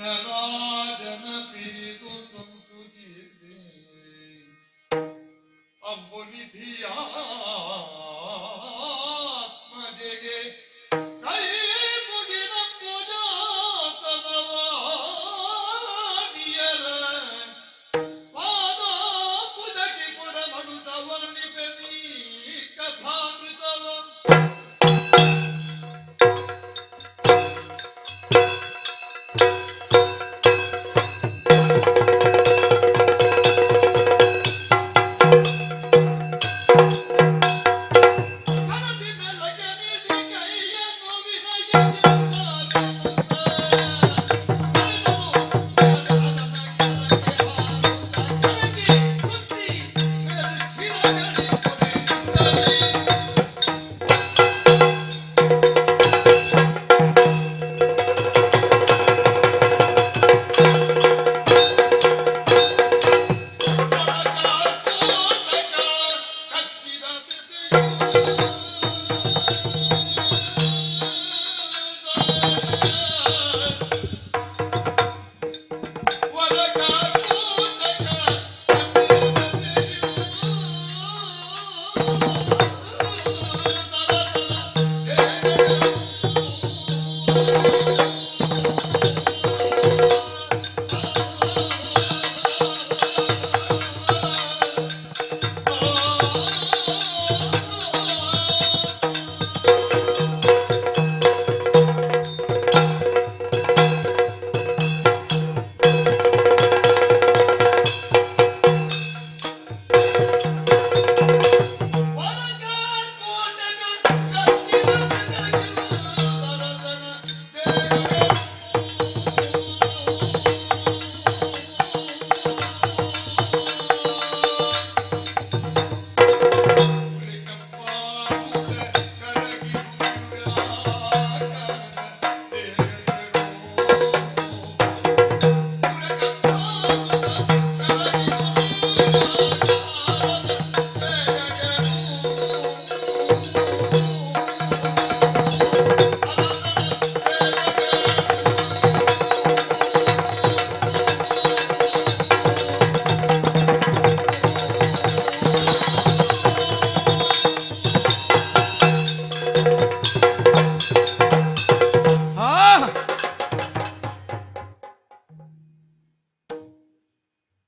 ನರಾಜನ ಪಿರಿದು ಸಂತುಜಿಸಿ ಅಂಬುನಿಧಿಯಾತ್ಮಜೆಗೆ ಕೈ ಮುಗಿದ ಪೂಜಾತನವಾಣಿಯರ ಪಾದ ಪುದಕಿ ಕೊಡ ಮಡುತ ವರ್ಣಿಪೆ ನೀ ಕಥಾಮೃತವ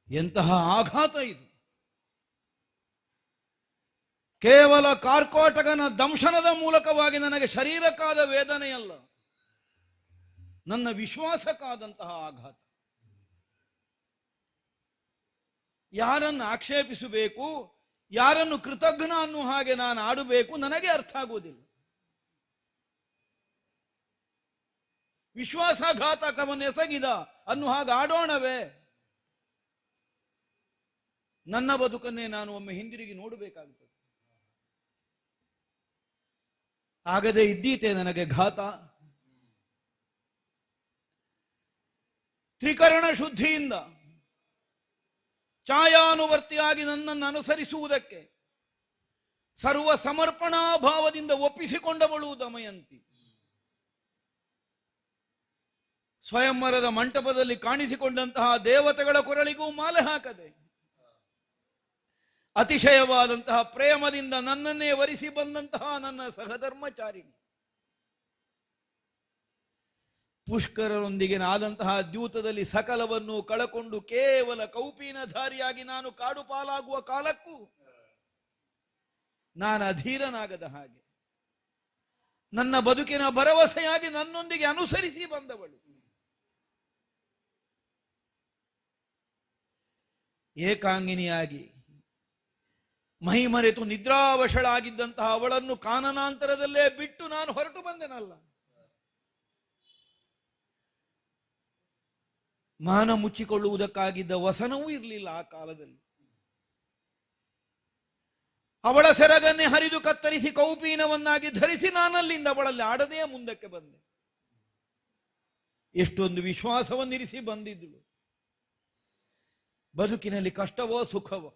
ಎಂತಹ ಆಘಾತ ಇದು! ಕೇವಲ ಕಾರ್ಕೋಟಕನ ದಂಶನದ ಮೂಲಕವಾಗಿ ನನಗೆ ಶರೀರಕ್ಕಾದ ವೇದನೆಯಲ್ಲ, ನನ್ನ ವಿಶ್ವಾಸಕ್ಕಾದಂತಹ ಆಘಾತ. ಯಾರನ್ನು ಆಕ್ಷೇಪಿಸಬೇಕು, ಯಾರನ್ನು ಕೃತಜ್ಞ ಅನ್ನುವ ಹಾಗೆ ನಾನು ಆಡಬೇಕು, ನನಗೆ ಅರ್ಥ ಆಗುವುದಿಲ್ಲ. ವಿಶ್ವಾಸಘಾತಕವನ್ನು ಎಸಗಿದ ಅನ್ನುವ ಹಾಗೆ ಆಡೋಣವೇ? ನನ್ನ ಬದುಕನ್ನೇ ನಾನು ಒಮ್ಮೆ ಹಿಂದಿರುಗಿ ನೋಡಬೇಕಾಗುತ್ತದೆ. ಆಗದೆ ಇದ್ದೀತೆ ನನಗೆ ಘಾತ. ತ್ರಿಕರಣ ಶುದ್ಧಿಯಿಂದ ಛಾಯಾನುವರ್ತಿಯಾಗಿ ನನ್ನನ್ನು ಅನುಸರಿಸುವುದಕ್ಕೆ ಸರ್ವ ಸಮರ್ಪಣಾ ಭಾವದಿಂದ ಒಪ್ಪಿಸಿಕೊಂಡವಳು ದಮಯಂತಿ. ಸ್ವಯಂವರದ ಮಂಟಪದಲ್ಲಿ ಕಾಣಿಸಿಕೊಂಡಂತಹ ದೇವತೆಗಳ ಕೊರಳಿಗೂ ಮಾಲೆ ಹಾಕದೆ ಅತಿಶಯವಾದಂತಹ ಪ್ರೇಮದಿಂದ ನನ್ನನ್ನೇ ವರಿಸಿ ಬಂದಂತಹ ನನ್ನ ಸಹಧರ್ಮಚಾರಿಣಿ, ಪುಷ್ಕರರೊಂದಿಗೆ ಆದಂತಹ ದ್ಯೂತದಲ್ಲಿ ಸಕಲವನ್ನು ಕಳಕೊಂಡು ಕೇವಲ ಕೌಪೀನಧಾರಿಯಾಗಿ ನಾನು ಕಾಡು ಪಾಲಾಗುವ ಕಾಲಕ್ಕೂ ನಾನು ಅಧೀರನಾಗದ ಹಾಗೆ ನನ್ನ ಬದುಕಿನ ಭರವಸೆಯಾಗಿ ನನ್ನೊಂದಿಗೆ ಅನುಸರಿಸಿ ಬಂದವಳು. ಏಕಾಂಗಿನಿಯಾಗಿ ಮಹಿಮರೆತು ನಿದ್ರಾವಶಳಾಗಿದ್ದಂತಹ ಅವಳನ್ನು ಕಾನನಾಂತರದಲ್ಲೇ ಬಿಟ್ಟು ನಾನು ಹೊರಟು ಬಂದೆನಲ್ಲ. ಮಾನ ಮುಚ್ಚಿಕೊಳ್ಳುವುದಕ್ಕಾಗಿದ್ದ ವಸನವೂ ಇರಲಿಲ್ಲ ಆ ಕಾಲದಲ್ಲಿ. ಅವಳ ಸೆರಗನ್ನೇ ಹರಿದು ಕತ್ತರಿಸಿ ಕೌಪೀನವನ್ನಾಗಿ ಧರಿಸಿ ನಾನಲ್ಲಿಂದ ಅವಳಲ್ಲಿ ಆಡದೆಯ ಮುಂದಕ್ಕೆ ಬಂದೆ. ಎಷ್ಟೊಂದು ವಿಶ್ವಾಸವನ್ನಿರಿಸಿ ಬಂದಿದ್ದಳು. ಬದುಕಿನಲ್ಲಿ ಕಷ್ಟವೋ ಸುಖವೋ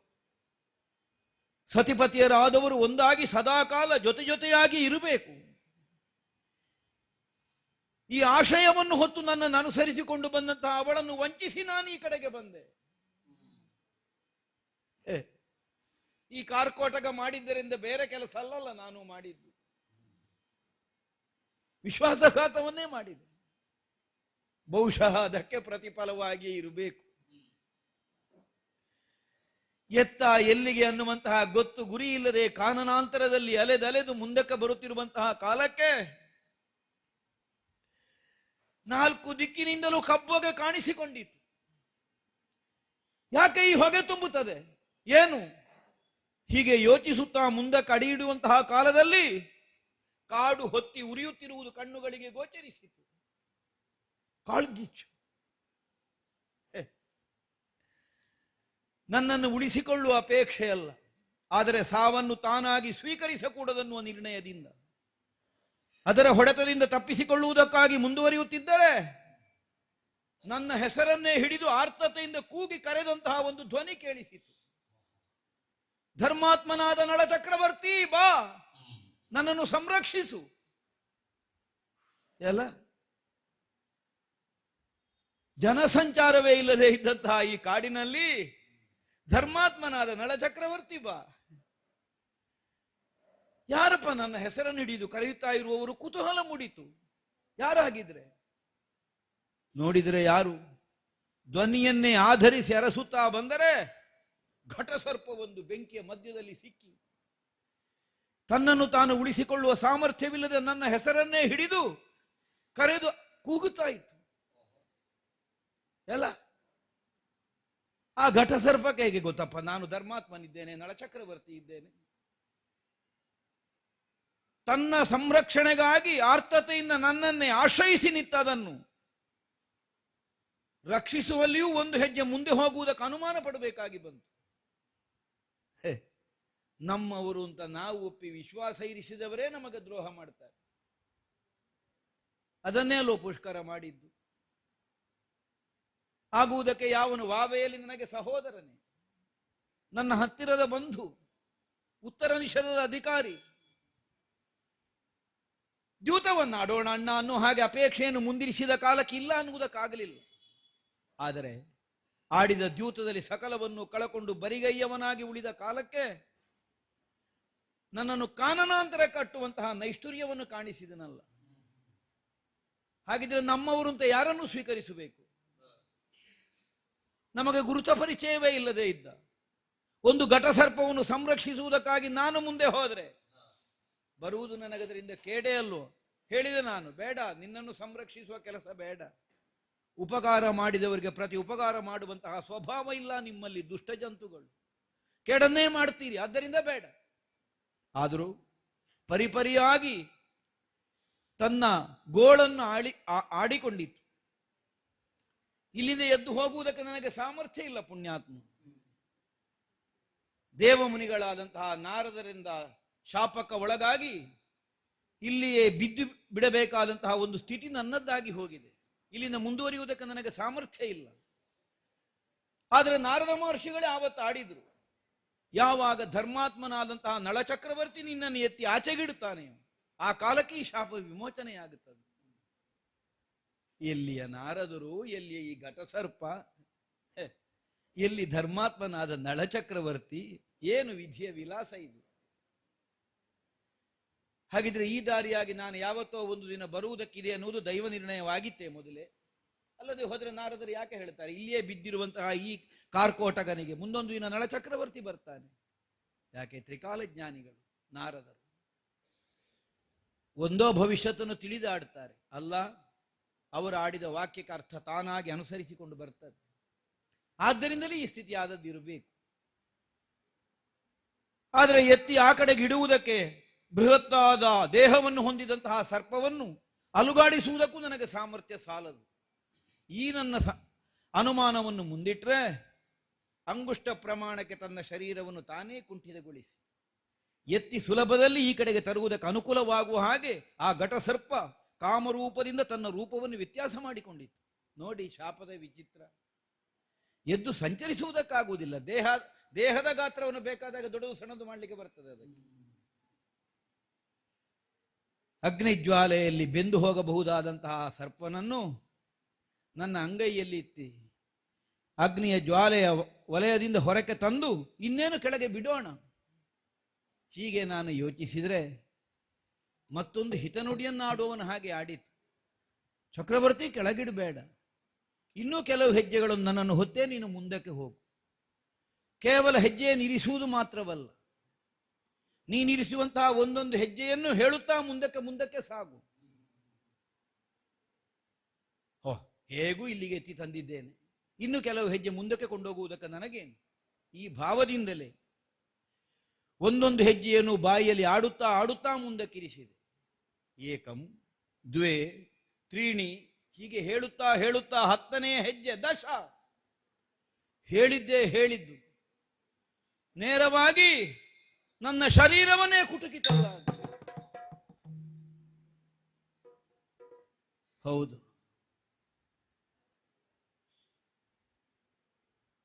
ಸತಿಪತಿಯರಾದವರು ಒಂದಾಗಿ ಸದಾಕಾಲ ಜೊತೆಯಾಗಿ ಇರಬೇಕು. ಈ ಆಶಯವನ್ನು ಹೊತ್ತು ನನ್ನನ್ನು ಅನುಸರಿಸಿಕೊಂಡು ಬಂದಂತಹ ಅವಳನ್ನು ವಂಚಿಸಿ ನಾನು ಈ ಕಡೆಗೆ ಬಂದೆ. ಈ ಕಾರ್ಕೋಟಕ ಮಾಡಿದ್ದರಿಂದ ಬೇರೆ ಕೆಲಸ ಅಲ್ಲಲ್ಲ ನಾನು ಮಾಡಿದ್ದು, ವಿಶ್ವಾಸಘಾತವನ್ನೇ ಮಾಡಿದೆ. ಬಹುಶಃ ಅದಕ್ಕೆ ಪ್ರತಿಫಲವಾಗಿ ಇರಬೇಕು. ಎತ್ತ ಎಲ್ಲಿಗೆ ಅನ್ನುವಂತಹ ಗೊತ್ತು ಗುರಿ ಇಲ್ಲದೆ ಕಾನನಾಂತರದಲ್ಲಿ ಅಲೆದಲೆದು ಮುಂದಕ್ಕೆ ಬರುತ್ತಿರುವಂತಹ ಕಾಲಕ್ಕೆ ನಾಲ್ಕು ದಿಕ್ಕಿನಿಂದಲೂ ಕಬ್ಬೊಗೆ ಕಾಣಿಸಿಕೊಂಡಿತು. ಯಾಕೆ ಈ ಹೊಗೆ ತುಂಬುತ್ತದೆ ಏನು? ಹೀಗೆ ಯೋಚಿಸುತ್ತಾ ಮುಂದಕ್ಕೆ ಅಡಿ ಇಡುವಂತಹ ಕಾಲದಲ್ಲಿ ಕಾಡು ಹೊತ್ತಿ ಉರಿಯುತ್ತಿರುವುದು ಕಣ್ಣುಗಳಿಗೆ ಗೋಚರಿಸಿತು. ಕಾಳ್ಗಿಚ್ಚು ನನ್ನನ್ನು ಉಳಿಸಿಕೊಳ್ಳುವ ಅಪೇಕ್ಷೆಯಲ್ಲ, ಆದರೆ ಸಾವನ್ನು ತಾನಾಗಿ ಸ್ವೀಕರಿಸಕೂಡದನ್ನುವ ನಿರ್ಣಯದಿಂದ ಅದರ ಹೊಡೆತದಿಂದ ತಪ್ಪಿಸಿಕೊಳ್ಳುವುದಕ್ಕಾಗಿ ಮುಂದುವರಿಯುತ್ತಿದ್ದರೆ ನನ್ನ ಹೆಸರನ್ನೇ ಹಿಡಿದು ಆರ್ತತೆಯಿಂದ ಕೂಗಿ ಕರೆದಂತಹ ಒಂದು ಧ್ವನಿ ಕೇಳಿಸಿತು. ಧರ್ಮಾತ್ಮನಾದ ನಳಚಕ್ರವರ್ತಿ ಬಾ, ನನ್ನನ್ನು ಸಂರಕ್ಷಿಸು. ಎಲ್ಲ ಜನಸಂಚಾರವೇ ಇಲ್ಲದೆ ಇದ್ದಂತಹ ಈ ಕಾಡಿನಲ್ಲಿ ಧರ್ಮಾತ್ಮನಾದ ನಳಚಕ್ರವರ್ತಿ ಬಾ. ಯಾರಪ್ಪ ನನ್ನ ಹೆಸರನ್ನು ಹಿಡಿದು ಕರೆಯುತ್ತಾ ಇರುವವರು? ಕುತೂಹಲ ಮೂಡಿತು. ಯಾರಾಗಿದ್ರೆ ನೋಡಿದರೆ ಯಾರು? ಧ್ವನಿಯನ್ನೇ ಆಧರಿಸಿ ಅರಸುತ್ತಾ ಬಂದರೆ ಘಟಸರ್ಪ ಒಂದು ಬೆಂಕಿಯ ಮಧ್ಯದಲ್ಲಿ ಸಿಕ್ಕಿ ತನ್ನನ್ನು ತಾನು ಉಳಿಸಿಕೊಳ್ಳುವ ಸಾಮರ್ಥ್ಯವಿಲ್ಲದೆ ನನ್ನ ಹೆಸರನ್ನೇ ಹಿಡಿದು ಕರೆದು ಕೂಗುತ್ತಾ ಇತ್ತು. ಎಲ್ಲ ಆ ಘಟಸರ್ಪಕ್ಕೆ ಹೇಗೆ ಗೊತ್ತಪ್ಪ ನಾನು ಧರ್ಮಾತ್ಮನಿದ್ದೇನೆ, ನಳಚಕ್ರವರ್ತಿ ಇದ್ದೇನೆ? ತನ್ನ ಸಂರಕ್ಷಣೆಗಾಗಿ ಆರ್ತತೆಯಿಂದ ನನ್ನನ್ನೇ ಆಶ್ರಯಿಸಿ ನಿತ್ತದನ್ನು ರಕ್ಷಿಸುವಲ್ಲಿಯೂ ಒಂದು ಹೆಜ್ಜೆ ಮುಂದೆ ಹೋಗುವುದಕ್ಕೆ ಅನುಮಾನ ಪಡಬೇಕಾಗಿ ಬಂತು. ನಮ್ಮವರು ಅಂತ ನಾವು ಒಪ್ಪಿ ವಿಶ್ವಾಸ ಇರಿಸಿದವರೇ ನಮಗೆ ದ್ರೋಹ ಮಾಡ್ತಾರೆ. ಅದನ್ನೇ ಅಲ್ಲೋ ಪುಷ್ಕರ ಮಾಡಿದ್ದು. ಆಗುವುದಕ್ಕೆ ಯಾವನು? ವಾವೆಯಲ್ಲಿ ನನಗೆ ಸಹೋದರನೇ, ನನ್ನ ಹತ್ತಿರದ ಬಂಧು, ಉತ್ತರ ನಿಷಧದ ಅಧಿಕಾರಿ. ದ್ಯೂತವನ್ನಾಡೋಣ ಅಣ್ಣ ಅನ್ನೋ ಹಾಗೆ ಅಪೇಕ್ಷೆಯನ್ನು ಮುಂದಿರಿಸಿದ ಕಾಲಕ್ಕೆ ಇಲ್ಲ ಅನ್ನುವುದಕ್ಕಾಗಲಿಲ್ಲ. ಆದರೆ ಆಡಿದ ದ್ಯೂತದಲ್ಲಿ ಸಕಲವನ್ನು ಕಳಕೊಂಡು ಬರಿಗೈಯವನಾಗಿ ಉಳಿದ ಕಾಲಕ್ಕೆ ನನ್ನನ್ನು ಕಾನನಾಂತರ ಕಟ್ಟುವಂತಹ ನೈಷ್ಠುರ್ಯವನ್ನು ಕಾಣಿಸಿದನಲ್ಲ. ಹಾಗಿದ್ರೆ ನಮ್ಮವರು ಅಂತ ಯಾರನ್ನು ಸ್ವೀಕರಿಸಬೇಕು? ನಮಗೆ ಗುರುತ ಪರಿಚಯವೇ ಇಲ್ಲದೆ ಇದ್ದ ಒಂದು ಘಟಸರ್ಪವನ್ನು ಸಂರಕ್ಷಿಸುವುದಕ್ಕಾಗಿ ನಾನು ಮುಂದೆ ಹೋದರೆ ಬರುವುದು ನನಗದರಿಂದ ಕೇಡೇ ಅಲ್ವೋ? ಹೇಳಿದೆ ನಾನು, ಬೇಡ, ನಿನ್ನನ್ನು ಸಂರಕ್ಷಿಸುವ ಕೆಲಸ ಬೇಡ. ಉಪಕಾರ ಮಾಡಿದವರಿಗೆ ಪ್ರತಿ ಉಪಕಾರ ಮಾಡುವಂತಹ ಸ್ವಭಾವ ಇಲ್ಲ ನಿಮ್ಮಲ್ಲಿ. ದುಷ್ಟ ಜಂತುಗಳು, ಕೇಡನ್ನೇ ಮಾಡ್ತೀರಿ, ಆದ್ದರಿಂದ ಬೇಡ. ಆದರೂ ಪರಿಪರಿಯಾಗಿ ತನ್ನ ಗೋಳನ್ನು ಆಡಿಕೊಂಡಿತ್ತು. ಇಲ್ಲಿಂದ ಎದ್ದು ಹೋಗುವುದಕ್ಕೆ ನನಗೆ ಸಾಮರ್ಥ್ಯ ಇಲ್ಲ. ಪುಣ್ಯಾತ್ಮ ದೇವಮುನಿಗಳಾದಂತಹ ನಾರದರಿಂದ ಶಾಪಕ್ಕೆ ಒಳಗಾಗಿ ಇಲ್ಲಿಯೇ ಬಿದ್ದು ಬಿಡಬೇಕಾದಂತಹ ಒಂದು ಸ್ಥಿತಿ ನನ್ನದ್ದಾಗಿ ಹೋಗಿದೆ. ಇಲ್ಲಿಂದ ಮುಂದುವರಿಯುವುದಕ್ಕೆ ನನಗೆ ಸಾಮರ್ಥ್ಯ ಇಲ್ಲ. ಆದರೆ ನಾರದ ಮಹರ್ಷಿಗಳೇ ಆವತ್ತು ಆಡಿದ್ರು. ಯಾವಾಗ ಧರ್ಮಾತ್ಮನಾದಂತಹ ನಳಚಕ್ರವರ್ತಿ ನಿನ್ನನ್ನು ಎತ್ತಿ ಆಚೆಗಿಡುತ್ತಾನೆ ಆ ಕಾಲಕ್ಕೆ ಈ ಶಾಪ ವಿಮೋಚನೆಯಾಗುತ್ತದೆ. ಎಲ್ಲಿಯ ನಾರದರು, ಎಲ್ಲಿಯ ಈ ಘಟಸರ್ಪ, ಎಲ್ಲಿ ಧರ್ಮಾತ್ಮನಾದ ನಳಚಕ್ರವರ್ತಿ? ಏನು ವಿಧಿಯ ವಿಲಾಸ ಇದು? ಹಾಗಿದ್ರೆ ಈ ದಾರಿಯಾಗಿ ನಾನು ಯಾವತ್ತೋ ಒಂದು ದಿನ ಬರುವುದಕ್ಕಿದೆ ಅನ್ನುವುದು ದೈವ ನಿರ್ಣಯವಾಗಿತ್ತೇ ಮೊದಲೇ. ಅಲ್ಲದೆ ಹೋದ್ರೆ ನಾರದರು ಯಾಕೆ ಹೇಳ್ತಾರೆ ಇಲ್ಲಿಯೇ ಬಿದ್ದಿರುವಂತಹ ಈ ಕಾರ್ಕೋಟಕನಿಗೆ ಮುಂದೊಂದು ದಿನ ನಳಚಕ್ರವರ್ತಿ ಬರ್ತಾನೆ? ಯಾಕೆ? ತ್ರಿಕಾಲ ಜ್ಞಾನಿಗಳು ನಾರದರು ಒಂದೋ ಭವಿಷ್ಯತನ್ನು ತಿಳಿದಾಡ್ತಾರೆ. ಅಲ್ಲ, ಅವರು ಆಡಿದ ವಾಕ್ಯಕ್ಕೆ ಅರ್ಥ ತಾನಾಗಿ ಅನುಸರಿಸಿಕೊಂಡು ಬರ್ತದೆ. ಆದ್ದರಿಂದಲೇ ಈ ಸ್ಥಿತಿ ಆದದ್ದಿರಬೇಕು. ಆದರೆ ಎತ್ತಿ ಆ ಕಡೆಗೆ ಇಡುವುದಕ್ಕೆ ಬೃಹತ್ತಾದ ದೇಹವನ್ನು ಹೊಂದಿದಂತಹ ಸರ್ಪವನ್ನು ಅಲುಗಾಡಿಸುವುದಕ್ಕೂ ನನಗೆ ಸಾಮರ್ಥ್ಯ ಸಾಲದು. ಈ ನನ್ನ ಅನುಮಾನವನ್ನು ಮುಂದಿಟ್ರೆ ಅಂಗುಷ್ಟ ಪ್ರಮಾಣಕ್ಕೆ ತನ್ನ ಶರೀರವನ್ನು ತಾನೇ ಕುಂಠಿತಗೊಳಿಸಿ ಎತ್ತಿ ಸುಲಭದಲ್ಲಿ ಈ ಕಡೆಗೆ ತರುವುದಕ್ಕೆ ಅನುಕೂಲವಾಗುವ ಹಾಗೆ ಆ ಘಟಸರ್ಪ ಕಾಮರೂಪದಿಂದ ತನ್ನ ರೂಪವನ್ನು ವ್ಯತ್ಯಾಸ ಮಾಡಿಕೊಂಡಿತ್ತು. ನೋಡಿ ಶಾಪದ ವಿಚಿತ್ರ. ಎದ್ದು ಸಂಚರಿಸುವುದಕ್ಕಾಗುವುದಿಲ್ಲ. ದೇಹದ ಗಾತ್ರವನ್ನು ಬೇಕಾದಾಗ ದೊಡ್ಡದು ಸಣ್ಣದು ಮಾಡಲಿಕ್ಕೆ ಬರ್ತದೆ ಅದಕ್ಕೆ. ಅಗ್ನಿಜ್ವಾಲೆಯಲ್ಲಿ ಬೆಂದು ಹೋಗಬಹುದಾದಂತಹ ಸರ್ಪನನ್ನು ನನ್ನ ಅಂಗೈಯಲ್ಲಿ ಇತ್ತಿ ಅಗ್ನಿಯ ಜ್ವಾಲೆಯ ವಲಯದಿಂದ ಹೊರಕ್ಕೆ ತಂದು ಇನ್ನೇನು ಕೆಳಗೆ ಬಿಡೋಣ. ಹೀಗೆ ನಾನು ಯೋಚಿಸಿದರೆ ಮತ್ತೊಂದು ಹಿತನುಡಿಯನ್ನಾಡುವವನ ಹಾಗೆ ಆಡಿತು. ಚಕ್ರವರ್ತಿ, ಕೆಳಗಿಡಬೇಡ, ಇನ್ನೂ ಕೆಲವು ಹೆಜ್ಜೆಗಳನ್ನು ನನ್ನನ್ನು ಹೊತ್ತೇ ನೀನು ಮುಂದಕ್ಕೆ ಹೋಗು. ಕೇವಲ ಹೆಜ್ಜೆಯನ್ನು ಇರಿಸುವುದು ಮಾತ್ರವಲ್ಲ, ನೀನಿರಿಸುವಂತಹ ಒಂದೊಂದು ಹೆಜ್ಜೆಯನ್ನು ಹೇಳುತ್ತಾ ಮುಂದಕ್ಕೆ ಮುಂದಕ್ಕೆ ಸಾಗು. ಹೇಗೂ ಇಲ್ಲಿಗೆ ಎತ್ತಿ ತಂದಿದ್ದೇನೆ, ಇನ್ನು ಕೆಲವು ಹೆಜ್ಜೆ ಮುಂದಕ್ಕೆ ಕೊಂಡೋಗುವುದಕ್ಕೆ ನನಗೇನು? ಈ ಭಾವದಿಂದಲೇ ಒಂದೊಂದು ಹೆಜ್ಜೆಯನ್ನು ಬಾಯಿಯಲ್ಲಿ ಆಡುತ್ತಾ ಆಡುತ್ತಾ ಮುಂದಕ್ಕಿರಿಸಿದೆ. ಏಕಂ ದ್ವೇ ತ್ರೀಣಿ ಹೀಗೆ ಹೇಳುತ್ತಾ ಹೇಳುತ್ತಾ 10ನೇ ಹೆಜ್ಜೆ ದಶ ಹೇಳಿದ್ದು ನೇರವಾಗಿ ನನ್ನ ಶರೀರವನ್ನೇ ಕುಟುಕಿತಲ್ಲ. ಹೌದು,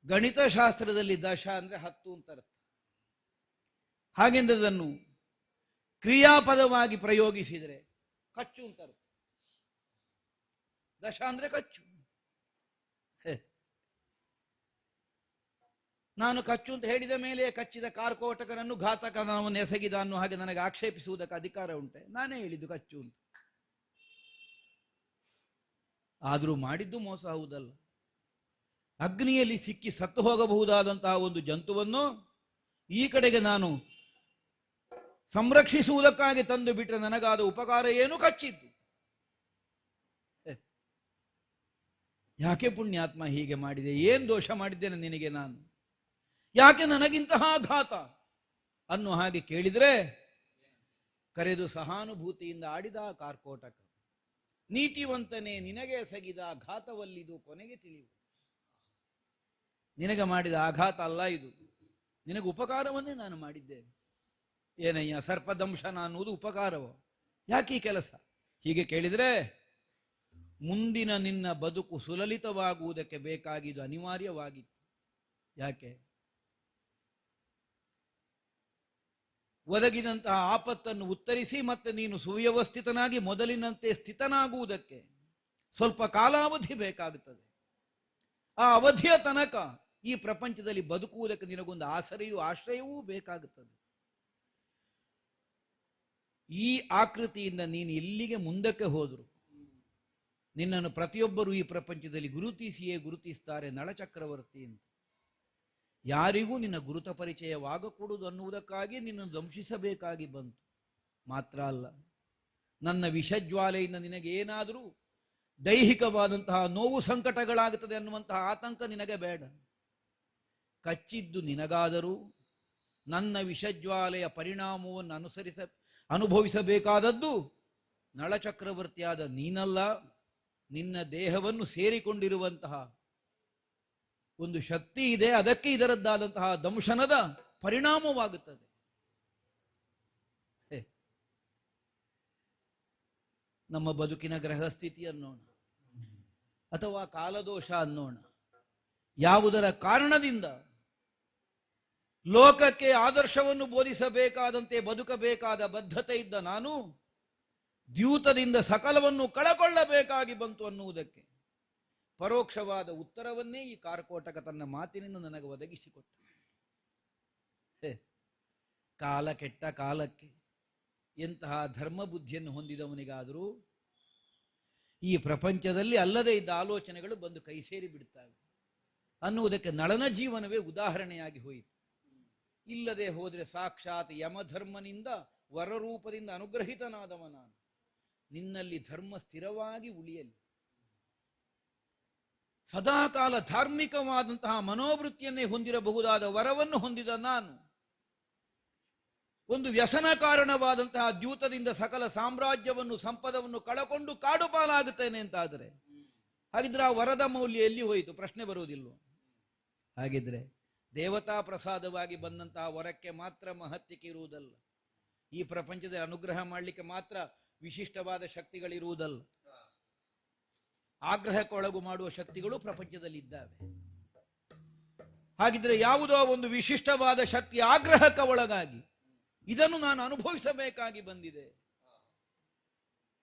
ಗಣಿತಶಾಸ್ತ್ರದಲ್ಲಿ ದಶ ಅಂದ್ರೆ 10 ಅಂತ ಅರ್ಥ. ಹಾಗೆಂದದನ್ನು ಕ್ರಿಯಾಪದವಾಗಿ ಪ್ರಯೋಗಿಸಿದರೆ ಕಚ್ಚು ಅಂತ ಅರ್ಥ. ದಶ ಅಂದ್ರೆ ಕಚ್ಚು. ನಾನು ಕಚ್ಚು ಅಂತ ಹೇಳಿದ ಮೇಲೆ ಕಚ್ಚಿದ ಕಾರ್ಕೋಟಕನನ್ನು ಘಾತಕನವನ್ನು ಎಸಗಿದ ಅನ್ನೋ ಹಾಗೆ ನನಗೆ ಆಕ್ಷೇಪಿಸುವುದಕ್ಕೆ ಅಧಿಕಾರ ಉಂಟೆ? ನಾನೇ ಹೇಳಿದ್ದು ಕಚ್ಚು ಅಂತ. ಆದರೂ ಮಾಡಿದ್ದು ಮೋಸ ಹೌದಲ್ಲ. ಅಗ್ನಿಯಲ್ಲಿ ಸಿಕ್ಕಿ ಸತ್ತು ಹೋಗಬಹುದಾದಂತಹ ಒಂದು ಜಂತುವನ್ನು ಈ ಕಡೆಗೆ ನಾನು ಸಂರಕ್ಷಿಸುವುದಕ್ಕಾಗಿ ತಂದು ಬಿಟ್ಟರೆ ನನಗಾದ ಉಪಕಾರ ಏನು? ಕಚ್ಚಿದ್ದು. ಯಾಕೆ ಪುಣ್ಯಾತ್ಮ ಹೀಗೆ ಮಾಡಿದೆ? ಏನ್ ದೋಷ ಮಾಡಿದ್ದೇನೆ ನಿನಗೆ ನಾನು? ಯಾಕೆ ನನಗಿಂತಹ ಘಾತ ಅನ್ನೋ ಹಾಗೆ ಕೇಳಿದರೆ ಕರೆದು ಸಹಾನುಭೂತಿಯಿಂದ ಆಡಿದ ಕಾರ್ಕೋಟಕ, ನೀತಿವಂತನೇ ನಿನಗೆ ಎಸಗಿದ ಘಾತವಲ್ಲಿದು ಕೊನೆಗೆ ತಿಳಿಯುವುದು. ನಿನಗೆ ಮಾಡಿದ ಆಘಾತ ಅಲ್ಲ ಇದು, ನಿನಗೆ ಉಪಕಾರವನ್ನೇ ನಾನು ಮಾಡಿದ್ದೇನೆ. ಏನಯ್ಯ, ಸರ್ಪದಂಶನ ಅನ್ನುವುದು ಉಪಕಾರವೋ? ಯಾಕೆ ಈ ಕೆಲಸ? ಹೀಗೆ ಕೇಳಿದರೆ ಮುಂದಿನ ನಿನ್ನ ಬದುಕು ಸುಲಲಿತವಾಗುವುದಕ್ಕೆ ಬೇಕಾಗಿದ್ದು ಅನಿವಾರ್ಯವಾಗಿತ್ತು. ಯಾಕೆ? ಒದಗಿದಂತಹ ಆಪತ್ತನ್ನು ಉತ್ತರಿಸಿ ಮತ್ತೆ ನೀನು ಸುವ್ಯವಸ್ಥಿತನಾಗಿ ಮೊದಲಿನಂತೆ ಸ್ಥಿತನಾಗುವುದಕ್ಕೆ ಸ್ವಲ್ಪ ಕಾಲಾವಧಿ ಬೇಕಾಗುತ್ತದೆ. ಆ ಅವಧಿಯ ತನಕ ಈ ಪ್ರಪಂಚದಲ್ಲಿ ಬದುಕುವುದಕ್ಕೆ ನಿನಗೊಂದು ಆಸರೆಯೂ ಆಶ್ರಯವೂ ಬೇಕಾಗುತ್ತದೆ. ಈ ಆಕೃತಿಯಿಂದ ನೀನು ಎಲ್ಲಿಗೆ ಮುಂದಕ್ಕೆ ಹೋದರು ನಿನ್ನನ್ನು ಪ್ರತಿಯೊಬ್ಬರು ಈ ಪ್ರಪಂಚದಲ್ಲಿ ಗುರುತಿಸಿಯೇ ಗುರುತಿಸ್ತಾರೆ, ನಳಚಕ್ರವರ್ತಿ ಅಂತ. ಯಾರಿಗೂ ನಿನ್ನ ಗುರುತ ಪರಿಚಯವಾಗಕೂಡುದು ಅನ್ನುವುದಕ್ಕಾಗಿ ನಿನ್ನನ್ನು ದಂಶಿಸಬೇಕಾಗಿ ಬಂತು. ಮಾತ್ರ ಅಲ್ಲ, ನನ್ನ ವಿಷಜ್ವಾಲೆಯಿಂದ ನಿನಗೆ ಏನಾದರೂ ದೈಹಿಕವಾದಂತಹ ನೋವು ಸಂಕಟಗಳಾಗುತ್ತದೆ ಅನ್ನುವಂತಹ ಆತಂಕ ನಿನಗೆ ಬೇಡ. ಕಚ್ಚಿದ್ದು ನಿನಗಾದರೂ ನನ್ನ ವಿಷಜ್ವಾಲೆಯ ಪರಿಣಾಮವನ್ನು ಅನುಭವಿಸಬೇಕಾದದ್ದು ನಳಚಕ್ರವರ್ತಿಯಾದ ನೀನಲ್ಲ, ನಿನ್ನ ದೇಹವನ್ನು ಸೇರಿಕೊಂಡಿರುವಂತಹ ಒಂದು ಶಕ್ತಿ ಇದೆ, ಅದಕ್ಕೆ ಇದರದ್ದಾದಂತಹ ದಂಶನದ ಪರಿಣಾಮವಾಗುತ್ತದೆ. ನಮ್ಮ ಬದುಕಿನ ಗ್ರಹಸ್ಥಿತಿ ಅನ್ನೋಣ ಅಥವಾ ಕಾಲದೋಷ ಅನ್ನೋಣ, ಯಾವುದರ ಕಾರಣದಿಂದ ಲೋಕಕ್ಕೆ ಆದರ್ಶವನ್ನು ಬೋಧಿಸಬೇಕಾದಂತೆ ಬದುಕಬೇಕಾದ ಬದ್ಧತೆ ಇದ್ದ ನಾನು ದ್ಯೂತದಿಂದ ಸಕಲವನ್ನು ಕಳಕೊಳ್ಳಬೇಕಾಗಿ ಬಂತು ಅನ್ನುವುದಕ್ಕೆ ಪರೋಕ್ಷವಾದ ಉತ್ತರವನ್ನೇ ಈ ಕಾರ್ಕೋಟಕ ತನ್ನ ಮಾತಿನಿಂದ ನನಗೆ ಒದಗಿಸಿಕೊಟ್ಟ. ಕಾಲ ಕೆಟ್ಟ ಕಾಲಕ್ಕೆ ಎಂತಹ ಧರ್ಮ ಬುದ್ಧಿಯನ್ನು ಹೊಂದಿದವನಿಗಾದರೂ ಈ ಪ್ರಪಂಚದಲ್ಲಿ ಅಲ್ಲದೆ ಇದ್ದ ಆಲೋಚನೆಗಳು ಬಂದು ಕೈ ಸೇರಿ ಬಿಡುತ್ತವೆ ಅನ್ನುವುದಕ್ಕೆ ನಳನ ಜೀವನವೇ ಉದಾಹರಣೆಯಾಗಿ ಹೋಯಿತು. ಇಲ್ಲದೆ ಹೋದರೆ ಸಾಕ್ಷಾತ್ ಯಮಧರ್ಮನಿಂದ ವರರೂಪದಿಂದ ಅನುಗ್ರಹಿತನಾದವ ನಾನು. ನಿನ್ನಲ್ಲಿ ಧರ್ಮ ಸ್ಥಿರವಾಗಿ ಉಳಿಯಲಿ, ಸದಾಕಾಲ ಧಾರ್ಮಿಕವಾದಂತಹ ಮನೋವೃತ್ತಿಯನ್ನೇ ಹೊಂದಿರಬಹುದಾದ ವರವನ್ನು ಹೊಂದಿದ ನಾನು ಒಂದು ವ್ಯಸನ ಕಾರಣವಾದಂತಹ ದ್ಯೂತದಿಂದ ಸಕಲ ಸಾಮ್ರಾಜ್ಯವನ್ನು ಸಂಪದವನ್ನು ಕಳಕೊಂಡು ಕಾಡು ಪಾಲಾಗುತ್ತೇನೆ ಅಂತಾದರೆ ಹಾಗಿದ್ರೆ ಆ ವರದ ಮೌಲ್ಯ ಎಲ್ಲಿ ಹೋಯಿತು? ಪ್ರಶ್ನೆ ಬರುವುದಿಲ್ಲ. ಹಾಗಿದ್ರೆ ದೇವತಾ ಪ್ರಸಾದವಾಗಿ ಬಂದಂತಹ ವರಕ್ಕೆ ಮಾತ್ರ ಮಹತ್ವಕ್ಕೆ ಇರುವುದಲ್ಲ, ಈ ಪ್ರಪಂಚದ ಅನುಗ್ರಹ ಮಾಡಲಿಕ್ಕೆ ಮಾತ್ರ ವಿಶಿಷ್ಟವಾದ ಶಕ್ತಿಗಳಿರುವುದಲ್ಲ, ಆಗ್ರಹಕ್ಕೊಳಗು ಮಾಡುವ ಶಕ್ತಿಗಳು ಪ್ರಪಂಚದಲ್ಲಿ ಇದ್ದಾವೆ. ಹಾಗಿದ್ರೆ ಯಾವುದೋ ಒಂದು ವಿಶಿಷ್ಟವಾದ ಶಕ್ತಿ ಆಗ್ರಹಕ್ಕೆ ಒಳಗಾಗಿ ಇದನ್ನು ನಾನು ಅನುಭವಿಸಬೇಕಾಗಿ ಬಂದಿದೆ.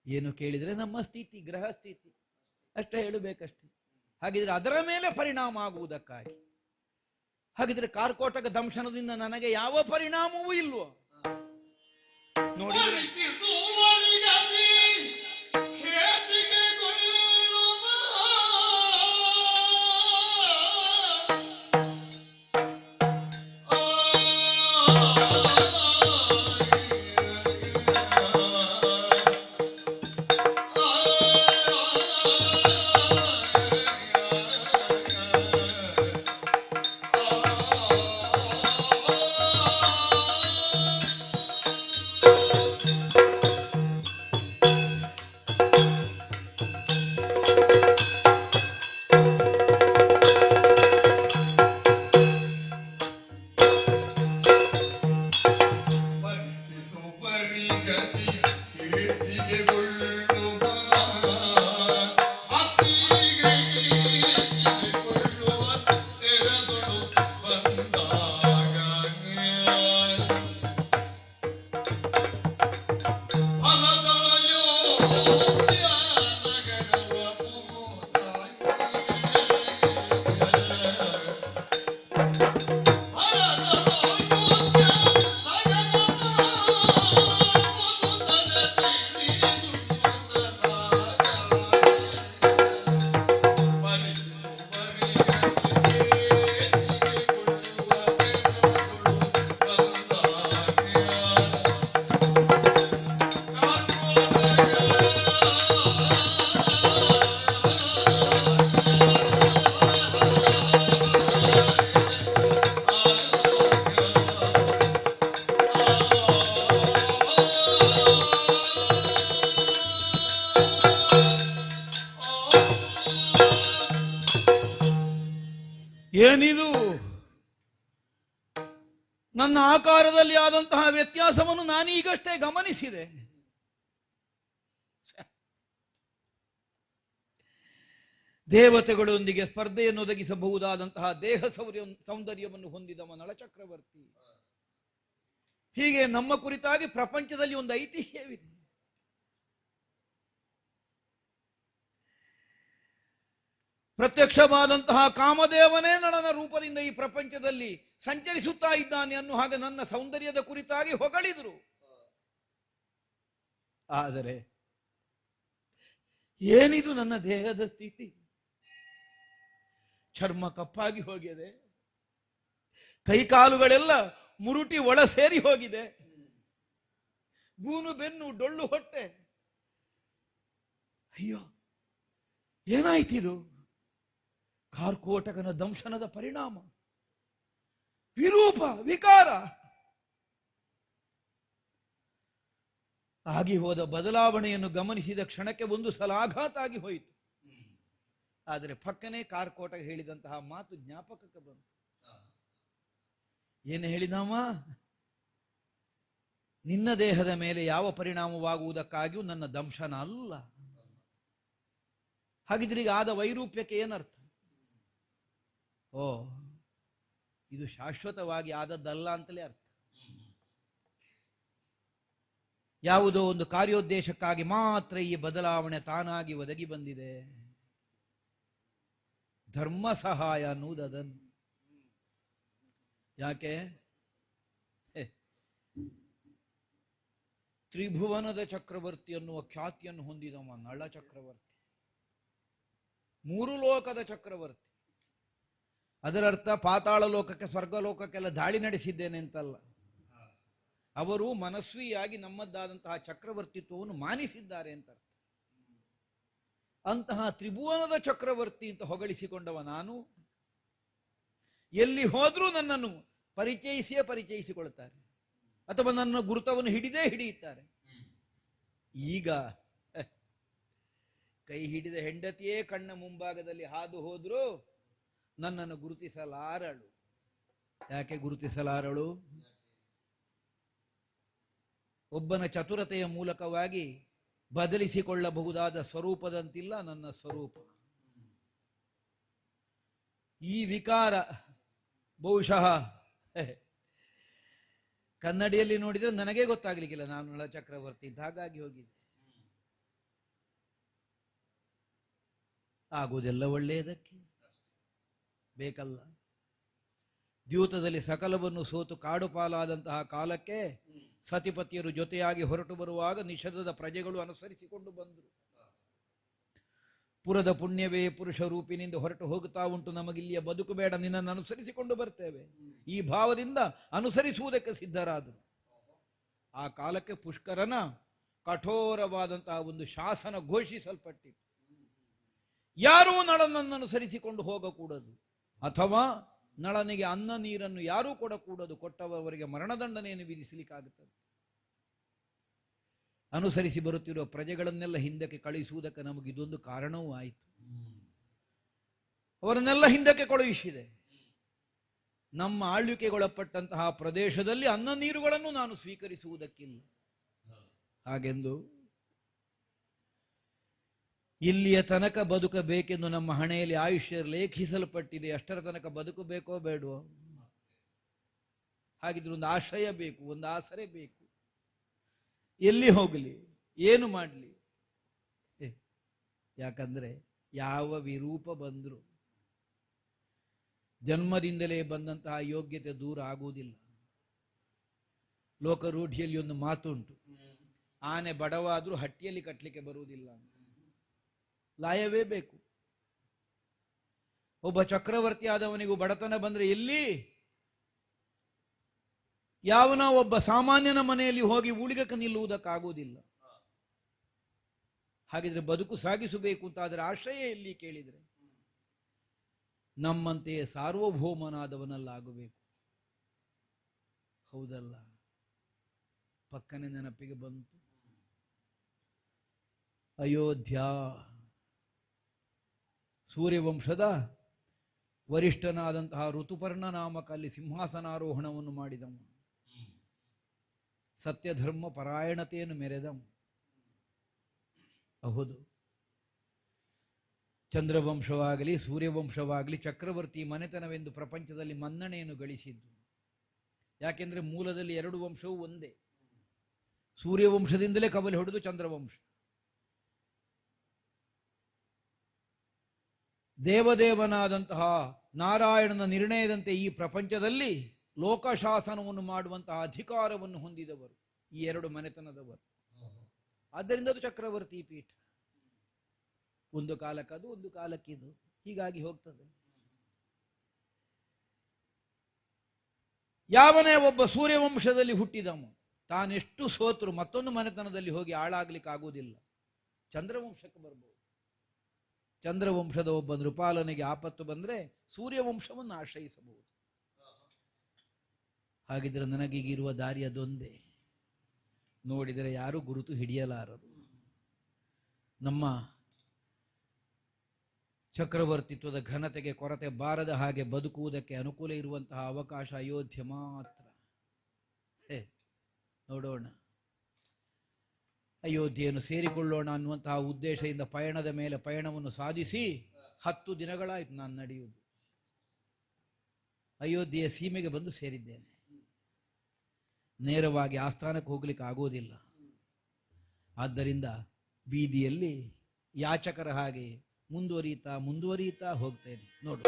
ಏನು ಕೇಳಿದರೆ ನಮ್ಮ ಸ್ಥಿತಿ, ಗ್ರಹ ಸ್ಥಿತಿ ಅಷ್ಟೇ ಹೇಳಬೇಕಷ್ಟೆ. ಹಾಗಿದ್ರೆ ಅದರ ಮೇಲೆ ಪರಿಣಾಮ ಆಗುವುದಕ್ಕಾಗಿ, ಹಾಗಿದ್ರೆ ಕಾರ್ಕೋಟಕ ದಂಶನದಿಂದ ನನಗೆ ಯಾವ ಪರಿಣಾಮವೂ ಇಲ್ವೋ ನೋಡಿದ್ರೆ ಏನಿದು ನನ್ನ ಆಕಾರದಲ್ಲಿ ಆದಂತಹ ವ್ಯತ್ಯಾಸವನ್ನು ನಾನೀಗಷ್ಟೇ ಗಮನಿಸಿದೆ. ದೇವತೆಗಳೊಂದಿಗೆ ಸ್ಪರ್ಧೆಯನ್ನು ಒದಗಿಸಬಹುದಾದಂತಹ ದೇಹ ಸೌಂದರ್ಯವನ್ನು ಹೊಂದಿದವ ನಳಚಕ್ರವರ್ತಿ. ಹೀಗೆ ನಮ್ಮ ಕುರಿತಾಗಿ ಪ್ರಪಂಚದಲ್ಲಿ ಒಂದು ಐತಿಹ್ಯವಿದೆ. ಪ್ರತ್ಯಕ್ಷವಾದಂತಹ ಕಾಮದೇವನೇ ನಳನ ರೂಪದಿಂದ ಈ ಪ್ರಪಂಚದಲ್ಲಿ ಸಂಚರಿಸುತ್ತಾ ಇದ್ದಾನೆ ಅನ್ನೋ ಹಾಗೆ ನನ್ನ ಸೌಂದರ್ಯದ ಕುರಿತಾಗಿ ಹೊಗಳಿದ್ರು. ಆದರೆ ಏನಿದು ನನ್ನ ದೇಹದ ಸ್ಥಿತಿ? ಚರ್ಮ ಕಪ್ಪಾಗಿ ಹೋಗಿದೆ, ಕೈಕಾಲುಗಳೆಲ್ಲ ಮುರುಟಿ ಒಳ ಸೇರಿ ಹೋಗಿದೆ, ಗೂನು ಬೆನ್ನು ಡೊಳ್ಳು ಹೊಟ್ಟೆ. ಅಯ್ಯೋ, ಏನಾಯ್ತಿದು? ಕಾರ್ಕೋಟಕನ ದಂಶನದ ಪರಿಣಾಮ, ವಿರೂಪ, ವಿಕಾರ. ಆಗಿ ಹೋದ ಬದಲಾವಣೆಯನ್ನು ಗಮನಿಸಿದ ಕ್ಷಣಕ್ಕೆ ಒಂದು ಸಲ ಆಘಾತ ಆಗಿ ಹೋಯಿತು. ಆದರೆ ಪಕ್ಕನೆ ಕಾರ್ಕೋಟಕ ಹೇಳಿದಂತಹ ಮಾತು ಜ್ಞಾಪಕಕ್ಕೆ ಬಂತು. ಏನು ಹೇಳಿದವ? ನಿನ್ನ ದೇಹದ ಮೇಲೆ ಯಾವ ಪರಿಣಾಮವಾಗುವುದಕ್ಕಾಗಿಯೂ ನನ್ನ ದಂಶನ ಅಲ್ಲ. ಹಾಗಿದ್ರೆ ಈಗ ಆದ ವೈರೂಪ್ಯಕ್ಕೆ ಏನರ್ಥ? ಓ, ಇದು ಶಾಶ್ವತವಾಗಿ ಆದದ್ದಲ್ಲ ಅಂತಲೇ ಅರ್ಥ. ಯಾವುದೋ ಒಂದು ಕಾರ್ಯೋದ್ದೇಶಕ್ಕಾಗಿ ಮಾತ್ರ ಈ ಬದಲಾವಣೆ ತಾನಾಗಿ ಒದಗಿ ಬಂದಿದೆ. ಧರ್ಮ ಸಹಾಯ ಅನ್ನುವುದನ್ನು ಯಾಕೆ? ತ್ರಿಭುವನದ ಚಕ್ರವರ್ತಿ ಅನ್ನುವ ಖ್ಯಾತಿಯನ್ನು ಹೊಂದಿದವ ನಳ ಚಕ್ರವರ್ತಿ, 3 ಲೋಕದ ಚಕ್ರವರ್ತಿ. ಅದರರ್ಥ ಪಾತಾಳ ಲೋಕಕ್ಕೆ, ಸ್ವರ್ಗ ಲೋಕಕ್ಕೆಲ್ಲ ದಾಳಿ ನಡೆಸಿದ್ದೇನೆ ಅಂತಲ್ಲ. ಅವರು ಮನಸ್ವಿಯಾಗಿ ನಮ್ಮದ್ದಾದಂತಹ ಚಕ್ರವರ್ತಿತ್ವವನ್ನು ಮಾನಿಸಿದ್ದಾರೆ ಅಂತ. ಅಂತಹ ತ್ರಿಭುವನದ ಚಕ್ರವರ್ತಿ ಅಂತ ಹೊಗಳಿಸಿಕೊಂಡವ ನಾನು ಎಲ್ಲಿ ಹೋದ್ರೂ ನನ್ನನ್ನು ಪರಿಚಯಿಸಿಕೊಳ್ತಾರೆ, ಅಥವಾ ನನ್ನ ಗುರುತವನ್ನು ಹಿಡಿಯುತ್ತಾರೆ. ಈಗ ಕೈ ಹಿಡಿದ ಹೆಂಡತಿಯೇ ಕಣ್ಣ ಮುಂಭಾಗದಲ್ಲಿ ಹಾದು ಹೋದ್ರೂ ನನ್ನನ್ನು ಗುರುತಿಸಲಾರಳು. ಯಾಕೆ ಗುರುತಿಸಲಾರಳು? ಒಬ್ಬನ ಚತುರತೆಯ ಮೂಲಕವಾಗಿ ಬದಲಿಸಿಕೊಳ್ಳಬಹುದಾದ ಸ್ವರೂಪದಂತಿಲ್ಲ ನನ್ನ ಸ್ವರೂಪ. ಈ ವಿಕಾರ ಬಹುಶಃ ಕನ್ನಡಿಯಲ್ಲಿ ನೋಡಿದ್ರೆ ನನಗೆ ಗೊತ್ತಾಗ್ಲಿಕ್ಕಿಲ್ಲ ನಾನು ನಳ ಚಕ್ರವರ್ತಿ ಅಂತ. ಹಾಗಾಗಿ ಹೋಗಿದೆ. ಆಗುವುದೆಲ್ಲ ಒಳ್ಳೆಯದಕ್ಕೆ ಬೇಕಲ್ಲ. ದ್ಯೂತದಲ್ಲಿ ಸಕಲವನ್ನು ಸೋತು ಕಾಡು ಪಾಲಾದಂತಹ ಕಾಲಕ್ಕೆ ಸತಿಪತಿಯರು ಜೊತೆಯಾಗಿ ಹೊರಟು ಬರುವಾಗ ನಿಷಧದ ಪ್ರಜೆಗಳು ಅನುಸರಿಸಿಕೊಂಡು ಬಂದರು. ಪುರದ ಪುಣ್ಯವೇ ಪುರುಷ ರೂಪಿನಿಂದ ಹೊರಟು ಹೋಗುತ್ತಾ ಉಂಟು, ನಮಗಿಲ್ಲಿಯ ಬದುಕು ಬೇಡ, ನಿನ್ನನ್ನು ಅನುಸರಿಸಿಕೊಂಡು ಬರ್ತೇವೆ. ಈ ಭಾವದಿಂದ ಅನುಸರಿಸುವುದಕ್ಕೆ ಸಿದ್ಧರಾದರು. ಆ ಕಾಲಕ್ಕೆ ಪುಷ್ಕರನ ಕಠೋರವಾದಂತಹ ಒಂದು ಶಾಸನ ಘೋಷಿಸಲ್ಪಟ್ಟಿತ್ತು. ಯಾರೂ ನಳನನ್ನು ಅನುಸರಿಸಿಕೊಂಡು ಹೋಗಕೂಡದು, ಅಥವಾ ನಳನಿಗೆ ಅನ್ನ ನೀರನ್ನು ಯಾರೂ ಕೊಡಕೂಡದು, ಕೊಟ್ಟವರಿಗೆ ಮರಣದಂಡನೆಯನ್ನು ವಿಧಿಸಲಿಕ್ಕಾಗುತ್ತದೆ. ಅನುಸರಿಸಿ ಬರುತ್ತಿರುವ ಪ್ರಜೆಗಳನ್ನೆಲ್ಲ ಹಿಂದಕ್ಕೆ ಕಳುಹಿಸುವುದಕ್ಕೆ ನಮಗಿದೊಂದು ಕಾರಣವೂ ಆಯಿತು. ಅವರನ್ನೆಲ್ಲ ಹಿಂದಕ್ಕೆ ಕಳುಹಿಸಿದೆ. ನಮ್ಮ ಆಳ್ವಿಕೆಗೊಳಪಟ್ಟಂತಹ ಪ್ರದೇಶದಲ್ಲಿ ಅನ್ನ ನೀರುಗಳನ್ನು ನಾನು ಸ್ವೀಕರಿಸುವುದಕ್ಕಿಲ್ಲ. ಹಾಗೆಂದು ಇಲ್ಲಿಯ ತನಕ ಬದುಕಬೇಕೆಂದು ನಮ್ಮ ಹಣೆಯಲ್ಲಿ ಆಯುಷ್ಯ ಲೇಖಿಸಲ್ಪಟ್ಟಿದೆ. ಅಷ್ಟರ ತನಕ ಬದುಕಬೇಕೋ ಬೇಡವೋ? ಹಾಗಿದ್ರೆ ಒಂದು ಆಶ್ರಯ ಬೇಕು, ಒಂದು ಆಸರೆ ಬೇಕು. ಎಲ್ಲಿ ಹೋಗಲಿ, ಏನು ಮಾಡಲಿ? ಯಾಕಂದ್ರೆ ಯಾವ ವಿರೂಪ ಬಂದ್ರು ಜನ್ಮದಿಂದಲೇ ಬಂದಂತಹ ಯೋಗ್ಯತೆ ದೂರ ಆಗುವುದಿಲ್ಲ. ಲೋಕರೂಢಿಯಲ್ಲಿ ಒಂದು ಮಾತುಂಟು, ಆನೆ ಬಡವಾದ್ರೂ ಹಟ್ಟಿಯಲ್ಲಿ ಕಟ್ಟಲಿಕ್ಕೆ ಬರುವುದಿಲ್ಲ. ಲಾಯವೇ ಬೇಕು. ಒಬ್ಬ ಚಕ್ರವರ್ತಿ ಆದವನಿಗೂ ಬಡತನ ಬಂದ್ರೆ ಎಲ್ಲಿ ಯಾವನ ಒಬ್ಬ ಸಾಮಾನ್ಯನ ಮನೆಯಲ್ಲಿ ಹೋಗಿ ಊಳಿಗಕ್ಕೆ ನಿಲ್ಲುವುದಕ್ಕಾಗುವುದಿಲ್ಲ. ಹಾಗಿದ್ರೆ ಬದುಕು ಸಾಗಿಸಬೇಕು ಅಂತಾದರೆ ಆಶ್ರಯ ಎಲ್ಲಿ ಕೇಳಿದ್ರೆ ನಮ್ಮಂತೆಯೇ ಸಾರ್ವಭೌಮನಾದವನಲ್ಲಾಗಬೇಕು. ಹೌದಲ್ಲ? ಪಕ್ಕನೆ ನೆನಪಿಗೆ ಬಂತು ಅಯೋಧ್ಯ. ಸೂರ್ಯವಂಶದ ವರಿಷ್ಠನಾದಂತಹ ಋತುಪರ್ಣ ನಾಮಕ ಅಲ್ಲಿ ಸಿಂಹಾಸನಾರೋಹಣವನ್ನು ಮಾಡಿದನು. ಸತ್ಯಧರ್ಮ ಪರಾಯಣತೆಯನ್ನು ಮೆರೆದಂ. ಹೌದು, ಚಂದ್ರವಂಶವಾಗಲಿ ಸೂರ್ಯವಂಶವಾಗಲಿ ಚಕ್ರವರ್ತಿ ಮನೆತನವೆಂದು ಪ್ರಪಂಚದಲ್ಲಿ ಮನ್ನಣೆಯನ್ನು ಗಳಿಸಿದ್ದು. ಯಾಕೆಂದ್ರೆ ಮೂಲದಲ್ಲಿ ಎರಡು ವಂಶವೂ ಒಂದೇ. ಸೂರ್ಯವಂಶದಿಂದಲೇ ಕವಲೆ ಹೊಡೆದು ಚಂದ್ರವಂಶ. ದೇವದೇವನಾದಂತಹ ನಾರಾಯಣನ ನಿರ್ಣಯದಂತೆ ಈ ಪ್ರಪಂಚದಲ್ಲಿ ಲೋಕಶಾಸನವನ್ನು ಮಾಡುವಂತಹ ಅಧಿಕಾರವನ್ನು ಹೊಂದಿದವರು ಈ ಎರಡು ಮನೆತನದವರು. ಆದ್ದರಿಂದ ಅದು ಚಕ್ರವರ್ತಿ ಪೀಠ. ಒಂದು ಕಾಲಕ್ಕದು, ಒಂದು ಕಾಲಕ್ಕಿದು, ಹೀಗಾಗಿ ಹೋಗ್ತದೆ. ಯಾವನೇ ಒಬ್ಬ ಸೂರ್ಯವಂಶದಲ್ಲಿ ಹುಟ್ಟಿದವನು ತಾನೆಷ್ಟು ಸೋತರು ಮತ್ತೊಂದು ಮನೆತನದಲ್ಲಿ ಹೋಗಿ ಹಾಳಾಗ್ಲಿಕ್ಕಾಗುವುದಿಲ್ಲ. ಚಂದ್ರವಂಶಕ್ಕೆ ಬರ್ಬೋದು. ಚಂದ್ರವಂಶದ ಒಬ್ಬ ನೃಪಾಲನಿಗೆ ಆಪತ್ತು ಬಂದ್ರೆ ಸೂರ್ಯವಂಶವನ್ನು ಆಶ್ರಯಿಸಬಹುದು. ಹಾಗಿದ್ರೆ ನನಗೀಗಿರುವ ದಾರಿ ಅದೊಂದೇ. ನೋಡಿದರೆ ಯಾರೂ ಗುರುತು ಹಿಡಿಯಲಾರದು. ನಮ್ಮ ಚಕ್ರವರ್ತಿತ್ವದ ಘನತೆಗೆ ಕೊರತೆ ಬಾರದ ಹಾಗೆ ಬದುಕುವುದಕ್ಕೆ ಅನುಕೂಲ ಇರುವಂತಹ ಅವಕಾಶ ಅಯೋಧ್ಯೆ ಮಾತ್ರ. ನೋಡೋಣ, ಅಯೋಧ್ಯೆಯನ್ನು ಸೇರಿಕೊಳ್ಳೋಣ ಅನ್ನುವಂತಹ ಉದ್ದೇಶದಿಂದ ಪಯಣದ ಮೇಲೆ ಪಯಣವನ್ನು ಸಾಧಿಸಿ 10 ದಿನಗಳಾಯಿತು ನಾನು ನಡೆಯುವುದು. ಅಯೋಧ್ಯೆಯ ಸೀಮೆಗೆ ಬಂದು ಸೇರಿದ್ದೇನೆ. ನೇರವಾಗಿ ಆಸ್ಥಾನಕ್ಕೆ ಹೋಗ್ಲಿಕ್ಕೆ ಆಗೋದಿಲ್ಲ. ಆದ್ದರಿಂದ ಬೀದಿಯಲ್ಲಿ ಯಾಚಕರ ಹಾಗೆ ಮುಂದುವರಿಯುತ್ತಾ ಹೋಗ್ತೇನೆ. ನೋಡು,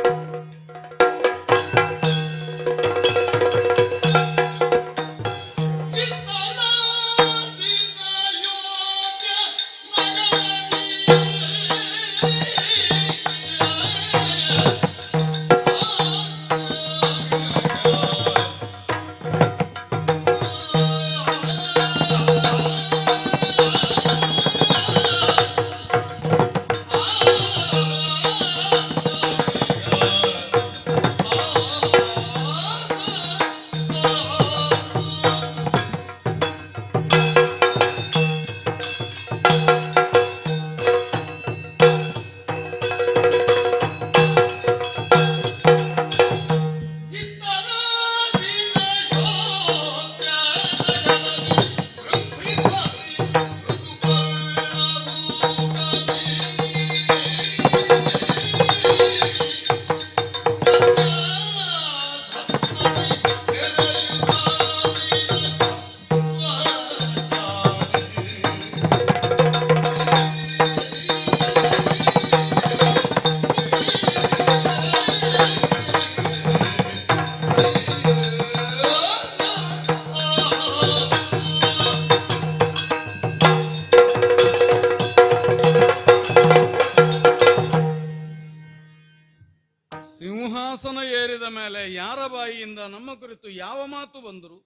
ಸಿಂಹಾಸನ ಏರಿದ ಮೇಲೆ ಯಾರ ಬಾಯಿಯಿಂದ ನಮ್ಮ ಕುರಿತು ಯಾವ ಮಾತು ಬಂದರು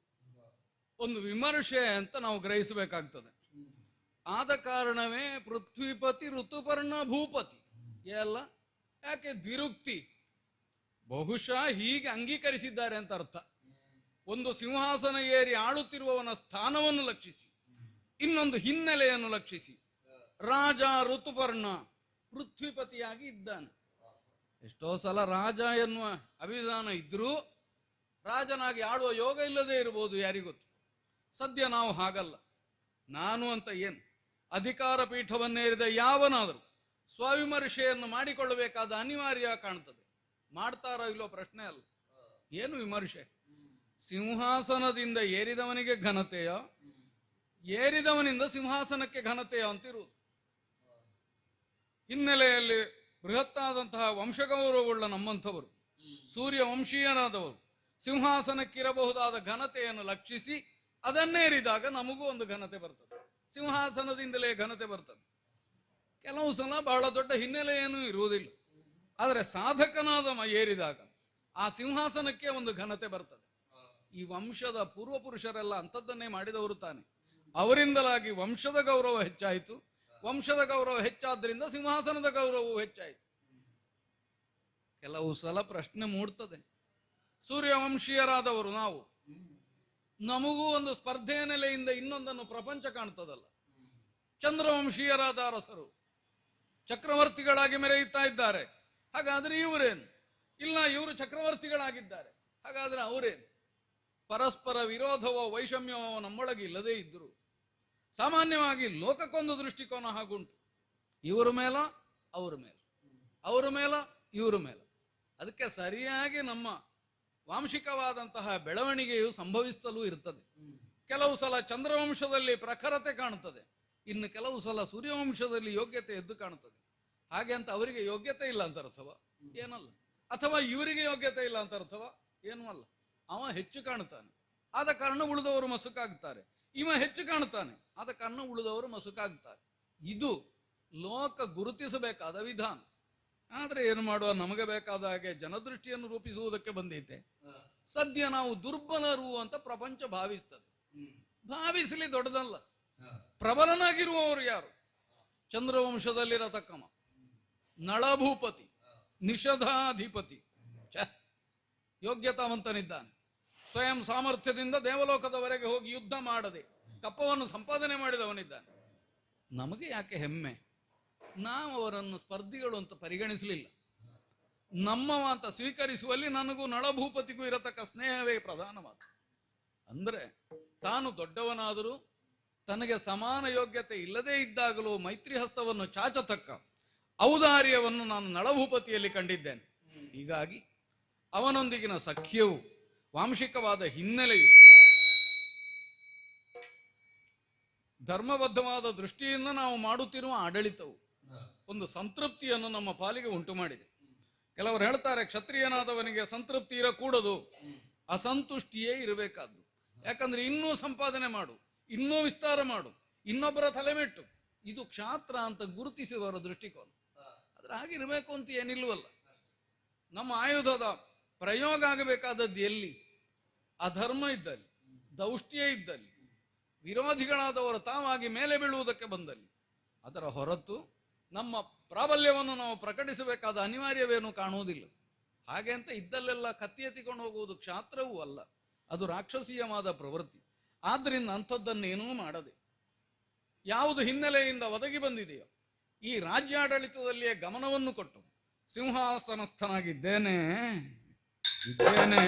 ಒಂದು ವಿಮರ್ಶೆ ಅಂತ ನಾವು ಗ್ರಹಿಸಬೇಕಾಗ್ತದೆ. ಆದ ಕಾರಣವೇ ಪೃಥ್ವಿಪತಿ ಋತುಪರ್ಣ ಭೂಪತಿ ಎಲ್ಲ ಯಾಕೆ ದ್ವಿರುಕ್ತಿ ಬಹುಶಃ ಹೀಗೆ ಅಂಗೀಕರಿಸಿದ್ದಾರೆ ಅಂತ ಅರ್ಥ. ಒಂದು ಸಿಂಹಾಸನ ಏರಿ ಆಳುತ್ತಿರುವವನ ಸ್ಥಾನವನ್ನು ಲಕ್ಷಿಸಿ, ಇನ್ನೊಂದು ಹಿನ್ನೆಲೆಯನ್ನು ಲಕ್ಷಿಸಿ ರಾಜ ಋತುಪರ್ಣ ಪೃಥ್ವಿಪತಿಯಾಗಿ ಇದ್ದಾನೆ. ಎಷ್ಟೋ ಸಲ ರಾಜ ಎನ್ನುವ ಅಭಿಧಾನ ಇದ್ರೂ ರಾಜನಾಗಿ ಆಳುವ ಯೋಗ ಇಲ್ಲದೆ ಇರಬಹುದು, ಯಾರಿಗೊತ್ತು. ಸದ್ಯ ನಾವು ಹಾಗಲ್ಲ. ನಾನು ಅಂತ ಏನು, ಅಧಿಕಾರ ಪೀಠವನ್ನೇರಿದ ಯಾವನಾದರೂ ಸ್ವವಿಮರ್ಶೆಯನ್ನು ಮಾಡಿಕೊಳ್ಳಬೇಕಾದ ಅನಿವಾರ್ಯ ಕಾಣ್ತದೆ. ಮಾಡ್ತಾರೋ ಇಲ್ಲೋ ಪ್ರಶ್ನೆ ಅಲ್ಲ. ಏನು ವಿಮರ್ಶೆ? ಸಿಂಹಾಸನದಿಂದ ಏರಿದವನಿಗೆ ಘನತೆಯ, ಏರಿದವನಿಂದ ಸಿಂಹಾಸನಕ್ಕೆ ಘನತೆಯ ಅಂತಿರುವುದು. ಹಿನ್ನೆಲೆಯಲ್ಲಿ ಬೃಹತ್ತಾದಂತಹ ವಂಶಗೌರವವುಳ್ಳ ನಮ್ಮಂಥವರು, ಸೂರ್ಯ ವಂಶೀಯರಾದವರು ಸಿಂಹಾಸನಕ್ಕಿರಬಹುದಾದ ಘನತೆಯನ್ನು ಲಕ್ಷಿಸಿ ಅದನ್ನೇರಿದಾಗ ನಮಗೂ ಒಂದು ಘನತೆ ಬರ್ತದೆ. ಸಿಂಹಾಸನದಿಂದಲೇ ಘನತೆ ಬರ್ತದೆ. ಕೆಲವು ಸಲ ಬಹಳ ದೊಡ್ಡ ಹಿನ್ನೆಲೆ ಏನೂ ಇರುವುದಿಲ್ಲ, ಆದರೆ ಸಾಧಕನಾದ ಏರಿದಾಗ ಆ ಸಿಂಹಾಸನಕ್ಕೆ ಒಂದು ಘನತೆ ಬರ್ತದೆ. ಈ ವಂಶದ ಪೂರ್ವ ಪುರುಷರೆಲ್ಲ ಅಂಥದ್ದನ್ನೇ ಮಾಡಿದವರು ತಾನೆ. ಅವರಿಂದಲಾಗಿ ವಂಶದ ಗೌರವ ಹೆಚ್ಚಾಯಿತು. ವಂಶದ ಗೌರವ ಹೆಚ್ಚಾದ್ರಿಂದ ಸಿಂಹಾಸನದ ಗೌರವವು ಹೆಚ್ಚಾಯಿತು. ಕೆಲವು ಸಲ ಪ್ರಶ್ನೆ ಮೂಡ್ತದೆ, ಸೂರ್ಯವಂಶೀಯರಾದವರು ನಾವು, ನಮಗೂ ಒಂದು ಸ್ಪರ್ಧೆಯ ನೆಲೆಯಿಂದ ಇನ್ನೊಂದನ್ನು ಪ್ರಪಂಚ ಕಾಣ್ತದಲ್ಲ. ಚಂದ್ರವಂಶೀಯರಾದ ಅರಸರು ಚಕ್ರವರ್ತಿಗಳಾಗಿ ಮೆರೆಯುತ್ತಾ ಇದ್ದಾರೆ, ಹಾಗಾದ್ರೆ ಇವರೇನು? ಇಲ್ಲ, ಇವರು ಚಕ್ರವರ್ತಿಗಳಾಗಿದ್ದಾರೆ, ಹಾಗಾದ್ರೆ ಅವರೇನು? ಪರಸ್ಪರ ವಿರೋಧವೋ ವೈಷಮ್ಯವೋ ನಮ್ಮೊಳಗೆ ಇಲ್ಲದೇ ಇದ್ದರು ಸಾಮಾನ್ಯವಾಗಿ ಲೋಕಕ್ಕೊಂದು ದೃಷ್ಟಿಕೋನ ಹಾಗುಂಟು. ಇವರು ಮೇಲ ಅವರ ಮೇಲೆ, ಅವರ ಮೇಲ ಇವರು ಮೇಲೆ. ಅದಕ್ಕೆ ಸರಿಯಾಗಿ ನಮ್ಮ ವಾಂಶಿಕವಾದಂತಹ ಬೆಳವಣಿಗೆಯು ಸಂಭವಿಸಲು ಇರ್ತದೆ. ಕೆಲವು ಸಲ ಚಂದ್ರವಂಶದಲ್ಲಿ ಪ್ರಖರತೆ ಕಾಣುತ್ತದೆ, ಇನ್ನು ಕೆಲವು ಸಲ ಸೂರ್ಯವಂಶದಲ್ಲಿ ಯೋಗ್ಯತೆ ಎದ್ದು ಕಾಣುತ್ತದೆ. ಹಾಗೆ ಅಂತ ಅವರಿಗೆ ಯೋಗ್ಯತೆ ಇಲ್ಲ ಅಂತ ಅರ್ಥವ? ಏನಲ್ಲ. ಅಥವಾ ಇವರಿಗೆ ಯೋಗ್ಯತೆ ಇಲ್ಲ ಅಂತ ಅರ್ಥವ? ಏನೂ ಅಲ್ಲ. ಅವ ಹೆಚ್ಚು ಕಾಣುತ್ತಾನೆ, ಆದ ಕಾರಣ ಉಳಿದವರು ಮಸುಕಾಗ್ತಾರೆ. ಇವ ಹೆಚ್ಚು ಕಾಣುತ್ತಾನೆ, ಆದ ಕಾರಣ ಉಳಿದವರು ಮಸುಕಾಗ್ತಾರೆ. ಇದು ಲೋಕ ಗುರುತಿಸಬೇಕಾದ ವಿಧಾನ. ಆದ್ರೆ ಏನು ಮಾಡುವ, ನಮಗೆ ಬೇಕಾದ ಹಾಗೆ ಜನದೃಷ್ಟಿಯನ್ನು ರೂಪಿಸುವುದಕ್ಕೆ ಬಂದೈತೆ. ಸದ್ಯ ನಾವು ದುರ್ಬಲರು ಅಂತ ಪ್ರಪಂಚ ಭಾವಿಸ್ತದೆ. ಭಾವಿಸಲಿ, ದೊಡ್ಡದಲ್ಲ. ಪ್ರಬಲನಾಗಿರುವವರು ಯಾರು? ಚಂದ್ರವಂಶದಲ್ಲಿರತಕ್ಕವ ನಳಭೂಪತಿ, ನಿಷಧಾಧಿಪತಿ, ಯೋಗ್ಯತಾವಂತನಿದ್ದಾನೆ. ಸ್ವಯಂ ಸಾಮರ್ಥ್ಯದಿಂದ ದೇವಲೋಕದವರೆಗೆ ಹೋಗಿ ಯುದ್ಧ ಮಾಡದೆ ಕಪ್ಪವನ್ನು ಸಂಪಾದನೆ ಮಾಡಿದವನಿದ್ದಾನೆ. ನಮಗೆ ಯಾಕೆ ಹೆಮ್ಮೆ? ನಾವು ಅವರನ್ನು ಸ್ಪರ್ಧಿಗಳು ಅಂತ ಪರಿಗಣಿಸಲಿಲ್ಲ. ನಮ್ಮವ ಅಂತ ಸ್ವೀಕರಿಸುವಲ್ಲಿ ನನಗೂ ನಳಭೂಪತಿಗೂ ಇರತಕ್ಕ ಸ್ನೇಹವೇ ಪ್ರಧಾನವಾದ. ಅಂದ್ರೆ ತಾನು ದೊಡ್ಡವನಾದರೂ ತನಗೆ ಸಮಾನ ಯೋಗ್ಯತೆ ಇಲ್ಲದೇ ಇದ್ದಾಗಲೂ ಮೈತ್ರಿ ಹಸ್ತವನ್ನು ಚಾಚತಕ್ಕ ಔದಾರ್ಯವನ್ನು ನಾನು ನಳಭೂಪತಿಯಲ್ಲಿ ಕಂಡಿದ್ದೇನೆ. ಹೀಗಾಗಿ ಅವನೊಂದಿಗಿನ ಸಖ್ಯವು, ವಾಂಶಿಕವಾದ ಹಿನ್ನೆಲೆಯು, ಧರ್ಮಬದ್ಧವಾದ ದೃಷ್ಟಿಯಿಂದ ನಾವು ಮಾಡುತ್ತಿರುವ ಆಡಳಿತವು ಒಂದು ಸಂತೃಪ್ತಿಯನ್ನು ನಮ್ಮ ಪಾಲಿಗೆ ಉಂಟು ಮಾಡಿದೆ. ಕೆಲವರು ಹೇಳ್ತಾರೆ, ಕ್ಷತ್ರಿಯನಾದವನಿಗೆ ಸಂತೃಪ್ತಿ ಇರಕೂಡದು, ಅಸಂತುಷ್ಟಿಯೇ ಇರಬೇಕಾದ್ದು. ಯಾಕಂದ್ರೆ ಇನ್ನೂ ಸಂಪಾದನೆ ಮಾಡು, ಇನ್ನೂ ವಿಸ್ತಾರ ಮಾಡು, ಇನ್ನೊಬ್ಬರ ತಲೆಮೆಟ್ಟು, ಇದು ಕ್ಷಾತ್ರ ಅಂತ ಗುರುತಿಸುವವರ ದೃಷ್ಟಿಕೋನ. ಆದ್ರೆ ಹಾಗಿರ್ಬೇಕು ಅಂತ ಏನಿಲ್ವಲ್ಲ. ನಮ್ಮ ಆಯುಧದ ಪ್ರಯೋಗ ಆಗಬೇಕಾದದ್ದು ಎಲ್ಲಿ? ಅಧರ್ಮ ಇದ್ದಲ್ಲಿ, ದೌಷ್ಟ್ಯ ಇದ್ದಲ್ಲಿ, ವಿರೋಧಿಗಳಾದವರು ತಾವಾಗಿ ಮೇಲೆ ಬೀಳುವುದಕ್ಕೆ ಬಂದಲ್ಲಿ. ಅದರ ಹೊರತು ನಮ್ಮ ಪ್ರಾಬಲ್ಯವನ್ನು ನಾವು ಪ್ರಕಟಿಸಬೇಕಾದ ಅನಿವಾರ್ಯವೇನು ಕಾಣುವುದಿಲ್ಲ. ಹಾಗೆ ಅಂತ ಇದ್ದಲ್ಲೆಲ್ಲ ಕತ್ತಿ ಎತ್ತಿಕೊಂಡು ಹೋಗುವುದು ಕ್ಷಾತ್ರವೂ ಅಲ್ಲ, ಅದು ರಾಕ್ಷಸೀಯವಾದ ಪ್ರವೃತ್ತಿ. ಆದ್ರಿಂದ ಅಂಥದ್ದನ್ನೇನೂ ಮಾಡದೆ ಯಾವುದು ಹಿನ್ನೆಲೆಯಿಂದ ಒದಗಿ ಬಂದಿದೆಯೋ ಈ ರಾಜ್ಯಾಡಳಿತದಲ್ಲಿಯೇ ಗಮನವನ್ನು ಕೊಟ್ಟು ಸಿಂಹಾಸನಸ್ಥನಾಗಿದ್ದೇನೆ ಇದ್ದೇನೆ.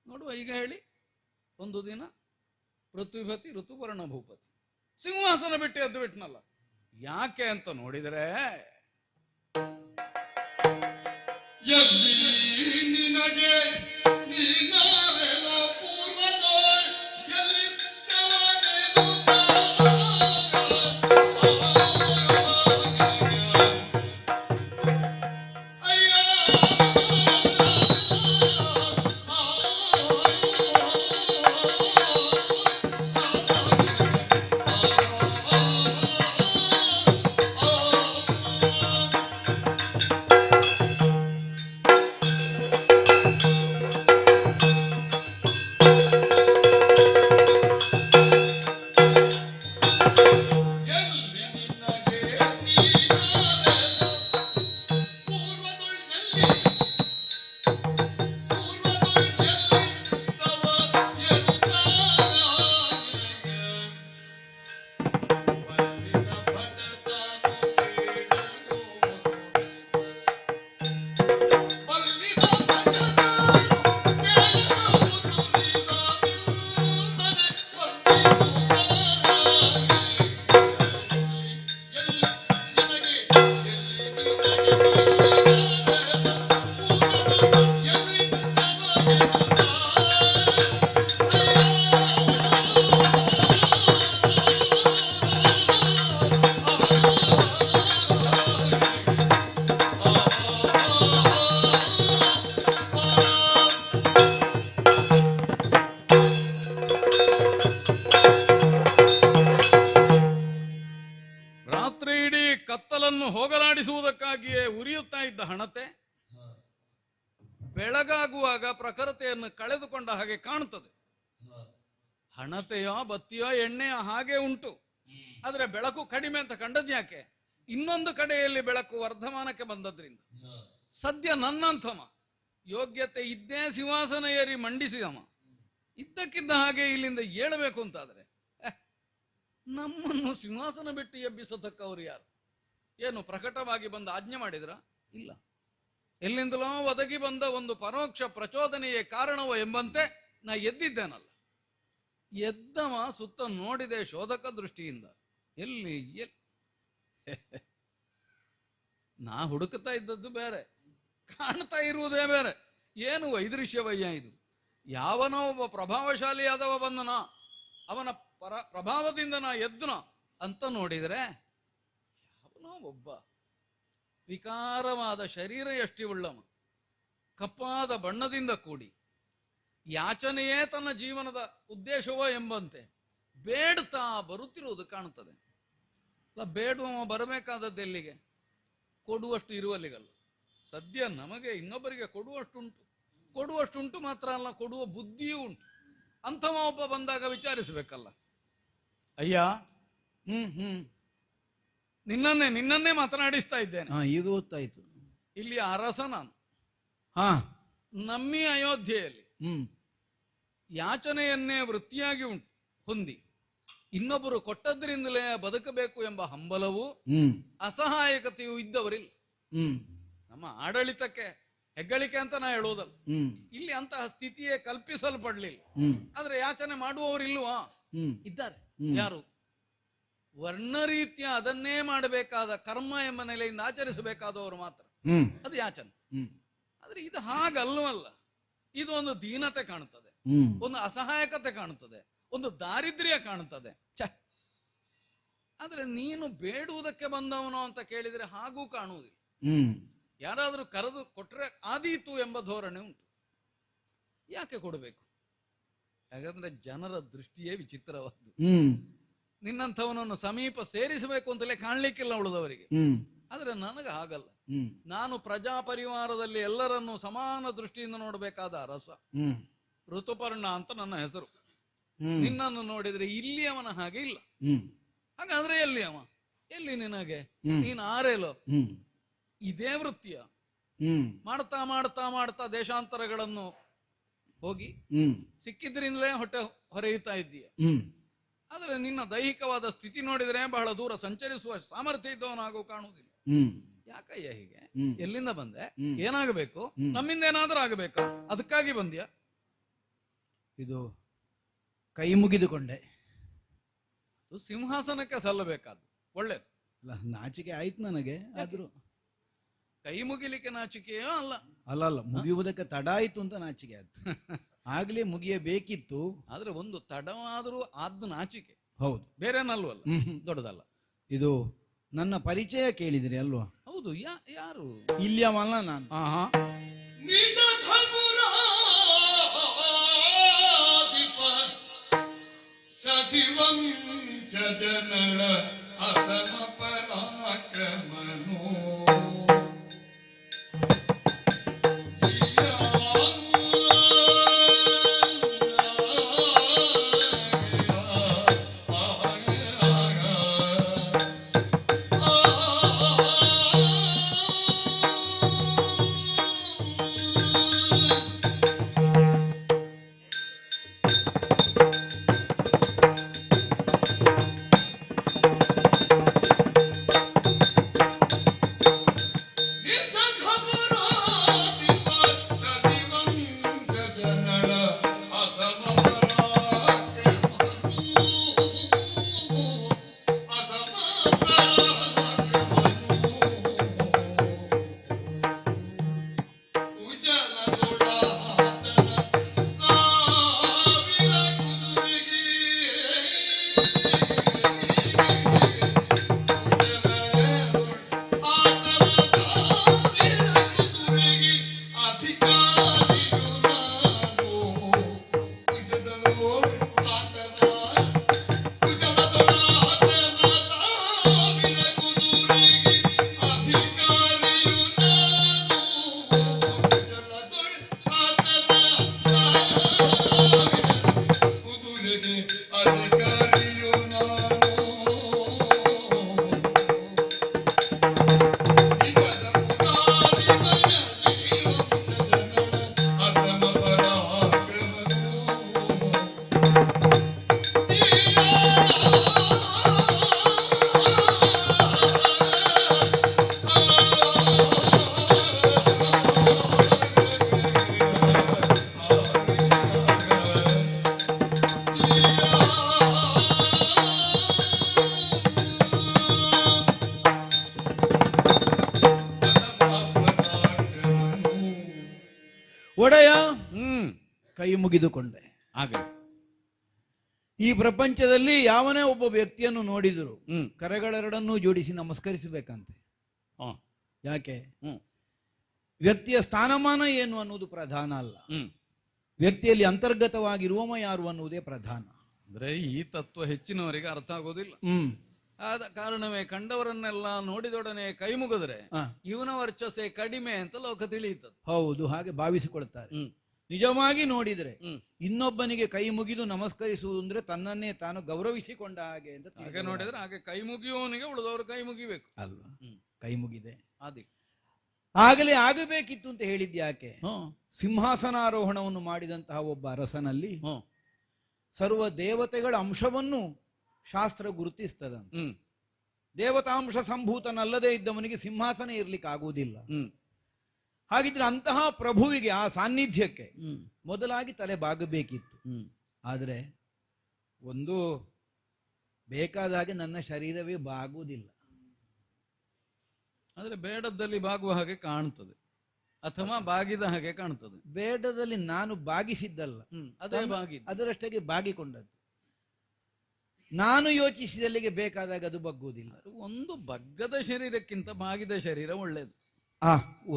ನೋಡುವ, ಈಗ ಹೇಳಿ, ಒಂದು ದಿನ ಪೃಥ್ವಿಪತಿ ಋತುಪರ್ಣ ಭೂಪತಿ ಸಿಂಹಾಸನ ಬಿಟ್ಟು ಎದ್ದು ಬಿಟ್ನಲ್ಲ. ಯಾಕೆ ಅಂತ ನೋಡಿದರೆ, ಎಲ್ಲಿ ನಿನಗೆ ನೀನಾರೆಲ್ಲ ಪೂರ್ವದ ಎಲ್ಲಿ ಬೆಳ್ಳಗಾಗಿಯೇ ಉರಿಯುತ್ತಾ ಇದ್ದ ಹಣತೆ ಬೆಳಗಾಗುವಾಗ ಪ್ರಖರತೆಯನ್ನು ಕಳೆದುಕೊಂಡ ಹಾಗೆ ಕಾಣುತ್ತದೆ. ಹಣತೆಯೋ ಬತ್ತಿಯೋ ಎಣ್ಣೆಯೋ ಹಾಗೆ ಉಂಟು, ಆದ್ರೆ ಬೆಳಕು ಕಡಿಮೆ ಅಂತ ಕಂಡದ್ ಯಾಕೆ? ಇನ್ನೊಂದು ಕಡೆಯಲ್ಲಿ ಬೆಳಕು ವರ್ಧಮಾನಕ್ಕೆ ಬಂದದ್ರಿಂದ. ಸದ್ಯ ನನ್ನಂಥಮ ಯೋಗ್ಯತೆ ಇದ್ದೇ ಸಿಂಹಾಸನ ಏರಿ ಮಂಡಿಸಿದವ ಇದ್ದಕ್ಕಿದ್ದ ಹಾಗೆ ಇಲ್ಲಿಂದ ಏಳಬೇಕು ಅಂತಾದ್ರೆ ನಮ್ಮನ್ನು ಸಿಂಹಾಸನ ಬಿಟ್ಟು ಎಬ್ಬಿಸತಕ್ಕವರು ಯಾರು? ಏನು ಪ್ರಕಟವಾಗಿ ಬಂದು ಆಜ್ಞೆ ಮಾಡಿದ್ರ? ಇಲ್ಲ. ಎಲ್ಲಿಂದಲೋ ಒದಗಿ ಬಂದ ಒಂದು ಪರೋಕ್ಷ ಪ್ರಚೋದನೆಯೇ ಕಾರಣವೋ ಎಂಬಂತೆ ನಾ ಎದ್ದಿದ್ದೇನಲ್ಲ. ಎದ್ದವ ಸುತ್ತ ನೋಡಿದೆ ಶೋಧಕ ದೃಷ್ಟಿಯಿಂದ. ಎಲ್ಲಿ ನಾ ಹುಡುಕುತ್ತಾ ಇದ್ದದ್ದು ಬೇರೆ, ಕಾಣ್ತಾ ಇರುವುದೇ ಬೇರೆ. ಏನು ವೈದೃಶ್ಯವಯ್ಯ ಇದು? ಯಾವನೋ ಒಬ್ಬ ಪ್ರಭಾವಶಾಲಿಯಾದವ ಬಂದನ, ಅವನ ಪ್ರಭಾವದಿಂದ ನಾ ಎದ್ದನ ಅಂತ ನೋಡಿದರೆ ಯಾವನೋ ಒಬ್ಬ ವಿಕಾರವಾದ ಶರೀರ ಎಷ್ಟಿವುಳ್ಳವ, ಕಪ್ಪಾದ ಬಣ್ಣದಿಂದ ಕೂಡಿ ಯಾಚನೆಯೇ ತನ್ನ ಜೀವನದ ಉದ್ದೇಶವೋ ಎಂಬಂತೆ ಬೇಡ್ತಾ ಬರುತ್ತಿರುವುದು ಕಾಣುತ್ತದೆ. ಅಲ್ಲ, ಬೇಡುವ ಬರಬೇಕಾದದ್ದು ಎಲ್ಲಿಗೆ? ಕೊಡುವಷ್ಟು ಇರುವಲ್ಲಿಗಲ್ಲ. ಸದ್ಯ ನಮಗೆ ಇನ್ನೊಬ್ಬರಿಗೆ ಕೊಡುವಷ್ಟುಂಟು ಮಾತ್ರ ಅಲ್ಲ, ಕೊಡುವ ಬುದ್ಧಿಯೂ ಉಂಟು. ಅಂಥವ ಒಬ್ಬ ಬಂದಾಗ ವಿಚಾರಿಸಬೇಕಲ್ಲ. ಅಯ್ಯ, ನಿನ್ನನ್ನೇ ಮಾತನಾಡಿಸ್ತಾ ಇದ್ದೇನೆ. ಈಗ ಗೊತ್ತಾಯ್ತು. ಇಲ್ಲಿ ಅರಸ ನಾನು. ನಮ್ಮಿ ಅಯೋಧ್ಯೆಯಲ್ಲಿ ಯಾಚನೆಯನ್ನೇ ವೃತ್ತಿಯಾಗಿ ಹೊಂದಿ ಇನ್ನೊಬ್ಬರು ಕೊಟ್ಟದ್ರಿಂದಲೇ ಬದುಕಬೇಕು ಎಂಬ ಹಂಬಲವೂ ಅಸಹಾಯಕತೆಯೂ ಇದ್ದವರಿಲ್ಲ. ನಮ್ಮ ಆಡಳಿತಕ್ಕೆ ಹೆಗ್ಗಳಿಕೆ ಅಂತ ನಾ ಹೇಳೋದಲ್ಲ, ಇಲ್ಲಿ ಅಂತಹ ಸ್ಥಿತಿಯೇ ಕಲ್ಪಿಸಲ್ಪಡ್ಲಿಲ್ಲ. ಆದ್ರೆ ಯಾಚನೆ ಮಾಡುವವರಿಲ್ವಾ? ಇದ್ದಾರೆ. ಯಾರು? ವರ್ಣರೀತ್ಯ ಅದನ್ನೇ ಮಾಡಬೇಕಾದ ಕರ್ಮ ಎಂಬ ನೆಲೆಯಿಂದ ಆಚರಿಸಬೇಕಾದವರು ಮಾತ್ರ. ಅದು ಯಾಚನೆ. ಆದ್ರೆ ಇದು ಹಾಗಲ್ವಲ್ಲ. ಇದು ಒಂದು ದೀನತೆ ಕಾಣುತ್ತದೆ, ಒಂದು ಅಸಹಾಯಕತೆ ಕಾಣುತ್ತದೆ, ಒಂದು ದಾರಿದ್ರ್ಯ ಕಾಣುತ್ತದೆ. ಆದ್ರೆ ನೀನು ಬೇಡುವುದಕ್ಕೆ ಬಂದವನು ಅಂತ ಕೇಳಿದ್ರೆ ಹಾಗೂ ಕಾಣುವುದಿಲ್ಲ. ಯಾರಾದ್ರೂ ಕರೆದು ಕೊಟ್ರೆ ಆದೀತು ಎಂಬ ಧೋರಣೆ ಉಂಟು. ಯಾಕೆ ಕೊಡಬೇಕು? ಹಾಗಾದ್ರೆ ಜನರ ದೃಷ್ಟಿಯೇ ವಿಚಿತ್ರವಾದ್ದು. ನಿನ್ನಂಥವನನ್ನು ಸಮೀಪ ಸೇರಿಸಬೇಕು ಅಂತಲೇ ಕಾಣ್ಲಿಕ್ಕಿಲ್ಲ ಉಳಿದವರಿಗೆ. ಆದ್ರೆ ನನಗೆ ಹಾಗಲ್ಲ. ನಾನು ಪ್ರಜಾ ಪರಿವಾರದಲ್ಲಿ ಎಲ್ಲರನ್ನು ಸಮಾನ ದೃಷ್ಟಿಯಿಂದ ನೋಡಬೇಕಾದ ಅರಸ. ಋತುಪರ್ಣ ಅಂತ ನನ್ನ ಹೆಸರು. ನಿನ್ನನ್ನು ನೋಡಿದ್ರೆ ಇಲ್ಲಿ ಅವನ ಹಾಗೆ ಇಲ್ಲ. ಹಾಗಾದ್ರೆ ಎಲ್ಲಿ ಅವ? ಎಲ್ಲಿ ನಿನಗೆ? ನೀನು ಆರೇಲೋ? ಇದೇ ವೃತ್ತಿಯ ಮಾಡ್ತಾ ಮಾಡ್ತಾ ಮಾಡ್ತಾ ದೇಶಾಂತರಗಳನ್ನು ಹೋಗಿ ಸಿಕ್ಕಿದ್ರಿಂದಲೇ ಹೊಟ್ಟೆ ಹೊರೆಯುತ್ತಾ ಇದ್ದೀಯ. ಆದ್ರೆ ನಿನ್ನ ದೈಹಿಕವಾದ ಸ್ಥಿತಿ ನೋಡಿದ್ರೆ ಬಹಳ ದೂರ ಸಂಚರಿಸುವ ಸಾಮರ್ಥ್ಯ ಇದ್ದವನಾಗೂ ಕಾಣುವುದಿಲ್ಲ. ಯಾಕಯ್ಯ ಹೀಗೆ? ಎಲ್ಲಿಂದ ಬಂದೆ? ಏನಾಗಬೇಕು? ನಮ್ಮಿಂದ ಏನಾದ್ರೂ ಆಗಬೇಕು, ಅದಕ್ಕಾಗಿ ಬಂದ್ಯಾ? ಇದು ಕೈ ಮುಗಿದುಕೊಂಡೆ. ಸಿಂಹಾಸನಕ್ಕೆ ಸಲ್ಲಬೇಕಾದ್ದು ಒಳ್ಳೇದು. ಅಲ್ಲ, ನಾಚಿಕೆ ಆಯ್ತು ನನಗೆ. ಆದ್ರೂ ಕೈ ಮುಗಿಲಿಕ್ಕೆ ನಾಚಿಕೆಯೋ? ಅಲ್ಲ ಅಲ್ಲ, ಮುಗಿಯುವುದಕ್ಕೆ ತಡ ಆಯ್ತು ಅಂತ ನಾಚಿಕೆ ಆಯ್ತು. ಆಗ್ಲೇ ಮುಗಿಯಬೇಕಿತ್ತು. ಆದ್ರೆ ಒಂದು ತಡವಾದ್ರೂ ಆದ್ದು ನಾಚಿಕೆ. ಹೌದು, ಬೇರೆನಲ್ವಲ್ಲ, ದೊಡ್ಡದಲ್ಲ. ಇದು ನನ್ನ ಪರಿಚಯ ಕೇಳಿದ್ರಿ ಅಲ್ವಾ? ಹೌದು. ಯಾರು? ಇಲ್ಯವಲ್ಲ ನಾನು. ನಿಜ ಶಶಿವಂಶ ಜನಳ ಅಸಮ ಪರಾಕ್ರಮನೋ ಒಡೆಯ ಹ್ಮ್ ಕೈ ಮುಗಿದುಕೊಂಡೆ. ಹಾಗೆ ಈ ಪ್ರಪಂಚದಲ್ಲಿ ಯಾವನೇ ಒಬ್ಬ ವ್ಯಕ್ತಿಯನ್ನು ನೋಡಿದ್ರು ಹ್ಮ್ ಕರಗಳೆರಡನ್ನೂ ಜೋಡಿಸಿ ನಮಸ್ಕರಿಸಬೇಕಂತೆ. ಹ. ಯಾಕೆ? ಹ್ಮ್ ವ್ಯಕ್ತಿಯ ಸ್ಥಾನಮಾನ ಏನು ಅನ್ನುವುದು ಪ್ರಧಾನ ಅಲ್ಲ, ಹ್ಮ್ ವ್ಯಕ್ತಿಯಲ್ಲಿ ಅಂತರ್ಗತವಾಗಿರುವವ ಯಾರು ಅನ್ನುವುದೇ ಪ್ರಧಾನ. ಅಂದ್ರೆ ಈ ತತ್ವ ಹೆಚ್ಚಿನವರಿಗೆ ಅರ್ಥ ಆಗೋದಿಲ್ಲ. ಆದ ಕಾರಣವೇ ಕಂಡವರನ್ನೆಲ್ಲ ನೋಡಿದೊಡನೆ ಕೈ ಮುಗಿದ್ರೆ ಇವನ ವರ್ಚಸ್ಸೇ ಕಡಿಮೆ ಅಂತ ಲೋಕ ತಿಳಿಯುತ್ತದೆ. ಹೌದು, ಹಾಗೆ ಭಾವಿಸಿಕೊಳ್ತಾರೆ. ನಿಜವಾಗಿ ನೋಡಿದ್ರೆ ಇನ್ನೊಬ್ಬನಿಗೆ ಕೈ ಮುಗಿದು ನಮಸ್ಕರಿಸುವುದು ಅಂದ್ರೆ ತನ್ನನ್ನೇ ತಾನು ಗೌರವಿಸಿಕೊಂಡ ಹಾಗೆ ಅಂತ. ಹಾಗೆ ನೋಡಿದ್ರೆ ಹಾಗೆ ಕೈ ಮುಗಿಯುವವನಿಗೆ ಉಳಿದವರು ಕೈ ಮುಗಿಬೇಕು ಅಲ್ವಾ? ಕೈ ಮುಗಿದೆ ಅದಿ ಆಗಲೇ ಆಗಬೇಕಿತ್ತು ಅಂತ ಹೇಳಿದ್ಯಾಕೆ? ಸಿಂಹಾಸನಾರೋಹಣವನ್ನು ಮಾಡಿದಂತಹ ಒಬ್ಬ ಅರಸನಲ್ಲಿ ಸರ್ವ ದೇವತೆಗಳ ಅಂಶವನ್ನು ಶಾಸ್ತ್ರ ಗುರುತಿಸ್ತದ. ದೇವತಾಂಶ ಸಂಭೂತನಲ್ಲದೆ ಇದ್ದವನಿಗೆ ಸಿಂಹಾಸನ ಇರ್ಲಿಕ್ಕೆ ಆಗುವುದಿಲ್ಲ. ಹಾಗಿದ್ರೆ ಅಂತಹ ಪ್ರಭುವಿಗೆ, ಆ ಸಾನ್ನಿಧ್ಯಕ್ಕೆ ಮೊದಲಾಗಿ ತಲೆ ಬಾಗಬೇಕಿತ್ತು. ಆದರೆ ಒಂದು ಬೇಕಾದ ಹಾಗೆ ನನ್ನ ಶರೀರವೇ ಬಾಗುವುದಿಲ್ಲ. ಆದ್ರೆ ಬೇಡದಲ್ಲಿ ಬಾಗುವ ಹಾಗೆ ಕಾಣ್ತದೆ, ಅಥವಾ ಬಾಗಿದ ಹಾಗೆ ಕಾಣ್ತದೆ. ಬೇಡದಲ್ಲಿ ನಾನು ಬಾಗಿಸಿದ್ದಲ್ಲ, ಅದೇ ಬಾಗಿದ್ದು, ಅದರಷ್ಟಾಗಿ ಬಾಗಿಕೊಂಡದ್ದು. ನಾನು ಯೋಚಿಸಿದಲ್ಲಿಗೆ ಬೇಕಾದಾಗ ಅದು ಬಗ್ಗುವುದಿಲ್ಲ. ಒಂದು ಬಗ್ಗದ ಶರೀರಕ್ಕಿಂತ ಬಾಗಿದ ಶರೀರ ಒಳ್ಳೇದು.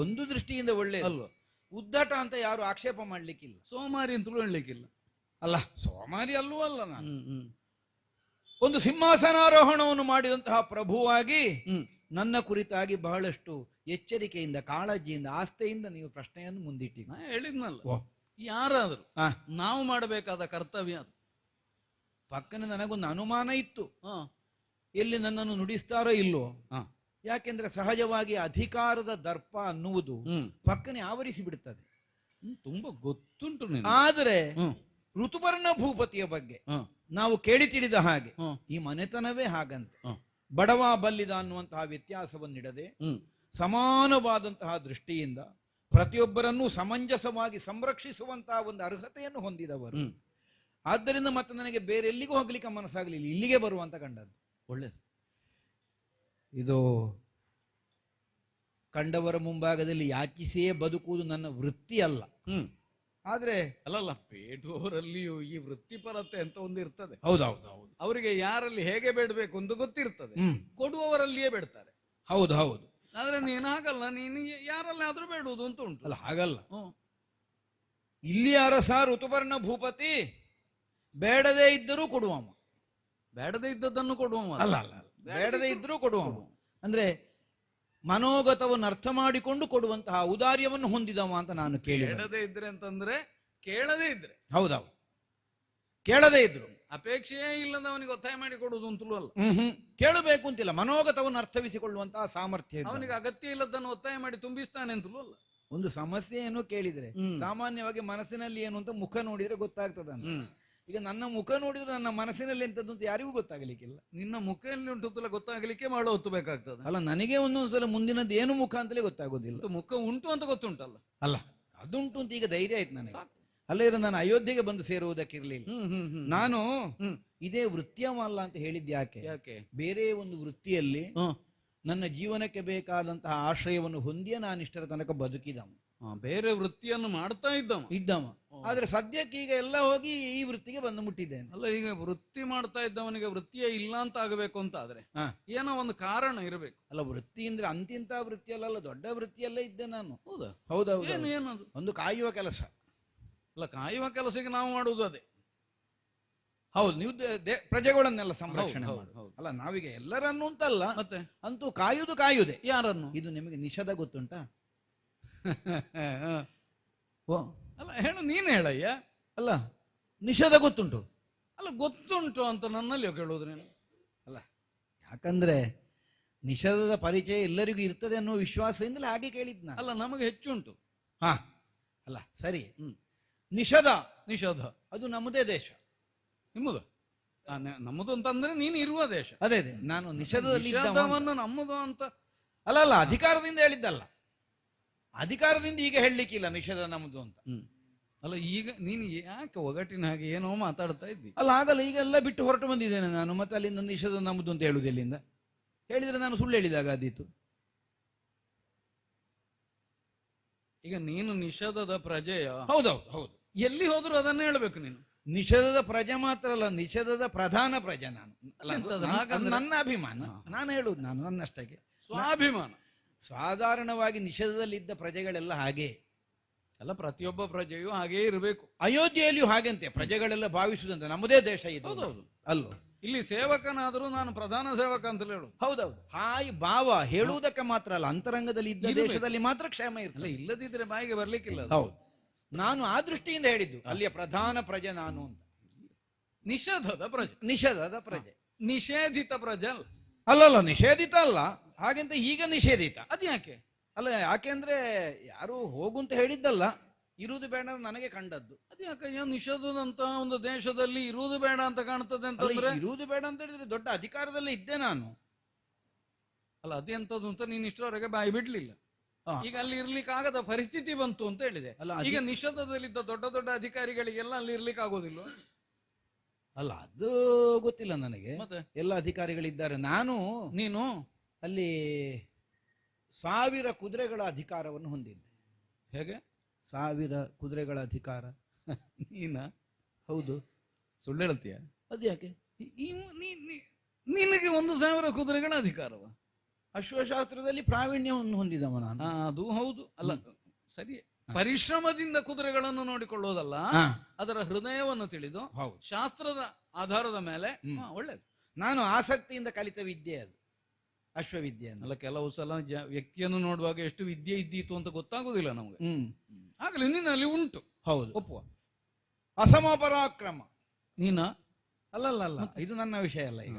ಒಂದು ದೃಷ್ಟಿಯಿಂದ ಒಳ್ಳೆಯದು ಅಲ್ವಾ? ಉದ್ದಟ ಅಂತ ಯಾರು ಆಕ್ಷೇಪ ಮಾಡ್ಲಿಕ್ಕಿಲ್ಲ. ಸೋಮಾರಿ ಅಂತಲೂ ಹೇಳಲಿಕ್ಕಿಲ್ಲ. ಅಲ್ಲ, ಸೋಮಾರಿ ಅಲ್ಲೂ ಅಲ್ಲ. ನಾನು ಒಂದು ಸಿಂಹಾಸನಾರೋಹಣವನ್ನು ಮಾಡಿದಂತಹ ಪ್ರಭುವಾಗಿ ನನ್ನ ಕುರಿತಾಗಿ ಬಹಳಷ್ಟು ಎಚ್ಚರಿಕೆಯಿಂದ, ಕಾಳಜಿಯಿಂದ, ಆಸ್ಥೆಯಿಂದ ನೀವು ಪ್ರಶ್ನೆಯನ್ನು ಮುಂದಿಟ್ಟಿದ್ದೀರಿ. ಹೇಳಿದ್ನಲ್ಲ, ಯಾರಾದರೂ ನಾವು ಮಾಡಬೇಕಾದ ಕರ್ತವ್ಯ ಅದು. ಪಕ್ಕನೆ ನನಗೊಂದು ಅನುಮಾನ ಇತ್ತು, ಎಲ್ಲಿ ನನ್ನನ್ನು ನುಡಿಸ್ತಾರೋ ಇಲ್ಲೋ. ಯಾಕೆಂದ್ರೆ ಸಹಜವಾಗಿ ಅಧಿಕಾರದ ದರ್ಪ ಅನ್ನುವುದು ಪಕ್ಕನೆ ಆವರಿಸಿ ಬಿಡುತ್ತದೆ. ತುಂಬಾ ಗೊತ್ತುಂಟು. ಆದರೆ ಋತುಪರ್ಣ ಭೂಪತಿಯ ಬಗ್ಗೆ ನಾವು ಕೇಳಿ ತಿಳಿದ ಹಾಗೆ ಈ ಮನೆತನವೇ ಹಾಗಂತೆ. ಬಡವ ಬಲ್ಲಿದ ಅನ್ನುವಂತಹ ವ್ಯತ್ಯಾಸವನ್ನಿಡದೆ ಸಮಾನವಾದಂತಹ ದೃಷ್ಟಿಯಿಂದ ಪ್ರತಿಯೊಬ್ಬರನ್ನೂ ಸಮಂಜಸವಾಗಿ ಸಂರಕ್ಷಿಸುವಂತಹ ಒಂದು ಅರ್ಹತೆಯನ್ನು ಹೊಂದಿದವರು. ಆದ್ದರಿಂದ ಮತ್ತೆ ನನಗೆ ಬೇರೆ ಎಲ್ಲಿಗೂ ಹೋಗ್ಲಿಕ್ಕೆ ಮನಸ್ಸಾಗಲಿಲ್ಲ, ಇಲ್ಲಿಗೆ ಬರುವಂತ ಕಂಡದ್ದು. ಒಳ್ಳೆದು. ಇದು ಕಂಡವರ ಮುಂಭಾಗದಲ್ಲಿ ಯಾಚಿಸಿಯೇ ಬದುಕುವುದು ನನ್ನ ವೃತ್ತಿ ಅಲ್ಲ. ಆದ್ರೆ ಅಲ್ಲಲ್ಲ, ಬೇಡುವವರಲ್ಲಿಯೂ ಈ ವೃತ್ತಿಪರತೆ ಅಂತ ಒಂದು ಇರ್ತದೆ. ಹೌದೌದು, ಅವರಿಗೆ ಯಾರಲ್ಲಿ ಹೇಗೆ ಬೇಡಬೇಕು ಅಂತ ಗೊತ್ತಿರ್ತದೆ, ಕೊಡುವವರಲ್ಲಿಯೇ ಬೇಡ್ತಾರೆ. ಹೌದು ಹೌದು. ಆದ್ರೆ ನೀನು ಹಾಗಲ್ಲ, ನೀನು ಯಾರಲ್ಲಿ ಆದ್ರೂ ಬೇಡುವುದು ಅಂತ ಉಂಟು. ಅಲ್ಲ, ಹಾಗಲ್ಲ. ಇಲ್ಲಿ ಅರಸ ಋತುಪರ್ಣ ಭೂಪತಿ ಬೇಡದೇ ಇದ್ದರೂ ಕೊಡುವವ, ಬೇಡದೇ ಇದ್ದದ್ದನ್ನು ಕೊಡುವವ. ಅಲ್ಲ ಅಲ್ಲ, ಬೇಡದೇ ಇದ್ದರೂ ಕೊಡುವವ ಅಂದ್ರೆ ಮನೋಗತವನ್ನು ಅರ್ಥ ಮಾಡಿಕೊಂಡು ಕೊಡುವಂತಹ ಔದಾರ್ಯವನ್ನು ಹೊಂದಿದವ ಅಂತ ನಾನು ಕೇಳಿ. ಬೇಡದೇ ಇದ್ರೆ ಅಂತಂದ್ರೆ ಕೇಳದೇ ಇದ್ರೆ. ಹೌದೌದು, ಕೇಳದೇ ಇದ್ರು, ಅಪೇಕ್ಷೆಯೇ ಇಲ್ಲದವನಿಗೆ ಒತ್ತಾಯ ಮಾಡಿ ಕೊಡುವುದು ಅಂತಲೂ ಅಲ್ಲ. ಕೇಳಬೇಕು ಅಂತಿಲ್ಲ, ಮನೋಗತವನ್ನು ಅರ್ಥವಿಸಿಕೊಳ್ಳುವಂತಹ ಸಾಮರ್ಥ್ಯ. ಅವನಿಗೆ ಅಗತ್ಯ ಇಲ್ಲದನ್ನು ಒತ್ತಾಯ ಮಾಡಿ ತುಂಬಿಸ್ತಾನೆ ಅಂತಲೂ ಅಲ್ಲ. ಒಂದು ಸಮಸ್ಯೆ ಏನು ಕೇಳಿದ್ರೆ ಸಾಮಾನ್ಯವಾಗಿ ಮನಸ್ಸಿನಲ್ಲಿ ಏನು ಅಂತ ಮುಖ ನೋಡಿದ್ರೆ ಗೊತ್ತಾಗ್ತದ. ಈಗ ನನ್ನ ಮುಖ ನೋಡಿದ್ರೆ ನನ್ನ ಮನಸ್ಸಿನಲ್ಲಿ ಎಂತದ್ದು ಅಂತ ಯಾರಿಗೂ ಗೊತ್ತಾಗಲಿಕ್ಕಿಲ್ಲ. ನಿನ್ನ ಮುಖ ಎಲ್ಲಿ ಉಂಟು ಗೊತ್ತಾಗಲಿಕ್ಕೆ ಮಾಡೋ ಹೊತ್ತು ಬೇಕಾಗ್ತದೆ. ಅಲ್ಲ, ನನಗೆ ಒಂದೊಂದ್ಸಲ ಮುಂದಿನದ್ದು ಏನು ಮುಖ ಅಂತಲೇ ಗೊತ್ತಾಗೋದಿಲ್ಲ. ಮುಖ ಉಂಟು ಅಂತ ಗೊತ್ತುಂಟಲ್ಲ. ಅಲ್ಲ, ಅದುಂಟು ಅಂತ ಈಗ ಧೈರ್ಯ ಆಯ್ತು ನನಗೆ. ಅಲ್ಲ ಇರೋ ನಾನು ಅಯೋಧ್ಯೆಗೆ ಬಂದು ಸೇರುವುದಕ್ಕಿರ್ಲಿಲ್ಲ. ನಾನು ಇದೇ ವೃತ್ತಿಯವಲ್ಲ ಅಂತ ಹೇಳಿದ್ ಯಾಕೆ? ಬೇರೆ ಒಂದು ವೃತ್ತಿಯಲ್ಲಿ ನನ್ನ ಜೀವನಕ್ಕೆ ಬೇಕಾದಂತಹ ಆಶ್ರಯವನ್ನು ಹೊಂದಿಯೇ ನಾನು ಇಷ್ಟರ ತನಕ ಬದುಕಿದವ. ಬೇರೆ ವೃತ್ತಿಯನ್ನು ಮಾಡ್ತಾ ಇದ್ದವ. ಆದ್ರೆ ಸದ್ಯಕ್ಕೆ ಈಗ ಎಲ್ಲ ಹೋಗಿ ಈ ವೃತ್ತಿಗೆ ಬಂದು ಮುಟ್ಟಿದ್ದೇನೆ. ಅಲ್ಲ, ಈಗ ವೃತ್ತಿ ಮಾಡ್ತಾ ಇದ್ದವನಿಗೆ ವೃತ್ತಿಯೇ ಇಲ್ಲ ಅಂತ ಆಗಬೇಕು ಅಂತ ಆದ್ರೆ ಏನೋ ಒಂದು ಕಾರಣ ಇರಬೇಕು. ಅಲ್ಲ, ವೃತ್ತಿ ಅಂದ್ರೆ ಅಂತಿಂತ ವೃತ್ತಿಯಲ್ಲ, ದೊಡ್ಡ ವೃತ್ತಿಯಲ್ಲೇ ಇದ್ದೆ ನಾನು. ಹೌದಾ? ಹೌದೌದು. ಏನದು? ಒಂದು ಕಾಯುವ ಕೆಲಸ. ಅಲ್ಲ, ಕಾಯುವ ಕೆಲಸಕ್ಕೆ ನಾವು ಮಾಡುವುದು ಅದೇ. ಹೌದು, ನೀವು ಪ್ರಜೆಗಳನ್ನೆಲ್ಲ ಸಂರಕ್ಷಣೆ ಮಾಡುದು. ಅಲ್ಲ, ನಾವೀಗ ಎಲ್ಲರನ್ನು ಅಂತಲ್ಲ, ಮತ್ತೆ ಅಂತೂ ಕಾಯುವುದೇ. ಯಾರನ್ನು? ಇದು ನಿಮಗೆ ನಿಷೇಧ ಗೊತ್ತುಂಟಾ? ಅಲ್ಲ, ಹೇಳು, ನೀನು ಹೇಳಯ್ಯ. ಅಲ್ಲ, ನಿಷೇಧ ಗೊತ್ತುಂಟು. ಅಲ್ಲ, ಗೊತ್ತುಂಟು ಅಂತ ನನ್ನಲ್ಲಿ ಕೇಳುವುದ್ರೇನು? ಅಲ್ಲ, ಯಾಕಂದ್ರೆ ನಿಷೇಧದ ಪರಿಚಯ ಎಲ್ಲರಿಗೂ ಇರ್ತದೆ ಅನ್ನೋ ವಿಶ್ವಾಸದಿಂದಲೇ ಹಾಗೆ ಕೇಳಿದ್ನ. ಅಲ್ಲ, ನಮಗೆ ಹೆಚ್ಚುಂಟು. ಅಲ್ಲ, ಸರಿ. ನಿಷೇಧ ಅದು ನಮ್ಮದೇ ದೇಶ. ನಿಮ್ಮದು? ನಮ್ಮದು ಅಂತಂದ್ರೆ ನೀನು ಇರುವ ದೇಶ. ಅದೇ ನಾನು ನಿಷೇಧದಲ್ಲಿ ನಮ್ಮದು ಅಂತ ಅಲ್ಲ, ಅಧಿಕಾರದಿಂದ ಹೇಳಿದ್ದಲ್ಲ. ಅಧಿಕಾರದಿಂದ ಈಗ ಹೇಳಲಿಕ್ಕಿಲ್ಲ ನಿಷೇಧ ನಮ್ಮದು ಅಂತ. ಅಲ್ಲ, ಈಗ ನೀನು ಯಾಕೆ ಒಗಟಿನ ಹಾಗೆ ಏನೋ ಮಾತಾಡ್ತಾ ಇದ್ದಿ? ಅಲ್ಲ, ಆಗಲ್ಲ, ಈಗ ಎಲ್ಲ ಬಿಟ್ಟು ಹೊರಟು ಬಂದಿದ್ದೇನೆ ನಾನು. ಮತ್ತೆ ಅಲ್ಲಿಂದ ನಿಷೇಧ ನಮ್ಮದು ಅಂತ ಹೇಳುದು ಎಲ್ಲಿಂದ? ಹೇಳಿದ್ರೆ ನಾನು ಸುಳ್ಳು ಹೇಳಿದಾಗ ಆದೀತು. ಈಗ ನೀನು ನಿಷೇಧದ ಪ್ರಜೆಯ, ಹೌದೌದು ಹೌದು. ಎಲ್ಲಿ ಹೋದ್ರು ಅದನ್ನೇ ಹೇಳ್ಬೇಕು ನೀನು. ನಿಷೇಧದ ಪ್ರಜೆ ಮಾತ್ರ ಅಲ್ಲ, ನಿಷೇಧದ ಪ್ರಧಾನ ಪ್ರಜೆ ನಾನು. ಅಲ್ಲ, ಎಂತದು? ಅದು ಹಾಗಂದ್ರೆ? ನನ್ನ ಅಭಿಮಾನ, ನಾನು ಹೇಳುದು ನಾನು ನನ್ನಷ್ಟಕ್ಕೆ. ಸ್ವಾಭಿಮಾನ ಸಾಧಾರಣವಾಗಿ ನಿಷೇಧದಲ್ಲಿದ್ದ ಪ್ರಜೆಗಳೆಲ್ಲ ಹಾಗೆ ಅಲ್ಲ, ಪ್ರತಿಯೊಬ್ಬ ಪ್ರಜೆಯೂ ಹಾಗೇ ಇರಬೇಕು. ಅಯೋಧ್ಯೆಯಲ್ಲಿಯೂ ಹಾಗಂತೆ ಪ್ರಜೆಗಳೆಲ್ಲ ಭಾವಿಸುದಂತೆ, ನಮ್ಮದೇ ದೇಶ ಇದು ಹೌದೌದು. ಅಲ್ವ. ಇಲ್ಲಿ ಸೇವಕನಾದರೂ ನಾನು ಪ್ರಧಾನ ಸೇವಕ ಅಂತಲೇ ಹೇಳುದು. ಹೌದೌದು, ಹಾಯಿ ಭಾವ ಹೇಳುವುದಕ್ಕೆ ಮಾತ್ರ ಅಲ್ಲ, ಅಂತರಂಗದಲ್ಲಿ ಇದ್ದ ಇರ್ಬೇಕು. ದೇಶದಲ್ಲಿ ಮಾತ್ರ ಕ್ಷೇಮ ಅಲ್ಲ, ಇರ್ತದೆ. ಇಲ್ಲದಿದ್ರೆ ಬಾಯಿಗೆ ಬರ್ಲಿಕ್ಕಿಲ್ಲ ಅದು. ಹೌದು, ನಾನು ಆ ದೃಷ್ಟಿಯಿಂದ ಹೇಳಿದ್ದು ಅಲ್ಲಿಯ ಪ್ರಧಾನ ಪ್ರಜೆ ನಾನು ಅಂತ. ನಿಷೇಧದ ಪ್ರಜೆ, ನಿಷೇಧದ ಪ್ರಜೆ, ನಿಷೇಧಿತ ಪ್ರಜೆ ಅಲ್ಲ. ಅಲ್ಲಲ್ಲ ನಿಷೇಧಿತ ಅಲ್ಲ, ಹಾಗೆಂತ ಈಗ ನಿಷೇಧಿತ ಅದ್ಯಾಕೆ? ಅಲ್ಲ, ಯಾಕೆಂದ್ರೆ ಯಾರು ಹೋಗು ಅಂತ ಹೇಳಿದ್ದಲ್ಲ, ಇರುವುದು ಬೇಡ ಅಂತ ನನಗೆ ಕಂಡದ್ದು. ಅದ್ಯಾಕೆ ನಿಷೇಧದಂತ ಒಂದು ದೇಶದಲ್ಲಿ ಇರುವುದು ಬೇಡ ಅಂತ ಕಾಣ್ತದೆ ಅಲ್ಲ, ಅಂತಂದ್ರೆ? ಇರುವುದು ಬೇಡ ಅಂತ ಹೇಳಿದ್ರೆ ದೊಡ್ಡ ಅಧಿಕಾರದಲ್ಲಿ ಇದ್ದೆ ನಾನು. ಅಲ್ಲ, ಅದೆಂತದ್ದು ಅಂತ ನೀನು ಇಷ್ಟರವರೆಗೆ ಬಾಯಿ ಬಿಡ್ಲಿಲ್ಲ. ಹಾ. ಈಗ ಅಲ್ಲಿ ಇರ್ಲಿಕ್ಕೆ ಆಗದ ಪರಿಸ್ಥಿತಿ ಬಂತು ಅಂತ ಹೇಳಿದೆ. ಅಲ್ಲ, ಈಗ ನಿಷೇಧದಲ್ಲಿದ್ದ ದೊಡ್ಡ ದೊಡ್ಡ ಅಧಿಕಾರಿಗಳಿಗೆಲ್ಲ ಅಲ್ಲಿ ಇರ್ಲಿಕ್ಕೆ ಆಗೋದಿಲ್ಲ. ಅಲ್ಲ, ಅದು ಗೊತ್ತಿಲ್ಲ ನನಗೆ. ಮತ್ತೆ ಎಲ್ಲ ಅಧಿಕಾರಿಗಳಿದ್ದಾರೆ. ನಾನು ನೀನು ಅಲ್ಲಿ 1000 ಕುದುರೆಗಳ ಅಧಿಕಾರವನ್ನು ಹೊಂದಿದ್ದೆ. ಹೇಗೆ? 1000 ಕುದುರೆಗಳ ಅಧಿಕಾರ. ನೀನ ಹೌದು. ಸುಳ್ಳು ಹೇಳ್ತೀಯ? ಅದ್ಯಾಕೆ? ನಿನಗೆ 1000 ಕುದುರೆಗಳ ಅಧಿಕಾರವ? ಅಶ್ವಶಾಸ್ತ್ರದಲ್ಲಿ ಪ್ರಾವೀಣ್ಯವನ್ನು ಹೊಂದಿದವ ನಾನು. ಅದು ಹೌದು. ಅಲ್ಲ, ಸರಿ, ಪರಿಶ್ರಮದಿಂದ ಕುದುರೆಗಳನ್ನು ನೋಡಿಕೊಳ್ಳುವುದಲ್ಲ, ಹಾ. ಅದರ ಹೃದಯವನ್ನು ತಿಳಿದು ಹೌದು. ಶಾಸ್ತ್ರದ ಆಧಾರದ ಮೇಲೆ ಒಳ್ಳೇದು. ನಾನು ಆಸಕ್ತಿಯಿಂದ ಕಲಿತ ವಿದ್ಯೆ ಅದು, ಅಶ್ವವಿದ್ಯೆ. ಅಲ್ಲ, ಕೆಲವು ಸಲ ವ್ಯಕ್ತಿಯನ್ನು ನೋಡುವಾಗ ಎಷ್ಟು ವಿದ್ಯೆ ಇದ್ದೀತು ಅಂತ ಗೊತ್ತಾಗುದಿಲ್ಲ ನಮ್ಗೆ. ಆಗಲಿ, ನಿನ್ನಲ್ಲಿ ಉಂಟು, ಹೌದು, ಒಪ್ಪುವ. ಅಸಮ ಪರಾಕ್ರಮ. ನೀನ ಅಲ್ಲಲ್ಲ, ಇದು ನನ್ನ ವಿಷಯ ಅಲ್ಲ ಈಗ.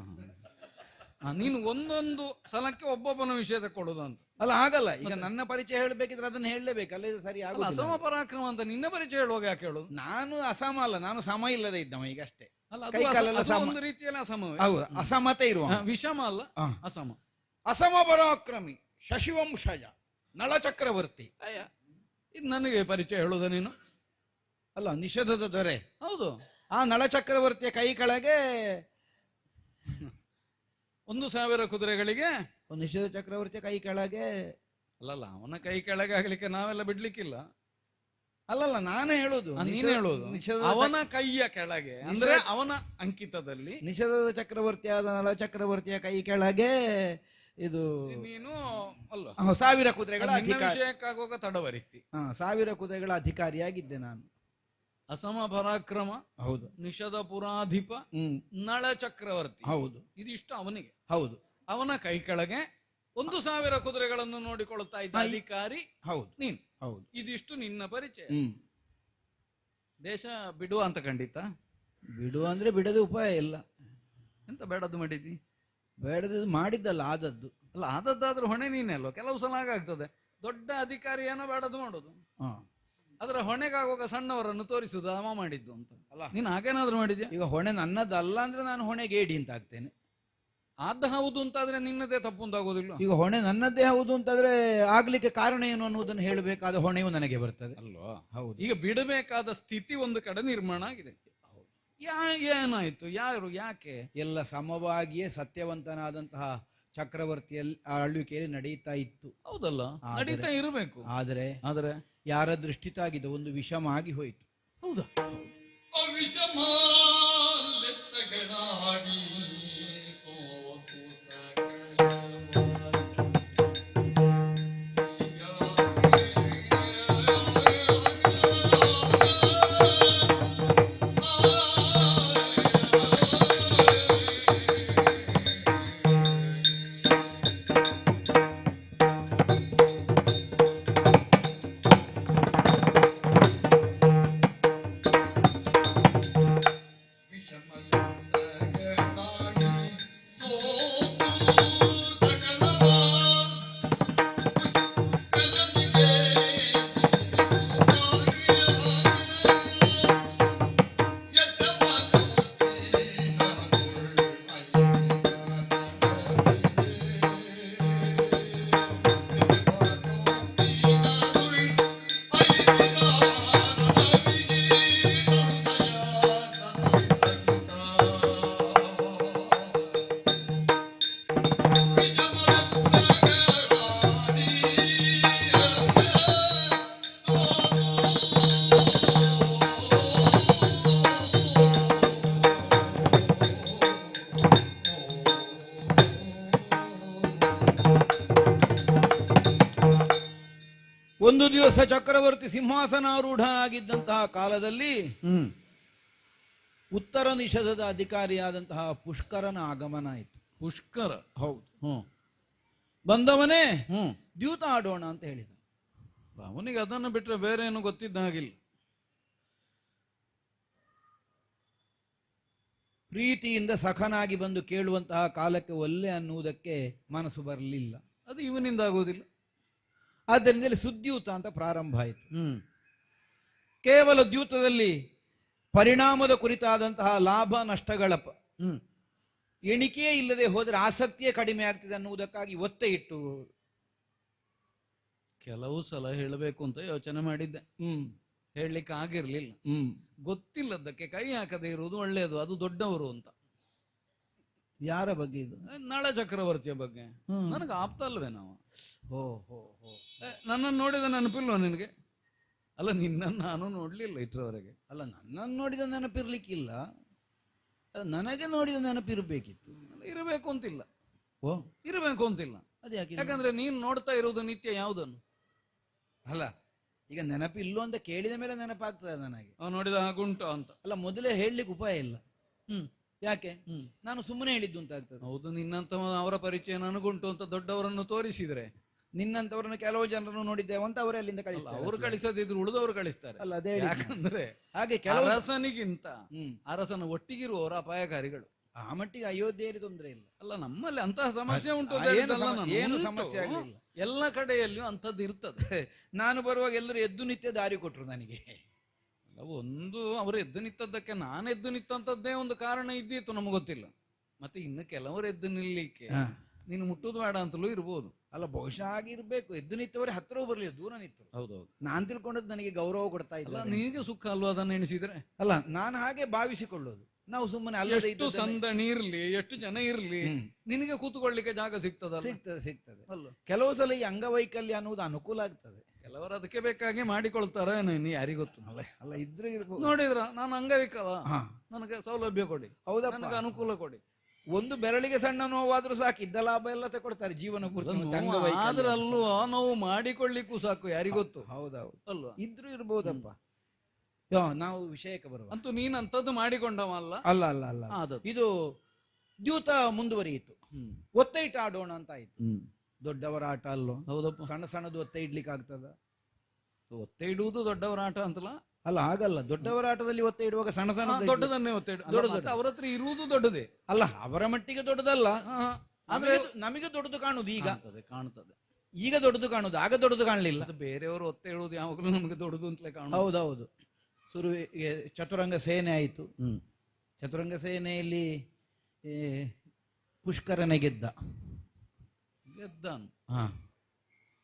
ನೀನು ಒಂದೊಂದು ಸಲಕ್ಕೆ ಒಬ್ಬೊಬ್ಬನ ವಿಷಯ ತಕ್ಕೊಳ್ಳೋದು ಅಂತ ಅಲ್ಲ, ಆಗಲ್ಲ. ಈಗ ನನ್ನ ಪರಿಚಯ ಹೇಳಬೇಕಿದ್ರೆ ಅದನ್ನ ಹೇಳಲೇಬೇಕು, ಅಲ್ಲ ಇದು ಸರಿ ಆಗುದಿಲ್ಲ. ಅಸಮ ಪರಾಕ್ರಮ ಅಂತ ನಿನ್ನ ಪರಿಚಯ ಹೇಳುವಾಗ ಯಾಕೆ ಹೇಳೋದು? ನಾನು ಅಸಮ ಅಲ್ಲ, ನಾನು ಸಮ ಇಲ್ಲದೆ ಇದ್ದವ ಈಗ ಅಷ್ಟೇ. ಅಲ್ಲ, ಕೈ ಕಾಲೆಲ್ಲ ಅದು ಒಂದು ರೀತಿಯಲ್ಲಿ ಅಸಮವೇ. ಹೌದು, ಅಸಮತೆ ಇರುವ ವಿಷಮ ಅಲ್ಲ, ಅಸಮ. ಅಸಮ ಪರಾಕ್ರಮಿ ಶಶಿವಂಶಜ ನಳ ಚಕ್ರವರ್ತಿ. ಅಯ್ಯ, ಇದು ನನಗೆ ಪರಿಚಯ ಹೇಳೋದ ನೀನು? ಅಲ್ಲ, ನಿಷೇಧದ ದೊರೆ. ಹೌದು. ಆ ನಳ ಚಕ್ರವರ್ತಿಯ ಕೈ ಕೆಳಗೆ 1000 ಕುದುರೆಗಳಿಗೆ ನಿಷೇಧ ಚಕ್ರವರ್ತಿಯ ಕೈ ಕೆಳಗೆ. ಅಲ್ಲಲ್ಲ, ಅವನ ಕೈ ಕೆಳಗೆ ಆಗ್ಲಿಕ್ಕೆ ನಾವೆಲ್ಲ ಬಿಡ್ಲಿಕ್ಕಿಲ್ಲ. ಅಲ್ಲಲ್ಲ, ನಾನೇ ಹೇಳುದು, ನೀನು ಹೇಳುದು ಅವನ ಕೈಯ ಕೆಳಗೆ, ಅಂದ್ರೆ ಅವನ ಅಂಕಿತದಲ್ಲಿ ನಿಷೇಧದ ಚಕ್ರವರ್ತಿಯಾದ ನಳ ಚಕ್ರವರ್ತಿಯ ಕೈ ಕೆಳಗೆ ಇದು ನೀನು ಅಲ್ಲ 1000 ಕುದುರೆಗಳ ಅಧಿಕಾರಿ. ವಿಷಯಕ್ಕಾಗುವಾಗ ತಡವರಿಸ್ತಿ. 1000 ಕುದುರೆಗಳ ಅಧಿಕಾರಿಯಾಗಿದ್ದೆ ನಾನು. ಅಸಮ ಪರಾಕ್ರಮ, ಹೌದು. ನಿಷಧ ಪುರಾಧಿಪ, ನಳ ಚಕ್ರವರ್ತಿ. ಹೌದು, ಇದಿಷ್ಟು ಅವನಿಗೆ. ಹೌದು. ಅವನ ಕೈ ಕೆಳಗೆ 1000 ಕುದುರೆಗಳನ್ನು ನೋಡಿಕೊಳ್ಳುತ್ತಾ ಇದ್ದ ಅಧಿಕಾರಿ ಹೌದು, ನೀನು. ಹೌದು. ಇದಿಷ್ಟು ನಿನ್ನ ಪರಿಚಯ. ದೇಶ ಬಿಡುವ ಅಂತ ಖಂಡಿತ? ಬಿಡುವ ಅಂದ್ರೆ ಬಿಡದ ಉಪಾಯ ಇಲ್ಲ. ಎಂತ ಬೇಡದ್ದು ಮಾಡಿದ್ದಿ? ಬೇಡದು ಮಾಡಿದ್ದಲ್ಲ, ಆದದ್ದು. ಅಲ್ಲ, ಆದದ್ದಾದ್ರೂ ಹೊಣೆ ನೀನೆ ಅಲ್ವ? ಕೆಲವು ಸಲ ಹಾಗಾಗ್ತದೆ, ದೊಡ್ಡ ಅಧಿಕಾರಿ ಏನೋ ಬೇಡದು ಮಾಡೋದು, ಅದರ ಹೊಣೆಗಾಗುವಾಗ ಸಣ್ಣವರನ್ನು ತೋರಿಸುದು ಅವ ಮಾಡಿದ್ದು ಅಂತ. ಅಲ್ಲ, ನೀನು ಹಾಗೇನಾದ್ರೂ ಮಾಡಿದ್ಯಾ? ಈಗ ಹೊಣೆ ನನ್ನದಲ್ಲ ಅಂದ್ರೆ ನಾನು ಹೊಣೆಗೇಡಿ ಅಂತ ಆಗ್ತೇನೆ. ಆದ ಹೌದು ಅಂತಾದ್ರೆ ನಿನ್ನದೇ ತಪ್ಪು ಅಂತಾಗೋದಿಲ್ಲ. ಈಗ ಹೊಣೆ ನನ್ನದೇ ಹೌದು ಅಂತಾದ್ರೆ ಆಗ್ಲಿಕ್ಕೆ ಕಾರಣ ಏನು ಅನ್ನೋದನ್ನು ಹೇಳಬೇಕಾದ ಹೊಣೆಯು ನನಗೆ ಬರ್ತದೆ ಅಲ್ವಾ? ಹೌದು. ಈಗ ಬಿಡಬೇಕಾದ ಸ್ಥಿತಿ ಒಂದು ಕಡೆ ನಿರ್ಮಾಣ ಆಗಿದೆ. ಏನಾಯ್ತು? ಯಾರು? ಯಾಕೆ? ಎಲ್ಲ ಸಮವಾಗಿಯೇ ಸತ್ಯವಂತನಾದಂತಹ ಚಕ್ರವರ್ತಿಯಲ್ಲಿ ಆಳ್ವಿಕೆಯಲ್ಲಿ ನಡೆಯುತ್ತಾ ಇತ್ತು. ಹೌದಲ್ಲ, ನಡೀತಾ ಇರಬೇಕು. ಆದರೆ ಯಾರ ದೃಷ್ಟಿ ತಾಗಿದೆ, ಒಂದು ವಿಷಮ ಆಗಿ ಹೋಯಿತು. ಹೌದಾ? ವಿಷಮ ಒಂದು ದಿವಸ ಚಕ್ರವರ್ತಿ ಸಿಂಹಾಸನಾರೂಢನಾಗಿದ್ದಂತಹ ಕಾಲದಲ್ಲಿ ಉತ್ತರ ನಿಷಧದ ಅಧಿಕಾರಿಯಾದಂತಹ ಪುಷ್ಕರನ ಆಗಮನ ಆಯಿತು. ಪುಷ್ಕರ? ಹೌದು. ಬಂದವನೇ ದ್ಯೂತ ಆಡೋಣ ಅಂತ ಹೇಳಿದ. ಅವನಿಗೆ ಅದನ್ನು ಬಿಟ್ಟರೆ ಬೇರೆ ಏನು ಗೊತ್ತಿದ್ದ ಹಾಗಿಲ್ಲ. ಪ್ರೀತಿಯಿಂದ ಸಖನಾಗಿ ಬಂದು ಕೇಳುವಂತಹ ಕಾಲಕ್ಕೆ ಒಲ್ಲೆ ಅನ್ನುವುದಕ್ಕೆ ಮನಸ್ಸು ಬರಲಿಲ್ಲ. ಅದು ಇವನಿಂದ ಆಗುವುದಿಲ್ಲ. ಆದ್ದರಿಂದಲೇ ಸುದ್ಯೂತ ಅಂತ ಪ್ರಾರಂಭ ಆಯಿತು. ಕೇವಲ ದ್ಯೂತದಲ್ಲಿ ಪರಿಣಾಮದ ಕುರಿತಾದಂತಹ ಲಾಭ ನಷ್ಟಗಳ ಎಣಿಕೆಯೇ ಇಲ್ಲದೆ ಹೋದರೆ ಆಸಕ್ತಿಯೇ ಕಡಿಮೆ ಆಗ್ತದೆ ಅನ್ನುವುದಕ್ಕಾಗಿ ಒತ್ತೆ ಇಟ್ಟು ಕೆಲವು ಸಲ ಹೇಳಬೇಕು ಅಂತ ಯೋಚನೆ ಮಾಡಿದ್ದೆ, ಹೇಳಲಿಕ್ಕೆ ಆಗಿರ್ಲಿಲ್ಲ. ಗೊತ್ತಿಲ್ಲದಕ್ಕೆ ಕೈ ಹಾಕದೇ ಇರುವುದು ಒಳ್ಳೆಯದು, ಅದು ದೊಡ್ಡವರು ಅಂತ. ಯಾರ ಬಗ್ಗೆ ಇದು? ನಳ ಚಕ್ರವರ್ತಿಯ ಬಗ್ಗೆ. ನನಗೆ ಆಪ್ತ ಅಲ್ವೇ ನಾವು? ನನ್ನನ್ನು ನೋಡಿದ ನೆನಪಿಲ್ವ ನಿನಗೆ? ಅಲ್ಲ, ನಿನ್ನನ್ನು ನಾನು ನೋಡ್ಲಿಲ್ಲ ಇಷ್ಟರವರೆಗೆ. ಅಲ್ಲ, ನನ್ನನ್ನು ನೋಡಿದ ನೆನಪಿರ್ಲಿಕ್ಕಿಲ್ಲ, ನನಗೆ ನೋಡಿದ ನೆನಪಿರ್ಬೇಕಿತ್ತು. ಇರಬೇಕು ಅಂತಿಲ್ಲ. ಇರಬೇಕು ಅಂತಿಲ್ಲ. ಯಾಕಂದ್ರೆ ನೀನು ನೋಡ್ತಾ ಇರುವುದು ನಿತ್ಯ ಯಾವುದನ್ನು? ಅಲ್ಲ, ಈಗ ನೆನಪಿಲ್ಲೋ ಅಂತ ಕೇಳಿದ ಮೇಲೆ ನೆನಪಾಗ್ತದೆ ನನಗೆ. ನೋಡಿದ ಹಾಗುಂಟು ಅಂತ. ಅಲ್ಲ, ಮೊದಲೇ ಹೇಳಲಿಕ್ಕೆ ಉಪಾಯ ಇಲ್ಲ. ಯಾಕೆ? ನಾನು ಸುಮ್ಮನೆ ಹೇಳಿದ್ದು ಅಂತ ಆಗ್ತದೆ. ಹೌದು, ನಿನ್ನಂತ ಅವರ ಪರಿಚಯ ನನಗುಂಟು ಅಂತ ದೊಡ್ಡವರನ್ನು ತೋರಿಸಿದ್ರೆ, ನಿನ್ನಂತವರನ್ನು ಕೆಲವು ಜನರನ್ನು ನೋಡಿದ್ದೇವೆ ಅಂತ ಅವರೇ ಅಲ್ಲಿಂದ ಕಳಿಸ್ತಾರೆ. ಅವರು ಕಳಿಸದಿದ್ರು ಉಳಿದವರು ಕಳಿಸ್ತಾರೆ. ಅಲ್ಲ, ಅದೇ ಯಾಕಂದ್ರೆ ಹಾಗೆ ಅರಸನಿಗಿಂತ ಅರಸನ ಒಟ್ಟಿಗಿರುವವರು ಅಪಾಯಕಾರಿಗಳು. ಆ ಮಟ್ಟಿಗೆ ಅಯೋಧ್ಯೆಯಲ್ಲಿ ತೊಂದರೆ ಇಲ್ಲ. ಅಲ್ಲ, ನಮ್ಮಲ್ಲಿ ಅಂತಹ ಸಮಸ್ಯೆ ಉಂಟು. ಏನು ಸಮಸ್ಯೆ ಆಗಲಿಲ್ಲ. ಎಲ್ಲ ಕಡೆಯಲ್ಲಿಯೂ ಅಂಥದ್ದು ಇರ್ತದೆ. ನಾನು ಬರುವಾಗ ಎಲ್ಲರೂ ಎದ್ದು ನಿತ್ಯ ದಾರಿ ಕೊಟ್ರು ನನಗೆ. ಒಂದು ಅವರು ಎದ್ದು ನಿಂತದ್ದಕ್ಕೆ ನಾನು ಎದ್ದು ನಿಂತಂತದ್ದೇ ಒಂದು ಕಾರಣ ಇದ್ದಿತ್ತು, ನಮ್ಗೆ ಗೊತ್ತಿಲ್ಲ. ಮತ್ತೆ ಇನ್ನು ಕೆಲವರು ಎದ್ದು ನಿಲ್ಲಲಿಕ್ಕೆ ನೀನು ಮುಟ್ಟುದು ಬೇಡ ಅಂತಲೂ ಇರ್ಬೋದು. ಅಲ್ಲ, ಬಹುಶಃ ಆಗಿರ್ಬೇಕು. ಎದ್ದು ನಿಂತವರೇ ಹತ್ತಿರ ಬರಲಿಲ್ಲ, ದೂರ ನಿಂತು. ಹೌದೌದು. ನಾನ್ ತಿಳ್ಕೊಂಡದ್ದು ನನಗೆ ಗೌರವ ಕೊಡ್ತಾ ಇಲ್ಲ. ನಿನಗೆ ಸುಖ ಅಲ್ವಾ ಅದನ್ನು ಎಣಿಸಿದ್ರೆ? ಅಲ್ಲ, ನಾನು ಹಾಗೆ ಭಾವಿಸಿಕೊಳ್ಳೋದು. ನಾವು ಸುಮ್ಮನೆ ಅಲ್ಲದೆ ಎಷ್ಟು ಸಂದಣಿ ಇರ್ಲಿ, ಎಷ್ಟು ಜನ ಇರ್ಲಿ, ನಿನಗೆ ಕೂತ್ಕೊಳ್ಳಿಕ್ಕೆ ಜಾಗ ಸಿಗ್ತದೆ. ಸಿಗ್ತದೆ ಅಲ್ಲ. ಕೆಲವು ಸಲ ಈ ಅಂಗವೈಕಲ್ಯ ಅನ್ನುವುದು ಅನುಕೂಲ ಆಗ್ತದೆ. ಕೆಲವರು ಅದಕ್ಕೆ ಬೇಕಾಗಿ ಮಾಡಿಕೊಳ್ತಾರೆ, ನೀ ಯಾರಿಗೊತ್ತು. ಅಲ್ಲ, ಇದ್ರೆ ಇರ್ಬೋದು. ನೋಡಿದ್ರ, ನಾನು ಅಂಗವಿಕಲ, ನನಗೆ ಸೌಲಭ್ಯ ಕೊಡಿ, ಹೌದಾ, ನನಗೆ ಅನುಕೂಲ ಕೊಡಿ. ಒಂದು ಬೆರಳಿಗೆ ಸಣ್ಣ ನೋವಾದ್ರೂ ಸಾಕು, ಇದ್ದ ಲಾಭ ಎಲ್ಲ ತಗೊಳ್ತಾರೆ ಜೀವನ ಪೂರ್ತಿ. ಆದ್ರಲ್ಲೂ ಆ ನೋವು ಮಾಡಿಕೊಳ್ಳಿಕ್ಕೂ ಸಾಕು, ಯಾರಿಗೊತ್ತು. ಹೌದೌದು ಅಲ್ವಾ? ಇದ್ರೂ ಇರ್ಬೋದಪ್ಪ. ನಾವು ವಿಷಯಕ್ಕೆ ಬರುವ. ಅಂತೂ ನೀನಂತದ್ದು ಮಾಡಿಕೊಂಡವ ಅಲ್ಲ. ಅಲ್ಲ ಅಲ್ಲ ಅಲ್ಲ, ಇದು ದ್ಯೂತ ಮುಂದುವರಿಯಿತು. ಒತ್ತೆ ಇಟ್ಟು ಆಡೋಣ ಅಂತ ಆಯ್ತು. ದೊಡ್ಡವರ ಆಟ ಅಲ್ಲೋ? ಹೌದಪ್ಪ. ಸಣ್ಣ ಸಣ್ಣದು ಒತ್ತೆ ಇಡ್ಲಿಕ್ಕೆ ಆಗ್ತದ? ಒತ್ತೆ ಇಡುವುದು ದೊಡ್ಡವರ ಆಟ ಅಂತಲ್ಲ. ಅಲ್ಲ, ಹಾಗಲ್ಲ. ದೊಡ್ಡವರ ಆಟದಲ್ಲಿ ಒತ್ತೆ ಇಡುವಾಗ ಸಣ್ಣ ಸಣ್ಣ ದೊಡ್ಡದನ್ನೇ ಒತ್ತೆ ದೊಡ್ಡ. ಅವ್ರ ಹತ್ರ ಇರುವುದು ದೊಡ್ಡದೇ ಅಲ್ಲ, ಅವರ ಮಟ್ಟಿಗೆ ದೊಡ್ಡದಲ್ಲ. ಆದ್ರೆ ನಮಗೆ ದೊಡ್ಡದು ಕಾಣುದು ಈಗ ಕಾಣ್ತದೆ. ಈಗ ದೊಡ್ಡದು ಕಾಣುದು, ಆಗ ದೊಡ್ಡದು ಕಾಣಲಿಲ್ಲ. ಬೇರೆಯವರು ಒತ್ತೆ ಇಡುವುದು ಯಾವಾಗಲೂ ನಮಗೆ ದೊಡ್ಡದು ಅಂತಲೇ ಕಾಣುದು. ಹೌದೌದು. ಚತುರಂಗ ಸೇನೆ ಆಯಿತು. ಚತುರಂಗ ಸೇನೆಯಲ್ಲಿ ಪುಷ್ಕರನೆ ಗೆದ್ದ.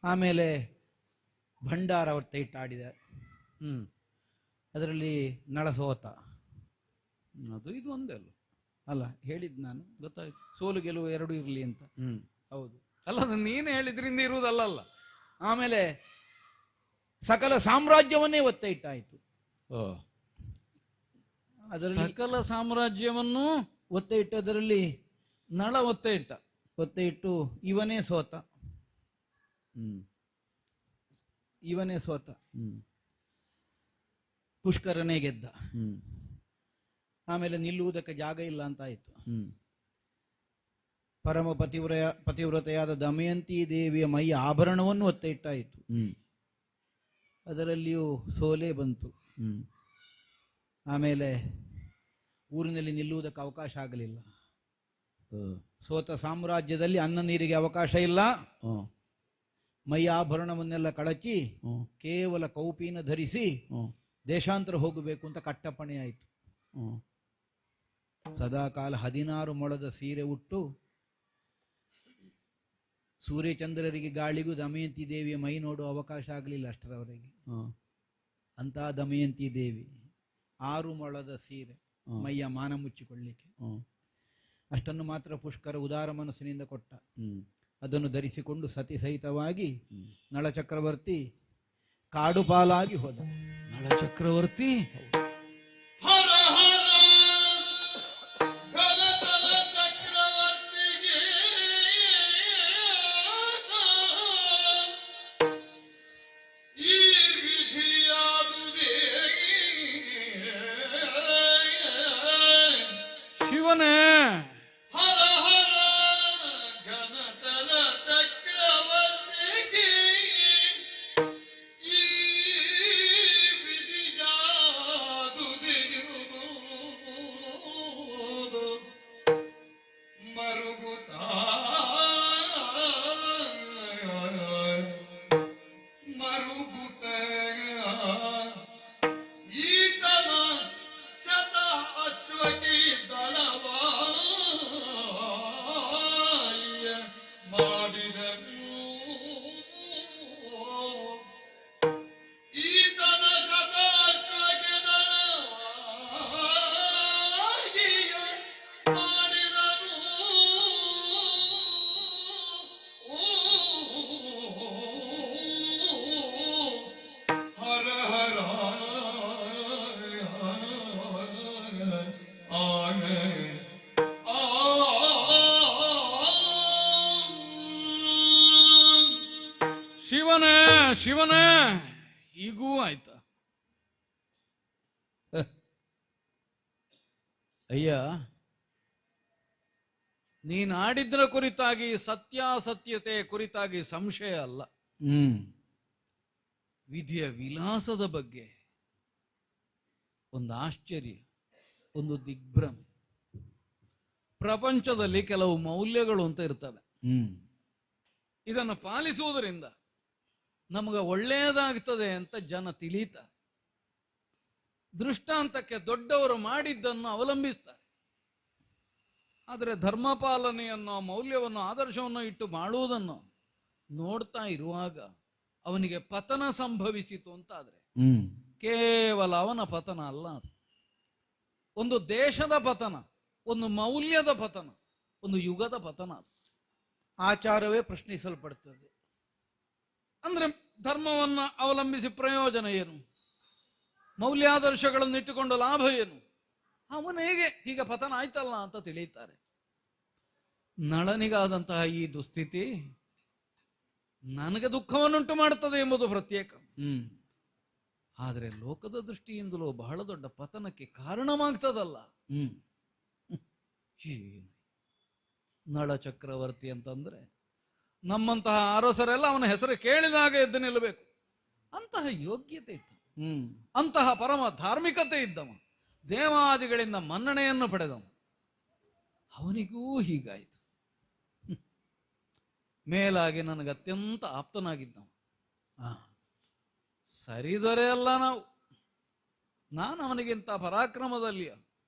ಆಮೇಲೆ ಭಂಡಾರ ಒತ್ತೆ ಇಟ್ಟು ಆಡಿದ. ಅದರಲ್ಲಿ ನಳ ಸೋತ. ಅದು ಇದು ಒಂದೇ ಅಲ್ಲ. ಅಲ್ಲ, ಹೇಳಿದ್ ನಾನು, ಗೊತ್ತಾಯ್ತು. ಸೋಲು ಗೆಲುವು ಎರಡು ಇರ್ಲಿ ಅಂತ. ಹೌದು. ಅಲ್ಲ, ನೀನು ಹೇಳಿದ್ರಿಂದ ಇರುವುದಲ್ಲ. ಆಮೇಲೆ ಸಕಲ ಸಾಮ್ರಾಜ್ಯವನ್ನೇ ಒತ್ತೆ ಇಟ್ಟಾಯ್ತು. ಅದರಲ್ಲಿ ಸಕಲ ಸಾಮ್ರಾಜ್ಯವನ್ನು ಒತ್ತೆ ಇಟ್ಟದರಲ್ಲಿ ನಳ ಒತ್ತೆ ಇಟ್ಟು ಇವನೇ ಸೋತ. ಇವನೇ ಸೋತ. ಪುಷ್ಕರನೇ ಗೆದ್ದ. ಆಮೇಲೆ ನಿಲ್ಲುವುದಕ್ಕೆ ಜಾಗ ಇಲ್ಲ ಅಂತ ಆಯ್ತು. ಪರಮ ಪತಿವ್ರತೆಯಾದ ದಮಯಂತಿ ದೇವಿಯ ಮೈ ಆಭರಣವನ್ನು ಒತ್ತೆ ಇಟ್ಟಾಯಿತು. ಅದರಲ್ಲಿಯೂ ಸೋಲೆ ಬಂತು. ಆಮೇಲೆ ಊರಿನಲ್ಲಿ ನಿಲ್ಲುವುದಕ್ಕೆ ಅವಕಾಶ ಆಗಲಿಲ್ಲ. ಸೋತ ಸಾಮ್ರಾಜ್ಯದಲ್ಲಿ ಅನ್ನ ನೀರಿಗೆ ಅವಕಾಶ ಇಲ್ಲ. ಮೈ ಆಭರಣವನ್ನೆಲ್ಲ ಕಳಚಿ ಕೇವಲ ಕೌಪೀನ ಧರಿಸಿ ದೇಶಾಂತರ ಹೋಗಬೇಕು ಅಂತ ಕಟ್ಟಪ್ಪಣೆ ಆಯಿತು. ಸದಾಕಾಲ 16 ಮೊಳದ ಸೀರೆ ಉಟ್ಟು ಸೂರ್ಯಚಂದ್ರರಿಗೆ ಗಾಳಿಗೂ ದಮಯಂತಿ ದೇವಿಯ ಮೈ ನೋಡುವ ಅವಕಾಶ ಆಗಲಿಲ್ಲ ಅಷ್ಟರವರೆಗೆ. ಅಂತ ದಮಯಂತಿ ದೇವಿ 6 ಮೊಳದ ಸೀರೆ, ಮೈಯ ಮಾನ ಮುಚ್ಚಿಕೊಳ್ಳಿಕ್ಕೆ. ಅಷ್ಟನ್ನು ಮಾತ್ರ ಪುಷ್ಕರ ಉದಾರ ಮನಸ್ಸಿನಿಂದ ಕೊಟ್ಟ. ಅದನ್ನು ಧರಿಸಿಕೊಂಡು ಸತಿ ಸಹಿತವಾಗಿ ನಳ ಚಕ್ರವರ್ತಿ ಕಾಡು ಪಾಲಾಗಿ ಹೋದ. ನಳ ಚಕ್ರವರ್ತಿ ಶಿವನೇ, ಈಗೂ ಆಯ್ತಾ? ಅಯ್ಯ, ನೀನಾಡಿದ್ರ ಕುರಿತಾಗಿ ಸತ್ಯಾಸತ್ಯತೆ ಕುರಿತಾಗಿ ಸಂಶಯ ಅಲ್ಲ. ವಿಧಿಯ ವಿಲಾಸದ ಬಗ್ಗೆ ಒಂದು ಆಶ್ಚರ್ಯ, ಒಂದು ದಿಗ್ಭ್ರಮೆ. ಪ್ರಪಂಚದಲ್ಲಿ ಕೆಲವು ಮೌಲ್ಯಗಳು ಅಂತ ಇರ್ತವೆ. ಇದನ್ನು ಪಾಲಿಸುವುದರಿಂದ ನಮಗೆ ಒಳ್ಳೆಯದಾಗ್ತದೆ ಅಂತ ಜನ ತಿಳಿತಾರೆ. ದೃಷ್ಟಾಂತಕ್ಕೆ ದೊಡ್ಡವರು ಮಾಡಿದ್ದನ್ನು ಅವಲಂಬಿಸ್ತಾರೆ. ಆದರೆ ಧರ್ಮಪಾಲನೆಯನ್ನು, ಮೌಲ್ಯವನ್ನು, ಆದರ್ಶವನ್ನು ಇಟ್ಟು ಮಾಡುವುದನ್ನು ನೋಡ್ತಾ ಇರುವಾಗ ಅವನಿಗೆ ಪತನ ಸಂಭವಿಸಿತು ಅಂತಾದ್ರೆ ಕೇವಲ ಅವನ ಪತನ ಅಲ್ಲ, ಒಂದು ದೇಶದ ಪತನ, ಒಂದು ಮೌಲ್ಯದ ಪತನ, ಒಂದು ಯುಗದ ಪತನ. ಆಚಾರವೇ ಪ್ರಶ್ನಿಸಲ್ಪಡ್ತದೆ. ಅಂದ್ರೆ ಧರ್ಮವನ್ನ ಅವಲಂಬಿಸಿ ಪ್ರಯೋಜನ ಏನು? ಮೌಲ್ಯಾದರ್ಶಗಳನ್ನು ಇಟ್ಟುಕೊಂಡು ಲಾಭ ಏನು? ಅವನು ಹೇಗೆ ಹೀಗೆ ಪತನ ಆಯ್ತಲ್ಲ ಅಂತ ತಿಳಿಯುತ್ತಾರೆ. ನಳನಿಗಾದಂತಹ ಈ ದುಸ್ಥಿತಿ ನನಗೆ ದುಃಖವನ್ನುಂಟು ಮಾಡುತ್ತದೆ ಎಂಬುದು ಪ್ರತ್ಯೇಕ. ಆದರೆ ಲೋಕದ ದೃಷ್ಟಿಯಿಂದಲೂ ಬಹಳ ದೊಡ್ಡ ಪತನಕ್ಕೆ ಕಾರಣವಾಗ್ತದಲ್ಲ. ನಳ ಚಕ್ರವರ್ತಿ ಅಂತಂದ್ರೆ ನಮ್ಮಂತಹ ಅರಸರೆಲ್ಲ ಅವನ ಹೆಸರು ಕೇಳಿದಾಗ ಎದ್ದು ನಿಲ್ಲಬೇಕು. ಅಂತಹ ಯೋಗ್ಯತೆ ಇತ್ತು, ಅಂತಹ ಪರಮ ಧಾರ್ಮಿಕತೆ ಇದ್ದವ, ದೇವಾದಿಗಳಿಂದ ಮನ್ನಣೆಯನ್ನು ಪಡೆದವ. ಅವನಿಗೂ ಹೀಗಾಯಿತು. ಮೇಲಾಗಿ ನನಗೆ ಅತ್ಯಂತ ಆಪ್ತನಾಗಿದ್ದವ. ಸರಿದರೆ ಅಲ್ಲ ನಾನು ಅವನಿಗಿಂತ ಪರಾಕ್ರಮದಲ್ಲಿಯೋ,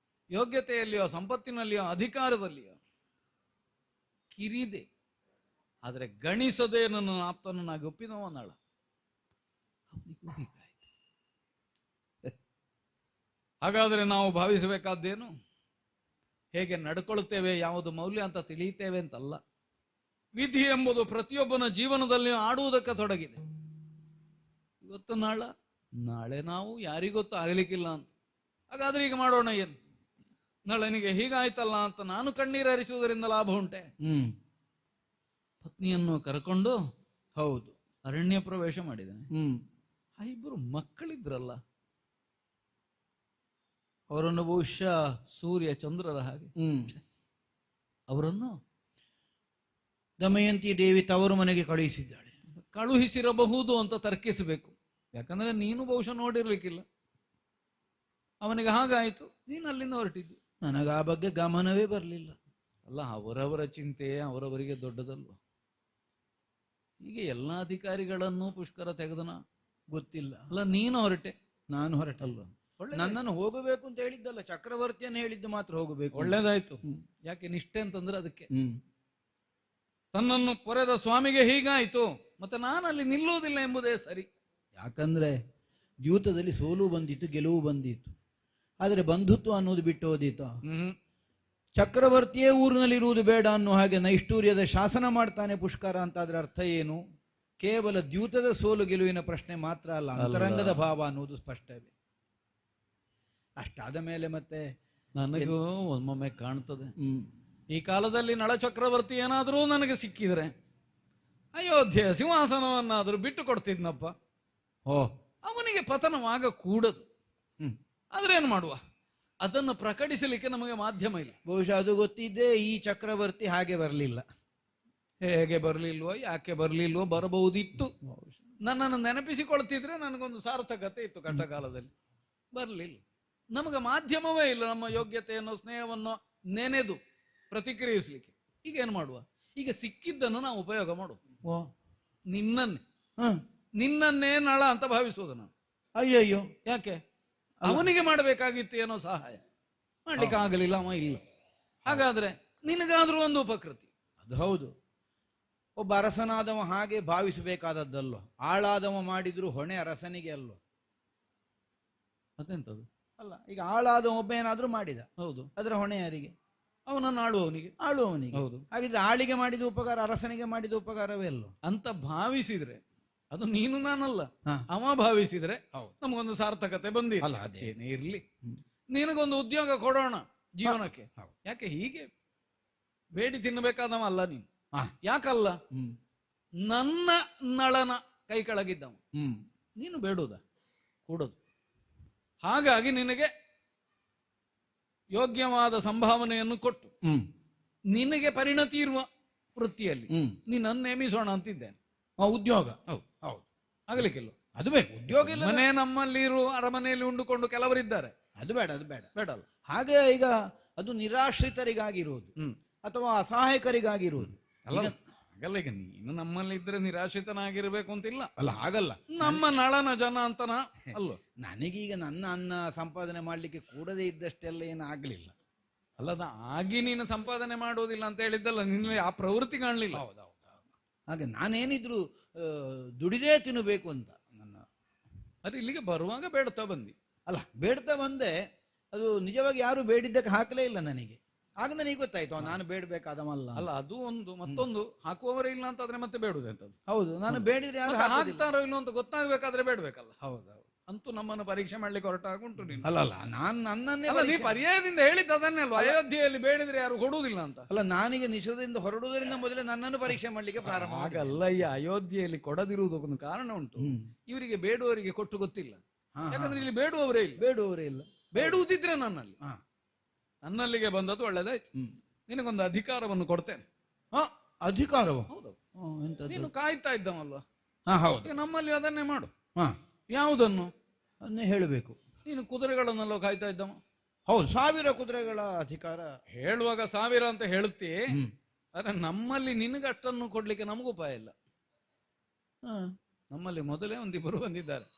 ಯೋಗ್ಯತೆಯಲ್ಲಿಯೋ, ಸಂಪತ್ತಿನಲ್ಲಿಯೋ, ಅಧಿಕಾರದಲ್ಲಿಯೋ ಕಿರಿದೆ. ಆದರೆ ಗಣಿಸದೆ ನನ್ನ ಆಪ್ತನನ್ನಾಗಿ ಒಪ್ಪಿದವ ನಳ. ಅವನಿಗೂ ಹೀಗಾಯಿತು. ಹಾಗಾದರೆ ನಾವು ಭಾವಿಸಬೇಕಾದ್ದೇನು? ಹೇಗೆ ನಡ್ಕೊಳ್ತೇವೆ, ಯಾವುದು ಮೌಲ್ಯ ಅಂತ ತಿಳಿಯುತ್ತೇವೆ ಅಂತಲ್ಲ. ವಿಧಿ ಎಂಬುದು ಪ್ರತಿಯೊಬ್ಬನ ಜೀವನದಲ್ಲಿ ಆಡುವುದಕ್ಕೆ ತೊಡಗಿದೆ. ಇವತ್ತು ನಾಳೆ ನಾವು ಯಾರಿಗೊತ್ತು ಆಗಲಿಕ್ಕಿಲ್ಲ ಅಂತ. ಹಾಗಾದ್ರೆ ಈಗ ಮಾಡೋಣ ಏನು? ನಳನಿಗೆ ಹೀಗಾಯ್ತಲ್ಲ ಅಂತ ನಾನು ಕಣ್ಣೀರು ಹರಿಸುವುದರಿಂದ ಲಾಭ ಉಂಟೆ? ಪತ್ನಿಯನ್ನು ಕರ್ಕೊಂಡು ಹೌದು ಅರಣ್ಯ ಪ್ರವೇಶ ಮಾಡಿದ್ದಾನೆ. ಇಬ್ಬರು ಮಕ್ಕಳಿದ್ರಲ್ಲ, ಅವರನ್ನು ಬಹುಶಃ ಸೂರ್ಯ ಚಂದ್ರರ ಹಾಗೆ ಅವರನ್ನು ದಮಯಂತಿ ದೇವಿ ತವರು ಮನೆಗೆ ಕಳುಹಿಸಿದ್ದಾಳೆ. ಕಳುಹಿಸಿರಬಹುದು ಅಂತ ತರ್ಕಿಸಬೇಕು. ಯಾಕಂದ್ರೆ ನೀನು ಬಹುಶಃ ನೋಡಿರ್ಲಿಕ್ಕಿಲ್ಲ. ಅವನಿಗೆ ಹಾಗಾಯ್ತು, ನೀನು ಅಲ್ಲಿಂದ ಹೊರಟಿದ್ದು. ನನಗೆ ಆ ಬಗ್ಗೆ ಗಮನವೇ ಬರಲಿಲ್ಲ. ಅಲ್ಲ, ಅವರವರ ಚಿಂತೆ ಅವರವರಿಗೆ ದೊಡ್ಡದಲ್ವ. ಹೀಗೆ ಎಲ್ಲ ಅಧಿಕಾರಿಗಳನ್ನು ಪುಷ್ಕರ ತೆಗೆದನ ಗೊತ್ತಿಲ್ಲ. ಅಲ್ಲ, ನೀನು ಹೊರಟೆ, ನಾನು ಹೊರಟಲ್ವ. ನನ್ನನ್ನು ಹೋಗಬೇಕು ಅಂತ ಹೇಳಿದ್ದಲ್ಲ, ಚಕ್ರವರ್ತಿಯನ್ನು ಹೇಳಿದ್ದು ಮಾತ್ರ ಹೋಗಬೇಕು. ಒಳ್ಳೇದಾಯ್ತು. ಯಾಕೆ ನಿಷ್ಠೆ ಅಂತಂದ್ರೆ ಅದಕ್ಕೆ. ತನ್ನನ್ನು ಪೊರೆದ ಸ್ವಾಮಿಗೆ ಹೀಗಾಯ್ತು, ಮತ್ತೆ ನಾನು ಅಲ್ಲಿ ನಿಲ್ಲುವುದಿಲ್ಲ ಎಂಬುದೇ ಸರಿ. ಯಾಕಂದ್ರೆ ದ್ಯೂತದಲ್ಲಿ ಸೋಲು ಬಂದಿತ್ತು, ಗೆಲುವು ಬಂದಿತ್ತು. ಆದರೆ ಬಂಧುತ್ವ ಅನ್ನೋದು ಬಿಟ್ಟು ಹೋದಿತ್ತು. ಚಕ್ರವರ್ತಿಯೇ ಊರಿನಲ್ಲಿರುವುದು ಬೇಡ ಅನ್ನೋ ಹಾಗೆ ನೈಷ್ಠೂರ್ಯದ ಶಾಸನ ಮಾಡ್ತಾನೆ ಪುಷ್ಕರ ಅಂತ. ಅದರ ಅರ್ಥ ಏನು? ಕೇವಲ ದ್ಯೂತದ ಸೋಲು ಗೆಲುವಿನ ಪ್ರಶ್ನೆ ಮಾತ್ರ ಅಲ್ಲ, ಅಂತರಂಗದ ಭಾವ ಅನ್ನೋದು ಸ್ಪಷ್ಟವೇ. ಅಷ್ಟಾದ ಮೇಲೆ ಮತ್ತೆ ನನಗೂ ಒಮ್ಮೊಮ್ಮೆ ಕಾಣ್ತದೆ, ಈ ಕಾಲದಲ್ಲಿ ನಳ ಚಕ್ರವರ್ತಿ ಏನಾದರೂ ನನಗೆ ಸಿಕ್ಕಿದ್ರೆ ಅಯೋಧ್ಯೆಯ ಸಿಂಹಾಸನವನ್ನಾದರೂ ಬಿಟ್ಟು ಕೊಡ್ತಿದ್ನಪ್ಪ. ಅವನಿಗೆ ಪತನವಾಗ ಕೂಡದು. ಆದ್ರೇನು ಮಾಡುವ? ಅದನ್ನು ಪ್ರಕಟಿಸಲಿಕ್ಕೆ ನಮಗೆ ಮಾಧ್ಯಮ ಇಲ್ಲ. ಬಹುಶಃ ಅದು ಗೊತ್ತಿದ್ದೇ ಈ ಚಕ್ರವರ್ತಿ ಹಾಗೆ ಬರಲಿಲ್ಲ. ಹೇಗೆ ಬರಲಿಲ್ವೋ, ಯಾಕೆ ಬರಲಿಲ್ವೋ, ಬರಬಹುದಿತ್ತು. ನನ್ನನ್ನು ನೆನಪಿಸಿಕೊಳ್ತಿದ್ರೆ ನನಗೊಂದು ಸಾರ್ಥಕತೆ ಇತ್ತು ಕಷ್ಟಕಾಲದಲ್ಲಿ. ಬರಲಿಲ್ಲ. ನಮಗೆ ಮಾಧ್ಯಮವೇ ಇಲ್ಲ ನಮ್ಮ ಯೋಗ್ಯತೆಯನ್ನು, ಸ್ನೇಹವನ್ನು ನೆನೆದು ಪ್ರತಿಕ್ರಿಯಿಸಲಿಕ್ಕೆ. ಈಗ ಏನು ಮಾಡುವ? ಈಗ ಸಿಕ್ಕಿದ್ದನ್ನು ನಾವು ಉಪಯೋಗ ಮಾಡುವ. ನಿನ್ನನ್ನೇ ನಳ ಅಂತ ಭಾವಿಸುವುದು ನಾವು. ಅಯ್ಯಯ್ಯೋ, ಯಾಕೆ? ಅವನಿಗೆ ಮಾಡಬೇಕಾಗಿತ್ತು ಏನೋ ಸಹಾಯ, ಮಾಡ್ಲಿಕ್ಕೆ ಆಗಲಿಲ್ಲ, ಅವ ಇಲ್ಲ. ಹಾಗಾದ್ರೆ ನಿನಗಾದ್ರೂ ಒಂದು ಉಪಕೃತಿ. ಅದು ಹೌದು. ಒಬ್ಬ ಅರಸನಾದವ ಹಾಗೆ ಭಾವಿಸಬೇಕಾದದ್ದಲ್ವ. ಆಳಾದವ ಮಾಡಿದ್ರು ಹೊಣೆ ಅರಸನಿಗೆ ಅಲ್ವ. ಮತ್ತೆಂತದು? ಅಲ್ಲ, ಈಗ ಆಳಾದವ ಒಬ್ಬ ಏನಾದ್ರೂ ಮಾಡಿದ, ಹೌದು, ಅದರ ಹೊಣೆ ಯಾರಿಗೆ? ಅವನನ್ನು ಆಳುವವನಿಗೆ. ಹೌದು. ಹಾಗಿದ್ರೆ ಆಳಿಗೆ ಮಾಡಿದ ಉಪಕಾರ ಅರಸನಿಗೆ ಮಾಡಿದ ಉಪಕಾರವೇ ಅಲ್ವ ಅಂತ ಭಾವಿಸಿದ್ರೆ, ಅದು ನೀನು ನಾನಲ್ಲ, ಅವ ಭಾವಿಸಿದ್ರೆ ನಮಗೊಂದು ಸಾರ್ಥಕತೆ ಬಂದಿಲ್ಲ. ಅದೇನೇ ಇರ್ಲಿ, ನಿನಗೊಂದು ಉದ್ಯೋಗ ಕೊಡೋಣ ಜೀವನಕ್ಕೆ. ಯಾಕೆ ಹೀಗೆ ಬೇಡಿ ತಿನ್ನಬೇಕಾದವ ಅಲ್ಲ ನೀನು. ಯಾಕಲ್ಲ? ನನ್ನ ನಳನ ಕೈ ಕೆಳಗಿದ್ದವ. ಹ್ಮ್ ನೀನು ಬೇಡುವುದ ಕೂಡದು. ಹಾಗಾಗಿ ನಿನಗೆ ಯೋಗ್ಯವಾದ ಸಂಭಾವನೆಯನ್ನು ಕೊಟ್ಟು ನಿನಗೆ ಪರಿಣತಿ ಇರುವ ವೃತ್ತಿಯಲ್ಲಿ ನೀನನ್ನು ನೇಮಿಸೋಣ ಅಂತಿದ್ದೇನೆ. ಉದ್ಯೋಗ ಹೌದು ಹೌದು ಆಗಲಿಕ್ಕಿಲ್ಲ. ಅದು ಬೇಕು. ಉದ್ಯೋಗ ಇಲ್ಲ ಮನೆ ನಮ್ಮಲ್ಲಿ ಅರಮನೆಯಲ್ಲಿ ಉಂಡುಕೊಂಡು ಕೆಲವರಿದ್ದಾರೆ. ಅದು ಬೇಡ, ಅದು ಬೇಡ, ಬೇಡ ಅಲ್ಲ. ಹಾಗೆ ಈಗ ಅದು ನಿರಾಶ್ರಿತರಿಗಾಗಿರುವುದು ಅಥವಾ ಅಸಹಾಯಕರಿಗಾಗಿರುವುದು. ಹಾಗಲ್ಲ, ಈಗ ನೀನು ನಮ್ಮಲ್ಲಿ ಇದ್ರೆ ನಿರಾಶ್ರಿತನಾಗಿರ್ಬೇಕು ಅಂತಿಲ್ಲ. ಅಲ್ಲ ಹಾಗಲ್ಲ, ನಮ್ಮ ನಳನ ಜನ ಅಂತನ ಅಲ್ಲ. ನನಗೀಗ ನನ್ನ ಅನ್ನ ಸಂಪಾದನೆ ಮಾಡ್ಲಿಕ್ಕೆ ಕೂಡದೇ ಇದ್ದಷ್ಟೆಲ್ಲ ಏನು ಆಗ್ಲಿಲ್ಲ. ಅಲ್ಲದ ಆಗಿ ನೀನು ಸಂಪಾದನೆ ಮಾಡೋದಿಲ್ಲ ಅಂತ ಹೇಳಿದ್ದಲ್ಲ, ನಿನ್ನಲ್ಲಿ ಆ ಪ್ರವೃತ್ತಿ ಕಾಣಲಿಲ್ಲ. ಹೌದೌದು. ಹಾಗೆ ನಾನೇನಿದ್ರು ದುಡಿದೇ ತಿನ್ನಬೇಕು ಅಂತ ನನ್ನ. ಅದು ಇಲ್ಲಿಗೆ ಬರುವಾಗ ಬೇಡ್ತಾ ಬಂದಿ. ಅಲ್ಲ, ಬೇಡ್ತಾ ಬಂದೆ. ಅದು ನಿಜವಾಗಿ ಯಾರು ಬೇಡಿದ್ದಕ್ಕೆ ಹಾಕಲೇ ಇಲ್ಲ ನನಗೆ. ಆಗ ನನಗೆ ಗೊತ್ತಾಯ್ತು ನಾನು ಬೇಡಬೇಕಾದವಲ್ಲ. ಅಲ್ಲ, ಅದು ಒಂದು. ಮತ್ತೊಂದು, ಹಾಕುವವರೇ ಇಲ್ಲ ಅಂತಾದ್ರೆ ಮತ್ತೆ ಬೇಡುದು ಅಂತದ್ದು. ಹೌದು, ನಾನು ಬೇಡಿದ್ರೆ ಯಾರು ಹಾಕ್ತಾರೋ ಇಲ್ಲ ಅಂತ ಗೊತ್ತಾಗಬೇಕಾದ್ರೆ ಬೇಡಬೇಕಲ್ಲ. ಹೌದೌದು. ಅಂತೂ ನಮ್ಮನ್ನು ಪರೀಕ್ಷೆ ಮಾಡ್ಲಿಕ್ಕೆ ಹೊರಟಾಗುಂಟು ನೀನು. ಅಲ್ಲ ನಾನು ನನ್ನನ್ನೇ ನೀ ಪರ್ಯಾಯದಿಂದ ಹೇಳಿದ್ದು ಅದನ್ನೇ ಅಲ್ವಾ, ಅಯೋಧ್ಯೆಯಲ್ಲಿ ಬೇಡಿದ್ರೆ ಯಾರು ಕೊಡುವುದಿಲ್ಲ ಅಂತ. ಅಲ್ಲ, ನಾನೀಗ ನಿಷೇಧದಿಂದ ಹೊರಡುವುದರಿಂದ ಮೊದಲೇ ನನ್ನನ್ನು ಪರೀಕ್ಷೆ ಮಾಡ್ಲಿಕ್ಕೆ ಪ್ರಾರಂಭ. ಹಾಗಲ್ಲ, ಈ ಅಯೋಧ್ಯೆಯಲ್ಲಿ ಕೊಡದಿರುವುದಕ್ಕೊಂದು ಕಾರಣ ಉಂಟು. ಇವರಿಗೆ ಬೇಡುವವರಿಗೆ ಕೊಟ್ಟು ಗೊತ್ತಿಲ್ಲ. ಯಾಕಂದ್ರೆ ಇಲ್ಲಿ ಬೇಡುವವರೇ ಇಲ್ಲ. ಬೇಡುವವರೇ ಇಲ್ಲ. ಬೇಡುವುದಿದ್ರೆ ನನ್ನಲ್ಲಿಗೆ ಬಂದದ್ದು ಒಳ್ಳೇದಾಯ್ತು. ನಿನಗೊಂದು ಅಧಿಕಾರವನ್ನು ಕೊಡ್ತೇನೆ. ಅಧಿಕಾರವ? ಹೌದು. ನೀನು ಕಾಯ್ತಾ ಇದ್ದವಲ್ವಾ? ಹೌದು. ನಮ್ಮಲ್ಲಿ ಅದನ್ನೇ ಮಾಡು. ಯಾವುದನ್ನು ಅದನ್ನೇ ಹೇಳಬೇಕು. ನೀನು ಕುದುರೆಗಳನ್ನೆಲ್ಲ ಕಾಯ್ತಾ ಇದ್ದವ. ಹೌದು, 1000 ಕುದುರೆಗಳ ಅಧಿಕಾರ. ಹೇಳುವಾಗ 1000 ಅಂತ ಹೇಳುತ್ತಿ. ಆದ್ರೆ ನಮ್ಮಲ್ಲಿ ನಿನಗಷ್ಟನ್ನು ಕೊಡ್ಲಿಕ್ಕೆ ನಮಗೂ ಉಪಾಯ ಇಲ್ಲ. ನಮ್ಮಲ್ಲಿ ಮೊದಲೇ ಒಂದಿಬ್ಬರು ಬಂದಿದ್ದಾರೆ.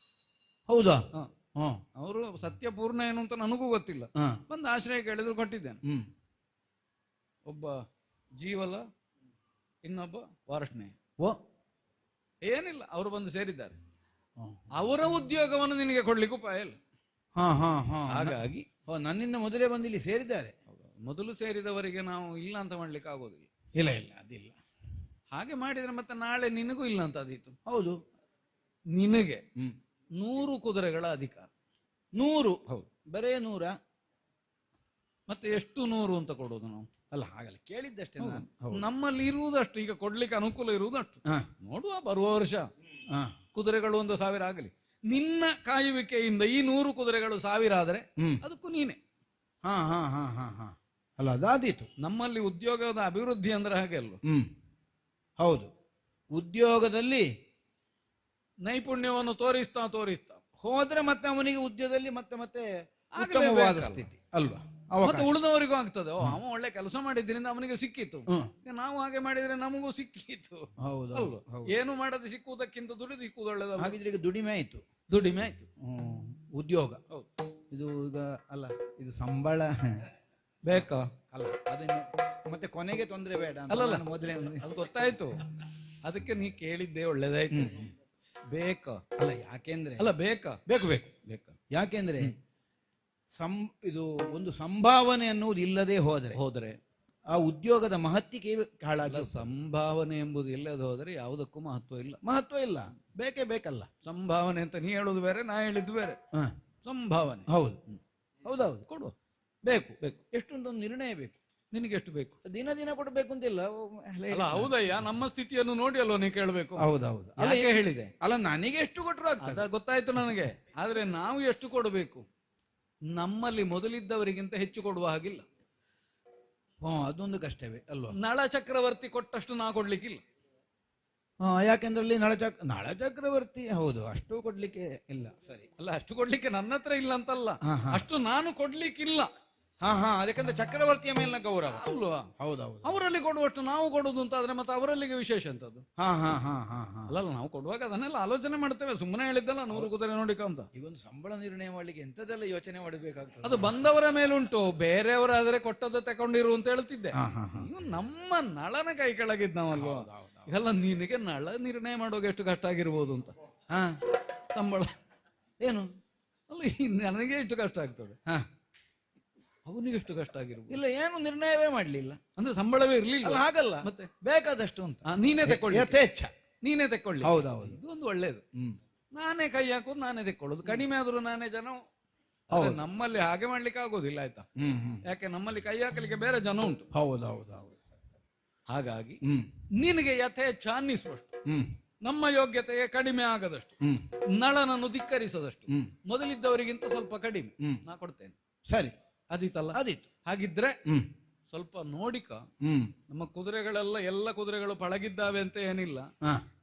ಹೌದಾ? ಅವರು ಸತ್ಯಪೂರ್ಣ ಏನು ಅಂತ ನನಗೂ ಗೊತ್ತಿಲ್ಲ. ಬಂದು ಆಶ್ರಯ ಕೇಳಿದ್ರು ಕೊಟ್ಟಿದ್ದೇನೆ. ಒಬ್ಬ ಜೀವಲ, ಇನ್ನೊಬ್ಬ ವಾರ್ಷ್ಣೆ. ಏನಿಲ್ಲ, ಅವರು ಬಂದು ಸೇರಿದ್ದಾರೆ. ಅವರ ಉದ್ಯೋಗವನ್ನು ನಿನಗೆ ಕೊಡ್ಲಿಕ್ಕೆ ಉಪಾಯ ಇಲ್ಲ. ಹಾಗಾಗಿ ನನ್ನಿಂದ ಮೊದಲೇ ಬಂದು ಇಲ್ಲಿ ಸೇರಿದ್ದಾರೆ. ಮೊದಲು ಸೇರಿದವರಿಗೆ ನಾವು ಇಲ್ಲ ಅಂತ ಮಾಡ್ಲಿಕ್ಕೆ ಆಗೋದಿಲ್ಲ. ಇಲ್ಲ ಇಲ್ಲ, ಅದಿಲ್ಲ. ಹಾಗೆ ಮಾಡಿದ್ರೆ ಮತ್ತೆ ನಾಳೆ ನಿನಗೂ ಇಲ್ಲ ಅಂತ ಅದಿತ್ತು. ಹೌದು, ನಿನಗೆ 100 ಕುದುರೆಗಳ ಅಧಿಕಾರ. 100? ಹೌದು. ಬರೇ 100? ಮತ್ತೆ ಎಷ್ಟು 100 ಅಂತ ಕೊಡೋದು ನಾವು? ಅಲ್ಲ, ಹಾಗಲ್ಲ, ಕೇಳಿದ್ದಷ್ಟೇ. ನಮ್ಮಲ್ಲಿ ಇರುವುದಷ್ಟು, ಈಗ ಕೊಡ್ಲಿಕ್ಕೆ ಅನುಕೂಲ ಇರುವುದಷ್ಟು ನೋಡುವ. ಬರುವ ವರ್ಷ ಕುದುರೆಗಳು 1000 ಆಗಲಿ. ನಿನ್ನ ಕಾಯುವಿಕೆಯಿಂದ ಈ 100 ಕುದುರೆಗಳು 1000 ಆದ್ರೆ ಅದಕ್ಕೂ ನೀನೆ. ಅಲ್ಲ, ಅದಾದೀತು. ನಮ್ಮಲ್ಲಿ ಉದ್ಯೋಗದ ಅಭಿವೃದ್ಧಿ ಅಂದ್ರೆ ಹಾಗೆ ಅಲ್ಲ. ಹೌದು, ಉದ್ಯೋಗದಲ್ಲಿ ನೈಪುಣ್ಯವನ್ನು ತೋರಿಸ್ತಾ ಹೋದ್ರೆ ಮತ್ತೆ ಅವನಿಗೆ ಉದ್ಯೋಗದಲ್ಲಿ ಮತ್ತೆ ಉತ್ತಮವಾದ ಸ್ಥಿತಿ ಅಲ್ವಾ? ಮತ್ತೆ ಉಳಿದವರಿಗೂ ಆಗ್ತದೆ. ಅವ ಒಳ್ಳೆ ಕೆಲಸ ಮಾಡಿದ್ರಿಂದ ಅವನಿಗೆ ಸಿಕ್ಕಿತ್ತು, ನಾವು ಹಾಗೆ ಮಾಡಿದ್ರೆ ನಮಗೂ ಸಿಕ್ಕಿತ್ತು. ಏನು ಮಾಡದೆ ಸಿಕ್ಕುವುದಕ್ಕಿಂತ ದುಡಿದು ಸಿಕ್ಕುವುದು ಒಳ್ಳೆದ. ಹಾಗಿದ್ರೆ ಈಗ ದುಡಿಮೆ ಆಯ್ತು. ಉದ್ಯೋಗ ಇದು ಈಗ ಅಲ್ಲ, ಇದು ಸಂಬಳ ಬೇಕಾ? ಅಲ್ಲ, ಅದನ್ನು ಮತ್ತೆ ಕೊನೆಗೆ ತೊಂದರೆ ಬೇಡ ಅಲ್ಲ. ಮೊದಲೇ ಅದು ಗೊತ್ತಾಯ್ತು. ಅದಕ್ಕೆ ನೀ ಕೇಳಿದ್ದೆ ಒಳ್ಳೇದಾಯ್ತು. ಬೇಕಾ? ಅಲ್ಲ, ಯಾಕೆಂದ್ರೆ ಅಲ್ಲ, ಬೇಕಾ? ಬೇಕಾ. ಯಾಕೆಂದ್ರೆ ಇದು ಒಂದು ಸಂಭಾವನೆ ಅನ್ನುವುದು ಇಲ್ಲದೆ ಹೋದ್ರೆ ಆ ಉದ್ಯೋಗದ ಮಹತ್ವಕ್ಕೆ ಹಾಳಾಗ. ಸಂಭಾವನೆ ಎಂಬುದು ಇಲ್ಲದೆ ಹೋದರೆ ಯಾವುದಕ್ಕೂ ಮಹತ್ವ ಇಲ್ಲ. ಬೇಕೇ ಬೇಕಲ್ಲ. ಸಂಭಾವನೆ ಅಂತ ನೀ ಹೇಳುದು ಬೇರೆ, ನಾ ಹೇಳಿದ್ದು ಬೇರೆ. ಸಂಭಾವನೆ ಹೌದೌದು ಕೊಡುವ. ಬೇಕು. ಎಷ್ಟು ಅಂತ ಒಂದು ನಿರ್ಣಯ ಬೇಕು. ನಿನಗೆ ಎಷ್ಟು ಬೇಕು? ದಿನ ಕೊಡಬೇಕು ಅಂತಿಲ್ಲ. ಹೌದಯ್ಯ, ನಮ್ಮ ಸ್ಥಿತಿಯನ್ನು ನೋಡಿ ಅಲ್ವಾ ನೀ ಕೇಳಬೇಕು. ಹೌದೌದು. ಅಲ್ಲೇ ಹೇಳಿದೆ ಅಲ್ಲ, ನನಗೆ ಎಷ್ಟು ಕೊಟ್ಟರು ಆಗ್ತದೆ, ಗೊತ್ತಾಯ್ತು ನನಗೆ. ಆದ್ರೆ ನಾವು ಎಷ್ಟು ಕೊಡಬೇಕು? ನಮ್ಮಲ್ಲಿ ಮೊದಲಿದ್ದವರಿಗಿಂತ ಹೆಚ್ಚು ಕೊಡುವ ಹಾಗಿಲ್ಲ. ಅದೊಂದು ಕಷ್ಟವೇ ಅಲ್ವಾ? ನಳ ಚಕ್ರವರ್ತಿ ಕೊಟ್ಟಷ್ಟು ನಾ ಕೊಡ್ಲಿಕ್ಕಿಲ್ಲ. ಯಾಕೆಂದ್ರೆ ಅಲ್ಲಿ ನಳ ಚಕ್ರವರ್ತಿ ಹೌದು, ಅಷ್ಟು ಕೊಡ್ಲಿಕ್ಕೆ ಇಲ್ಲ. ಸರಿ, ಅಲ್ಲ, ಅಷ್ಟು ಕೊಡ್ಲಿಕ್ಕೆ ನನ್ನ ಹತ್ರ ಇಲ್ಲ ಅಂತಲ್ಲ, ಅಷ್ಟು ನಾನು ಕೊಡ್ಲಿಕ್ಕಿಲ್ಲ. ಅದಕ್ಕಂದ್ರೆ ಚಕ್ರವರ್ತಿಯ ಮೇಲಿನ ಗೌರವ ಅಲ್ವಾ? ಹೌದೌದು. ಅವರಲ್ಲಿ ಕೊಡುವಷ್ಟು ನಾವು ಕೊಡುದು ಅಂತ ಆದ್ರೆ ಮತ್ತೆ ಅವರಲ್ಲಿಗೆ ವಿಶೇಷ ಅಂತದ್ದು. ಅಲ್ಲ, ನಾವು ಕೊಡುವಾಗ ಅದನ್ನೆಲ್ಲ ಆಲೋಚನೆ ಮಾಡ್ತೇವೆ. ಸುಮ್ಮನೆ ಹೇಳಿದ್ದಲ್ಲ 100 ಕುದುರೆ ನೋಡಿಕ ಅಂತ. ಈಗೊಂದು ಸಂಬಳ ನಿರ್ಣಯ ಮಾಡ್ಲಿಕ್ಕೆ ಎಂತದೆಲ್ಲ ಯೋಚನೆ ಮಾಡಬೇಕಾಗ್ತದೆ. ಅದು ಬಂದವರ ಮೇಲುಂಟು. ಬೇರೆಯವರಾದ್ರೆ ಕೊಟ್ಟದ್ದು ತಕೊಂಡಿರು ಅಂತ ಹೇಳ್ತಿದ್ದೆ. ನಮ್ಮ ನಳನ ಕೈ ಕೆಳಗಿದ್ ನಾವಲ್ವಾ? ಇದೆಲ್ಲ ನಿನಗೆ ನಳ ನಿರ್ಣಯ ಮಾಡುವಾಗ ಎಷ್ಟು ಕಷ್ಟ ಆಗಿರ್ಬೋದು ಅಂತ. ಸಂಬಳ ಏನು ಅಲ್ಲ, ನನಗೆ ಎಷ್ಟು ಕಷ್ಟ ಆಗ್ತದೆ, ಅವನಿಗೆ ಎಷ್ಟು ಕಷ್ಟ ಆಗಿರ್ಬೋದು. ಇಲ್ಲ, ಏನು ನಿರ್ಣಯವೇ ಮಾಡ್ಲಿಲ್ಲ ಅಂದ್ರೆ ಸಂಬಳವೇ ಇರ್ಲಿಲ್ಲ. ಹಾಗಲ್ಲ, ಮತ್ತೆ ಬೇಕಾದಷ್ಟು ಅಂತ ನೀನೇ ತೆಕ್ಕೊಳ್ಳಿ, ಯಥೇಚ್ಛ ನೀನೇ ತೆಕ್ಕೊಳ್ಳಿ. ಹೌದೌದು, ಇದು ಒಂದು ಒಳ್ಳೇದು. ನಾನೇ ಕೈ ಹಾಕೋದು, ನಾನೇ ತೆಕ್ಕೊಳ್ಳೋದು. ಕಡಿಮೆ ಆದ್ರೂ ನಾನೇ ಜನ. ನಮ್ಮಲ್ಲಿ ಹಾಗೆ ಮಾಡ್ಲಿಕ್ಕೆ ಆಗೋದಿಲ್ಲ, ಆಯ್ತಾ? ಯಾಕೆ ನಮ್ಮಲ್ಲಿ ಕೈ ಹಾಕಲಿಕ್ಕೆ ಬೇರೆ ಜನ ಉಂಟು. ಹೌದೌದು. ಹಾಗಾಗಿ ನಿನಗೆ ಯಥೇಚ್ಛ ಅನ್ನಿಸುವಷ್ಟು ನಮ್ಮ ಯೋಗ್ಯತೆಗೆ ಕಡಿಮೆ ಆಗದಷ್ಟು, ನಳನನ್ನು ಧಿಕ್ಕರಿಸದಷ್ಟು, ಮೊದಲಿದ್ದವರಿಗಿಂತ ಸ್ವಲ್ಪ ಕಡಿಮೆ ನಾ ಕೊಡ್ತೇನೆ. ಸರಿ, ಅದೀತಲ್ಲ? ಅದಿತ್ತು. ಹಾಗಿದ್ರೆ ಸ್ವಲ್ಪ ನೋಡಿಕ. ನಮ್ಮ ಕುದುರೆಗಳೆಲ್ಲ ಎಲ್ಲ ಕುದುರೆಗಳು ಪಳಗಿದ್ದಾವೆ ಅಂತ ಏನಿಲ್ಲ,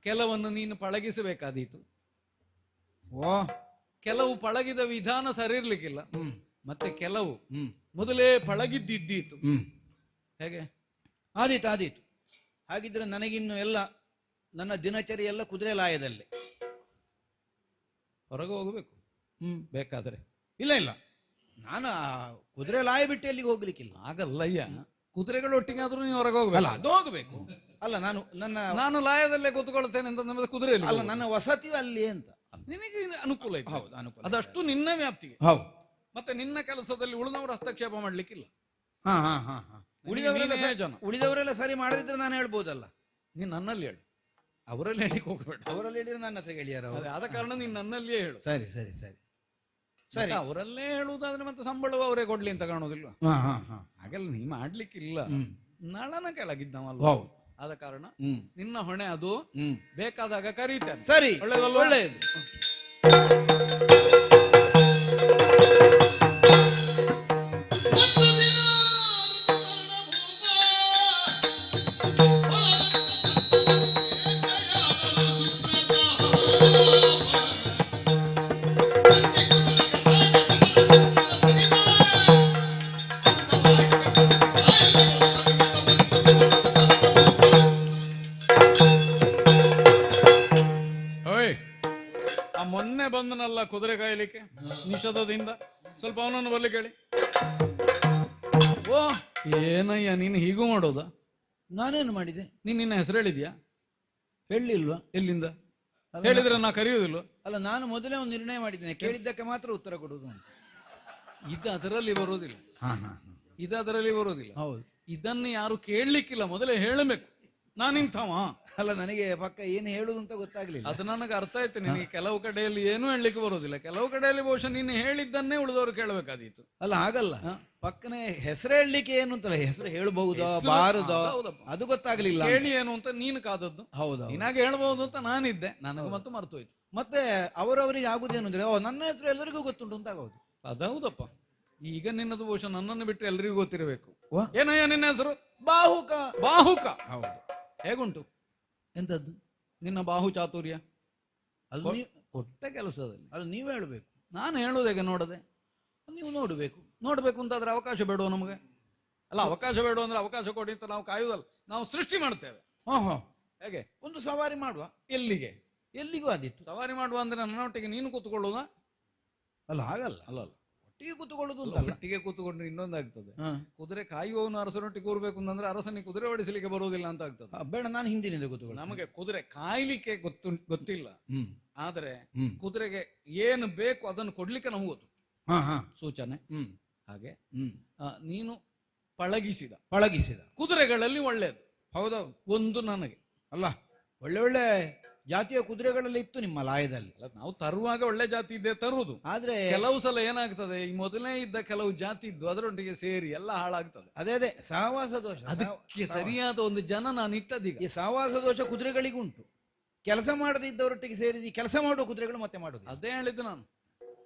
ಕೆಲವನ್ನು ನೀನು ಪಳಗಿಸಬೇಕಾದೀತು. ಕೆಲವು ಪಳಗಿದ ವಿಧಾನ ಸರಿ ಇರ್ಲಿಕ್ಕಿಲ್ಲ, ಮತ್ತೆ ಕೆಲವು ಮೊದಲೇ ಪಳಗಿದ್ದಿದ್ದೀತು. ಹೇಗೆ? ಆದೀತು ಆದೀತು. ಹಾಗಿದ್ರೆ ನನಗಿನ್ನು ಎಲ್ಲ ನನ್ನ ದಿನಚರಿ ಎಲ್ಲ ಕುದುರೆ ಲಾಯದಲ್ಲೇ. ಹೊರಗೆ ಹೋಗಬೇಕು ಬೇಕಾದ್ರೆ. ಇಲ್ಲ ಇಲ್ಲ, ನಾನು ಕುದುರೆ ಲಾಯ ಬಿಟ್ಟು ಎಲ್ಲಿಗೆ ಹೋಗ್ಲಿಕ್ಕಿಲ್ಲ. ಆಗಲ್ಲಯ್ಯ, ಕುದುರೆಗಳೊಟ್ಟಿಗೆ ಆದ್ರೂ ನೀವು ಹೊರಗೆ ಹೋಗ್ಬೇಕು. ಅದು ಹೋಗ್ಬೇಕು. ಅಲ್ಲ, ನಾನು ಲಾಯದಲ್ಲೇ ಕೂತ್ಕೊಳ್ತೇನೆ ಅಂತ ನಮ್ಮದು ಕುದುರೆಯಲ್ಲಿ ಅಲ್ಲ, ನನ್ನ ವಸತಿಯು ಅಲ್ಲಿ ಅಂತ. ನಿನಗೆ ಅನುಕೂಲ ಇದೆ. ಹೌದು, ಅನುಕೂಲ. ಅದಷ್ಟು ನಿನ್ನ ವ್ಯಾಪ್ತಿಗೆ. ಹೌದು. ಮತ್ತೆ ನಿನ್ನ ಕೆಲಸದಲ್ಲಿ ಉಳಿದವರು ಹಸ್ತಕ್ಷೇಪ ಮಾಡ್ಲಿಕ್ಕಿಲ್ಲ. ಉಳಿದವರೆಲ್ಲ ಸರಿ ಮಾಡದಿದ್ರೆ ನಾನು ಹೇಳ್ಬೋದಲ್ಲ. ನೀನ್ ನನ್ನಲ್ಲಿ ಹೇಳು, ಅವರಲ್ಲಿ ಹೇಳಿಕ್ ಹೋಗ್ಬೇಡ. ಅವರಲ್ಲಿ ಹೇಳಿದ್ರೆ ನನ್ನ ಹತ್ರ ಹೇಳಿಯಾರ. ಆದ ಕಾರಣ ನೀನ್ ನನ್ನಲ್ಲಿಯೇ ಹೇಳು. ಸರಿ ಸರಿ ಸರಿ ಸರಿ. ಅವರಲ್ಲೇ ಹೇಳುವುದಾದ್ರೆ ಮತ್ತೆ ಸಂಬಳವು ಅವರೇ ಕೊಡ್ಲಿ ಅಂತ ಕಾಣೋದಿಲ್ವಾ? ಹಾಗೆಲ್ಲ ನೀ ಮಾಡ್ಲಿಕ್ಕಿಲ್ಲ. ನಳನ ಕೆಳಗಿದ್ದವಲ್ಲ. ಆದ ಕಾರಣ ನಿನ್ನ ಹೊಣೆ ಅದು. ಬೇಕಾದಾಗ ಕರೀತೇನೆ. ಸರಿ, ಒಳ್ಳೆಯದಲ್ಲ? ಒಳ್ಳೆಯದು. ಮೊನ್ನೆ ಬಂದನಲ್ಲ ಕುದುರೆ ಕಾಯಲಿಕ್ಕೆ ನಿಷಧದಿಂದ, ಸ್ವಲ್ಪ ಅವನನ್ನು ಬರ್ಲಿಕ್ಕೆ ಹೇಳಿ. ಓ ಏನಯ್ಯ ನೀನು ಹೀಗೂ ಮಾಡೋದಾ? ನಾನೇನು ಮಾಡಿದೆ? ನೀನ್ ನಿನ್ನ ಹೆಸರು ಹೇಳಿದ್ಯಾ? ಹೇಳಿಲ್ವಾ? ಎಲ್ಲಿಂದ ಹೇಳಿದ್ರೆ ನಾ ಕರೆಯುವುದಿಲ್ವ? ಅಲ್ಲ, ನಾನು ಮೊದಲೇ ಒಂದು ನಿರ್ಣಯ ಮಾಡಿದ್ದೇನೆ, ಕೇಳಿದ್ದಕ್ಕೆ ಮಾತ್ರ ಉತ್ತರ ಕೊಡುವುದು ಅಂತ. ಇದು ಅದರಲ್ಲಿ ಬರೋದಿಲ್ಲ. ಇದು ಅದರಲ್ಲಿ ಬರೋದಿಲ್ಲ. ಹೌದು. ಇದನ್ನು ಯಾರು ಕೇಳಲಿಕ್ಕಿಲ್ಲ, ಮೊದಲೇ ಹೇಳಬೇಕು. ನಾನಿಂಥವ ಅಲ್ಲ, ನನಗೆ ಪಕ್ಕ ಏನು ಹೇಳುದು ಅಂತ ಗೊತ್ತಾಗ್ಲಿಲ್ಲ. ಅದು ನನಗೆ ಅರ್ಥ ಆಯ್ತು. ನಿನಗೆ ಕೆಲವು ಕಡೆಯಲ್ಲಿ ಏನು ಹೇಳಲಿಕ್ಕೆ ಬರೋದಿಲ್ಲ, ಕೆಲವು ಕಡೆಯಲ್ಲಿ ಬಹುಶಃ ನೀನು ಹೇಳಿದ್ದನ್ನೇ ಉಳಿದವರು ಕೇಳಬೇಕಾದೀತು. ಅಲ್ಲ, ಹಾಗಲ್ಲ, ಪಕ್ಕನೆ ಹೆಸರು ಹೇಳಲಿಕ್ಕೆ ಏನು ಅಂತಲ್ಲ, ಹೆಸರು ಹೇಳಬಹುದೋ ಬಾರದೋ ಅದು ಗೊತ್ತಾಗ್ಲಿಲ್ಲ. ಹೇಳಿ ಏನು ಅಂತ ನೀನು ಕಾದದ್ದು. ಹೌದು, ನೀನಾಗ ಹೇಳ್ಬಹುದು ಅಂತ ನಾನಿದ್ದೆ, ನನಗೆ ಮತ್ತೆ ಮರ್ತೋಯ್ತು. ಮತ್ತೆ ಅವರವರಿಗೆ ಆಗುದೇನು ಅಂದ್ರೆ, ಓ ನನ್ನ ಹೆಸರು ಎಲ್ಲರಿಗೂ ಗೊತ್ತುಂಟು ಅಂತ ಆಗೋದು. ಅದೌದಪ್ಪ. ಈಗ ನಿನ್ನದು ಬಹುಶಃ ನನ್ನನ್ನು ಬಿಟ್ಟು ಎಲ್ಲರಿಗೂ ಗೊತ್ತಿರಬೇಕು. ಏನಯ್ಯ ನಿನ್ನ ಹೆಸರು? ಬಾಹುಕ. ಬಾಹುಕ. ಹೌದು. ಹೇಗುಂಟು? ಎಂತದ್ದು ನಿನ್ನ ಬಾಹು ಚಾತುರ್ಯ? ಅದು ಕೊಟ್ಟ ಕೆಲಸದಲ್ಲಿ ಅದು ನೀವು ಹೇಳಬೇಕು. ನಾನು ಹೇಳುವುದೇಗೆ ನೋಡದೆ? ನೀವು ನೋಡಬೇಕು. ನೋಡ್ಬೇಕು ಅಂತಾದ್ರೆ ಅವಕಾಶ ಬೇಡುವ ನಮಗೆ? ಅಲ್ಲ, ಅವಕಾಶ ಬೇಡ ಅಂದ್ರೆ ಅವಕಾಶ ಕೊಡಿ ಅಂತ ನಾವು ಕಾಯುವುದಲ್ಲ, ನಾವು ಸೃಷ್ಟಿ ಮಾಡ್ತೇವೆ. ಹೇಗೆ? ಒಂದು ಸವಾರಿ ಮಾಡುವ. ಎಲ್ಲಿಗೆ? ಎಲ್ಲಿಗೂ ಆದಿತ್ತು. ಸವಾರಿ ಮಾಡುವ ಅಂದ್ರೆ ನನ್ನೊಟ್ಟಿಗೆ ನೀನು ಕೂತ್ಕೊಳ್ಳುವುದಾ? ಅಲ್ಲ, ಹಾಗಲ್ಲ. ಅಲ್ಲ, ಒಟ್ಟಿಗೆ ಕೂತ್ಕೊಳ್ಳುದು ಅಂತ. ಒಟ್ಟಿಗೆ ಕೂತ್ಕೊಂಡ್ರೆ ಇನ್ನೊಂದಾಗ್ತದೆ. ಕುದುರೆ ಕಾಯುವವನು ಅರಸನೊಟ್ಟಿಗೆ ಕೂರ್ಬೇಕು ಅಂತಂದ್ರೆ ಅರಸನಿಗೆ ಕುದುರೆ ಓಡಿಸಲಿಕ್ಕೆ ಬರುವುದಿಲ್ಲ ಅಂತ ಆಗ್ತದೆ. ಬೇಡ, ನಾನು ಹಿಂದಿನಿಂದ ಕೂತ್ಕೊಳ್ಳ. ನಮಗೆ ಕುದುರೆ ಕಾಯ್ಲಿಕ್ಕೆ ಗೊತ್ತಿಲ್ಲ, ಆದ್ರೆ ಕುದುರೆಗೆ ಏನು ಬೇಕು ಅದನ್ನು ಕೊಡ್ಲಿಕ್ಕೆ ನಮ್ಗೆ ಗೊತ್ತು. ಸೂಚನೆ. ಹಾಗೆ ನೀನು ಪಳಗಿಸಿದ ಕುದುರೆಗಳಲ್ಲಿ ಒಳ್ಳೇದು. ಹೌದೌದು. ಒಂದು ನನಗೆ ಅಲ್ಲ, ಒಳ್ಳೆ ಒಳ್ಳೆ ಜಾತಿಯ ಕುದುರೆಗಳೆಲ್ಲ ಇತ್ತು ನಿಮ್ಮ ಲಾಯದಲ್ಲಿ. ನಾವು ತರುವಾಗ ಒಳ್ಳೆ ಜಾತಿ ಇದೆ ತರುವುದು. ಆದ್ರೆ ಕೆಲವು ಸಲ ಏನಾಗ್ತದೆ, ಈ ಮೊದಲೇ ಇದ್ದ ಕೆಲವು ಜಾತಿ ಇದ್ದು ಅದರೊಟ್ಟಿಗೆ ಸೇರಿ ಎಲ್ಲ ಹಾಳಾಗ್ತದೆ. ಅದೇ ಸಹವಾಸ ದೋಷ. ಅದಕ್ಕೆ ಸರಿಯಾದ ಒಂದು ಜನ ನಾನು ಇಟ್ಟದೀಗ. ಈ ಸಹವಾಸ ದೋಷ ಕುದುರೆಗಳಿಗುಂಟು. ಕೆಲಸ ಮಾಡದೇ ಇದ್ದವರೊಟ್ಟಿಗೆ ಸೇರಿಸಿ ಕೆಲಸ ಮಾಡುವ ಕುದುರೆಗಳು ಮತ್ತೆ ಮಾಡುದು. ಅದೇ ಹೇಳಿದ್ದು ನಾನು.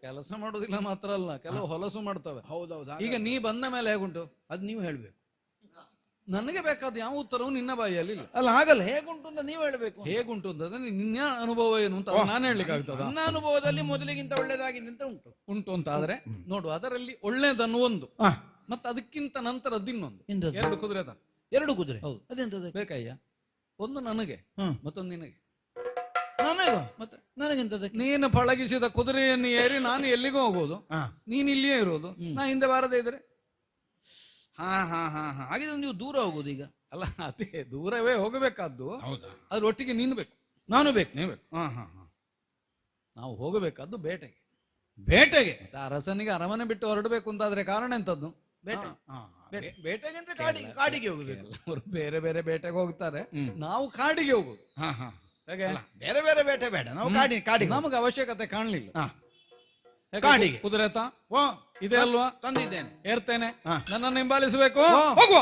ಕೆಲಸ ಮಾಡುದಿಲ್ಲ ಮಾತ್ರ ಅಲ್ಲ, ಕೆಲವು ಹೊಲಸು ಮಾಡ್ತವೆ. ಹೌದೌದು. ಈಗ ನೀ ಬಂದ ಮೇಲೆ ಹೇಗುಂಟು ಅದು ನೀವು ಹೇಳ್ಬೇಕು. ನನಗೆ ಬೇಕಾದ ಯಾವ ಉತ್ತರವು ನಿನ್ನ ಬಾಯಿಯಲ್ಲಿ ಇಲ್ಲ. ಅಲ್ಲ, ಹಾಗಲ್ಲ, ಹೇಗುಂಟು ಅಂತ ನೀವು ಹೇಳ್ಬೇಕು. ಹೇಗುಂಟು ಅಂತಂದ್ರೆ ನಿನ್ನ ಅನುಭವ ಏನು ಅಂತ ನಾನು ಹೇಳಲಿಕ್ಕೆ ಆಗ್ತದ? ನನ್ನ ಅನುಭವದಲ್ಲಿ ಮೊದಲಿಗಿಂತ ಒಳ್ಳೇದಾಗಿದೆ ಅಂತ ಉಂಟು ಅಂತ ಆದ್ರೆ ನೋಡು, ಅದರಲ್ಲಿ ಒಳ್ಳೇದನ್ನು ಒಂದು, ಮತ್ತೆ ಅದಕ್ಕಿಂತ ನಂತರದ್ದು ಇನ್ನೊಂದು. 2 ಕುದುರೆ. 2 ಕುದುರೆ? ಹೌದು. ಅದೆಂತದ ಬೇಕಯ್ಯ? ಒಂದು ನನಗೆ, ಮತ್ತೊಂದು ನಿನಗೆ. ಮತ್ತೆ ನನಗೆಂತದ? ನೀನು ಪಳಗಿಸಿದ ಕುದುರೆಯನ್ನು ಏರಿ ನಾನು ಎಲ್ಲಿಗೂ ಹೋಗೋದು, ನೀನ್ ಇಲ್ಲಿಯೇ ಇರೋದು. ನಾ ಹಿಂದೆ ಬಾರದೇ ಇದ್ರೆ ಹಾಗಿದ್ರೆ ನೀವು ದೂರ ಹೋಗುದು ಈಗ. ಅಲ್ಲ, ಅದೇ ದೂರವೇ ಹೋಗಬೇಕಾದ್ದು. ಅದ್ರೊಟ್ಟಿಗೆ ನೀನು ಬೇಕು, ನಾನು ಬೇಕು, ನೀವು ಬೇಕು. ನಾವು ಹೋಗಬೇಕಾದ್ದು ಬೇಟೆಗೆ. ಬೇಟೆಗೆ? ಅರಸನಿಗೆ ಅರಮನೆ ಬಿಟ್ಟು ಹೊರಡಬೇಕು ಅಂತಾದ್ರೆ ಕಾರಣ ಎಂತದ್ದು? ಬೇಟೆ. ಬೇಟೆಗೆ ಅಂದ್ರೆ ಕಾಡಿಗೆ ಹೋಗಬೇಕು. ಎಲ್ಲರೂ ಬೇರೆ ಬೇರೆ ಬೇಟೆಗೆ ಹೋಗ್ತಾರೆ, ನಾವು ಕಾಡಿಗೆ ಹೋಗುದು. ಹೇಗೆ? ಬೇರೆ ಬೇರೆ ಬೇಟೆ ಬೇಡ, ನಾವು ಕಾಡಿಗೆ. ನಮಗೆ ಅವಶ್ಯಕತೆ ಕಾಣಲಿಲ್ಲ. ಕಾಡಿಗೆ ಕುದುರೆ ಇದೆ ಅಲ್ವಾ? ತಂದಿದ್ದೇನೆ, ಏರ್ತೇನೆ. ನನ್ನನ್ನು ಹಿಂಬಾಲಿಸಬೇಕು. ಹೋಗುವ.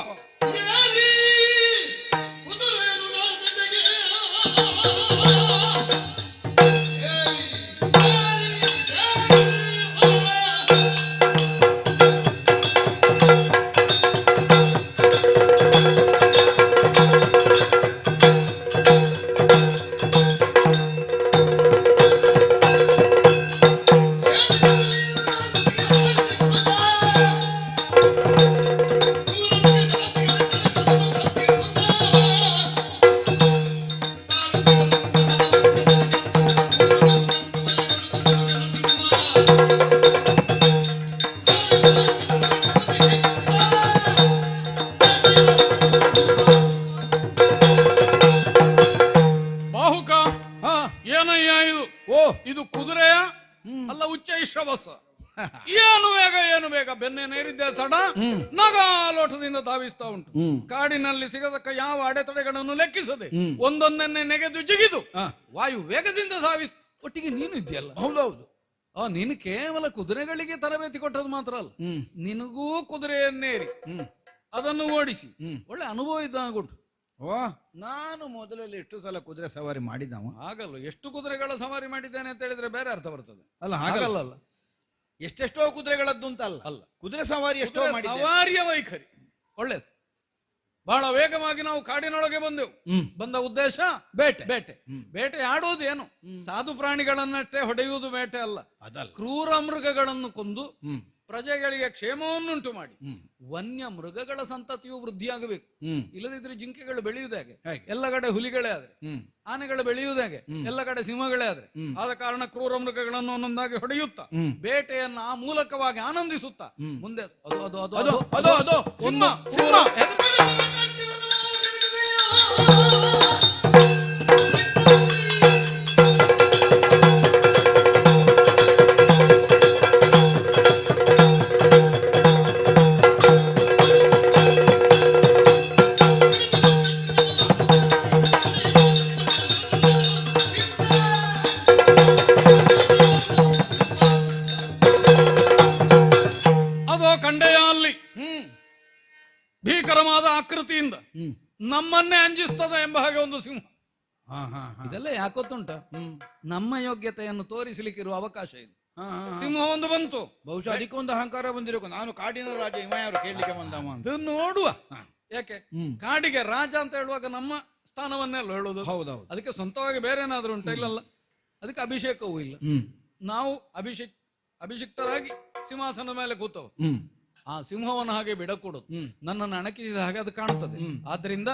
ಬಾಹುಕ ಹಾ ಏನಯ್ಯ ಇದು? ಓ ಇದು ಕುದುರೆಯ ಅಲ್ಲ ಉಚ್ಚೈಶ್ರವಸ. ಏನು ಬೇಗ ಬೆನ್ನೇರಿದ್ದೆ ತಡ ನಗಾಲೋಟದಿಂದ ಧಾವಿಸ್ತಾ ಉಂಟು. ಕಾಡಿನಲ್ಲಿ ಸಿಗತಕ್ಕ ಯಾವ ಅಡೆತಡೆಗಳನ್ನು ಲೆಕ್ಕಿಸದೆ ಒಂದೊಂದನ್ನೇ ನೆಗೆದು ಜಿಗಿದು ವಾಯು ವೇಗದಿಂದ ಒಟ್ಟಿಗೆ ನೀನು ಇದೆಯಲ್ಲ. ಹೌದೌದು. ನೀನು ಕೇವಲ ಕುದುರೆಗಳಿಗೆ ತರಬೇತಿ ಕೊಟ್ಟದ್ದು ಮಾತ್ರ ಅಲ್ಲ, ನಿನಗೂ ಕುದುರೆಯನ್ನೇರಿ ಅದನ್ನು ಓಡಿಸಿ ಒಳ್ಳೆ ಅನುಭವ ಇದ್ದಾಗುಂಟು. ಓ ನಾನು ಮೊದಲಲ್ಲಿ ಎಷ್ಟು ಸಲ ಕುದುರೆ ಸವಾರಿ ಮಾಡಿದವ. ಆಗಲ್ಲ, ಎಷ್ಟು ಕುದುರೆಗಳ ಸವಾರಿ ಮಾಡಿದ್ದೇನೆ ಅಂತ ಹೇಳಿದ್ರೆ ಬೇರೆ ಅರ್ಥ ಬರ್ತದೆ. ಅಲ್ಲ ಹಾಗಲ್ಲ, ಅಲ್ಲ ಎಷ್ಟೆಷ್ಟೋ ಕುದುರೆಗಳದ್ದು ಅಂತ ಅಲ್ಲ, ಕುದುರೆ ಸವಾರಿ ಎಷ್ಟೋ ಸವಾರಿಯ ವೈಖರಿ ಒಳ್ಳೇದು. ಬಹಳ ವೇಗವಾಗಿ ನಾವು ಕಾಡಿನೊಳಗೆ ಬಂದೆವು. ಬಂದ ಉದ್ದೇಶ ಬೇಟೆ ಆಡುವುದೇನು? ಸಾಧು ಪ್ರಾಣಿಗಳನ್ನಷ್ಟೇ ಹೊಡೆಯುವುದು ಬೇಟೆ ಅಲ್ಲ, ಕ್ರೂರ ಮೃಗಗಳನ್ನು ಕೊಂದು ಪ್ರಜೆಗಳಿಗೆ ಕ್ಷೇಮವನ್ನುಂಟು ಮಾಡಿ ವನ್ಯ ಮೃಗಗಳ ಸಂತತಿಯು ವೃದ್ಧಿಯಾಗಬೇಕು. ಇಲ್ಲದಿದ್ರೆ ಜಿಂಕೆಗಳು ಬೆಳೆಯುವುದಾಗೆ, ಎಲ್ಲ ಕಡೆ ಹುಲಿಗಳೇ ಆದ್ರೆ, ಆನೆಗಳು ಬೆಳೆಯುವುದಾಗೆ, ಎಲ್ಲ ಕಡೆ ಸಿಂಹಗಳೇ ಆದ್ರೆ, ಆದ ಕಾರಣ ಕ್ರೂರ ಮೃಗಗಳನ್ನು ಒಂದೊಂದಾಗಿ ಹೊಡೆಯುತ್ತಾ ಬೇಟೆಯನ್ನು ಆ ಮೂಲಕವಾಗಿ ಆನಂದಿಸುತ್ತಾ ಮುಂದೆ ಭೀಕರವಾದ ಆಕೃತಿಯಿಂದ ನಮ್ಮನ್ನೇ ಅಂಜಿಸ್ತದೆ ಎಂಬ ಹಾಗೆ ಒಂದು ಸಿಂಹ. ಇದೆಲ್ಲ ಯಾಕೊತ್ತುಂಟ, ನಮ್ಮ ಯೋಗ್ಯತೆಯನ್ನು ತೋರಿಸಲಿಕ್ಕಿರುವ ಅವಕಾಶ ಇದೆ. ಸಿಂಹ ಒಂದು ಬಂತು, ಬಹುಶಃ ಅದಕ್ಕೊಂದು ಅಹಂಕಾರ ಬಂದಿರಬೇಕು. ನಾನು ಕಾಡಿನ ರಾಜ ಇವರು ಕೇಳಲಿಕ್ಕೆ ಬಂದವ ಅಂತ ನೋಡುವ. ಯಾಕೆ ಕಾಡಿಗೆ ರಾಜ ಅಂತ ಹೇಳುವಾಗ ನಮ್ಮ ಸ್ಥಾನವನ್ನೆಲ್ಲ ಹೇಳುವುದು. ಹೌದೌದು. ಅದಕ್ಕೆ ಸ್ವಂತವಾಗಿ ಬೇರೆ ಏನಾದ್ರು ಉಂಟ? ಇಲ್ಲಲ್ಲ, ಅದಕ್ಕೆ ಅಭಿಷೇಕವೂ ಇಲ್ಲ. ನಾವು ಅಭಿಷಿಕ್ತರಾಗಿ ಸಿಂಹಾಸನದ ಮೇಲೆ ಕೂತವು. ಆ ಸಿಂಹವನ್ನು ಹಾಗೆ ಬಿಡಕೂಡದು. ನನ್ನನ್ನು ಅಣಕಿಸಿದ ಹಾಗೆ ಅದು ಕಾಣುತ್ತದೆ. ಆದ್ರಿಂದ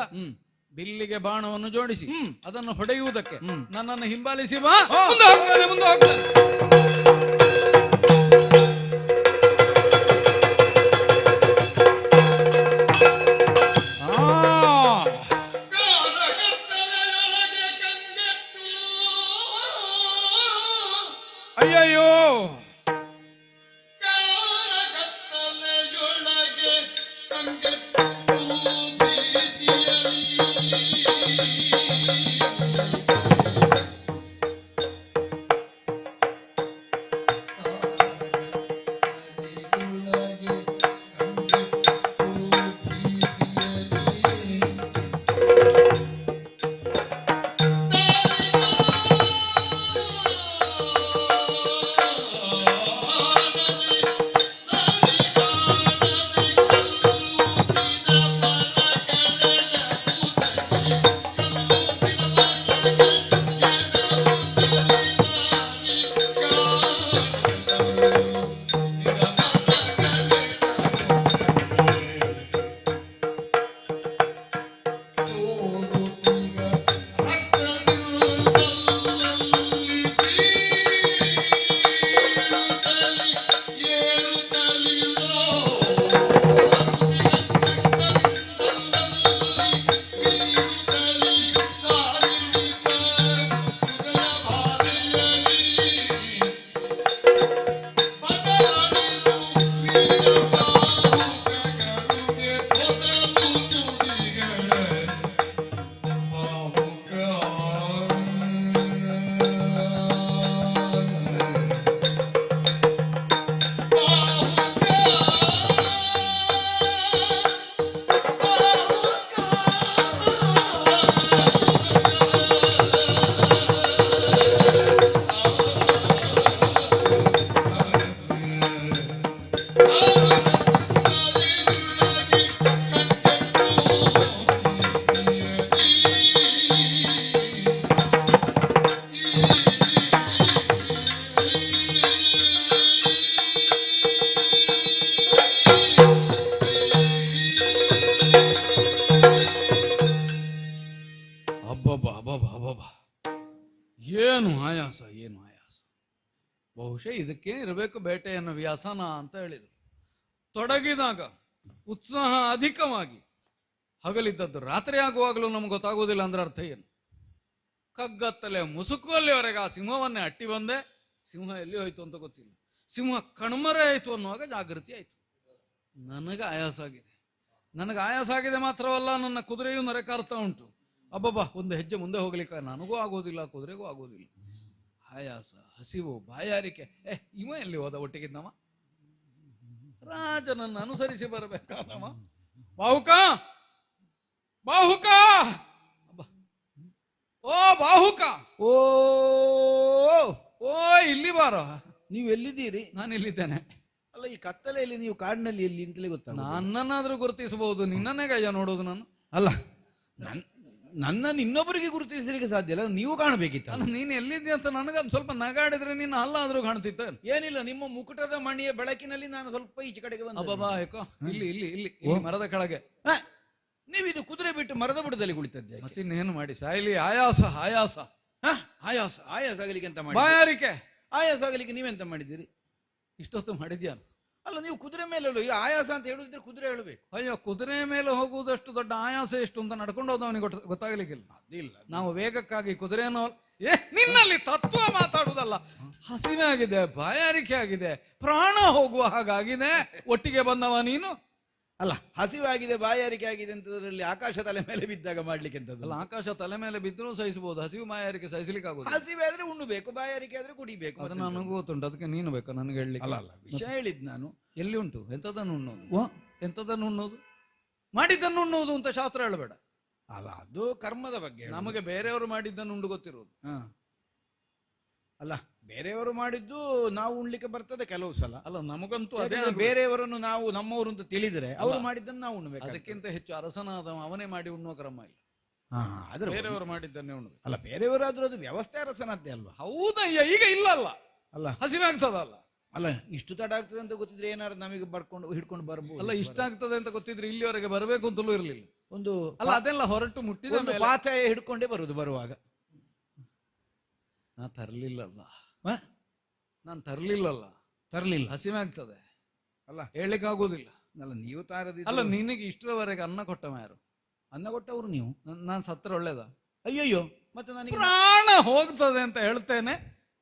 ಬಿಲ್ಲಿಗೆ ಬಾಣವನ್ನು ಜೋಡಿಸಿ ಅದನ್ನು ಹೊಡೆಯುವುದಕ್ಕೆ ನನ್ನನ್ನು ಹಿಂಬಾಲಿಸಿ ಬಾ. ಮುಂದೆ ಹೋಗ್ತಾನೆ. ಅಯ್ಯಯ್ಯೋ, ಬಹುಶಃ ಇದಕ್ಕೆ ಇರಬೇಕು ಬೇಟೆಯನ್ನು ವ್ಯಸನ ಅಂತ ಹೇಳಿದರು. ತೊಡಗಿದಾಗ ಉತ್ಸಾಹ ಅಧಿಕವಾಗಿ ಹಗಲಿದ್ದದ್ದು ರಾತ್ರಿ ಆಗುವಾಗಲೂ ನಮ್ಗೆ ಗೊತ್ತಾಗುವುದಿಲ್ಲ ಅಂದ್ರೆ ಅರ್ಥ ಏನು? ಕಗ್ಗತ್ತಲೆ ಮುಸುಕುವಲ್ಲಿವರೆಗೆ ಆ ಸಿಂಹವನ್ನೇ ಅಟ್ಟಿ ಬಂದೆ. ಸಿಂಹ ಎಲ್ಲಿ ಹೋಯ್ತು ಅಂತ ಗೊತ್ತಿಲ್ಲ. ಸಿಂಹ ಕಣ್ಮರೆ ಆಯಿತು ಅನ್ನುವಾಗ ಜಾಗೃತಿ ಆಯಿತು. ನನಗೆ ಆಯಾಸ ಆಗಿದೆ ಮಾತ್ರವಲ್ಲ, ನನ್ನ ಕುದುರೆಯೂ ನರೆಕಾರ್ತಾ ಉಂಟು. ಅಬ್ಬಬ್ಬಾ, ಒಂದು ಹೆಜ್ಜೆ ಮುಂದೆ ಹೋಗ್ಲಿಕ್ಕೆ ನನಗೂ ಆಗೋದಿಲ್ಲ, ಕುದುರೆಗೂ ಆಗೋದಿಲ್ಲ. ಆಯಾಸ, ಹಸಿವು, ಬಾಯಾರಿಕೆ. ಇವ ಎಲ್ಲಿ ಹೋದ ಒಟ್ಟಿಗಿದ್ದವ? ರಾಜನನ್ನು ಅನುಸರಿಸಿ ಬರಬೇಕಾದವ. ಬಾಹುಕ, ಬಾಹುಕ, ಓ ಬಾಹುಕ, ಓ ಓ ಇಲ್ಲಿ ಬಾರ. ನೀವು ಎಲ್ಲಿದ್ದೀರಿ? ನಾನು ಇಲ್ಲಿದ್ದೇನೆ. ಅಲ್ಲ, ಈ ಕತ್ತಲೆಯಲ್ಲಿ ನೀವು ಕಾಡಿನಲ್ಲಿ ಎಲ್ಲಿ ಅಂತಲೇ ಗೊತ್ತಾಗ. ನನ್ನನ್ನಾದ್ರೂ ಗುರುತಿಸಬಹುದು, ನಿನ್ನನ್ನೇ ಗಯ್ಯ ನೋಡೋದು ನಾನು. ಅಲ್ಲ, ನನ್ನನ್ನು ಇನ್ನೊಬ್ಬರಿಗೆ ಗುರುತಿಸಲಿಕ್ಕೆ ಸಾಧ್ಯ ಇಲ್ಲ, ನೀವು ಕಾಣಬೇಕಿತ್ತ. ನೀನು ಎಲ್ಲಿದ್ದೆ ಅಂತ ನನಗದು ಸ್ವಲ್ಪ ನಗಾಡಿದ್ರೆ ನಿನ್ನ ಅಲ್ಲಾದ್ರೂ ಕಾಣ್ತಿತ್ತ. ಏನಿಲ್ಲ, ನಿಮ್ಮ ಮುಕುಟದ ಮಣಿಯ ಬೆಳಕಿನಲ್ಲಿ ನಾನು ಸ್ವಲ್ಪ ಈಚೆ ಕಡೆಗೆ ಬಂದೆ. ಅಬ್ಬಾ ಯಾಕೋ ಇಲ್ಲಿ ಇಲ್ಲಿ ಇಲ್ಲಿ ಇಲ್ಲಿ ಮರದ ಕೆಳಗೆ. ನೀವು ಇದು ಕುದುರೆ ಬಿಟ್ಟು ಮರದ ಬುಡದಲ್ಲಿ ಕುಳಿತದ್ದೆ. ಮತ್ತಿನ್ನೇನು ಮಾಡಿ ಸಾಯಿಲಿ? ಆಯಾಸ ಆಯಾಸ ಆಯಾಸ ಆಯಾಸ ಆಗಲಿಕ್ಕೆ ಎಂತ ಮಾಡಿ? ಬಾಯಾರಿಕೆ. ಆಯಾಸ ಆಗಲಿಕ್ಕೆ ನೀವೆಂತ ಮಾಡಿದ್ದೀರಿ? ಇಷ್ಟೊತ್ತು ಮಾಡಿದ್ಯಾ? ಅಲ್ಲ, ನೀವು ಕುದುರೆ ಮೇಲೆ ಈ ಆಯಾಸ ಅಂತ ಹೇಳುದಿದ್ರೆ ಕುದುರೆ ಹೇಳಬೇಕು. ಅಯ್ಯೋ, ಕುದುರೆ ಮೇಲೆ ಹೋಗುವುದಷ್ಟು ದೊಡ್ಡ ಆಯಾಸ ಎಷ್ಟು ಅಂತ ನಡ್ಕೊಂಡು ಹೋದವನಿಗೆ ಗೊತ್ತಾಗಲಿಕ್ಕಿಲ್ಲ. ಅದಿಲ್ಲ, ನಾವು ವೇಗಕ್ಕಾಗಿ ಕುದುರೆಯನ್ನು ನಿನ್ನಲ್ಲಿ ತತ್ವ ಮಾತಾಡುವುದಲ್ಲ. ಹಸಿವೆ ಆಗಿದೆ, ಬಾಯಾರಿಕೆ ಆಗಿದೆ, ಪ್ರಾಣ ಹೋಗುವ ಹಾಗಾಗಿದೆ. ಒಟ್ಟಿಗೆ ಬಂದವ ನೀನು. ಅಲ್ಲ, ಹಸಿವಾಗಿದೆ, ಬಾಯಾರಿಕೆ ಆಗಿದೆ ಅಂತದ್ರಲ್ಲಿ ಆಕಾಶ ತಲೆ ಮೇಲೆ ಬಿದ್ದಾಗ ಮಾಡ್ಲಿಕ್ಕೆ ಎಂತದ್ದು? ಅಲ್ಲ, ಆಕಾಶ ತಲೆ ಮೇಲೆ ಬಿದ್ದರೂ ಸಹಿಸಬಹುದು, ಹಸಿವು ಬಾಯಾರಿಕೆ ಸಹಿಸಲಿಕ್ಕೆ ಆಗುದು. ಹಸಿವೆ ಆದ್ರೆ ಉಣ್ಣಬೇಕು, ಬಾಯಾರಿಕೆ ಆದ್ರೆ ಕುಡಿಬೇಕು. ಅದು ನನಗೂ ಗೊತ್ತುಂಟು, ಅದಕ್ಕೆ ನೀನು ಬೇಕಾ ನನಗೆ ಹೇಳಲಿಕ್ಕೆ? ಅಲ್ಲ, ವಿಷಯ ಹೇಳಿದ್ ನಾನು. ಎಲ್ಲಿ ಉಂಟು ಎಂತದನ್ನು ಉಣ್ಣೋದು? ಎಂತದನ್ನು ಉಣ್ಣೋದು? ಮಾಡಿದ್ದನ್ನು ಉಣ್ಣುವುದು ಅಂತ ಶಾಸ್ತ್ರ ಹೇಳಬೇಡ. ಅಲ್ಲ, ಅದು ಕರ್ಮದ ಬಗ್ಗೆ. ನಮಗೆ ಬೇರೆಯವರು ಮಾಡಿದ್ದನ್ನು ಉಂಡು ಗೊತ್ತಿರುವುದು. ಅಲ್ಲ, ಬೇರೆಯವರು ಮಾಡಿದ್ದು ನಾವು ಉಣ್ಲಿಕ್ಕೆ ಬರ್ತದೆ ಕೆಲವು ಸಲ. ಅಲ್ಲ, ನಮಗಂತೂ ಬೇರೆಯವರನ್ನು ನಾವು ನಮ್ಮವರು ಅಂತ ತಿಳಿದ್ರೆ ಅವರು ಮಾಡಿದ್ದನ್ನು ನಾವು ಉಣ್ಬೇಕು. ಅದಕ್ಕಿಂತ ಹೆಚ್ಚು ಅರಸನಾದ ಅವನೇ ಮಾಡಿ ಉಣ್ಣುವ ಕ್ರಮ ಇಲ್ಲ. ಆದ್ರೆ ಬೇರೆಯವರು ಮಾಡಿದ್ದನ್ನೇ ಉಣ್ಣು. ಅಲ್ಲ, ಬೇರೆಯವರಾದ್ರೂ ಅದು ವ್ಯವಸ್ಥೆ ಅರಸನದ್ದೇ ಅಲ್ವಾ? ಹೌದಯ್ಯ, ಈಗ ಇಲ್ಲಲ್ಲ. ಅಲ್ಲ, ಹಸಿವೆ ಆಗ್ತದಲ್ಲ. ಅಲ್ಲ, ಇಷ್ಟು ತಡ ಆಗ್ತದೆ ಅಂತ ಗೊತ್ತಿದ್ರೆ ಏನಾದ್ರು ನಮಗೆ ಹಿಡ್ಕೊಂಡು ಬರ್ಬೋದು. ಅಲ್ಲ, ಇಷ್ಟ ಆಗ್ತದೆ ಅಂತ ಗೊತ್ತಿದ್ರೆ ಇಲ್ಲಿವರೆಗೆ ಬರಬೇಕು ಅಂತಲೂ ಇರಲಿಲ್ಲ. ಒಂದು ಅಲ್ಲ, ಅದೆಲ್ಲ ಹೊರಟು ಮುಟ್ಟಿದ ಪಾತ್ರೆ ಹಿಡ್ಕೊಂಡೇ ಬರುದು ಬರುವಾಗ. ನಾ ತರ್ಲಿಲ್ಲಲ್ಲ, ನಾನು ತರ್ಲಿಲ್ಲಲ್ಲ. ತರ್ಲಿಲ್ಲ, ಹಸಿವೆ ಆಗ್ತದೆ. ಅಲ್ಲ, ಹೇಳಲಿಕ್ಕೆ ಆಗುದಿಲ್ಲ. ಅಲ್ಲ, ನೀವು ತಾರದಿ. ಅಲ್ಲ, ನಿನಗೆ ಇಷ್ಟರವರೆಗೆ ಅನ್ನ ಕೊಟ್ಟವ ಯಾರು? ಅನ್ನ ಕೊಟ್ಟವರು ನೀವು. ನಾನು ಸತ್ರ ಒಳ್ಳೇದ? ಅಯ್ಯಯ್ಯೋ, ಮತ್ತೆ ನನಗೆ ಪ್ರಾಣ ಹೋಗ್ತದೆ ಅಂತ ಹೇಳ್ತೇನೆ.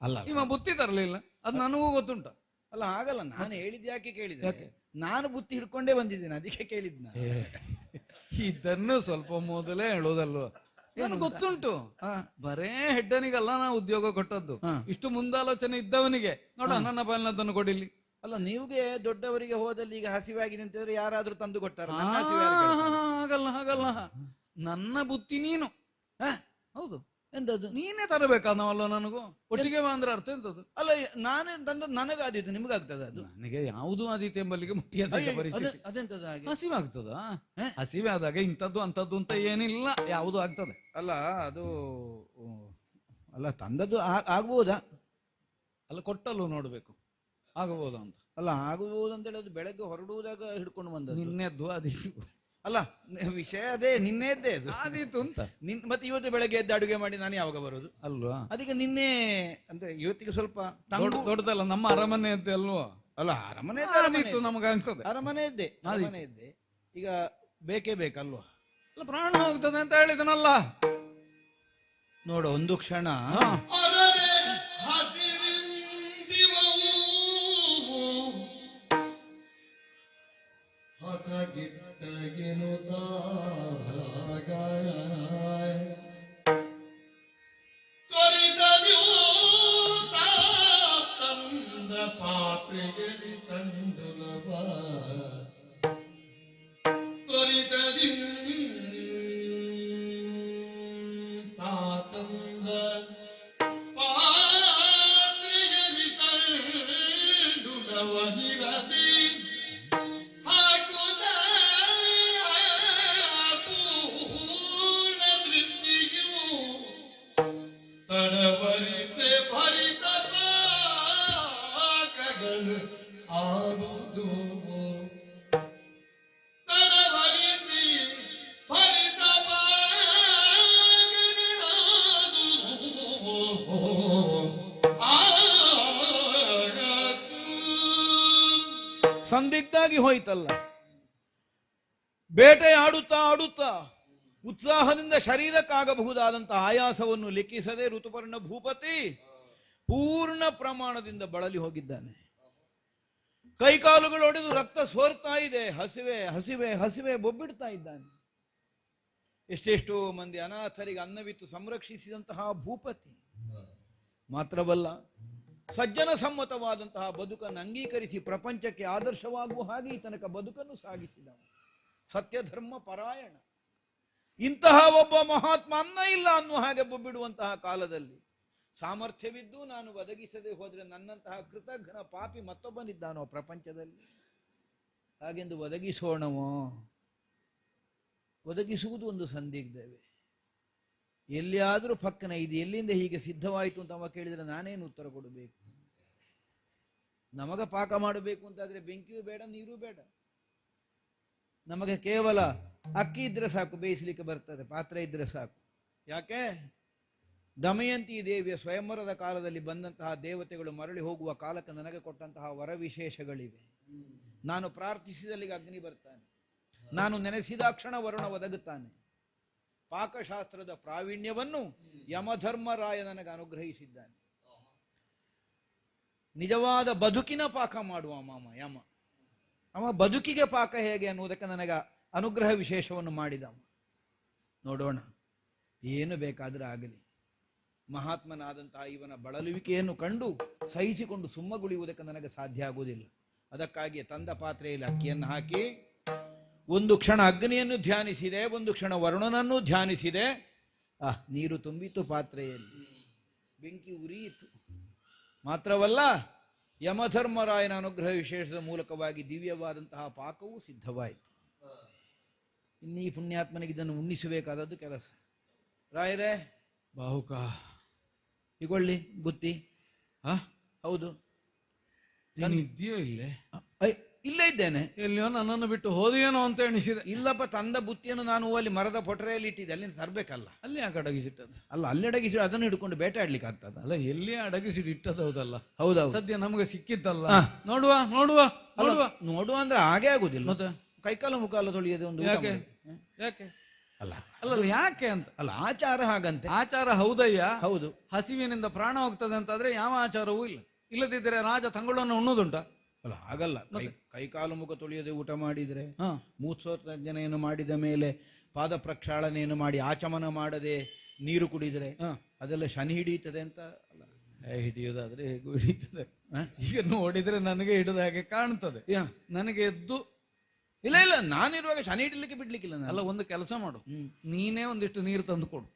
ಅಲ್ಲ, ನಿಮ್ಮ ಬುತ್ತಿ ತರಲಿಲ್ಲ, ಅದು ನನಗೂ ಗೊತ್ತುಂಟ. ಅಲ್ಲ, ಆಗಲ್ಲ. ನಾನು ಹೇಳಿದ್ ಯಾಕೆ ಕೇಳಿದೆ? ನಾನು ಬುತ್ತಿ ಹಿಡ್ಕೊಂಡೇ ಬಂದಿದ್ದೇನೆ, ಅದಕ್ಕೆ ಕೇಳಿದ್ನ. ಇದನ್ನು ಸ್ವಲ್ಪ ಮೊದಲೇ ಹೇಳೋದಲ್ವ? ಏನು ಗೊತ್ತುಂಟು, ಬರೇ ಹೆಡ್ಡನಿಗಲ್ಲ ನಾ ಉದ್ಯೋಗ ಕೊಟ್ಟದ್ದು, ಇಷ್ಟು ಮುಂದಾಲೋಚನೆ ಇದ್ದವನಿಗೆ. ನೋಡ, ನನ್ನ ಪಾಲನದನ್ನು ಕೊಡಿಲಿ. ಅಲ್ಲ, ನೀವುಗೆ ದೊಡ್ಡವರಿಗೆ ಹೋದಲ್ಲಿ ಈಗ ಹಸಿವಾಗಿದೆ ಅಂತಂದ್ರೆ ಯಾರಾದ್ರೂ ತಂದು ಕೊಟ್ಟಾರ? ಹಾಗಲ್ಲ ಹಾಗಲ್ಲ, ನನ್ನ ಬುತ್ತಿ ನೀನು. ಹೌದು, ಎಂತದ್ದು? ನೀನೇ ತರಬೇಕಾದವಲ್ಲ ನನಗೂ. ಒಟ್ಟಿಗೆ ಅಂದ್ರೆ ಅರ್ಥ ಎಂತದ್ದು? ಅಲ್ಲ, ನಾನೇ ತಂದು ನನಗಾದೀತು, ನಿಮಗಾಗ್ತದ? ಅದು ನನಗೆ ಯಾವುದು ಆದೀತು ಎಂಬಲ್ಲಿಗೆ ಮುಟ್ಟಿಯದ ಪರಿಸ್ಥಿತಿ. ಅದೆಂತದ? ಹಾಗೆ ಹಸಿವೆ ಆಗ್ತದ? ಹಸಿವೆ ಆದಾಗ ಇಂಥದ್ದು ಅಂತದ್ದು ಅಂತ ಏನಿಲ್ಲ, ಯಾವುದು ಆಗ್ತದೆ. ಅಲ್ಲ, ಅದು ಅಲ್ಲ, ತಂದದ್ದು ಆಗ್ಬೋದಾ? ಅಲ್ಲ, ಕೊಟ್ಟಲ್ಲೂ ನೋಡ್ಬೇಕು ಆಗಬಹುದಾ ಅಂತ. ಅಲ್ಲ, ಆಗಬಹುದು ಅಂತ ಹೇಳಿ ಅದು ಬೆಳಗ್ಗೆ ಹೊರಡುವುದಾಗ ಹಿಡ್ಕೊಂಡು ಬಂದದ್ದು. ನಿನ್ನೆದ್ದು ಆದೀತು. ಅಲ್ಲ, ವಿಷಯ ಅದೇ, ನಿನ್ನೆದ್ದೇ ಅದು ಆದೀತು ಅಂತ. ಮತ್ತೆ ಇವತ್ತು ಬೆಳಗ್ಗೆ ಎದ್ದು ಅಡುಗೆ ಮಾಡಿ ನಾನು ಯಾವಾಗ ಬರೋದು ಅಲ್ವಾ? ಅದಕ್ಕೆ ನಿನ್ನೆ ಅಂದ್ರೆ ಇವತ್ತಿಗೆ ಸ್ವಲ್ಪ ದೊಡ್ಡದಲ್ಲ, ನಮ್ಮ ಅರಮನೆ ಅಂತ ಅಲ್ವಾ? ಅಲ್ಲ, ಅರಮನೆ ನಮಗಾಗ್ತದೆ. ಅರಮನೆ ಇದ್ದೆ ಈಗ ಬೇಕೇ ಬೇಕಲ್ವಾ? ಅಲ್ಲ, ಪ್ರಾಣ ಹೋಗ್ತದೆ ಅಂತ ಹೇಳಿದನಲ್ಲ. ನೋಡು, ಒಂದು ಕ್ಷಣ. ಪಾತ್ರೆಯಲ್ಲಿ ತಂಡುಲವ ತಾತಂದ ಪಾತ್ರೆಯಲ್ಲಿ ತಂಡುಲವ ನಿರದಿ ಹಾಕುದ ಪೂರ್ಣ ದೃಷ್ಟಿಯು ತಡವರಿತೆ ಭರಿತ ಪಾಕಗಳು ಆಗುವುದು ತಡವರಿಸಿ ಭರಿತ ಪಾಕಗಳಾಗುವುದು ಸಂದಿಗ್ಧಾಗಿ ಹೋಯ್ತಲ್ಲ. ಬೇಟೆ ಆಡುತ್ತಾ ಆಡುತ್ತಾ ಉತ್ಸಾಹದಿಂದ ಶರೀರಕ್ಕಾಗಬಹುದಾದಂತಹ ಆಯಾಸವನ್ನು ಲೆಕ್ಕಿಸದೆ ಋತುಪರ್ಣ ಭೂಪತಿ ಪೂರ್ಣ ಪ್ರಮಾಣದಿಂದ ಬಳಲಿ ಹೋಗಿದ್ದಾನೆ. ಕೈಕಾಲುಗಳು ಒಡೆದು ರಕ್ತ ಸೋರ್ತಾ ಇದೆ. ಹಸಿವೆ ಹಸಿವೆ ಹಸಿವೆ ಬೊಬ್ಬಿಡ್ತಾ ಇದ್ದಾನೆ. ಎಷ್ಟೆಷ್ಟೋ ಮಂದಿ ಅನಾಥರಿಗೆ ಅನ್ನವಿತ್ತು ಸಂರಕ್ಷಿಸಿದಂತಹ ಭೂಪತಿ ಮಾತ್ರವಲ್ಲ, ಸಜ್ಜನ ಸಮ್ಮತವಾದಂತಹ ಬದುಕನ್ನು ಅಂಗೀಕರಿಸಿ ಪ್ರಪಂಚಕ್ಕೆ ಆದರ್ಶವಾಗುವ ಹಾಗೆ ಈ ತನಕ ಬದುಕನ್ನು ಸಾಗಿಸಿದ ಸತ್ಯಧರ್ಮ ಪರಾಯಣ. ಇಂತಹ ಒಬ್ಬ ಮಹಾತ್ಮ ಅನ್ನ ಇಲ್ಲ ಅನ್ನುವ ಹಾಗೆ ಬೊಬ್ಬಿಡುವಂತಹ ಕಾಲದಲ್ಲಿ ಸಾಮರ್ಥ್ಯವಿದ್ದು ನಾನು ಒದಗಿಸದೆ ಹೋದರೆ ನನ್ನಂತಹ ಕೃತಜ್ಞ ಪಾಪಿ ಮತ್ತೊಬ್ಬನಿದ್ದಾನೋ ಪ್ರಪಂಚದಲ್ಲಿ? ಹಾಗೆಂದು ಒದಗಿಸೋಣವೋ? ಒದಗಿಸುವುದು ಒಂದು ಸಂದಿಗ್ಧವೇ. ಎಲ್ಲಿಯಾದರೂ ಪಕ್ಕನ ಇದು ಎಲ್ಲಿಂದ ಹೀಗೆ ಸಿದ್ಧವಾಯಿತು ಅಂತ ಅವ ಕೇಳಿದರೆ ನಾನೇನು ಉತ್ತರ ಕೊಡಬೇಕು? ನಮಗ ಪಾಕ ಮಾಡಬೇಕು ಅಂತಾದ್ರೆ ಬೆಂಕಿಯೂ ಬೇಡ, ನೀರು ಬೇಡ. ನಮಗೆ ಕೇವಲ ಅಕ್ಕಿ ಇದ್ರೆ ಸಾಕು, ಬೇಯಿಸಲಿಕ್ಕೆ ಬರ್ತದೆ, ಪಾತ್ರೆ ಇದ್ರೆ ಸಾಕು. ಯಾಕೆ? ದಮಯಂತಿ ದೇವಿಯ ಸ್ವಯಂವರದ ಕಾಲದಲ್ಲಿ ಬಂದಂತಹ ದೇವತೆಗಳು ಮರಳಿ ಹೋಗುವ ಕಾಲಕ್ಕೆ ನನಗೆ ಕೊಟ್ಟಂತಹ ವರ ವಿಶೇಷಗಳಿವೆ. ನಾನು ಪ್ರಾರ್ಥಿಸಿದಲ್ಲಿಗೆ ಅಗ್ನಿ ಬರ್ತಾನೆ, ನಾನು ನೆನೆಸಿದಾಕ್ಷಣ ವರುಣ ಒದಗುತ್ತಾನೆ. ಪಾಕಶಾಸ್ತ್ರದ ಪ್ರಾವೀಣ್ಯವನ್ನು ಯಮಧರ್ಮರಾಯ ನನಗೆ ಅನುಗ್ರಹಿಸಿದ್ದಾನೆ. ನಿಜವಾದ ಬದುಕಿನ ಪಾಕ ಮಾಡುವ ಮಾಮ ಯಮ. ಅವ ಬದುಕಿಗೆ ಪಾಕ ಹೇಗೆ ಅನ್ನುವುದಕ್ಕೆ ನನಗೆ ಅನುಗ್ರಹ ವಿಶೇಷವನ್ನು ಮಾಡಿದ. ನೋಡೋಣ, ಏನು ಬೇಕಾದರೂ ಆಗಲಿ. ಮಹಾತ್ಮನಾದಂತಹ ಇವನ ಬಳಲುವಿಕೆಯನ್ನು ಕಂಡು ಸಹಿಸಿಕೊಂಡು ಸುಮ್ಮಗುಳಿಯುವುದಕ್ಕೆ ನನಗೆ ಸಾಧ್ಯ ಆಗುವುದಿಲ್ಲ. ಅದಕ್ಕಾಗಿ ತಂದ ಪಾತ್ರೆಯಲ್ಲಿ ಅಕ್ಕಿಯನ್ನು ಹಾಕಿ ಒಂದು ಕ್ಷಣ ಅಗ್ನಿಯನ್ನು ಧ್ಯಾನಿಸಿದೆ, ಒಂದು ಕ್ಷಣ ವರುಣನನ್ನು ಧ್ಯಾನಿಸಿದೆ. ನೀರು ತುಂಬಿತು ಪಾತ್ರೆಯಲ್ಲಿ, ಬೆಂಕಿ ಉರಿಯಿತು. ಮಾತ್ರವಲ್ಲ, ಯಮಧರ್ಮರಾಯನ ಅನುಗ್ರಹ ವಿಶೇಷದ ಮೂಲಕವಾಗಿ ದಿವ್ಯವಾದಂತಹ ಪಾಕವೂ ಸಿದ್ಧವಾಯಿತು. ಇನ್ನೀ ಪುಣ್ಯಾತ್ಮನಿಗೆ ಇದನ್ನು ಉಣ್ಣಿಸಬೇಕಾದದ್ದು ಕೆಲಸ. ರಾಯರೇ, ಬಾಹುಕ ಇಗೊಳ್ಳಿ ಬುತ್ತಿ. ಹೌದು, ಇದೆಯೋ ಇಲ್ಲೇ? ಇಲ್ಲೇ ಇದ್ದೇನೆ. ಎಲ್ಲಿಯೋ ನನ್ನನ್ನು ಬಿಟ್ಟು ಹೋದೇನೋ ಅಂತ ಎಣಿಸಿದೆ. ಇಲ್ಲಪ್ಪ, ತಂದ ಬುತ್ತಿಯನ್ನು ನಾನು ಅಲ್ಲಿ ಮರದ ಪೊಟರೆಯಲ್ಲಿ ಇಟ್ಟಿದ್ದೆ, ಅಲ್ಲಿಂದ ತರಬೇಕಲ್ಲ. ಅಲ್ಲಿ ಯಾಕೆ ಅಡಗಿಸಿಟ್ಟದ್ದು? ಅಲ್ಲ, ಅಲ್ಲಿ ಅಡಗಿಸಿ ಅದನ್ನು ಹಿಡ್ಕೊಂಡು ಬೇಟೆ ಆಡ್ಲಿಕ್ಕೆ ಆಗ್ತದ? ಅಲ್ಲ, ಎಲ್ಲಿ ಅಡಗಿಸಿ ಇಟ್ಟದ್ದು. ಹೌದಲ್ಲ? ಹೌದೌದು. ಸದ್ಯ ನಮಗೆ ಸಿಕ್ಕಿತ್ತಲ್ಲ, ನೋಡುವ ನೋಡುವ ನೋಡುವ ನೋಡುವ ಅಂದ್ರೆ ಹಾಗೆ ಆಗುದಿಲ್ಲ. ಮತ್ತೆ ಕೈಕಾಲ ಮುಖಾಲ ತೊಳೆಯದೆ ಒಂದು ಯಾಕೆ ಯಾಕೆ ಅಲ್ಲ ಅಲ್ಲ ಯಾಕೆ ಅಂತ ಅಲ್ಲ, ಆಚಾರ ಹಾಗಂತೆ. ಆಚಾರ ಹೌದಯ್ಯ, ಹೌದು. ಹಸಿವಿನಿಂದ ಪ್ರಾಣ ಹೋಗ್ತದೆ ಅಂತಾದ್ರೆ ಯಾವ ಆಚಾರವೂ ಇಲ್ಲ. ಇಲ್ಲದಿದ್ದರೆ ರಾಜ ತಂಗಳನ್ನು ಉಣ್ಣುದುಂಟ? ಅಲ್ಲ, ಹಾಗಲ್ಲ. ಕೈಕಾಲು ಮುಖ ತೊಳೆಯದೆ ಊಟ ಮಾಡಿದ್ರೆ, ಮೂತ್ಸೋತ್ಸರ್ಜನೆಯನ್ನು ಮಾಡಿದ ಮೇಲೆ ಪಾದ ಪ್ರಕ್ಷಾಳನೆಯನ್ನು ಮಾಡಿ ಆಚಮನ ಮಾಡದೆ ನೀರು ಕುಡಿದ್ರೆ ಅದೆಲ್ಲ ಶನಿ ಹಿಡಿಯುತ್ತದೆ ಅಂತ ಅಲ್ಲ. ಹಿಡಿಯುವುದಾದ್ರೆ ಹೇಗೂ ಹಿಡಿಯುತ್ತದೆ. ಈಗ ನೋಡಿದ್ರೆ ನನಗೆ ಹಿಡಿದ ಹಾಗೆ ಕಾಣ್ತದೆ. ನನಗೆ ಎದ್ದು ಇಲ್ಲ ಇಲ್ಲ, ನಾನಿರುವಾಗ ಶನಿ ಹಿಡಿಲಿಕ್ಕೆ ಬಿಡ್ಲಿಕ್ಕಿಲ್ಲ. ಅಲ್ಲ, ಒಂದು ಕೆಲಸ ಮಾಡು, ನೀನೇ ಒಂದಿಷ್ಟು ನೀರು ತಂದು ಕೊಡು.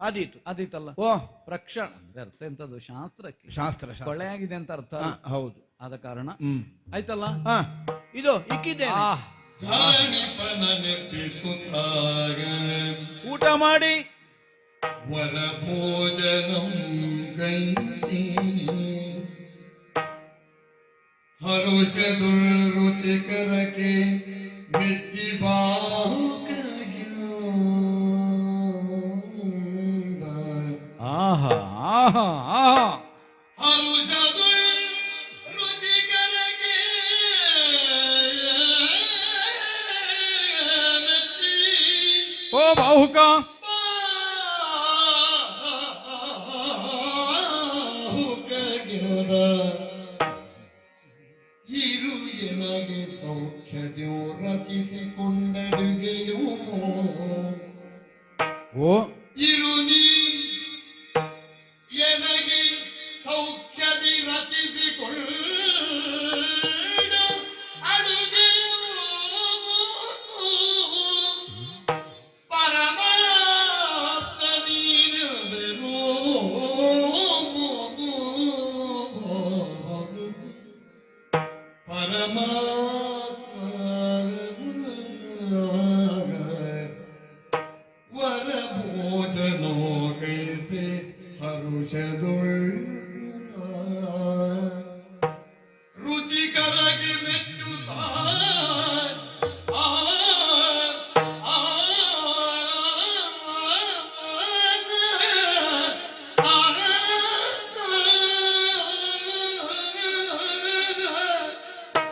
ಆದೀತಲ್ಲ. ಓ, ಪ್ರಕ್ಷಾಳ ಅಂದ್ರೆ ಅರ್ಥ ಎಂತದ್ದು? ಶಾಸ್ತ್ರಕ್ಕೆ ಶಾಸ್ತ್ರ ಕೊಳೆ ಆಗಿದೆ ಅಂತ ಅರ್ಥ. ಹೌದು. ಆದ ಕಾರಣ ಆಯ್ತಲ್ಲ. ಇದು ಇಕ್ಕಿದ್ದೇನೆ, ಊಟ ಮಾಡಿ ವರ ಭೋಜನಂ ಗೈಸಿ ಹರುಚದುರುಚಿಕರಕ್ಕೆ ಮೆಚ್ಚಿ ಆಹಾ ಆಹಾ ಆಹಾ ಓ ಬಾಹುಕ, ಇರು ಎನಗೆ ಸೌಖ್ಯದ್ಯೋ ರಚಿಸಿಕೊಂಡಡುಗೆಯೋ. ಓ, ಇರು ನೀ ಎನಗೆ ಸೌಖ್ಯದಿ ರಚಿಸಿಕೊಂಡ ಅಡುಗೆಯೋ. ಪರಮಾತ್ಮ ನೀನುವೆನೋ. ಪರಮಾತ್ಮ ವರ ಭೋಜನೋ ಗೈಸೆ ಹರುಷದೊಳ್ ರುಚಿಕರಗೆ ಮೆಚ್ಚುತ್ತ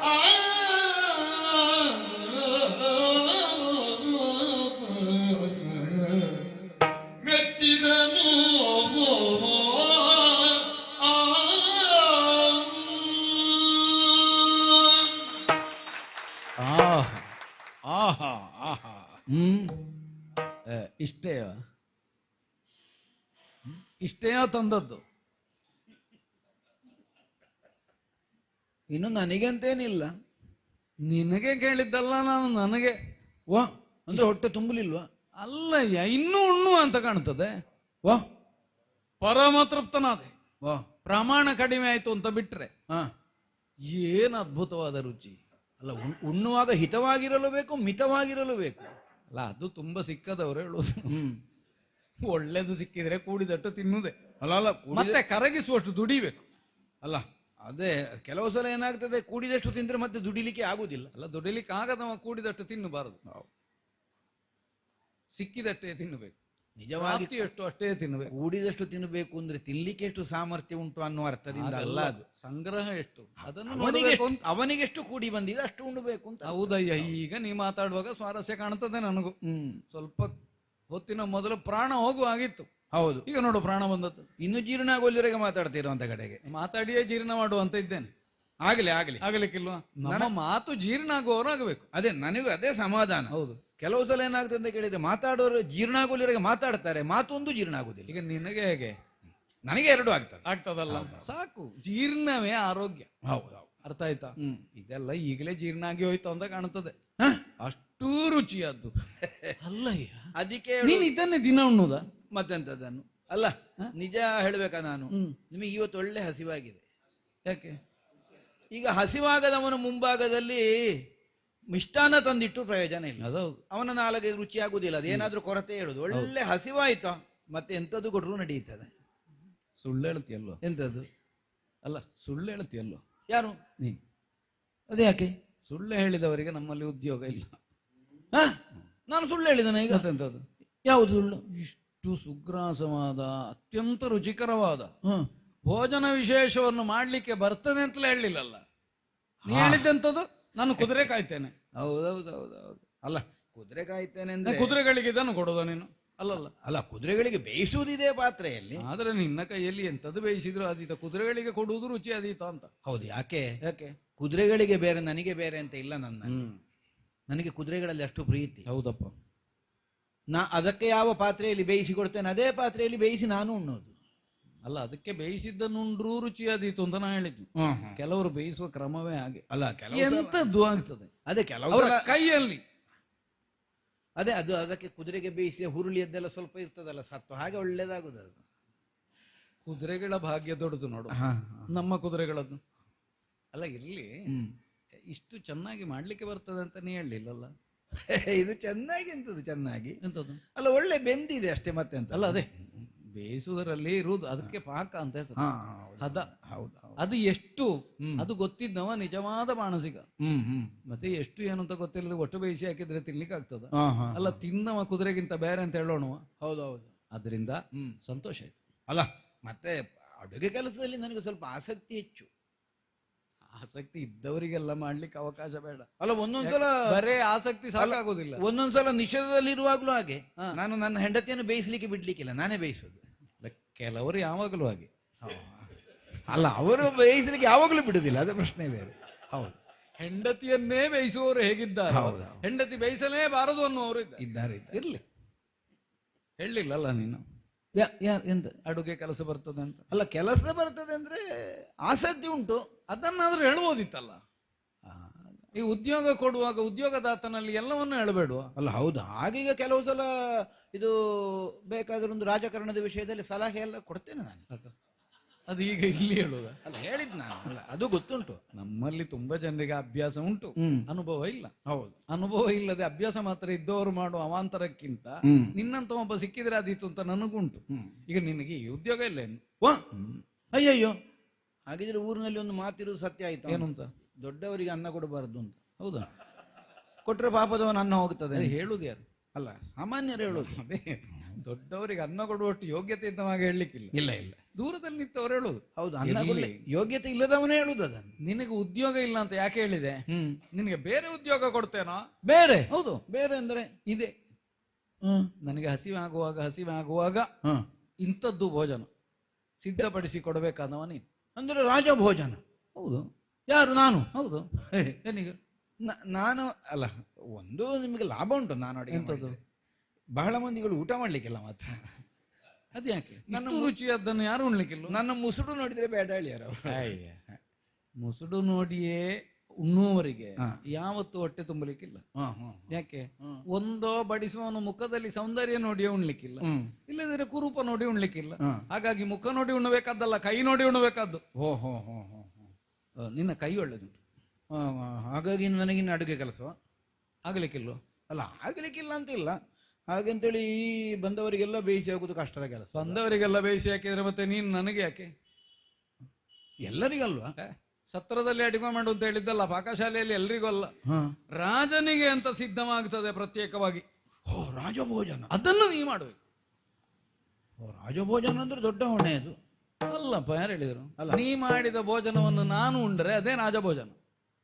ಆ ಹ್ಮ್ ಇಷ್ಟೇಯ ಇಷ್ಟೇಯ ತಂದದ್ದು? ಇನ್ನು ನನಗಂತೇನಿಲ್ಲ. ನಿನಗೆ ಕೇಳಿದ್ದಲ್ಲ ನಾನು, ನನಗೆ. ವಾ ಅಂದ್ರೆ ಹೊಟ್ಟೆ ತುಂಬಲಿಲ್ವಾ? ಅಲ್ಲಯ್ಯ, ಇನ್ನೂ ಉಣ್ಣು ಅಂತ ಕಾಣ್ತದೆ. ವಾ ಪರಮ ತೃಪ್ತನಾದೆ. ವಾ ಪ್ರಮಾಣ ಕಡಿಮೆ ಆಯ್ತು ಅಂತ ಬಿಟ್ರೆ ಹಾ, ಏನ್ ಅದ್ಭುತವಾದ ರುಚಿ. ಅಲ್ಲ ಉಣ್ಣುವಾಗ ಹಿತವಾಗಿರಲು ಬೇಕು, ಮಿತವಾಗಿರಲು ಬೇಕು. ಅಲ್ಲ, ಅದು ತುಂಬಾ ಸಿಕ್ಕದವ್ರು ಹೇಳುದು. ಹ್ಮ್ ಒಳ್ಳೇದು ಸಿಕ್ಕಿದ್ರೆ ಕೂಡಿದಟ್ಟು ತಿನ್ನುವುದೇ, ಅಲ್ಲ ಅಲ್ಲ ಮತ್ತೆ ಕರಗಿಸುವಷ್ಟು ದುಡಿಬೇಕು. ಅಲ್ಲ ಅದೇ ಕೆಲವು ಸಲ ಏನಾಗ್ತದೆ, ಕೂಡಿದಷ್ಟು ತಿಂದ್ರೆ ಮತ್ತೆ ದುಡಿಲಿಕ್ಕೆ ಆಗುದಿಲ್ಲ. ಅಲ್ಲ, ದುಡಿಲಿಕ್ಕೆ ಆಗದವ ಕೂಡಿದಟ್ಟು ತಿನ್ನಬಾರದು, ಸಿಕ್ಕಿದಟ್ಟೆ ತಿನ್ನಬೇಕು. ನಿಜವಾಗಿ ಎಷ್ಟು ಅಷ್ಟೇ ತಿನ್ನಬೇಕು. ಕೂಡಿದಷ್ಟು ತಿನ್ನಬೇಕು ಅಂದ್ರೆ ತಿನ್ಲಿಕ್ಕೆ ಎಷ್ಟು ಸಾಮರ್ಥ್ಯ ಉಂಟು ಅನ್ನುವ ಅರ್ಥದಿಂದ ಅಲ್ಲ, ಅದು ಸಂಗ್ರಹ ಎಷ್ಟು ಅದನ್ನು ಅವನಿಗೆಷ್ಟು ಕೂಡಿ ಬಂದಿದೆ ಅಷ್ಟು ಉಣ್ಣಬೇಕು ಅಂತ. ಹೌದಯ್ಯ, ಈಗ ನೀ ಮಾತಾಡುವಾಗ ಸ್ವಾರಸ್ಯ ಕಾಣ್ತದೆ ನನಗೂ. ಸ್ವಲ್ಪ ಹೊತ್ತಿನ ಮೊದಲು ಪ್ರಾಣ ಹೋಗುವ ಆಗಿತ್ತು. ಹೌದು, ಈಗ ನೋಡು ಪ್ರಾಣ ಬಂದದ್ದು. ಇನ್ನು ಜೀರ್ಣ ಆಗೋಲ್ಲಿವರೆಗೆ ಮಾತಾಡ್ತಿರೋ ಅಂತ ಕಡೆಗೆ ಮಾತಾಡಿಯೇ ಜೀರ್ಣ ಮಾಡುವಂತ ಇದ್ದೇನೆ. ಆಗ್ಲಿ ಆಗ್ಲಿ, ಆಗಲಿಕ್ಕಿಲ್ವಾ? ನಮ್ಮ ಮಾತು ಜೀರ್ಣ ಆಗುವವರಾಗಬೇಕು. ಅದೇ ನನಗೂ ಅದೇ ಸಮಾಧಾನ. ಹೌದು, ಕೆಲವು ಸಲ ಏನಾಗ್ತದೆ ಅಂತ ಕೇಳಿದ್ರೆ ಮಾತಾಡೋರು ಜೀರ್ಣ ಆಗೋಲ್ಲಿವರೆಗೆ ಮಾತಾಡ್ತಾರೆ, ಮಾತೊಂದು ಜೀರ್ಣ ಆಗುದಿಲ್ಲ. ಈಗ ನಿನಗೆ ಹೇಗೆ? ನನಗೆ ಎರಡು ಆಗ್ತದಲ್ಲ, ಸಾಕು. ಜೀರ್ಣವೇ ಆರೋಗ್ಯ. ಹೌದು, ಅರ್ಥ ಆಯ್ತಾ? ಇದೆಲ್ಲ ಈಗಲೇ ಜೀರ್ಣ ಆಗಿ ಹೋಯ್ತು ಅಂತ ಕಾಣುತ್ತದೆ. ಅಷ್ಟೂ ರುಚಿಯಾದ್ದು ಅಲ್ಲಯ್ಯ. ಅದಕ್ಕೆ ನೀನು ಇದನ್ನೇ ದಿನ ಉಣ್ಣುದ ಮತ್ತೆಂತದನ್ನು? ಅಲ್ಲ ನಿಜ ಹೇಳ್ಬೇಕಾ ನಾನು, ನಿಮಗೆ ಇವತ್ತು ಒಳ್ಳೆ ಹಸಿವಾಗಿದೆ. ಯಾಕೆ? ಈಗ ಹಸಿವಾಗದವನ ಮುಂಭಾಗದಲ್ಲಿ ಮಿಷ್ಟಾನ್ನ ತಂದಿಟ್ಟು ಪ್ರಯೋಜನ ಇಲ್ಲ. ಅವನ ನಾಲಿಗೆ ರುಚಿ ಆಗುದಿಲ್ಲ, ಅದೇನಾದ್ರೂ ಕೊರತೆ ಹೇಳುದು. ಒಳ್ಳೆ ಹಸಿವಾಯ್ತಾ ಮತ್ತೆ ಎಂತದ್ದು ಕೊಟ್ರು ನಡೆಯುತ್ತದೆ. ಸುಳ್ಳು ಹೇಳ್ತೀಯಲ್ಲೋ? ಎಂತದ್ದು? ಅಲ್ಲ, ಸುಳ್ಳು ಹೇಳ್ತೀಯಲ್ಲೋ? ಯಾರು ನೀ? ಅದೇ ಯಾಕೆ? ಸುಳ್ಳು ಹೇಳಿದವರಿಗೆ ನಮ್ಮಲ್ಲಿ ಉದ್ಯೋಗ ಇಲ್ಲ. ನಾನು ಸುಳ್ಳು ಹೇಳಿದನ ಈಗ? ಎಂತದ್ದು? ಯಾವುದು ಸುಳ್ಳು? ಇಷ್ಟು ಸುಗ್ರಾಸವಾದ ಅತ್ಯಂತ ರುಚಿಕರವಾದ ಭೋಜನ ವಿಶೇಷವನ್ನು ಮಾಡ್ಲಿಕ್ಕೆ ಬರ್ತದೆ ಅಂತಲೇ ಹೇಳಿಲ್ಲಲ್ಲ. ನೀ ಹೇಳಿದ್ದೆಂತದ್ದು? ನಾನು ಕುದುರೆ ಕಾಯ್ತೇನೆ. ಹೌದೌದೌದೌದು. ಅಲ್ಲ ಕುದುರೆ ಕಾಯ್ತೇನೆ ಅಂದ್ರೆ ಕುದುರೆಗಳಿಗೆ ಇದನ್ನು ಕೊಡೋದ ನೀನು? ಅಲ್ಲಲ್ಲ ಅಲ್ಲ, ಕುದುರೆಗಳಿಗೆ ಬೇಯಿಸುವುದಿದೆ ಪಾತ್ರೆಯಲ್ಲಿ. ಆದ್ರೆ ನಿನ್ನ ಕೈಯಲ್ಲಿ ಎಂತದ್ದು ಬೇಯಿಸಿದ್ರು ಅದೀತ, ಕುದುರೆಗಳಿಗೆ ಕೊಡುವುದು ರುಚಿ ಅದೀತ ಅಂತ. ಹೌದು, ಯಾಕೆ? ಯಾಕೆ? ಕುದುರೆಗಳಿಗೆ ಬೇರೆ ನನಗೆ ಬೇರೆ ಅಂತ ಇಲ್ಲ. ನನಗೆ ಕುದುರೆಗಳಲ್ಲಿ ಅಷ್ಟು ಪ್ರೀತಿ. ಹೌದಪ್ಪ. ಅದಕ್ಕೆ ಯಾವ ಪಾತ್ರೆಯಲ್ಲಿ ಬೇಯಿಸಿ ಕೊಡ್ತೇನೆ ಅದೇ ಪಾತ್ರೆಯಲ್ಲಿ ಬೇಯಿಸಿ ನಾನು ಉಣ್ಣೋದು. ಅಲ್ಲ, ಅದಕ್ಕೆ ಬೇಯಿಸಿದ್ದನ್ನು ಉಂಡ್ರೂ ರುಚಿ ಅದೀತು ಅಂತ ನಾ ಹೇಳಿದ್ದು. ಕೆಲವರು ಬೇಯಿಸುವ ಕ್ರಮವೇ ಹಾಗೆ. ಅಲ್ಲ, ಎಂತದ್ದು ಆಗ್ತದೆ ಅದೇ ಕೆಲವರ ಕೈಯಲ್ಲಿ. ಅದೇ ಅದು ಅದಕ್ಕೆ ಕುದುರೆಗೆ ಬೇಯಿಸಿ ಹುರುಳಿಯದ್ದೆಲ್ಲ ಸ್ವಲ್ಪ ಇರ್ತದಲ್ಲ ಸತ್ವ, ಹಾಗೆ ಒಳ್ಳೇದಾಗುದು ಅದು. ಕುದುರೆಗಳ ಭಾಗ್ಯ ದೊಡ್ಡದು ನೋಡು, ನಮ್ಮ ಕುದುರೆಗಳದ್ದು. ಅಲ್ಲ, ಇರ್ಲಿ, ಇಷ್ಟು ಚೆನ್ನಾಗಿ ಮಾಡ್ಲಿಕ್ಕೆ ಬರ್ತದೆ ಅಂತ ನೀ ಹೇಳಲಿಲ್ಲಲ್ಲ. ಇದು ಚೆನ್ನಾಗಿ ಎಂತದ್ದು ಚೆನ್ನಾಗಿ? ಎಂತದ್ದು? ಅಲ್ಲ, ಒಳ್ಳೆ ಬೆಂದಿದೆ ಅಷ್ಟೇ, ಮತ್ತೆ ಅಂತ ಅಲ್ಲ. ಅದೇ ಬೇಯಿಸುವುದರಲ್ಲಿ ಇರುವುದು, ಅದಕ್ಕೆ ಪಾಕ ಅಂತ ಹೆಸರು. ಹದ. ಅದು ಎಷ್ಟು ಅದು ಗೊತ್ತಿದ್ದವ ನಿಜವಾದ ಮಾನಸಿಕ. ಮತ್ತೆ ಎಷ್ಟು ಏನು ಅಂತ ಗೊತ್ತಿಲ್ಲದೆ ಒಟ್ಟು ಬೇಯಿಸಿ ಹಾಕಿದ್ರೆ ತಿನ್ಲಿಕ್ಕೆ ಆಗ್ತದ? ಅಲ್ಲ, ತಿನ್ನವ ಕುದುರೆಗಿಂತ ಬೇರೆ ಅಂತ ಹೇಳೋಣವ. ಹೌದೌದು. ಅದರಿಂದ ಸಂತೋಷ ಆಯ್ತು. ಅಲ್ಲ, ಮತ್ತೆ ಅಡುಗೆ ಕೆಲಸದಲ್ಲಿ ನನಗೆ ಸ್ವಲ್ಪ ಆಸಕ್ತಿ ಹೆಚ್ಚು. ಆಸಕ್ತಿ ಇದ್ದವರಿಗೆಲ್ಲ ಮಾಡ್ಲಿಕ್ಕೆ ಅವಕಾಶ ಬೇಡ. ಅಲ್ಲ, ಒಂದೊಂದ್ಸಲ ಬರೇ ಆಸಕ್ತಿ ಸಾಕಾಗೋದಿಲ್ಲ. ಒಂದೊಂದ್ಸಲ ನಿಷೇಧದಲ್ಲಿ ಇರುವಾಗ್ಲೂ ಹಾಗೆ ನಾನು ನನ್ನ ಹೆಂಡತಿಯನ್ನು ಬೇಯಿಸ್ಲಿಕ್ಕೆ ಬಿಡ್ಲಿಕ್ಕಿಲ್ಲ, ನಾನೇ ಬೇಯಿಸೋದು. ಕೆಲವರು ಯಾವಾಗಲೂ ಹಾಗೆ. ಅಲ್ಲ, ಅವರು ಬೇಯಿಸ್ಲಿಕ್ಕೆ ಯಾವಾಗಲೂ ಬಿಡುದಿಲ್ಲ, ಅದೇ ಪ್ರಶ್ನೆ ಬೇರೆ. ಹೌದು, ಹೆಂಡತಿಯನ್ನೇ ಬೇಯಿಸುವವರು ಹೇಗಿದ್ದಾರೆ, ಹೆಂಡತಿ ಬೇಯಿಸಲೇಬಾರದು ಅನ್ನುವರು ಇದ್ದಾರೆ. ಇರ್ಲಿ, ಹೇಳಿಲ್ಲಲ್ಲ ನೀನು ಎಂತ ಅಡುಗೆ ಕೆಲಸ ಬರ್ತದೆ ಅಂತ? ಅಲ್ಲ, ಕೆಲಸ ಬರ್ತದೆ ಅಂದ್ರೆ ಆಸಕ್ತಿ ಉಂಟು, ಅದನ್ನಾದ್ರೂ ಹೇಳ್ಬೋದಿತ್ತಲ್ಲ. ಈ ಉದ್ಯೋಗ ಕೊಡುವಾಗ ಉದ್ಯೋಗದಾತನಲ್ಲಿ ಎಲ್ಲವನ್ನೂ ಹೇಳಬೇಡುವ? ಅಲ್ಲ, ಹೌದು. ಹಾಗೀಗ ಕೆಲವು ಸಲ ಇದು ಬೇಕಾದ್ರೆ ಒಂದು ರಾಜಕಾರಣದ ವಿಷಯದಲ್ಲಿ ಸಲಹೆ ಎಲ್ಲ ಕೊಡ್ತೇನೆ ನಾನು. ಅದು ಈಗ ಇಲ್ಲಿ ಹೇಳುದ? ಅಲ್ಲ, ಹೇಳಿದ್ ನಾನು. ಅಲ್ಲ, ಅದು ಗೊತ್ತುಂಟು. ನಮ್ಮಲ್ಲಿ ತುಂಬಾ ಜನರಿಗೆ ಅಭ್ಯಾಸ ಉಂಟು, ಅನುಭವ ಇಲ್ಲ. ಹೌದು, ಅನುಭವ ಇಲ್ಲದೆ ಅಭ್ಯಾಸ ಮಾತ್ರ ಇದ್ದವರು ಮಾಡುವ ಅವಾಂತರಕ್ಕಿಂತ ನಿನ್ನಂತ ಒಬ್ಬ ಸಿಕ್ಕಿದ್ರೆ ಅದಿತ್ತು ಅಂತ ನನಗುಂಟು. ಈಗ ನಿನಗೆ ಈ ಉದ್ಯೋಗ ಇಲ್ಲ ಏನು? ಅಯ್ಯಯ್ಯೋ, ಹಾಗಿದ್ರೆ ಊರಿನಲ್ಲಿ ಒಂದು ಮಾತಿರುವುದು ಸತ್ಯ ಆಯ್ತು. ಏನು ಅಂತ? ದೊಡ್ಡವರಿಗೆ ಅನ್ನ ಕೊಡಬಾರದು ಅಂತ. ಹೌದಾ? ಕೊಟ್ರೆ ಪಾಪದವನ ಅನ್ನ ಹೋಗ್ತದೆ. ಹೇಳುದು ಯಾರು? ಅಲ್ಲ, ಸಾಮಾನ್ಯರು ಹೇಳುದು. ಅದೇ, ದೊಡ್ಡವರಿಗೆ ಅನ್ನ ಕೊಡುವಷ್ಟು ಯೋಗ್ಯತೆ ಇದ್ದವಾಗ ಹೇಳಲಿಕ್ಕಿಲ್ಲ. ಇಲ್ಲ ಇಲ್ಲ, ದೂರದಲ್ಲಿ ನಿಂತವ್ರು ಹೇಳುದು. ಹೌದು, ಅನ್ನ ಕೊಡ್ಲಿ ಯೋಗ್ಯತೆ ಇಲ್ಲದವನೇ ಹೇಳುದು ಅದನ್ನು. ನಿನಗೆ ಉದ್ಯೋಗ ಇಲ್ಲ ಅಂತ ಯಾಕೆ ಹೇಳಿದೆ? ನಿನಗೆ ಬೇರೆ ಉದ್ಯೋಗ ಕೊಡ್ತೇನೋ? ಬೇರೆ? ಹೌದು, ಬೇರೆ ಅಂದ್ರೆ ಇದೆ. ನನಗೆ ಹಸಿವಾಗುವಾಗ ಇಂಥದ್ದು ಭೋಜನ ಸಿದ್ಧಪಡಿಸಿ ಕೊಡಬೇಕಾದವ ನೀನು. ಅಂದ್ರೆ ರಾಜ ಭೋಜನ? ಹೌದು. ಯಾರು? ನಾನು? ಹೌದು. ಏನಿಗೆ ನಾನು ಅಲ್ಲ, ಒಂದು ನಿಮಗೆ ಲಾಭ ಉಂಟು ನಾನು ಅಡಿಗೆ ಎಂತದ್ದು? ಮಾಡಿದ್ರೆ. ಬಹಳ ಮಂದಿಗಳು ಊಟ ಮಾಡ್ಲಿಕ್ಕಿಲ್ಲ ಮಾತ್ರ. ಅದ್ಯಾಕೆ ನನ್ನ ರುಚಿಯಾದ್ದನ್ನು ಯಾರು ಉಣ್ಲಿಕ್ಕಿಲ್ಲ? ನನ್ನ ಮುಸುಡು ನೋಡಿದ್ರೆ ಬೇಡ ಹೇಳಿಯಾರ ಅವರು. ಮುಸುಡು ನೋಡಿಯೇ ಉಣ್ಣುವವರಿಗೆ ಹಾ. ಯಾವತ್ತು ಹೊಟ್ಟೆ ತುಂಬಲಿಕ್ಕಿಲ್ಲ. ಹ್ಮ್ ಹ್ಮ್ ಯಾಕೆ? ಒಂದೋ ಬಡಿಸುವವನು ಮುಖದಲ್ಲಿ ಸೌಂದರ್ಯ ನೋಡಿಯೇ ಉಣ್ಲಿಕ್ಕಿಲ್ಲ, ಹ್ಮ್. ಇಲ್ಲದಿದ್ರೆ ಕುರೂಪ ನೋಡಿ ಉಣ್ಲಿಕ್ಕಿಲ್ಲ. ಹಾ. ಹಾಗಾಗಿ ಮುಖ ನೋಡಿ ಉಣ್ಣಬೇಕಾದ್ದಲ್ಲ, ಕೈ ನೋಡಿ ಉಣ್ಣಬೇಕಾದ್ದು. ಹೋ ಹೋ ಹೋ ಹೋ ಹೋ. ನಿನ್ನ ಕೈ ಒಳ್ಳೆದುಂಟು, ಹಾಗಾಗಿ ನನಗಿನ್ನು ಅಡುಗೆ ಕೆಲಸ ಆಗ್ಲಿಕ್ಕಿಲ್ವ? ಅಲ್ಲ, ಆಗ್ಲಿಕ್ಕಿಲ್ಲ ಅಂತ ಇಲ್ಲ, ಹಾಗಂತೇಳಿ ಈ ಬಂದವರಿಗೆಲ್ಲ ಬೇಯಿಸಿ ಆಗುದು ಕಷ್ಟದ ಕೆಲಸ. ಬಂದವರಿಗೆಲ್ಲ ಬೇಯಿಸಿ ಹಾಕಿದ್ರೆ ಮತ್ತೆ ನೀನು ನನಗೆ ಯಾಕೆ? ಎಲ್ಲರಿಗಲ್ವಾ? ಸತ್ರದಲ್ಲಿ ಅಡಿಗೆ ಮಾಡು ಅಂತ ಹೇಳಿದ್ದಲ್ಲ, ಪಾಕಶಾಲೆಯಲ್ಲಿ ಎಲ್ರಿಗೂ ಅಲ್ಲ, ಹಾ. ರಾಜನಿಗೆ ಅಂತ ಸಿದ್ಧವಾಗ್ತದೆ ಪ್ರತ್ಯೇಕವಾಗಿ. ಓ, ರಾಜಭೋಜನ. ಅದನ್ನು ನೀ ಮಾಡಬೇಕು. ಓ, ರಾಜಭೋಜನ ಅಂದ್ರೆ ದೊಡ್ಡ ಹೊಣೆ ಅದು. ಅಲ್ಲಪ್ಪ, ಯಾರು ಹೇಳಿದ್ರು? ಅಲ್ಲ. ನೀ ಮಾಡಿದ ಭೋಜನವನ್ನು ನಾನು ಉಂಡ್ರೆ ಅದೇ ರಾಜಭೋಜನ.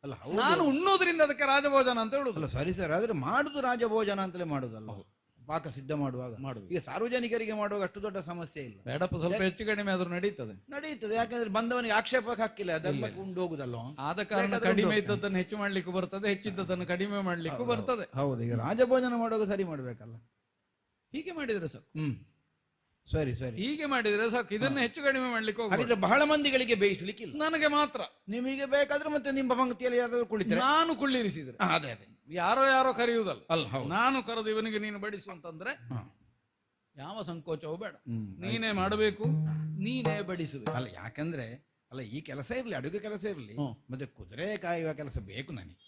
ಅಲ್ಲ, ಹೌದು. ನಾನು ಉಣ್ಣೋದ್ರಿಂದ ಅದಕ್ಕೆ ರಾಜಭೋಜನ ಅಂತ ಹೇಳುದು. ಅಲ್ಲ, ಸರಿ ಸರ್, ಆದ್ರೆ ಮಾಡುದು ರಾಜಭೋಜನ ಅಂತಲೇ ಮಾಡುದಲ್ಲ, ಪಾಕ ಸಿದ್ಧ ಮಾಡುವಾಗ ಮಾಡುದು. ಈಗ ಸಾರ್ವಜನಿಕರಿಗೆ ಮಾಡುವಾಗ ಅಷ್ಟು ದೊಡ್ಡ ಸಮಸ್ಯೆ ಇಲ್ಲ, ಬೇಡಪ್ಪ, ಸ್ವಲ್ಪ ಹೆಚ್ಚು ಕಡಿಮೆ ಆದ್ರೂ ನಡೀತದೆ. ನಡೀತದೆ. ಯಾಕಂದ್ರೆ ಬಂದವನಿಗೆ ಆಕ್ಷೇಪಕ್ಕೆ ಹಾಕಿಲ್ಲ, ಅದೆಲ್ಲ ಉಂಡು ಹೋಗುದಲ್ವ. ಆದ ಕಾರಣ ಕಡಿಮೆ ಇದ್ದದ್ದನ್ನು ಹೆಚ್ಚು ಮಾಡ್ಲಿಕ್ಕೂ ಬರ್ತದೆ, ಹೆಚ್ಚಿದ್ದದನ್ನು ಕಡಿಮೆ ಮಾಡ್ಲಿಕ್ಕೂ ಬರ್ತದೆ. ಹೌದು, ಈಗ ರಾಜಭೋಜನ ಮಾಡುವಾಗ ಸರಿ ಮಾಡ್ಬೇಕಲ್ಲ. ಹೀಗೆ ಮಾಡಿದ್ರೆ ಸಾಕು. ಸರಿ ಸರಿ, ಹೀಗೆ ಮಾಡಿದ್ರೆ ಸಾಕು. ಇದನ್ನು ಹೆಚ್ಚು ಕಡಿಮೆ ಮಾಡ್ಲಿಕ್ಕೆ ಹೋಗ್ಬೇಡ. ಹಾಗಿದ್ರೆ ಬಹಳ ಮಂದಿಗಳಿಗೆ ಬೇಯಿಸ್ಲಿಕ್ಕಿಲ್ಲ, ನನಗೆ ಮಾತ್ರ. ನಿಮಗೆ ಬೇಕಾದ್ರೆ ಮತ್ತೆ ನಿಮ್ಮ ಪಂಕ್ತಿಯಲ್ಲಿ ಯಾರಾದ್ರೂ ಕುಳಿತಾರೆ. ನಾನು ಕುಳ್ಳಿರಿಸಿದ್ರೆ ಅದೇ ಅದೇ, ಯಾರೋ ಕರೆಯುವುದಲ್ಲ, ಅಲ್ಲ, ಹೌದು. ನಾನು ಕರೆದು ಇವನಿಗೆ ನೀನು ಬಡಿಸು ಅಂತಂದ್ರೆ ಹಾ. ಯಾವ ಸಂಕೋಚವೂ ಬೇಡ, ನೀನೇ ಮಾಡಬೇಕು, ನೀನೇ ಬಡಿಸಬೇಕು. ಅಲ್ಲ, ಯಾಕಂದ್ರೆ ಅಲ್ಲ, ಈ ಕೆಲಸ ಇರ್ಲಿ, ಅಡುಗೆ ಕೆಲಸ ಇರ್ಲಿ, ಮತ್ತೆ ಕುದುರೆ ಕಾಯುವ ಕೆಲಸ ಬೇಕು ನನಗೆ.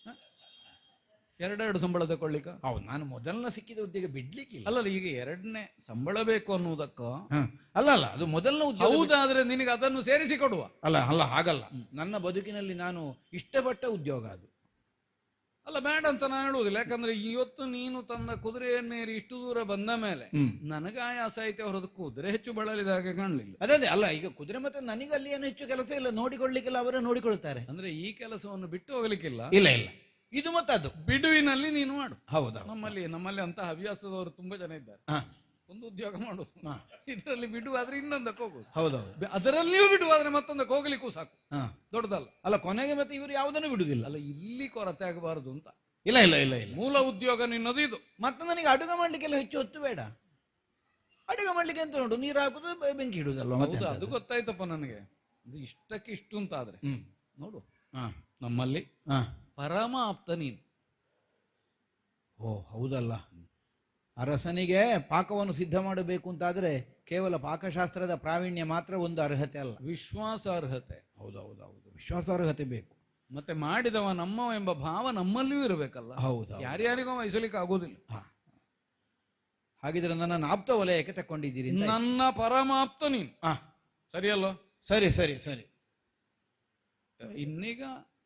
ಎರಡೆರಡು ಸಂಬಳ ತಕೊಳ್ಳಿಕ್ಕ? ಹೌದು, ನಾನು ಮೊದಲನ ಸಿಕ್ಕಿದ ಉದ್ಯೋಗ ಬಿಡ್ಲಿಕ್ಕಿಲ್ಲ. ಅಲ್ಲಲ್ಲ, ಈಗ ಎರಡನೇ ಸಂಬಳ ಬೇಕು ಅನ್ನುವುದಕ್ಕ? ಅಲ್ಲ ಅಲ್ಲ, ಅದು ಮೊದಲನ ಉದ್ಯೋಗ. ಹೌದಾದ್ರೆ ನಿನಗೆ ಅದನ್ನು ಸೇರಿಸಿ ಕೊಡುವ. ಅಲ್ಲ ಅಲ್ಲ, ಹಾಗಲ್ಲ, ನನ್ನ ಬದುಕಿನಲ್ಲಿ ನಾನು ಇಷ್ಟಪಟ್ಟ ಉದ್ಯೋಗ ಅದು. ಅಲ್ಲ, ಬೇಡ ಅಂತ ನಾನು ಹೇಳುವುದಿಲ್ಲ. ಯಾಕಂದ್ರೆ ಇವತ್ತು ನೀನು ತನ್ನ ಕುದುರೆಯನ್ನೇರಿ ಇಷ್ಟು ದೂರ ಬಂದ ಮೇಲೆ ನನಗೆ ಆಯಾಸ ಐತೆ ಹೊರದು ಕುದುರೆ ಹೆಚ್ಚು ಬಳಲಿದ ಹಾಗೆ ಕಾಣಲಿಲ್ಲ. ಅದೇ ಅದೇ, ಅಲ್ಲ, ಈಗ ಕುದುರೆ ಮತ್ತೆ ನನಗೆ ಅಲ್ಲಿ ಏನು ಹೆಚ್ಚು ಕೆಲಸ ಇಲ್ಲ, ನೋಡಿಕೊಳ್ಳಿಕ್ಕೆಲ್ಲ ಅವರೇ ನೋಡಿಕೊಳ್ತಾರೆ. ಅಂದ್ರೆ ಈ ಕೆಲಸವನ್ನು ಬಿಟ್ಟು ಹೋಗ್ಲಿಕ್ಕಿಲ್ಲ. ಇಲ್ಲ ಇಲ್ಲ, ಇದು ಮತ್ತೆ ಅದು ಬಿಡುವಿನಲ್ಲಿ ನೀನು ಮಾಡು. ಹೌದಾ? ನಮ್ಮಲ್ಲಿ ಅಂತ ಹವ್ಯಾಸದವರು ತುಂಬಾ ಜನ ಇದ್ದಾರೆ. ಒಂದು ಉದ್ಯೋಗ ಮಾಡುದು, ಇದರಲ್ಲಿ ಬಿಡುವಾದ್ರೆ ಇನ್ನೊಂದಕ್ಕೆ ಹೋಗುದು, ಹೌದೌದು, ಅದರಲ್ಲಿಯೂ ಬಿಡುವಾದ್ರೆ ಮತ್ತೊಂದಕ್ಕೆ ಹೋಗ್ಲಿಕ್ಕೂ ಸಾಕು, ದೊಡ್ಡದಲ್ಲ. ಅಲ್ಲ, ಕೊನೆಗೆ ಮತ್ತೆ ಇವರು ಯಾವುದನ್ನು ಬಿಡುದಿಲ್ಲ. ಅಲ್ಲ, ಇಲ್ಲಿ ಕೊರತೆ ಆಗಬಾರದು ಅಂತ. ಇಲ್ಲ ಇಲ್ಲ ಇಲ್ಲ ಇಲ್ಲ, ಮೂಲ ಉದ್ಯೋಗ ನಿನ್ನದು ಇದು. ಮತ್ತೆ ನನಗೆ ಅಡುಗೆ ಮಾಡ್ಲಿಕ್ಕೆಲ್ಲ ಹೆಚ್ಚು ಹೊತ್ತು ಬೇಡ. ಅಡುಗೆ ಮಾಡ್ಲಿಕ್ಕೆ ಅಂತ ನೋಡು, ನೀರು ಹಾಕುದು, ಬೆಂಕಿ ಇಡುದಲ್ವ. ಹೌದು, ಅದು ಗೊತ್ತಾಯ್ತಪ್ಪ ನನಗೆ. ಇದು ಇಷ್ಟಕ್ಕೆ ಇಷ್ಟು ಅಂತ ಆದ್ರೆ ನೋಡು, ನಮ್ಮಲ್ಲಿ ಪರಮ ಆಪ್ತ ನೀನು. ಓ, ಹೌದಲ್ಲ. ಅರಸನಿಗೆ ಪಾಕವನ್ನು ಸಿದ್ಧ ಮಾಡಬೇಕು ಅಂತಾದ್ರೆ ಕೇವಲ ಪಾಕಶಾಸ್ತ್ರದ ಪ್ರಾವೀಣ್ಯ ಮಾತ್ರ ಒಂದು ಅರ್ಹತೆ ಅಲ್ಲ, ವಿಶ್ವಾಸಾರ್ಹತೆ. ಹೌದೌದೌದು, ವಿಶ್ವಾಸಾರ್ಹತೆ ಬೇಕು. ಮತ್ತೆ ಮಾಡಿದವ ನಮ್ಮ ಎಂಬ ಭಾವ ನಮ್ಮಲ್ಲಿಯೂ ಇರಬೇಕಲ್ಲ. ಹೌದು, ಯಾರ್ಯಾರಿಗೂ ವಹಿಸಲಿಕ್ಕೆ ಆಗೋದಿಲ್ಲ. ಹಾಗಿದ್ರೆ ನನ್ನ ಆಪ್ತ ವಲಯಕ್ಕೆ ತಕೊಂಡಿದ್ದೀರಿ. ನನ್ನ ಪರಮಾಪ್ತ ನೀನು, ಸರಿಯಲ್ವ? ಸರಿ ಸರಿ ಸರಿ. ಇನ್ನೀಗ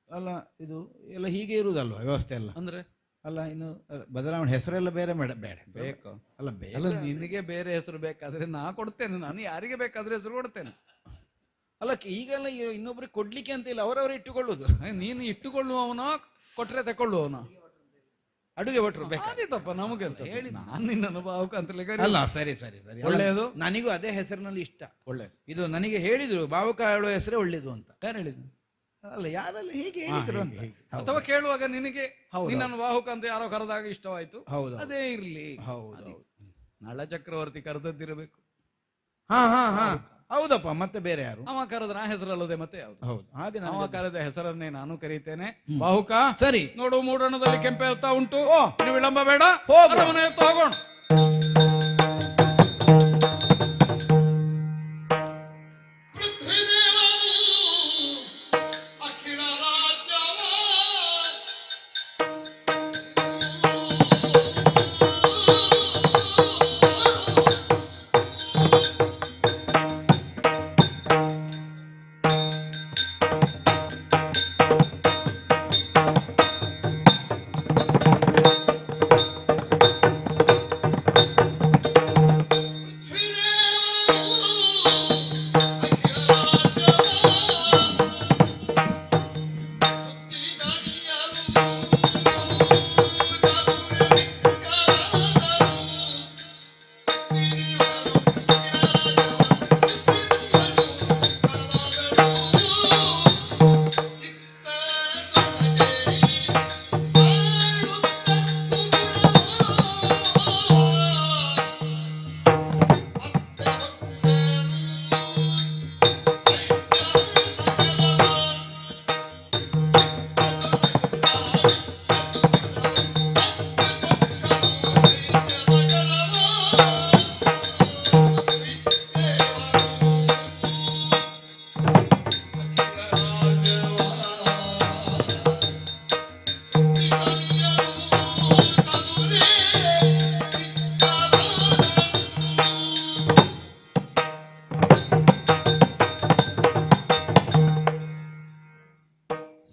ಅಲ್ಲ, ಇದು ಎಲ್ಲ ಹೀಗೆ ಇರುವುದಲ್ವ ವ್ಯವಸ್ಥೆ ಎಲ್ಲ? ಅಂದ್ರೆ ಅಲ್ಲ, ಇನ್ನು ಬದಲಾವಣೆ ಹೆಸರೆಲ್ಲ ಬೇರೆ ಬೇಡ ಬೇಕು. ಅಲ್ಲ, ಅಲ್ಲ, ನಿನಗೆ ಬೇರೆ ಹೆಸರು ಬೇಕಾದ್ರೆ ನಾ ಕೊಡ್ತೇನೆ, ನಾನು ಯಾರಿಗೆ ಬೇಕಾದ್ರೆ ಹೆಸರು ಕೊಡ್ತೇನೆ. ಅಲ್ಲ, ಈಗೆಲ್ಲ ಇನ್ನೊಬ್ರಿಗೆ ಕೊಡ್ಲಿಕ್ಕೆ ಅಂತ ಇಲ್ಲ, ಅವರವರೇ ಇಟ್ಟುಕೊಳ್ಳುದು. ನೀನು ಇಟ್ಟುಕೊಳ್ಳುವವನ ಕೊಟ್ರೆ ತಕೊಳ್ಳುವವನ ಅಡುಗೆ ಭಟ್ರು ಬೇಕಾದಿತ್ತಪ್ಪ ನಮಗೆ ಅಂತ ಹೇಳಿ ನಾನು ನಿನ್ನನ್ನು ಭಾವುಕ ಅಂತಲೇ ಕರೀ. ಅಲ್ಲ, ಸರಿ ಸರಿ ಸರಿ, ಒಳ್ಳೆಯದು. ನನಗೂ ಅದೇ ಹೆಸರಿನಲ್ಲಿ ಇಷ್ಟ. ಒಳ್ಳೆಯದು. ಇದು ನನಗೆ ಹೇಳಿದ್ರು, ಭಾವುಕ ಹೇಳುವ ಹೆಸರೇ ಒಳ್ಳೇದು ಅಂತ. ಯಾರು ಹೇಳಿದ್ರು? ಅಲ್ಲ, ಯಾರೆಲ್ಲ ಹೀಗೆ ಹೇಳಿದ್ರು ಅಂತ. ಅಥವಾ ಕೇಳುವಾಗ ನಿನಗೆ ನಿನ್ನನ್ನು ವಾಹುಕ ಅಂತ ಯಾರೋ ಕರೆದಾಗ ಇಷ್ಟವಾಯ್ತು, ಹೌದು, ಅದೇ ಇರ್ಲಿ. ಹೌದು, ನಳ ಚಕ್ರವರ್ತಿ ಕರೆದದ್ದಿರಬೇಕು. ಹಾ ಹಾ ಹಾ, ಹೌದಪ್ಪ, ಮತ್ತೆ ಬೇರೆ ಯಾರು? ಅವ ಕರೆದ್ರ ಆ ಹೆಸರಲ್ಲದೆ ಮತ್ತೆ ಯಾವುದು? ಹೌದು, ಹಾಗೆ ಅವ ಕರೆದ ಹೆಸರನ್ನೇ ನಾನು ಕರೀತೇನೆ, ಬಾಹುಕ. ಸರಿ, ನೋಡು, ಮೂಡಣದಲ್ಲಿ ಕೆಂಪೆ ಇರ್ತಾ ಉಂಟು, ನೀವು ವಿಳಂಬ ಬೇಡ, ಅರಮನೆ ಎತ್ತ ಹೋಗೋಣ.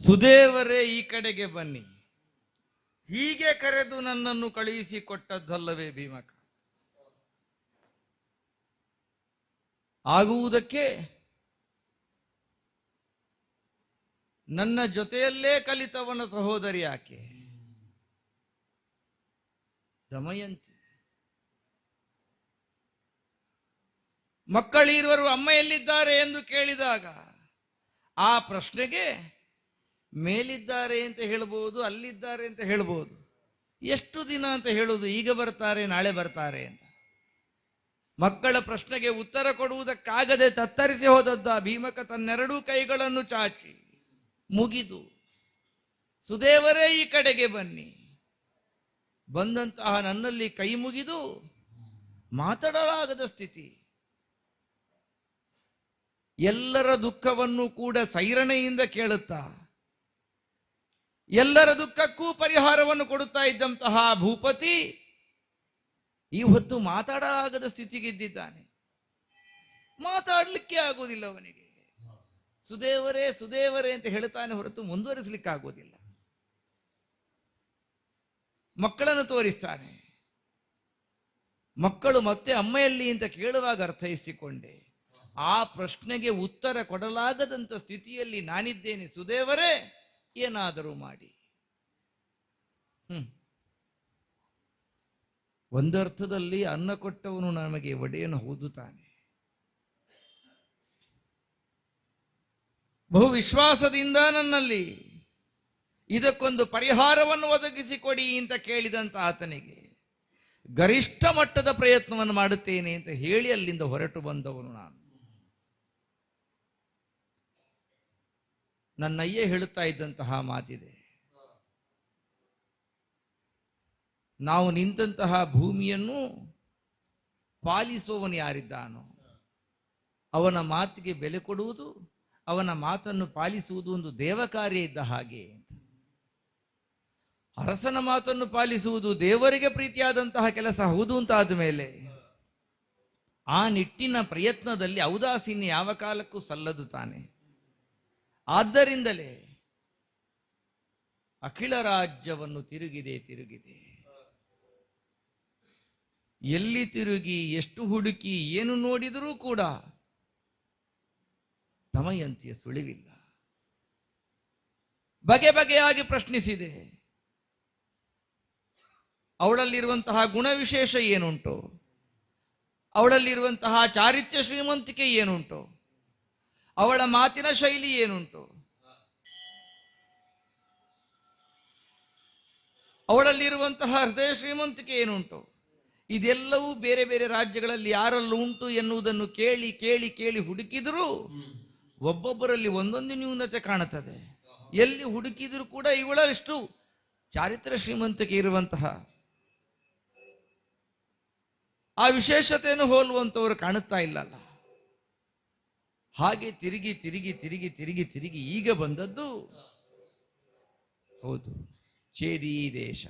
ಸುದೇವರೇ ಈ ಕಡೆಗೆ ಬನ್ನಿ, ಹೀಗೆ ಕರೆದು ನನ್ನನ್ನು ಕಳುಹಿಸಿಕೊಟ್ಟದ್ದಲ್ಲವೇ ಭೀಮಕ? ಆಗುವುದಕ್ಕೆ ನನ್ನ ಜೊತೆಯಲ್ಲೇ ಕಲಿತವನ ಸಹೋದರಿ ಆಕೆ ದಮಯಂತಿ. ಮಕ್ಕಳಿರುವರು ಅಮ್ಮ ಎಲ್ಲಿದ್ದಾರೆ ಎಂದು ಕೇಳಿದಾಗ ಆ ಪ್ರಶ್ನೆಗೆ ಮೇಲಿದ್ದಾರೆ ಅಂತ ಹೇಳ್ಬೋದು, ಅಲ್ಲಿದ್ದಾರೆ ಅಂತ ಹೇಳ್ಬೋದು. ಎಷ್ಟು ದಿನ ಅಂತ ಹೇಳುವುದು? ಈಗ ಬರ್ತಾರೆ, ನಾಳೆ ಬರ್ತಾರೆ ಅಂತ. ಮಕ್ಕಳ ಪ್ರಶ್ನೆಗೆ ಉತ್ತರ ಕೊಡುವುದಕ್ಕಾಗದೆ ತತ್ತರಿಸಿ ಹೋದದ್ದ ಭೀಮಕ ತನ್ನೆರಡೂ ಕೈಗಳನ್ನು ಚಾಚಿ ಮುಗಿದು, ಸುದೇವರೇ ಈ ಕಡೆಗೆ ಬನ್ನಿ. ಬಂದಂತಹ ನನ್ನಲ್ಲಿ ಕೈ ಮುಗಿದು ಮಾತಾಡಲಾಗದ ಸ್ಥಿತಿ. ಎಲ್ಲರ ದುಃಖವನ್ನು ಕೂಡ ಸೈರಣೆಯಿಂದ ಕೇಳುತ್ತಾ, ಎಲ್ಲರ ದುಃಖಕ್ಕೂ ಪರಿಹಾರವನ್ನು ಕೊಡುತ್ತಾ ಇದ್ದಂತಹ ಭೂಪತಿ ಈ ಹೊತ್ತು ಮಾತಾಡಲಾಗದ ಸ್ಥಿತಿಗಿದ್ದಿದ್ದಾನೆ. ಮಾತಾಡಲಿಕ್ಕೆ ಆಗುವುದಿಲ್ಲ ಅವನಿಗೆ. ಸುದೇವರೇ ಸುದೇವರೇ ಅಂತ ಹೇಳ್ತಾನೆ ಹೊರತು ಮುಂದುವರಿಸಲಿಕ್ಕೆ ಆಗುವುದಿಲ್ಲ. ಮಕ್ಕಳನ್ನು ತೋರಿಸ್ತಾನೆ. ಮಕ್ಕಳು ಮತ್ತೆ ಅಮ್ಮೆಯಲ್ಲಿ ಅಂತ ಕೇಳುವಾಗ ಅರ್ಥೈಸಿಕೊಂಡೆ. ಆ ಪ್ರಶ್ನೆಗೆ ಉತ್ತರ ಕೊಡಲಾಗದಂತ ಸ್ಥಿತಿಯಲ್ಲಿ ನಾನಿದ್ದೇನೆ. ಸುದೇವರೇ ಏನಾದರೂ ಮಾಡಿ. ಒಂದರ್ಥದಲ್ಲಿ ಅನ್ನ ಕೊಟ್ಟವನು ನಮಗೆ ಒಡೆಯನು ಹೌದು ತಾನೆ. ಬಹು ವಿಶ್ವಾಸದಿಂದ ನನ್ನಲ್ಲಿ ಇದಕ್ಕೊಂದು ಪರಿಹಾರವನ್ನು ಒದಗಿಸಿಕೊಡಿ ಅಂತ ಕೇಳಿದಂತ ಆತನಿಗೆ ಗರಿಷ್ಠ ಮಟ್ಟದ ಪ್ರಯತ್ನವನ್ನು ಮಾಡುತ್ತೇನೆ ಅಂತ ಹೇಳಿ ಅಲ್ಲಿಂದ ಹೊರಟು ಬಂದವನು ನಾನು. ನನ್ನಯ್ಯ ಹೇಳುತ್ತಾ ಇದ್ದಂತಹ ಮಾತಿದೆ, ನಾವು ನಿಂತಹ ಭೂಮಿಯನ್ನು ಪಾಲಿಸುವವನು ಯಾರಿದ್ದಾನೋ ಅವನ ಮಾತಿಗೆ ಬೆಲೆ ಕೊಡುವುದು, ಅವನ ಮಾತನ್ನು ಪಾಲಿಸುವುದು ಒಂದು ದೇವ ಕಾರ್ಯ ಇದ್ದ ಹಾಗೆ. ಅರಸನ ಮಾತನ್ನು ಪಾಲಿಸುವುದು ದೇವರಿಗೆ ಪ್ರೀತಿಯಾದಂತಹ ಕೆಲಸ ಹೌದು ಅಂತಾದ ಮೇಲೆ ಆ ನಿಟ್ಟಿನ ಪ್ರಯತ್ನದಲ್ಲಿ ಔದಾಸೀನ್ಯ ಯಾವ ಕಾಲಕ್ಕೂ ಸಲ್ಲದು ತಾನೆ. ಆದ್ದರಿಂದಲೇ ಅಖಿಲ ರಾಜ್ಯವನ್ನು ತಿರುಗಿದೆ. ಎಲ್ಲಿ ತಿರುಗಿ ಎಷ್ಟು ಹುಡುಕಿ ಏನು ನೋಡಿದರೂ ಕೂಡ ದಮಯಂತಿಯ ಸುಳಿವಿಲ್ಲ. ಬಗೆ ಬಗೆಯಾಗಿ ಪ್ರಶ್ನಿಸಿದೆ. ಅವಳಲ್ಲಿರುವಂತಹ ಗುಣವಿಶೇಷ ಏನುಂಟು, ಅವಳಲ್ಲಿರುವಂತಹ ಚಾರಿತ್ರ್ಯ ಶ್ರೀಮಂತಿಕೆ ಏನುಂಟು, ಅವಳ ಮಾತಿನ ಶೈಲಿ ಏನುಂಟು, ಅವಳಲ್ಲಿರುವಂತಹ ಹೃದಯ ಶ್ರೀಮಂತಿಕೆ ಏನುಂಟು, ಇದೆಲ್ಲವೂ ಬೇರೆ ಬೇರೆ ರಾಜ್ಯಗಳಲ್ಲಿ ಯಾರಲ್ಲೂ ಉಂಟು ಎನ್ನುವುದನ್ನು ಕೇಳಿ ಕೇಳಿ ಕೇಳಿ ಹುಡುಕಿದರೂ ಒಬ್ಬೊಬ್ಬರಲ್ಲಿ ಒಂದೊಂದು ನ್ಯೂನತೆ ಕಾಣುತ್ತದೆ. ಎಲ್ಲಿ ಹುಡುಕಿದರೂ ಕೂಡ ಇವಳಷ್ಟು ಚಾರಿತ್ರ್ಯ ಶ್ರೀಮಂತಿಕೆ ಇರುವಂತಹ ಆ ವಿಶೇಷತೆಯನ್ನು ಹೋಲುವಂಥವರು ಕಾಣುತ್ತಾ ಇಲ್ಲಲ್ಲ. ಹಾಗೆ ತಿರುಗಿ ತಿರುಗಿ ತಿರುಗಿ ತಿರುಗಿ ತಿರುಗಿ ಈಗ ಬಂದದ್ದು ಹೌದು ಚೇದಿ ದೇಶ.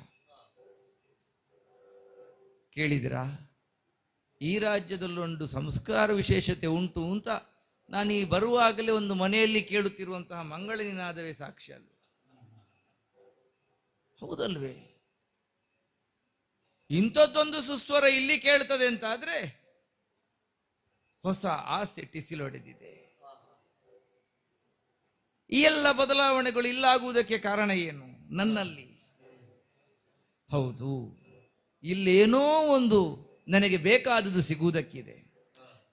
ಕೇಳಿದಿರಾ? ಈ ರಾಜ್ಯದಲ್ಲೊಂದು ಸಂಸ್ಕಾರ ವಿಶೇಷತೆ ಉಂಟು ಅಂತ ನಾನು ಈ ಬರುವಾಗಲೇ ಒಂದು ಮನೆಯಲ್ಲಿ ಕೇಳುತ್ತಿರುವಂತಹ ಮಂಗಳ ನಿನಾದವೇ ಸಾಕ್ಷಿ ಅಲ್ವ? ಹೌದಲ್ವೇ? ಇಂಥದ್ದೊಂದು ಸುಸ್ವರ ಇಲ್ಲಿ ಕೇಳ್ತದೆ ಅಂತಾದ್ರೆ ಹೊಸ ಆಸೆ ಟಿಸಿಲೊಡೆದಿದೆ. ಈ ಎಲ್ಲ ಬದಲಾವಣೆಗಳು ಇಲ್ಲಾಗುವುದಕ್ಕೆ ಕಾರಣ ಏನು? ನನ್ನಲ್ಲಿ ಹೌದು, ಇಲ್ಲೇನೋ ಒಂದು ನನಗೆ ಬೇಕಾದುದು ಸಿಗುವುದಕ್ಕಿದೆ.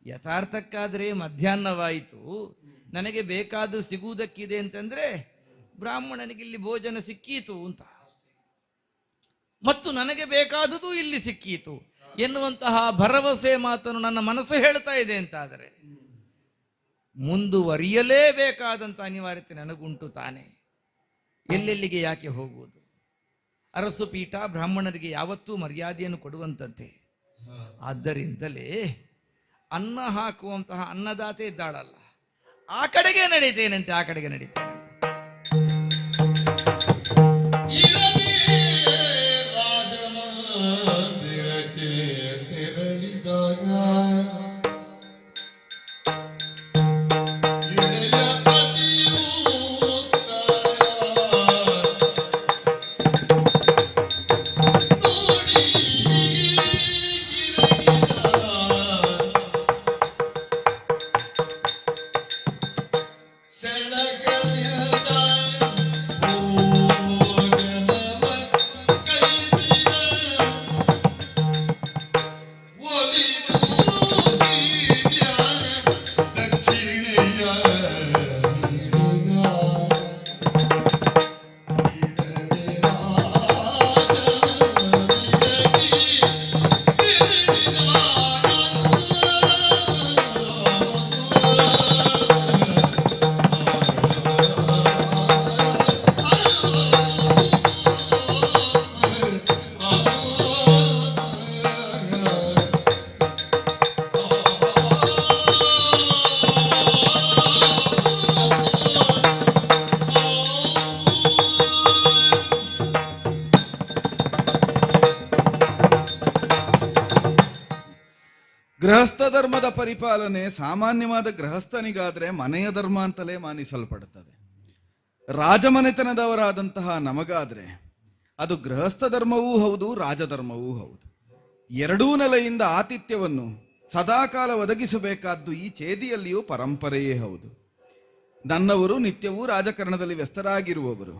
ಯಥಾರ್ಥಕ್ಕಾದ್ರೆ ಮಧ್ಯಾಹ್ನವಾಯಿತು, ನನಗೆ ಬೇಕಾದ್ದು ಸಿಗುವುದಕ್ಕಿದೆ ಅಂತಂದ್ರೆ ಬ್ರಾಹ್ಮಣನಿಗೆ ಇಲ್ಲಿ ಭೋಜನ ಸಿಕ್ಕೀತು ಅಂತ, ಮತ್ತು ನನಗೆ ಬೇಕಾದುದು ಇಲ್ಲಿ ಸಿಕ್ಕೀತು ಎನ್ನುವಂತಹ ಭರವಸೆ ಮಾತನ್ನು ನನ್ನ ಮನಸ್ಸು ಹೇಳ್ತಾ ಇದೆ ಅಂತಾದರೆ ಮುಂದುವರಿಯಲೇಬೇಕಾದಂಥ ಅನಿವಾರ್ಯತೆ ನನಗುಂಟು ತಾನೆ. ಎಲ್ಲೆಲ್ಲಿಗೆ ಯಾಕೆ ಹೋಗುವುದು? ಅರಸು ಪೀಠ ಬ್ರಾಹ್ಮಣರಿಗೆ ಯಾವತ್ತೂ ಮರ್ಯಾದೆಯನ್ನು ಕೊಡುವಂಥದ್ದೇ. ಆದ್ದರಿಂದಲೇ ಅನ್ನ ಹಾಕುವಂತಹ ಅನ್ನದಾತೆ ಇದ್ದಾಳಲ್ಲ, ಆ ಕಡೆಗೆ ನಡೀತೇನಂತೆ, ಆ ಕಡೆಗೆ ನಡೀತೇನೆ. ಗೃಹಸ್ಥ ಧರ್ಮದ ಪರಿಪಾಲನೆ ಸಾಮಾನ್ಯವಾದ ಗೃಹಸ್ಥನಿಗಾದ್ರೆ ಮನೆಯ ಧರ್ಮ ಅಂತಲೇ ಮಾನಿಸಲ್ಪಡುತ್ತದೆ. ರಾಜಮನೆತನದವರಾದಂತಹ ನಮಗಾದ್ರೆ ಅದು ಗೃಹಸ್ಥ ಧರ್ಮವೂ ಹೌದು, ರಾಜಧರ್ಮವೂ ಹೌದು. ಎರಡೂ ನೆಲೆಯಿಂದ ಆತಿಥ್ಯವನ್ನು ಸದಾಕಾಲ ಒದಗಿಸಬೇಕಾದ್ದು ಈ ಛೇದಿಯಲ್ಲಿಯೂ ಪರಂಪರೆಯೇ ಹೌದು. ನನ್ನವರು ನಿತ್ಯವೂ ರಾಜಕಾರಣದಲ್ಲಿ ವ್ಯಸ್ತರಾಗಿರುವವರು.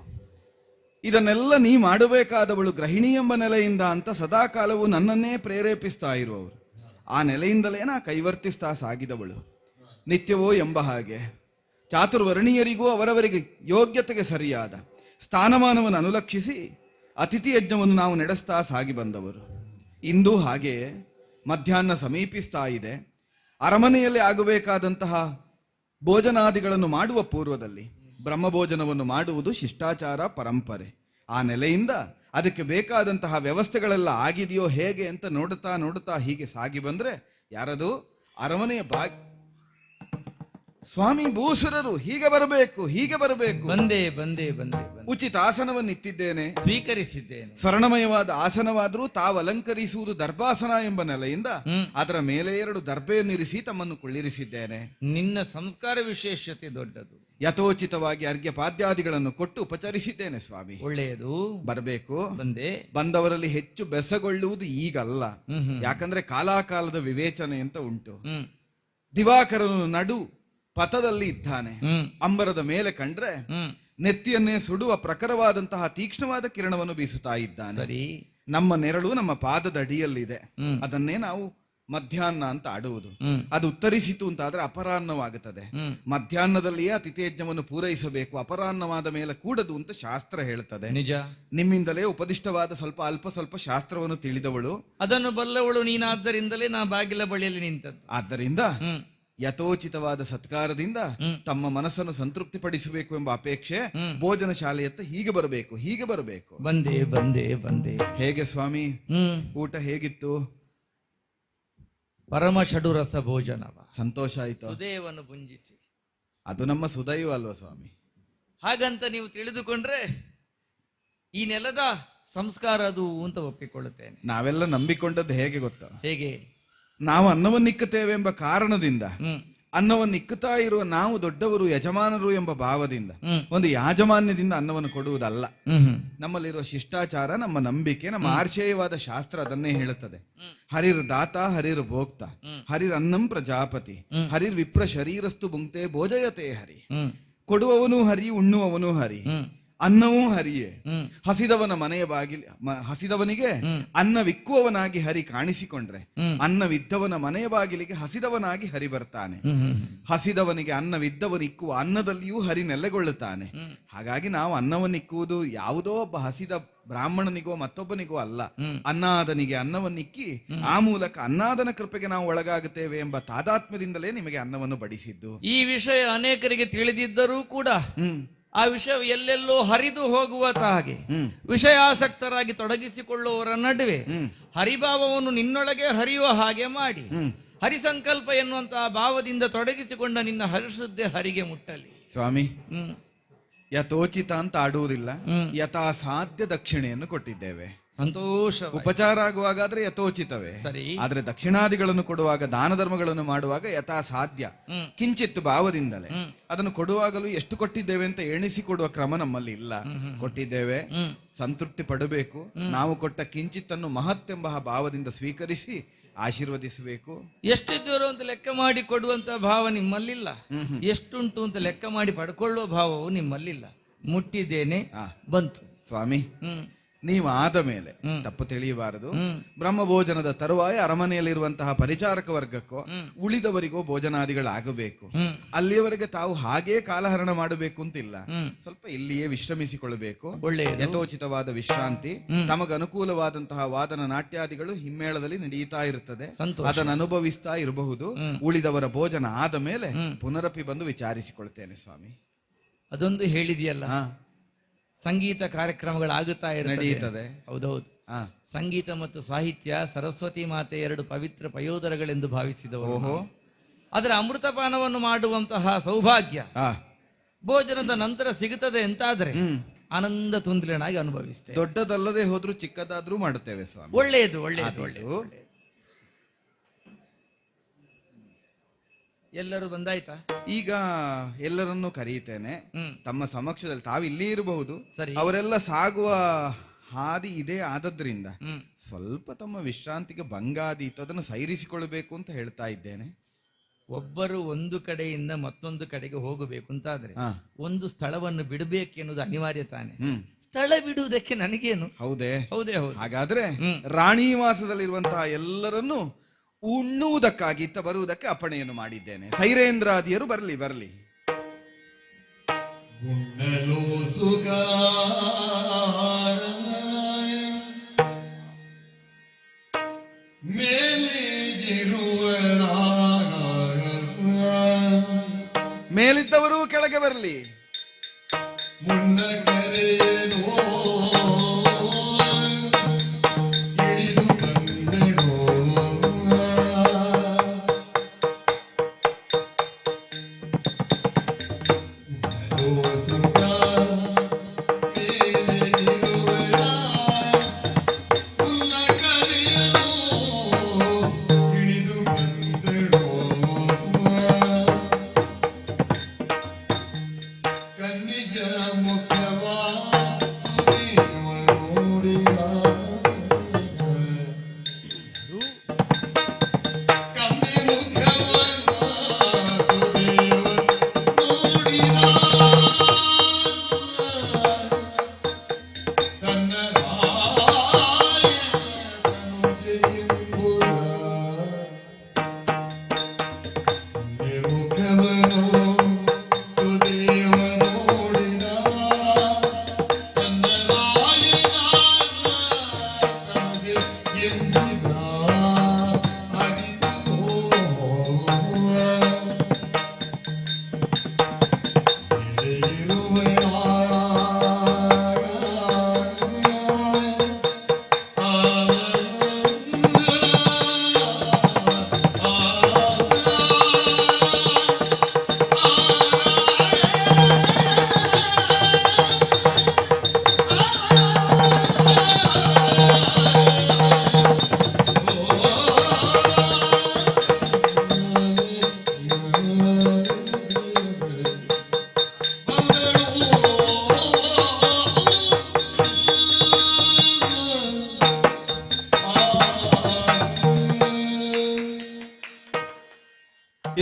ಇದನ್ನೆಲ್ಲ ನೀ ಮಾಡಬೇಕಾದವಳು ಗೃಹಿಣಿ ಎಂಬ ನೆಲೆಯಿಂದ ಅಂತ ಸದಾಕಾಲವು ನನ್ನನ್ನೇ ಪ್ರೇರೇಪಿಸ್ತಾ ಇರುವವರು. ಆ ನೆಲೆಯಿಂದಲೇ ನಾ ಕೈವರ್ತಿಸ್ತಾ ಸಾಗಿದವಳು. ನಿತ್ಯವೋ ಎಂಬ ಹಾಗೆ ಚಾತುರ್ವರ್ಣೀಯರಿಗೂ ಅವರವರಿಗೆ ಯೋಗ್ಯತೆಗೆ ಸರಿಯಾದ ಸ್ಥಾನಮಾನವನ್ನು ಅನುಲಕ್ಷಿಸಿ ಅತಿಥಿ ಯಜ್ಞವನ್ನು ನಾವು ನಡೆಸ್ತಾ ಸಾಗಿ ಬಂದವರು. ಇಂದು ಹಾಗೆಯೇ ಮಧ್ಯಾಹ್ನ ಸಮೀಪಿಸ್ತಾ ಇದೆ. ಅರಮನೆಯಲ್ಲಿ ಆಗಬೇಕಾದಂತಹ ಭೋಜನಾದಿಗಳನ್ನು ಮಾಡುವ ಪೂರ್ವದಲ್ಲಿ ಬ್ರಹ್ಮಭೋಜನವನ್ನು ಮಾಡುವುದು ಶಿಷ್ಟಾಚಾರ ಪರಂಪರೆ. ಆ ನೆಲೆಯಿಂದ ಅದಕ್ಕೆ ಬೇಕಾದಂತಹ ವ್ಯವಸ್ಥೆಗಳೆಲ್ಲ ಆಗಿದೆಯೋ ಹೇಗೆ ಅಂತ ನೋಡುತ್ತಾ ಹೀಗೆ ಸಾಗಿ ಬಂದ್ರೆ ಯಾರದು ಅರಮನೆಯ ಸ್ವಾಮಿ ಭೂಸುರರು ಹೀಗೆ ಬರಬೇಕು, ಹೀಗೆ ಬರಬೇಕು. ಬಂದೆ ಉಚಿತ ಆಸನವನ್ನು ಇತ್ತಿದ್ದೇನೆ, ಸ್ವೀಕರಿಸಿದ್ದೇನೆ. ಸ್ವರ್ಣಮಯವಾದ ಆಸನವಾದರೂ ತಾವು ಅಲಂಕರಿಸುವುದು ದರ್ಭಾಸನ ಎಂಬ ನೆಲೆಯಿಂದ ಅದರ ಮೇಲೆ 2 ದರ್ಭೆಯನ್ನಿರಿಸಿ ತಮ್ಮನ್ನು ಕುಳ್ಳಿರಿಸಿದ್ದೇನೆ. ನಿನ್ನ ಸಂಸ್ಕಾರ ವಿಶೇಷತೆ ದೊಡ್ಡದು. ಯಥೋಚಿತವಾಗಿ ಅರ್ಘ್ಯ ಪಾದ್ಯಾದಿಗಳನ್ನು ಕೊಟ್ಟು ಉಪಚರಿಸಿದ್ದೇನೆ ಸ್ವಾಮಿ. ಒಳ್ಳೆಯದು, ಬರಬೇಕು. ಬಂದೆ. ಬಂದವರಲ್ಲಿ ಹೆಚ್ಚು ಬೆಸಗೊಳ್ಳುವುದು ಈಗಲ್ಲ, ಯಾಕಂದ್ರೆ ಕಾಲಾಕಾಲದ ವಿವೇಚನೆ ಅಂತ ಉಂಟು. ದಿವಾಕರನು ನಡು ಪಥದಲ್ಲಿ ಇದ್ದಾನೆ. ಅಂಬರದ ಮೇಲೆ ಕಂಡ್ರೆ ನೆತ್ತಿಯನ್ನೇ ಸುಡುವ ಪ್ರಖರವಾದಂತಹ ತೀಕ್ಷ್ಣವಾದ ಕಿರಣವನ್ನು ಬೀಸುತ್ತಾ ಇದ್ದಾನೆ. ಸರಿ, ನಮ್ಮ ನೆರಳು ನಮ್ಮ ಪಾದದ ಅಡಿಯಲ್ಲಿದೆ. ಅದನ್ನೇ ನಾವು ಮಧ್ಯಾಹ್ನ ಅಂತ ಆಡುವುದು. ಅದು ಉತ್ತರಿಸಿತು ಅಂತಾದ್ರೆ ಅಪರಾಹ್ನವಾಗುತ್ತದೆ. ಮಧ್ಯಾಹ್ನದಲ್ಲಿಯೇ ಅತಿಥೇಜ್ಞವನ್ನು ಪೂರೈಸಬೇಕು, ಅಪರಾಹ್ನವಾದ ಮೇಲೆ ಕೂಡದು ಅಂತ ಶಾಸ್ತ್ರ ಹೇಳುತ್ತದೆ. ನಿಜ. ನಿಮ್ಮಿಂದಲೇ ಉಪದಿಷ್ಟವಾದ ಸ್ವಲ್ಪ ಶಾಸ್ತ್ರವನ್ನು ತಿಳಿದವಳು, ಅದನ್ನು ಬಲ್ಲವಳು ನೀನಾದ್ದರಿಂದಲೇ ನಾ ಬಾಗಿಲ ಬಳಿಯಲ್ಲಿ ನಿಂತದ್ದು. ಆದ್ದರಿಂದ ಯಥೋಚಿತವಾದ ಸತ್ಕಾರದಿಂದ ತಮ್ಮ ಮನಸ್ಸನ್ನು ಸಂತೃಪ್ತಿಪಡಿಸಬೇಕು ಎಂಬ ಅಪೇಕ್ಷೆ ಭೋಜನ ಶಾಲೆಯತ್ತ ಹೀಗೆ ಬರಬೇಕು. ಬಂದೆ. ಹೇಗೆ ಸ್ವಾಮಿ, ಊಟ ಹೇಗಿತ್ತು? ಪರಮ ಷಡುರಸ ಭೋಜನವ. ಸಂತೋಷ ಆಯ್ತು. ಸುದೇವನ್ನು ಭುಂಜಿಸಿ. ಅದು ನಮ್ಮ ಸುದೈವ ಅಲ್ವಾ ಸ್ವಾಮಿ? ಹಾಗಂತ ನೀವು ತಿಳಿದುಕೊಂಡ್ರೆ ಈ ನೆಲದ ಸಂಸ್ಕಾರ ಅದು ಅಂತ ಒಪ್ಪಿಕೊಳ್ಳುತ್ತೇನೆ. ನಾವೆಲ್ಲ ನಂಬಿಕೊಂಡದ್ದು ಹೇಗೆ ಗೊತ್ತಾ? ಹೇಗೆ? ನಾವು ಅನ್ನವನ್ನಿಕ್ಕುತ್ತೇವೆ ಎಂಬ ಕಾರಣದಿಂದ, ಅನ್ನವನ್ನು ಇಕ್ಕುತ್ತಾ ಇರುವ ನಾವು ದೊಡ್ಡವರು ಯಜಮಾನರು ಎಂಬ ಭಾವದಿಂದ, ಒಂದು ಯಾಜಮಾನ್ಯದಿಂದ ಅನ್ನವನ್ನು ಕೊಡುವುದಲ್ಲ. ನಮ್ಮಲ್ಲಿರುವ ಶಿಷ್ಟಾಚಾರ, ನಮ್ಮ ನಂಬಿಕೆ, ನಮ್ಮ ಆರ್ಷೇಯವಾದ ಶಾಸ್ತ್ರ ಅದನ್ನೇ ಹೇಳುತ್ತದೆ. ಹರಿರ್ ದಾತ ಹರಿರ್ ಭೋಕ್ತ ಹರಿರ್ ಅನ್ನಂ ಪ್ರಜಾಪತಿ ಹರಿರ್ ವಿಪ್ರ ಶರೀರಸ್ತು ಭುಂಕ್ತೆ ಭೋಜಯತೆ ಹರಿ. ಕೊಡುವವನು ಹರಿ, ಉಣ್ಣುವವನು ಹರಿ, ಅನ್ನವೂ ಹರಿಯೇ. ಹಸಿದವನಿಗೆ ಅನ್ನವಿಕ್ಕುವವನಾಗಿ ಹರಿ ಕಾಣಿಸಿಕೊಂಡ್ರೆ ಅನ್ನವಿದ್ದವನ ಮನೆಯ ಬಾಗಿಲಿಗೆ ಹಸಿದವನಾಗಿ ಹರಿ ಬರ್ತಾನೆ. ಹಸಿದವನಿಗೆ ಅನ್ನವಿದ್ದವನಿಕ್ಕುವ ಅನ್ನದಲ್ಲಿಯೂ ಹರಿ ನೆಲೆಗೊಳ್ಳುತ್ತಾನೆ. ಹಾಗಾಗಿ ನಾವು ಅನ್ನವನ್ನಿಕ್ಕುವುದು ಯಾವುದೋ ಒಬ್ಬ ಹಸಿದ ಬ್ರಾಹ್ಮಣನಿಗೋ ಮತ್ತೊಬ್ಬನಿಗೋ ಅಲ್ಲ, ಅನ್ನಾದನಿಗೆ ಅನ್ನವನ್ನಿಕ್ಕಿ ಆ ಮೂಲಕ ಅನ್ನಾದನ ಕೃಪೆಗೆ ನಾವು ಒಳಗಾಗುತ್ತೇವೆ ಎಂಬ ತಾದಾತ್ಮ್ಯದಿಂದಲೇ ನಿಮಗೆ ಅನ್ನವನ್ನು ಬಡಿಸಿದ್ದು. ಈ ವಿಷಯ ಅನೇಕರಿಗೆ ತಿಳಿದಿದ್ದರೂ ಕೂಡ ಆ ವಿಷಯ ಎಲ್ಲೆಲ್ಲೋ ಹರಿದು ಹೋಗುವ ಹಾಗೆ ವಿಷಯಾಸಕ್ತರಾಗಿ ತೊಡಗಿಸಿಕೊಳ್ಳುವವರ ನಡುವೆ ಹರಿಭಾವವನ್ನು ನಿನ್ನೊಳಗೆ ಹರಿಯುವ ಹಾಗೆ ಮಾಡಿ ಹರಿಸಂಕಲ್ಪ ಎನ್ನುವಂತಹ ಭಾವದಿಂದ ತೊಡಗಿಸಿಕೊಂಡ ನಿನ್ನ ಹರಿಸುದ್ದೆ ಹರಿಗೆ ಮುಟ್ಟಲಿ ಸ್ವಾಮಿ. ಯಥೋಚಿತ ಅಂತ ಆಡುವುದಿಲ್ಲ, ಯಥಾ ಸಾಧ್ಯ ದಕ್ಷಿಣೆಯನ್ನು ಕೊಟ್ಟಿದ್ದೇವೆ. ಸಂತೋಷ. ಉಪಚಾರ ಆಗುವಾಗಾದ್ರೆ ಯಥೋಚಿತವೇ, ಆದ್ರೆ ದಕ್ಷಿಣಾದಿಗಳನ್ನು ಕೊಡುವಾಗ, ದಾನ ಧರ್ಮಗಳನ್ನು ಮಾಡುವಾಗ ಯಥಾ ಸಾಧ್ಯ ಕಿಂಚಿತ್ತು ಭಾವದಿಂದಲೇ ಅದನ್ನು ಕೊಡುವಾಗಲೂ ಎಷ್ಟು ಕೊಟ್ಟಿದ್ದೇವೆ ಅಂತ ಎಣಿಸಿಕೊಡುವ ಕ್ರಮ ನಮ್ಮಲ್ಲಿ ಇಲ್ಲ. ಕೊಟ್ಟಿದ್ದೇವೆ, ಸಂತೃಪ್ತಿ ಪಡಬೇಕು. ನಾವು ಕೊಟ್ಟ ಕಿಂಚಿತ್ತನ್ನು ಮಹತ್ತೆಂಬ ಭಾವದಿಂದ ಸ್ವೀಕರಿಸಿ ಆಶೀರ್ವದಿಸಬೇಕು. ಎಷ್ಟಿದ್ದವರು ಅಂತ ಲೆಕ್ಕ ಮಾಡಿ ಕೊಡುವಂತ ಭಾವ ನಿಮ್ಮಲ್ಲಿಲ್ಲ. ಎಷ್ಟುಂಟು ಅಂತ ಲೆಕ್ಕ ಮಾಡಿ ಪಡ್ಕೊಳ್ಳುವ ಭಾವವು ನಿಮ್ಮಲ್ಲಿಲ್ಲ. ಮುಟ್ಟಿದ್ದೇನೆ, ಬಂತು ಸ್ವಾಮಿ. ನೀವು ಆದ ಮೇಲೆ ತಪ್ಪು ತಿಳಿಯಬಾರದು. ಬ್ರಹ್ಮಭೋಜನದ ತರುವಾಯ ಅರಮನೆಯಲ್ಲಿರುವಂತಹ ಪರಿಚಾರಕ ವರ್ಗಕ್ಕೋ ಉಳಿದವರಿಗೋ ಭೋಜನಾದಿಗಳಾಗಬೇಕು. ಅಲ್ಲಿಯವರೆಗೆ ತಾವು ಹಾಗೇ ಕಾಲಹರಣ ಮಾಡಬೇಕು ಅಂತಿಲ್ಲ. ಸ್ವಲ್ಪ ಇಲ್ಲಿಯೇ ವಿಶ್ರಮಿಸಿಕೊಳ್ಳಬೇಕು. ಯಥೋಚಿತವಾದ ವಿಶ್ರಾಂತಿ, ತಮಗೆ ಅನುಕೂಲವಾದಂತಹ ವಾದನ ನಾಟ್ಯಾದಿಗಳು ಹಿಮ್ಮೇಳದಲ್ಲಿ ನಡೆಯುತ್ತಾ ಇರುತ್ತದೆ. ಅದನ್ನು ಅನುಭವಿಸ್ತಾ ಇರಬಹುದು. ಉಳಿದವರ ಭೋಜನ ಆದ ಮೇಲೆ ಪುನರಪಿ ಬಂದು ವಿಚಾರಿಸಿಕೊಳ್ತೇನೆ ಸ್ವಾಮಿ. ಅದೊಂದು ಹೇಳಿದೆಯಲ್ಲ, ಸಂಗೀತ ಕಾರ್ಯಕ್ರಮಗಳಾಗುತ್ತಾ ನಡೆಯುತ್ತದೆ. ಹೌದೌದು. ಸಂಗೀತ ಮತ್ತು ಸಾಹಿತ್ಯ ಸರಸ್ವತಿ ಮಾತೆ 2 ಪವಿತ್ರ ಪಯೋದರಗಳೆಂದು ಭಾವಿಸಿದವರು. ಅದರ ಅಮೃತಪಾನವನ್ನು ಮಾಡುವಂತಹ ಸೌಭಾಗ್ಯ ಭೋಜನದ ನಂತರ ಸಿಗುತ್ತದೆ ಅಂತಾದ್ರೆ ಆನಂದ ತುಂದಿಲನಾಗಿ ಅನುಭವಿಸ್ತೇವೆ. ದೊಡ್ಡದಲ್ಲದೆ ಹೋದ್ರೂ ಚಿಕ್ಕದಾದ್ರೂ ಮಾಡುತ್ತೇವೆ ಸ್ವಾಮಿ. ಒಳ್ಳೆಯದು. ಎಲ್ಲರೂ ಬಂದಾಯ್ತಾ? ಈಗ ಎಲ್ಲರನ್ನೂ ಕರೀತೇನೆ ತಮ್ಮ ಸಮಕ್ಷದಲ್ಲಿ. ತಾವು ಇಲ್ಲಿ ಇರಬಹುದು, ಸರಿ. ಅವರೆಲ್ಲ ಸಾಗುವ ಹಾದಿ ಇದೇ ಆದದ್ರಿಂದ ಸ್ವಲ್ಪ ತಮ್ಮ ವಿಶ್ರಾಂತಿಗೆ ಭಂಗ ಆದೀತು, ಅದನ್ನು ಸೈರಿಸಿಕೊಳ್ಬೇಕು ಅಂತ ಹೇಳ್ತಾ ಇದ್ದೇನೆ. ಒಬ್ಬರು ಒಂದು ಕಡೆಯಿಂದ ಮತ್ತೊಂದು ಕಡೆಗೆ ಹೋಗಬೇಕು ಅಂತಾದ್ರೆ ಒಂದು ಸ್ಥಳವನ್ನು ಬಿಡಬೇಕೆನ್ನುವುದು ಅನಿವಾರ್ಯ ತಾನೆ. ಸ್ಥಳ ಬಿಡುವುದಕ್ಕೆ ನನಗೇನು? ಹೌದೇ? ಹೌದೇ ಹೌದು. ಹಾಗಾದ್ರೆ ರಾಣಿವಾಸದಲ್ಲಿರುವಂತಹ ಎಲ್ಲರನ್ನೂ ಉಣ್ಣುವುದಕ್ಕಾಗಿ ಇತ್ತ ಬರುವುದಕ್ಕೆ ಅಪ್ಪಣೆಯನ್ನು ಮಾಡಿದ್ದೇನೆ. ಸೈರೇಂದ್ರಾದಿಯರು ಬರಲಿ ಬರಲಿ. ಉಣ್ಣಲು ಸುಗಾರ ಮೇಲಿದ್ದವರು ಕೆಳಗೆ ಬರಲಿ. ಮುನ್ನ ಕರೆಯೇನೋ ಹಿಡಿದು ಬಂದೆನೋ ಸುಖ ಮೇಲಿರುವಳ ಮುನ್ನ ಕರೆಯೇನೋ ಹಿಡಿದು ಬಂದೆನೋ ಕನ್ನಿಜ ಮುಖವಾ ಸುದೇವ ನೋಡಿದ ಕನ್ನಿ ಮುಖವ ಸುದೇವ ನೋಡಿದ ತನ್ನ ರಾಯನು ಜಯಂಬುದ ಕನ್ನಿ ಮುಖವನು ಸುದೇವ ನೋಡಿದ ತನ್ನ ರಾಯನ ತನಗೆ ಎಂಬುದ ಅರಿತು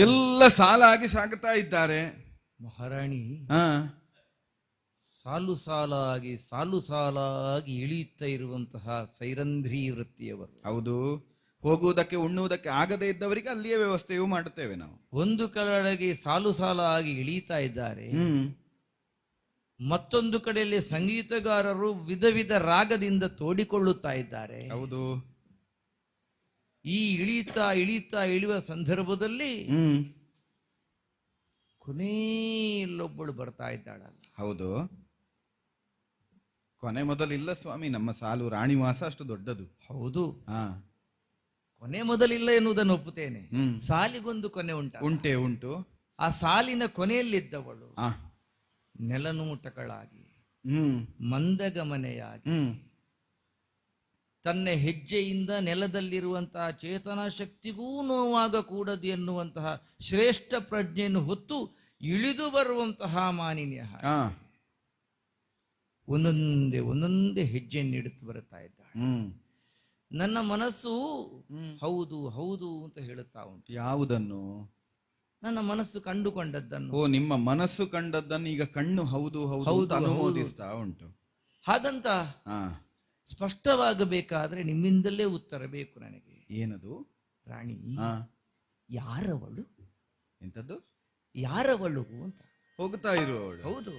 ಎಲ್ಲ ಸಾಲಾಗಿ ಸಾಗುತ್ತಾ ಇದ್ದಾರೆ. ಮಹಾರಾಣಿ ಹಾ, ಸಾಲು ಸಾಲಾಗಿ ಇಳಿಯುತ್ತಾ ಇರುವಂತಹ ಸೈರಂಧ್ರಿ ವೃತ್ತಿಯವರು. ಹೌದು. ಹೋಗುವುದಕ್ಕೆ ಉಣ್ಣುವುದಕ್ಕೆ ಆಗದೇ ಇದ್ದವರಿಗೆ ಅಲ್ಲಿಯೇ ವ್ಯವಸ್ಥೆಯೂ ಮಾಡುತ್ತೇವೆ ನಾವು. ಒಂದು ಕಡೆಗೆ ಸಾಲಾಗಿ ಇಳಿಯುತ್ತಾ ಇದ್ದಾರೆ, ಮತ್ತೊಂದು ಕಡೆಯಲ್ಲಿ ಸಂಗೀತಗಾರರು ವಿಧ ವಿಧ ರಾಗದಿಂದ ತೋಡಿಕೊಳ್ಳುತ್ತಾ ಇದ್ದಾರೆ. ಹೌದು. ಈ ಇಳಿಯುವ ಸಂದರ್ಭದಲ್ಲಿ ಕೊನೆಯಲ್ಲೊಬ್ಬಳು ಬರ್ತಾ ಇದ್ದಾಳಲ್ಲ. ಹೌದು. ಕೊನೆ ಮೊದಲಿಲ್ಲ ಸ್ವಾಮಿ, ನಮ್ಮ ಸಾಲು ರಾಣಿವಾಸ ಅಷ್ಟು ದೊಡ್ಡದು. ಹೌದು. ಹಾ, ಕೊನೆ ಮೊದಲಿಲ್ಲ ಎನ್ನುವುದನ್ನು ಒಪ್ಪುತ್ತೇನೆ. ಸಾಲಿಗೊಂದು ಕೊನೆ ಉಂಟು. ಆ ಸಾಲಿನ ಕೊನೆಯಲ್ಲಿದ್ದವಳು ಆ ನೆಲನೂಟಗಳಾಗಿ ಮಂದಗಮನೆಯಾಗಿ ತನ್ನ ಹೆಜ್ಜೆಯಿಂದ ನೆಲದಲ್ಲಿರುವಂತಹ ಚೇತನಾ ಶಕ್ತಿಗೂ ನೋವಾಗಕೂಡದು ಎನ್ನುವಂತಹ ಶ್ರೇಷ್ಠ ಪ್ರಜ್ಞೆಯನ್ನು ಹೊತ್ತು ಇಳಿದು ಬರುವಂತಹ ಮಾನಿನ್ಯ ಒಂದೊಂದೇ ಹೆಜ್ಜೆಯನ್ನು ಇಡುತ್ತಾ ಬರುತ್ತಾ ಇದ್ದಾಳೆ. ನನ್ನ ಮನಸ್ಸು ಹೌದು ಹೌದು ಅಂತ ಹೇಳುತ್ತಾ ಉಂಟು. ಯಾವುದನ್ನು? ನನ್ನ ಮನಸ್ಸು ಕಂಡುಕೊಂಡದ್ದನ್ನು. ಓ, ನಿಮ್ಮ ಮನಸ್ಸು ಕಂಡದ್ದನ್ನು ಈಗ ಕಣ್ಣು ಹೌದು ಹೌದು ಅನುಮೋದಿಸ್ತಾ ಉಂಟು. ಹಾಗಂತ ಸ್ಪಷ್ಟವಾಗಬೇಕಾದ್ರೆ ನಿಮ್ಮಿಂದಲೇ ಉತ್ತರ ಬೇಕು ನನಗೆ. ಏನದು? ರಾಣಿ, ಯಾರವಳು? ಎಂತದ್ದು? ಯಾರವಳು ಅಂತ ಹೋಗ್ತಾ ಇರುವವಳು. ಹೌದು.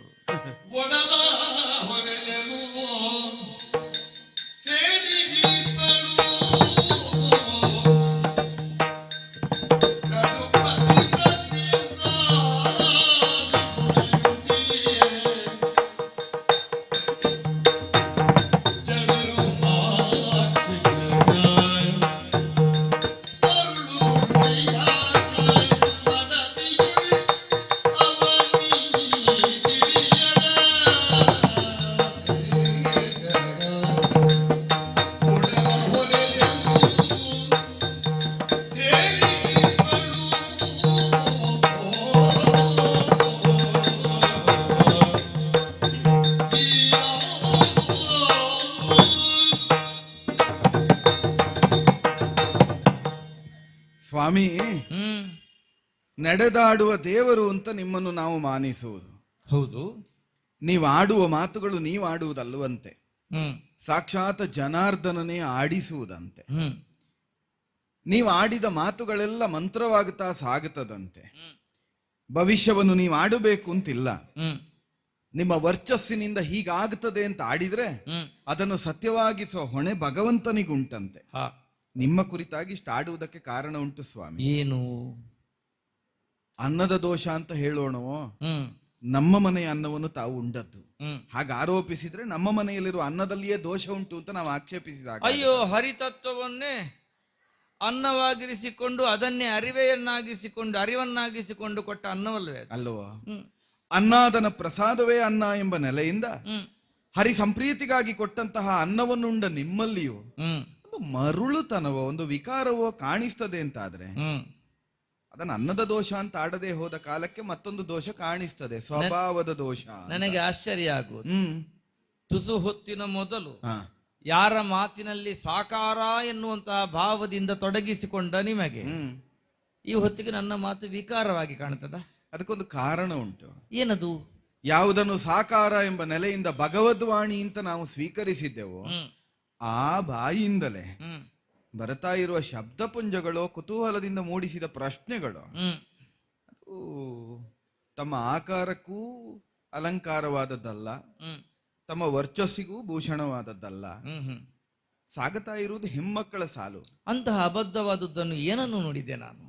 ಸ್ವಾಮಿ, ಹ್ಮ್ ನಡೆದಾಡುವ ದೇವರು ಅಂತ ನಿಮ್ಮನ್ನು ನಾವು ಮಾನಿಸುವುದು. ಹೌದು. ನೀವು ಆಡುವ ಮಾತುಗಳು ನೀವು ಆಡುವುದಲ್ಲವಂತೆ, ಹ್ಮ್ ಸಾಕ್ಷಾತ್ ಜನಾರ್ದನನೇ ಆಡಿಸುವುದಂತೆ. ಹ್ಮ್ ನೀವು ಆಡಿದ ಮಾತುಗಳೆಲ್ಲ ಮಂತ್ರವಾಗುತ್ತಾ ಸಾಗುತ್ತದಂತೆ. ಭವಿಷ್ಯವನ್ನು ನೀವು ಆಡಬೇಕು ಅಂತಿಲ್ಲ. ಹ್ಮ್ ನಿಮ್ಮ ವರ್ಚಸ್ಸಿನಿಂದ ಹೀಗಾಗುತ್ತದೆ ಅಂತ ಆಡಿದ್ರೆ ಅದನ್ನು ಸತ್ಯವಾಗಿಸುವ ಹೊಣೆ ಭಗವಂತನಿಗುಂಟಂತೆ. ಹಾ, ನಿಮ್ಮ ಕುರಿತಾಗಿ ಇಷ್ಟ ಆಡುವುದಕ್ಕೆ ಕಾರಣ ಉಂಟು ಸ್ವಾಮಿ. ಏನು? ಅನ್ನದ ದೋಷ ಅಂತ ಹೇಳೋಣವೋ? ಹ್ಮ್ ನಮ್ಮ ಮನೆಯ ಅನ್ನವನ್ನು ತಾವು ಉಂಡದ್ದು. ಹ್ಮ್ ಹಾಗೆ ಆರೋಪಿಸಿದ್ರೆ ನಮ್ಮ ಮನೆಯಲ್ಲಿರುವ ಅನ್ನದಲ್ಲಿಯೇ ದೋಷ ಉಂಟು ಅಂತ ನಾವು ಆಕ್ಷೇಪಿಸಿದಾಗ, ಅಯ್ಯೋ, ಹರಿತತ್ವವನ್ನೇ ಅನ್ನವಾಗಿರಿಸಿಕೊಂಡು ಅದನ್ನೇ ಅರಿವನ್ನಾಗಿಸಿಕೊಂಡು ಕೊಟ್ಟ ಅನ್ನವಲ್ವೇ ಅದು? ಅಲ್ವೋ? ಹ್ಮ್ ಅನ್ನಾದನ ಪ್ರಸಾದವೇ ಅನ್ನ ಎಂಬ ನೆಲೆಯಿಂದ ಹ್ಮ್ ಹರಿ ಸಂಪ್ರೀತಿಗಾಗಿ ಕೊಟ್ಟಂತಹ ಅನ್ನವನ್ನುಂಡ ನಿಮ್ಮಲ್ಲಿಯೂ ಹ್ಮ್ ಒಂದು ಮರುಳುತನವೋ ಒಂದು ವಿಕಾರವೋ ಕಾಣಿಸ್ತದೆ ಅಂತಾದ್ರೆ ಹ್ಮ್ ಅದನ್ನ ಅನ್ನದ ದೋಷ ಅಂತ ಆಡದೆ ಹೋದ ಕಾಲಕ್ಕೆ ಮತ್ತೊಂದು ದೋಷ ಕಾಣಿಸ್ತದೆ, ಸ್ವಭಾವದ ದೋಷ. ನನಗೆ ಆಶ್ಚರ್ಯ ಆಗುವುದು, ಹ್ಮ್ ತುಸು ಹೊತ್ತಿನ ಮೊದಲು ಹಾ ಯಾರ ಮಾತಿನಲ್ಲಿ ಸಾಕಾರ ಎನ್ನುವಂತಹ ಭಾವದಿಂದ ತೊಡಗಿಸಿಕೊಂಡ ನಿಮಗೆ ಹ್ಮ್ ಈ ಹೊತ್ತಿಗೆ ನನ್ನ ಮಾತು ವಿಕಾರವಾಗಿ ಕಾಣ್ತದ? ಅದಕ್ಕೊಂದು ಕಾರಣ ಉಂಟು. ಏನದು? ಯಾವುದನ್ನು ಸಾಕಾರ ಎಂಬ ನೆಲೆಯಿಂದ ಭಗವದ್ವಾಣಿ ಅಂತ ನಾವು ಸ್ವೀಕರಿಸಿದ್ದೆವೋ ಹ್ಮ್ ಆ ಬಾಯಿಯಿಂದಲೇ ಹ್ಮ್ ಬರ್ತಾ ಇರುವ ಶಬ್ದಪುಂಜಗಳು, ಕುತೂಹಲದಿಂದ ಮೂಡಿಸಿದ ಪ್ರಶ್ನೆಗಳು ಹ್ಮ್ ಅದು ತಮ್ಮ ಆಕಾರಕ್ಕೂ ಅಲಂಕಾರವಾದದ್ದಲ್ಲ, ಹ್ಮ್ ತಮ್ಮ ವರ್ಚಸ್ಸಿಗೂ ಭೂಷಣವಾದದ್ದಲ್ಲ. ಹ್ಮ್ ಹ್ಮ್ ಸಾಗುತ್ತಾ ಇರುವುದು ಹೆಮ್ಮಕ್ಕಳ ಸಾಲು. ಅಂತಹ ಅಬದ್ಧವಾದದ್ದನ್ನು ಏನನ್ನು ನೋಡಿದೆ ನಾನು?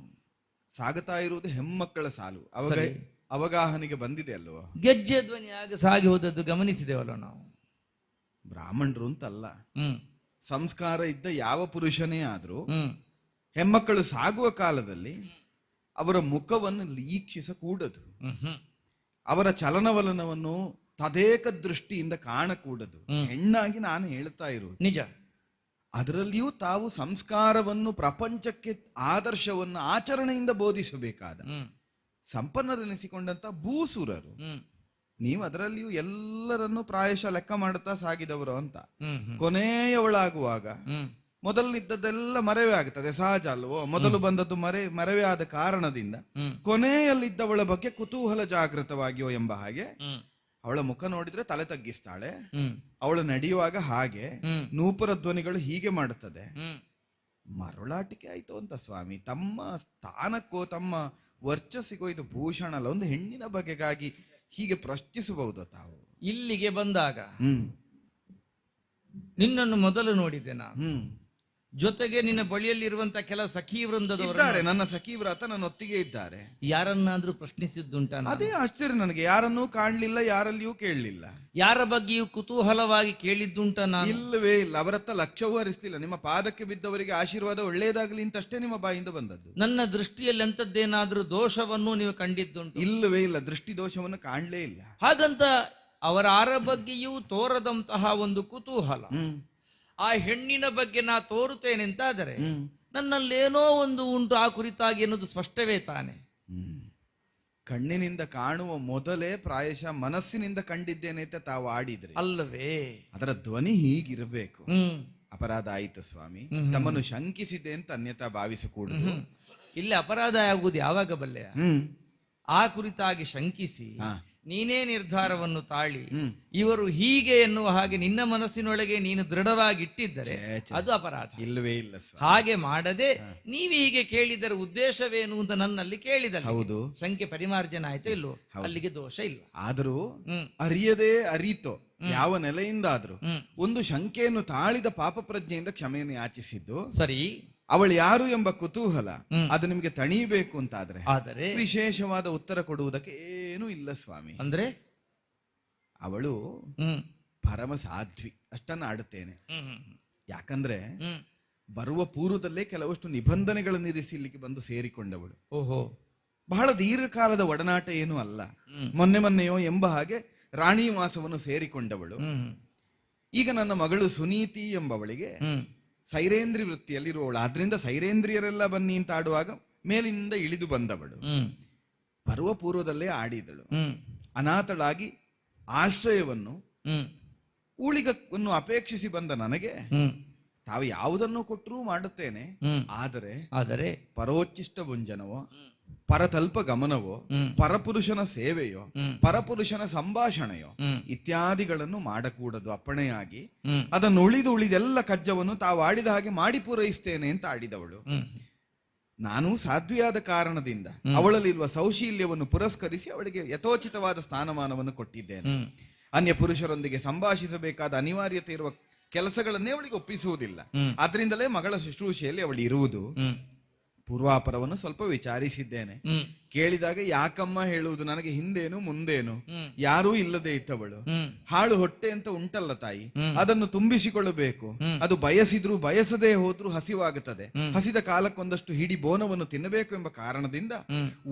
ಸಾಗುತ್ತಾ ಇರುವುದು ಹೆಮ್ಮಕ್ಕಳ ಸಾಲು. ಸರಿ. ಅವಗಾಹನೆಗೆ ಬಂದಿದೆ ಅಲ್ವೋ? ಗೆಜ್ಜೆ ಧ್ವನಿಯಾಗಿ ಸಾಗಿ ಹೋದದ್ದು ಗಮನಿಸಿದೆವಲ್ಲ ನಾವು? ಬ್ರಾಹ್ಮಣರು ಅಂತಲ್ಲ, ಹ್ಮ್ ಸಂಸ್ಕಾರ ಇದ್ದ ಯಾವ ಪುರುಷನೇ ಆದ್ರೂ ಹ್ಮ್ ಹೆಮ್ಮಕ್ಕಳು ಸಾಗುವ ಕಾಲದಲ್ಲಿ ಅವರ ಮುಖವನ್ನು ಈಕ್ಷಿಸಕೂಡದು, ಹ್ಮ್ ಹ್ಮ್ ಅವರ ಚಲನವಲನವನ್ನು ತದೇಕ ದೃಷ್ಟಿಯಿಂದ ಕಾಣಕೂಡದು. ಹೆಣ್ಣಾಗಿ ನಾನು ಹೇಳ್ತಾ ಇರುವುದು ನಿಜ. ಅದರಲ್ಲಿಯೂ ತಾವು ಸಂಸ್ಕಾರವನ್ನು, ಪ್ರಪಂಚಕ್ಕೆ ಆದರ್ಶವನ್ನು ಆಚರಣೆಯಿಂದ ಬೋಧಿಸಬೇಕಾದ ಹ್ಮ್ ಸಂಪನ್ನರೆನಿಸಿಕೊಂಡಂತ ಭೂಸುರರು. ಹ್ಮ್ ನೀವು ಅದರಲ್ಲಿಯೂ ಎಲ್ಲರನ್ನೂ ಪ್ರಾಯಶಃ ಲೆಕ್ಕ ಮಾಡುತ್ತಾ ಸಾಗಿದವರು ಅಂತ. ಹ್ಮ್ ಹ್ಮ್ ಕೊನೆಯವಳಾಗುವಾಗ ಹ್ಮ್ ಮೊದಲಿದ್ದದ್ದೆಲ್ಲ ಮರೆವೇ ಆಗುತ್ತದೆ, ಸಹಜ ಅಲ್ವೋ? ಮೊದಲು ಬಂದದ್ದು ಮರೆವೇ ಆದ ಕಾರಣದಿಂದ ಕೊನೆಯಲ್ಲಿದ್ದವಳ ಬಗ್ಗೆ ಕುತೂಹಲ ಜಾಗೃತವಾಗಿಯೋ ಎಂಬ ಹಾಗೆ ಹ್ಮ್ ಅವಳ ಮುಖ ನೋಡಿದ್ರೆ ತಲೆ ತಗ್ಗಿಸ್ತಾಳೆ, ಹ್ಮ್ ಅವಳು ನಡೆಯುವಾಗ ಹಾಗೆ ಹ್ಮ್ ನೂಪುರ ಧ್ವನಿಗಳು ಹೀಗೆ ಮಾಡುತ್ತದೆ. ಹ್ಮ್ ಮರುಳಾಟಿಕೆ ಆಯ್ತು ಅಂತ ಸ್ವಾಮಿ. ತಮ್ಮ ಸ್ಥಾನಕ್ಕೋ ತಮ್ಮ ವರ್ಚಸ್ಸಿಗೋ ಇದು ಭೂಷಣ ಅಲ್ಲ. ಒಂದು ಹೆಣ್ಣಿನ ಬಗೆಗಾಗಿ ಹೀಗೆ ಪ್ರಶ್ನಿಸಬಹುದು ತಾವು. ಇಲ್ಲಿಗೆ ಬಂದಾಗ ಹ್ಮ್ ನಿನ್ನನ್ನು ಮೊದಲು ನೋಡಿದ್ದೆ ನಾನು. ಹ್ಮ್ ಜೊತೆಗೆ ನಿನ್ನ ಬಳಿಯಲ್ಲಿರುವಂತಹ ಕೆಲ ಸಖಿ ವೃಂದದವರು ಇದ್ದಾರೆ, ನನ್ನ ಸಖೀವ್ರಾತ ನನ್ನ ಒತ್ತಿಗೆ ಇದ್ದಾರೆ. ಯಾರನ್ನಾದ್ರೂ ಪ್ರಶ್ನಿಸಿದ್ದುಂಟ? ಅದೇ ಆಶ್ಚರ್ಯ ನನಗೆ. ಯಾರನ್ನೂ ಕಾಣ್ಲಿಲ್ಲ, ಯಾರಲ್ಲಿಯೂ ಕೇಳಲಿಲ್ಲ. ಯಾರ ಬಗ್ಗೆಯೂ ಕುತೂಹಲವಾಗಿ ಕೇಳಿದ್ದುಂಟ ನಾನು? ಇಲ್ಲವೇ ಇಲ್ಲ. ಅವರತ್ತ ಲಕ್ಷ್ಯವೂ ಹರಿಸ್ತಿಲ್ಲ. ನಿಮ್ಮ ಪಾದಕ್ಕೆ ಬಿದ್ದವರಿಗೆ ಆಶೀರ್ವಾದ ಒಳ್ಳೆಯದಾಗಲಿ ಅಂತಷ್ಟೇ ನಿಮ್ಮ ಬಾಯಿಂದ ಬಂದದ್ದು. ನನ್ನ ದೃಷ್ಟಿಯಲ್ಲಿ ಎಂತದ್ದೇನಾದ್ರೂ ದೋಷವನ್ನು ನೀವು ಕಂಡಿದ್ದುಂಟು? ಇಲ್ಲವೇ ಇಲ್ಲ. ದೃಷ್ಟಿ ದೋಷವನ್ನು ಕಾಣ್ಲೇ ಇಲ್ಲ. ಹಾಗಂತ ಅವರಾರ ಬಗ್ಗೆಯೂ ತೋರದಂತಹ ಒಂದು ಕುತೂಹಲ ಆ ಹೆಣ್ಣಿನ ಬಗ್ಗೆ ನಾ ತೋರುತ್ತೇನೆ ಅಂತಾದರೆ ನನ್ನಲ್ಲೇನೋ ಒಂದು ಉಂಟು ಆ ಕುರಿತಾಗಿ ಎನ್ನುವುದು ಸ್ಪಷ್ಟವೇ ತಾನೆ. ಕಣ್ಣಿನಿಂದ ಕಾಣುವ ಮೊದಲೇ ಪ್ರಾಯಶಃ ಮನಸ್ಸಿನಿಂದ ಕಂಡಿದ್ದೇನೆ ಅಂತ ತಾವು ಆಡಿದ್ರೆ ಅಲ್ಲವೇ? ಅದರ ಧ್ವನಿ ಹೀಗಿರಬೇಕು. ಅಪರಾಧ ಆಯಿತು ಸ್ವಾಮಿ, ತಮ್ಮನ್ನು ಶಂಕಿಸಿದೆ ಅಂತ ಅನ್ಯತಾ ಭಾವಿಸಕೂಡದು. ಇಲ್ಲಿ ಅಪರಾಧ ಆಗುವುದು ಯಾವಾಗ ಬಲ್ಲೆಯ? ಆ ಕುರಿತಾಗಿ ಶಂಕಿಸಿ ನೀನೇ ನಿರ್ಧಾರವನ್ನು ತಾಳಿ ಇವರು ಹೀಗೆ ಎನ್ನುವ ಹಾಗೆ ನಿನ್ನ ಮನಸ್ಸಿನೊಳಗೆ ನೀನು ದೃಢವಾಗಿ ಇಟ್ಟಿದ್ದರೆ ಅದು ಅಪರಾಧ. ಇಲ್ಲವೇ ಇಲ್ಲ. ಹಾಗೆ ಮಾಡದೆ ನೀವು ಹೀಗೆ ಕೇಳಿದರ ಉದ್ದೇಶವೇನು ಅಂತ ನನ್ನಲ್ಲಿ ಕೇಳಿದಲ್ಲಿ ಹೌದು, ಶಂಕೆ ಪರಿಮಾರ್ಜನ ಆಯ್ತು ಇಲ್ಲೋ? ಅಲ್ಲಿಗೆ ದೋಷ ಇಲ್ಲ. ಆದರೂ ಅರಿಯದೇ ಅರಿತೋ ಯಾವ ನೆಲೆಯಿಂದಾದ್ರೂ ಒಂದು ಶಂಕೆಯನ್ನು ತಾಳಿದ ಪಾಪ ಪ್ರಜ್ಞೆಯಿಂದ ಕ್ಷಮೆಯನ್ನು ಯಾಚಿಸಿದ್ದು ಸರಿ. ಅವಳು ಯಾರು ಎಂಬ ಕುತೂಹಲ ಅದು ನಿಮಗೆ ತಣಿಯಬೇಕು ಅಂತಾದ್ರೆ ಆದರೆ ವಿಶೇಷವಾದ ಉತ್ತರ ಕೊಡುವುದಕ್ಕೆ ಏನೂ ಇಲ್ಲ ಸ್ವಾಮಿ. ಅಂದ್ರೆ ಅವಳು ಪರಮ ಸಾಧ್ವಿ ಅಷ್ಟನ್ನ ಆಡುತ್ತೇನೆ. ಯಾಕಂದ್ರೆ ಬರುವ ಪೂರ್ವದಲ್ಲೇ ಕೆಲವಷ್ಟು ನಿಬಂಧನೆಗಳನ್ನು ಇರಿಸಿ ಇಲ್ಲಿಗೆ ಬಂದು ಸೇರಿಕೊಂಡವಳು. ಓಹೋ, ಬಹಳ ದೀರ್ಘಕಾಲದ ಒಡನಾಟ ಏನೂ ಅಲ್ಲ, ಮೊನ್ನೆಯೋ ಎಂಬ ಹಾಗೆ ರಾಣಿ ವಾಸವನ್ನು ಸೇರಿಕೊಂಡವಳು. ಈಗ ನನ್ನ ಮಗಳು ಸುನೀತಿ ಎಂಬವಳಿಗೆ ಸೈರೇಂದ್ರಿ ವೃತ್ತಿಯಲ್ಲಿರುವವಳು. ಆದ್ರಿಂದ ಸೈರೇಂದ್ರಿಯರೆಲ್ಲ ಬನ್ನಿ ಅಂತ ಆಡುವಾಗ ಮೇಲಿಂದ ಇಳಿದು ಬಂದವಳು. ಬರುವ ಪೂರ್ವದಲ್ಲೇ ಆಡಿದಳು. ಅನಾಥಳಾಗಿ ಆಶ್ರಯವನ್ನು ಊಳಿಗವನ್ನು ಅಪೇಕ್ಷಿಸಿ ಬಂದ ನನಗೆ ತಾವು ಯಾವುದನ್ನು ಕೊಟ್ಟರೂ ಮಾಡುತ್ತೇನೆ, ಆದರೆ ಪರೋಚ್ಚಿಷ್ಟ ಭುಂಜನವೋ, ಪರತಲ್ಪ ಗಮನವೋ, ಪರಪುರುಷನ ಸೇವೆಯೋ, ಪರಪುರುಷನ ಸಂಭಾಷಣೆಯೋ ಇತ್ಯಾದಿಗಳನ್ನು ಮಾಡಕೂಡದು ಅಪ್ಪಣೆಯಾಗಿ. ಅದನ್ನು ಉಳಿದೆಲ್ಲ ಕಜ್ಜವನ್ನು ತಾವು ಆಡಿದ ಹಾಗೆ ಮಾಡಿ ಪೂರೈಸ್ತೇನೆ ಅಂತ ಆಡಿದವಳು. ನಾನು ಸಾಧ್ವಿಯಾದ ಕಾರಣದಿಂದ ಅವಳಲ್ಲಿರುವ ಸೌಶೀಲ್ಯವನ್ನು ಪುರಸ್ಕರಿಸಿ ಅವಳಿಗೆ ಯಥೋಚಿತವಾದ ಸ್ಥಾನಮಾನವನ್ನು ಕೊಟ್ಟಿದ್ದೇನೆ. ಅನ್ಯ ಪುರುಷರೊಂದಿಗೆ ಸಂಭಾಷಿಸಬೇಕಾದ ಅನಿವಾರ್ಯತೆ ಇರುವ ಕೆಲಸಗಳನ್ನೇ ಅವಳಿಗೆ ಒಪ್ಪಿಸುವುದಿಲ್ಲ. ಆದ್ರಿಂದಲೇ ಮಗಳ ಶುಶ್ರೂಷೆಯಲ್ಲಿ ಅವಳು ಇರುವುದು. ಪೂರ್ವಾಪರವನ್ನು ಸ್ವಲ್ಪ ವಿಚಾರಿಸಿದ್ದೇನೆ. ಕೇಳಿದಾಗ ಯಾಕಮ್ಮ ಹೇಳುವುದು, ನನಗೆ ಹಿಂದೇನು ಮುಂದೇನು ಯಾರೂ ಇಲ್ಲದೆ ಇತ್ತವಳು. ಹಾಳು ಹೊಟ್ಟೆ ಅಂತ ಉಂಟಲ್ಲ ತಾಯಿ, ಅದನ್ನು ತುಂಬಿಸಿಕೊಳ್ಳಬೇಕು. ಅದು ಬಯಸಿದ್ರು ಬಯಸದೇ ಹೋದ್ರೂ ಹಸಿವಾಗುತ್ತದೆ. ಹಸಿದ ಕಾಲಕ್ಕೊಂದಷ್ಟು ಹಿಡಿ ಬೋನವನ್ನು ತಿನ್ನಬೇಕು ಎಂಬ ಕಾರಣದಿಂದ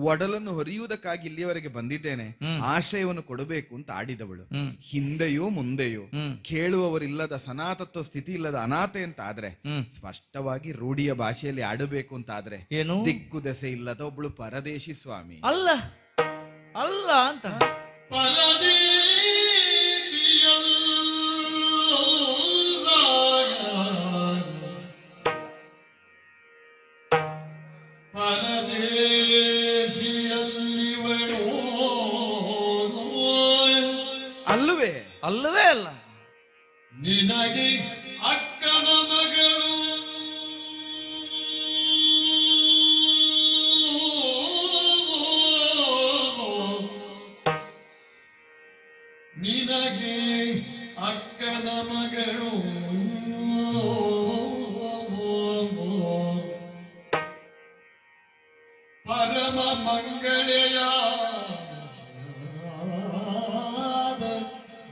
ಒಡಲನ್ನು ಹೊರಿಯುವುದಕ್ಕಾಗಿ ಇಲ್ಲಿಯವರೆಗೆ ಬಂದಿದ್ದೇನೆ. ಆಶ್ರಯವನ್ನು ಕೊಡಬೇಕು ಅಂತ ಆಡಿದವಳು. ಹಿಂದೆಯೋ ಮುಂದೆಯೋ ಕೇಳುವವರಿಲ್ಲದ ಸನಾತತ್ವ ಸ್ಥಿತಿ ಇಲ್ಲದ ಅನಾಥೆ ಅಂತ ಆದ್ರೆ, ಸ್ಪಷ್ಟವಾಗಿ ರೂಢಿಯ ಭಾಷೆಯಲ್ಲಿ ಆಡಬೇಕು ಅಂತ ಆದ್ರೆ, ದಿಕ್ಕು ದೆಸೆ ಇಲ್ಲದ ಒಬ್ಳು ಪರದೇಶಿ ಸ್ವಾಮಿ ಅಲ್ಲ ಅಲ್ಲ ಅಂತ ಅಲ್ಲವೇ ಅಲ್ಲವೇ ಅಲ್ಲ. ನಿನಗೆ ಅಕ್ಕನ ಮಗಳು ನಿನಗೆ ಅಕ್ಕನ ಮಗಳು ಪರಮ ಮಂಗಳೆಯ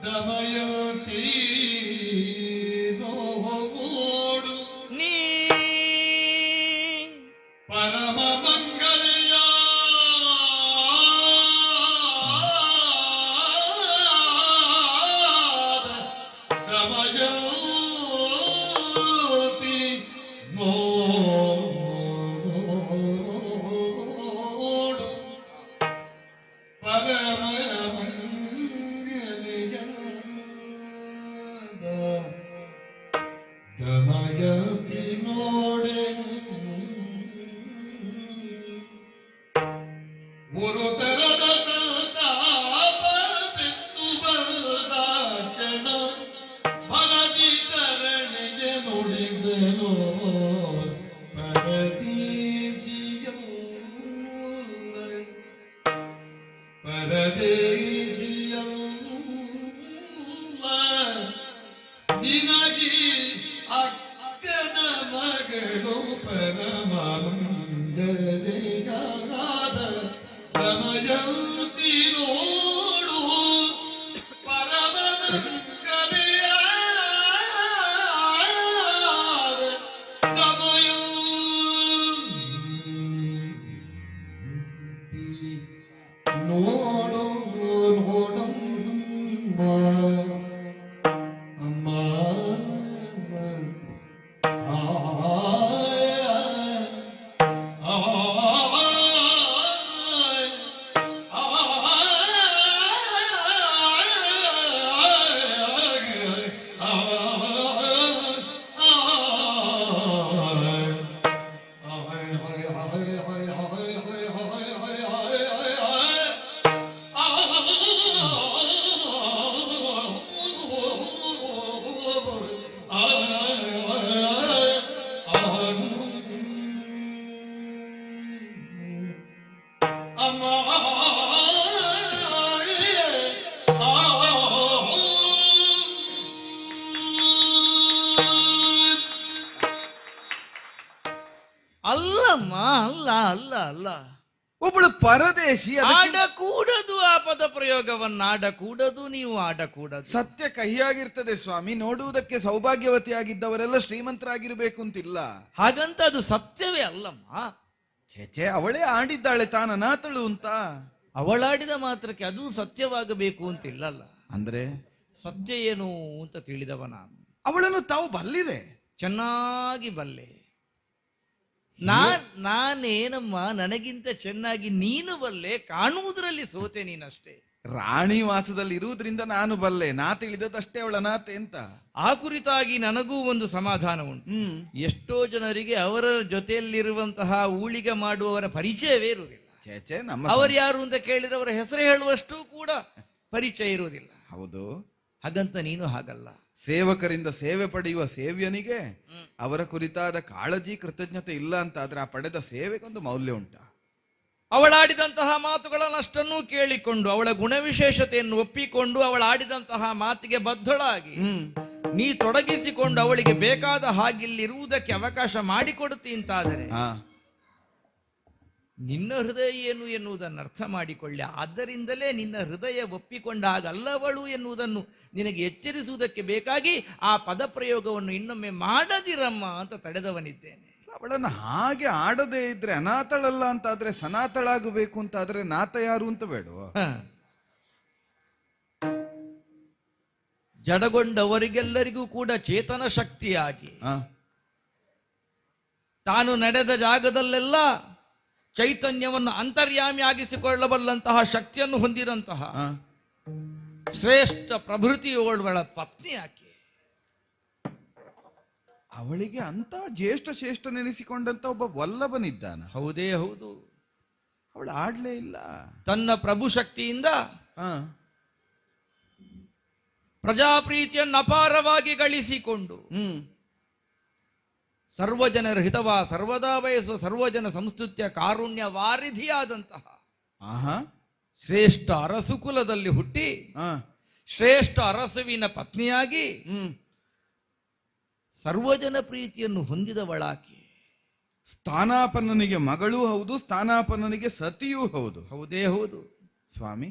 ದಮಯಂತಿ ನೋಡು ನೀ ಪರಮ ಮಂಗಳೆಯ ದಮಯಂತಿ ನೋಡು ಪರಮ ದಮಯಂತಿ ನೋಡೆನು ಒಂದು ತರದ ತಾಪ ಬೆತ್ತು ಬರದ ಕ್ಷಣ ಭರದಿ ತರಣೆಗೆ ನುಡಿದನು ಪರದೇಶಿಯಲ್ಲ ನಿನಗೆ ಅಕ್ಕನ ಮಗಳು ಪರಮ ಮಂಗಲೆಗಾದ ದಮಯಂತಿ ನೋಡು ಪರಮ ಮಂಗಲೆಯಾದ ದಮಯಂತಿ ನೋಡು ನೋಡಮ್ಮ ಅಮ್ಮ ಅಲ್ಲಮ್ಮ ಅಲ್ಲ ಅಲ್ಲ ಅಲ್ಲ. ಒಬ್ಬಳು ಪರದೇಶಿ, ಆಡಕೂಡದು ಆ ಪದ ಪ್ರಯೋಗವನ್ನ ಆಡಕೂಡದು, ನೀವು ಆಡಕೂಡದು. ಸತ್ಯ ಕಹಿಯಾಗಿರ್ತದೆ ಸ್ವಾಮಿ. ನೋಡುವುದಕ್ಕೆ ಸೌಭಾಗ್ಯವತಿಯಾಗಿದ್ದವರೆಲ್ಲ ಶ್ರೀಮಂತರಾಗಿರ್ಬೇಕು ಅಂತಿಲ್ಲ. ಹಾಗಂತ ಅದು ಸತ್ಯವೇ ಅಲ್ಲಮ್ಮ. ಛೇ, ಅವಳೇ ಆಡಿದ್ದಾಳೆ ತಾನ ಅನಾಥಳು ಅಂತ. ಅವಳಾಡಿದ ಮಾತ್ರಕ್ಕೆ ಅದು ಸತ್ಯವಾಗಬೇಕು ಅಂತಿಲ್ಲಲ್ಲ. ಅಂದ್ರೆ ಸತ್ಯ ಏನು ಅಂತ ತಿಳಿದವ ನಾನು. ಅವಳನ್ನು ತಾವು ಬಲ್ಲಿದೆ, ಚೆನ್ನಾಗಿ ಬಲ್ಲೆ. ನಾನೇನಮ್ಮ, ನನಗಿಂತ ಚೆನ್ನಾಗಿ ನೀನು ಬಲ್ಲೆ, ಕಾಣುವುದರಲ್ಲಿ ಸೋತೆ ನೀನಷ್ಟೇ. ರಾಣಿ ವಾಸದಲ್ಲಿ ಇರುವುದರಿಂದ ನಾನು ಬಲ್ಲೆ, ನಾ ತಿಳಿದದಷ್ಟೇ ಅವಳ ಅನಾಥೆ ಅಂತ. ಆ ಕುರಿತಾಗಿ ನನಗೂ ಒಂದು ಸಮಾಧಾನ ಉಂಟು. ಹ್ಮ್. ಎಷ್ಟೋ ಜನರಿಗೆ ಅವರ ಜೊತೆಯಲ್ಲಿರುವಂತಹ ಊಳಿಗೆ ಮಾಡುವವರ ಪರಿಚಯವೇ ಇರುವುದಿಲ್ಲ. ಚೇಚೆ, ನಮ್ಮ ಅವರು ಯಾರು ಅಂತ ಕೇಳಿದ್ರೆ ಅವರ ಹೆಸರು ಹೇಳುವಷ್ಟು ಕೂಡ ಪರಿಚಯ ಇರುವುದಿಲ್ಲ. ಹೌದು. ಹಾಗಂತ ನೀನು ಹಾಗಲ್ಲ. ಸೇವಕರಿಂದ ಸೇವೆ ಪಡೆಯುವ ಸೇವ್ಯನಿಗೆ ಅವರ ಕುರಿತಾದ ಕಾಳಜಿ ಕೃತಜ್ಞತೆ ಇಲ್ಲ ಅಂತಾದ್ರೆ ಆ ಪಡೆದ ಸೇವೆಗೊಂದು ಮೌಲ್ಯ ಉಂಟ. ಅವಳಾಡಿದಂತಹ ಮಾತುಗಳನ್ನಷ್ಟನ್ನು ಕೇಳಿಕೊಂಡು ಅವಳ ಗುಣವಿಶೇಷತೆಯನ್ನು ಒಪ್ಪಿಕೊಂಡು ಅವಳಾಡಿದಂತಹ ಮಾತಿಗೆ ಬದ್ಧಳಾಗಿ ನೀ ತೊಡಗಿಸಿಕೊಂಡು ಅವಳಿಗೆ ಬೇಕಾದ ಹಾಗಿಲ್ಲಿರುವುದಕ್ಕೆ ಅವಕಾಶ ಮಾಡಿಕೊಡುತ್ತೀಂತಾದರೆ ನಿನ್ನ ಹೃದಯ ಏನು ಎನ್ನುವುದನ್ನು ಅರ್ಥ ಮಾಡಿಕೊಳ್ಳಿ. ಆದ್ದರಿಂದಲೇ ನಿನ್ನ ಹೃದಯ ಒಪ್ಪಿಕೊಂಡಾಗಲ್ಲವಳು ಎನ್ನುವುದನ್ನು ನಿನಗೆ ಎಚ್ಚರಿಸುವುದಕ್ಕೆ ಬೇಕಾಗಿ ಆ ಪದಪ್ರಯೋಗವನ್ನು ಇನ್ನೊಮ್ಮೆ ಮಾಡದಿರಮ್ಮ ಅಂತ ತಡೆದವನಿದ್ದೇನೆ. ಅವಳನ್ನು ಹಾಗೆ ಆಡದೇ ಇದ್ರೆ ಅನಾಥಳಲ್ಲ ಅಂತಾದ್ರೆ ಸನಾಥಳಾಗಬೇಕು ಅಂತಾದ್ರೆ ನಾಥ ಯಾರು ಅಂತ ಬೇಡವ? ಜಡಗೊಂಡವರಿಗೆಲ್ಲರಿಗೂ ಕೂಡ ಚೇತನ ಶಕ್ತಿಯಾಗಿ ತಾನು ನಡೆದ ಜಾಗದಲ್ಲೆಲ್ಲ ಚೈತನ್ಯವನ್ನು ಅಂತರ್ಯಾಮಿಯಾಗಿಸಿಕೊಳ್ಳಬಲ್ಲಂತಹ ಶಕ್ತಿಯನ್ನು ಹೊಂದಿದಂತಹ ಶ್ರೇಷ್ಠ ಪ್ರಭೃತಿಯವಳ ಪತ್ನಿ ಆಕೆ. ಅವಳಿಗೆ ಅಂತ ಜ್ಯೇಷ್ಠ ಶ್ರೇಷ್ಠ ನೆನೆಸಿಕೊಂಡಂತ ಒಬ್ಬ ವಲ್ಲಭನಿದ್ದಾನ. ಹೌದೇ ಹೌದು. ಅವಳು ಆಡ್ಲೇ ಇಲ್ಲ. ತನ್ನ ಪ್ರಭು ಶಕ್ತಿಯಿಂದ ಪ್ರಜಾಪ್ರೀತಿಯನ್ನು ಅಪಾರವಾಗಿ ಗಳಿಸಿಕೊಂಡು ಸರ್ವಜನರ ಹಿತವ ಸರ್ವದಾ ಬಯಸುವ ಸರ್ವಜನ ಸಂಸ್ತುತ್ಯ ಕಾರುಣ್ಯ ವಾರಿಧಿಯಾದಂತಹ ಶ್ರೇಷ್ಠ ಅರಸು ಕುಲದಲ್ಲಿ ಹುಟ್ಟಿ ಶ್ರೇಷ್ಠ ಅರಸುವಿನ ಪತ್ನಿಯಾಗಿ ಸರ್ವಜನ ಪ್ರೀತಿಯನ್ನು ಹೊಂದಿದವಳಾಕೆ. ಸ್ಥಾನಾಪನ್ನನಿಗೆ ಮಗಳೂ ಹೌದು, ಸ್ಥಾನಾಪನ್ನನಿಗೆ ಸತಿಯೂ ಹೌದು. ಹೌದೇ ಹೌದು ಸ್ವಾಮಿ.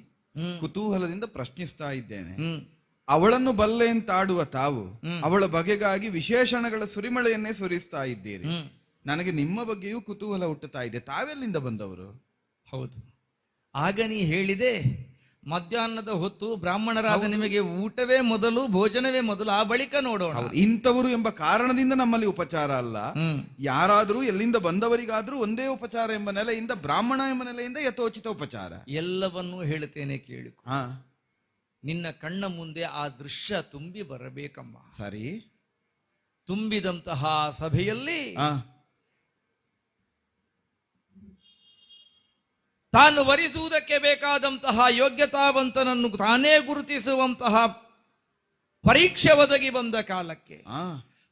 ಕುತೂಹಲದಿಂದ ಪ್ರಶ್ನಿಸ್ತಾ ಇದ್ದೇನೆ. ಅವಳನ್ನು ಬಲ್ಲೆ ಅಂತಾಡುವ ತಾವು ಅವಳ ಬಗೆಗಾಗಿ ವಿಶೇಷಣಗಳ ಸುರಿಮಳೆಯನ್ನೇ ಸುರಿಸ್ತಾ ಇದ್ದೀರಿ. ನನಗೆ ನಿಮ್ಮ ಬಗ್ಗೆಯೂ ಕುತೂಹಲ ಹುಟ್ಟುತ್ತಾ ಇದೆ. ತಾವೆಲ್ಲಿಂದ ಬಂದವರು? ಹೌದು, ಆಗ ನೀ ಹೇಳಿದೆ ಮಧ್ಯಾಹ್ನದ ಹೊತ್ತು ಬ್ರಾಹ್ಮಣರಾದ ನಿಮಗೆ ಊಟವೇ ಮೊದಲು, ಭೋಜನವೇ ಮೊದಲು, ಆ ಬಳಿಕ ನೋಡೋಣ. ಇಂಥವರು ಎಂಬ ಕಾರಣದಿಂದ ನಮ್ಮಲ್ಲಿ ಉಪಚಾರ ಅಲ್ಲ. ಯಾರಾದರೂ ಎಲ್ಲಿಂದ ಬಂದವರಿಗಾದ್ರೂ ಒಂದೇ ಉಪಚಾರ ಎಂಬ ನೆಲೆಯಿಂದ, ಬ್ರಾಹ್ಮಣ ಎಂಬ ನೆಲೆಯಿಂದ ಯಥೋಚಿತ ಉಪಚಾರ. ಎಲ್ಲವನ್ನೂ ಹೇಳುತ್ತೇನೆ ಕೇಳಿಕೊ. ನಿನ್ನ ಕಣ್ಣ ಮುಂದೆ ಆ ದೃಶ್ಯ ತುಂಬಿ ಬರಬೇಕಮ್ಮ. ಸರಿ. ತುಂಬಿದಂತಹ ಸಭೆಯಲ್ಲಿ ತಾನು ವರಿಸುವುದಕ್ಕೆ ಬೇಕಾದಂತಹ ಯೋಗ್ಯತಾವಂತನನ್ನು ತಾನೇ ಗುರುತಿಸುವಂತಹ ಪರೀಕ್ಷೆ ಒದಗಿ ಬಂದ ಕಾಲಕ್ಕೆ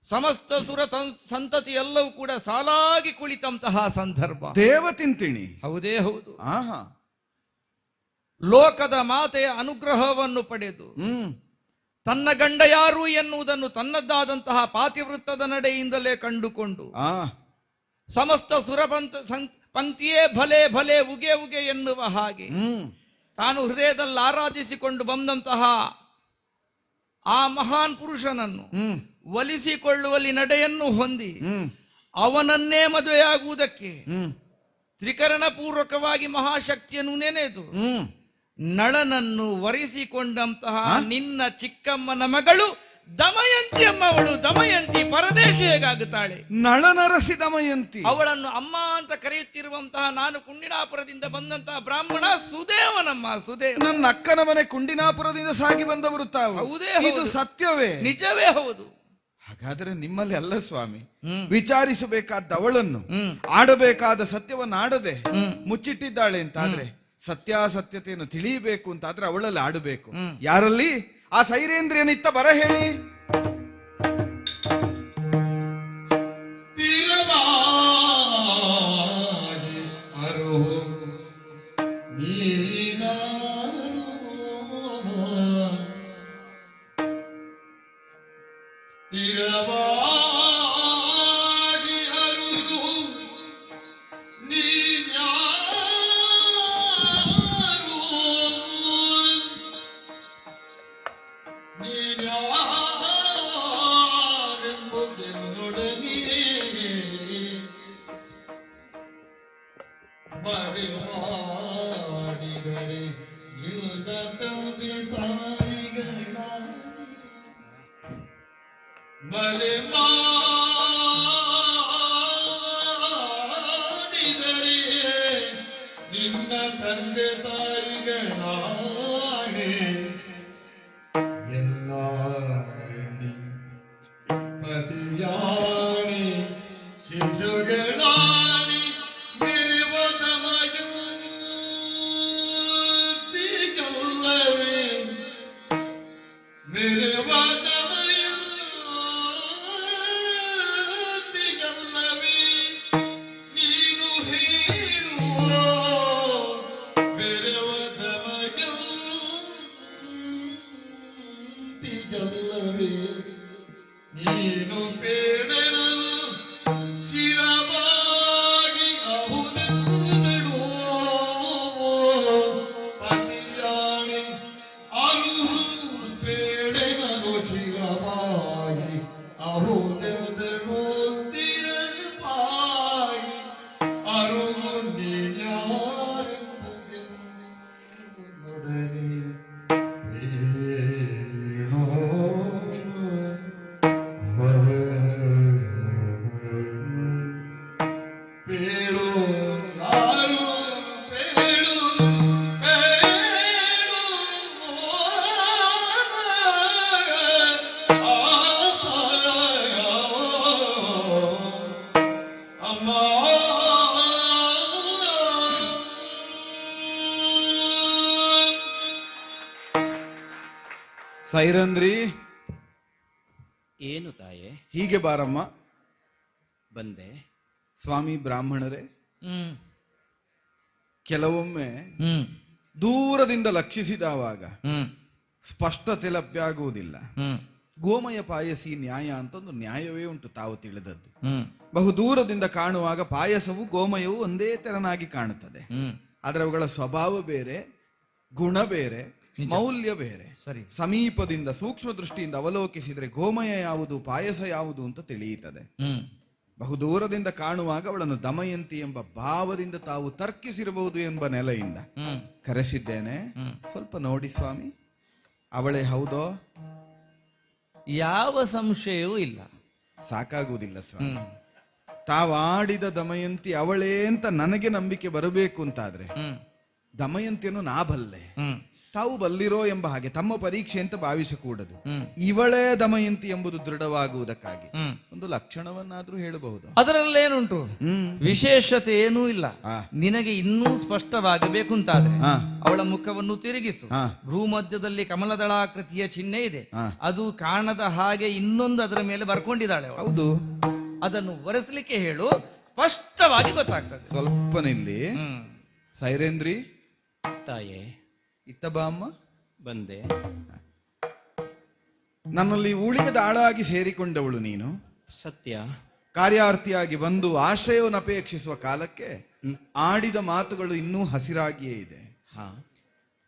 ಸಮಸ್ತ ಸುರ ಸಂತತಿ ಎಲ್ಲವೂ ಕೂಡ ಸಾಲಾಗಿ ಕುಳಿತಂತಹ ಸಂದರ್ಭ. ದೇವತಿಂತಿಣಿ. ಹೌದೇ ಹೌದು. ಲೋಕದ ಮಾತೆಯ ಅನುಗ್ರಹವನ್ನು ಪಡೆದು ತನ್ನ ಗಂಡ ಯಾರು ಎನ್ನುವುದನ್ನು ತನ್ನದ್ದಾದಂತಹ ಪಾತಿವೃತ್ತದ ನಡೆಯಿಂದಲೇ ಕಂಡುಕೊಂಡು ಸಮಸ್ತ ಪಂಕ್ತಿಯೇ ಭಲೆ ಭಲೆ ಉಗೆ ಉಗೆ ಎನ್ನುವ ಹಾಗೆ ತಾನು ಹೃದಯದಲ್ಲಿ ಆರಾಧಿಸಿಕೊಂಡು ಬಂದಂತಹ ಆ ಮಹಾನ್ ಪುರುಷನನ್ನು ಒಲಿಸಿಕೊಳ್ಳುವಲ್ಲಿ ನಡೆಯನ್ನು ಹೊಂದಿ ಅವನನ್ನೇ ಮದುವೆಯಾಗುವುದಕ್ಕೆ ತ್ರಿಕರಣ ಪೂರ್ವಕವಾಗಿ ಮಹಾಶಕ್ತಿಯನ್ನು ನೆನೆದು ನಳನನ್ನು ವರಿಸಿಕೊಂಡಂತಹ ನಿನ್ನ ಚಿಕ್ಕಮ್ಮನ ಮಗಳು ದಮಯಂತಿ ಅಮ್ಮವಳು. ದಮಯಂತಿ ಪರದೇಶಿ ಹೇಗಾಗುತ್ತಾಳೆ? ನಳನರಸಿ ದಮಯಂತಿ. ಅವಳನ್ನು ಅಮ್ಮ ಅಂತ ಕರೆಯುತ್ತಿರುವಂತಹ ನಾನು ಕುಂಡಿನಾಪುರದಿಂದ ಬಂದಂತಹ ಬ್ರಾಹ್ಮಣ ಸುದೇವನಮ್ಮ. ಸುದೇವ ನನ್ನ ಅಕ್ಕನ ಮನೆ ಕುಂಡಿನಾಪುರದಿಂದ ಸಾಗಿ ಬಂದವರು ತಾವು. ಹೌದೇ, ಇದು ಸತ್ಯವೇ? ನಿಜವೇ ಹೌದು. ಹಾಗಾದ್ರೆ ನಿಮ್ಮಲ್ಲಿ ಅಲ್ಲ ಸ್ವಾಮಿ, ವಿಚಾರಿಸಬೇಕಾದ ಅವಳನ್ನು ಆಡಬೇಕಾದ ಸತ್ಯವನ್ನು ಆಡದೆ ಮುಚ್ಚಿಟ್ಟಿದ್ದಾಳೆ ಅಂತಾದ್ರೆ, ಸತ್ಯಾಸತ್ಯತೆಯನ್ನು ತಿಳಿಯಬೇಕು ಅಂತಾದ್ರೆ ಅವಳಲ್ಲಿ ಆಡಬೇಕು. ಯಾರಲ್ಲಿ? ಆ ಸೈರೇಂದ್ರಿಯನಿತ್ತ ಬರ ಹೇಳಿ. ಸ್ಥಿರವಾಗಿ ಅರು ಸ್ಥಿರವಾಗಿ ಅರುದು ಮಾಡಿದರೆ ಇಲ್ದ ತಂದೆ ತಾಯಿಗಳ ಬಲೆ ಮಾಡಿದರೆ ನಿನ್ನ ತಂದೆ ತಾಯಿಗಳ ದಮಯಂತಿಯಲ್ಲವೇ ನೀನು ಹೇಳುವ ಬೆರೆವ ದಮಯಂತಿಯಲ್ಲವೇ ನೀನು ಬೇಡನನು ಶಿರವಾಗಿ ಅಹುದೆಂದೆಡೋ ಪತಿಯಾಣಿ ಅರುಹು ಬೇಡನನು ಶಿರವಾಗಿ ಅಹುದೆಂದೆಡೋ ತಿರಪಾಗಿ ಅರುಹು ನೀನ್ಯಾರೆಂಬುದೆನ್ನೊಡನೆ ಬೇಡೋ ಯಾರು ಬೇಡು ಬೇಡು ಅಮ್ಮ ಸೈರಂದ್ರಿ, ಏನು ತಾಯೇ? ಹೀಗೆ ಬಾರಮ್ಮ. ಬಂದೆ. ಸ್ವಾಮಿ ಬ್ರಾಹ್ಮಣರೇ, ಹ್ಮ್ ಕೆಲವೊಮ್ಮೆ ಹ್ಮ್ ದೂರದಿಂದ ಲಕ್ಷಿಸಿದವಾಗ ಹ್ಮ್ ಸ್ಪಷ್ಟತೆ ಲಭ್ಯ ಆಗುವುದಿಲ್ಲ. ಹ್ಮ್ ಗೋಮಯ ಪಾಯಸಿ ನ್ಯಾಯ ಅಂತ ಒಂದು ನ್ಯಾಯವೇ ಉಂಟು, ತಾವು ತಿಳಿದದ್ದು. ಹ್ಮ್ ಬಹು ದೂರದಿಂದ ಕಾಣುವಾಗ ಪಾಯಸವು ಗೋಮಯವು ಒಂದೇ ತೆರನಾಗಿ ಕಾಣುತ್ತದೆ. ಹ್ಮ್ ಆದ್ರೆ ಅವುಗಳ ಸ್ವಭಾವ ಬೇರೆ, ಗುಣ ಬೇರೆ, ಮೌಲ್ಯ ಬೇರೆ. ಸರಿ. ಸಮೀಪದಿಂದ ಸೂಕ್ಷ್ಮ ದೃಷ್ಟಿಯಿಂದ ಅವಲೋಕಿಸಿದ್ರೆ ಗೋಮಯ ಯಾವುದು ಪಾಯಸ ಯಾವುದು ಅಂತ ತಿಳಿಯುತ್ತದೆ. ಹ್ಮ್ ಬಹು ದೂರದಿಂದ ಕಾಣುವಾಗ ಅವಳನ್ನು ದಮಯಂತಿ ಎಂಬ ಭಾವದಿಂದ ತಾವು ತರ್ಕಿಸಿರಬಹುದು ಎಂಬ ನೆಲೆಯಿಂದ ಹ್ಮ್ ಕರೆಸಿದ್ದೇನೆ. ಸ್ವಲ್ಪ ನೋಡಿ ಸ್ವಾಮಿ, ಅವಳೇ ಹೌದೋ? ಯಾವ ಸಂಶಯವೂ ಇಲ್ಲ. ಸಾಕಾಗುವುದಿಲ್ಲ ಸ್ವಾಮಿ. ಹ್ಮ್ ತಾವಾಡಿದ ದಮಯಂತಿ ಅವಳೇ ಅಂತ ನನಗೆ ನಂಬಿಕೆ ಬರಬೇಕು ಅಂತಾದ್ರೆ ಹ್ಮ್ ದಮಯಂತಿಯನ್ನು ನಾ ಬಲ್ಲೆ, ಹ್ಮ್ ತಾವು ಬಲ್ಲಿರೋ ಎಂಬ ಹಾಗೆ ತಮ್ಮ ಪರೀಕ್ಷೆ ಅಂತ ಭಾವಿಸಕೂಡದು. ಹ್ಮ್ ಇವಳೇ ದಮಯಂತಿ ಎಂಬುದು ದೃಢವಾಗುವುದಕ್ಕಾಗಿ ಹ್ಮ್ ಒಂದು ಲಕ್ಷಣವನ್ನಾದ್ರೂ ಹೇಳಬಹುದು. ಅದರಲ್ಲೇನುಂಟು? ವಿಶೇಷತೆ ಏನೂ ಇಲ್ಲ. ಆ. ನಿನಗೆ ಇನ್ನೂ ಸ್ಪಷ್ಟವಾಗಬೇಕು ಅಂತಾದ್ರೆ ಆ. ಅವಳ ಮುಖವನ್ನು ತಿರುಗಿಸು. ಆ. ಭ್ರೂಮಧ್ಯದಲ್ಲಿ ಕಮಲದಳಾಕೃತಿಯ ಚಿಹ್ನೆ ಇದೆ. ಆ. ಅದು ಕಾಣದ ಹಾಗೆ ಇನ್ನೊಂದು ಅದರ ಮೇಲೆ ಬರ್ಕೊಂಡಿದ್ದಾಳೆ ಅವಳು. ಹೌದು, ಅದನ್ನು ಒರೆಸಲಿಕ್ಕೆ ಹೇಳು, ಸ್ಪಷ್ಟವಾಗಿ ಗೊತ್ತಾಗ್ತದೆ. ಸ್ವಲ್ಪ ನಿಲ್ಲಿ. ಹ್ಮ್ ಸೈರೇಂದ್ರಿ, ತಾಯೇ ಇತ್ತ ಬಾ ಅಮ್ಮ. ಬಂದೆ. ನನ್ನಲ್ಲಿ ಉಳಿಗದ ಆಳಾಗಿ ಸೇರಿಕೊಂಡವಳು ನೀನು. ಸತ್ಯ. ಕಾರ್ಯಾರ್ಥಿಯಾಗಿ ಬಂದು ಆಶ್ರಯವನ್ನು ಅಪೇಕ್ಷಿಸುವ ಕಾಲಕ್ಕೆ ಆಡಿದ ಮಾತುಗಳು ಇನ್ನೂ ಹಸಿರಾಗಿಯೇ ಇದೆ. ಹಾ,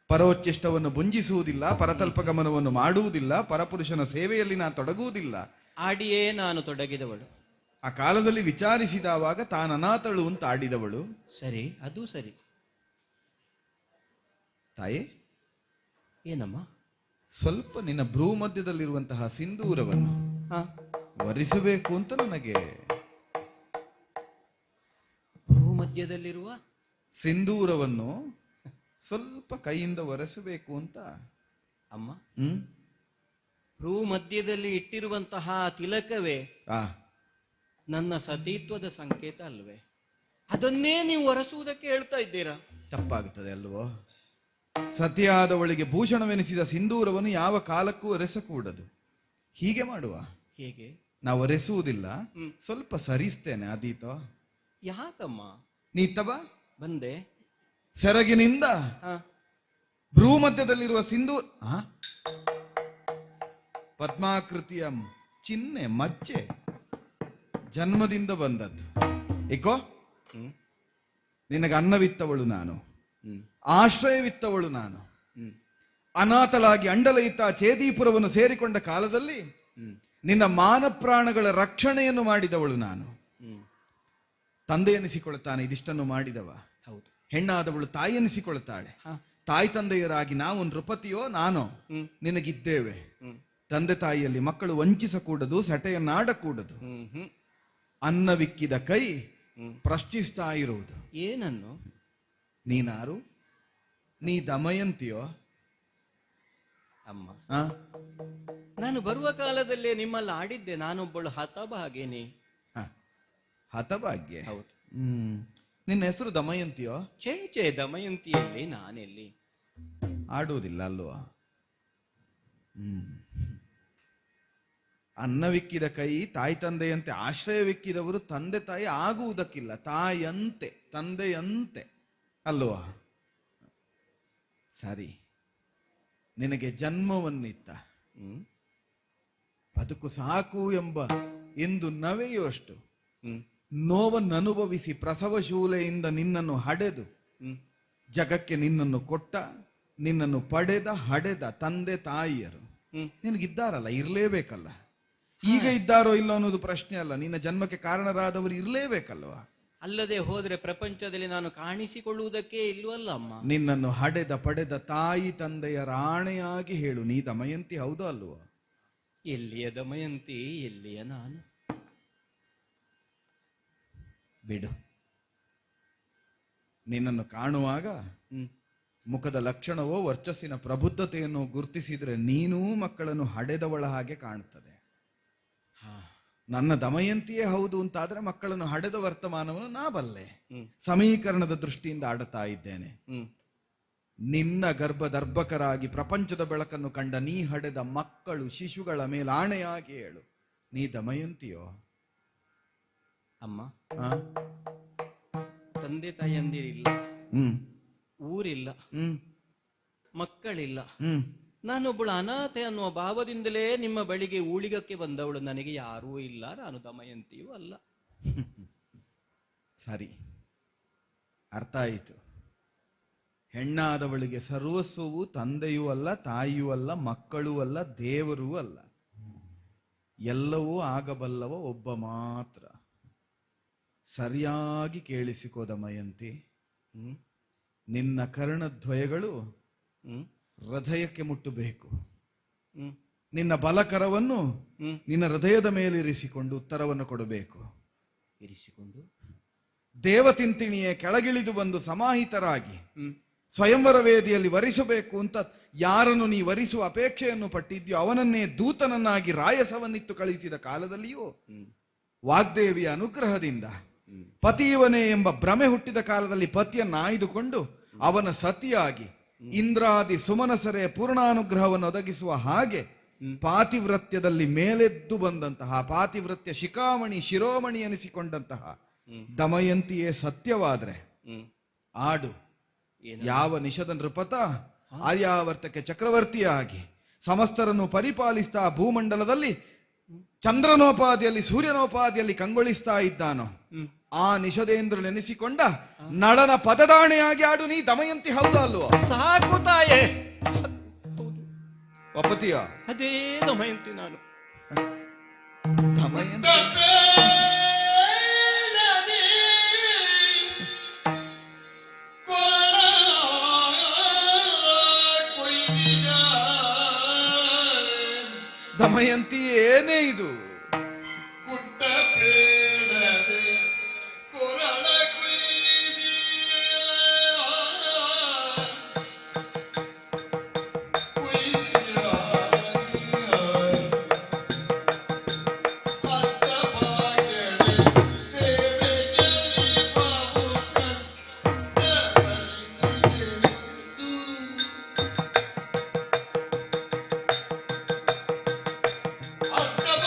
ಪರೋಚ್ಚಿಷ್ಟವನ್ನು ಭುಂಜಿಸುವುದಿಲ್ಲ, ಪರತಲ್ಪ ಗಮನವನ್ನು ಮಾಡುವುದಿಲ್ಲ, ಪರಪುರುಷನ ಸೇವೆಯಲ್ಲಿ ನಾನು ತೊಡಗುವುದಿಲ್ಲ. ಆಡಿಯೇ ನಾನು ತೊಡಗಿದವಳು. ಆ ಕಾಲದಲ್ಲಿ ವಿಚಾರಿಸಿದವಾಗ ತಾನನಾಥಳು ಅಂತ ಆಡಿದವಳು. ಸರಿ, ಅದು ಸರಿ. ತಾಯಿ, ಏನಮ್ಮ? ಸ್ವಲ್ಪ ನಿನ್ನ ಭ್ರೂ ಮಧ್ಯದಲ್ಲಿರುವಂತಹ ಸಿಂಧೂರವನ್ನು ಹಾ, ವರಿಸಬೇಕು ಅಂತ ನನಗೆ. ಭೂಮಧ್ಯದಲ್ಲಿರುವ ಸಿಂಧೂರವನ್ನು ಸ್ವಲ್ಪ ಕೈಯಿಂದ ಒರೆಸಬೇಕು ಅಂತ. ಅಮ್ಮ, ಹ್ಮ್ ಭೂಮಧ್ಯದಲ್ಲಿ ಇಟ್ಟಿರುವಂತಹ ತಿಲಕವೇ ಆ ನನ್ನ ಸತೀತ್ವದ ಸಂಕೇತ ಅಲ್ವೇ? ಅದನ್ನೇ ನೀವು ಒರೆಸುವುದಕ್ಕೆ ಹೇಳ್ತಾ ಇದ್ದೀರಾ? ತಪ್ಪಾಗುತ್ತದೆ ಅಲ್ವೋ? ಸತಿಯಾದವಳಿಗೆ ಭೂಷಣವೆನಿಸಿದ ಸಿಂಧೂರವನ್ನು ಯಾವ ಕಾಲಕ್ಕೂ ಒರೆಸಕೂಡದು. ಹೀಗೆ ಮಾಡುವ. ಹೇಗೆ? ನಾವು ಒರೆಸುವುದಿಲ್ಲ, ಸ್ವಲ್ಪ ಸರಿಸ್ತೇನೆ. ಅದೀತೋ? ಯಾಕಮ್ಮ? ನೀತವ ಬಂದೆ. ಸೆರಗಿನಿಂದ ಹಾ, ಭ್ರೂ ಮಧ್ಯದಲ್ಲಿರುವ ಸಿಂಧೂರ ಪದ್ಮಾಕೃತಿಯ ಚಿಹ್ನೆ ಮಚ್ಚೆ ಜನ್ಮದಿಂದ ಬಂದದ್ದು. ಏಕೋ ನಿನಗೆ ಅನ್ನವಿತ್ತವಳು ನಾನು, ಆಶ್ರಯವಿತ್ತವಳು ನಾನು. ಅನಾಥಳಾಗಿ ಅಂಡಲಯಿತ ಚೇದೀಪುರವನ್ನು ಸೇರಿಕೊಂಡ ಕಾಲದಲ್ಲಿ ನಿನ್ನ ಮಾನ ಪ್ರಾಣಗಳ ರಕ್ಷಣೆಯನ್ನು ಮಾಡಿದವಳು ನಾನು. ತಂದೆ ಎನಿಸಿಕೊಳ್ತಾನೆ ಇದಿಷ್ಟನ್ನು ಮಾಡಿದವ. ಹೌದು. ಹೆಣ್ಣಾದವಳು ತಾಯಿ ಎನಿಸಿಕೊಳ್ತಾಳೆ. ತಾಯಿ ತಂದೆಯರಾಗಿ ನಾವು ನೃಪತಿಯೋ ನಾನೋ ನಿನಗಿದ್ದೇವೆ. ತಂದೆ ತಾಯಿಯಲ್ಲಿ ಮಕ್ಕಳು ವಂಚಿಸಕೂಡದು, ಸೆಟೆಯನ್ನಾಡಕೂಡದು. ಅನ್ನವಿಕ್ಕಿದ ಕೈ ಪ್ರಶ್ನಿಸ್ತಾ ಇರುವುದು. ಏನನ್ನು? ನೀನಾರು? ನೀ ದಮಯಂತಿಯೋ? ಅಮ್ಮ, ಆ? ನಾನು ಬರುವ ಕಾಲದಲ್ಲೇ ನಿಮ್ಮಲ್ಲಿ ಆಡಿದ್ದೆ. ನಾನೊಬ್ಬಳು ಹತಭಾಗೇನೆ. ಹ, ಹತಭಾಗ್ಯ. ಹೌದು. ನಿನ್ನ ಹೆಸರು ದಮಯಂತಿಯೋ? ಚೇ ಅನ್ನವಿಕ್ಕಿದ ಕೈ ತಾಯಿ ತಂದೆಯಂತೆ ಆಶ್ರಯವಿಕ್ಕಿದವರು ತಂದೆ ತಾಯಿ ಆಗುವುದಕ್ಕಿಲ್ಲ, ತಾಯಿಯಂತೆ ತಂದೆಯಂತೆ ಅಲ್ವಾ? ಸರಿ, ನಿನಗೆ ಜನ್ಮವನ್ನಿತ್ತ, ಬದುಕು ಸಾಕು ಎಂಬ ಎಂದು ನವೆಯುವಷ್ಟು ನೋವನ್ನು ಅನುಭವಿಸಿ ಪ್ರಸವ ಶೂಲೆಯಿಂದ ನಿನ್ನನ್ನು ಹಡೆದು ಜಗಕ್ಕೆ ನಿನ್ನನ್ನು ಕೊಟ್ಟ, ನಿನ್ನನ್ನು ಪಡೆದ ಹಡೆದ ತಂದೆ ತಾಯಿಯರು ನಿನಗಿದ್ದಾರಲ್ಲ, ಇರ್ಲೇಬೇಕಲ್ಲ. ಈಗ ಇದ್ದಾರೋ ಇಲ್ಲೋ ಅನ್ನೋದು ಪ್ರಶ್ನೆ ಅಲ್ಲ, ನಿನ್ನ ಜನ್ಮಕ್ಕೆ ಕಾರಣರಾದವರು ಇರ್ಲೇಬೇಕಲ್ವಾ? ಅಲ್ಲದೆ ಹೋದ್ರೆ ಪ್ರಪಂಚದಲ್ಲಿ ನಾನು ಕಾಣಿಸಿಕೊಳ್ಳುವುದಕ್ಕೆ ಇಲ್ವಲ್ಲ ಅಮ್ಮ. ನಿನ್ನನ್ನು ಹಡೆದ ಪಡೆದ ತಾಯಿ ತಂದೆಯ ರಾಣೆಯಾಗಿ ಹೇಳು, ನೀ ದಮಯಂತಿ ಹೌದೋ ಅಲ್ವೋ? ಎಲ್ಲಿಯ ದಮಯಂತಿ, ಎಲ್ಲಿಯ ನಾನು? ಬಿಡು, ನಿನ್ನನ್ನು ಕಾಣುವಾಗ ಮುಖದ ಲಕ್ಷಣವೋ ವರ್ಚಸ್ಸಿನ ಪ್ರಬುದ್ಧತೆಯನ್ನು ಗುರುತಿಸಿದ್ರೆ ನೀನೂ ಮಕ್ಕಳನ್ನು ಹಡೆದವಳ ಹಾಗೆ ಕಾಣುತ್ತದೆ. ನನ್ನ ದಮಯಂತಿಯೇ ಹೌದು ಅಂತಾದ್ರೆ ಮಕ್ಕಳನ್ನು ಹಡೆದ ವರ್ತಮಾನವನ್ನು ನಾ ಬಲ್ಲೆ. ಸಮೀಕರಣದ ದೃಷ್ಟಿಯಿಂದ ಆಡುತ್ತಾ ಇದ್ದೇನೆ. ನಿನ್ನ ಗರ್ಭದರ್ಭಕರಾಗಿ ಪ್ರಪಂಚದ ಬೆಳಕನ್ನು ಕಂಡ ನೀ ಹಡೆದ ಮಕ್ಕಳು ಶಿಶುಗಳ ಮೇಲಾಣೆಯಾಗಿ ಹೇಳು, ನೀ ದಮಯಂತಿಯೋ? ಅಮ್ಮ, ತಂದೆ ತಾಯಿಯಂದಿರಿಲ್ಲ, ಊರಿಲ್ಲ, ಮಕ್ಕಳಿಲ್ಲ, ನಾನೊಬ್ಬಳು ಅನಾಥೆ ಅನ್ನುವ ಭಾವದಿಂದಲೇ ನಿಮ್ಮ ಬಳಿಗೆ ಊಳಿಗಕ್ಕೆ ಬಂದವಳು. ನನಗೆ ಯಾರೂ ಇಲ್ಲ, ನಾನು ದಮಯಂತಿಯೂ ಅಲ್ಲ. ಸರಿ, ಅರ್ಥ ಆಯಿತು. ಹೆಣ್ಣಾದವಳಿಗೆ ಸರ್ವಸ್ವವು ತಂದೆಯೂ ಅಲ್ಲ, ತಾಯಿಯೂ ಅಲ್ಲ, ಮಕ್ಕಳೂ ಅಲ್ಲ, ದೇವರೂ ಅಲ್ಲ. ಎಲ್ಲವೂ ಆಗಬಲ್ಲವ ಒಬ್ಬ ಮಾತ್ರ. ಸರಿಯಾಗಿ ಕೇಳಿಸಿಕೋ ದಮಯಂತಿ, ನಿನ್ನ ಕರ್ಣದ್ವಯಗಳು ಹೃದಯಕ್ಕೆ ಮುಟ್ಟಬೇಕು. ನಿನ್ನ ಬಲಕರವನ್ನು ನಿನ್ನ ಹೃದಯದ ಮೇಲೆ ಇರಿಸಿಕೊಂಡು ಉತ್ತರವನ್ನು ಕೊಡಬೇಕು. ಇರಿಸಿಕೊಂಡು ದೇವತಿಂತಿಣಿಯೇ ಕೆಳಗಿಳಿದು ಬಂದು ಸಮಾಹಿತರಾಗಿ ಸ್ವಯಂವರ ವೇದಿಯಲ್ಲಿ ವರಿಸಬೇಕು ಅಂತ ಯಾರನ್ನು ನೀ ವರಿಸುವ ಅಪೇಕ್ಷೆಯನ್ನು ಪಟ್ಟಿದ್ಯೋ ಅವನನ್ನೇ ದೂತನನ್ನಾಗಿ ರಾಯಸವನ್ನಿತ್ತು ಕಳಿಸಿದ ಕಾಲದಲ್ಲಿಯೂ ವಾಗ್ದೇವಿಯ ಅನುಗ್ರಹದಿಂದ ಪತಿಯವನೇ ಎಂಬ ಭ್ರಮೆ ಹುಟ್ಟಿದ ಕಾಲದಲ್ಲಿ ಪತಿಯನ್ನು ಆಯ್ದುಕೊಂಡು ಅವನ ಸತಿಯಾಗಿ ಇಂದ್ರಾದಿ ಸುಮನಸರೇ ಪೂರ್ಣಾನುಗ್ರಹವನ್ನು ಒದಗಿಸುವ ಹಾಗೆ ಪಾತಿವ್ರತ್ಯದಲ್ಲಿ ಮೇಲೆದ್ದು ಬಂದಂತಹ, ಪಾತಿವ್ರತ್ಯ ಶಿಖಾಮಣಿ ಶಿರೋಮಣಿ ಎನಿಸಿಕೊಂಡಂತಹ ದಮಯಂತಿಯೇ ಸತ್ಯವಾದ್ರೆ ಆಡು. ಯಾವ ನಿಷದ ನೃಪತ ಆರ್ಯಾವರ್ತಕ್ಕೆ ಚಕ್ರವರ್ತಿಯಾಗಿ ಸಮಸ್ತರನ್ನು ಪರಿಪಾಲಿಸ್ತಾ ಭೂಮಂಡಲದಲ್ಲಿ ಚಂದ್ರನೋಪಾದಿಯಲ್ಲಿ ಸೂರ್ಯನೋಪಾದಿಯಲ್ಲಿ ಕಂಗೊಳಿಸ್ತಾ ಇದ್ದಾನೋ ಆ ನಿಷದೇಂದ್ರ ನೆನೆಸಿಕೊಂಡ ನಳನ ಪದದಾಣೆಯಾಗಿ ಆಡು, ನೀ ದಮಯಂತಿ ಹೌದಾ ಅಲ್ವೋ? ಸಾಕು ತಾಯೇ, ಒಪ್ಪತಿಯ? ಅದೇ ದಮಯಂತಿ ನಾನು. ದಮಯಂತಿ ದಮಯಂತಿ ಏನೇ ಇದು? ಗುಡ್ಡ ಬೇಡದೆ ಕೊರಳ ಅಷ್ಟಮ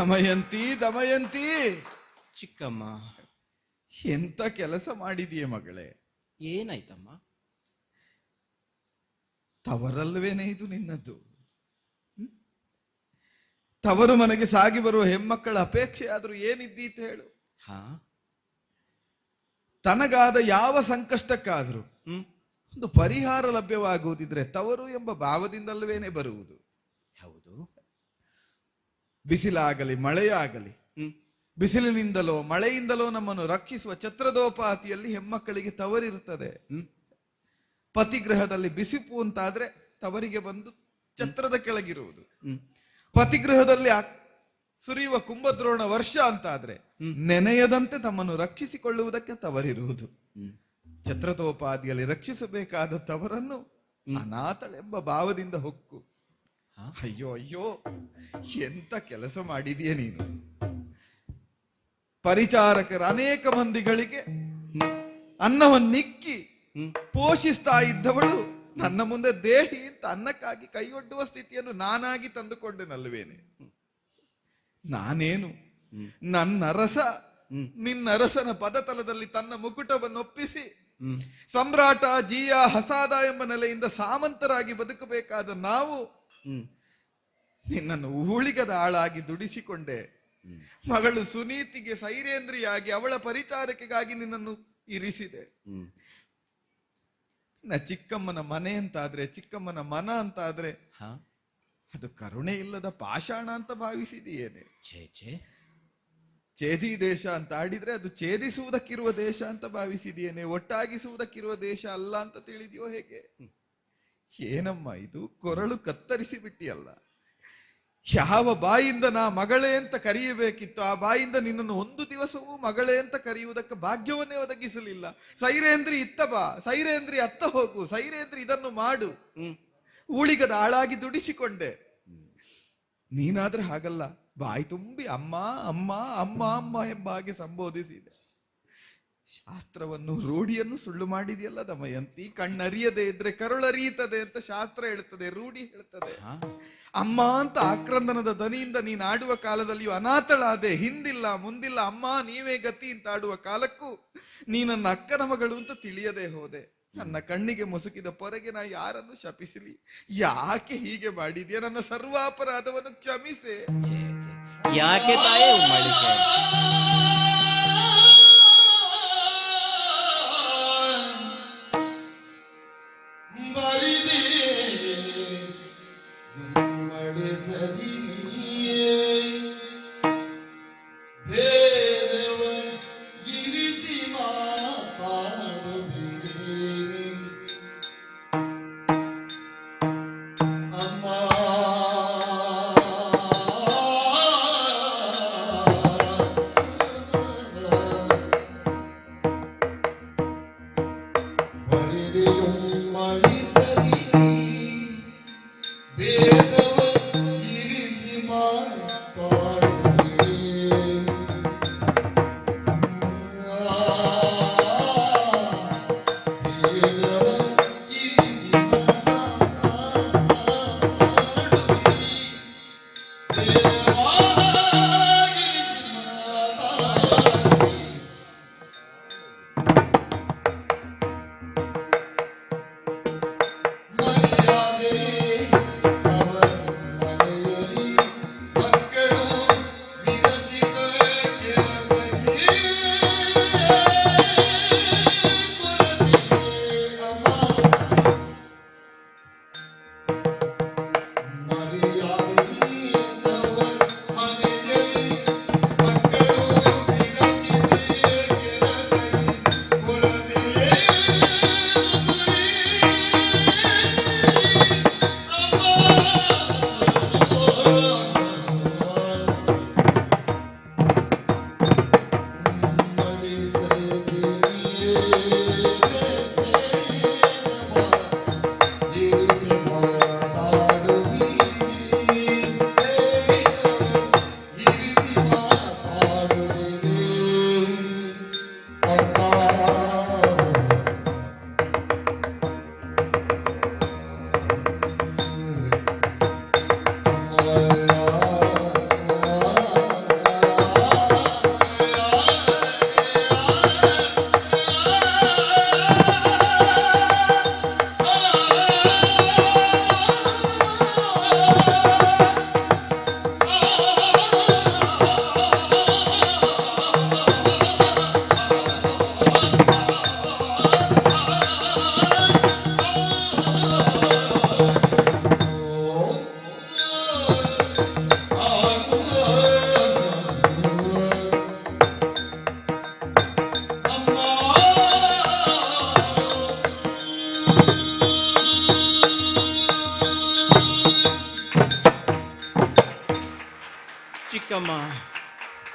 ದಮಯಂತಿ ದಮಯಂತಿ, ಚಿಕ್ಕಮ್ಮ, ಎಂತ ಕೆಲಸ ಮಾಡಿದೀಯ ಮಗಳೇ? ಏನಾಯ್ತಮ್ಮ? ತವರಲ್ವೇನೆ ಇದು ನಿನ್ನದ್ದು? ತವರು ಮನೆಗೆ ಸಾಗಿ ಬರುವ ಹೆಮ್ಮಕ್ಕಳ ಅಪೇಕ್ಷೆ ಆದ್ರೂ ಏನಿದ್ದೀತು ಹೇಳು? ಹಾ, ತನಗಾದ ಯಾವ ಸಂಕಷ್ಟಕ್ಕಾದ್ರೂ ಹ್ಮ್, ಒಂದು ಪರಿಹಾರ ಲಭ್ಯವಾಗುವುದಿದ್ರೆ ತವರು ಎಂಬ ಭಾವದಿಂದಲ್ವೇನೆ ಬರುವುದು. ಹೌದು. ಬಿಸಿಲಾಗಲಿ ಮಳೆಯಾಗಲಿ, ಹ್ಮ್, ಬಿಸಿಲಿನಿಂದಲೋ ಮಳೆಯಿಂದಲೋ ನಮ್ಮನ್ನು ರಕ್ಷಿಸುವ ಛತ್ರದೋಪಾತಿಯಲ್ಲಿ ಹೆಮ್ಮಕ್ಕಳಿಗೆ ತವರಿರುತ್ತದೆ. ಪತಿಗೃಹದಲ್ಲಿ ಬಿಸಿಪು ಅಂತಾದ್ರೆ ತವರಿಗೆ ಬಂದು ಛತ್ರದ ಕೆಳಗಿರುವುದು. ಪತಿಗೃಹದಲ್ಲಿ ಸುರಿಯುವ ಕುಂಭದ್ರೋಣ ವರ್ಷ ಅಂತಾದ್ರೆ ನೆನೆಯದಂತೆ ತಮ್ಮನ್ನು ರಕ್ಷಿಸಿಕೊಳ್ಳುವುದಕ್ಕೆ ತವರಿರುವುದು. ಛತ್ರದೋಪಾದಿಯಲ್ಲಿ ರಕ್ಷಿಸಬೇಕಾದ ತವರನ್ನು ಅನಾಥಳೆಂಬ ಭಾವದಿಂದ ಹೊಕ್ಕು. ಅಯ್ಯೋ ಅಯ್ಯೋ, ಎಂತ ಕೆಲಸ ಮಾಡಿದೀಯ ನೀನು. ಪರಿಚಾರಕರ ಅನೇಕ ಮಂದಿಗಳಿಗೆ ಅನ್ನವನ್ನಿಕ್ಕಿ ಪೋಷಿಸ್ತಾ ಇದ್ದವಳು ನನ್ನ ಮುಂದೆ ದೇಹಿ ಅಂತ ಅನ್ನಕ್ಕಾಗಿ ಕೈಯೊಡ್ಡುವ ಸ್ಥಿತಿಯನ್ನು ನಾನಾಗಿ ತಂದುಕೊಂಡೆನಲ್ವೇನೆ. ನಾನೇನು ನನ್ನರಸ ನಿನ್ನರಸನ ಪದತಲದಲ್ಲಿ ತನ್ನ ಮುಕುಟವನ್ನೊಪ್ಪಿಸಿ ಸಮ್ರಾಟ ಜಿಯ ಹಸಾದ ಎಂಬ ನೆಲೆಯಿಂದ ಸಾಮಂತರಾಗಿ ಬದುಕಬೇಕಾದ ನಾವು ನಿನ್ನನ್ನು ಊಳಿಗದ ಆಳಾಗಿ ದುಡಿಸಿಕೊಂಡೆ. ಮಗಳು ಸುನೀತಿಗೆ ಸೈರೇಂದ್ರಿಯಾಗಿ ಅವಳ ಪರಿಚಾರಕೆಗಾಗಿ ನಿನ್ನನ್ನು ಇರಿಸಿದೆ. ಚಿಕ್ಕಮ್ಮನ ಮನೆ ಅಂತಾದ್ರೆ, ಚಿಕ್ಕಮ್ಮನ ಮನ ಅಂತಾದ್ರೆ ಅದು ಕರುಣೆ ಇಲ್ಲದ ಪಾಷಾಣ ಅಂತ ಭಾವಿಸಿದೆಯೇನೆ? ಛೇದಿ ದೇಶ ಅಂತ ಆಡಿದ್ರೆ ಅದು ಛೇದಿಸುವುದಕ್ಕಿರುವ ದೇಶ ಅಂತ ಭಾವಿಸಿದೆಯೇನೆ? ಒಟ್ಟಾಗಿಸುವುದಕ್ಕಿರುವ ದೇಶ ಅಲ್ಲ ಅಂತ ತಿಳಿದೆಯೋ ಹೇಗೆ? ಏನಮ್ಮ ಇದು, ಕೊರಳು ಕತ್ತರಿಸಿ ಬಿಟ್ಟಿಯಲ್ಲ. ಯಾವ ಬಾಯಿಂದ ನಾ ಮಗಳೇ ಅಂತ ಕರೆಯಬೇಕಿತ್ತು ಆ ಬಾಯಿಂದ ನಿನ್ನನ್ನು ಒಂದು ದಿವಸವೂ ಮಗಳೇ ಅಂತ ಕರೆಯುವುದಕ್ಕೆ ಭಾಗ್ಯವನ್ನೇ ಒದಗಿಸಲಿಲ್ಲ. ಸೈರೇಂದ್ರಿ ಇತ್ತ ಬಾ, ಸೈರೇಂದ್ರಿ ಅತ್ತ ಹೋಗು, ಸೈರೇಂದ್ರಿ ಇದನ್ನು ಮಾಡು, ಊಳಿಗದ ಆಳಾಗಿ ದುಡಿಸಿಕೊಂಡೆ. ನೀನಾದ್ರೆ ಹಾಗಲ್ಲ, ಬಾಯಿ ತುಂಬಿ ಅಮ್ಮ ಅಮ್ಮ ಅಮ್ಮ ಅಮ್ಮ ಎಂಬ ಹಾಗೆ ಸಂಬೋಧಿಸಿದೆ. ಶಾಸ್ತ್ರವನ್ನು ರೂಢಿಯನ್ನು ಸುಳ್ಳು ಮಾಡಿದೆಯಲ್ಲ ದಮಯಂತಿ. ಕಣ್ಣರಿಯದೆ ಇದ್ರೆ ಕರುಳರಿಯುತ್ತದೆ ಅಂತ ಶಾಸ್ತ್ರ ಹೇಳ್ತದೆ, ರೂಢಿ ಹೇಳ್ತದೆ. ಅಮ್ಮ ಅಂತ ಆಕ್ರಂದನದ ದನಿಯಿಂದ ನೀನ್ ಆಡುವ ಕಾಲದಲ್ಲಿಯೂ ಅನಾಥಳಾದೆ. ಹಿಂದಿಲ್ಲ ಮುಂದಿಲ್ಲ ಅಮ್ಮ ನೀವೇ ಗತಿ ಅಂತ ಆಡುವ ಕಾಲಕ್ಕೂ ನೀ ನನ್ನ ಅಕ್ಕನ ಮಗಳು ಅಂತ ತಿಳಿಯದೆ ಹೋದೆ. ನನ್ನ ಕಣ್ಣಿಗೆ ಮುಸುಕಿದ ಪೊರೆಗೆ ನಾ ಯಾರನ್ನು ಶಪಿಸಲಿ? ಯಾಕೆ ಹೀಗೆ ಮಾಡಿದ್ಯಾ? ನನ್ನ ಸರ್ವಾಪರಾಧವನ್ನು ಕ್ಷಮಿಸೆ. ಯಾಕೆ ತಾಯೇ ಮಾಡಿದ್ದೆ?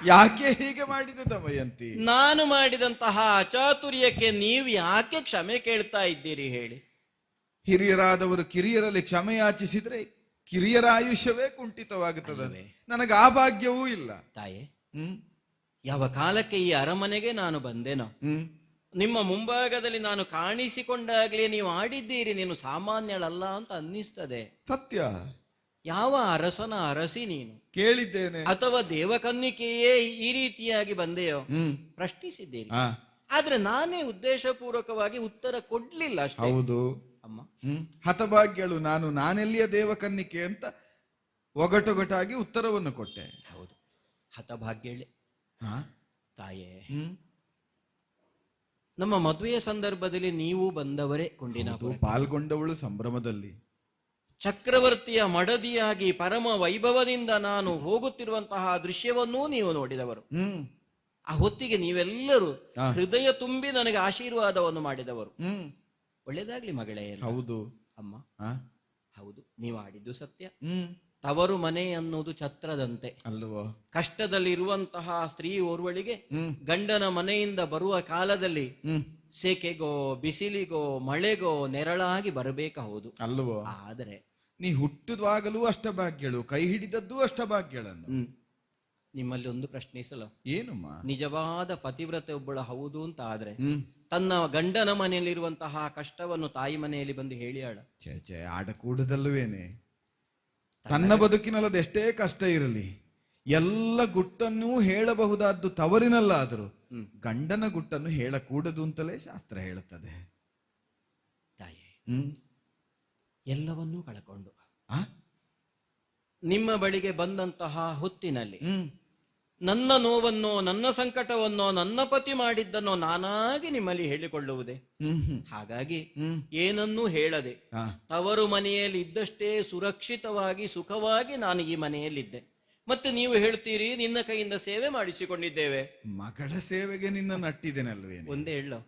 ಯಾಕೆ ಹೀಗೆ ಮಾಡಿದೆ ದಮಯಂತಿ? ನಾನು ಮಾಡಿದಂತಹ ಅಚಾತುರ್ಯಕ್ಕೆ ನೀವು ಯಾಕೆ ಕ್ಷಮೆ ಕೇಳ್ತಾ ಇದ್ದೀರಿ ಹೇಳಿ? ಹಿರಿಯರಾದವರು ಕಿರಿಯರಲ್ಲಿ ಕ್ಷಮೆ ಯಾಚಿಸಿದ್ರೆ ಕಿರಿಯರ ಆಯುಷ್ಯವೇ ಕುಂಠಿತವಾಗುತ್ತದೆ. ನನಗೆ ಆ ಭಾಗ್ಯವೂ ಇಲ್ಲ. ತಾಯೇ, ಯಾವ ಕಾಲಕ್ಕೆ ಈ ಅರಮನೆಗೆ ನಾನು ಬಂದೆನೋ, ನಿಮ್ಮ ಮುಂಭಾಗದಲ್ಲಿ ನಾನು ಕಾಣಿಸಿಕೊಂಡಾಗ್ಲೇ ನೀವು ಆಡಿದ್ದೀರಿ, ನೀನು ಸಾಮಾನ್ಯಳಲ್ಲ ಅಂತ ಅನ್ನಿಸ್ತದೆ. ಸತ್ಯ. ಯಾವ ಅರಸನ ಅರಸಿ ನೀನು? ಕೇಳಿದ್ದೇನೆ. ಅಥವಾ ದೇವಕನ್ನಿಕೆಯೇ ಈ ರೀತಿಯಾಗಿ ಬಂದೆಯೋ ಪ್ರಶ್ನಿಸಿದ್ದೀರಿ. ಆದ್ರೆ ನಾನೇ ಉದ್ದೇಶಪೂರ್ವಕವಾಗಿ ಉತ್ತರ ಕೊಡ್ಲಿಲ್ಲ ಅಷ್ಟೇ. ಹೌದು ಅಮ್ಮ. ಹತಭಾಗ್ಯಳು ನಾನು, ನಾನೆಲ್ಲಿಯ ದೇವಕನ್ನಿಕೆ ಅಂತ ಒಗಟೊಗಟಾಗಿ ಉತ್ತರವನ್ನು ಕೊಟ್ಟೆ. ಹೌದು, ಹತಭಾಗ್ಯಳೆ ತಾಯೇ. ನಮ್ಮ ಮದುವೆಯ ಸಂದರ್ಭದಲ್ಲಿ ನೀವು ಬಂದವರೇ ಕೊಂಡಿನಾಪುರ, ಪಾಲ್ಗೊಂಡವಳು ಸಂಭ್ರಮದಲ್ಲಿ. ಚಕ್ರವರ್ತಿಯ ಮಡದಿಯಾಗಿ ಪರಮ ವೈಭವದಿಂದ ನಾನು ಹೋಗುತ್ತಿರುವಂತಹ ದೃಶ್ಯವನ್ನೂ ನೀವು ನೋಡಿದವರು. ಆ ಹೊತ್ತಿಗೆ ನೀವೆಲ್ಲರೂ ಹೃದಯ ತುಂಬಿ ನನಗೆ ಆಶೀರ್ವಾದವನ್ನು ಮಾಡಿದವರು. ಒಳ್ಳೇದಾಗ್ಲಿ ಮಗಳೇ. ಹೌದು ಅಮ್ಮ. ಹೌದು, ನೀವು ಆಡಿದ್ದು ಸತ್ಯ. ತವರು ಮನೆ ಅನ್ನೋದು ಛತ್ರದಂತೆ ಅಲ್ವೋ? ಕಷ್ಟದಲ್ಲಿರುವಂತಹ ಸ್ತ್ರೀ ಓರ್ವಳಿಗೆ ಗಂಡನ ಮನೆಯಿಂದ ಬರುವ ಕಾಲದಲ್ಲಿ ಸೆಕೆಗೋ ಬಿಸಿಲಿಗೋ ಮಳೆಗೋ ನೆರಳಾಗಿ ಬರಬೇಕ, ಹೌದು ಅಲ್ವೋ? ಆದರೆ ನೀ ಹುಟ್ಟುವಾಗಲೂ ಅಷ್ಟಭಾಗ್ಯಳು, ಕೈ ಹಿಡಿದದ್ದು ಅಷ್ಟಭಾಗ್ಯಳನ್ನು. ನಿಮ್ಮಲ್ಲಿ ಒಂದು ಪ್ರಶ್ನಿಸಲು, ಏನಮ್ಮ? ನಿಜವಾದ ಪತಿವ್ರತೆ ಒಬ್ಬಳ ಹೌದು ಅಂತ ಆದ್ರೆ ತನ್ನ ಗಂಡನ ಮನೆಯಲ್ಲಿರುವಂತಹ ಕಷ್ಟವನ್ನು ತಾಯಿ ಮನೆಯಲ್ಲಿ ಬಂದು ಹೇಳಿಯಾಳ? ಚೇ ಆಡಕೂಡದಲ್ಲವೇನೆ. ತನ್ನ ಬದುಕಿನಲ್ಲದ ಎಷ್ಟೇ ಕಷ್ಟ ಇರಲಿ ಎಲ್ಲ ಗುಟ್ಟನ್ನೂ ಹೇಳಬಹುದಾದ್ದು ತವರಿನಲ್ಲಾದರೂ ಗಂಡನ ಗುಟ್ಟನ್ನು ಹೇಳಕೂಡದು ಅಂತಲೇ ಶಾಸ್ತ್ರ ಹೇಳುತ್ತದೆ. ತಾಯಿ ಎಲ್ಲವನ್ನೂ ಕಳಕೊಂಡು ನಿಮ್ಮ ಬಳಿಗೆ ಬಂದಂತಹ ಹೊತ್ತಿನಲ್ಲಿ ನನ್ನ ನೋವನ್ನೋ ನನ್ನ ಸಂಕಟವನ್ನೋ ನನ್ನ ಪತಿ ಮಾಡಿದ್ದನ್ನೋ ನಾನಾಗಿ ನಿಮ್ಮಲ್ಲಿ ಹೇಳಿಕೊಳ್ಳುವುದೇ. ಹಾಗಾಗಿ ಏನನ್ನೂ ಹೇಳದೆ ತವರು ಮನೆಯಲ್ಲಿ ಇದ್ದಷ್ಟೇ ಸುರಕ್ಷಿತವಾಗಿ ಸುಖವಾಗಿ ನಾನು ಈ ಮನೆಯಲ್ಲಿದ್ದೆ. ಮತ್ತೆ ನೀವು ಹೇಳ್ತೀರಿ ನಿನ್ನ ಕೈಯಿಂದ ಸೇವೆ ಮಾಡಿಸಿಕೊಂಡಿದ್ದೇವೆ. ಮಗಳ ಸೇವೆಗೆ ನಿನ್ನ ನಟ್ಟಿದ್ದೇನಲ್ವೇ? ಒಂದೇ ಹೇಳೋ,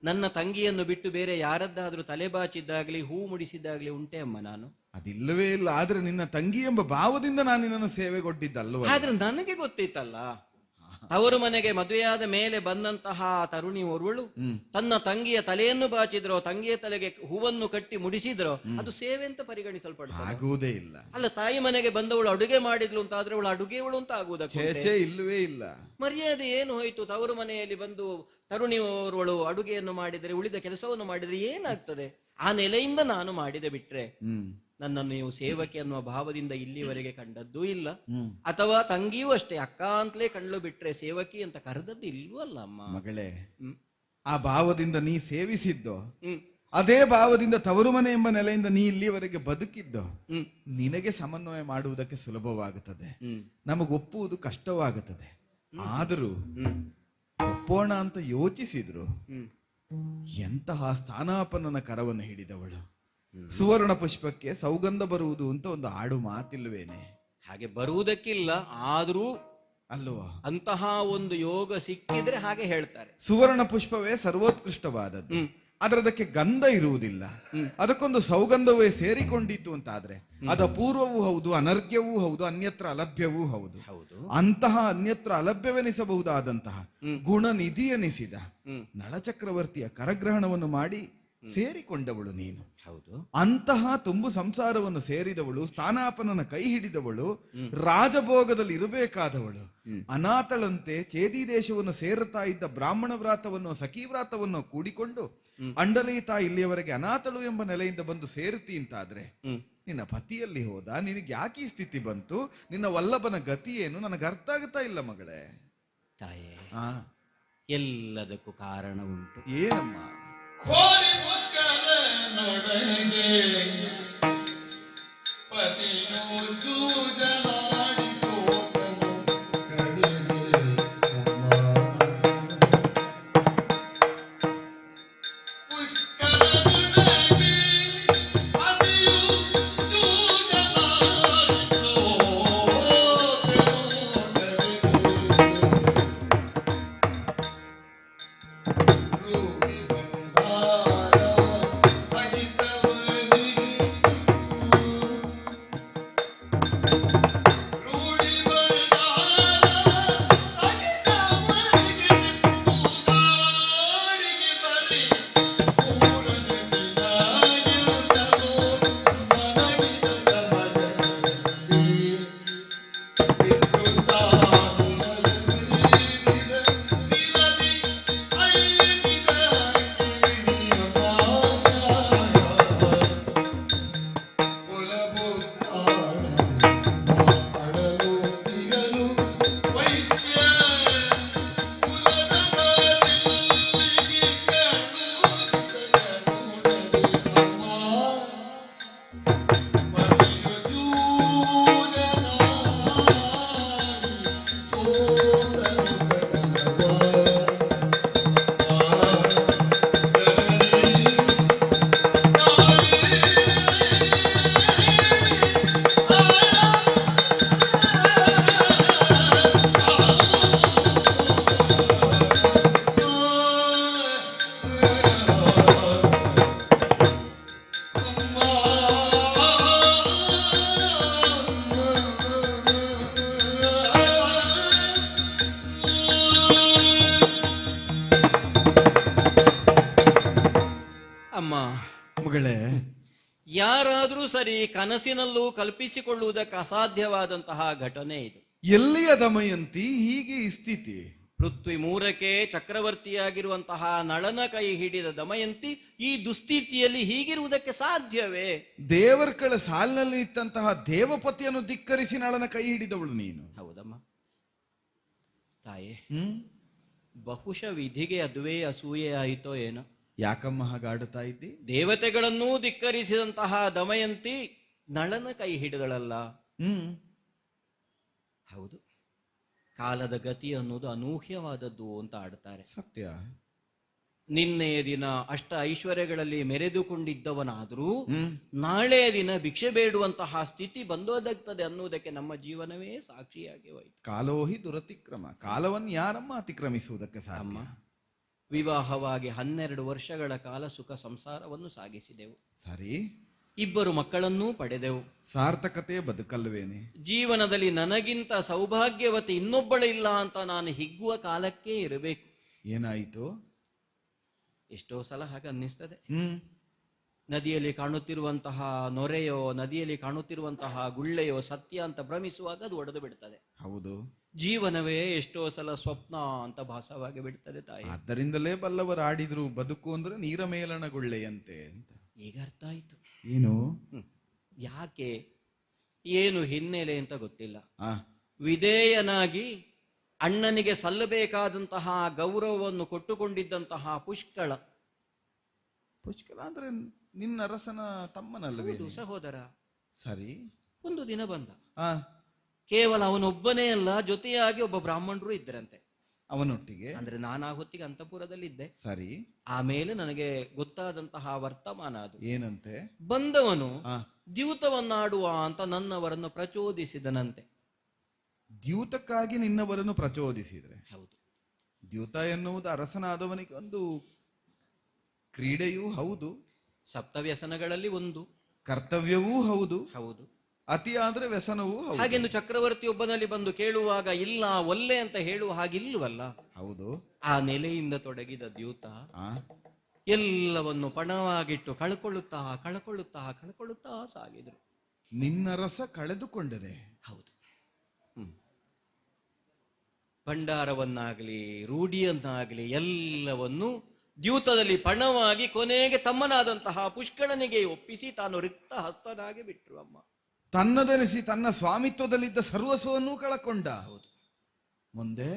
ನನ್ನ ತಂಗಿಯನ್ನು ಬಿಟ್ಟು ಬೇರೆ ಯಾರದ್ದಾದ್ರೂ ತಲೆಬಾಚಿದ್ದಾಗ್ಲಿ ಹೂ ಮುಡಿಸಿದ್ದಾಗ್ಲಿ ಉಂಟೆ ಅಮ್ಮ ನಾನು? ಅದಿಲ್ಲವೇ ಇಲ್ಲ. ಆದ್ರೆ ನಿನ್ನ ತಂಗಿ ಎಂಬ ಭಾವದಿಂದ ನಾನು ನಿನ್ನನ್ನು ಸೇವೆಗೊಡ್ಡಿದ್ದಲ್ವ? ಆದ್ರೆ ನನಗೆ ಗೊತ್ತಿತ್ತಲ್ಲ, ಅವರು ಮನೆಗೆ ಮದುವೆಯಾದ ಮೇಲೆ ಬಂದಂತಹ ತರುಣಿ ಓರ್ವಳು ತನ್ನ ತಂಗಿಯ ತಲೆಯನ್ನು ಬಾಚಿದ್ರೋ ತಂಗಿಯ ತಲೆಗೆ ಹೂವನ್ನು ಕಟ್ಟಿ ಮುಡಿಸಿದ್ರೋ ಅದು ಸೇವೆ ಅಂತ ಪರಿಗಣಿಸಲ್ಪಡ್ತದೆ? ಆಗುವುದೇ ಇಲ್ಲ. ಅಲ್ಲ, ತಾಯಿ ಮನೆಗೆ ಬಂದವಳು ಅಡುಗೆ ಮಾಡಿದ್ಲು ಅಂತ ಆದ್ರೆ ಅವಳು ಅಡುಗೆವಳು ಅಂತ ಆಗುವುದಕ್ಕೆ ಇಲ್ಲವೇ ಇಲ್ಲ. ಮರ್ಯಾದೆ ಏನು ಹೋಯ್ತು? ತವರು ಮನೆಯಲ್ಲಿ ಬಂದು ತರುಣಿ ಓರ್ವಳು ಅಡುಗೆಯನ್ನು ಮಾಡಿದರೆ ಉಳಿದ ಕೆಲಸವನ್ನು ಮಾಡಿದ್ರೆ ಏನಾಗ್ತದೆ? ಆ ನೆಲೆಯಿಂದ ನಾನು ಮಾಡಿದೆ ಬಿಟ್ರೆ ನನ್ನನ್ನು ನೀವು ಸೇವಕಿ ಅನ್ನುವ ಭಾವದಿಂದ ಇಲ್ಲಿವರೆಗೆ ಕಂಡದ್ದೂ ಇಲ್ಲ. ಅಥವಾ ತಂಗಿಯೂ ಅಷ್ಟೇ ಅಕ್ಕ ಅಂತಲೇ ಕಂಡು ಬಿಟ್ರೆ ಸೇವಕಿ ಅಂತ ಕರೆದದ್ದು ಇಲ್ವೂ ಅಲ್ಲ ಅಮ್ಮ. ಮಗಳೇ, ಆ ಭಾವದಿಂದ ನೀ ಸೇವಿಸಿದ್ದೋ ಅದೇ ಭಾವದಿಂದ ತವರು ಮನೆ ಎಂಬ ನೆಲೆಯಿಂದ ನೀ ಇಲ್ಲಿವರೆಗೆ ಬದುಕಿದ್ದೋ ನಿನಗೆ ಸಮನ್ವಯ ಮಾಡುವುದಕ್ಕೆ ಸುಲಭವಾಗುತ್ತದೆ, ನಮಗೊಪ್ಪುವುದು ಕಷ್ಟವಾಗುತ್ತದೆ. ಆದರೂ ಒಪ್ಪೋಣ ಅಂತ ಯೋಚಿಸಿದ್ರು ಎಂತಹ ಸ್ಥಾನಾಪನ್ನನ ಕರವನ್ನು ಹಿಡಿದವಳು. ಸುವರ್ಣ ಪುಷ್ಪಕ್ಕೆ ಸೌಗಂಧ ಬರುವುದು ಅಂತ ಒಂದು ಆಡು ಮಾತಿಲ್ವೇನೆ? ಹಾಗೆ ಬರುವುದಕ್ಕಿಲ್ಲ, ಆದ್ರೂ ಅಲ್ವಾ ಅಂತಹ ಒಂದು ಯೋಗ ಸಿಕ್ಕಿದ್ರೆ ಹಾಗೆ ಹೇಳ್ತಾರೆ. ಸುವರ್ಣ ಪುಷ್ಪವೇ ಸರ್ವೋತ್ಕೃಷ್ಟವಾದದ್ದು, ಅದರದಕ್ಕೆ ಗಂಧ ಇರುವುದಿಲ್ಲ, ಅದಕ್ಕೊಂದು ಸೌಗಂಧವೇ ಸೇರಿಕೊಂಡಿತ್ತು ಅಂತಾದ್ರೆ ಅದು ಅಪೂರ್ವವೂ ಹೌದು, ಅನರ್ಘ್ಯವೂ ಹೌದು, ಅನ್ಯತ್ರ ಅಲಭ್ಯವೂ ಹೌದು. ಅಂತಹ ಅನ್ಯತ್ರ ಅಲಭ್ಯವೆನಿಸಬಹುದಾದಂತಹ ಗುಣನಿಧಿ ಎನಿಸಿದ ನಳಚಕ್ರವರ್ತಿಯ ಕರಗ್ರಹಣವನ್ನು ಮಾಡಿ ಸೇರಿಕೊಂಡವಳು ನೀನು. ಹೌದು, ಅಂತಹ ತುಂಬು ಸಂಸಾರವನ್ನು ಸೇರಿದವಳು, ಸ್ಥಾನಾಪನನ ಕೈ ಹಿಡಿದವಳು, ರಾಜಭೋಗದಲ್ಲಿ ಇರಬೇಕಾದವಳು, ಅನಾಥಳಂತೆ ಚೇದಿ ದೇಶವನ್ನು ಸೇರುತ್ತಾ ಇದ್ದ ಬ್ರಾಹ್ಮಣ ವ್ರಾತವನ್ನು ಸಖಿ ವ್ರಾತವನ್ನು ಕೂಡಿಕೊಂಡು ಅಂಡಲೀತಾ ಇಲ್ಲಿಯವರೆಗೆ ಅನಾಥಳು ಎಂಬ ನೆಲೆಯಿಂದ ಬಂದು ಸೇರುತ್ತಿ ಅಂತಾದ್ರೆ ನಿನ್ನ ಪತಿಯಲ್ಲಿ ಹೋದ, ನಿನಗೆ ಯಾಕೆ ಈ ಸ್ಥಿತಿ ಬಂತು? ನಿನ್ನ ವಲ್ಲಭನ ಗತಿ ಏನು? ನನಗೆ ಅರ್ಥ ಆಗುತ್ತಾ ಇಲ್ಲ ಮಗಳೇ. ತಾಯೇ, ಎಲ್ಲದಕ್ಕೂ ಕಾರಣ ಉಂಟು. ಏನಮ್ಮ? ಕೋರಿ ಮಕ್ಕಳ ನೊಡಗೆ ಪತಿಯು ಜೂಜಲಾಡಿ ಸೋತನು ಕಡೆಗೆ ಪುಷ್ಕರ ನೊಡಗೆ ಪತಿಯು ಜೂಜಲಾಡಿ ಸೋತನು ಕಡೆಗೆ ಅಮ್ಮ, ಮಗಳೇ, ಯಾರಾದ್ರೂ ಸರಿ ಕನಸಿನಲ್ಲೂ ಕಲ್ಪಿಸಿಕೊಳ್ಳುವುದಕ್ಕೆ ಅಸಾಧ್ಯವಾದಂತಹ ಘಟನೆ ಇದು. ಎಲ್ಲಿಯ ದಮಯಂತಿ ಹೀಗೆ ಈ ಸ್ಥಿತಿ? ಪೃಥ್ವಿ ಮೂರಕ್ಕೆ ಚಕ್ರವರ್ತಿಯಾಗಿರುವಂತಹ ನಳನ ಕೈ ಹಿಡಿದ ದಮಯಂತಿ ಈ ದುಸ್ಥಿತಿಯಲ್ಲಿ ಹೀಗಿರುವುದಕ್ಕೆ ಸಾಧ್ಯವೇ? ದೇವರ್ಕಳ ಸಾಲಿನಲ್ಲಿ ಇತ್ತಂತಹ ದೇವಪತಿಯನ್ನು ಧಿಕ್ಕರಿಸಿ ನಳನ ಕೈ ಹಿಡಿದವಳು ನೀನು. ಹೌದಮ್ಮ ತಾಯೇ, ಬಹುಶಃ ವಿಧಿಗೆ ಅದುವೇ ಅಸೂಯೆ ಆಯಿತೋ ಏನೋ. ಯಾಕಮ್ಮ ಹಾಗಾಡುತ್ತಾ ಇದ್ದಿ? ದೇವತೆಗಳನ್ನೂ ಧಿಕ್ಕರಿಸಿದಂತಹ ದಮಯಂತಿ ನಳನ ಕೈ ಹಿಡಿದಳಲ್ಲ. ಹೌದು, ಕಾಲದ ಗತಿ ಅನ್ನೋದು ಅನೂಹ್ಯವಾದದ್ದು ಅಂತ ಆಡ್ತಾರೆ. ಸತ್ಯ. ನಿನ್ನೆಯ ದಿನ ಅಷ್ಟ ಐಶ್ವರ್ಯಗಳಲ್ಲಿ ಮೆರೆದುಕೊಂಡಿದ್ದವನಾದರೂ ನಾಳೆಯ ದಿನ ಭಿಕ್ಷೆ ಬೇಡುವಂತಹ ಸ್ಥಿತಿ ಬಂದೋದಾಗ್ತದೆ ಅನ್ನುವುದಕ್ಕೆ ನಮ್ಮ ಜೀವನವೇ ಸಾಕ್ಷಿಯಾಗಿ ಹೋಯಿತು. ಕಾಲೋಹಿ ದುರತಿಕ್ರಮ. ಕಾಲವನ್ನು ಯಾರಮ್ಮ ಅತಿಕ್ರಮಿಸುವುದಕ್ಕೆ ಸಾಧ್ಯ? ವಿವಾಹವಾಗಿ 12 ವರ್ಷಗಳ ಕಾಲ ಸುಖ ಸಂಸಾರವನ್ನು ಸಾಗಿಸಿದೆವು. ಸರಿ. 2 ಮಕ್ಕಳನ್ನೂ ಪಡೆದೆವು. ಸಾರ್ಥಕತೆ ಬದುಕಲ್ವೇನೆ? ಜೀವನದಲ್ಲಿ ನನಗಿಂತ ಸೌಭಾಗ್ಯವತಿ ಇನ್ನೊಬ್ಬಳಿಲ್ಲ ಅಂತ ನಾನು ಹಿಗ್ಗುವ ಕಾಲಕ್ಕೆ ಇರಬೇಕು. ಏನಾಯಿತು? ಎಷ್ಟೋ ಸಲ ಹಾಗೆ ಅನ್ನಿಸ್ತದೆ. ನದಿಯಲ್ಲಿ ಕಾಣುತ್ತಿರುವಂತಹ ನೊರೆಯೋ, ನದಿಯಲ್ಲಿ ಕಾಣುತ್ತಿರುವಂತಹ ಗುಳ್ಳೆಯೋ ಸತ್ಯ ಅಂತ ಭ್ರಮಿಸುವಾಗ ಅದು ಒಡೆದು ಬಿಡ್ತದೆ. ಹೌದು. ಜೀವನವೇ ಎಷ್ಟೋ ಸಲ ಸ್ವಪ್ನ ಅಂತ ಭಾಸವಾಗಿ ಬಿಡ್ತದೆ ತಾಯಿ. ಆದ್ದರಿಂದಲೇ ಬಲ್ಲವರು ಆಡಿದ್ರು, ಬದುಕು ಅಂದ್ರೆ ನೀರ ಮೇಲಣಗುಳ್ಳೆಯಂತೆ ಅಂತ. ಈಗ ಅರ್ಥ ಆಯ್ತು. ಏನು? ಯಾಕೆ, ಏನು ಹಿನ್ನೆಲೆ ಅಂತ ಗೊತ್ತಿಲ್ಲ. ಆ ವಿಧೇಯನಾಗಿ ಅಣ್ಣನಿಗೆ ಸಲ್ಲಬೇಕಾದಂತಹ ಗೌರವವನ್ನು ಕೊಟ್ಟುಕೊಂಡಿದ್ದಂತಹ ಪುಷ್ಕಳ. ಪುಷ್ಕಲ ಅಂದ್ರೆ ನಿನ್ನ ಅರಸನ ತಮ್ಮನಲ್ಲವೇ? ಸಹೋದರ. ಸರಿ. ಒಂದು ದಿನ ಬಂದ. ಆ ಕೇವಲ ಅವನೊಬ್ಬನೇ ಅಲ್ಲ, ಜೊತೆಯಾಗಿ ಒಬ್ಬ ಬ್ರಾಹ್ಮಣರು ಇದ್ದರಂತೆ ಅವನೊಟ್ಟಿಗೆ. ಅಂದ್ರೆ ನಾನು ಆ ಹೊತ್ತಿಗೆ ಅಂತಃಪುರದಲ್ಲಿದ್ದೆ. ಸರಿ. ಆಮೇಲೆ ನನಗೆ ಗೊತ್ತಾದಂತಹ ವರ್ತಮಾನ ಅದು. ಏನಂತೆ? ಬಂದವನು ದ್ಯೂತವನ್ನಾಡುವ ಅಂತ ನನ್ನವರನ್ನು ಪ್ರಚೋದಿಸಿದನಂತೆ. ದ್ಯೂತಕ್ಕಾಗಿ ನಿನ್ನವರನ್ನು ಪ್ರಚೋದಿಸಿದ್ರೆ? ಹೌದು. ದ್ಯೂತ ಎನ್ನುವುದು ಅರಸನಾದವನಿಗೆ ಒಂದು ಕ್ರೀಡೆಯೂ ಹೌದು, ಸಪ್ತವ್ಯಸನಗಳಲ್ಲಿ ಒಂದು, ಕರ್ತವ್ಯವೂ ಹೌದು. ಹೌದು. ಅತಿಯಾದ್ರೆ ವ್ಯಸನವೂ ಹೌದು. ಹಾಗೆಂದು ಚಕ್ರವರ್ತಿ ಒಬ್ಬನಲ್ಲಿ ಬಂದು ಕೇಳುವಾಗ ಇಲ್ಲ ಒಲ್ಲೆ ಅಂತ ಹೇಳುವ ಹಾಗಿಲ್ವಲ್ಲ. ಹೌದು. ಆ ನೆಲೆಯಿಂದ ತೊಡಗಿದ ದ್ಯೂತ ಎಲ್ಲವನ್ನು ಪಣವಾಗಿಟ್ಟು ಕಳ್ಕೊಳ್ಳುತ್ತಾ ಕಳ್ಕೊಳ್ಳುತ್ತಾ ಕಳ್ಕೊಳ್ಳುತ್ತಾ ಸಾಗಿದ್ರು. ನಿನ್ನರಸ ಕಳೆದುಕೊಂಡರೆ? ಹೌದು. ಭಂಡಾರವನ್ನಾಗಲಿ ರೂಢಿಯನ್ನಾಗಲಿ ಎಲ್ಲವನ್ನು ದ್ಯೂತದಲ್ಲಿ ಪಣವಾಗಿ ಕೊನೆಗೆ ತಮ್ಮನಾದಂತಹ ಪುಷ್ಕಳನಿಗೆ ಒಪ್ಪಿಸಿ ತಾನು ರಿಕ್ತ ಹಸ್ತನಾಗಿ ಬಿಟ್ರು. ಅಮ್ಮ, ತನ್ನದೆನಿಸಿ ತನ್ನ ಸ್ವಾಮಿತ್ವದಲ್ಲಿದ್ದ ಸರ್ವಸ್ವವನ್ನೂ ಕಳಕೊಂಡ. ಹೌದು. ಮುಂದೆ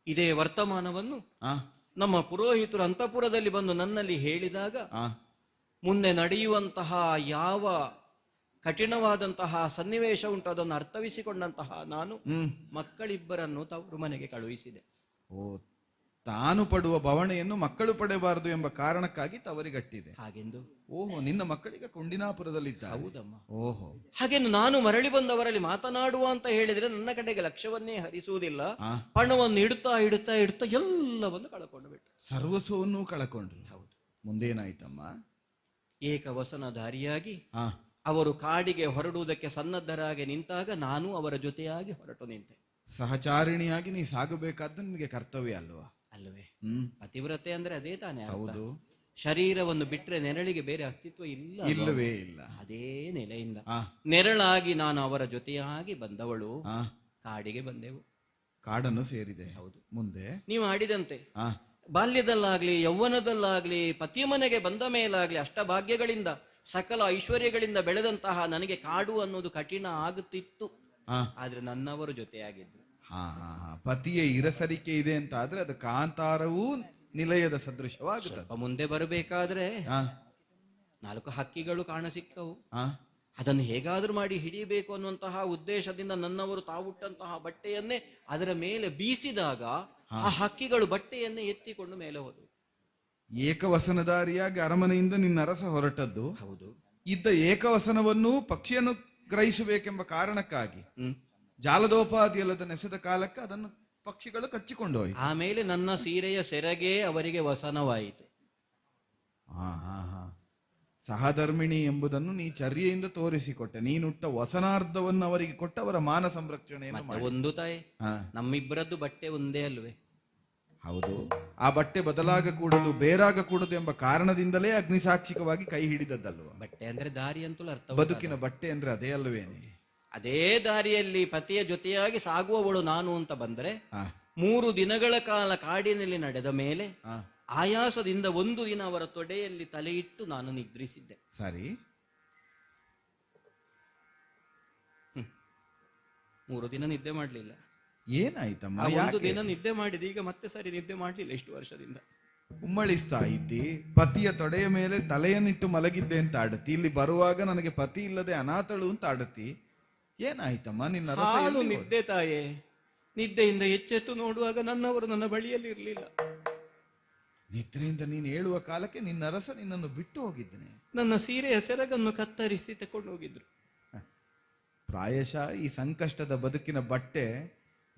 ಇದೇ ವರ್ತಮಾನವನ್ನು ನಮ್ಮ ಪುರೋಹಿತರು ಅಂತಃಪುರದಲ್ಲಿ ಬಂದು ನನ್ನಲ್ಲಿ ಹೇಳಿದಾಗ ಮುಂದೆ ನಡೆಯುವಂತಹ ಯಾವ ಕಠಿಣವಾದಂತಹ ಸನ್ನಿವೇಶ ಉಂಟು ಅದನ್ನು ಅರ್ಥವಿಸಿಕೊಂಡಂತಹ ನಾನು ಮಕ್ಕಳಿಬ್ಬರನ್ನು ತವರು ಮನೆಗೆ ಕಳುಹಿಸಿದೆ. ಓ, ತಾನು ಪಡುವ ಬವಣೆಯನ್ನು ಮಕ್ಕಳು ಪಡೆಯಬಾರದು ಎಂಬ ಕಾರಣಕ್ಕಾಗಿ ತವರಿಗಟ್ಟಿದೆ. ಹಾಗೆಂದು? ಓಹೋ, ನಿನ್ನ ಮಕ್ಕಳಿಗೆ ಕೊಂಡಿನಾಪುರದಲ್ಲಿದ್ದ? ಹೌದಮ್ಮ. ಓಹೋ. ಹಾಗೆಂದು ನಾನು ಮರಳಿ ಬಂದವರಲ್ಲಿ ಮಾತನಾಡುವ ಅಂತ ಹೇಳಿದ್ರೆ ನನ್ನ ಕಡೆಗೆ ಲಕ್ಷ್ಯವನ್ನೇ ಹರಿಸುವುದಿಲ್ಲ. ಪಣವನ್ನು ಇಡುತ್ತಾ ಇಡುತ್ತಾ ಇಡುತ್ತಾ ಎಲ್ಲವನ್ನು ಕಳ್ಕೊಂಡು ಬಿಟ್ಟು ಸರ್ವಸ್ವವನ್ನು ಕಳಕೊಂಡ್ರು. ಹೌದು. ಮುಂದೇನಾಯ್ತಮ್ಮ? ಏಕವಸನಧಾರಿಯಾಗಿ ಅವರು ಕಾಡಿಗೆ ಹೊರಡುವುದಕ್ಕೆ ಸನ್ನದ್ಧರಾಗಿ ನಿಂತಾಗ ನಾನು ಅವರ ಜೊತೆಯಾಗಿ ಹೊರಟು ನಿಂತೆ. ಸಹಚಾರಿಣಿಯಾಗಿ ನೀ ಸಾಗಬೇಕಾದ ನಿನಗೆ ಕರ್ತವ್ಯ ಅಲ್ವಾ? ಅಲ್ಲವೇ? ಪತಿವ್ರತೆ ಅಂದ್ರೆ ಅದೇ ತಾನೇ. ಹೌದು. ಶರೀರವನ್ನು ಬಿಟ್ರೆ ನೆರಳಿಗೆ ಬೇರೆ ಅಸ್ತಿತ್ವ ಇಲ್ಲ. ಇಲ್ಲವೇ ಇಲ್ಲ. ಅದೇ ನೆಲೆಯಿಂದ ನೆರಳಾಗಿ ನಾನು ಅವರ ಜೊತೆಯಾಗಿ ಬಂದವಳು. ಕಾಡಿಗೆ ಬಂದೆವು. ಕಾಡನ್ನು ಸೇರಿದೆ. ಹೌದು. ಮುಂದೆ ನೀವು ಆಡಿದಂತೆ ಬಾಲ್ಯದಲ್ಲಾಗ್ಲಿ ಯೌವನದಲ್ಲಾಗ್ಲಿ ಪತಿಯ ಮನೆಗೆ ಬಂದ ಮೇಲಾಗ್ಲಿ ಅಷ್ಟಭಾಗ್ಯಗಳಿಂದ ಸಕಲ ಐಶ್ವರ್ಯಗಳಿಂದ ಬೆಳೆದಂತಹ ನನಗೆ ಕಾಡು ಅನ್ನೋದು ಕಠಿಣ ಆಗುತ್ತಿತ್ತು. ಆದ್ರೆ ನನ್ನವರು ಜೊತೆಯಾಗಿದ್ರು. ಪತಿಯ ಇರಸರಿಕೆ ಇದೆ ಅಂತ ಆದ್ರೆ ಅದು ಕಾಂತಾರವೂ ನಿಲಯದ ಸದೃಶವಾಗುತ್ತದೆ. ಮುಂದೆ ಬರಬೇಕಾದ್ರೆ 4 ಹಕ್ಕಿಗಳು ಕಾಣಸಿಕ್ಕವು. ಅದನ್ನು ಹೇಗಾದ್ರೂ ಮಾಡಿ ಹಿಡಿಯಬೇಕು ಅನ್ನುವಂತಹ ಉದ್ದೇಶದಿಂದ ನನ್ನವರು ತಾವುಟ್ಟಂತಹ ಬಟ್ಟೆಯನ್ನೇ ಅದರ ಮೇಲೆ ಬೀಸಿದಾಗ ಆ ಹಕ್ಕಿಗಳು ಬಟ್ಟೆಯನ್ನೇ ಎತ್ತಿಕೊಂಡು ಮೇಲೆ ಹೋದವು. ಏಕವಸನದಾರಿಯಾಗಿ ಅರಮನೆಯಿಂದ ನಿನ್ನ ಅರಸ ಹೊರಟದ್ದು. ಹೌದು. ಇದ್ದ ಏಕವಸನವನ್ನು ಪಕ್ಷಿಯನ್ನು ಗ್ರಹಿಸಬೇಕೆಂಬ ಕಾರಣಕ್ಕಾಗಿ ಜಾಲದೋಪಾದಿಯಲ್ಲದ ನೆಸೆದ ಕಾಲಕ್ಕೆ ಅದನ್ನು ಪಕ್ಷಿಗಳು ಕಚ್ಚಿಕೊಂಡು ಹೋಯಿತು. ಆಮೇಲೆ ನನ್ನ ಸೀರೆಯ ಸೆರಗೇ ಅವರಿಗೆ ವಸನವಾಯಿತು. ಸಹಧರ್ಮಿಣಿ ಎಂಬುದನ್ನು ನೀ ಚರ್ಯೆಯಿಂದ ತೋರಿಸಿಕೊಟ್ಟೆ. ನೀನುಟ್ಟ ವಸನಾರ್ಧವನ್ನು ಅವರಿಗೆ ಕೊಟ್ಟು ಅವರ ಮಾನ ಸಂರಕ್ಷಣೆಯನ್ನು ಮತ್ತೆ ಮಾಡಿ. ಒಂದು ತಾಯಿ, ಹಾ, ನಮ್ಮಿಬ್ಬರದ್ದು ಬಟ್ಟೆ ಒಂದೇ ಅಲ್ವೇ? ಹೌದು. ಆ ಬಟ್ಟೆ ಬದಲಾಗಕೂಡದು, ಬೇರಾಗಕೂಡದು ಎಂಬ ಕಾರಣದಿಂದಲೇ ಅಗ್ನಿಸಾಕ್ಷಿಕವಾಗಿ ಕೈ ಹಿಡಿದದ್ದಲ್ವ. ಬಟ್ಟೆ ಅಂದ್ರೆ ದಾರಿ ಅಂತಲೂ ಅರ್ಥ. ಬದುಕಿನ ಬಟ್ಟೆ ಅಂದ್ರೆ ಅದೇ ಅಲ್ವೇನೆ. ಅದೇ ದಾರಿಯಲ್ಲಿ ಪತಿಯ ಜೊತೆಯಾಗಿ ಸಾಗುವವಳು ನಾನು ಅಂತ ಬಂದ್ರೆ, ಹಾ 3 ದಿನಗಳ ಕಾಲ ಕಾಡಿನಲ್ಲಿ ನಡೆದ ಮೇಲೆ ಹಾ, ಆಯಾಸದಿಂದ ಒಂದು ದಿನ ಅವರ ತೊಡೆಯಲ್ಲಿ ತಲೆಯಿಟ್ಟು ನಾನು ನಿದ್ರಿಸಿದ್ದೆ. ಸರಿ. 3 ದಿನ ನಿದ್ದೆ ಮಾಡ್ಲಿಲ್ಲ. ಏನಾಯ್ತಮ್ಮ? ಒಂದು ಯಾಕೆ ದಿನ ನಿದ್ದೆ ಮಾಡಿದೆ, ಈಗ ಮತ್ತೆ ಸರಿ ನಿದ್ದೆ ಮಾಡ್ಲಿಲ್ಲ ಇಷ್ಟು ವರ್ಷದಿಂದ. ಉಮ್ಮಳಿಸ್ತಾ ಇದ್ದಿ? ಪತಿಯ ತೊಡೆಯ ಮೇಲೆ ತಲೆಯನ್ನಿಟ್ಟು ಮಲಗಿದ್ದೆ ಅಂತ ಆಡತಿ. ಇಲ್ಲಿ ಬರುವಾಗ ನನಗೆ ಪತಿ ಇಲ್ಲದೆ ಅನಾಥಳು ಅಂತ ಆಡತಿ. ಏನಾಯ್ತಮ್ಮ? ನಿನ್ನ ರಸ ಹಾಳು ಎಲ್ಲಿ ಹೋದ? ನಿದ್ದೆ ತಾಯೇ. ನಿದ್ದೆಯಿಂದ ಎಚ್ಚೆತ್ತು ನೋಡುವಾಗ ನನ್ನವರು ನನ್ನ ಬಳಿಯಲ್ಲಿ ಇರಲಿಲ್ಲ. ನಿದ್ರೆಯಿಂದ ನೀನು ಹೇಳುವ ಕಾಲಕ್ಕೆ ನಿನ್ನ ಅರಸ ನಿನ್ನನ್ನು ಬಿಟ್ಟು ಹೋಗಿದ್ದೇನೆ. ನನ್ನ ಸೀರೆಯ ಸೆರಗನ್ನು ಕತ್ತರಿಸಿ ತಕೊಂಡು ಹೋಗಿದ್ರು. ಪ್ರಾಯಶಃ ಈ ಸಂಕಷ್ಟದ ಬದುಕಿನ ಬಟ್ಟೆ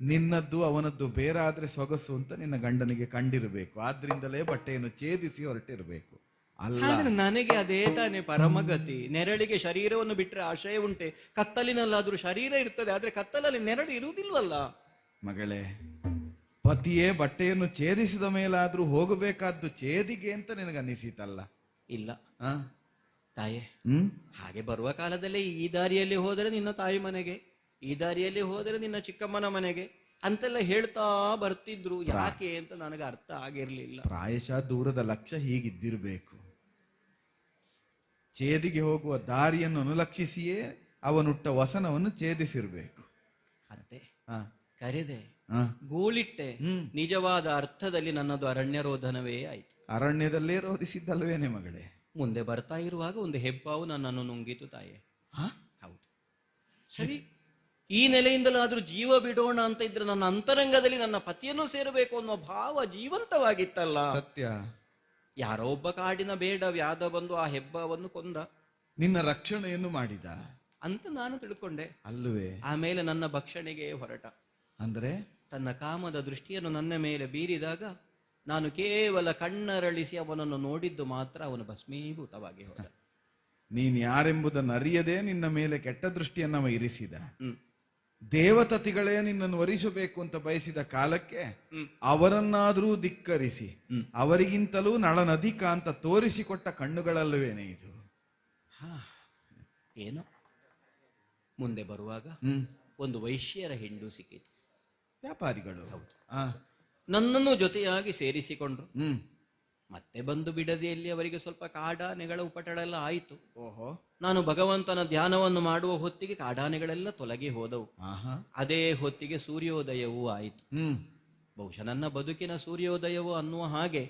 ನಿನ್ನದ್ದು ಅವನದ್ದು ಬೇರಾದ್ರೆ ಸೊಗಸು ಅಂತ ನಿನ್ನ ಗಂಡನಿಗೆ ಕಂಡಿರಬೇಕು. ಆದ್ರಿಂದಲೇ ಬಟ್ಟೆಯನ್ನು ಛೇದಿಸಿ ಹೊರಟಿರಬೇಕು ಅಲ್ಲ? ಆದ್ರೆ ನನಗೆ ಅದೇ ತಾನೇ ಪರಮಗತಿ. ನೆರಳಿಗೆ ಶರೀರವನ್ನು ಬಿಟ್ರೆ ಆಶಯ ಉಂಟೆ, ಕತ್ತಲಿನಲ್ಲಾದ್ರೂ ಶರೀರ ಇರ್ತದೆ, ಆದ್ರೆ ಕತ್ತಲಲ್ಲಿ ನೆರಳು ಇರುವುದಿಲ್ವಲ್ಲ. ಮಗಳೇ, ಪತಿಯೇ ಬಟ್ಟೆಯನ್ನು ಛೇದಿಸಿದ ಮೇಲಾದ್ರೂ ಹೋಗಬೇಕಾದ್ದು ಛೇದಿಗೆ ಅಂತ ನಿನಗನ್ನಿಸಿತಲ್ಲ? ಇಲ್ಲ ಆ? ತಾಯೇ, ಹ್ಮ್ ಹಾಗೆ ಬರುವ ಕಾಲದಲ್ಲಿ ಈ ದಾರಿಯಲ್ಲಿ ಹೋದರೆ ನಿನ್ನ ತಾಯಿ ಮನೆಗೆ, ಈ ದಾರಿಯಲ್ಲಿ ಹೋದರೆ ನಿನ್ನ ಚಿಕ್ಕಮ್ಮನ ಮನೆಗೆ ಅಂತೆಲ್ಲ ಹೇಳ್ತಾ ಬರ್ತಿದ್ರು. ಯಾಕೆ ಅಂತ ನನಗೆ ಅರ್ಥ ಆಗಿರ್ಲಿಲ್ಲ. ಪ್ರಾಯಶಃ ದೂರದ ಲಕ್ಷ್ಯ ಹೀಗಿದ್ದಿರಬೇಕು. ಛೇದಿಗೆ ಹೋಗುವ ದಾರಿಯನ್ನು ಅನುಲಕ್ಷಿಸಿಯೇ ಅವನುಟ್ಟ ವಸನವನ್ನು ಛೇದಿಸಿರ್ಬೇಕು. ಅತ್ತೆ ಆ, ಕರೆದೆ, ಆ. ಗೋಳಿಟ್ಟೆ. ನಿಜವಾದ ಅರ್ಥದಲ್ಲಿ ನನ್ನದು ಅರಣ್ಯರೋಧನವೇ ಆಯ್ತು. ಅರಣ್ಯದಲ್ಲೇ ರೋಧಿಸಿದ್ದಲ್ವೇನೆ ಮಗಳೇ? ಮುಂದೆ ಬರ್ತಾ ಇರುವಾಗ ಒಂದು ಹೆಬ್ಬಾವು ನನ್ನನ್ನು ನುಂಗಿತು ತಾಯೇ. ಹೌದು, ಸರಿ, ಈ ನೆಲೆಯಿಂದಲಾದ್ರೂ ಜೀವ ಬಿಡೋಣ ಅಂತ ಇದ್ರೆ ನನ್ನ ಅಂತರಂಗದಲ್ಲಿ ನನ್ನ ಪತಿಯನ್ನು ಸೇರಬೇಕು ಅನ್ನೋ ಭಾವ ಜೀವಂತವಾಗಿತ್ತಲ್ಲ. ಸತ್ಯ. ಯಾರೋ ಒಬ್ಬ ಕಾಡಿನ ಬೇಡ ವ್ಯಾಧ ಬಂದು ಆ ಹೆಬ್ಬಾವನ್ನು ಕೊಂದ. ನಿನ್ನ ರಕ್ಷಣೆಯನ್ನು ಮಾಡಿದ ಅಂತ ನಾನು ತಿಳ್ಕೊಂಡೆ. ಅಲ್ಲವೇ? ಆಮೇಲೆ ನನ್ನ ಭಕ್ಷಣೆಗೆ ಹೊರಟ. ಅಂದ್ರೆ ತನ್ನ ಕಾಮದ ದೃಷ್ಟಿಯನ್ನು ನನ್ನ ಮೇಲೆ ಬೀರಿದಾಗ ನಾನು ಕೇವಲ ಕಣ್ಣರಳಿಸಿ ಅವನನ್ನು ನೋಡಿದ್ದು ಮಾತ್ರ ಅವನು ಭಸ್ಮೀಭೂತವಾಗಿ ಹೋದ. ನೀನ್ ಯಾರೆಂಬುದನ್ನು ಅರಿಯದೆ ನಿನ್ನ ಮೇಲೆ ಕೆಟ್ಟ ದೃಷ್ಟಿಯನ್ನ ಇರಿಸಿದ. ದೇವತತಿಗಳೇ ನಿನ್ನನ್ನು ವರಿಸಬೇಕು ಅಂತ ಬಯಸಿದ ಕಾಲಕ್ಕೆ ಅವರನ್ನಾದರೂ ಧಿಕ್ಕರಿಸಿ ಅವರಿಗಿಂತಲೂ ನಳನಧಿಕ ಅಂತ ತೋರಿಸಿಕೊಟ್ಟ ಕಣ್ಣುಗಳಲ್ಲವೇನೆ ಇದು? ಏನೋ ಮುಂದೆ ಬರುವಾಗ ಒಂದು ವೈಶ್ಯರ ಹೆಂಡು ಸಿಕ್ಕಿತು. ವ್ಯಾಪಾರಿಗಳು. ಹೌದು. ಆ, ನನ್ನನ್ನು ಜೊತೆಯಾಗಿ ಸೇರಿಸಿಕೊಂಡ್ರು. ಮತ್ತೆ ಬಂದು ಬಿಡದೆಯಲ್ಲಿ ಅವರಿಗೆ ಸ್ವಲ್ಪ ಕಾಡಾನೆಗಳ ಉಪಟಳ ಎಲ್ಲ ಆಯಿತು. ಓಹೋ. ನಾನು ಭಗವಂತನ ಧ್ಯಾನವನ್ನು ಮಾಡುವ ಹೊತ್ತಿಗೆ ಕಾಡಾನೆಗಳೆಲ್ಲ ತೊಲಗಿ ಹೋದವು. ಅದೇ ಹೊತ್ತಿಗೆ ಸೂರ್ಯೋದಯವೂ ಆಯಿತು. ಬಹುಶಃ ನನ್ನ ಬದುಕಿನ ಸೂರ್ಯೋದಯವು ಅನ್ನುವ ಹಾಗೆ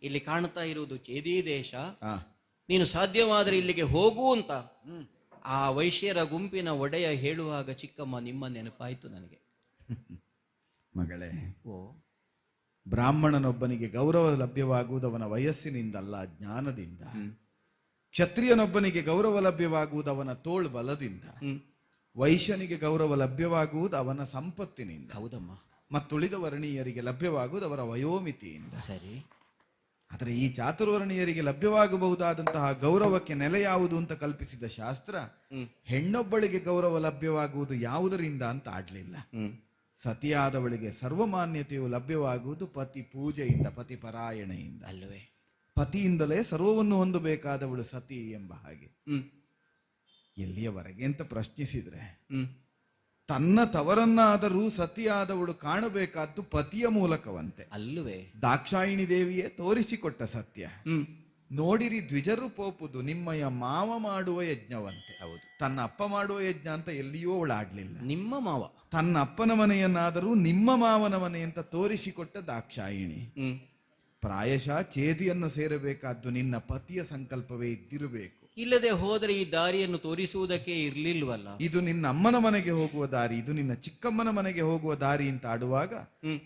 ಇಲ್ಲಿ ಕಾಣ್ತಾ ಇರುವುದು ಚೇದಿ ದೇಶ. ನೀನು ಸಾಧ್ಯವಾದರೆ ಇಲ್ಲಿಗೆ ಹೋಗು ಅಂತ ಆ ವೈಶ್ಯರ ಗುಂಪಿನ ಒಡೆಯ ಹೇಳುವಾಗ ಚಿಕ್ಕಮ್ಮ ನಿಮ್ಮ ನೆನಪಾಯಿತು ನನಗೆ. ಮಗಳೇ, ಓ, ಬ್ರಾಹ್ಮಣನೊಬ್ಬನಿಗೆ ಗೌರವ ಲಭ್ಯವಾಗುವುದು ಅವನ ವಯಸ್ಸಿನಿಂದಲ್ಲ, ಜ್ಞಾನದಿಂದ. ಕ್ಷತ್ರಿಯನೊಬ್ಬನಿಗೆ ಗೌರವ ಲಭ್ಯವಾಗುವುದು ಅವನ ತೋಳು ಬಲದಿಂದ. ವೈಶ್ಯನಿಗೆ ಗೌರವ ಲಭ್ಯವಾಗುವುದು ಅವನ ಸಂಪತ್ತಿನಿಂದ. ಹೌದಮ್ಮ. ಮತ್ತುಳಿದ ವರ್ಣೀಯರಿಗೆ ಲಭ್ಯವಾಗುವುದು ಅವರ ವಯೋಮಿತಿಯಿಂದ. ಸರಿ. ಆದರೆ ಈ ಚಾತುರ್ವರ್ಣೀಯರಿಗೆ ಲಭ್ಯವಾಗಬಹುದಾದಂತಹ ಗೌರವಕ್ಕೆ ನೆಲೆ ಯಾವುದು ಅಂತ ಕಲ್ಪಿಸಿದ ಶಾಸ್ತ್ರ ಹೆಣ್ಣೊಬ್ಬಳಿಗೆ ಗೌರವ ಲಭ್ಯವಾಗುವುದು ಯಾವುದರಿಂದ ಅಂತ ಆಡ್ಲಿಲ್ಲ. ಸತಿಯಾದವಳಿಗೆ ಸರ್ವಮಾನ್ಯತೆಯು ಲಭ್ಯವಾಗುವುದು ಪತಿ ಪೂಜೆಯಿಂದ, ಪತಿ ಪರಾಯಣೆಯಿಂದ ಅಲ್ಲವೇ? ಪತಿಯಿಂದಲೇ ಸರ್ವವನ್ನು ಹೊಂದಬೇಕಾದವಳು ಸತಿ ಎಂಬ ಹಾಗೆ. ಎಲ್ಲಿಯವರೆಗೆ ಅಂತ ಪ್ರಶ್ನಿಸಿದ್ರೆ, ತನ್ನ ತವರನ್ನಾದರೂ ಸತಿಯಾದವಳು ಕಾಣಬೇಕಾದ್ದು ಪತಿಯ ಮೂಲಕವಂತೆ ಅಲ್ಲವೇ? ದಾಕ್ಷಾಯಿಣಿ ದೇವಿಯೇ ತೋರಿಸಿಕೊಟ್ಟ ಸತ್ಯ. ನೋಡಿರಿ ದ್ವಿಜರು ಪೋಪುದು ನಿಮ್ಮಯ ಮಾವ ಮಾಡುವ ಯಜ್ಞವಂತೆ. ಹೌದು. ತನ್ನ ಅಪ್ಪ ಮಾಡುವ ಯಜ್ಞ ಅಂತ ಎಲ್ಲಿಯೂ ಅವಳು ಆಡ್ಲಿಲ್ಲ. ನಿಮ್ಮ ಮಾವ ತನ್ನ ಅಪ್ಪನ ಮನೆಯನ್ನಾದರೂ ನಿಮ್ಮ ಮಾವನ ಮನೆ ಅಂತ ತೋರಿಸಿಕೊಟ್ಟ ದಾಕ್ಷಾಯಿಣಿ. ಪ್ರಾಯಶಃ ಛೇದಿಯನ್ನು ಸೇರಬೇಕಾದ್ದು ನಿನ್ನ ಪತಿಯ ಸಂಕಲ್ಪವೇ ಇದ್ದಿರಬೇಕು. ಇಲ್ಲದೆ ಹೋದರೆ ಈ ದಾರಿಯನ್ನು ತೋರಿಸುವುದಕ್ಕೆ ಇರ್ಲಿಲ್ವಲ್ಲ. ಇದು ನಿನ್ನ ಅಮ್ಮನ ಮನೆಗೆ ಹೋಗುವ ದಾರಿ, ಇದು ನಿನ್ನ ಚಿಕ್ಕಮ್ಮನ ಮನೆಗೆ ಹೋಗುವ ದಾರಿ ಅಂತ ಆಡುವಾಗ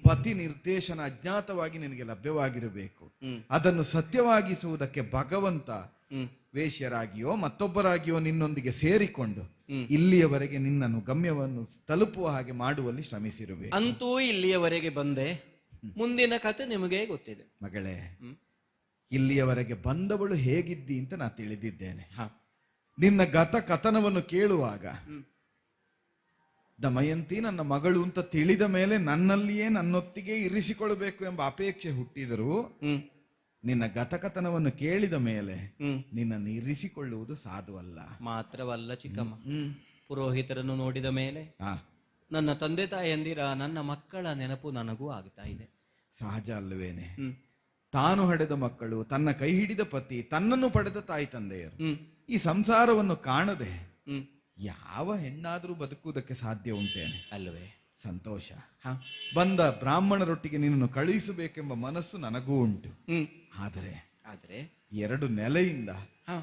ಪತಿ ನಿರ್ದೇಶನ ಅಜ್ಞಾತವಾಗಿ ನಿನಗೆ ಲಭ್ಯವಾಗಿರಬೇಕು. ಅದನ್ನು ಸತ್ಯವಾಗಿಸುವುದಕ್ಕೆ ಭಗವಂತ ವೇಶ್ಯರಾಗಿಯೋ ಮತ್ತೊಬ್ಬರಾಗಿಯೋ ನಿನ್ನೊಂದಿಗೆ ಸೇರಿಕೊಂಡು ಇಲ್ಲಿಯವರೆಗೆ ನಿನ್ನನ್ನು ಗಮ್ಯವನ್ನು ತಲುಪುವ ಹಾಗೆ ಮಾಡುವಲ್ಲಿ ಶ್ರಮಿಸಿರಬೇಕು. ಅಂತೂ ಇಲ್ಲಿಯವರೆಗೆ ಬಂದೆ. ಮುಂದಿನ ಕತೆ ನಿಮಗೆ ಗೊತ್ತಿದೆ ಮಗಳೇ. ಇಲ್ಲಿಯವರೆಗೆ ಬಂದವಳು ಹೇಗಿದ್ದಿ ಅಂತ ನಾ ತಿಳಿದಿದ್ದೇನೆ. ಹ. ನಿನ್ನ ಗತ ಕಥನವನ್ನು ಕೇಳುವಾಗ ದಮಯಂತಿ ನನ್ನ ಮಗಳು ಅಂತ ತಿಳಿದ ಮೇಲೆ ನನ್ನಲ್ಲಿಯೇ ನನ್ನೊತ್ತಿಗೆ ಇರಿಸಿಕೊಳ್ಬೇಕು ಎಂಬ ಅಪೇಕ್ಷೆ ಹುಟ್ಟಿದರೂ ನಿನ್ನ ಗತಕಥನವನ್ನು ಕೇಳಿದ ಮೇಲೆ ನಿನ್ನನ್ನು ಇರಿಸಿಕೊಳ್ಳುವುದು ಸಾಧುವಲ್ಲ. ಮಾತ್ರವಲ್ಲ ಚಿಕ್ಕಮ್ಮ, ಪುರೋಹಿತರನ್ನು ನೋಡಿದ ಮೇಲೆ ಆ ನನ್ನ ತಂದೆ ತಾಯಂದಿರ ನನ್ನ ಮಕ್ಕಳ ನೆನಪು ನನಗೂ ಆಗ್ತಾ ಇದೆ. ಸಹಜ ಅಲ್ಲವೇನೆ? ತಾನು ಹಡೆದ ಮಕ್ಕಳು, ತನ್ನ ಕೈ ಹಿಡಿದ ಪತಿ, ತನ್ನನ್ನು ಪಡೆದ ತಾಯಿ ತಂದೆಯರು ಈ ಸಂಸಾರವನ್ನು ಕಾಣದೆ ಯಾವ ಹೆಣ್ಣಾದ್ರೂ ಬದುಕುವುದಕ್ಕೆ ಸಾಧ್ಯ ಉಂಟೇನೆ ಅಲ್ಲವೇ? ಸಂತೋಷ. ಬಂದ ಬ್ರಾಹ್ಮಣರೊಟ್ಟಿಗೆ ನಿನ್ನನ್ನು ಕಳುಹಿಸಬೇಕೆಂಬ ಮನಸ್ಸು ನನಗೂ ಉಂಟು. ಆದರೆ ಆದ್ರೆ 2 ನೆಲೆಯಿಂದ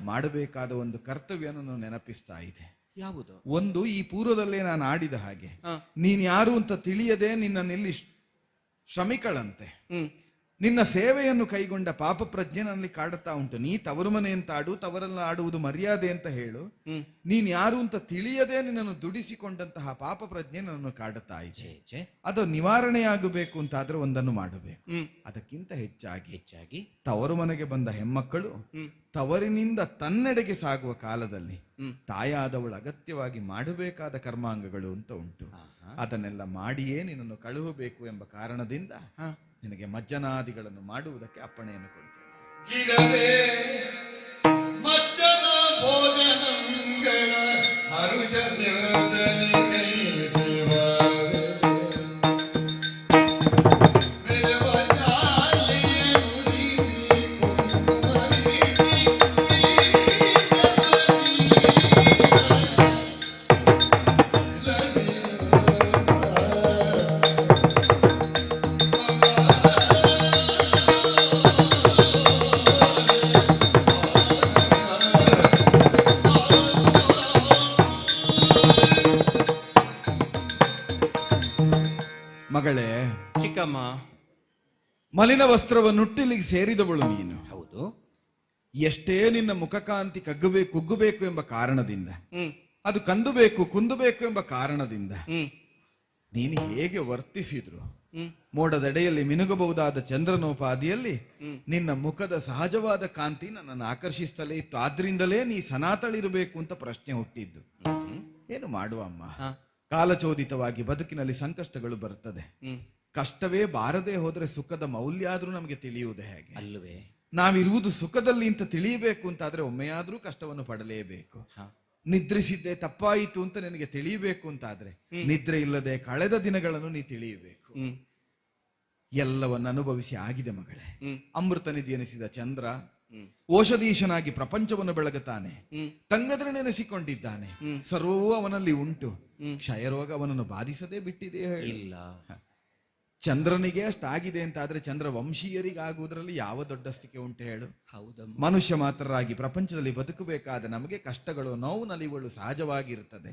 ಮಾಡಬೇಕಾದ ಒಂದು ಕರ್ತವ್ಯ ನನ್ನ ನೆನಪಿಸ್ತಾ ಇದೆ. ಯಾವುದು? ಒಂದು, ಈ ಪೂರ್ವದಲ್ಲೇ ನಾನು ಆಡಿದ ಹಾಗೆ ನೀನ್ ಯಾರು ಅಂತ ತಿಳಿಯದೆ ನಿನ್ನಲ್ಲಿ ಶ್ರಮಿಕಳಂತೆ ನಿನ್ನ ಸೇವೆಯನ್ನು ಕೈಗೊಂಡ ಪಾಪ ಪ್ರಜ್ಞೆ ನನ್ನಲ್ಲಿ ಕಾಡುತ್ತಾ ಉಂಟು. ನೀ ತವರು ಮನೆ ಅಂತ ಆಡು, ತವರಲ್ಲ ಆಡುವುದು ಮರ್ಯಾದೆ ಅಂತ ಹೇಳು. ನೀನ್ ಯಾರು ಅಂತ ತಿಳಿಯದೆ ನಿನ್ನನ್ನು ದುಡಿಸಿಕೊಂಡಂತಹ ಪಾಪ ಪ್ರಜ್ಞೆ ನನ್ನನ್ನು ಕಾಡುತ್ತಾ ಇದೆ. ಅದು ನಿವಾರಣೆಯಾಗಬೇಕು ಅಂತಾದ್ರೆ ಒಂದನ್ನು ಮಾಡಬೇಕು. ಅದಕ್ಕಿಂತ ಹೆಚ್ಚಾಗಿ ತವರು ಮನೆಗೆ ಬಂದ ಹೆಮ್ಮಕ್ಕಳು ತವರಿನಿಂದ ತನ್ನೆಡೆಗೆ ಸಾಗುವ ಕಾಲದಲ್ಲಿ ತಾಯಾದವಳು ಅಗತ್ಯವಾಗಿ ಮಾಡಬೇಕಾದ ಕರ್ಮಾಂಗಗಳು ಅಂತ ಉಂಟು. ಅದನ್ನೆಲ್ಲ ಮಾಡಿಯೇ ನಿನ್ನನ್ನು ಕಳುಹಬೇಕು ಎಂಬ ಕಾರಣದಿಂದ ನಿನಗೆ ಮಜ್ಜನಾದಿಗಳನ್ನು ಮಾಡುವುದಕ್ಕೆ ಅಪ್ಪಣೆಯನ್ನು ಕೊಡ್ತೇನೆ. ಇರದೆ ಮಜ್ಜನ ಭೋಜನಂಗಳ ಮಗಳೇ, ಚಿಕ್ಕಮ್ಮ, ಮಲಿನ ವಸ್ತ್ರವನ್ನುಟ್ಟಿಲಿಗೆ ಸೇರಿದವಳು ನೀನು. ಹೌದು. ಎಷ್ಟೇ ನಿನ್ನ ಮುಖಕಾಂತಿ ಕುಗ್ಗಬೇಕು ಎಂಬ ಕಾರಣದಿಂದ, ಅದು ಕಂದುಬೇಕು ಕುಂದಬೇಕು ಎಂಬ ಕಾರಣದಿಂದ ನೀನು ಹೇಗೆ ವರ್ತಿಸಿದ್ರು ಮೋಡದೆಡೆಯಲ್ಲಿ ಮಿನುಗಬಹುದಾದ ಚಂದ್ರನೋಪಾದಿಯಲ್ಲಿ ನಿನ್ನ ಮುಖದ ಸಹಜವಾದ ಕಾಂತಿ ನನ್ನನ್ನು ಆಕರ್ಷಿಸ್ತಲೇ ಇತ್ತು. ಆದ್ರಿಂದಲೇ ನೀ ಸನಾತಳಿರಬೇಕು ಅಂತ ಪ್ರಶ್ನೆ ಹುಟ್ಟಿದ್ದು. ಏನು ಮಾಡುವ ಅಮ್ಮ, ಕಾಲಚೋದಿತವಾಗಿ ಬದುಕಿನಲ್ಲಿ ಸಂಕಷ್ಟಗಳು ಬರುತ್ತದೆ. ಕಷ್ಟವೇ ಬಾರದೆ ಹೋದ್ರೆ ಸುಖದ ಮೌಲ್ಯ ಆದ್ರೂ ನಮಗೆ ತಿಳಿಯುವುದೇ ಹೇಗೆ? ಅಲ್ಲವೇ? ನಾವಿರುವುದು ಸುಖದಲ್ಲಿ ಅಂತ ತಿಳಿಯಬೇಕು ಅಂತಾದ್ರೆ ಒಮ್ಮೆಯಾದ್ರೂ ಕಷ್ಟವನ್ನು ಪಡಲೇಬೇಕು. ನಿದ್ರಿಸಿದ್ದೆ ತಪ್ಪಾಯಿತು ಅಂತ ನಿನಗೆ ತಿಳಿಯಬೇಕು ಅಂತಾದ್ರೆ ನಿದ್ರೆ ಇಲ್ಲದೆ ಕಳೆದ ದಿನಗಳನ್ನು ನೀ ತಿಳಿಯಬೇಕು. ಎಲ್ಲವನ್ನು ಅನುಭವಿಸಿ ಆಗಿದೆ ಮಗಳೇ. ಅಮೃತ ನಿಧಿ ಎನಿಸಿದ ಚಂದ್ರ ಓಷಧೀಶನಾಗಿ ಪ್ರಪಂಚವನ್ನು ಬೆಳಗುತ್ತಾನೆ. ತಂಗದ್ರೆ ನೆನೆಸಿಕೊಂಡಿದ್ದಾನೆ. ಸರ್ವವೂ ಅವನಲ್ಲಿ ಉಂಟು. ಕ್ಷಯರೋಗ ಅವನನ್ನು ಬಾಧಿಸದೇ ಬಿಟ್ಟಿದೆ ಇಲ್ಲ. ಚಂದ್ರನಿಗೆ ಅಷ್ಟಾಗಿದೆ ಅಂತಾದ್ರೆ ಚಂದ್ರ ವಂಶೀಯರಿಗಾಗುವುದರಲ್ಲಿ ಯಾವ ದೊಡ್ಡಸ್ತಿಕೆ ಉಂಟು ಹೇಳು? ಹೌದಮ್ಮ. ಮನುಷ್ಯ ಮಾತ್ರರಾಗಿ ಪ್ರಪಂಚದಲ್ಲಿ ಬದುಕಬೇಕಾದ ನಮಗೆ ಕಷ್ಟಗಳು, ನೋವು, ನಲಿವುಗಳು ಸಹಜವಾಗಿರುತ್ತದೆ.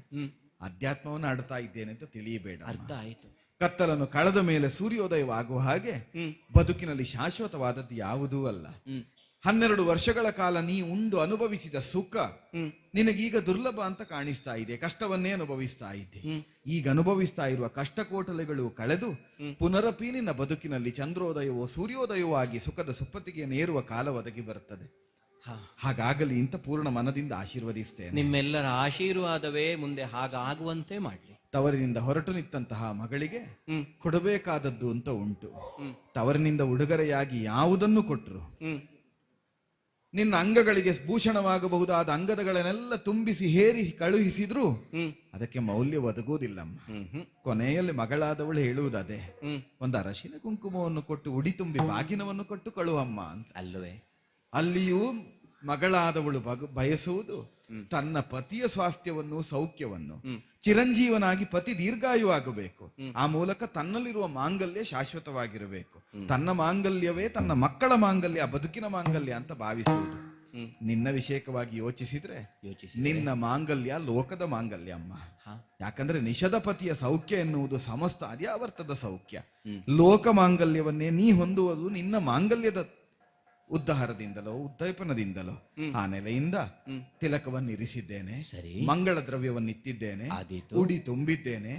ಅಧ್ಯಾತ್ಮವನ್ನು ಆಡ್ತಾ ಇದ್ದೇನೆ ಅಂತ ತಿಳಿಯಬೇಡ. ಅರ್ಥ ಆಯ್ತು. ಕತ್ತಲನ್ನು ಕಳೆದ ಮೇಲೆ ಸೂರ್ಯೋದಯವಾಗುವ ಹಾಗೆ ಬದುಕಿನಲ್ಲಿ ಶಾಶ್ವತವಾದದ್ದು ಯಾವುದೂ ಅಲ್ಲ. 12 ವರ್ಷಗಳ ಕಾಲ ನೀ ಉಂಡು ಅನುಭವಿಸಿದ ಸುಖ ನಿನಗೀಗ ದುರ್ಲಭ ಅಂತ ಕಾಣಿಸ್ತಾ ಇದೆ. ಕಷ್ಟವನ್ನೇ ಅನುಭವಿಸ್ತಾ ಇದ್ದೆ. ಈಗ ಅನುಭವಿಸ್ತಾ ಇರುವ ಕಷ್ಟಕೋಟಲೆಗಳು ಕಳೆದು ಪುನರಪಿ ನಿನ್ನ ಬದುಕಿನಲ್ಲಿ ಚಂದ್ರೋದಯವೋ ಸೂರ್ಯೋದಯವೋ ಆಗಿ ಸುಖದ ಸುಪ್ಪತ್ತಿಗೆ ನೇರುವ ಕಾಲ ಒದಗಿ ಬರುತ್ತದೆ. ಹಾಗಾಗಲಿ ಅಂತ ಪೂರ್ಣ ಮನದಿಂದ ಆಶೀರ್ವದಿಸ್ತೇನೆ. ನಿಮ್ಮೆಲ್ಲರ ಆಶೀರ್ವಾದವೇ ಮುಂದೆ ಹಾಗಾಗುವಂತೆ ಮಾಡ್ಲಿ. ತವರಿನಿಂದ ಹೊರಟು ನಿಂತಹ ಮಗಳಿಗೆ ಕೊಡಬೇಕಾದದ್ದು ಅಂತ ಉಂಟು. ತವರಿನಿಂದ ಉಡುಗೊರೆಯಾಗಿ ಯಾವುದನ್ನು ಕೊಟ್ಟರು ನಿನ್ನ ಅಂಗಗಳಿಗೆ ಭೂಷಣವಾಗಬಹುದಾದ ಅಂಗದಗಳನ್ನೆಲ್ಲ ತುಂಬಿಸಿ ಹೇರಿ ಕಳುಹಿಸಿದ್ರು ಅದಕ್ಕೆ ಮೌಲ್ಯ ಒದಗುವುದಿಲ್ಲಮ್ಮ. ಕೊನೆಯಲ್ಲಿ ಮಗಳಾದವಳು ಹೇಳುವುದೇ, ಒಂದು ಅರಶಿನ ಕುಂಕುಮವನ್ನು ಕೊಟ್ಟು ಉಡಿ ತುಂಬಿ ಬಾಗಿನವನ್ನು ಕೊಟ್ಟು ಕಳುವಮ್ಮ ಅಂತ. ಅಲ್ಲವೇ? ಅಲ್ಲಿಯೂ ಮಗಳಾದವಳು ಬಯಸುವುದು ತನ್ನ ಪತಿಯ ಸ್ವಾಸ್ಥ್ಯವನ್ನು, ಸೌಖ್ಯವನ್ನು, ಚಿರಂಜೀವನಾಗಿ ಪತಿ ದೀರ್ಘಾಯುವಾಗಬೇಕು. ಆ ಮೂಲಕ ತನ್ನಲ್ಲಿರುವ ಮಾಂಗಲ್ಯ ಶಾಶ್ವತವಾಗಿರಬೇಕು. ತನ್ನ ಮಾಂಗಲ್ಯವೇ ತನ್ನ ಮಕ್ಕಳ ಮಾಂಗಲ್ಯ, ಬದುಕಿನ ಮಾಂಗಲ್ಯ ಅಂತ ಭಾವಿಸುವುದು. ನಿನ್ನ ವಿಷಯಕವಾಗಿ ಯೋಚಿಸಿದ್ರೆ ನಿನ್ನ ಮಾಂಗಲ್ಯ ಲೋಕದ ಮಾಂಗಲ್ಯ ಅಮ್ಮ. ಯಾಕಂದ್ರೆ ನಿಷದ ಪತಿಯ ಸೌಖ್ಯ ಎನ್ನುವುದು ಸಮಸ್ತ ಅರ್ಯಾವರ್ತದ ಸೌಖ್ಯ. ಲೋಕ ಮಾಂಗಲ್ಯವನ್ನೇ ನೀ ಹೊಂದುವುದು ನಿನ್ನ ಮಾಂಗಲ್ಯದ ಉದ್ಧಾರದಿಂದಲೋ ಉದ್ದೀಪನದಿಂದಲೋ. ಆ ನೆಲೆಯಿಂದ ತಿಲಕವನ್ನು ಇರಿಸಿದ್ದೇನೆ, ಮಂಗಳ ದ್ರವ್ಯವನ್ನು ಇತ್ತಿದ್ದೇನೆ, ಉಡಿ ತುಂಬಿದ್ದೇನೆ,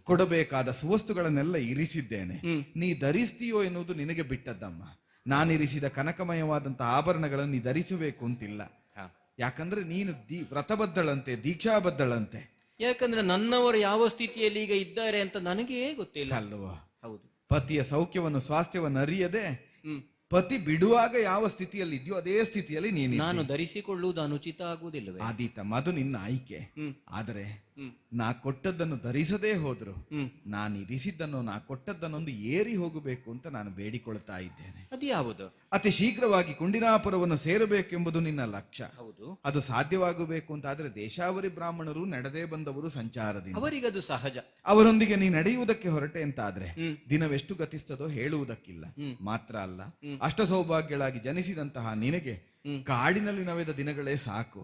ಕೊಡಬೇಕಾದ ಸುವಸ್ತುಗಳನ್ನೆಲ್ಲ ಇರಿಸಿದ್ದೇನೆ. ನೀ ಧರಿಸ್ತೀಯೋ ಎನ್ನುವುದು ನಿನಗೆ ಬಿಟ್ಟದ್ದಮ್ಮ. ನಾನಿರಿಸಿದ ಕನಕಮಯವಾದಂತಹ ಆಭರಣಗಳನ್ನು ನೀ ಧರಿಸಬೇಕು ಅಂತಿಲ್ಲ. ಯಾಕಂದ್ರೆ ನೀನು ವ್ರತಬದ್ಧಳಂತೆ, ದೀಕ್ಷಾಬದ್ಧಳಂತೆ. ಯಾಕಂದ್ರೆ ನನ್ನವರು ಯಾವ ಸ್ಥಿತಿಯಲ್ಲಿ ಈಗ ಇದ್ದಾರೆ ಅಂತ ನನಗೇ ಗೊತ್ತಿಲ್ಲ ಅಲ್ವಾ? ಹೌದು. ಪತಿಯ ಸೌಖ್ಯವನ್ನು ಸ್ವಾಸ್ಥ್ಯವನ್ನು ಅರಿಯದೆ ಪತಿ ಬಿಡುವಾಗ ಯಾವ ಸ್ಥಿತಿಯಲ್ಲಿ ಇದೆಯೋ ಅದೇ ಸ್ಥಿತಿಯಲ್ಲಿ ನಾನು ಧರಿಸಿಕೊಳ್ಳುವುದು ಅನುಚಿತ ಆಗುವುದಿಲ್ಲವೇ? ಆದೀತ, ಮದು ನಿನ್ನ ಆಯ್ಕೆ. ಆದರೆ ನಾ ಕೊಟ್ಟದ್ದನ್ನು ಧರಿಸದೇ ಹೋದ್ರು ನಾನು ಇರಿಸಿದ್ದನ್ನು, ನಾ ಕೊಟ್ಟದ್ದನ್ನೊಂದು ಏರಿ ಹೋಗಬೇಕು ಅಂತ ನಾನು ಬೇಡಿಕೊಳ್ತಾ ಇದ್ದೇನೆ. ಅದು ಯಾವುದು? ಅತಿ ಶೀಘ್ರವಾಗಿ ಕುಂಡಿನಾಪುರವನ್ನು ಸೇರಬೇಕೆಂಬುದು ನಿನ್ನ ಲಕ್ಷ್ಯ. ಹೌದು. ಅದು ಸಾಧ್ಯವಾಗಬೇಕು ಅಂತ ಆದ್ರೆ ದೇಶಾವರಿ ಬ್ರಾಹ್ಮಣರು ನಡೆದೇ ಬಂದವರು ಸಂಚಾರದಿಂದ, ಅವರಿಗದು ಸಹಜ. ಅವರೊಂದಿಗೆ ನೀ ನಡೆಯುವುದಕ್ಕೆ ಹೊರಟೆ ಅಂತಾದ್ರೆ ದಿನವೆಷ್ಟು ಗತಿಸ್ತದೋ ಹೇಳುವುದಕ್ಕಿಲ್ಲ. ಮಾತ್ರ ಅಲ್ಲ, ಅಷ್ಟ ಸೌಭಾಗ್ಯಗಳಾಗಿ ಜನಿಸಿದಂತಹ ನಿನಗೆ ಕಾಡಿನಲ್ಲಿ ನವೆದ ದಿನಗಳೇ ಸಾಕು.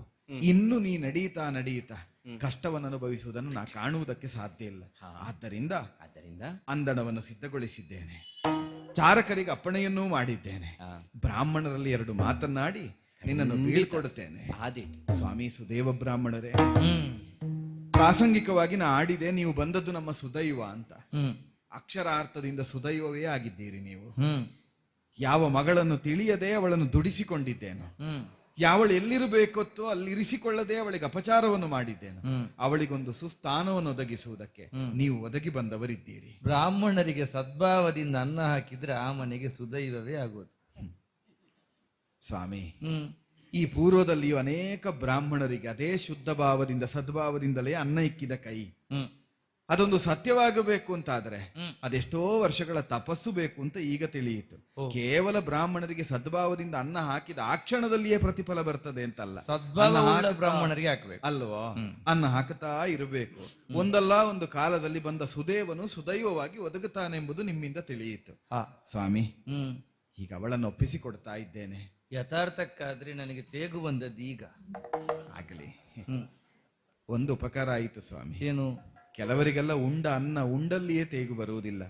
ಇನ್ನು ನೀ ನಡೆಯುತ್ತಾ ಕಷ್ಟವನ್ನು ಅನುಭವಿಸುವುದನ್ನು ನಾ ಕಾಣುವುದಕ್ಕೆ ಸಾಧ್ಯ ಇಲ್ಲ. ಆದ್ದರಿಂದ ಅಂದಣವನ್ನು ಸಿದ್ಧಗೊಳಿಸಿದ್ದೇನೆ, ಚಾರಕರಿಗೆ ಅಪ್ಪಣೆಯನ್ನೂ ಮಾಡಿದ್ದೇನೆ. ಬ್ರಾಹ್ಮಣರಲ್ಲಿ 2 ಮಾತನ್ನಾಡಿ ನಿನ್ನನ್ನು ಬೀಳ್ಕೊಡುತ್ತೇನೆ. ಸ್ವಾಮಿ ಸುದೇವ ಬ್ರಾಹ್ಮಣರೇ, ಪ್ರಾಸಂಗಿಕವಾಗಿ ನಾ ಆಡಿದೆ, ನೀವು ಬಂದದ್ದು ನಮ್ಮ ಸುದೈವ ಅಂತ. ಅಕ್ಷರಾರ್ಥದಿಂದ ಸುದೈವವೇ ಆಗಿದ್ದೀರಿ ನೀವು. ಯಾವ ಮಗಳನ್ನು ತಿಳಿಯದೆ ಅವಳನ್ನು ದುಡಿಸಿಕೊಂಡಿದ್ದೇನು, ಯಾವಳು ಎಲ್ಲಿರಬೇಕೊತ್ತೋ ಅಲ್ಲಿ ಇರಿಸಿಕೊಳ್ಳದೆ ಅವಳಿಗೆ ಅಪಚಾರವನ್ನು ಮಾಡಿದ್ದೇನು, ಅವಳಿಗೊಂದು ಸುಸ್ಥಾನವನ್ನು ಒದಗಿಸುವುದಕ್ಕೆ ನೀವು ಒದಗಿ ಬಂದವರಿದ್ದೀರಿ. ಬ್ರಾಹ್ಮಣರಿಗೆ ಸದ್ಭಾವದಿಂದ ಅನ್ನ ಹಾಕಿದ್ರೆ ಆ ಮನೆಗೆ ಸುದೈವವೇ ಆಗೋದು. ಸ್ವಾಮಿ, ಈ ಪೂರ್ವದಲ್ಲಿಯೂ ಅನೇಕ ಬ್ರಾಹ್ಮಣರಿಗೆ ಅದೇ ಶುದ್ಧ ಭಾವದಿಂದ ಸದ್ಭಾವದಿಂದಲೇ ಅನ್ನ ಇಕ್ಕಿದ ಕೈ. ಅದೊಂದು ಸತ್ಯವಾಗಬೇಕು ಅಂತಾದ್ರೆ ಅದೆಷ್ಟೋ ವರ್ಷಗಳ ತಪಸ್ಸು ಬೇಕು ಅಂತ ಈಗ ತಿಳಿಯಿತು. ಕೇವಲ ಬ್ರಾಹ್ಮಣರಿಗೆ ಸದ್ಭಾವದಿಂದ ಅನ್ನ ಹಾಕಿದ ಆ ಕ್ಷಣದಲ್ಲಿಯೇ ಪ್ರತಿಫಲ ಬರ್ತದೆ ಅಂತಲ್ಲ, ಬ್ರಾಹ್ಮಣರಿಗೆ ಹಾಕಬೇಕು ಅಲ್ವೋ? ಅನ್ನ ಹಾಕುತ್ತಾ ಇರಬೇಕು. ಒಂದಲ್ಲ ಒಂದು ಕಾಲದಲ್ಲಿ ಬಂದ ಸುದೇವನು ಸುದೈವವಾಗಿ ಒದಗುತ್ತಾನೆಂಬುದು ನಿಮ್ಮಿಂದ ತಿಳಿಯಿತು. ಸ್ವಾಮಿ, ಈಗ ಅವಳನ್ನು ಒಪ್ಪಿಸಿಕೊಡ್ತಾ ಇದ್ದೇನೆ. ಯಥಾರ್ಥಕ್ಕಾದ್ರೆ ನನಗೆ ತೇಗು ಬಂದದ್ದು ಈಗ ಆಗಲಿ. ಒಂದು ಉಪಕಾರ ಆಯಿತು ಸ್ವಾಮಿ. ಏನು? ಕೆಲವರಿಗೆಲ್ಲ ಉಂಡ ಅನ್ನ ಉಂಡಲ್ಲಿಯೇ ತೇಗು ಬರುವುದಿಲ್ಲ,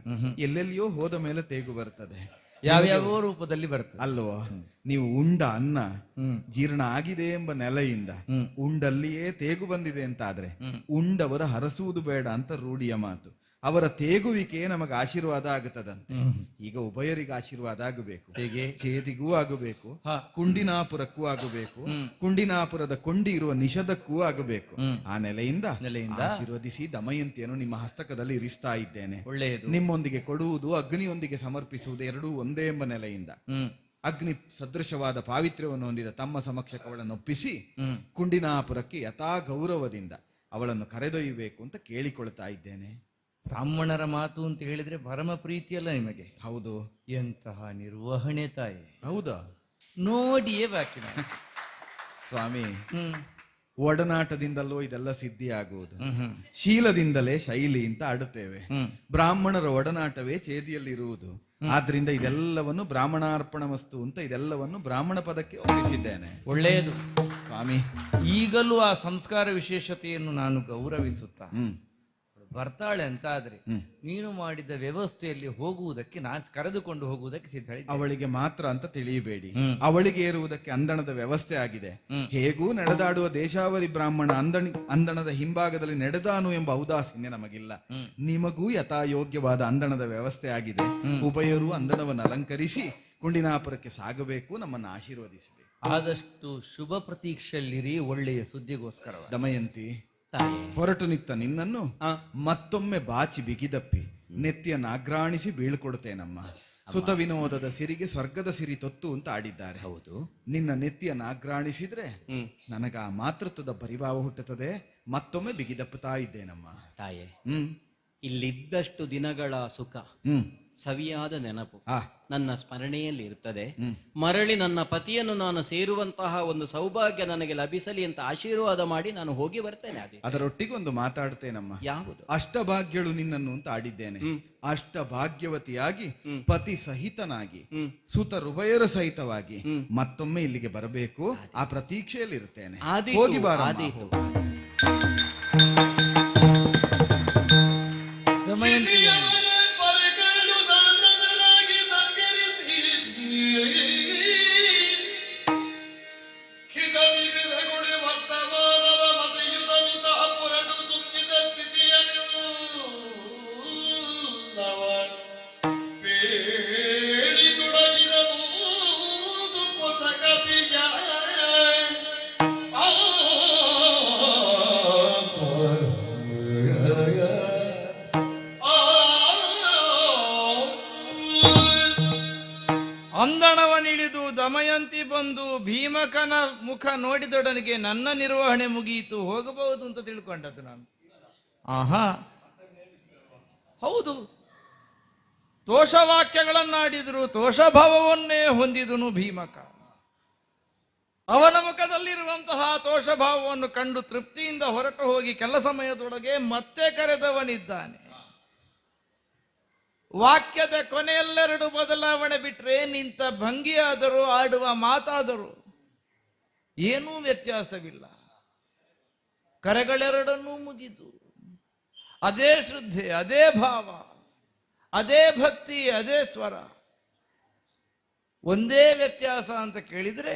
ಎಲ್ಲೆಲ್ಲಿಯೋ ಹೋದ ಮೇಲೆ ತೇಗು ಬರ್ತದೆ. ಯಾವ್ಯಾವ ರೂಪದಲ್ಲಿ ಬರ್ತದೆ ಅಲ್ವೋ? ನೀವು ಉಂಡ ಅನ್ನ ಜೀರ್ಣ ಆಗಿದೆ ಎಂಬ ನೆಲೆಯಿಂದ ಉಂಡಲ್ಲಿಯೇ ತೇಗು ಬಂದಿದೆ ಅಂತಾದ್ರೆ ಉಂಡವರ ಹರಸುವುದು ಬೇಡ ಅಂತ ರೂಢಿಯ ಮಾತು. ಅವರ ತೇಗುವಿಕೆ ನಮಗೆ ಆಶೀರ್ವಾದ ಆಗುತ್ತದಂತೆ. ಈಗ ಉಭಯರಿಗೆ ಆಶೀರ್ವಾದ ಆಗಬೇಕು, ಚೇದಿಗೂ ಆಗಬೇಕು, ಕುಂಡಿನಾಪುರಕ್ಕೂ ಆಗಬೇಕು, ಕುಂಡಿನಾಪುರದ ಕೊಂಡಿ ಇರುವ ನಿಷದಕ್ಕೂ ಆಗಬೇಕು. ಆ ನೆಲೆಯಿಂದ ಆಶೀರ್ವದಿಸಿ ದಮಯಂತಿಯನ್ನು ನಿಮ್ಮ ಹಸ್ತಕದಲ್ಲಿ ಇರಿಸ್ತಾ ಇದ್ದೇನೆ. ನಿಮ್ಮೊಂದಿಗೆ ಕೊಡುವುದು, ಅಗ್ನಿಯೊಂದಿಗೆ ಸಮರ್ಪಿಸುವುದು ಎರಡೂ ಒಂದೇ ಎಂಬ ನೆಲೆಯಿಂದ ಅಗ್ನಿ ಸದೃಶವಾದ ಪಾವಿತ್ರ್ಯವನ್ನು ಹೊಂದಿದ ತಮ್ಮ ಸಮಕ್ಷಕ್ಕೆ ಅವಳನ್ನು ಒಪ್ಪಿಸಿ ಕುಂಡಿನಾಪುರಕ್ಕೆ ಯಥಾ ಗೌರವದಿಂದ ಅವಳನ್ನು ಕರೆದೊಯ್ಯಬೇಕು ಅಂತ ಕೇಳಿಕೊಳ್ತಾ ಇದ್ದೇನೆ. ಬ್ರಾಹ್ಮಣರ ಮಾತು ಅಂತ ಹೇಳಿದ್ರೆ ಪರಮ ಪ್ರೀತಿಯಲ್ಲ ನಿಮಗೆ? ಹೌದು. ಎಂತಹ ನಿರ್ವಹಣೆ ತಾಯಿ! ಹೌದಾ? ನೋಡಿಯೇ ಬಾಕಿ ಸ್ವಾಮಿ, ಒಡನಾಟದಿಂದಲೋ ಇದೆಲ್ಲ ಸಿದ್ಧಿ ಆಗುವುದು, ಶೀಲದಿಂದಲೇ ಶೈಲಿ ಅಂತ ಆಡುತ್ತೇವೆ. ಬ್ರಾಹ್ಮಣರ ಒಡನಾಟವೇ ಚೇದಿಯಲ್ಲಿರುವುದು. ಆದ್ರಿಂದ ಇದೆಲ್ಲವನ್ನು ಬ್ರಾಹ್ಮಣಾರ್ಪಣ ವಸ್ತು ಅಂತ ಇದೆಲ್ಲವನ್ನು ಬ್ರಾಹ್ಮಣ ಪದಕ್ಕೆ ಒಪ್ಪಿಸಿದ್ದೇನೆ. ಒಳ್ಳೆಯದು ಸ್ವಾಮಿ. ಈಗಲೂ ಆ ಸಂಸ್ಕಾರ ವಿಶೇಷತೆಯನ್ನು ನಾನು ಗೌರವಿಸುತ್ತಾ ಬರ್ತಾಳೆ ಅಂತ ಆದ್ರೆ ನೀನು ಮಾಡಿದ ವ್ಯವಸ್ಥೆಯಲ್ಲಿ ಹೋಗುವುದಕ್ಕೆ ನಾನು ಕರೆದುಕೊಂಡು ಹೋಗುವುದಕ್ಕೆ ಸಿದ್ಧ. ಅವಳಿಗೆ ಮಾತ್ರ ಅಂತ ತಿಳಿಯಬೇಡಿ, ಅವಳಿಗೆ ಏರುವುದಕ್ಕೆ ಅಂದಣದ ವ್ಯವಸ್ಥೆ ಆಗಿದೆ. ಹೇಗೂ ನಡೆದಾಡುವ ದೇಶಾವರಿ ಬ್ರಾಹ್ಮಣ ಅಂದಣದ ಹಿಂಭಾಗದಲ್ಲಿ ನಡೆದಾನು ಎಂಬ ಔದಾಸೀನ್ಯ ನಮಗಿಲ್ಲ. ನಿಮಗೂ ಯಥಾಯೋಗ್ಯವಾದ ಅಂದಣದ ವ್ಯವಸ್ಥೆ ಆಗಿದೆ. ಉಭಯರು ಅಂದಣವನ್ನು ಅಲಂಕರಿಸಿ ಕುಂಡಿನಾಪುರಕ್ಕೆ ಸಾಗಬೇಕು, ನಮ್ಮನ್ನು ಆಶೀರ್ವದಿಸಬೇಕು. ಆದಷ್ಟು ಶುಭ ಪ್ರತೀಕ್ಷೆಯಲ್ಲಿರಿ, ಒಳ್ಳೆಯ ಸುದ್ದಿಗೋಸ್ಕರ. ದಮಯಂತಿ, ಹೊರಟು ನಿತ್ತ ನಿನ್ನನ್ನು ಮತ್ತೊಮ್ಮೆ ಬಾಚಿ ಬಿಗಿದಪ್ಪಿ ನೆತ್ತಿಯನ್ನು ಅಗ್ರಾಣಿಸಿ ಬೀಳ್ಕೊಡುತ್ತೇನಮ್ಮ. ಸುತ ವಿನೋದದ ಸಿರಿಗೆ ಸ್ವರ್ಗದ ಸಿರಿ ತೊತ್ತು ಅಂತ ಆಡಿದ್ದಾರೆ. ಹೌದು. ನಿನ್ನ ನೆತ್ತಿಯನ್ನು ಅಗ್ರಾಣಿಸಿದ್ರೆ ನನಗ ಆ ಮಾತೃತ್ವದ ಪರಿಭಾವ ಹುಟ್ಟುತ್ತದೆ. ಮತ್ತೊಮ್ಮೆ ಬಿಗಿದಪ್ಪುತ್ತಾ ಇದ್ದೇನಮ್ಮ. ತಾಯೇ, ಇಲ್ಲಿದ್ದಷ್ಟು ದಿನಗಳ ಸುಖ, ಸವಿಯಾದ ನೆನಪು ನನ್ನ ಸ್ಮರಣೆಯಲ್ಲಿ ಇರ್ತದೆ. ಮರಳಿ ನನ್ನ ಪತಿಯನ್ನು ನಾನು ಸೇರುವಂತಹ ಒಂದು ಸೌಭಾಗ್ಯ ನನಗೆ ಲಭಿಸಲಿ ಅಂತ ಆಶೀರ್ವಾದ ಮಾಡಿ ನಾನು ಹೋಗಿ ಬರ್ತೇನೆ. ಅದರೊಟ್ಟಿಗೆ ಒಂದು ಮಾತಾಡ್ತೇನಮ್ಮ. ಯಾವುದು? ಅಷ್ಟಭಾಗ್ಯಳು ನಿನ್ನನ್ನು ಅಂತ ಆಡಿದ್ದೇನೆ. ಅಷ್ಟಭಾಗ್ಯವತಿಯಾಗಿ ಪತಿ ಸಹಿತನಾಗಿ ಸುತ ಹೃದಯರ ಸಹಿತವಾಗಿ ಮತ್ತೊಮ್ಮೆ ಇಲ್ಲಿಗೆ ಬರಬೇಕು. ಆ ಪ್ರತೀಕ್ಷೆಯಲ್ಲಿ ಇರ್ತೇನೆ. ಹೋಗಿ ಬಾರ. ಅಂದಣವನಿಳಿದು ದಮಯಂತಿ ಬಂದು ಭೀಮಕನ ಮುಖ ನೋಡಿದೊಡನಿಗೆ ನನ್ನ ನಿರ್ವಹಣೆ ಮುಗಿಯಿತು, ಹೋಗಬಹುದು ಅಂತ ತಿಳ್ಕೊಂಡದ್ದು ನಾನು. ಆಹಾ, ಹೌದು, ತೋಷವಾಕ್ಯಗಳನ್ನಾಡಿದ್ರು, ತೋಷಭಾವವನ್ನೇ ಹೊಂದಿದನು ಭೀಮಕ. ಅವನ ಮುಖದಲ್ಲಿರುವಂತಹ ತೋಷಭಾವವನ್ನು ಕಂಡು ತೃಪ್ತಿಯಿಂದ ಹೊರಟು ಹೋಗಿ ಕೆಲ ಸಮಯದೊಳಗೆ ಮತ್ತೆ ಕರೆದವನಿದ್ದಾನೆ. ವಾಕ್ಯದ ಕೊನೆಯಲ್ಲೆರಡು ಬದಲಾವಣೆ ಬಿಟ್ರೆ ನಿಂತ ಭಂಗಿಯಾದರೂ ಆಡುವ ಮಾತಾದರೂ ಏನೂ ವ್ಯತ್ಯಾಸವಿಲ್ಲ. ಕರೆಗಳೆರಡನ್ನೂ ಮುಗಿದು ಅದೇ ಶ್ರದ್ಧೆ, ಅದೇ ಭಾವ, ಅದೇ ಭಕ್ತಿ, ಅದೇ ಸ್ವರ. ಒಂದೇ ವ್ಯತ್ಯಾಸ ಅಂತ ಕೇಳಿದ್ರೆ,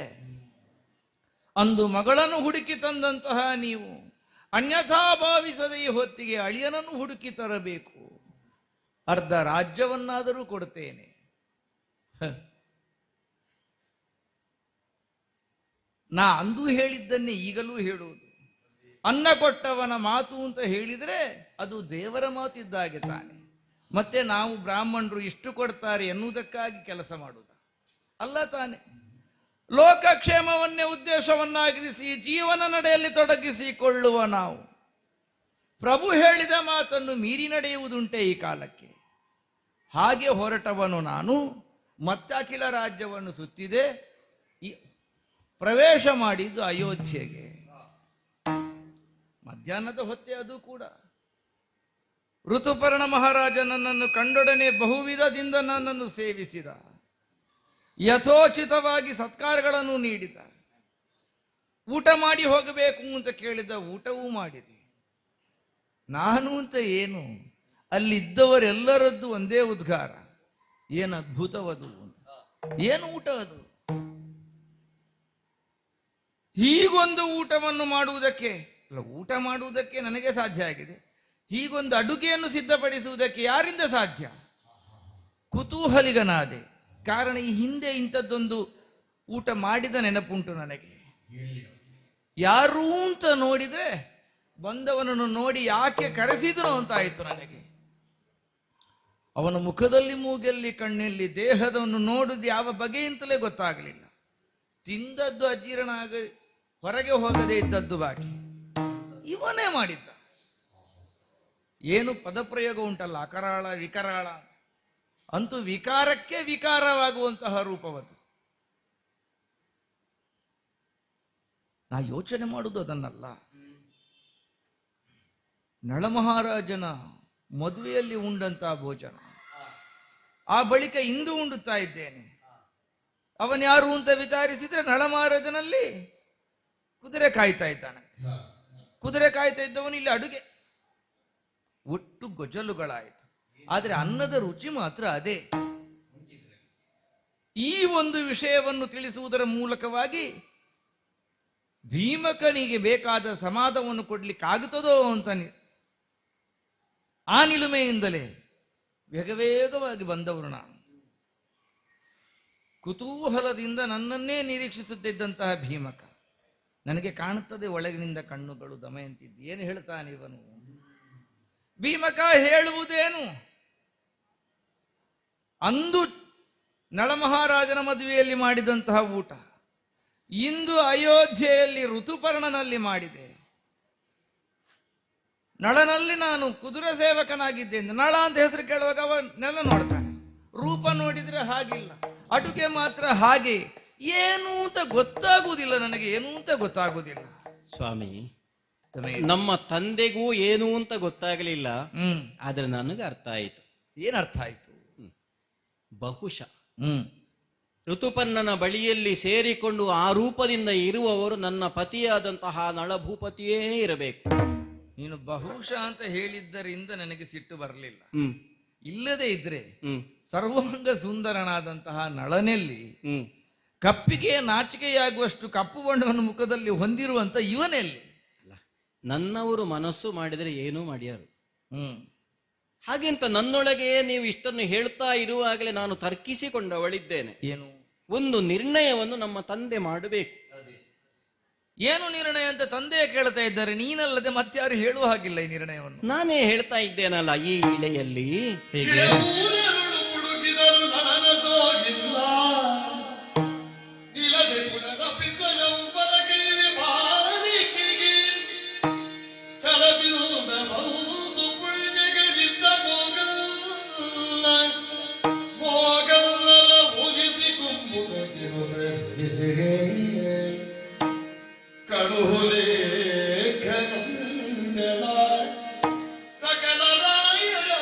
ಅಂದು ಮಗಳನ್ನು ಹುಡುಕಿ ತಂದಂತಹ ನೀವು ಅನ್ಯಥಾ ಭಾವಿಸದೆ ಈ ಹೊತ್ತಿಗೆ ಅಳಿಯನನ್ನು ಹುಡುಕಿ ತರಬೇಕು, ಅರ್ಧ ರಾಜ್ಯವನ್ನಾದರೂ ಕೊಡ್ತೇನೆ. ನಾ ಅಂದು ಹೇಳಿದ್ದನ್ನೇ ಈಗಲೂ ಹೇಳುವುದು. ಅನ್ನ ಕೊಟ್ಟವನ ಮಾತು ಅಂತ ಹೇಳಿದ್ರೆ ಅದು ದೇವರ ಮಾತಿದ್ದಾಗೆ ತಾನೆ. ಮತ್ತೆ ನಾವು ಬ್ರಾಹ್ಮಣರು ಇಷ್ಟು ಕೊಡ್ತಾರೆ ಎನ್ನುವುದಕ್ಕಾಗಿ ಕೆಲಸ ಮಾಡುವುದ ಅಲ್ಲ ತಾನೆ. ಲೋಕಕ್ಷೇಮವನ್ನೇ ಉದ್ದೇಶವನ್ನಾಗಿರಿಸಿ ಜೀವನ ನಡೆಯಲ್ಲಿ ತೊಡಗಿಸಿಕೊಳ್ಳುವ ನಾವು ಪ್ರಭು ಹೇಳಿದ ಮಾತನ್ನು ಮೀರಿ ನಡೆಯುವುದುಂಟೆ ಈ ಕಾಲಕ್ಕೆ. ಹಾಗೆ ಹೊರಟವನು ನಾನು. ಮತ್ತೆ ಅಖಿಲ ರಾಜ್ಯವನ್ನು ಸುತ್ತಿದೆ, ಪ್ರವೇಶ ಮಾಡಿದ್ದು ಅಯೋಧ್ಯೆಗೆ. ಮಧ್ಯಾಹ್ನದ ಹೊತ್ತೆ ಅದು ಕೂಡ. ಋತುಪರ್ಣ ಮಹಾರಾಜ ನನ್ನನ್ನು ಕಂಡೊಡನೆ ಬಹುವಿಧದಿಂದ ನನ್ನನ್ನು ಸೇವಿಸಿದ, ಯಥೋಚಿತವಾಗಿ ಸತ್ಕಾರಗಳನ್ನು ನೀಡಿದ. ಊಟ ಮಾಡಿ ಹೋಗಬೇಕು ಅಂತ ಕೇಳಿದ, ಊಟವೂ ಮಾಡಿದೆ. ನಾನು ಅಂತ ಏನು, ಅಲ್ಲಿದ್ದವರೆಲ್ಲರದ್ದು ಒಂದೇ ಉದ್ಗಾರ, ಏನು ಅದ್ಭುತವದು ಅಂತ. ಏನು ಊಟ ಅದು? ಹೀಗೊಂದು ಊಟವನ್ನು ಮಾಡುವುದಕ್ಕೆ, ಊಟ ಮಾಡುವುದಕ್ಕೆ ನನಗೆ ಸಾಧ್ಯ ಆಗಿದೆ, ಹೀಗೊಂದು ಅಡುಗೆಯನ್ನು ಸಿದ್ಧಪಡಿಸುವುದಕ್ಕೆ ಯಾರಿಂದ ಸಾಧ್ಯ? ಕುತೂಹಲಿಗನಾದೆ. ಕಾರಣ ಈ ಹಿಂದೆ ಇಂಥದ್ದೊಂದು ಊಟ ಮಾಡಿದ ನೆನಪುಂಟು ನನಗೆ. ಯಾರೂ ಅಂತ ನೋಡಿದ್ರೆ ಬಂದವನನ್ನು ನೋಡಿ ಯಾಕೆ ಕರೆಸಿದನು ಅಂತ ಆಯಿತು ನನಗೆ. ಅವನ ಮುಖದಲ್ಲಿ, ಮೂಗಲ್ಲಿ, ಕಣ್ಣಲ್ಲಿ, ದೇಹದವನ್ನು ನೋಡುದು ಯಾವ ಬಗೆಯಿಂದಲೇ ಗೊತ್ತಾಗಲಿಲ್ಲ. ತಿಂದದ್ದು ಅಜೀರ್ಣ ಆಗ ಹೊರಗೆ ಹೋಗದೇ ಇದ್ದದ್ದು ಬಾಕಿ. ಇವನೇ ಮಾಡಿದ್ದ. ಏನು ಪದಪ್ರಯೋಗ ಉಂಟಲ್ಲ, ಅಕರಾಳ ವಿಕರಾಳ, ಅಂತೂ ವಿಕಾರಕ್ಕೆ ವಿಕಾರವಾಗುವಂತಹ ರೂಪವದು. ನಾ ಯೋಚನೆ ಮಾಡುವುದು ಅದನ್ನಲ್ಲ. ನಳಮಹಾರಾಜನ ಮದುವೆಯಲ್ಲಿ ಉಂಡಂತಹ ಭೋಜನ, ಆ ಬಳಿಕ ಇಂದು ಉಂಡುತ್ತಾ ಇದ್ದೇನೆ. ಅವನ್ಯಾರು ಅಂತ ವಿಚಾರಿಸಿದ್ರೆ ನಳಮಹಾರಾಜನಲ್ಲಿ ಕುದುರೆ ಕಾಯ್ತಾ ಇದ್ದಾನೆ. ಕುದುರೆ ಕಾಯ್ತಾ ಇದ್ದವನು ಇಲ್ಲಿ ಅಡುಗೆ. ಒಟ್ಟು ಗೊಜಲುಗಳಾಯಿತು. ಆದರೆ ಅನ್ನದ ರುಚಿ ಮಾತ್ರ ಅದೇ. ಈ ಒಂದು ವಿಷಯವನ್ನು ತಿಳಿಸುವುದರ ಮೂಲಕವಾಗಿ ಭೀಮಕನಿಗೆ ಬೇಕಾದ ಸಮಾಧಾನವನ್ನು ಕೊಡ್ಲಿಕ್ಕಾಗುತ್ತದೋ ಅಂತ ಆ ನಿಲುಮೆಯಿಂದಲೇ ವೇಗವಾಗಿ ಬಂದವರು ನಾನು. ಕುತೂಹಲದಿಂದ ನನ್ನನ್ನೇ ನಿರೀಕ್ಷಿಸುತ್ತಿದ್ದಂತಹ ಭೀಮಕ, ನನಗೆ ಕಾಣುತ್ತದೆ ಒಳಗಿನಿಂದ ಕಣ್ಣುಗಳು ದಮಯಂತಿದ್ದು. ಏನು ಹೇಳ್ತಾನೆ ಇವನು? ಭೀಮಕ ಹೇಳುವುದೇನು? ಅಂದು ನಳಮಹಾರಾಜನ ಮದುವೆಯಲ್ಲಿ ಮಾಡಿದಂತಹ ಊಟ ಇಂದು ಅಯೋಧ್ಯೆಯಲ್ಲಿ ಋತುಪರ್ಣನಲ್ಲಿ ಮಾಡಿದೆ. ನಳನಲ್ಲಿ ನಾನು ಕುದುರೆ ಸೇವಕನಾಗಿದ್ದೇನೆ. ನಳ ಅಂತ ಹೆಸರು ಕೇಳುವಾಗ ಅವ ನೆಲ ನೋಡ್ತಾನೆ, ರೂಪ ನೋಡಿದ್ರೆ ಹಾಗಿಲ್ಲ, ಅಡುಗೆ ಮಾತ್ರ ಹಾಗೆ. ಏನು ಅಂತ ಗೊತ್ತಾಗುವುದಿಲ್ಲ ನನಗೆ, ಏನು ಅಂತ ಗೊತ್ತಾಗುವುದಿಲ್ಲ. ಸ್ವಾಮಿ, ನಮ್ಮ ತಂದೆಗೂ ಏನು ಅಂತ ಗೊತ್ತಾಗಲಿಲ್ಲ, ಆದ್ರೆ ನನಗೆ ಅರ್ಥ ಆಯಿತು. ಏನ್ ಅರ್ಥ ಆಯ್ತು? ಬಹುಶಃ ಋತುಪರ್ಣನ ಬಳಿಯಲ್ಲಿ ಸೇರಿಕೊಂಡು ಆ ರೂಪದಿಂದ ಇರುವವರು ನನ್ನ ಪತಿಯಾದಂತಹ ನಳಭೂಪತಿಯೇ ಇರಬೇಕು. ನೀನು ಬಹುಶಃ ಅಂತ ಹೇಳಿದ್ದರಿಂದ ನನಗೆ ಸಿಟ್ಟು ಬರಲಿಲ್ಲ. ಇಲ್ಲದೆ ಇದ್ರೆ ಸರ್ವಾಂಗ ಸುಂದರನಾದಂತಹ ನಳನೆಲ್ಲಿ ಕಪ್ಪಿಗೆ ನಾಚಿಕೆಯಾಗುವಷ್ಟು ಕಪ್ಪು ಬಣ್ಣವನ್ನು ಮುಖದಲ್ಲಿ ಹೊಂದಿರುವಂತ ಇವನೆಲ್ಲಿ? ನನ್ನವರು ಮನಸ್ಸು ಮಾಡಿದರೆ ಏನೂ ಮಾಡ್ಯಾರು. ಹಾಗೆಂತ ನನ್ನೊಳಗೆ ನೀವು ಇಷ್ಟನ್ನು ಹೇಳ್ತಾ ಇರುವಾಗಲೇ ನಾನು ತರ್ಕಿಸಿಕೊಂಡವಳಿದ್ದೇನೆ. ಏನು? ಒಂದು ನಿರ್ಣಯವನ್ನು ನಮ್ಮ ತಂದೆ ಮಾಡಬೇಕು. ಏನು ನಿರ್ಣಯ ಅಂತ ತಂದೆಯೇ ಕೇಳ್ತಾ ಇದ್ದಾರೆ, ನೀನಲ್ಲದೆ ಮತ್ತಾರು ಹೇಳುವ ಹಾಗಿಲ್ಲ ಈ ನಿರ್ಣಯವನ್ನು. ನಾನೇ ಹೇಳ್ತಾ ಇದ್ದೇನಲ್ಲ ಈ ಇಳೆಯಲ್ಲಿ. ಹುಡುಗಿದರು ನನನದೋ ಇಲ್ಲ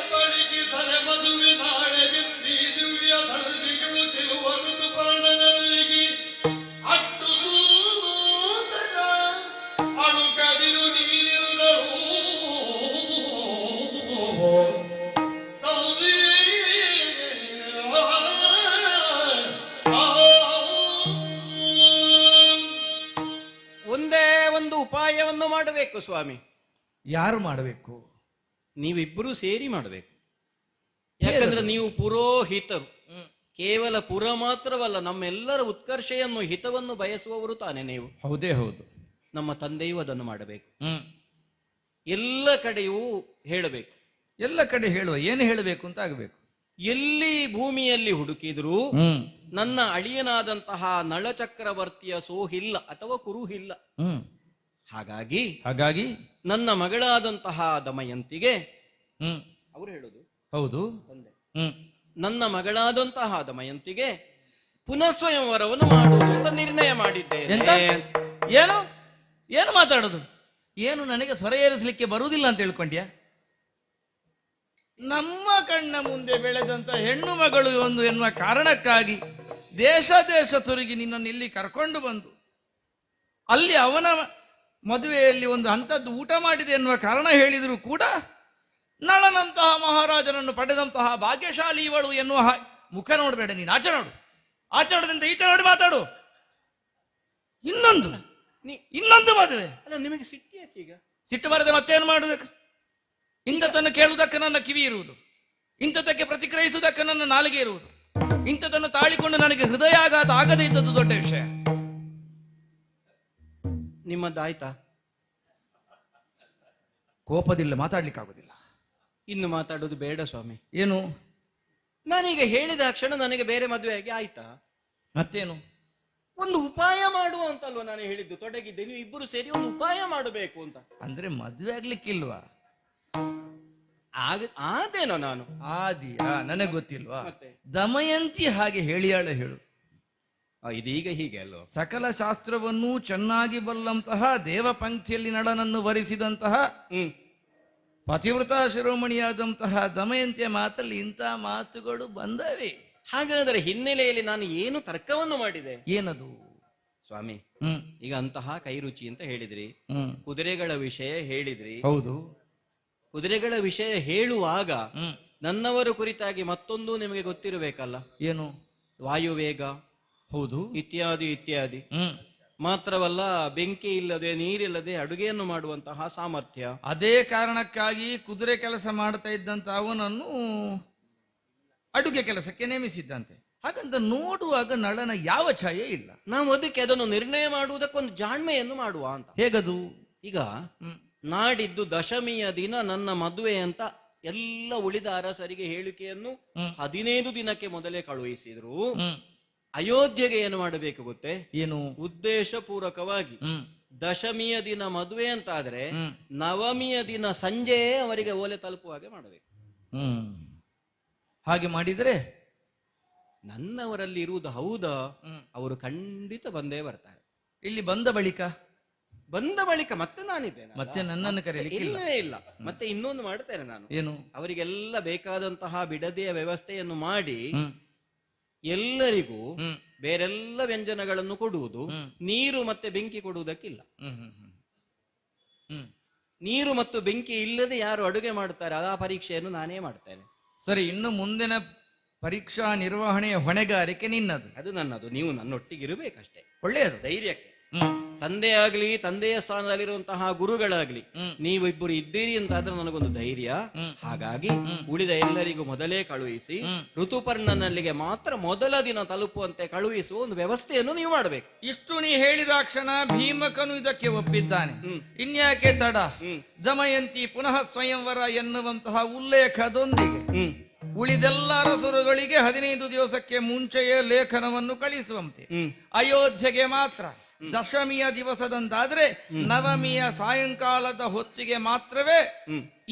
ಮಾಡಬೇಕು ಸ್ವಾಮಿ. ಯಾರು ಮಾಡಬೇಕು? ನೀವಿಬ್ಬರೂ ಸೇರಿ ಮಾಡಬೇಕು. ಯಾಕಂದ್ರೆ ನೀವು ಪುರೋಹಿತರು. ಕೇವಲ ಪುರ ಮಾತ್ರವಲ್ಲ, ನಮ್ಮೆಲ್ಲರ ಉತ್ಕರ್ಷೆಯನ್ನು ಹಿತವನ್ನು ಬಯಸುವವರು ತಾನೇ ನೀವು. ಹೌದೇ ಹೌದು. ನಮ್ಮ ತಂದೆಯೂ ಅದನ್ನು ಮಾಡಬೇಕು. ಎಲ್ಲ ಕಡೆಯೂ ಹೇಳಬೇಕು. ಎಲ್ಲ ಕಡೆ ಹೇಳುವ, ಏನು ಹೇಳಬೇಕು ಅಂತ ಆಗಬೇಕು. ಎಲ್ಲಿ ಭೂಮಿಯಲ್ಲಿ ಹುಡುಕಿದ್ರೂ ನನ್ನ ಅಳಿಯನಾದಂತಹ ನಳಚಕ್ರವರ್ತಿಯ ಸೋಹಿಲ್ಲ ಅಥವಾ ಕುರುಹಿಲ್ಲ. ಹಾಗಾಗಿ ನನ್ನ ಮಗಳಾದಂತಹ ದಮಯಂತಿಗೆ ಅವರು ಹೇಳುದು ಹೌದು, ನನ್ನ ಮಗಳಾದಂತಹ ದಮಯಂತಿಗೆ ಪುನಃಸ್ವಯಂವರವನ್ನು ಮಾಡುವುದು ಅಂತ ನಿರ್ಣಯ ಮಾಡಿದ್ದೇನೆ. ಏನು ಏನು ಮಾತಾಡೋದು? ಏನು ನನಗೆ ಸ್ವರ ಏರಿಸಲಿಕ್ಕೆ ಬರುವುದಿಲ್ಲ ಅಂತ ಹೇಳ್ಕೊಂಡ್ಯಾ? ನಮ್ಮ ಕಣ್ಣ ಮುಂದೆ ಬೆಳೆದಂತ ಹೆಣ್ಣು ಮಗಳು ಒಂದು ಎನ್ನುವ ಕಾರಣಕ್ಕಾಗಿ ದೇಶ ತುರುಗಿ ನಿನ್ನನ್ನು ಇಲ್ಲಿ ಕರ್ಕೊಂಡು ಬಂದು ಅಲ್ಲಿ ಅವನ ಮದುವೆಯಲ್ಲಿ ಒಂದು ಅಂಥದ್ದು ಊಟ ಮಾಡಿದೆ ಎನ್ನುವ ಕಾರಣ ಹೇಳಿದರೂ ಕೂಡ ನಳನಂತಹ ಮಹಾರಾಜನನ್ನು ಪಡೆದಂತಹ ಭಾಗ್ಯಶಾಲಿ ಇವಳು ಎನ್ನುವ ಮುಖ ನೋಡಬೇಡ ನೀನು. ಆಚೆ ನೋಡದಂತೆ ಈಚೆ ನೋಡಿ ಮಾತಾಡು. ಇನ್ನೊಂದು ಮದುವೆ ಅಲ್ಲ, ನಿಮಗೆ ಸಿಟ್ಟಿ ಯಾಕೆ ಈಗ? ಸಿಟ್ಟು ಬರದೆ ಮತ್ತೇನು ಮಾಡಬೇಕು? ಇಂಥದ್ದನ್ನು ಕೇಳುವುದಕ್ಕೆ ನನ್ನ ಕಿವಿ ಇರುವುದು, ಇಂಥದ್ದಕ್ಕೆ ಪ್ರತಿಕ್ರಿಯಿಸುವುದಕ್ಕೆ ನನ್ನ ನಾಲಿಗೆ ಇರುವುದು, ಇಂಥದ್ದನ್ನು ತಾಳಿಕೊಂಡು ನನಗೆ ಹೃದಯಾಘಾತ ಆಗದೇ ಇದ್ದದ್ದು ದೊಡ್ಡ ವಿಷಯ. ನಿಮ್ಮದಾಯ್ತಾ? ಕೋಪದಿಲ್ಲ, ಮಾತಾಡ್ಲಿಕ್ಕಾಗುದಿಲ್ಲ. ಇನ್ನು ಮಾತಾಡೋದು ಬೇಡ ಸ್ವಾಮಿ. ಏನು? ನಾನೀಗ ಹೇಳಿದ ಕ್ಷಣ ನನಗೆ ಬೇರೆ ಮದುವೆ ಆಗಿ ಆಯ್ತಾ? ಮತ್ತೇನು? ಒಂದು ಉಪಾಯ ಮಾಡುವ ಅಂತಲ್ವ ನಾನು ಹೇಳಿದ್ದು. ತೊಡಗಿದ್ದೆ, ನೀವು ಇಬ್ಬರು ಸೇರಿ ಒಂದು ಉಪಾಯ ಮಾಡಬೇಕು ಅಂತ. ಅಂದ್ರೆ ಮದುವೆ ಆಗ್ಲಿಕ್ಕಿಲ್ವಾ? ಆದೇನೋ ನಾನು ಆದಿಯಾ? ನನಗೆ ಗೊತ್ತಿಲ್ವಾ? ದಮಯಂತಿ ಹಾಗೆ ಹೇಳಿಯಾಳ ಹೇಳು. ಇದೀಗ ಹೀಗೆ ಅಲ್ವ? ಸಕಲ ಶಾಸ್ತ್ರವನ್ನೂ ಚೆನ್ನಾಗಿ ಬಲ್ಲಂತಹ ದೇವ ಪಂಕ್ತಿಯಲ್ಲಿ ನಳನನ್ನು ವರಿಸಿದಂತಹ ಪತಿವ್ರತ ಶಿರೋಮಣಿಯಾದಂತಹ ದಮಯಂತಿಯ ಮಾತಲ್ಲಿ ಇಂಥ ಮಾತುಗಳು ಬಂದವೆ. ಹಾಗಾದರೆ ಹಿನ್ನೆಲೆಯಲ್ಲಿ ನಾನು ಏನು ತರ್ಕವನ್ನು ಮಾಡಿದೆ? ಏನದು ಸ್ವಾಮಿ? ಈಗ ಅಂತಹ ಕೈರುಚಿ ಅಂತ ಹೇಳಿದ್ರಿ, ಕುದುರೆಗಳ ವಿಷಯ ಹೇಳಿದ್ರಿ. ಹೌದು. ಕುದುರೆಗಳ ವಿಷಯ ಹೇಳುವಾಗ ನನ್ನವರ ಕುರಿತಾಗಿ ಮತ್ತೊಂದು ನಿಮಗೆ ಗೊತ್ತಿರಬೇಕಲ್ಲ. ಏನು? ವಾಯುವೇಗ. ಹೌದು. ಇತ್ಯಾದಿ. ಮಾತ್ರವಲ್ಲ, ಬೆಂಕಿ ಇಲ್ಲದೆ ನೀರಿಲ್ಲದೆ ಅಡುಗೆಯನ್ನು ಮಾಡುವಂತಹ ಸಾಮರ್ಥ್ಯ. ಅದೇ ಕಾರಣಕ್ಕಾಗಿ ಕುದುರೆ ಕೆಲಸ ಮಾಡ್ತಾ ಇದ್ದಂತ ಅವನನ್ನು ಅಡುಗೆ ಕೆಲಸಕ್ಕೆ ನೇಮಿಸಿದ್ದಂತೆ. ಹಾಗಂತ ನೋಡುವಾಗ ನಳನ ಯಾವ ಛಾಯೆ ಇಲ್ಲ. ನಾವು ಅದಕ್ಕೆ ಅದನ್ನು ನಿರ್ಣಯ ಮಾಡುವುದಕ್ಕೊಂದು ಜಾಣ್ಮೆಯನ್ನು ಮಾಡುವ ಅಂತ. ಹೇಗದು? ಈಗ ನಾಡಿದ್ದು ದಶಮಿಯ ದಿನ ನನ್ನ ಮದುವೆ ಅಂತ ಎಲ್ಲ ಉಳಿದ ಅರಸರಿಗೆ ಹೇಳಿಕೆಯನ್ನು 15 ದಿನಕ್ಕೆ ಮೊದಲೇ ಕಳುಹಿಸಿದ್ರು. ಅಯೋಧ್ಯೆಗೆ ಏನು ಮಾಡಬೇಕು ಗೊತ್ತೇ? ಏನು? ಉದ್ದೇಶ ಪೂರ್ವಕವಾಗಿ ದಶಮಿಯ ದಿನ ಮದುವೆ ಅಂತ ಆದ್ರೆ ನವಮಿಯ ದಿನ ಸಂಜೆಯೇ ಅವರಿಗೆ ಓಲೆ ತಲುಪುವ ಹಾಗೆ ಮಾಡಬೇಕು. ಹಾಗೆ ಮಾಡಿದ್ರೆ ನನ್ನವರಲ್ಲಿ ಇರುವುದು ಹೌದಾ? ಅವರು ಖಂಡಿತ ಬಂದೇ ಬರ್ತಾರೆ. ಇಲ್ಲಿ ಬಂದ ಬಳಿಕ ಮತ್ತೆ ನಾನಿದ್ದೇನೆ, ಮತ್ತೆ ನನ್ನನ್ನು ಕರೆಯಲಿಕ್ಕೆ ಇಲ್ಲವೇ ಇಲ್ಲ. ಮತ್ತೆ ಇನ್ನೊಂದು ಮಾಡ್ತೇನೆ ನಾನು. ಏನು? ಅವರಿಗೆಲ್ಲ ಬೇಕಾದಂತಹ ಬಿಡದೆಯ ವ್ಯವಸ್ಥೆಯನ್ನು ಮಾಡಿ ಎಲ್ಲರಿಗೂ ಬೇರೆಲ್ಲ ವ್ಯಂಜನಗಳನ್ನು ಕೊಡುವುದು. ನೀರು ಮತ್ತೆ ಬೆಂಕಿ ಕೊಡುವುದಕ್ಕಿಲ್ಲ. ನೀರು ಮತ್ತು ಬೆಂಕಿ ಇಲ್ಲದೆ ಯಾರು ಅಡುಗೆ ಮಾಡ್ತಾರೆ ಆ ಪರೀಕ್ಷೆಯನ್ನು ನಾನೇ ಮಾಡ್ತೇನೆ. ಸರಿ, ಇನ್ನು ಮುಂದಿನ ಪರೀಕ್ಷಾ ನಿರ್ವಹಣೆಯ ಹೊಣೆಗಾರಿಕೆ ನಿನ್ನದು. ಅದು ನನ್ನದು. ನೀವು ನನ್ನೊಟ್ಟಿಗಿರಬೇಕಷ್ಟೇ. ಒಳ್ಳೆಯದು. ಧೈರ್ಯಕ್ಕೆ ತಂದೆ ಆಗ್ಲಿ, ತಂದೆಯ ಸ್ಥಾನದಲ್ಲಿರುವಂತಹ ಗುರುಗಳಾಗ್ಲಿ, ನೀವಿಬ್ಬರು ಇದ್ದೀರಿ ಅಂತಾದ್ರೆ ನನಗೊಂದು ಧೈರ್ಯ. ಹಾಗಾಗಿ ಉಳಿದ ಎಲ್ಲರಿಗೂ ಮೊದಲೇ ಕಳುಹಿಸಿ ಋತುಪರ್ಣನಲ್ಲಿಗೆ ಮಾತ್ರ ಮೊದಲ ದಿನ ತಲುಪುವಂತೆ ಕಳುಹಿಸುವ ಒಂದು ವ್ಯವಸ್ಥೆಯನ್ನು ನೀವು ಮಾಡಬೇಕು. ಇಷ್ಟು ನೀ ಹೇಳಿದ ಕ್ಷಣ ಭೀಮಕನು ಇದಕ್ಕೆ ಒಪ್ಪಿದ್ದಾನೆ. ಇನ್ಯಾಕೆ ತಡ? ದಮಯಂತಿ ಪುನಃ ಸ್ವಯಂವರ ಎನ್ನುವಂತಹ ಉಲ್ಲೇಖದೊಂದಿಗೆ ಉಳಿದೆಲ್ಲ ಅರಸರುಗಳಿಗೆ 15 ದಿವಸಕ್ಕೆ ಮುಂಚೆಯೇ ಲೇಖನವನ್ನು ಕಳಿಸುವಂತೆ. ಅಯೋಧ್ಯೆಗೆ ಮಾತ್ರ ದಶಮಿಯ ದಿವಸದಂತಾದ್ರೆ ನವಮಿಯ ಸಾಯಂಕಾಲದ ಹೊತ್ತಿಗೆ ಮಾತ್ರವೇ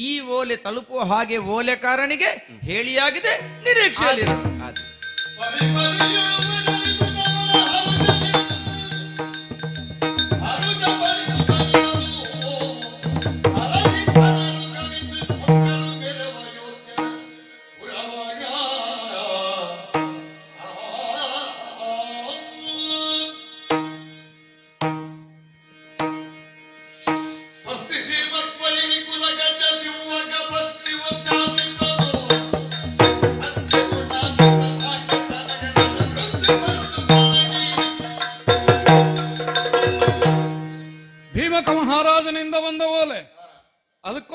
ಈ ಓಲೆ ತಲುಪುವ ಹಾಗೆ ಓಲೆಕಾರನಿಗೆ ಹೇಳಿಯಾಗಿದೆ. ನಿರೀಕ್ಷೆಯಲ್ಲಿ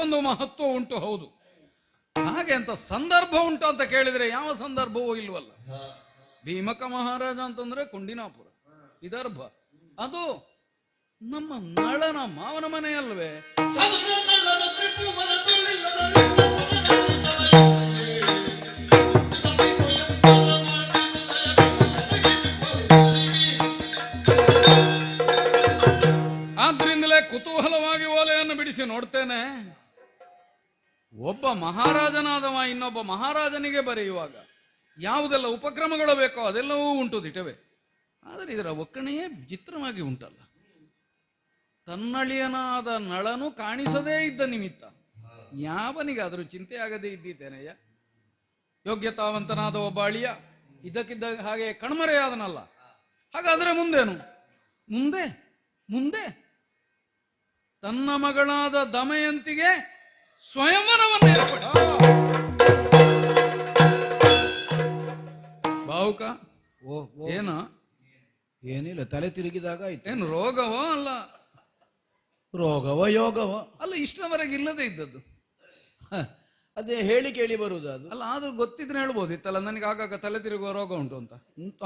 ಅಷ್ಟೊಂದು ಮಹತ್ವ ಉಂಟು, ಹೌದು. ಹಾಗೆ ಅಂತ ಸಂದರ್ಭ ಉಂಟು ಅಂತ ಕೇಳಿದ್ರೆ ಯಾವ ಸಂದರ್ಭವೂ ಇಲ್ವಲ್ಲ. ಭೀಮಕ ಮಹಾರಾಜ ಅಂತಂದ್ರೆ ಕುಂಡಿನಾಪುರ, ವಿದರ್ಭ. ಅದು ನಮ್ಮ ನಳನ ಮಾವನ ಮನೆಯಲ್ವೇ? ಆದ್ರಿಂದಲೇ ಕುತೂಹಲವಾಗಿ ಓಲೆಯನ್ನು ಬಿಡಿಸಿ ನೋಡ್ತೇನೆ. ಒಬ್ಬ ಮಹಾರಾಜನಾದವ ಇನ್ನೊಬ್ಬ ಮಹಾರಾಜನಿಗೆ ಬರೆಯುವಾಗ ಯಾವುದೆಲ್ಲ ಉಪಕ್ರಮಗಳು ಬೇಕೋ ಅದೆಲ್ಲವೂ ಉಂಟು ದಿಟವೇ. ಆದರೆ ಇದರ ಒಕ್ಕಣೆಯೇ ವಿಚಿತ್ರವಾಗಿ ಉಂಟಲ್ಲ. ತನ್ನಳಿಯನಾದ ನಳನು ಕಾಣಿಸದೇ ಇದ್ದ ನಿಮಿತ್ತ ಯಾವನಿಗಾದರೂ ಚಿಂತೆ ಆಗದೇ ಇದ್ದೀತೇನೆಯ? ಯೋಗ್ಯತಾವಂತನಾದ ಒಬ್ಬ ಅಳಿಯ ಇದಕ್ಕಿದ್ದ ಹಾಗೆ ಕಣ್ಮರೆಯಾದನಲ್ಲ. ಹಾಗಾದ್ರೆ ಮುಂದೇನು? ಮುಂದೆ ಮುಂದೆ ತನ್ನ ಮಗಳಾದ ದಮಯಂತಿಗೆ ಸ್ವಯಂವರವನ್ನು ಏರ್ಪಡಿಸಿ ಬಾಹುಕ ಏನ ಏನಿಲ್ಲ, ತಲೆ ತಿರುಗಿದಾಗ ಆಯ್ತು. ಏನು ರೋಗವೋ? ಅಲ್ಲ ರೋಗವ ಯೋಗವ ಅಲ್ಲ, ಇಷ್ಟವರೆಗೆ ಇಲ್ಲದೆ ಇದ್ದದ್ದು. ಅದೇ ಹೇಳಿ ಕೇಳಿ ಬರುವುದು ಅದು. ಅಲ್ಲ, ಆದ್ರೂ ಗೊತ್ತಿದ್ರೆ ಹೇಳ್ಬೋದಿತ್ತಲ್ಲ, ನನಗೆ ಆಗಾಗ ತಲೆ ತಿರುಗುವ ರೋಗ ಉಂಟು ಅಂತ.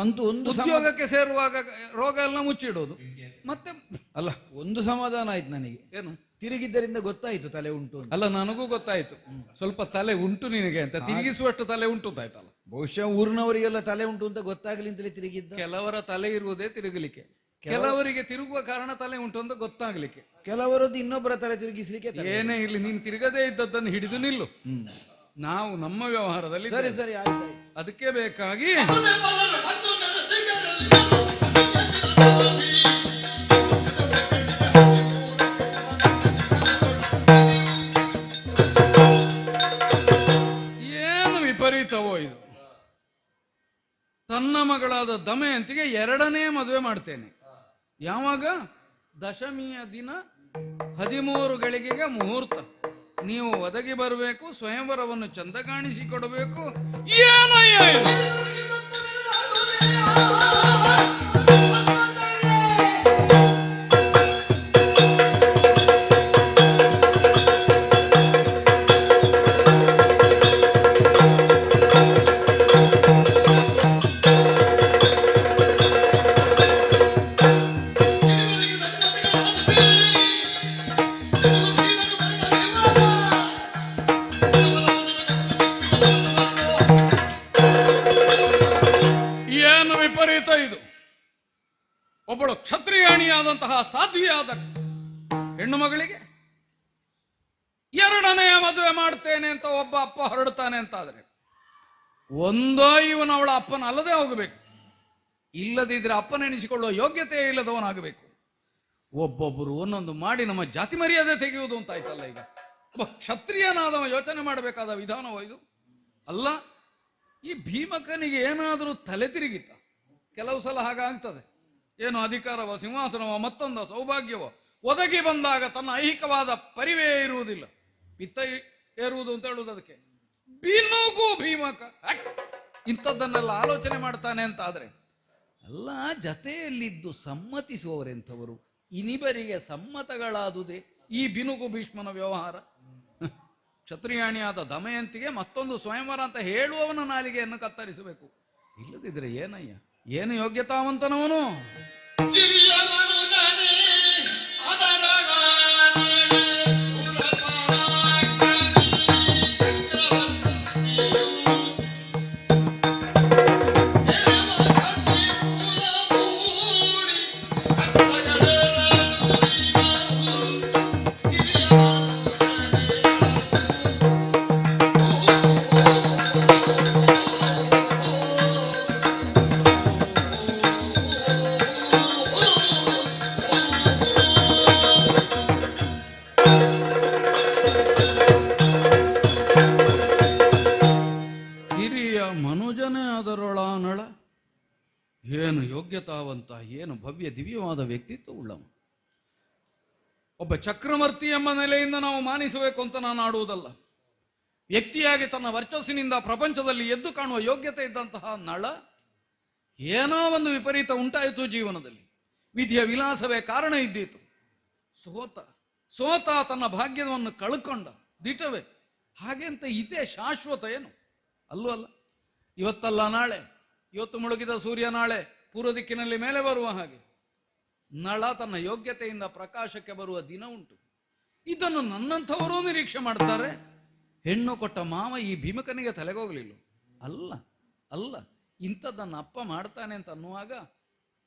ಅಂತೂ ಒಂದು ಉದ್ಯೋಗಕ್ಕೆ ಸೇರುವಾಗ ರೋಗ ಎಲ್ಲ ಮುಚ್ಚಿಡೋದು. ಮತ್ತೆ ಅಲ್ಲ, ಒಂದು ಸಮಾಧಾನ ಆಯ್ತು ನನಗೆ. ಏನು? ತಿರುಗಿದ್ದರಿಂದ ಗೊತ್ತಾಯ್ತು ತಲೆ ಉಂಟು ಅಂತ. ಅಲ್ಲ, ನನಗೂ ಗೊತ್ತಾಯ್ತು ಸ್ವಲ್ಪ ತಲೆ ಉಂಟು ನಿನಗೆ ಅಂತ. ತಿರುಗಿಸುವಷ್ಟು ತಲೆ ಉಂಟು ಅಂತಾಯ್ತಲ್ಲ. ಬಹುಶಃ ಊರಿನವರಿಗೆಲ್ಲ ತಲೆ ಉಂಟು ಅಂತ ಗೊತ್ತಾಗ್ಲಿ ಅಂತಲೇ ತಿರುಗಿದ್ದ. ಕೆಲವರ ತಲೆ ಇರುವುದೇ ತಿರುಗಲಿಕ್ಕೆ, ಕೆಲವರಿಗೆ ತಿರುಗುವ ಕಾರಣ ತಲೆ ಉಂಟು ಅಂತ ಗೊತ್ತಾಗ್ಲಿಕ್ಕೆ, ಕೆಲವರದ್ದು ಇನ್ನೊಬ್ಬರ ತಲೆ ತಿರುಗಿಸ್ಲಿಕ್ಕೆ. ಏನೇ ಇರ್ಲಿ, ನೀನು ತಿರುಗದೇ ಇದ್ದದ್ದನ್ನು ಹಿಡಿದು ನಿಲ್ಲು. ನಾವು ನಮ್ಮ ವ್ಯವಹಾರದಲ್ಲಿ ಸರಿ ಸರಿ ಆಯ್ತು. ಅದಕ್ಕೆ ಬೇಕಾಗಿ ಏನು ವಿಪರೀತವೋ ಇದು. ತನ್ನ ಮಗಳಾದ ದಮಯಂತಿಗೆ ಎರಡನೇ ಮದುವೆ ಮಾಡ್ತೇನೆ. ಯಾವಾಗ? ದಶಮಿಯ ದಿನ 13 ಗಳಿಗೆಗೆ ಮುಹೂರ್ತ. ನೀವು ಒದಗಿ ಬರಬೇಕು, ಸ್ವಯಂವರವನ್ನು ಚಂದ ಕಾಣಿಸಿಕೊಡಬೇಕು. ಏನಯ್ಯ ಇದು? ಒಬ್ಬಳು ಕ್ಷತ್ರಿಯಾಣಿಯಾದಂತಹ ಸಾಧ್ವಿಯಾದ ಹೆಣ್ಣು ಮಗಳಿಗೆ ಎರಡನೆಯ ಮದುವೆ ಮಾಡ್ತೇನೆ ಅಂತ ಒಬ್ಬ ಅಪ್ಪ ಹೊರಡ್ತಾನೆ ಅಂತಾದ್ರೆ, ಒಂದೋ ಇವನು ಅವಳ ಅಪ್ಪನ ಅಲ್ಲದೆ ಹೋಗಬೇಕು, ಇಲ್ಲದಿದ್ರೆ ಅಪ್ಪನೆನಿಸಿಕೊಳ್ಳುವ ಯೋಗ್ಯತೆ ಇಲ್ಲದವನಾಗಬೇಕು. ಒಬ್ಬೊಬ್ಬರು ಒಂದೊಂದು ಮಾಡಿ ನಮ್ಮ ಜಾತಿ ಮರ್ಯಾದೆ ತೆಗೆಯುವುದು ಅಂತ ಆಯ್ತಲ್ಲ. ಈಗ ಒಬ್ಬ ಕ್ಷತ್ರಿಯನಾದವ ಯೋಚನೆ ಮಾಡಬೇಕಾದ ವಿಧಾನವೋ ಇದು ಅಲ್ಲ. ಈ ಭೀಮಕನಿಗೆ ಏನಾದರೂ ತಲೆ ತಿರುಗಿತ? ಕೆಲವು ಸಲ ಹಾಗಾಗ್ತದೆ. ಏನು ಅಧಿಕಾರವೋ, ಸಿಂಹಾಸನವೋ, ಮತ್ತೊಂದ ಸೌಭಾಗ್ಯವೋ ಒದಗಿ ಬಂದಾಗ ತನ್ನ ಐಹಿಕವಾದ ಪರಿವೇ ಇರುವುದಿಲ್ಲ, ಪಿತ್ತ ಏರುವುದು ಅಂತ ಹೇಳುವುದು. ಅದಕ್ಕೆ ಬಿನುಗು ಭೀಮಕ ಇಂಥದ್ದನ್ನೆಲ್ಲ ಆಲೋಚನೆ ಮಾಡ್ತಾನೆ ಅಂತ ಆದ್ರೆ, ಅಲ್ಲ, ಜತೆಯಲ್ಲಿದ್ದು ಸಮ್ಮತಿಸುವವರೆಂಥವರು? ಇನಿಬರಿಗೆ ಸಮ್ಮತಗಳಾದುದೇ ಈ ಬಿನುಗು ಭೀಷ್ಮನ ವ್ಯವಹಾರ. ಕ್ಷತ್ರಿಯಾಣಿಯಾದ ದಮಯಂತಿಗೆ ಮತ್ತೊಂದು ಸ್ವಯಂವರ ಅಂತ ಹೇಳುವವನ ನಾಲಿಗೆಯನ್ನು ಕತ್ತರಿಸಬೇಕು. ಇಲ್ಲದಿದ್ರೆ ಏನಯ್ಯ, ಏನು ಯೋಗ್ಯತಾವಂತನವನು? ಏನು ಯೋಗ್ಯತಾವಂತ, ಏನು ಭವ್ಯ ದಿವ್ಯವಾದ ವ್ಯಕ್ತಿತ್ವ ಉಳ್ಳವ. ಒಬ್ಬ ಚಕ್ರವರ್ತಿ ಎಂಬ ನೆಲೆಯಿಂದ ನಾವು ಮಾನಿಸಬೇಕು ಅಂತ ನಾನು ಆಡುವುದಲ್ಲ. ವ್ಯಕ್ತಿಯಾಗಿ ತನ್ನ ವರ್ಚಸ್ಸಿನಿಂದ ಪ್ರಪಂಚದಲ್ಲಿ ಎದ್ದು ಕಾಣುವ ಯೋಗ್ಯತೆ ಇದ್ದಂತಹ ನಳ, ಏನೋ ಒಂದು ವಿಪರೀತ ಉಂಟಾಯಿತು ಜೀವನದಲ್ಲಿ. ವಿಧಿಯ ವಿಲಾಸವೇ ಕಾರಣ ಇದ್ದೀತು. ಸೋತ ತನ್ನ ಭಾಗ್ಯವನ್ನು ಕಳ್ಕೊಂಡ. ದಿಟವೇ. ಹಾಗೆ ಅಂತ ಇದೇ ಶಾಶ್ವತ ಏನು? ಅಲ್ಲೂ ಅಲ್ಲ. ಇವತ್ತಲ್ಲ ನಾಳೆ, ಇವತ್ತು ಮುಳುಗಿದ ಸೂರ್ಯ ನಾಳೆ ಪೂರ್ವ ದಿಕ್ಕಿನಲ್ಲಿ ಮೇಲೆ ಬರುವ ಹಾಗೆ ನಳ ತನ್ನ ಯೋಗ್ಯತೆಯಿಂದ ಪ್ರಕಾಶಕ್ಕೆ ಬರುವ ದಿನ ಉಂಟು. ಇದನ್ನು ನನ್ನಂಥವರು ನಿರೀಕ್ಷೆ ಮಾಡ್ತಾರೆ. ಹೆಣ್ಣು ಕೊಟ್ಟ ಮಾವ ಈ ಭೀಮಕನಿಗೆ ತಲೆಗೋಗ್ಲಿಲ್ಲ. ಅಲ್ಲ ಅಲ್ಲ, ಇಂಥದ್ದನ್ನು ಅಪ್ಪ ಮಾಡ್ತಾನೆ ಅಂತ ಅನ್ನುವಾಗ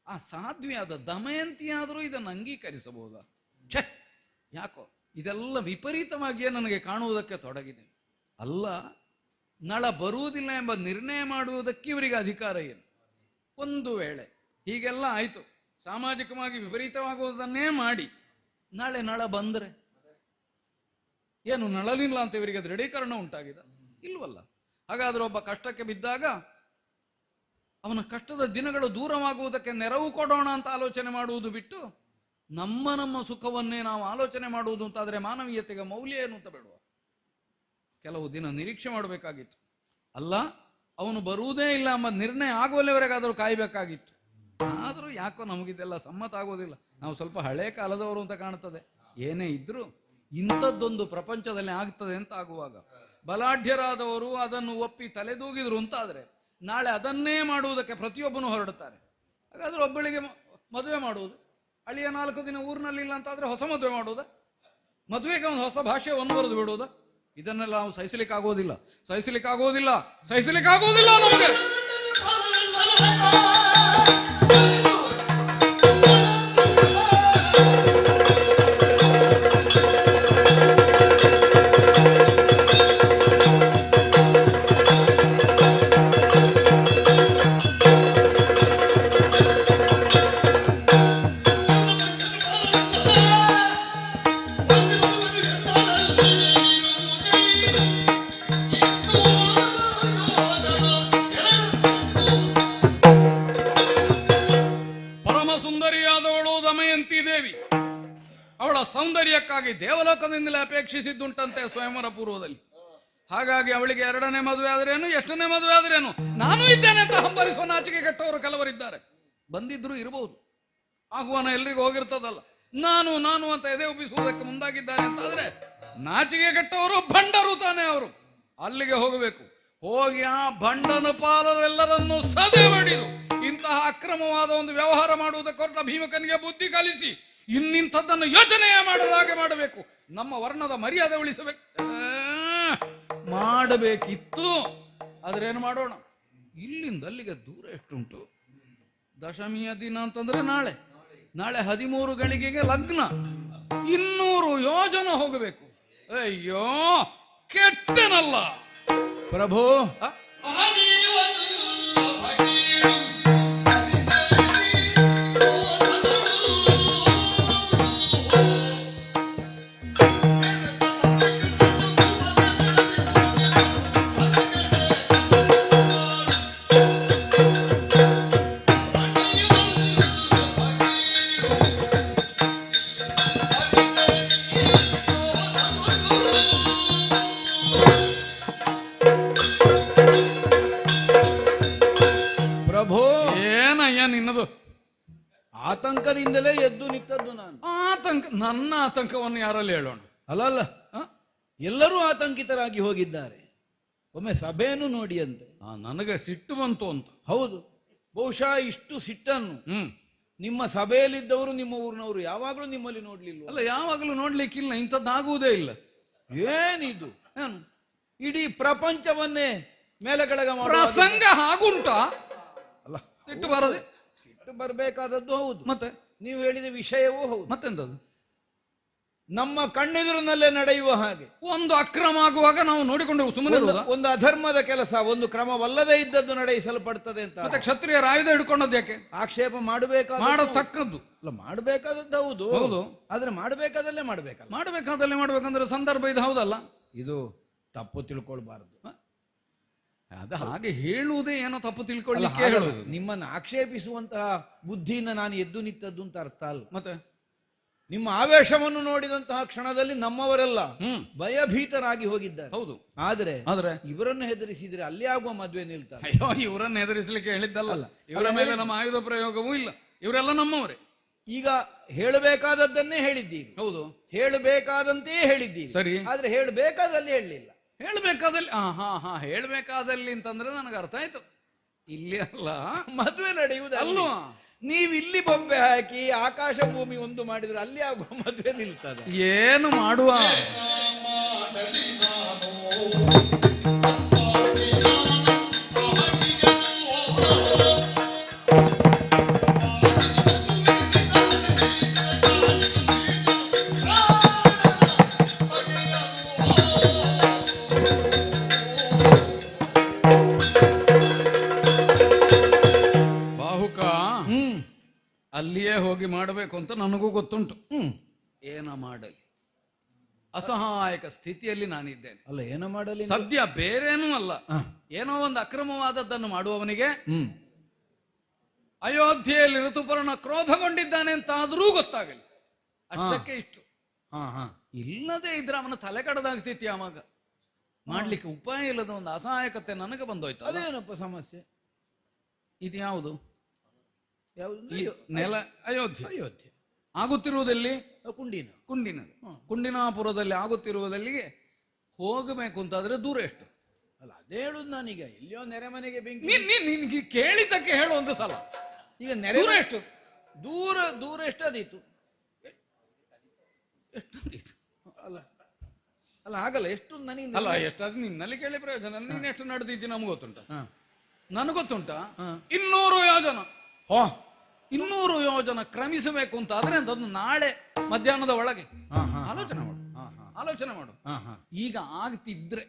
ಆ ಸಾಧ್ವಿಯಾದ ದಮಯಂತಿಯಾದರೂ ಇದನ್ನು ಅಂಗೀಕರಿಸಬಹುದಾ? ಛೆ, ಯಾಕೋ ಇದೆಲ್ಲ ವಿಪರೀತವಾಗಿಯೇ ನನಗೆ ಕಾಣುವುದಕ್ಕೆ ತೊಡಗಿದೆ. ಅಲ್ಲ, ನಳ ಬರುವುದಿಲ್ಲ ಎಂಬ ನಿರ್ಣಯ ಮಾಡುವುದಕ್ಕೆ ಇವರಿಗೆ ಅಧಿಕಾರ ಏನು? ಒಂದು ವೇಳೆ ಹೀಗೆಲ್ಲ ಆಯ್ತು, ಸಾಮಾಜಿಕವಾಗಿ ವಿಪರೀತವಾಗುವುದನ್ನೇ ಮಾಡಿ ನಾಳೆ ನಳ ಬಂದರೆ ಏನು ನಳಲಿಲ್ಲ ಅಂತ ಇವರಿಗೆ ದೃಢೀಕರಣ ಉಂಟಾಗಿದೆ? ಇಲ್ವಲ್ಲ. ಹಾಗಾದ್ರೆ ಒಬ್ಬ ಕಷ್ಟಕ್ಕೆ ಬಿದ್ದಾಗ ಅವನ ಕಷ್ಟದ ದಿನಗಳು ದೂರವಾಗುವುದಕ್ಕೆ ನೆರವು ಕೊಡೋಣ ಅಂತ ಆಲೋಚನೆ ಮಾಡುವುದು ಬಿಟ್ಟು ನಮ್ಮ ಸುಖವನ್ನೇ ನಾವು ಆಲೋಚನೆ ಮಾಡುವುದು ಅಂತಾದ್ರೆ ಮಾನವೀಯತೆಗೆ ಮೌಲ್ಯ ಏನು ಅಂತ ಬೇಡುವ? ಕೆಲವು ದಿನ ನಿರೀಕ್ಷೆ ಮಾಡಬೇಕಾಗಿತ್ತು. ಅಲ್ಲ, ಅವನು ಬರುವುದೇ ಇಲ್ಲ ಎಂಬ ನಿರ್ಣಯ ಆಗುವಲ್ಲಿವರೆಗಾದರೂ ಕಾಯಬೇಕಾಗಿತ್ತು. ಆದರೂ ಯಾಕೋ ನಮಗಿದೆಲ್ಲ ಸಮ್ಮತ ಆಗೋದಿಲ್ಲ. ನಾವು ಸ್ವಲ್ಪ ಹಳೆ ಕಾಲದವರು ಅಂತ ಕಾಣ್ತದೆ. ಏನೇ ಇದ್ರೂ ಇಂಥದ್ದೊಂದು ಪ್ರಪಂಚದಲ್ಲಿ ಆಗ್ತದೆ ಅಂತ ಆಗುವಾಗ ಬಲಾಢ್ಯರಾದವರು ಅದನ್ನು ಒಪ್ಪಿ ತಲೆದೂಗಿದ್ರು ಅಂತಾದ್ರೆ ನಾಳೆ ಅದನ್ನೇ ಮಾಡುವುದಕ್ಕೆ ಪ್ರತಿಯೊಬ್ಬನು ಹೊರಡುತ್ತಾರೆ. ಹಾಗಾದ್ರೆ ಒಬ್ಬಳಿಗೆ ಮದುವೆ ಮಾಡುವುದು, ಅಳಿಯ 4 ದಿನ ಊರಿನಲ್ಲಿಲ್ಲ ಅಂತಾದ್ರೆ ಹೊಸ ಮದುವೆ ಮಾಡುವುದ? ಮದುವೆಗೆ ಒಂದು ಹೊಸ ಭಾಷೆಯನ್ನು ಬರೆದು ಬಿಡುವುದ? ಇದನ್ನೆಲ್ಲ ನಾವು ಸಹಿಸಲಿಕ್ಕಾಗೋದಿಲ್ಲ ನಮಗೆ. ಸೌಂದರ್ಯಕ್ಕಾಗಿ ದೇವಲೋಕದಿಂದಲೇ ಅಪೇಕ್ಷಿಸಿದ್ದುಂಟಂತೆ ಸ್ವಯಂವರ ಪೂರ್ವದಲ್ಲಿ. ಹಾಗಾಗಿ ಅವಳಿಗೆ 2ನೇ ಮದುವೆ ಆದ್ರೇನು, 8ನೇ ಮದುವೆ ಆದ್ರೇನು, ನಾನು ಇದ್ದೇನೆ ಅಂತ ಹಂಬಲಿಸುವ ನಾಚಿಕೆ ಕೆಟ್ಟವರು ಕೆಲವರಿದ್ದಾರೆ. ಬಂದಿದ್ರು ಇರಬಹುದು, ಆಹ್ವಾನ ಎಲ್ರಿಗೂ ಹೋಗಿರ್ತದಲ್ಲ. ನಾನು ಅಂತ ಎದೆ ಉಬ್ಬಿಸುವುದಕ್ಕೆ ಮುಂದಾಗಿದ್ದಾರೆ ಅಂತಾದ್ರೆ ನಾಚಿಕೆ ಕೆಟ್ಟವರು ಭಂಡರು ತಾನೇ. ಅವರು ಅಲ್ಲಿಗೆ ಹೋಗಬೇಕು. ಹೋಗಿ ಆ ಭಂಡನ ಪಾಲರೆಲ್ಲರನ್ನು ಸದೆ ಮಾಡಿರು. ಇಂತಹ ಅಕ್ರಮವಾದ ಒಂದು ವ್ಯವಹಾರ ಮಾಡುವುದಕ್ಕೆ ಹೊರಟ ಭೀಮಕನಿಗೆ ಬುದ್ಧಿ ಕಲಿಸಿ ಇನ್ನಿಂಥದ್ದನ್ನು ಯೋಚನೆಯ ಮಾಡಲಾಗೆ ಮಾಡಬೇಕು. ನಮ್ಮ ವರ್ಣದ ಮರ್ಯಾದೆ ಉಳಿಸಬೇಕು ಮಾಡಬೇಕಿತ್ತು. ಆದ್ರೇನು ಮಾಡೋಣ? ಇಲ್ಲಿಂದ ಅಲ್ಲಿಗೆ ದೂರ ಎಷ್ಟುಂಟು? ದಶಮಿಯ ದಿನ ಅಂತಂದ್ರೆ ನಾಳೆ 13 ಗಳಿಗೆಗೆ ಲಗ್ನ. 200 ಯೋಜನ ಹೋಗಬೇಕು. ಅಯ್ಯೋ ಕೆಟ್ಟನಲ್ಲ ಪ್ರಭು. ಆತಂಕದಿಂದಲೇ ಎದ್ದು ನಿಂತದ್ದು ನಾನು. ನನ್ನ ಆತಂಕವನ್ನು ಯಾರಲ್ಲಿ ಹೇಳೋಣ? ಅಲ್ಲ, ಎಲ್ಲರೂ ಆತಂಕಿತರಾಗಿ ಹೋಗಿದ್ದಾರೆ. ಒಮ್ಮೆ ಸಭೆಯನ್ನು ನೋಡಿ ಅಂತೆ. ನನಗೆ ಸಿಟ್ಟು ಬಂತು ಅಂತ. ಹೌದು, ಬಹುಶಃ ಇಷ್ಟು ಸಿಟ್ಟನ್ನು ನಿಮ್ಮ ಸಭೆಯಲ್ಲಿದ್ದವರು, ನಿಮ್ಮ ಊರಿನವರು ಯಾವಾಗಲೂ ನಿಮ್ಮಲ್ಲಿ ನೋಡ್ಲಿಲ್ಲ. ಅಲ್ಲ, ಯಾವಾಗಲೂ ನೋಡ್ಲಿಕ್ಕಿಲ್ಲ. ಇಂಥದ್ದಾಗುವುದೇ ಇಲ್ಲ. ಏನಿದು? ಏನು ಇಡೀ ಪ್ರಪಂಚವನ್ನೇ ಮೇಲೆ ಕೆಳಗ ಪ್ರಸಂಗ ಹಾಗುಂಟಾ? ಅಲ್ಲ, ಸಿಟ್ಟು ಬರದೆ ಸಿಟ್ಟು ಬರಬೇಕಾದದ್ದು ಹೌದು. ಮತ್ತೆ ನೀವು ಹೇಳಿದ ವಿಷಯವೂ ಹೌದು. ಮತ್ತೆಂತದ್ದು? ನಮ್ಮ ಕಣ್ಣೆದುರಿನಲ್ಲೇ ನಡೆಯುವ ಹಾಗೆ ಒಂದು ಅಕ್ರಮ ಆಗುವಾಗ ನಾವು ನೋಡಿಕೊಂಡು ಸುಮ್ಮನೆ ಒಂದು ಅಧರ್ಮದ ಕೆಲಸ, ಒಂದು ಕ್ರಮವಲ್ಲದೆ ಇದ್ದದ್ದು ನಡೆಸಲ್ಪಡ್ತದೆ ಅಂತ. ಮತ್ತೆ ಕ್ಷತ್ರಿಯರ ಆಯುಧ ಹಿಡ್ಕೊಂಡದ್ದು ಯಾಕೆ? ಆಕ್ಷೇಪ ಮಾಡತಕ್ಕದ್ದು. ಅಲ್ಲ, ಮಾಡಬೇಕಾದದ್ದು ಹೌದು. ಹೌದು, ಆದ್ರೆ ಮಾಡಬೇಕಾದಲ್ಲೇ ಮಾಡ್ಬೇಕಂದ್ರೆ ಸಂದರ್ಭ ಇದು ಹೌದಲ್ಲ. ಇದು ತಪ್ಪು ತಿಳ್ಕೊಳ್ಬಾರದು. ಅದು ಹಾಗೆ ಹೇಳುವುದೇ ಏನೋ ತಪ್ಪು ತಿಳ್ಕೊಳ್ಳಿಕ್ಕೆ ಹೇಳುವುದು. ನಿಮ್ಮನ್ನು ಆಕ್ಷೇಪಿಸುವಂತಹ ಬುದ್ಧಿಯಿಂದ ನಾನು ಎದ್ದು ನಿಂತದ್ದು ಅಂತ ಅರ್ಥ ಅಲ್ಲ. ಮತ್ತೆ ನಿಮ್ಮ ಆವೇಶವನ್ನು ನೋಡಿದಂತಹ ಕ್ಷಣದಲ್ಲಿ ನಮ್ಮವರೆಲ್ಲ ಭಯಭೀತರಾಗಿ ಹೋಗಿದ್ದಾರೆ. ಹೌದು, ಆದ್ರೆ ಇವರನ್ನು ಹೆದರಿಸಿದ್ರೆ ಅಲ್ಲಿ ಆಗುವ ಮದುವೆ ನಿಲ್ತಾರೆ. ಅಯ್ಯೋ, ಇವರನ್ನು ಹೆದರಿಸಲಿಕ್ಕೆ ಹೇಳಿದ್ದಲ್ಲ. ಇವರ ಮೇಲೆ ನಮ್ಮ ಆಯುಧ ಪ್ರಯೋಗವೂ ಇಲ್ಲ. ಇವರೆಲ್ಲ ನಮ್ಮವರೇ. ಈಗ ಹೇಳಬೇಕಾದದ್ದನ್ನೇ ಹೇಳಿದ್ದೀರಿ, ಹೌದು, ಹೇಳಬೇಕಾದಂತೆಯೇ ಹೇಳಿದ್ದೀರಿ. ಸರಿ. ಆದ್ರೆ ಹೇಳಬೇಕಾದಲ್ಲಿ ಹೇಳಲಿಲ್ಲ. ಹೇಳ್ಬೇಕಾದಲ್ಲಿ ಹೇಳ್ಬೇಕಾದಲ್ಲಿ ಅಂತಂದ್ರೆ ನನಗೆ ಅರ್ಥ ಆಯ್ತು. ಇಲ್ಲಿ ಅಲ್ಲ, ಮದುವೆ ನಡೆಯುವುದು ಅಲ್ವಾ? ನೀವು ಇಲ್ಲಿ ಬೊಂಬೆ ಹಾಕಿ ಆಕಾಶ ಭೂಮಿ ಒಂದು ಮಾಡಿದ್ರೆ ಅಲ್ಲಿ ಆಗುವ ಮದುವೆ ನಿಲ್ತದೆ. ಏನು ಮಾಡುವ? ಮಾಡಲಿ ನಾನು ಬಾಹುಕ ಅಲ್ಲಿಯೇ ಹೋಗಿ ಮಾಡಬೇಕು ಅಂತ ನನಗೂ ಗೊತ್ತುಂಟು. ಏನ ಮಾಡಲಿ, ಅಸಹಾಯಕ ಸ್ಥಿತಿಯಲ್ಲಿ ನಾನಿದ್ದೇನೆ. ಅಲ್ಲ, ಏನೋ ಮಾಡಲಿ ಸದ್ಯ ಬೇರೇನೂ ಅಲ್ಲ, ಏನೋ ಒಂದು ಅಕ್ರಮವಾದದ್ದನ್ನು ಮಾಡುವವನಿಗೆ ಅಯೋಧ್ಯೆಯಲ್ಲಿ ಋತುಪರ್ಣ ಕ್ರೋಧಗೊಂಡಿದ್ದಾನೆ ಅಂತ ಆದರೂ ಗೊತ್ತಾಗಲಿ, ಅಷ್ಟಕ್ಕೆ ಇಷ್ಟು. ಇಲ್ಲದೆ ಇದ್ರೆ ಅವನ ತಲೆ ಕಡದಾಗ್ತೈತಿ. ಆವಾಗ ಮಾಡ್ಲಿಕ್ಕೆ ಉಪಾಯ ಇಲ್ಲದ ಒಂದು ಅಸಹಾಯಕತೆ ನನಗೆ ಬಂದೋಯ್ತು. ಅದೇನಪ್ಪ ಸಮಸ್ಯೆ? ಇದು ಯಾವುದು? ಯಾವುದು? ನೆಲ ಅಯೋಧ್ಯೆ. ಅಯೋಧ್ಯೆ ಆಗುತ್ತಿರುವುದಲ್ಲಿ ಕುಂಡಿನಾಪುರದಲ್ಲಿ ಆಗುತ್ತಿರುವುದಲ್ಲಿಗೆ ಹೋಗಬೇಕು ಅಂತಾದ್ರೆ ದೂರ ಎಷ್ಟು? ಅಲ್ಲ, ಅದೇ ಹೇಳುದು ನಾನೀಗ. ಇಲ್ಲಿಯೋ ನೆರೆ ಮನೆಗೆ ಬೆಂಕಿ. ನಿನ್ಗೆ ಕೇಳಿದ್ದಕ್ಕೆ ಹೇಳು ಒಂದು ಸಲ. ಈಗ ನೆರೆ ದೂರ ಎಷ್ಟು? ದೂರ ಎಷ್ಟದೀತು? ಅಲ್ಲ ಅಲ್ಲ ಆಗಲ್ಲ, ಎಷ್ಟು ನನಗೆ ಅಲ್ಲ, ಎಷ್ಟಾದ್ ನಿನ್ನಲ್ಲಿ ಕೇಳಿ ಪ್ರಯೋಜನ. ನೀನ್ ಎಷ್ಟು ನಡೆದಿದ್ದಿ ನಮ್ಗೆ ಗೊತ್ತುಂಟ? ನನಗೆ ಗೊತ್ತುಂಟಾ? 200 ಯೋಜನ. 200 ಯೋಜನ ಕ್ರಮಿಸಬೇಕು ಅಂತ ಆದ್ರೆ ಅದನ್ನು ನಾಳೆ ಮಧ್ಯಾಹ್ನದ ಒಳಗೆ ಆಲೋಚನೆ ಮಾಡು. ಈಗ ಆಗ್ತಿದ್ರೆ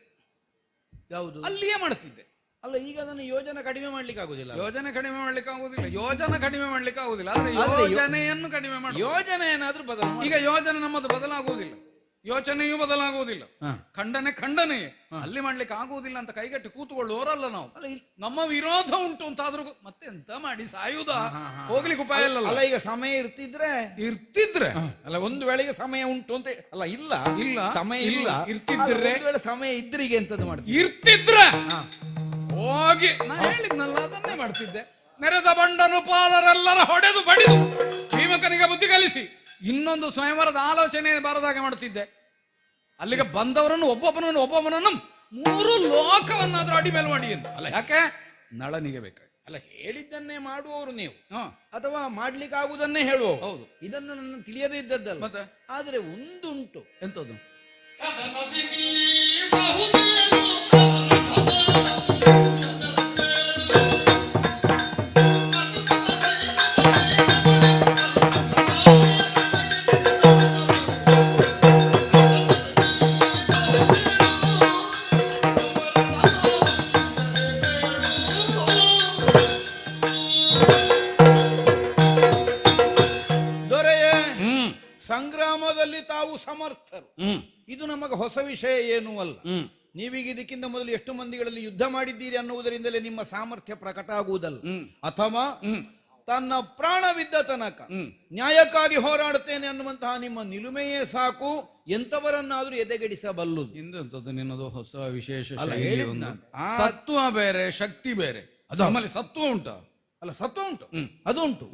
ಯಾವುದು ಅಲ್ಲಿಯೇ ಮಾಡ್ತಿದ್ದೆ. ಅಲ್ಲ, ಈಗ ಅದನ್ನು ಯೋಜನೆ ಕಡಿಮೆ ಮಾಡ್ಲಿಕ್ಕೆ ಆಗುದಿಲ್ಲ. ಯೋಜನೆ ಕಡಿಮೆ ಮಾಡ್ಲಿಕ್ಕೆ ಆಗುದಿಲ್ಲ, ಆದ್ರೆ ಯೋಜನೆಯನ್ನು ಕಡಿಮೆ ಮಾಡಿ. ಯೋಜನೆ ಏನಾದ್ರೂ ಬದಲು. ಈಗ ಯೋಜನೆ ನಮ್ಮದು ಬದಲಾಗುವುದಿಲ್ಲ, ಯೋಚನೆಯೂ ಬದಲಾಗುವುದಿಲ್ಲ, ಖಂಡನೆಯೇ ಅಲ್ಲಿ ಮಾಡ್ಲಿಕ್ಕೆ ಆಗುವುದಿಲ್ಲ ಅಂತ ಕೈಗಟ್ಟಿ ಕೂತುಕೊಳ್ಳುವವರಲ್ಲ ನಾವು. ನಮ್ಮ ವಿರೋಧ ಉಂಟು ಅಂತ ಆದ್ರೂ ಮತ್ತೆ ಎಂತ ಮಾಡಿ ಸಾಯುವುದ? ಹೋಗ್ಲಿಕ್ಕೆ ಉಪಾಯ ಇಲ್ಲ. ಅಲ್ಲ, ಈಗ ಸಮಯ ಇರ್ತಿದ್ರೆ ಅಲ್ಲ, ಒಂದು ವೇಳೆಗೆ ಸಮಯ ಉಂಟು ಅಂತ ಅಲ್ಲ. ಇಲ್ಲ ಸಮಯ ಇಲ್ಲ. ಇರ್ತಿದ್ರೆ ಸಮಯ ಇದ್ರಿಗೆ ಎಂತದ್ದು ಮಾಡ್ತೀವಿ? ಇರ್ತಿದ್ರೆ ಹೋಗಿ ನಾ ಹೇಳಿದ್ನಲ್ಲ ಅದನ್ನೇ ಮಾಡ್ತಿದ್ದೆ. ನೆರೆದ ಬಂಡನು ಪಾಲರೆಲ್ಲರ ಹೊಡೆದು ಬಡಿದು ಭೀಮಕನಿಗೆ ಬುದ್ಧಿ ಕಲಿಸಿ ಇನ್ನೊಂದು ಸ್ವಯಂವರದ ಆಲೋಚನೆ ಬಾರದಾಗೆ ಮಾಡುತ್ತಿದ್ದೆ. ಅಲ್ಲಿಗೆ ಬಂದವರನ್ನು ಒಬ್ಬೊಬ್ಬನನ್ನು 3 ಲೋಕವನ್ನಾದ್ರೂ ಅಡಿ ಮೇಲೆ ಮಾಡಿ ಅಂತ. ಅಲ್ಲ, ಯಾಕೆ? ನಳನಿಗೆ ಬೇಕಾಗಿ. ಅಲ್ಲ, ಹೇಳಿದ್ದನ್ನೇ ಮಾಡುವವರು ನೀವು, ಅಥವಾ ಮಾಡ್ಲಿಕ್ಕೆ ಆಗುದನ್ನೇ ಹೇಳುವ. ಹೌದು, ಇದನ್ನು ನನ್ನ ತಿಳಿಯದೇ ಇದ್ದದ್ದಲ್ಲ. ಮತ್ತೆ ಆದ್ರೆ ಒಂದುಂಟು. ಎಂತದ್ದು? ಸಂಗ್ರಾಮದಲ್ಲಿ ತಾವು ಸಮರ್ಥರು. ಇದು ನಮಗೆ ಹೊಸ ವಿಷಯ ಏನೂ ಅಲ್ಲ. ನೀವೀಗ ಇದಕ್ಕಿಂತ ಮೊದಲು ಎಷ್ಟು ಮಂದಿಗಳಲ್ಲಿ ಯುದ್ಧ ಮಾಡಿದ್ದೀರಿ ಅನ್ನುವುದರಿಂದಲೇ ನಿಮ್ಮ ಸಾಮರ್ಥ್ಯ ಪ್ರಕಟ ಆಗುವುದಲ್ಲ. ಅಥವಾ ತನ್ನ ಪ್ರಾಣವಿದ್ದ ತನಕ ನ್ಯಾಯಕ್ಕಾಗಿ ಹೋರಾಡುತ್ತೇನೆ ಅನ್ನುವಂತಹ ನಿಮ್ಮ ನಿಲುಮೆಯೇ ಸಾಕು ಎಂತವರನ್ನಾದ್ರೂ ಎದೆಗಡಿಸಬಲ್ಲುದು. ಇಂಥದ್ದು ನಿನ್ನದು ಹೊಸ ವಿಶೇಷ ಶೈಲಿ. ಸತ್ವ ಬೇರೆ, ಶಕ್ತಿ ಬೇರೆ. ನಮ್ಮಲ್ಲಿ ಸತ್ವ ಉಂಟ? ಅಲ್ಲ, ಸತ್ವ ಉಂಟು, ಅದು ಉಂಟು.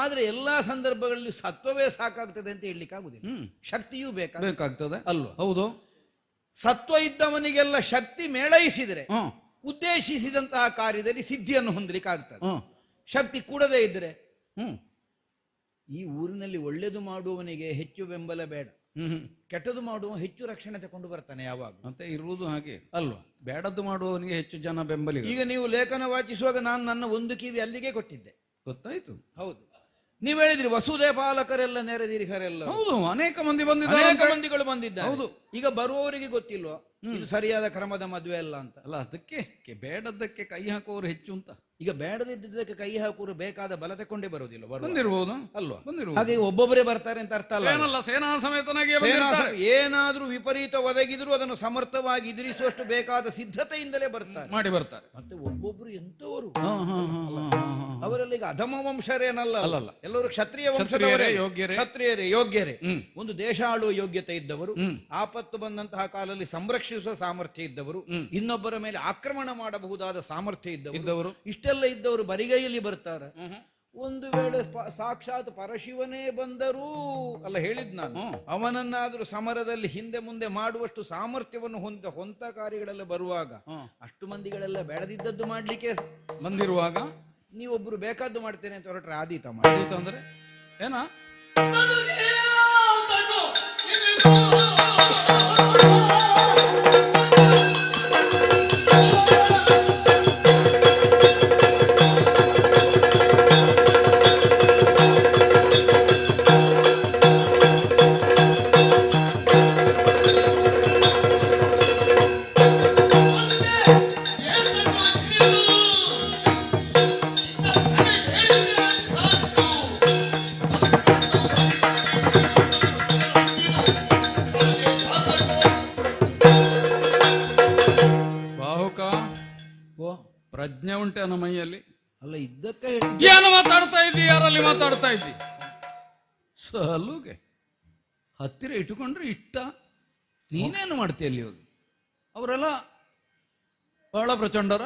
ಆದ್ರೆ ಎಲ್ಲಾ ಸಂದರ್ಭಗಳಲ್ಲಿ ಸತ್ವವೇ ಸಾಕಾಗ್ತದೆ ಅಂತ ಹೇಳಲಿಕ್ಕೆ ಆಗುದಿಲ್ಲ. ಶಕ್ತಿಯೂ ಬೇಕಾಗ್ತದೆ ಅಲ್ವಾ? ಹೌದು. ಸತ್ವ ಇದ್ದವನಿಗೆಲ್ಲ ಶಕ್ತಿ ಮೇಳೈಸಿದರೆ ಉದ್ದೇಶಿಸಿದಂತಹ ಕಾರ್ಯದಲ್ಲಿ ಸಿದ್ಧಿಯನ್ನು ಹೊಂದಲಿಕ್ಕೆ ಆಗ್ತದೆ. ಶಕ್ತಿ ಕೂಡದೇ ಇದ್ರೆ ಈ ಊರಿನಲ್ಲಿ ಒಳ್ಳೆದು ಮಾಡುವವನಿಗೆ ಹೆಚ್ಚು ಬೆಂಬಲ ಬೇಡ, ಕೆಟ್ಟದು ಮಾಡುವ ಹೆಚ್ಚು ರಕ್ಷಣೆ ತಗೊಂಡು ಬರ್ತಾನೆ ಯಾವಾಗ. ಮತ್ತೆ ಇರುವುದು ಹಾಗೆ ಅಲ್ವಾ? ಬೇಡದ್ದು ಮಾಡುವವನಿಗೆ ಹೆಚ್ಚು ಜನ ಬೆಂಬಲಿ. ಈಗ ನೀವು ಲೇಖನ ವಾಚಿಸುವಾಗ ನಾನು ನನ್ನ ಒಂದು ಕಿವಿ ಅಲ್ಲಿಗೆ ಕೊಟ್ಟಿದ್ದೆ. ಗೊತ್ತಾಯ್ತು. ಹೌದು, ನೀವು ಹೇಳಿದ್ರಿ ವಸುದೇ ಪಾಲಕರೆಲ್ಲ ನೆರೆದಿರಿಗರೆಲ್ಲ. ಹೌದು, ಅನೇಕ ಮಂದಿ ಬಂದಿದ್ದಾರೆ, ಅನೇಕ ಮಂದಿಗಳು ಬಂದಿದ್ದಾರೆ. ಹೌದು. ಈಗ ಬರುವವರಿಗೆ ಗೊತ್ತಿಲ್ವಾ ಇದು ಸರಿಯಾದ ಕ್ರಮದ ಮದುವೆ ಅಲ್ಲ ಅಂತ? ಅಲ್ಲ, ಅದಕ್ಕೆ ಬೇಡದ್ದಕ್ಕೆ ಕೈ ಹಾಕುವವರು ಹೆಚ್ಚು ಅಂತ. ಈಗ ಬೇಡದಿದ್ದಕ್ಕೆ ಕೈ ಹಾಕುವರು ಬೇಕಾದ ಬಲ ತಕೊಂಡೇ ಬರುವುದಿಲ್ಲ. ಬಂದಿರಬಹುದು ಅಲ್ವಾ? ಹಾಗೆ ಒಬ್ಬೊಬ್ಬರೇ ಬರ್ತಾರೆ ಅಂತ ಅರ್ಥ ಅಲ್ಲ. ಸೇನಾ ಸಮೇತನಾಗಿ ಏನಾದ್ರೂ ವಿಪರೀತ ಒದಗಿದ್ರು ಅದನ್ನು ಸಮರ್ಥವಾಗಿ ಎದುರಿಸುವಷ್ಟು ಬೇಕಾದ ಸಿದ್ಧತೆಯಿಂದಲೇ ಬರ್ತಾರೆ. ಮತ್ತೆ ಒಬ್ಬೊಬ್ರು ಎಂತವರು ಅವರಲ್ಲಿ ಈಗ ಅಧಮ ವಂಶರೇನಲ್ಲ, ಎಲ್ಲರೂ ಕ್ಷತ್ರಿಯ ವಂಶದವರೇ, ಕ್ಷತ್ರಿಯರೇ, ಯೋಗ್ಯರೇ. ಒಂದು ದೇಶ ಆಳುವ ಯೋಗ್ಯತೆ ಇದ್ದವರು, ಆಪತ್ತು ಬಂದಂತಹ ಕಾಲದಲ್ಲಿ ಸಂರಕ್ಷಿಸುವ ಸಾಮರ್ಥ್ಯ ಇದ್ದವರು, ಇನ್ನೊಬ್ಬರ ಮೇಲೆ ಆಕ್ರಮಣ ಮಾಡಬಹುದಾದ ಸಾಮರ್ಥ್ಯ ಇದ್ದವರು, ಇಷ್ಟೆಲ್ಲ ಇದ್ದವರು ಬರಿಗೈಯಲ್ಲಿ ಬರ್ತಾರೆ. ಒಂದು ವೇಳೆ ಸಾಕ್ಷಾತ್ ಪರಶಿವನೇ ಬಂದರೂ ಅಲ್ಲ ಹೇಳಿದ್ ನಾನು, ಅವನನ್ನಾದ್ರೂ ಸಮರದಲ್ಲಿ ಹಿಂದೆ ಮುಂದೆ ಮಾಡುವಷ್ಟು ಸಾಮರ್ಥ್ಯವನ್ನು ಹೊಂತ ಕಾರ್ಯಗಳೆಲ್ಲ ಬರುವಾಗ ಅಷ್ಟು ಮಂದಿಗಳೆಲ್ಲ ಬೆಳೆದಿದ್ದದ್ದು ಮಾಡ್ಲಿಕ್ಕೆ ಬಂದಿರುವಾಗ ನೀವೊಬ್ರು ಬೇಕಾದ್ದು ಮಾಡ್ತೇನೆ ಅಂತ ಹೊರಟ್ರೆ ಆದೀತ ಮಾಡಿ ಅಂದ್ರೆ ಏನ ಪ್ರಜ್ಞೆ ಉಂಟೆ ನಮ್ಮ ಮೈಯಲ್ಲಿ? ಅಲ್ಲ ಇದ್ದಕ್ಕ ಏನು ಮಾತಾಡ್ತಾ ಇದ್ದಿ? ಯಾರಲ್ಲಿ ಮಾತಾಡ್ತಾ ಇದ್ದಿ? ಸಲುಗೆ ಹತ್ತಿರ ಇಟ್ಟುಕೊಂಡ್ರೆ ಇಟ್ಟ ನೀನೇನು ಮಾಡ್ತೀಯ ಅಲ್ಲಿ ಹೋಗಿ? ಅವರೆಲ್ಲ ಬಹಳ ಪ್ರಚಂಡರ.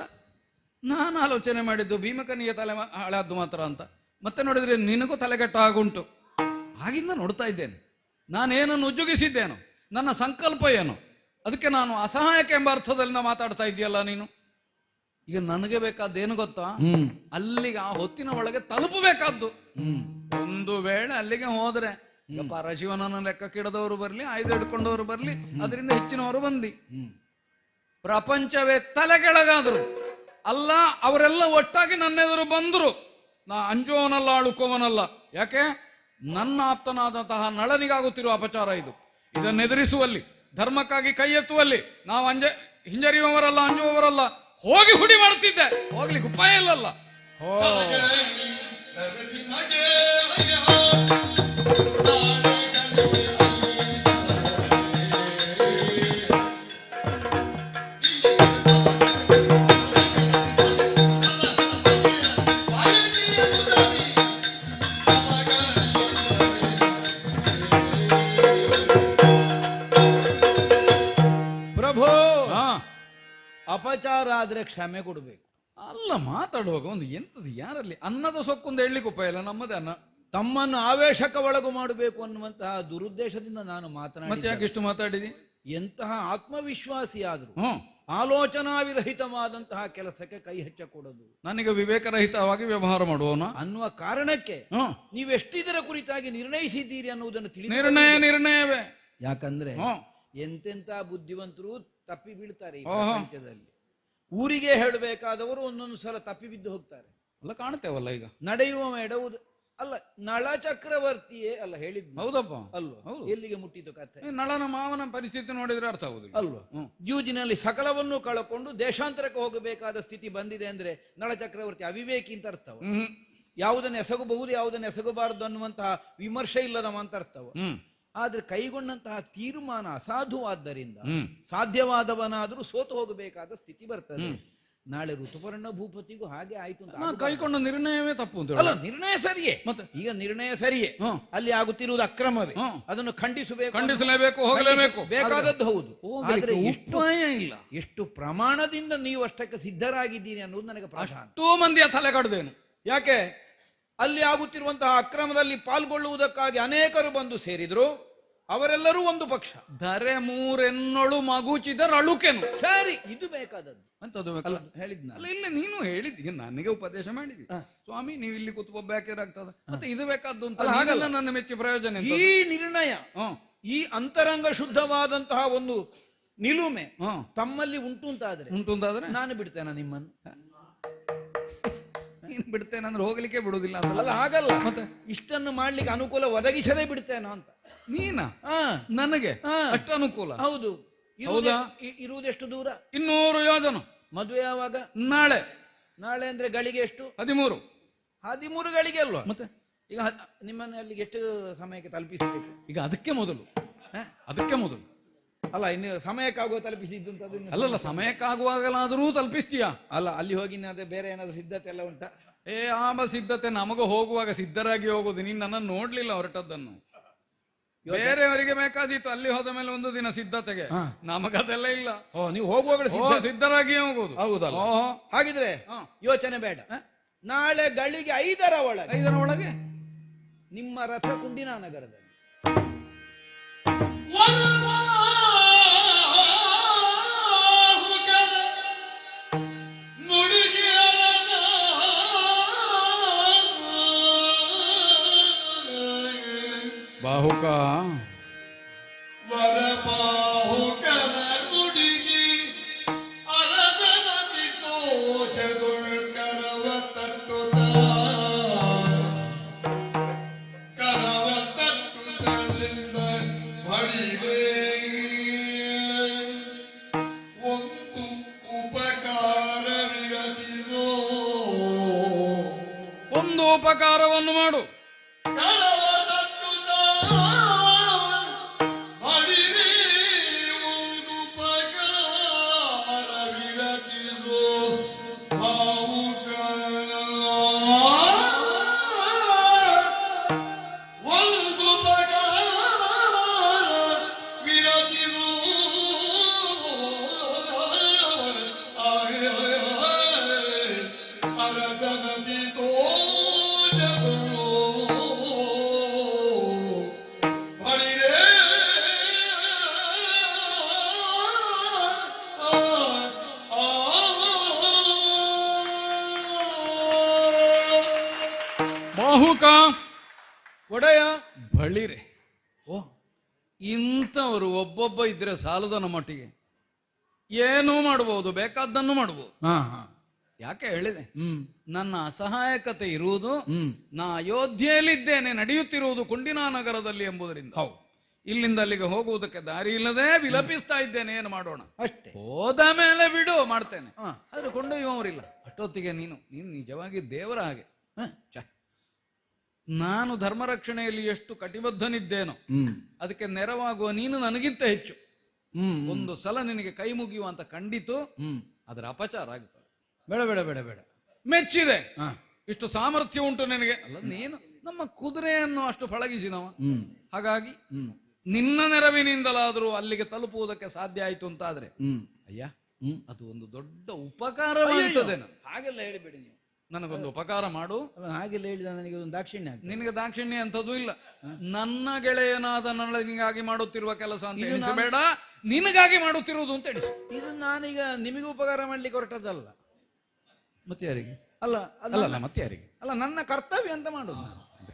ನಾನು ಆಲೋಚನೆ ಮಾಡಿದ್ದು ಭೀಮಕನಿಗೆ ತಲೆ ಹಾಳಾದ್ದು ಮಾತ್ರ ಅಂತ. ಮತ್ತೆ ನೋಡಿದ್ರೆ ನಿನಗೂ ತಲೆಗೆಟ್ಟ ಆಗುಂಟು. ಆಗಿಂದ ನೋಡ್ತಾ ಇದ್ದೇನೆ ನಾನೇನನ್ನು ಉಜ್ಜುಗಿಸಿದ್ದೇನು, ನನ್ನ ಸಂಕಲ್ಪ ಏನು, ಅದಕ್ಕೆ ನಾನು ಅಸಹಾಯಕ ಎಂಬ ಅರ್ಥದಲ್ಲಿ ಮಾತಾಡ್ತಾ ಇದೆಯಲ್ಲ ನೀನು. ಈಗ ನನಗೆ ಬೇಕಾದ್ದೇನು ಗೊತ್ತಾ? ಅಲ್ಲಿಗೆ ಆ ಹೊತ್ತಿನ ಒಳಗೆ ತಲುಪಬೇಕಾದ್ದು. ಒಂದು ವೇಳೆ ಅಲ್ಲಿಗೆ ಹೋದ್ರೆ ಪರಶಿವನನ್ನು ಲೆಕ್ಕಕ್ಕಿಡದವರು ಬರ್ಲಿ, ಆಯುಧ ಹಿಡ್ಕೊಂಡವರು ಬರ್ಲಿ, ಅದರಿಂದ ಹೆಚ್ಚಿನವರು ಬಂದಿ, ಪ್ರಪಂಚವೇ ತಲೆಗೆಳಗಾದ್ರು ಅಲ್ಲ, ಅವರೆಲ್ಲ ಒಟ್ಟಾಗಿ ನನ್ನೆದುರು ಬಂದ್ರು, ನಾ ಅಂಜುವನಲ್ಲ ಅಳುಕೋವನಲ್ಲ. ಯಾಕೆ? ನನ್ನ ಆಪ್ತನಾದಂತಹ ನಳನಿಗಾಗುತ್ತಿರುವ ಅಪಚಾರ ಇದು. ಇದನ್ನೆದುರಿಸುವಲ್ಲಿ, ಧರ್ಮಕ್ಕಾಗಿ ಕೈ ಎತ್ತುವಲ್ಲಿ ನಾವು ಹಿಂಜರಿಯುವವರಲ್ಲ, ಅಂಜುವವರಲ್ಲ. ಹೋಗಿ ಹುಡಿ ಮಾಡುತ್ತಿದ್ದೆ, ಹೋಗ್ಲಿಕ್ಕೆ ಉಪಾಯ ಇಲ್ಲಲ್ಲ. ಪ್ರಭು, ಅಪಚಾರ ಆದ್ರೆ ಕ್ಷಮೆ ಕೊಡಬೇಕು. ಅಲ್ಲ, ಮಾತಾಡುವಾಗ ಒಂದು ಎಂತದ್ದು ಯಾರಲ್ಲಿ ಅನ್ನದ ಸೊಕ್ಕೊಂದು ಹೇಳಲಿಕ್ಕೆ ಉಪಾಯ ಇಲ್ಲ. ನಮ್ಮದೇ ಅನ್ನ. ತಮ್ಮನ್ನು ಆವೇಶಕ್ಕೆ ಒಳಗು ಮಾಡಬೇಕು ಅನ್ನುವಂತಹ ದುರುದ್ದೇಶದಿಂದ ನಾನು ಮತ್ತೆ ಯಾಕೆ ಇಷ್ಟು ಮಾತಾಡಿದಿ? ಎಂತಹ ಆತ್ಮವಿಶ್ವಾಸಿಯಾದ್ರು ಆಲೋಚನಾವಿರಹಿತವಾದಂತಹ ಕೆಲಸಕ್ಕೆ ಕೈ ಹಚ್ಚಕೂಡದು. ನನಗೆ ವಿವೇಕರಹಿತವಾಗಿ ವ್ಯವಹಾರ ಮಾಡುವವನ ಅನ್ನುವ ಕಾರಣಕ್ಕೆ ನೀವೆಷ್ಟಿದರ ಕುರಿತಾಗಿ ನಿರ್ಣಯಿಸಿದ್ದೀರಿ ಅನ್ನುವುದನ್ನು ತಿಳಿದು ನಿರ್ಣಯವೇ. ಯಾಕಂದ್ರೆ ಎಂತೆಂತ ಬುದ್ಧಿವಂತರು ತಪ್ಪಿ ಬೀಳ್ತಾರೆ ಈ ಪ್ರಪಂಚದಲ್ಲಿ. ಊರಿಗೆ ಹೇಳಬೇಕಾದವರು ಒಂದೊಂದು ಸಲ ತಪ್ಪಿ ಬಿದ್ದು ಹೋಗ್ತಾರೆ. ಅಲ್ಲ, ಕಾಣ್ತೇವಲ್ಲ ಈಗ ನಡೆಯುವ ಎಡವುದು ಅಲ್ಲ, ನಳ ಚಕ್ರವರ್ತಿಯೇ ಅಲ್ಲ ಹೇಳಿದ್. ಹೌದಪ್ಪ, ಅಲ್ವಾ? ಎಲ್ಲಿಗೆ ಮುಟ್ಟಿತು ಕಥೆ? ನಳನ ಮಾವನ ಪರಿಸ್ಥಿತಿ ನೋಡಿದ್ರೆ ಅರ್ಥ ಆಗುದಿಲ್ಲ ಅಲ್ವಾ? ಜೂಜಿನಲ್ಲಿ ಸಕಲವನ್ನು ಕಳಕೊಂಡು ದೇಶಾಂತರಕ್ಕೆ ಹೋಗಬೇಕಾದ ಸ್ಥಿತಿ ಬಂದಿದೆ ಅಂದ್ರೆ ನಳ ಚಕ್ರವರ್ತಿ ಅವಿವೇಕಿ ಅಂತ ಅರ್ಥವ. ಯಾವುದನ್ನು ಎಸಗಬಹುದು, ಯಾವುದನ್ನು ಎಸಗಬಾರದು ಅನ್ನುವಂತಹ ವಿಮರ್ಶೆ ಇಲ್ಲದ ಅಂತ ಅರ್ಥವ. ಆದ್ರೆ ಕೈಗೊಂಡಂತಹ ತೀರ್ಮಾನ ಅಸಾಧುವಾದ್ದರಿಂದ ಸಾಧ್ಯವಾದವನಾದರೂ ಸೋತು ಹೋಗಬೇಕಾದ ಸ್ಥಿತಿ ಬರ್ತದೆ. ನಾಳೆ ಋತುಪರ್ಣ ಭೂಪತಿಗೂ ಹಾಗೆ ಆಯ್ತು ಅಂತ ಕೈಗೊಂಡ ನಿರ್ಣಯವೇ ತಪ್ಪು ಅಂತ. ಅಲ್ಲ, ನಿರ್ಣಯ ಸರಿಯೇ, ಮತ್ತೆ ಈಗ ನಿರ್ಣಯ ಸರಿಯೇ, ಅಲ್ಲಿ ಆಗುತ್ತಿರುವುದು ಅಕ್ರಮವೇ, ಅದನ್ನು ಖಂಡಿಸಲೇಬೇಕು, ಹೋಗಲೇಬೇಕು, ಬೇಕಾದದ್ದು ಹೌದು. ಆದ್ರೆ ಇಲ್ಲ ಎಷ್ಟು ಪ್ರಮಾಣದಿಂದ ನೀವು ಅಷ್ಟಕ್ಕೆ ಸಿದ್ಧರಾಗಿದ್ದೀರಿ ಅನ್ನೋದು ನನಗೆ ಅಷ್ಟೋ ಮಂದಿಯ ತಲೆ ಕಡ್ದೇನು. ಯಾಕೆ? ಅಲ್ಲಿ ಆಗುತ್ತಿರುವಂತಹ ಅಕ್ರಮದಲ್ಲಿ ಪಾಲ್ಗೊಳ್ಳುವುದಕ್ಕಾಗಿ ಅನೇಕರು ಬಂದು ಸೇರಿದ್ರು. ಅವರೆಲ್ಲರೂ ಒಂದು ಪಕ್ಷ. ಧರೆ ಮೂರೆನ್ನೊಳು ಮಗುಚಿದರು ಅಳುಕೆನು. ಸರಿ, ಇದು ಬೇಕಾದದ್ದು ಅಂತದ್ದು ಹೇಳಿದ್ನ. ಅಲ್ಲ, ಇಲ್ಲ ನೀನು ಹೇಳಿದ್ದಿ, ನನಗೆ ಉಪದೇಶ ಮಾಡಿದ್ದಿ. ಸ್ವಾಮಿ ನೀವು ಇಲ್ಲಿ ಕೂತು ಒಬ್ಬಾಕಿರಾಗ್ತದ, ಮತ್ತೆ ಇದು ಬೇಕಾದ್ದು ಅಂತ ಹಾಗಲ್ಲ. ನನ್ನ ಮೆಚ್ಚಿ ಪ್ರಯೋಜನ ಈ ನಿರ್ಣಯ, ಈ ಅಂತರಂಗ ಶುದ್ಧವಾದಂತಹ ಒಂದು ನಿಲುಮೆ ತಮ್ಮಲ್ಲಿ ಉಂಟು ಅಂತಾದ್ರೆ ನಾನು ಬಿಡ್ತೇನೆ ನಿಮ್ಮನ್ನು. ನೀನು ಬಿಡ್ತೇನೆ ಅಂದ್ರೆ ಹೋಗ್ಲಿಕ್ಕೆ ಬಿಡುದಿಲ್ಲ ಅಂತ. ಅಲ್ಲ, ಹಾಗಲ್ಲ. ಮತ್ತೆ ಇಷ್ಟನ್ನು ಮಾಡ್ಲಿಕ್ಕೆ ಅನುಕೂಲ ಒದಗಿಸದೇ ಬಿಡ್ತೇನೋ ಅಂತ. ನೀನ ನನಗೆ ಅಷ್ಟು ಅನುಕೂಲ? ಹೌದು. ಇರುವುದೆಷ್ಟು ದೂರ? 200 ಯೋಜನ. ಮದುವೆ ಯಾವಾಗ? ನಾಳೆ. ನಾಳೆ ಅಂದ್ರೆ ಗಳಿಗೆ ಎಷ್ಟು? 13 ಗಳಿಗೆ ಅಲ್ವಾ? ಮತ್ತೆ ಈಗ ನಿಮ್ಮನ್ನು ಅಲ್ಲಿಗೆ ಎಷ್ಟು ಸಮಯಕ್ಕೆ ತಲುಪಿಸಬೇಕು? ಈಗ ಅದಕ್ಕೆ ಮೊದಲು ಅಲ್ಲ, ಇನ್ನು ಸಮಯಕ್ಕಾಗುವ ತಲುಪಿಸಿದ್ದು ಅಂತ. ಅಲ್ಲಲ್ಲ, ಸಮಯಕ್ಕಾಗುವಾಗಲಾದರೂ ತಲುಪಿಸ್ತೀಯಾ? ಅಲ್ಲ, ಅಲ್ಲಿ ಹೋಗಿ ಅದೇ ಬೇರೆ ಏನಾದ್ರು ಸಿದ್ಧತೆ ಎಲ್ಲ ಉಂಟಾ? ಸಿದ್ಧತೆ ನಮಗೂ ಹೋಗುವಾಗ ಸಿದ್ಧರಾಗಿ ಹೋಗುದು. ನೀನ್ ನನ್ನನ್ನು ನೋಡ್ಲಿಲ್ಲ ಹೊರಟದ್ದನ್ನು. ಬೇರೆಯವರಿಗೆ ಬೇಕಾದೀತು ಅಲ್ಲಿ ಹೋದ ಮೇಲೆ ಒಂದು ದಿನ ಸಿದ್ಧತೆಗೆ, ನಮಗದೆಲ್ಲ ಇಲ್ಲ. ನೀವು ಹೋಗುವಾಗ ಸಿದ್ಧರಾಗಿ ಹೋಗುದು. ಹೌದಲ್ಲ? ಹಾಗಿದ್ರೆ ಯೋಚನೆ ಬೇಡ. ನಾಳೆ ಗಳಿಗೆ 5ರ ಒಳಗೆ 5ರ ಒಳಗೆ ನಿಮ್ಮ ರಥ ಕುಂಡಿನ ನಗರದಲ್ಲಿ. ಬಾಹುಕ ವರಬಾಹುಕನ ನುಡಿಗಿ ಅರದನದಿ ದೋಷದುಳ್ಕರವ ತಟ್ಟುತ್ತ ಕರವ ತಟ್ಟುದರಿಂದ ಹೊಡಿವೆ ಒಂದು ಉಪಕಾರ ವಿರಚಿಸೋ ಒಂದು ಉಪಕಾರವನ್ನು ಮಾಡು. ಬಾಹುಕ ಒಡೆಯ ಬಳಿರೆ. ಓ, ಇಂಥವರು ಒಬ್ಬೊಬ್ಬ ಇದ್ರೆ ಸಾಲದನ ಮಟ್ಟಿಗೆ ಏನೂ ಮಾಡಬಹುದು, ಬೇಕಾದ್ದನ್ನು ಮಾಡಬಹುದು. ಹಾ ಹಾ, ಯಾಕೆ ಹೇಳಿದೆ? ನನ್ನ ಅಸಹಾಯಕತೆ ಇರುವುದು ನಾ ಅಯೋಧ್ಯೆಯಲ್ಲಿದ್ದೇನೆ, ನಡೆಯುತ್ತಿರುವುದು ಕುಂಡಿನಾ ನಗರದಲ್ಲಿ ಎಂಬುದರಿಂದ. ಇಲ್ಲಿಂದ ಅಲ್ಲಿಗೆ ಹೋಗುವುದಕ್ಕೆ ದಾರಿ ಇಲ್ಲದೆ ವಿಲಪಿಸ್ತಾ ಇದ್ದೇನೆ. ಏನು ಮಾಡೋಣ? ಅಷ್ಟೇ. ಹೋದ ಮೇಲೆ ಬಿಡು, ಮಾಡ್ತೇನೆ. ಆದ್ರೆ ಕೊಂಡೊಯ್ಯುವವರಿಲ್ಲ. ಅಷ್ಟೊತ್ತಿಗೆ ನೀನು ನಿಜವಾಗಿ ದೇವರ ಹಾಗೆ. ನಾನು ಧರ್ಮ ರಕ್ಷಣೆಯಲ್ಲಿ ಎಷ್ಟು ಕಟಿಬದ್ಧನಿದ್ದೇನೋ ಅದಕ್ಕೆ ನೆರವಾಗುವ ನೀನು ನನಗಿಂತ ಹೆಚ್ಚು. ಒಂದು ಸಲ ನಿನಗೆ ಕೈ ಮುಗಿಯುವ ಅಂತ ಕಂಡಿತು, ಅದರ ಅಪಚಾರ ಆಗುತ್ತದೆ. ಬೇಡ ಬೇಡ ಬೇಡ ಬೇಡ. ಮೆಚ್ಚಿದೆ, ಇಷ್ಟು ಸಾಮರ್ಥ್ಯ ಉಂಟು ನಿನಗೆ. ಅಲ್ಲ, ನೀನು ನಮ್ಮ ಕುದುರೆಯನ್ನು ಅಷ್ಟು ಪಳಗಿಸಿದವ. ಹಾಗಾಗಿ ನಿನ್ನ ನೆರವಿನಿಂದಲಾದರೂ ಅಲ್ಲಿಗೆ ತಲುಪುವುದಕ್ಕೆ ಸಾಧ್ಯ ಆಯ್ತು ಅಂತಾದ್ರೆ ಅಯ್ಯ, ಅದು ಒಂದು ದೊಡ್ಡ ಉಪಕಾರವಾಗುತ್ತದೆ. ಹಾಗೆಲ್ಲ ಹೇಳಿಬೇಡಿ ನೀವು. ನನಗೊಂದು ಉಪಕಾರ ಮಾಡು. ಹಾಗೆಲ್ಲ ಹೇಳಿದ ನನಗೆ ಒಂದು ದಾಕ್ಷಿಣ್ಯ. ನಿನಗೆ ದಾಕ್ಷಿಣ್ಯ ಅಂತದ್ದು ಇಲ್ಲ. ನನ್ನ ಗೆಳೆಯನಾದ ನಿನಗಾಗಿ ಮಾಡುತ್ತಿರುವ ಕೆಲಸ ಅಂತ ಎಣಿಸಬೇಡ, ನಿನಗಾಗಿ ಮಾಡುತ್ತಿರುವುದು ಅಂತ ಎಣಿಸು. ಇದು ನಾನೀಗ ನಿಮಗೆ ಉಪಕಾರ ಮಾಡ್ಲಿಕ್ಕೆ ಹೊರಟದ್ದಲ್ಲ. ಮತ್ತೆ ಯಾರಿಗೆ? ಅಲ್ಲ ಅಲ್ಲ, ಮತ್ತೆ ಯಾರಿಗೆ? ಅಲ್ಲ, ನನ್ನ ಕರ್ತವ್ಯ ಅಂತ ಮಾಡುದು.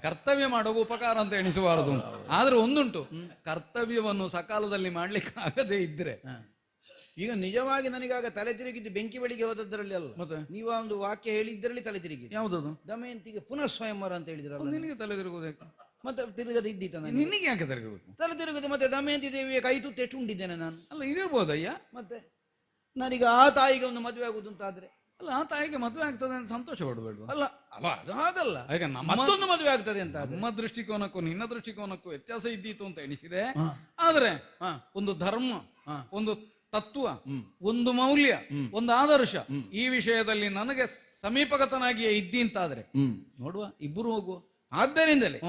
ಕರ್ತವ್ಯ ಮಾಡುವ ಉಪಕಾರ ಅಂತ ಎಣಿಸಬಾರದು. ಆದ್ರೆ ಒಂದುಂಟು, ಕರ್ತವ್ಯವನ್ನು ಸಕಾಲದಲ್ಲಿ ಮಾಡ್ಲಿಕ್ಕೆ ಆಗದೆ ಇದ್ರೆ. ಈಗ ನಿಜವಾಗಿ ನನಗಾಗ ತಲೆ ತಿರುಗಿದ್ದು ಬೆಂಕಿ ಬಳಿಗೆ ಹೋದದ್ರಲ್ಲಿ ಅಲ್ಲ, ಮತ್ತೆ ನೀವು ಒಂದು ವಾಕ್ಯ ಹೇಳಿದ್ರಲ್ಲಿ ತಲೆ ತಿರುಗಿದೆ. ಯಾವುದದು? ದಮಯಂತಿಗೆ ಪುನಃ ಸ್ವಯಂವರ ಅಂತ ಹೇಳಿದ್ರಲ್ಲ. ನಿನಗೆ ತಲೆ ತಿರುಗುದು ಮತ್ತೆ ತಿರುಗದ ಇದ್ದೀತ ನಿನಗೆ ಯಾಕೆ ತಿರುಗಬೇಕು? ತಲೆ ತಿರುಗುದು. ಮತ್ತೆ ದಮಯಂತಿ ದೇವಿಯ ಕೈ ತುತ್ತು ಎಷ್ಟು ಉಂಡಿದ್ದೇನೆ ನಾನು. ಅಲ್ಲ, ಇರ್ಬೋದಯ್ಯ. ಮತ್ತೆ ನಾನೀಗ ಆ ತಾಯಿಗೆ ಒಂದು ಮದುವೆ ಆಗುದು ಅಂತ ಆದ್ರೆ, ಅಲ್ಲ, ಆ ತಾಯಿಗೆ ಮದುವೆ ಆಗ್ತದೆ ಅಂತ ಸಂತೋಷ ಪಡಬೇಡ. ಅಲ್ಲ ಅಲ್ಲ, ಅದು ಹಾಗಲ್ಲ. ಈಗ ಮತ್ತೊಂದು ಮದುವೆ ಆಗ್ತದೆ ಅಂತ ನಮ್ಮ ದೃಷ್ಟಿಕೋನಕ್ಕೂ ನಿನ್ನ ದೃಷ್ಟಿಕೋನಕ್ಕೂ ವ್ಯತ್ಯಾಸ ಇದ್ದೀತು ಅಂತ ಎಣಿಸಿದೆ. ಆದ್ರೆ ಒಂದು ಧರ್ಮ, ಒಂದು ತತ್ವ, ಒಂದು ಮೌಲ್ಯ, ಒಂದು ಆದರ್ಶ, ಈ ವಿಷಯದಲ್ಲಿ ನನಗೆ ಸಮೀಪಗತನಾಗಿಯೇ ಇದ್ದಿ ಅಂತಾದ್ರೆ ನೋಡುವ, ಇಬ್ಬರು ಹೋಗುವ. ಆದ್ದರಿಂದಲೇ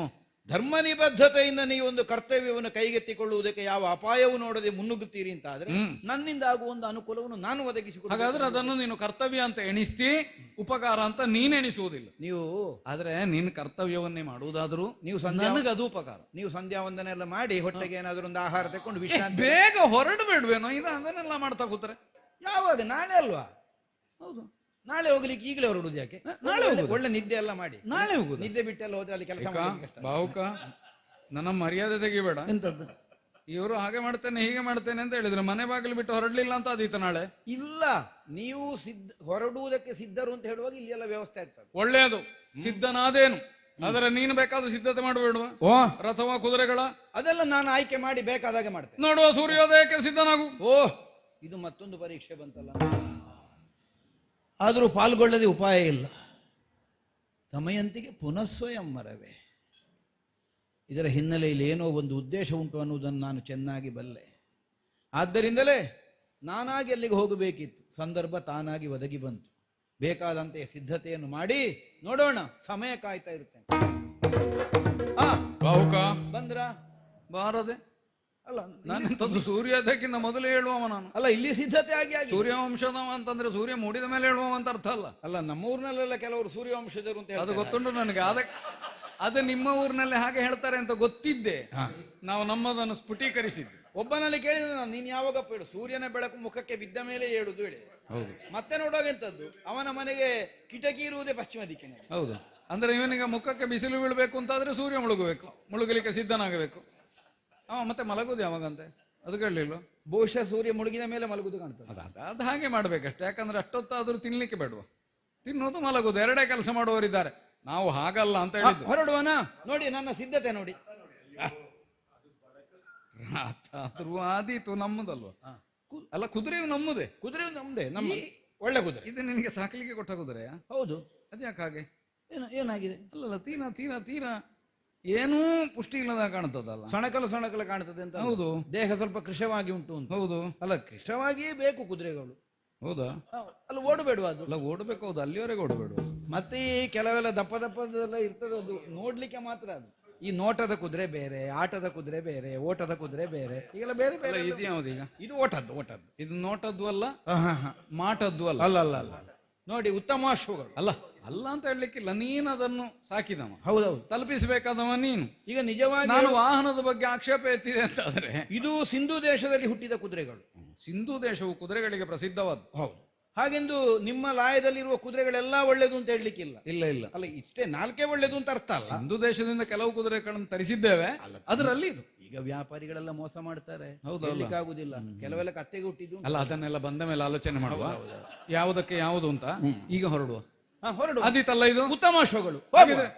ಧರ್ಮ ನಿಬದ್ಧತೆಯಿಂದ ನೀವು ಒಂದು ಕರ್ತವ್ಯವನ್ನು ಕೈಗೆತ್ತಿಕೊಳ್ಳುವುದಕ್ಕೆ ಯಾವ ಅಪಾಯವೂ ನೋಡದೆ ಮುನ್ನುಗ್ಗುತ್ತೀರಿ ಅಂತ ಆದ್ರೆ ನನ್ನಿಂದ ಆಗುವ ಒಂದು ಅನುಕೂಲವನ್ನು ನಾನು ಒದಗಿಸಿಕೊಡು. ಹಾಗಾದ್ರೆ ಅದನ್ನು ನೀನು ಕರ್ತವ್ಯ ಅಂತ ಎಣಿಸ್ತಿ, ಉಪಕಾರ ಅಂತ ನೀನ್ ಎಣಿಸುವುದಿಲ್ಲ. ನೀವು ಆದ್ರೆ ನೀನ್ ಕರ್ತವ್ಯವನ್ನೇ ಮಾಡುವುದಾದ್ರೂ ನೀವು ನನಗದು ಉಪಕಾರ. ನೀವು ಸಂಧ್ಯಾ ವಂದನೆ ಎಲ್ಲ ಮಾಡಿ ಹೊಟ್ಟೆಗೆ ಏನಾದ್ರು ಒಂದು ಆಹಾರ ತಕೊಂಡು ವಿಶ್ರಾಂತಿ ಬೇಗ ಹೊರಡಬೇಡ್ವೇನೋ? ಅದನ್ನೆಲ್ಲ ಮಾಡ್ತಾ ಕೂತ್ರೆ ಯಾವಾಗ? ನಾಳೆ ಅಲ್ವಾ? ಹೌದು, ನಾಳೆ ಹೋಗ್ಲಿಕ್ಕೆ ಈಗಲೇ ಹೊರಡುದು ಯಾಕೆ? ನಾಳೆ ಒಳ್ಳೆ ನಿದ್ದೆ ಎಲ್ಲ ಮಾಡಿ ನಾಳೆ ಹೋಗುದು. ನಿದ್ದೆ ಬಿಟ್ಟೆಲ್ಲ ಹೋದ್ರೆ ಅಲ್ಲಿ ಕೆಲಸ ಬಾಹುಕ, ನನ್ನ ಮರ್ಯಾದೆ ತೆಗಿಬೇಡ. ಎಂತದ್ದು? ಇವರು ಹಾಗೆ ಮಾಡ್ತೇನೆ ಹೀಗೆ ಮಾಡ್ತೇನೆ ಅಂತ ಹೇಳಿದ್ರೆ ಮನೆ ಬಾಗಿಲು ಬಿಟ್ಟು ಹೊರಡ್ಲಿಲ್ಲ ಅಂತ ಆದೀತು ನಾಳೆ. ಇಲ್ಲ, ನೀವು ಹೊರಡುವುದಕ್ಕೆ ಸಿದ್ಧರು ಅಂತ ಹೇಳುವಾಗ ಇಲ್ಲಿ ಎಲ್ಲ ವ್ಯವಸ್ಥೆ ಆಗ್ತದೆ. ಒಳ್ಳೆಯದು, ಸಿದ್ಧನಾದೇನು. ಆದರೆ ನೀನು ಬೇಕಾದ ಸಿದ್ಧತೆ ಮಾಡಬೇಡುವ? ರಥವಾ ಕುದುರೆಗಳ ಅದೆಲ್ಲ ನಾನು ಆಯ್ಕೆ ಮಾಡಿ ಬೇಕಾದಾಗೆ ಮಾಡ್ತೇನೆ. ನೋಡುವ, ಸೂರ್ಯೋದಯಕ್ಕೆ ಸಿದ್ಧನಾಗು. ಇದು ಮತ್ತೊಂದು ಪರೀಕ್ಷೆ ಬಂತಲ್ಲ. ಆದರೂ ಪಾಲ್ಗೊಳ್ಳದೆ ಉಪಾಯ ಇಲ್ಲ. ದಮಯಂತಿಗೆ ಪುನಃ ಸ್ವಯಂವರವೇ. ಇದರ ಹಿನ್ನೆಲೆಯಲ್ಲಿ ಏನೋ ಒಂದು ಉದ್ದೇಶ ಉಂಟು ಅನ್ನುವುದನ್ನು ನಾನು ಚೆನ್ನಾಗಿ ಬಲ್ಲೆ. ಆದ್ದರಿಂದಲೇ ನಾನಾಗಿ ಅಲ್ಲಿಗೆ ಹೋಗಬೇಕಿತ್ತು. ಸಂದರ್ಭ ತಾನಾಗಿ ಒದಗಿ ಬಂತು. ಬೇಕಾದಂತೆ ಸಿದ್ಧತೆಯನ್ನು ಮಾಡಿ ನೋಡೋಣ. ಸಮಯ ಕಾಯ್ತಾ ಇರ್ತೇನೆ. ಬಾಹುಕ ಬಂದ್ರ? ಬಾರದೆ ಅಲ್ಲ ನಾನೆಂತದ್ದು ಸೂರ್ಯೋದಯಕ್ಕಿಂತ ಮೊದಲೇ ಹೇಳುವವ ನಾನು. ಅಲ್ಲ ಇಲ್ಲಿ ಸಿದ್ಧತೆ ಆಗಿ ಸೂರ್ಯವಂಶದವ ಅಂತಂದ್ರೆ ಸೂರ್ಯ ಮೂಡಿದ ಮೇಲೆ ಹೇಳುವವ ಅಂತ ಅರ್ಥ ಅಲ್ಲ. ಅಲ್ಲ ನಮ್ಮ ಊರಿನಲ್ಲೆಲ್ಲ ಕೆಲವರು ಸೂರ್ಯವಂಶಜರು ಅಂತ ಅದು ಹೇಳ್ತಾರೆ. ಗೊತ್ತುಂಟು ನನಗೆ. ಅದು ನಿಮ್ಮ ಊರಿನಲ್ಲಿ ಹಾಗೆ ಹೇಳ್ತಾರೆ ಅಂತ ಗೊತ್ತಿದ್ದೆ. ನಾವು ನಮ್ಮದನ್ನು ಸ್ಫುಟೀಕರಿಸಿದ್ವಿ. ಒಬ್ಬನಲ್ಲಿ ಕೇಳಿದ ನಾನು, ನೀನ್ ಯಾವಾಗಪ್ಪ ಹೇಳು ಸೂರ್ಯನ ಬೆಳಕು ಮುಖಕ್ಕೆ ಬಿದ್ದ ಮೇಲೆ ಹೇಳುದು ಹೇಳಿ. ಹೌದು. ಮತ್ತೆ ನೋಡುವಾಗ ಎಂತದ್ದು, ಅವನ ಮನೆಗೆ ಕಿಟಕಿ ಇರುವುದೇ ಪಶ್ಚಿಮ ದಿಕ್ಕಿನಲ್ಲಿ. ಹೌದು. ಅಂದ್ರೆ ಇವನಿಗೆ ಮುಖಕ್ಕೆ ಬಿಸಿಲು ಬೀಳಬೇಕು ಅಂತಾದ್ರೆ ಸೂರ್ಯ ಮುಳುಗಬೇಕು, ಮುಳುಗಲಿಕ್ಕೆ ಸಿದ್ಧನಾಗಬೇಕು. ಮತ್ತೆ ಮಲಗುದು ಯಾವಾಗಂತೆ ಅದು ಕೇಳಲಿಲ್ಲ. ಬಹುಶಃ ಸೂರ್ಯ ಮುಳುಗಿದ ಮೇಲೆ ಮಲಗುದು ಕಾಣ್ತದೆ. ಅದು ಹಾಗೆ ಮಾಡ್ಬೇಕಷ್ಟೇ. ಯಾಕಂದ್ರೆ ಅಷ್ಟೊತ್ತಾದ್ರೂ ತಿನ್ಲಿಕ್ಕೆ ಬೇಡುವ, ತಿನ್ನೋದು ಮಲಗುದು ಎರಡೇ ಕೆಲಸ ಮಾಡುವವರಿದ್ದಾರೆ. ನಾವು ಹಾಗಲ್ಲ ಅಂತ ಹೇಳಿದ್ದು. ಹೊರಡುವನಾ ನೋಡಿ, ನನ್ನ ಸಿದ್ಧತೆ ನೋಡಿ. ಆದ್ರೂ ಆದೀತು, ನಮ್ಮದಲ್ವ. ಅಲ್ಲ ಕುದುರೆಯು ನಮ್ಮದೇ. ಕುದುರೆ ನಮ್ದೇ, ನಮ್ಮ ಒಳ್ಳೆ ಕುದುರೆ. ಇದು ನಿನಗೆ ಸಾಕ್ಲಿಕ್ಕೆ ಕೊಟ್ಟ ಕುದುರೆಯ? ಹೌದು. ಅದ್ಯಾಕೆ ಹಾಗೆ? ಏನಾಗಿದೆ? ಅಲ್ಲಲ್ಲ, ತೀರಾ ತೀರಾ ತೀರಾ ಏನೂ ಪುಷ್ಟಿ ಇಲ್ಲದ ಕಾಣ್ತದಲ್ಲ. ಸಣಕಲ ಕಾಣ್ತದೆ ಅಂತ. ಹೌದು. ದೇಹ ಸ್ವಲ್ಪ ಕೃಶವಾಗಿ ಉಂಟು ಅಂತ. ಹೌದು. ಅಲ್ಲ ಕೃಶವಾಗಿಯೇ ಬೇಕು ಕುದುರೆಗಳು. ಹೌದಾ? ಅಲ್ಲ ಓಡಬೇಡುವ ಅದು. ಅಲ್ಲ ಓಡಬೇಕು. ಹೌದು, ಅಲ್ಲಿವರೆಗೆ ಓಡಬೇಡುವ. ಮತ್ತೆ ಈ ಕೆಲವೆಲ್ಲ ದಪ್ಪದೆಲ್ಲ ಇರ್ತದೆ, ಅದು ನೋಡ್ಲಿಕ್ಕೆ ಮಾತ್ರ. ಅದು ಈ ನೋಟದ ಕುದುರೆ ಬೇರೆ, ಆಟದ ಕುದುರೆ ಬೇರೆ, ಓಟದ ಕುದುರೆ ಬೇರೆ, ಈಗೆಲ್ಲ ಬೇರೆ ಬೇರೆ. ಇದು ಯಾವ್ದೀಗ? ಇದು ಓಟದ್ದು. ಇದು ನೋಟದ್ದು ಅಲ್ಲ, ಮಾಟದ್ದು ಅಲ್ಲ. ಅಲ್ಲ ನೋಡಿ, ಉತ್ತಮ ಅಶ್ವಗಳು. ಅಲ್ಲ ಅಲ್ಲ ಅಂತ ಹೇಳಲಿಕ್ಕಿಲ್ಲ. ನೀನು ಅದನ್ನು ಸಾಕಿದವ, ಹೌದೌದು, ತಲುಪಿಸಬೇಕಾದವ ನೀನು. ಈಗ ನಿಜವಾಗಿ ನಾನು ವಾಹನದ ಬಗ್ಗೆ ಆಕ್ಷೇಪ ಎತ್ತಿದೆ ಅಂತಾದ್ರೆ, ಇದು ಸಿಂಧು ದೇಶದಲ್ಲಿ ಹುಟ್ಟಿದ ಕುದುರೆಗಳು. ಸಿಂಧು ದೇಶವು ಕುದುರೆಗಳಿಗೆ ಪ್ರಸಿದ್ಧವಾದ. ಹೌದು. ಹಾಗೆಂದು ನಿಮ್ಮ ಲಾಯದಲ್ಲಿರುವ ಕುದುರೆಗಳೆಲ್ಲ ಒಳ್ಳೇದು ಅಂತ ಹೇಳಲಿಕ್ಕಿಲ್ಲ. ಇಲ್ಲ ಇಲ್ಲ. ಅಲ್ಲ ಇಷ್ಟೇ ನಾಲ್ಕೇ ಒಳ್ಳೇದು ಅಂತ ಅರ್ಥ ಅಲ್ಲ. ಸಿಂಧು ದೇಶದಿಂದ ಕೆಲವು ಕುದುರೆಗಳನ್ನು ತರಿಸಿದ್ದೇವೆ, ಅದರಲ್ಲಿ ಇದು. ಈಗ ವ್ಯಾಪಾರಿಗಳೆಲ್ಲ ಮೋಸ ಮಾಡ್ತಾರೆ, ಹೌದಲ್ಲ, ಕೆಲವೆಲ್ಲ ಕತ್ತೆಗೆ ಹುಟ್ಟಿದ್ದು. ಅಲ್ಲ ಅದನ್ನೆಲ್ಲ ಬಂದ ಮೇಲೆ ಆಲೋಚನೆ ಮಾಡುವ, ಯಾವುದಕ್ಕೆ ಯಾವುದು ಅಂತ. ಈಗ ಹೊರಡುವ. ಹೊರಡು. ಅದಿತ್ತಲ್ಲ ಇದು ಉತ್ತಮ ಅಶ್ವಗಳು.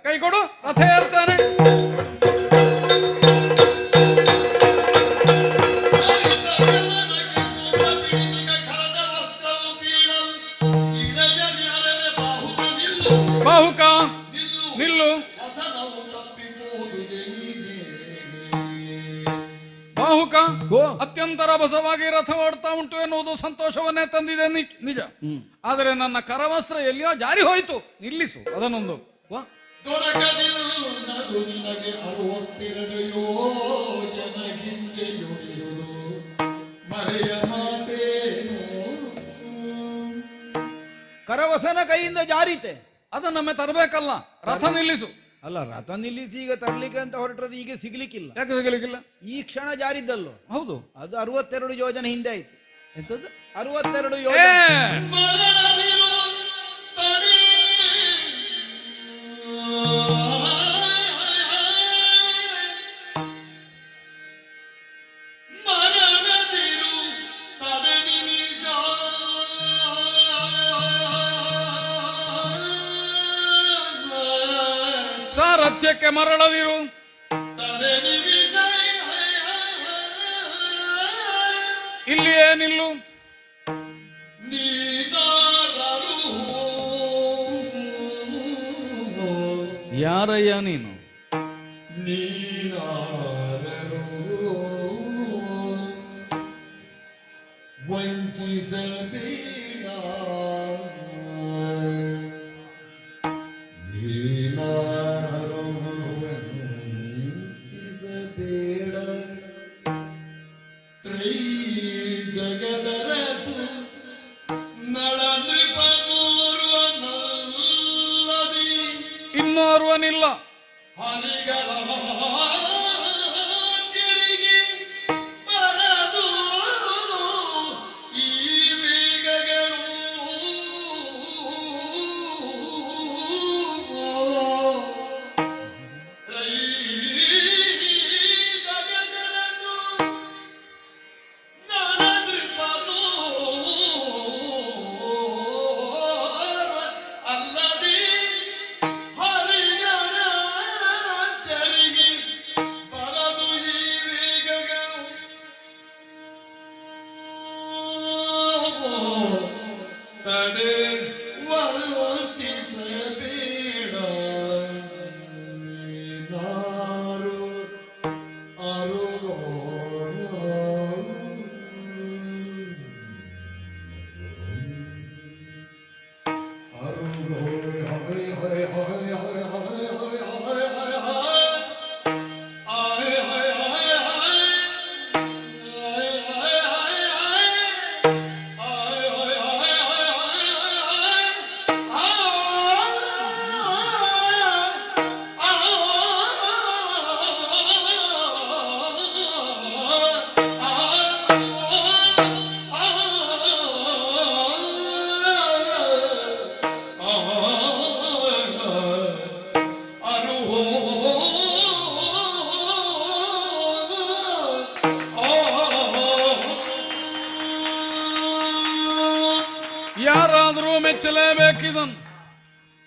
ಕೈ ಕೊಡು, ರಥ ಏರ್ತಾನೆ. ಬಾಹುಕ ನಿಲ್ಲು. ಬಾಹುಕ ಅತ್ಯಂತ ರಭಸವಾಗಿ ರಥ ಓಡ್ತಾ ಉಂಟು ಎನ್ನುವುದು ಸಂತೋಷವನ್ನೇ ತಂದಿದೆ, ನಿಜ. ಆದರೆ ನನ್ನ ಕರವಸ್ತ್ರ ಎಲ್ಲಿಯೋ ಜಾರಿ ಹೋಯಿತು. ನಿಲ್ಲಿಸು ಅದನ್ನೊಂದು. ದೊರಕದಿಲ್ಲದು ನಿನಗೆ 62 ಯೋಜನ ಹಿಂದೆಯುಳಿಯುವುದು ಮರೆಯ ಮಾತೇನು. ಕರವಸನ ಕೈಯಿಂದ ಜಾರಿತೆ, ಅದನ್ನೊಮ್ಮೆ ತರಬೇಕಲ್ಲ. ರಥ ನಿಲ್ಲಿಸು. ಅಲ್ಲ ರಥ ನಿಲ್ಲಿಸಿ ಈಗ ತರ್ಲಿಕ್ಕೆ ಅಂತ ಹೊರಟ್ರದ್ದು ಈಗ ಸಿಗ್ಲಿಕ್ಕಿಲ್ಲ. ಯಾಕೆ ಸಿಗಲಿಕ್ಕಿಲ್ಲ? ಈ ಕ್ಷಣ ಜಾರಿದ್ದಲ್ಲೋ. ಹೌದು, ಅದು 62 ಯೋಜನೆ ಹಿಂದೆ ಆಯ್ತು. ಎಂತದ್ದು? 62 ಯೋಜನೆ. ಮರಣದಿರು ತಡಿ ಮರಣದಿರು ತಡನಿ ನಿಜ ಸಾರಥ್ಯಕ್ಕೆ ಮರಳದಿರು. ತಡನಿ ವಿಜಯ ಇಲ್ಲಿಯೇ ನಿಲ್ಲು. ನೀನಾರರು ಯಾರಯ್ಯ ನೀನು? ನೀನಾರರು ವಂಚಿಸಬೇಡ, ನೀನಾರರು ವಂಚಿಸಬೇಡ. ತ್ರೈ ಜಗದರಸು ನಳನೃಪನೂರ್ವನಲ್ಲದಿ ಇನ್ನೋರ್ವನಿಲ್ಲ. ಹರಿಗಳ ತಿರುಗಿ ಬರದು ಈ ವೇಗಗಳು. ತ್ರೈ ಜಗದರಸು ಅಲ್ಲದಿ ಹರಿಗಳ ತೆರಿಗೆ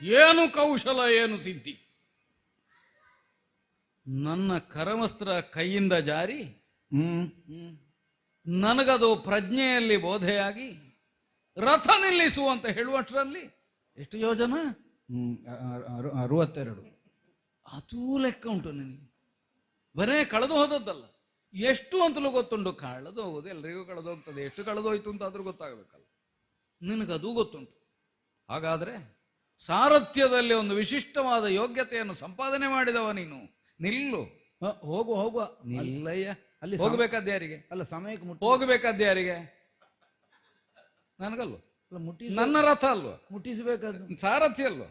ಏನು ಕೌಶಲ, ಏನು ಸಿದ್ಧಿ. ನನ್ನ ಕರವಸ್ತ್ರ ಕೈಯಿಂದ ಜಾರಿ ನನಗದು ಪ್ರಜ್ಞೆಯಲ್ಲಿ ಬೋಧೆಯಾಗಿ ರಥ ನಿಲ್ಲಿಸು ಅಂತ ಹೇಳುವಷ್ಟರಲ್ಲಿ ಎಷ್ಟು ಯೋಜನ? 62. ಅದೂ ಲೆಕ್ಕ ಉಂಟು ನಿನಗೆ. ಬರೇ ಕಳೆದು ಹೋದದ್ದಲ್ಲ, ಎಷ್ಟು ಅಂತಲೂ ಗೊತ್ತುಂಟು. ಕಳೆದು ಹೋಗೋದು ಎಲ್ರಿಗೂ ಕಳೆದು ಹೋಗ್ತದೆ, ಎಷ್ಟು ಕಳೆದೋಯ್ತು ಅಂತ ಆದ್ರೂ ಗೊತ್ತಾಗಬೇಕಲ್ಲ. ನಿನಗದೂ ಗೊತ್ತುಂಟು. ಹಾಗಾದ್ರೆ ಸಾರಥ್ಯದಲ್ಲಿ ಒಂದು ವಿಶಿಷ್ಟವಾದ ಯೋಗ್ಯತೆಯನ್ನು ಸಂಪಾದನೆ ಮಾಡಿದವ ನೀನು. ನಿಲ್ಲು. ಹೋಗುವ ನಿಲ್ಲಯ್ಯ. ಅಲ್ಲಿ ಹೋಗ್ಬೇಕಾದ ಯಾರಿಗೆ? ಅಲ್ಲ, ಸಮಯಕ್ಕೆ ಹೋಗ್ಬೇಕಾದ ಯಾರಿಗೆ? ನನಗಲ್ವ, ನನ್ನ ರಥ ಅಲ್ವ, ಮುಟ್ಟಿಸಬೇಕಾದ ಸಾರಥ್ಯ ಅಲ್ವ.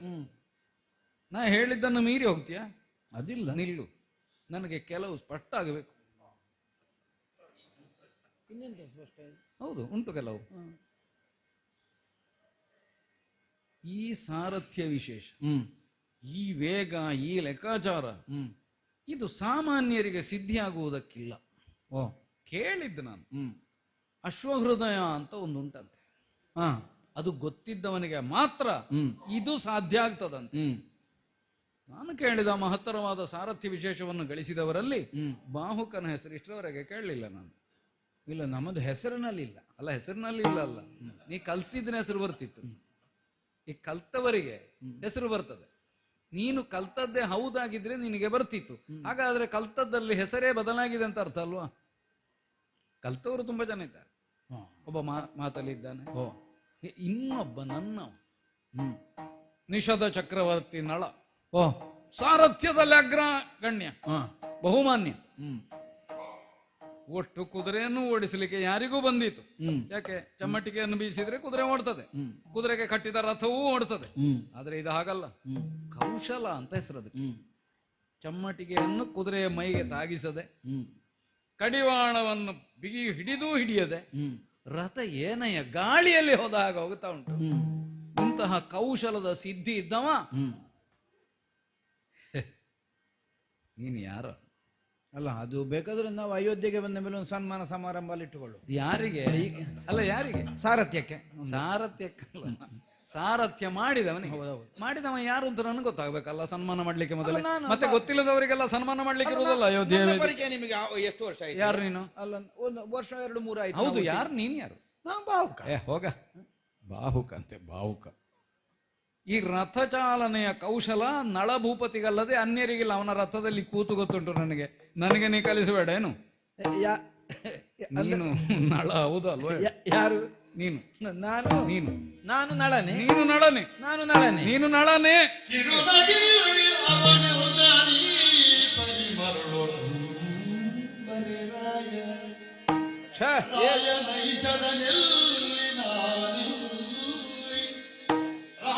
ನಾ ಹೇಳಿದ್ದನ್ನು ಮೀರಿ ಹೋಗ್ತೀಯಾ? ಅದಿಲ್ಲ. ನಿಲ್ಲು. ನನಗೆ ಕೆಲವು ಸ್ಪಷ್ಟ ಆಗಬೇಕು. ಹೌದು, ಉಂಟು ಕೆಲವು. ಈ ಸಾರಥ್ಯ ವಿಶೇಷ, ಈ ವೇಗ, ಈ ಲೆಕ್ಕಾಚಾರ, ಇದು ಸಾಮಾನ್ಯರಿಗೆ ಸಿದ್ಧಿಯಾಗುವುದಕ್ಕಿಲ್ಲ. ಕೇಳಿದ್ದು ನಾನು. ಅಶ್ವಹೃದಯ ಅಂತ ಒಂದು ಉಂಟಂತೆ. ಅದು ಗೊತ್ತಿದ್ದವನಿಗೆ ಮಾತ್ರ ಇದು ಸಾಧ್ಯ ಆಗ್ತದಂತೆ. ನಾನು ಕೇಳಿದ ಮಹತ್ತರವಾದ ಸಾರಥ್ಯ ವಿಶೇಷವನ್ನು ಗಳಿಸಿದವರಲ್ಲಿ ಬಾಹುಕನ ಹೆಸರು ಇಷ್ಟರವರೆಗೆ ಕೇಳಲಿಲ್ಲ ನಾನು. ಇಲ್ಲ, ನಮ್ಮದು ಹೆಸರಿನಲ್ಲಿ ಇಲ್ಲ. ಅಲ್ಲ, ಹೆಸರಿನಲ್ಲಿ ಇಲ್ಲ ಅಲ್ಲ, ನೀ ಕಲ್ತಿದ್ನ ಹೆಸರು ಬರ್ತಿತ್ತು. ಈ ಕಲ್ತವರಿಗೆ ಹೆಸರು ಬರ್ತದೆ. ನೀನು ಕಲ್ತದ್ದೇ ಹೌದಾಗಿದ್ರೆ ನಿನಗೆ ಬರ್ತಿತ್ತು. ಹಾಗಾದ್ರೆ ಕಲ್ತದ್ದಲ್ಲಿ ಹೆಸರೇ ಬದಲಾಗಿದೆ ಅಂತ ಅರ್ಥ ಅಲ್ವಾ? ಕಲ್ತವರು ತುಂಬಾ ಜನ ಇದ್ದಾರೆ. ಒಬ್ಬ ಮಾತಲ್ಲಿ ಇದ್ದಾನೆ. ಇನ್ನೊಬ್ಬ ನನ್ನ ನಿಷಧ ಚಕ್ರವರ್ತಿ ನಳ. ಸಾರಥ್ಯದಲ್ಲಿ ಅಗ್ರಗಣ್ಯ, ಬಹುಮಾನ್ಯ. ಒಟ್ಟು ಕುದುರೆಯನ್ನು ಓಡಿಸಲಿಕ್ಕೆ ಯಾರಿಗೂ ಬಂದಿತ್ತು. ಯಾಕೆ? ಚಮ್ಮಟಿಗೆಯನ್ನು ಬೀಸಿದ್ರೆ ಕುದುರೆ ಓಡ್ತದೆ, ಕುದುರೆಗೆ ಕಟ್ಟಿದ ರಥವೂ ಓಡ್ತದೆ. ಆದ್ರೆ ಇದು ಹಾಗಲ್ಲ. ಕೌಶಲ ಅಂತ ಹೆಸರದು. ಚಮ್ಮಟಿಗೆಯನ್ನು ಕುದುರೆಯ ಮೈಗೆ ತಾಗಿಸದೆ, ಕಡಿವಾಣವನ್ನು ಬಿಗಿ ಹಿಡಿಯದೆ ರಥ ಏನಯ್ಯ ಗಾಳಿಯಲ್ಲಿ ಹೋದ ಹಾಗೆ ಹೋಗ್ತಾ ಉಂಟು. ಇಂತಹ ಕೌಶಲದ ಸಿದ್ಧಿ ಇದ್ದವ ನೀನು ಯಾರ? ಅಲ್ಲ, ಅದು ಬೇಕಾದ್ರೆ ನಾವು ಅಯೋಧ್ಯೆಗೆ ಬಂದ ಮೇಲೆ ಒಂದು ಸನ್ಮಾನ ಸಮಾರಂಭ ಅಲ್ಲಿ ಇಟ್ಟುಕೊಳ್ಳು. ಯಾರಿಗೆ? ಅಲ್ಲ, ಯಾರಿಗೆ? ಸಾರಥ್ಯಕ್ಕೆ. ಸಾರಥ್ಯಕ್ಕಲ್ಲ, ಸಾರಥ್ಯ ಮಾಡಿದವ ಯಾರು ಅಂತ ನನಗೆ ಗೊತ್ತಾಗ್ಬೇಕಲ್ಲ ಸನ್ಮಾನ ಮಾಡ್ಲಿಕ್ಕೆ ಮೊದಲೇ. ಮತ್ತೆ ಗೊತ್ತಿಲ್ಲದವರಿಗೆಲ್ಲ ಸನ್ಮಾನ ಮಾಡ್ಲಿಕ್ಕೆ ಇರುವುದಲ್ಲ ಅಯೋಧ್ಯೆ. ಪರಿಚಯ ನಿಮಗೆ ಎಷ್ಟು ವರ್ಷ ಆಯ್ತು? ಯಾರು ನೀನು? ಅಲ್ಲ, ಒಂದು ವರ್ಷ 2-3 ಆಯ್ತು. ಹೌದು, ಯಾರು ನೀನ್? ಯಾರು? ನಾವು ಬಾಹುಕ. ಹೋಗ, ಬಾಹುಕ ಅಂತೆ, ಬಾಹುಕ. ಈ ರಥಚಾಲನೆಯ ಕೌಶಲ ನಳಭೂಪತಿಗಲ್ಲದೆ ಅನ್ಯರಿಗಿಲ್ಲ. ಅವನ ರಥದಲ್ಲಿ ಕೂತು ಗೊತ್ತುಂಟು ನನಗೆ ನೀ ಕಲಿಸಬೇಡ ಏನು? ನೀನು ನಳ ಹೌದಲ್ವ? ಯಾರು? ನೀನು. ನಾನು ನೀನು ನಾನು ನಳನೆ. ನೀನು ನಳನೆ. ನಾನು ನಳನೆ. ನೀನು ನಳನೆ. ಕಿರುನಗೆಯುವಿ ಅವನು ಉದಾನಿ ಪರಿಮರಳೊಳು ಬಲಿರಾಯ. ರಾಯ ನೈಜದನೆಲ್ಲಿ ನಾನಿಲ್ಲಿ,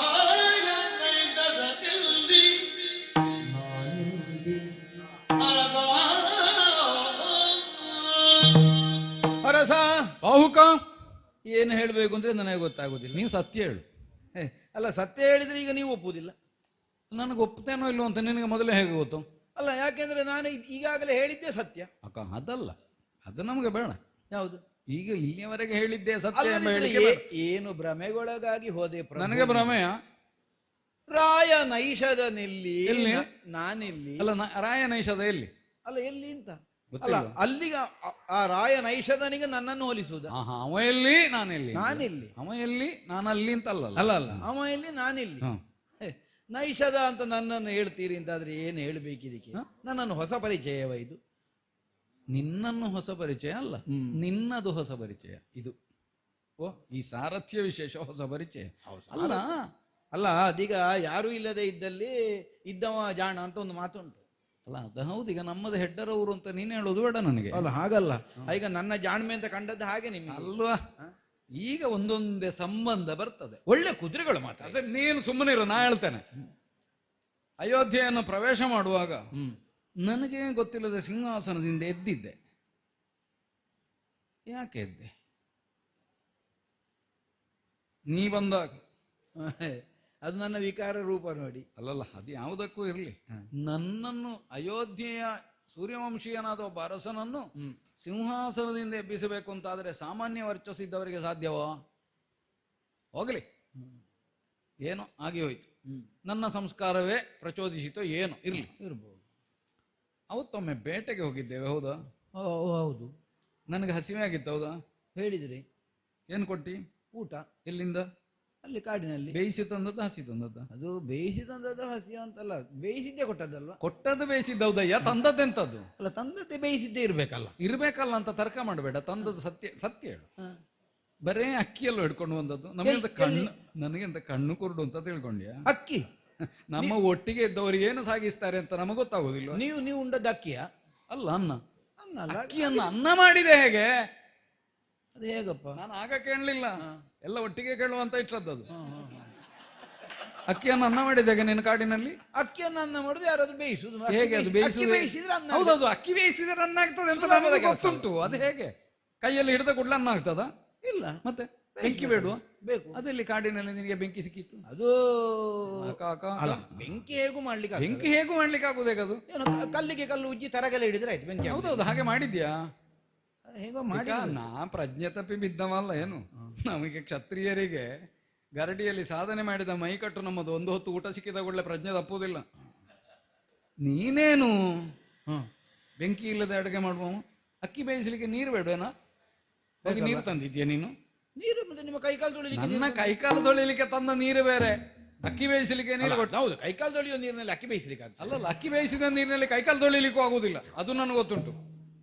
ರಾಯ ನೈಜದನೆಲ್ಲಿ ನಾನಿಲ್ಲಿ ಹರಸ. ಬಾಹುಕ, ಏನು ಹೇಳಬೇಕು ಅಂದ್ರೆ ನನಗೆ ಗೊತ್ತಾಗುದಿಲ್ಲ. ನೀವು ಸತ್ಯ ಹೇಳು. ಅಲ್ಲ, ಸತ್ಯ ಹೇಳಿದ್ರೆ ಈಗ ನೀವು ಒಪ್ಪುದಿಲ್ಲ. ನನಗೆ ಒಪ್ತೇನೋ ಇಲ್ಲೋ ಅಂತ ನಿನಗೆ ಮೊದಲೇ ಹೇಗೆ ಗೊತ್ತು? ಅಲ್ಲ, ಯಾಕೆಂದ್ರೆ ನಾನು ಈಗಾಗಲೇ ಹೇಳಿದ್ದೆ ಸತ್ಯ. ಅಕ್ಕ, ಅದಲ್ಲ, ಅದು ನಮಗೆ ಬೇಡ. ಯಾವುದು? ಈಗ ಇಲ್ಲಿಯವರೆಗೆ ಹೇಳಿದ್ದೆ ಸತ್ಯ ಎಂಬ ಹೇಳಿಕೆ ಅಲ್ಲದಿದ್ರೆ ಬೇಡ. ಏನು ಭ್ರಮೆಗೊಳಗಾಗಿ ಹೋದೆ ಪ್ರಭು. ನನಗೆ ಭ್ರಮೆಯ? ರಾಯ ನೈಷದ ನಿಲ್ಲಿ, ಎಲ್ಲಿ? ನಾನಿಲ್ಲಿ. ಅಲ್ಲ, ರಾಯ ನೈಷದ ಎಲ್ಲಿ? ಅಲ್ಲ, ಎಲ್ಲಿ ಅಂತ ಅಲ್ಲ, ಗೊತ್ತಿಲ್ಲ. ಅಲ್ಲಿಗ ಆ ರಾಯ ನೈಷದನಿಗೆ ನನ್ನನ್ನು ಹೋಲಿಸುವುದ? ಅವ ಎಲ್ಲಿ, ನಾನೆಲ್ಲಿ? ನಾನಿಲ್ಲಿ. ಅವ ಎಲ್ಲಿ, ನಾನಲ್ಲಿ ಅಂತ ಅಲ್ಲ. ಅಲ್ಲ ಅಲ್ಲ, ಅವ ಎಲ್ಲಿ, ನಾನಿಲ್ಲಿ. ನೈಷದ ಅಂತ ನನ್ನನ್ನು ಹೇಳ್ತೀರಿ ಅಂತಾದ್ರೆ ಏನು ಹೇಳ್ಬೇಕಿದಕ್ಕೆ? ನನ್ನನ್ನು ಹೊಸ ಪರಿಚಯವ ಇದು? ನಿನ್ನನ್ನು ಹೊಸ ಪರಿಚಯ ಅಲ್ಲ, ನಿನ್ನದು ಹೊಸ ಪರಿಚಯ ಇದು. ಈ ಸಾರಥ್ಯ ವಿಶೇಷ ಹೊಸ ಪರಿಚಯ ಅಲ್ಲ. ಅಲ್ಲ, ಅದೀಗ ಯಾರು ಇಲ್ಲದೆ ಇದ್ದಲ್ಲಿ ಇದ್ದವ ಜಾಣ ಅಂತ ಒಂದು ಮಾತುಂಟು. ಅಲ್ಲ, ಅದು ಹೌದು. ಈಗ ನಮ್ಮದು ಹೆಡ್ಡರವರು ಅಂತ ನೀನು ಹೇಳೋದು ಬೇಡ ನನಗೆ. ಅಲ್ಲ, ಹಾಗಲ್ಲ. ಈಗ ನನ್ನ ಜಾಣ್ಮೆ ಅಂತ ಕಂಡದ್ದು ಹಾಗೆ ನಿಮ್ಗೆ ಅಲ್ವಾ? ಈಗ ಒಂದೊಂದೇ ಸಂಬಂಧ ಬರ್ತದೆ. ಒಳ್ಳೆ ಕುದುರೆಗಳು ಮಾತ್ರ. ಅದೇ ನೀನು ಸುಮ್ಮನೆ ಇರು, ನಾ ಹೇಳ್ತೇನೆ. ಅಯೋಧ್ಯೆಯನ್ನು ಪ್ರವೇಶ ಮಾಡುವಾಗ ನನಗೆ ಗೊತ್ತಿಲ್ಲದೆ ಸಿಂಹಾಸನದಿಂದ ಎದ್ದಿದ್ದೆ. ಯಾಕೆ ಎದ್ದೆ? ನೀ ಬಂದಾಗ. ಅದು ನನ್ನ ವಿಕಾರ ರೂಪ ನೋಡಿ. ಅಲ್ಲಲ್ಲ, ಅದು ಯಾವುದಕ್ಕೂ ಇರಲಿ. ನನ್ನನ್ನು ಅಯೋಧ್ಯೆಯ ಸೂರ್ಯವಂಶೀಯನಾದ ಒಬ್ಬ ಅರಸನನ್ನು ಸಿಂಹಾಸನದಿಂದ ಎಬ್ಬಿಸಬೇಕು ಅಂತಾದರೆ ಸಾಮಾನ್ಯ ವರ್ಚಸ್ಸಿದ್ದವರಿಗೆ ಸಾಧ್ಯವೋ? ಹೋಗಲಿ, ಏನೋ ಆಗಿ ಹೋಯ್ತು. ನನ್ನ ಸಂಸ್ಕಾರವೇ ಪ್ರಚೋದಿಸಿತೋ ಏನು ಇರ್ಲಿ. ಇರ್ಬೋದು. ಅವತ್ತೊಮ್ಮೆ ಬೇಟೆಗೆ ಹೋಗಿದ್ದೇವೆ, ಹೌದಾ? ಹೌದು, ನನಗೆ ಹಸಿವೆ ಆಗಿತ್ತು, ಹೌದಾ? ಹೇಳಿದ್ರಿ. ಏನು ಕೊಟ್ಟಿ? ಊಟ. ಎಲ್ಲಿಂದ? ಅಲ್ಲಿ ಕಾಡಿನಲ್ಲಿ. ಬೇಯಿಸಿ ತಂದದ್ದು ಹಸಿ ತಂದದ್ದು? ಅದು ಬೇಯಿಸಿ ತಂದದ್ದು ಹಸಿ ಅಂತಲ್ಲ, ಬೇಯಿಸಿದ್ದೇ ಕೊಟ್ಟದ್ದಲ್ವಾ? ಕೊಟ್ಟದ್ದು ಬೇಯಿಸಿದ್ದು ಹೌದಯ್ಯ, ತಂದದ್ದೆಂತದ್ದು? ಅಲ್ಲ, ತಂದದ್ದೇ ಬೇಯಿಸಿದ್ದೇ ಇರ್ಬೇಕಲ್ಲ. ಇರ್ಬೇಕಲ್ಲ ಅಂತ ತರ್ಕ ಮಾಡಬೇಡ. ತಂದದ್ದು ಸತ್ಯ ಸತ್ಯ ಹೇಳು. ಬರೇ ಅಕ್ಕಿಯಲ್ಲೂ ಹಿಡ್ಕೊಂಡು ಬಂದದ್ದು. ನಮಗೆಂತ ಕಣ್ಣು, ನನಗೆಂತ ಕಣ್ಣು ಕುರುಡು ಅಂತ ತಿಳ್ಕೊಂಡ್ಯಾ? ಅಕ್ಕಿ ನಮ್ಮ ಒಟ್ಟಿಗೆ ಇದ್ದವರು ಏನು ಸಾಗಿಸ್ತಾರೆ ಅಂತ ನಮಗೆ ಗೊತ್ತಾಗುದಿಲ್ಲ. ನೀವು ಉಂಡದ್ದು ಅಕ್ಕಿಯ? ಅಲ್ಲ, ಅನ್ನ. ಅಲ್ಲ, ಅಕ್ಕಿಯನ್ನು ಅನ್ನ ಮಾಡಿದೆ ಹೇಗೆ? ಅದು ಹೇಗಪ್ಪ? ನಾನು ಆಗ ಕೇಳಲಿಲ್ಲ, ಎಲ್ಲ ಒಟ್ಟಿಗೆ ಕೇಳುವಂತ ಇಟ್ಟದ್ದು. ಅಕ್ಕಿಯನ್ನು ಅನ್ನ ಮಾಡಿದಾಗ ನಿನ್ನ ಕಾಡಿನಲ್ಲಿ ಅಕ್ಕಿಯನ್ನು ಅನ್ನ ಮಾಡುದು ಯಾರಾದ್ರೂ ಬೇಯಿಸುದು? ಹೇಗೆ ಅದು ಬೇಯಿಸಿದ್ರೆ ಅನ್ನ. ಹೌದೌದು, ಅಕ್ಕಿ ಬೇಯಿಸಿದ್ರೆ ಅನ್ನ ಆಗ್ತದೆ ಅಂತ ನಮಗೆ ಗೊತ್ತುಂಟು. ಅದು ಹೇಗೆ? ಕೈಯಲ್ಲಿ ಹಿಡಿದ ಕೂಡಲೇ ಅನ್ನ ಆಗ್ತದ? ಇಲ್ಲ. ಮತ್ತೆ ಬೆಂಕಿ ಬೇಡುವ? ಬೇಕು. ಅದೆಲ್ಲಿ ಕಾಡಿನಲ್ಲಿ ನಿನಗೆ ಬೆಂಕಿ ಸಿಕ್ಕಿತ್ತು? ಅದು ಅಲ್ಲ, ಬೆಂಕಿ ಹೇಗೂ ಮಾಡ್ಲಿಕ್ಕೆ ಬೆಂಕಿ ಹೇಗೂ ಮಾಡ್ಲಿಕ್ಕೆ ಆಗುದೇ? ಅದು ಕಲ್ಲಿಗೆ ಕಲ್ಲು ಉಜ್ಜಿ ತರಗೆಲ್ಲ ಹಿಡಿದ್ರೆ ಆಯ್ತು ಬೆಂಕಿ. ಹೌದೌದು, ಹಾಗೆ ಮಾಡಿದ್ಯಾ? ಹೇಗೋ ಮಾಡಿ. ನಾ ಪ್ರಜ್ಞೆ ತಪ್ಪಿ ಬಿದ್ದವಲ್ಲ ಏನು. ನಮಗೆ ಕ್ಷತ್ರಿಯರಿಗೆ ಗರಡಿಯಲ್ಲಿ ಸಾಧನೆ ಮಾಡಿದ ಮೈಕಟ್ಟು ನಮ್ಮದು. ಒಂದು ಹೊತ್ತು ಊಟ ಸಿಕ್ಕಿದ ಕೂಡಲೇ ಪ್ರಜ್ಞೆ ತಪ್ಪುವುದಿಲ್ಲ. ನೀನೇನು ಬೆಂಕಿ ಇಲ್ಲದೆ ಅಡುಗೆ ಮಾಡುವ? ಅಕ್ಕಿ ಬೇಯಿಸಲಿಕ್ಕೆ ನೀರು ಬೇಡವೇನಾ? ಹೋಗಿ ನೀರು ತಂದಿದ್ಯಾ ನೀನು? ನೀರು ಮತ್ತೆ ನಿಮ್ಮ ಕೈಕಾಲು ತೊಳಿಲಿಕ್ಕೆ? ನನ್ನ ಕೈಕಾಲು ತೊಳಿಲಿಕ್ಕೆ ತಂದ ನೀರು ಬೇರೆ, ಅಕ್ಕಿ ಬೇಯಿಸಲಿಕ್ಕೆ ನೀರು ಕೊಟ್ಟು. ಹೌದು, ಕೈಕಾಲು ತೊಳೆಯೋ ನೀರಿನಲ್ಲಿ ಅಕ್ಕಿ ಬೇಯಿಸಲಿಕ್ಕೆ ಆಗ್ತದೆ. ಅಲ್ಲಲ್ಲ, ಅಕ್ಕಿ ಬೇಯಿಸಿದ ನೀರಿನಲ್ಲಿ ಕೈಕಾಲು ತೊಳಿಲಿಕ್ಕೂ ಆಗುದಿಲ್ಲ, ಅದು ನನಗೆ ಗೊತ್ತುಂಟು.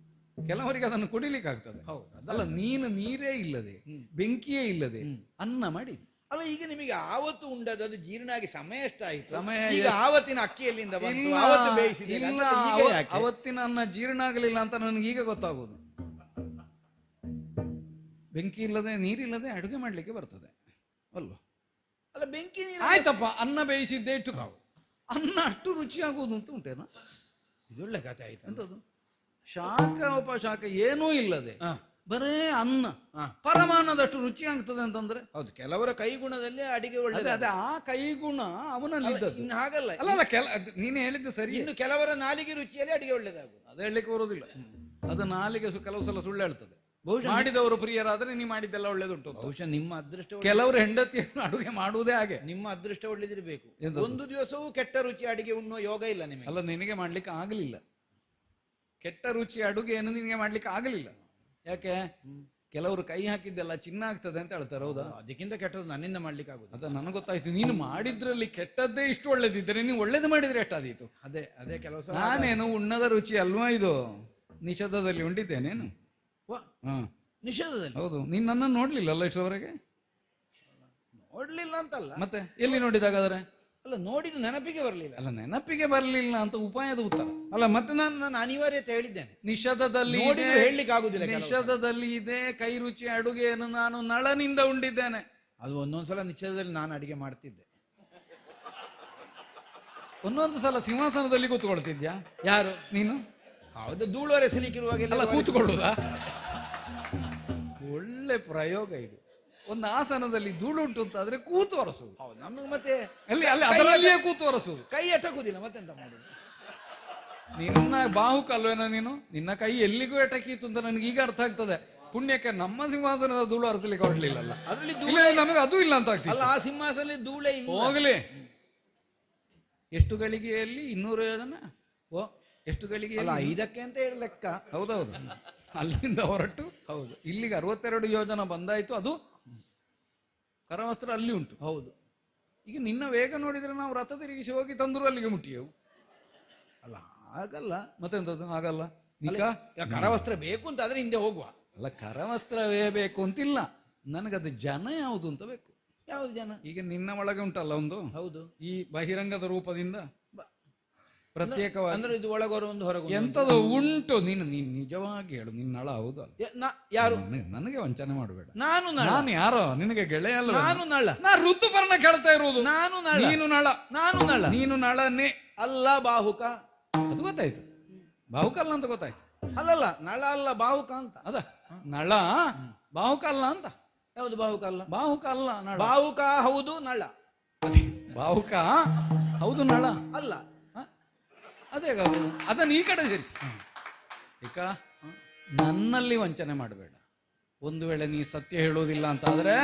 ಕೆಲವರಿಗೆ ಅದನ್ನು ಕುಡಿಲಿಕ್ಕೆ ಆಗ್ತದೆ. ಅಲ್ಲ, ನೀನು ನೀರೇ ಇಲ್ಲದೆ, ಬೆಂಕಿಯೇ ಇಲ್ಲದೆ ಅನ್ನ ಮಾಡಿ. ಅಲ್ಲ, ಈಗ ನಿಮಗೆ ಆವತ್ತು ಉಂಡದ್ದು ಅದು ಜೀರ್ಣ ಆಗಿ ಸಮಯ ಎಷ್ಟಾಯ್ತು? ಸಮಯ ಈಗ ಆವತ್ತಿನ ಅಕ್ಕಿಯಲ್ಲಿಂದ ಬಂತು, ಆವತ್ತು ಬೇಯಿಸಿದ್ದೀರಾ? ಇಲ್ಲ, ಅವತ್ತಿನ ಅನ್ನ ಜೀರ್ಣ ಆಗಲಿಲ್ಲ ಅಂತ ನನಗೆ ಈಗ ಗೊತ್ತಾಗುವುದು. ಬೆಂಕಿ ಇಲ್ಲದೆ ನೀರಿಲ್ಲದೆ ಅಡುಗೆ ಮಾಡ್ಲಿಕ್ಕೆ ಬರ್ತದೆ ಅಲ್ವಾ? ಅಲ್ಲ, ಬೆಂಕಿ ನೀರು ಆಯ್ತಪ್ಪ, ಅನ್ನ ಬೇಯಿಸಿದ್ದೇ ಇಟ್ಟು ನಾವು ಅನ್ನ ಅಷ್ಟು ರುಚಿಯಾಗುವುದು ಅಂತ ಉಂಟೇನಾ? ಇದೊಳ್ಳೆ ಕಥೆ ಆಯ್ತು. ಎಂತದ್ದು? ಶಾಖ ಉಪಶಾಖ ಏನೂ ಇಲ್ಲದೆ ಬರೇ ಅನ್ನ ಹಾ. ಪರಮಾನದಷ್ಟು ರುಚಿ ಆಗ್ತದೆ ಅಂತಂದ್ರೆ? ಹೌದು, ಕೆಲವರ ಕೈಗುಣದಲ್ಲಿ ಅಡಿಗೆ ಒಳ್ಳೆ. ಅದೇ ಆ ಕೈಗುಣ ಅವನಲ್ಲಿ ಇದ್ದದ್ದು. ಇನ್ನು ಹಾಗಲ್ಲ. ಅಲ್ಲ, ನೀನು ಹೇಳಿದ್ದು ಸರಿ. ಇನ್ನು ಕೆಲವರ ನಾಲಿಗೆ ರುಚಿಯಲ್ಲಿ ಅಡಿಗೆ ಒಳ್ಳೇದಾಗುದು. ಅದು ಹೇಳಲಿಕ್ಕೆ ಬರೋದಿಲ್ಲ. ಅದು ನಾಲಿಗೆ ಕೆಲವು ಸಲ ಸುಳ್ಳು ಹೇಳ್ತದೆ. ಮಾಡಿದವರು ಪ್ರಿಯರಾದ್ರೆ ನೀವು ಮಾಡಿದ್ದೆಲ್ಲ ಒಳ್ಳೇದುಂಟು. ಬಹುಶಃ ನಿಮ್ಮ ಅದೃಷ್ಟ. ಕೆಲವರು ಹೆಂಡತಿಯನ್ನು ಅಡುಗೆ ಮಾಡುವುದೇ ಹಾಗೆ. ನಿಮ್ಮ ಅದೃಷ್ಟ ಒಳ್ಳೇದಿರ್ಬೇಕು. ಒಂದು ದಿವಸವೂ ಕೆಟ್ಟ ರುಚಿ ಅಡಿಗೆ ಉಣ್ಣುವ ಯೋಗ ಇಲ್ಲ ನಿಮಗೆ. ಅಲ್ಲ, ನಿನಗೆ ಮಾಡ್ಲಿಕ್ಕೆ ಆಗಲಿಲ್ಲ. ಕೆಟ್ಟ ರುಚಿ ಅಡುಗೆಯನ್ನು ನಿನಗೆ ಮಾಡ್ಲಿಕ್ಕೆ ಆಗಲಿಲ್ಲ. ಯಾಕೆ? ಕೆಲವರು ಕೈ ಹಾಕಿದ್ದೆಲ್ಲ ಚಿನ್ನ ಆಗ್ತದೆ ಅಂತ ಹೇಳ್ತಾರೆ, ಹೌದಾ? ಅದಕ್ಕಿಂತ ಕೆಟ್ಟದ್ದು ನನ್ನಿಂದ ಮಾಡ್ಲಿಕ್ಕೆ ಆಗುದು. ಅದ ನನಗೆ ಗೊತ್ತಾಯ್ತು. ನೀನು ಮಾಡಿದ್ರಲ್ಲಿ ಕೆಟ್ಟದ್ದೇ ಇಷ್ಟು ಒಳ್ಳೇದಿದ್ದರೆ ನೀವು ಒಳ್ಳೇದು ಮಾಡಿದ್ರೆ ಎಷ್ಟಾದೀತು? ಅದೇ ಕೆಲವು ಸಲ. ನಾನೇನು ಉಣ್ಣದ ರುಚಿ ಅಲ್ವಾ ಇದು? ನಿಷೇಧದಲ್ಲಿ ಉಂಡಿದ್ದೇನೇನು? ನಿಷೇಧದಲ್ಲಿ? ಹೌದು. ನೀನ್ ನನ್ನನ್ನು ನೋಡ್ಲಿಲ್ಲ ಅಲ್ಲ ಇಷ್ಟವರೆಗೆ? ನೋಡ್ಲಿಲ್ಲ ಅಂತಲ್ಲ, ಮತ್ತೆ ಎಲ್ಲಿ ನೋಡಿದಾಗಾದ್ರೆ? ಅಲ್ಲ, ನೋಡಿದ್ದು ನೆನಪಿಗೆ ಬರಲಿಲ್ಲ. ಅಲ್ಲ, ನೆನಪಿಗೆ ಬರಲಿಲ್ಲ ಅಂತ ಉಪಾಯದ ಉತ್ತರ ಅಲ್ಲ. ಮತ್ತೆ ನಾನು ಅನಿವಾರ್ಯತೆ ಹೇಳಿದ್ದೇನೆ. ನಿಷೇಧದಲ್ಲಿ ಹೇಳಲಿಕ್ಕೆ ಆಗುದಿಲ್ಲ. ನಿಷೇಧದಲ್ಲಿ ಇದೆ ಕೈ ರುಚಿ ಅಡುಗೆಯನ್ನು ನಾನು ನಳನಿಂದ ಉಂಡಿದ್ದೇನೆ. ಅದು ಒಂದೊಂದ್ಸಲ ನಿಷೇಧದಲ್ಲಿ ನಾನು ಅಡಿಗೆ ಮಾಡ್ತಿದ್ದೆ. ಒಂದೊಂದು ಸಲ ಸಿಂಹಾಸನದಲ್ಲಿ ಕೂತ್ಕೊಳ್ತಿದ್ಯಾ? ಯಾರು? ನೀನು? ಹೌದು, ಧೂಳೋರೆ ಸಿಲಿಕಿರುವಾಗ ಕೂತ್ಕೊಳ್ಳುದಾ? ಒಳ್ಳೆ ಪ್ರಯೋಗ ಇದು. ಒಂದು ಆಸನದಲ್ಲಿ ಧೂಳು ಉಂಟು ಅಂತ ಆದ್ರೆ ಕೂತು ಒರೆಸುದು. ಹೌದು, ನಮಗೆ ಮತ್ತೆ ಅಲ್ಲಿ ಅದರಲ್ಲಿಯೇ ಕೂತು ಒರೆಸುದು. ಕೈ ಎಟಕುದಿಲ್ಲ, ಮತ್ತೆಂತ ಮಾಡುದು? ನಿನ್ನ ಬಾಹುಕಲ್ವೇನ ನೀನು? ನಿನ್ನ ಕೈ ಎಲ್ಲಿಗೂ ಎಟಕೀತು ಅಂತ ನನಗೆ ಈಗ ಅರ್ಥ ಆಗ್ತದೆ. ಪುಣ್ಯಕ್ಕೆ ನಮ್ಮ ಸಿಂಹಾಸನದ ಧೂಳು ಒರೆಸಲಿಕ್ಕೆ ಹೊರಲಿಲ್ಲ. ಅದರಲ್ಲಿ ನಮಗೆ ಅದು ಇಲ್ಲ ಅಂತ ಆಗ್ತದೆ. ಅಲ್ಲ, ಆ ಸಿಂಹಾಸನದಲ್ಲಿ ಧೂಳೆ ಹೋಗ್ಲಿ. ಎಷ್ಟು ಗಳಿಗೆಯಲ್ಲಿ 200 ಯೋಜನೆ? ಓ, ಎಷ್ಟು ಗಳಿಗೆ? 5ಕ್ಕೆ ಅಂತ ಹೇಳಿ ಲೆಕ್ಕ. ಹೌದೌದು. ಅಲ್ಲಿಂದ ಹೊರಟು ಹೌದು ಇಲ್ಲಿಗೆ 62 ಯೋಜನ ಬಂದಾಯ್ತು. ಅದು ಕರವಸ್ತ್ರ ಅಲ್ಲಿ ಉಂಟು. ಹೌದು. ಈಗ ನಿನ್ನ ವೇಗ ನೋಡಿದ್ರೆ ನಾವು ರಥ ತಿರುಗಿಸಿ ಹೋಗಿ ತಂದ್ರು ಅಲ್ಲಿಗೆ ಮುಟ್ಟಿಯವು. ಅಲ್ಲ, ಆಗಲ್ಲ. ಮತ್ತೆಂತದ್ದು? ಆಗಲ್ಲ. ಕರವಸ್ತ್ರ ಬೇಕು ಅಂತ ಆದ್ರೆ ಹಿಂದೆ ಹೋಗುವ. ಅಲ್ಲ, ಕರವಸ್ತ್ರವೇ ಬೇಕು ಅಂತಿಲ್ಲ. ನನಗದು ಜನ ಯಾವುದು ಅಂತ ಬೇಕು. ಯಾವುದು ಜನ? ಈಗ ನಿನ್ನ ಒಳಗೆ ಉಂಟಲ್ಲ ಒಂದು. ಹೌದು. ಈ ಬಹಿರಂಗದ ರೂಪದಿಂದ ಪ್ರತ್ಯೇಕವಾಗಿ ಅಂದ್ರೆ ಇದು ಒಳಗೊರ ಒಂದು ಹೊರಗೆ ಎಂತದು ಉಂಟು. ನೀನು ನಿಜವಾಗಿ ಹೇಳು, ನಿನ್ನ ನಳ ಹೌದು? ಯಾರು? ನನಗೆ ವಂಚನೆ ಮಾಡಬೇಡ. ನಾನು ಯಾರೋ ನಿನಗೆ ಗೆಳೆಯ ಅಲ್ಲ. ನಾನು ನಳ. ನಾ ಋತುಪರ್ಣ ಕೇಳ್ತಾ ಇರುವುದು. ನಾನು ನಳ. ನೀನು ನಳ. ನಾನು ನಳ. ನೀನು ನಳನೇ ಅಲ್ಲ, ಬಾಹುಕ. ಅದು ಗೊತ್ತಾಯ್ತು. ಬಾಹುಕ ಅಲ್ಲ ಅಂತ ಗೊತ್ತಾಯ್ತು. ಅಲ್ಲಲ್ಲ, ನಳ ಅಲ್ಲ, ಬಾಹುಕ ಅಂತ. ಅದ ನಳ ಬಾಹುಕ ಅಲ್ಲ ಅಂತ. ಯಾವುದು ಬಾಹುಕ ಅಲ್ಲ? ಬಾಹುಕ ಅಲ್ಲ, ನಳ. ಬಾಹುಕ ಹೌದು, ನಳ. ಬಾಹುಕ ಹೌದು, ನಳ ಅಲ್ಲ. ಅದೇ ಅದನ್ನು ಈ ಕಡೆ ಸೇರಿಸಿ. ಈಗ ನನ್ನಲ್ಲಿ ವಂಚನೆ ಮಾಡಬೇಡ. ಒಂದು ವೇಳೆ ನೀ ಸತ್ಯ ಹೇಳೋದಿಲ್ಲ ಅಂತ ಆದ್ರೆ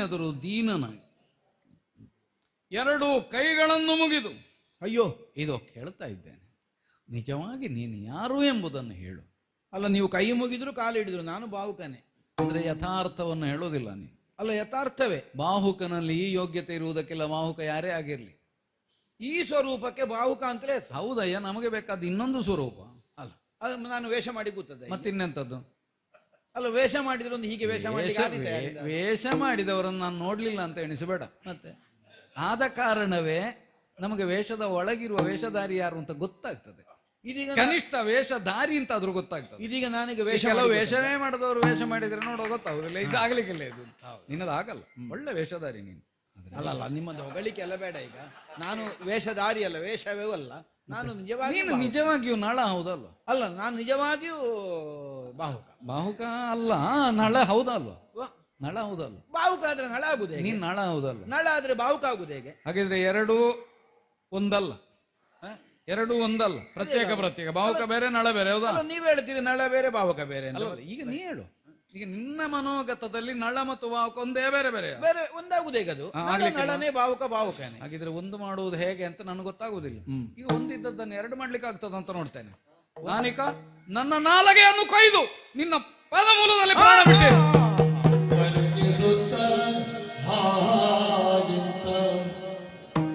ನಿನ್ನೆದುರು ದೀನನಾಗಿ ಎರಡು ಕೈಗಳನ್ನು ಮುಗಿದು ಅಯ್ಯೋ, ಇದು ಕೇಳ್ತಾ ಇದ್ದೇನೆ, ನಿಜವಾಗಿ ನೀನು ಯಾರು ಎಂಬುದನ್ನು ಹೇಳು. ಅಲ್ಲ, ನೀವು ಕೈ ಮುಗಿದ್ರು ಕಾಲು ಹಿಡಿದ್ರು ನಾನು ಬಾಹುಕನೇ. ಅಂದ್ರೆ ಯಥಾರ್ಥವನ್ನು ಹೇಳೋದಿಲ್ಲ ನೀನು. ಅಲ್ಲ, ಯಥಾರ್ಥವೇ. ಬಾಹುಕನಲ್ಲಿ ಈ ಯೋಗ್ಯತೆ ಇರುವುದಕ್ಕೆಲ್ಲ ಬಾಹುಕ ಯಾರೇ ಆಗಿರ್ಲಿ, ಈ ಸ್ವರೂಪಕ್ಕೆ ಬಾಹುಕ ಅಂತಲೇ ಹೆಸರು. ಹೌದಯ್ಯ, ನಮಗೆ ಬೇಕಾದ ಇನ್ನೊಂದು ಸ್ವರೂಪ. ಅಲ್ಲ, ಅದು ನಾನು ವೇಷ ಮಾಡಿ ಕೂತದ್ದೆ. ಮತ್ತಿನ್ನೆಂಥದ್ದು? ಅಲ್ಲ, ವೇಷ ಮಾಡಿದ್ರೆ ಒಂದು ಹೀಗೆ ವೇಷ ಮಾಡಿ ವೇಷ ಮಾಡಿದವರನ್ನು ನಾನು ನೋಡ್ಲಿಲ್ಲ ಅಂತ ಎಣಿಸಬೇಡ. ಮತ್ತೆ ಆದ ಕಾರಣವೇ ನಮಗೆ ವೇಷದ ಒಳಗಿರುವ ವೇಷಧಾರಿ ಯಾರು ಅಂತ ಗೊತ್ತಾಗ್ತದೆ. ಇದೀಗ ಕನಿಷ್ಠ ವೇಷಧಾರಿ ಅಂತ ಆದ್ರೂ ಗೊತ್ತಾಗ್ತದೆ. ಇದೀಗ ನಾನೀಗ ವೇಷ ಕೆಲವು ವೇಷವೇ ಮಾಡಿದವರು ವೇಷ ಮಾಡಿದ್ರೆ ನೋಡೋ ಗೊತ್ತಾಗುದಿಲ್ಲ, ಇದಾಗ್ಲಿಕ್ಕಿಲ್ಲ, ಇದು ನಿನ್ನದಾಗಲ್ಲ. ಒಳ್ಳೆ ವೇಷಧಾರಿ ನೀನು. ಅಲ್ಲ, ನಿಮ್ಮದು ಹೊಗಳಿಕೆ ಎಲ್ಲ ಬೇಡ. ಈಗ ನಾನು ವೇಷಧಾರಿ ಅಲ್ಲ, ವೇಷವೇ ಅಲ್ಲ. ನಾನು ನಿಜವಾಗಿ ನೀನು ನಿಜವಾಗಿಯೂ ನಳ ಹೌದಲ್ವ? ಅಲ್ಲ, ನಾನು ನಿಜವಾಗಿಯೂ ಬಾಹುಕ. ಬಾಹುಕ ಅಲ್ಲ, ನಳ ಹೌದಲ್ವ? ನಳ ಹೌದಲ್ವ? ಬಾಹುಕ ಆದ್ರೆ ನಳ ಆಗುದು ಹೇಗೆ? ನೀನ್ ನಳ ಹೌದಲ್ವ? ನಳ ಆದ್ರೆ ಬಾಹುಕ ಆಗುದು ಹೇಗೆ? ಹಾಗಿದ್ರೆ ಎರಡೂ ಒಂದಲ್ಲ, ಎರಡೂ ಒಂದಲ್ಲ, ಪ್ರತ್ಯೇಕ ಪ್ರತ್ಯೇಕ. ಬಾಹುಕ ಬೇರೆ, ನಳ ಬೇರೆ, ಹೌದಾ? ನೀವ್ ಹೇಳ್ತೀರಿ ನಳ ಬೇರೆ ಬಾಹುಕ ಬೇರೆ ಅಂತ. ಅಲ್ಲ, ಈಗ ನೀ ಹೇಳು. ಈಗ ನಿನ್ನ ಮನೋಗತದಲ್ಲಿ ನಳ ಮತ್ತು ಬಾಹುಕ ಒಂದೇ ಬೇರೆ ಬೇರೆ ಬೇರೆ ಒಂದಾಗುದು ಹೇಗೆ? ಅದು ನಳನೇ ಬಾಹುಕ, ಬಾಹುಕನೇ. ಹಾಗಿದ್ರೆ ಒಂದು ಮಾಡುವುದು ಹೇಗೆ ಅಂತ ನನಗೆ ಗೊತ್ತಾಗುದಿಲ್ಲ. ಈಗ ಒಂದಿದ್ದದ್ದನ್ನು ಎರಡು ಮಾಡ್ಲಿಕ್ಕೆ ಆಗ್ತದ ಅಂತ ನೋಡ್ತೇನೆ. ನಾನೀಗ ನನ್ನ ನಾಲಗೆಯನ್ನು ಕೊಯ್ದು ನಿನ್ನ ಪದ ಮೂಲದಲ್ಲಿ ಪ್ರಾಣ ಬಿಟ್ಟೆ. ಬದುಕಿಸುತ್ತ ಹಾಗಿಂತ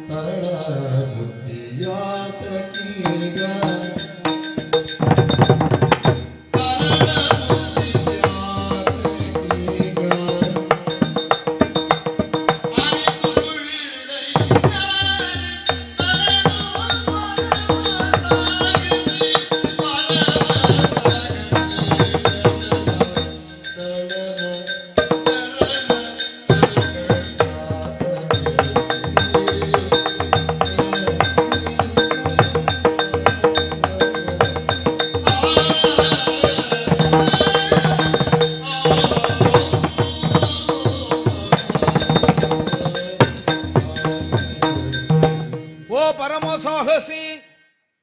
ತರಳ ಬುದ್ಧಿಯಾತಕೀಗ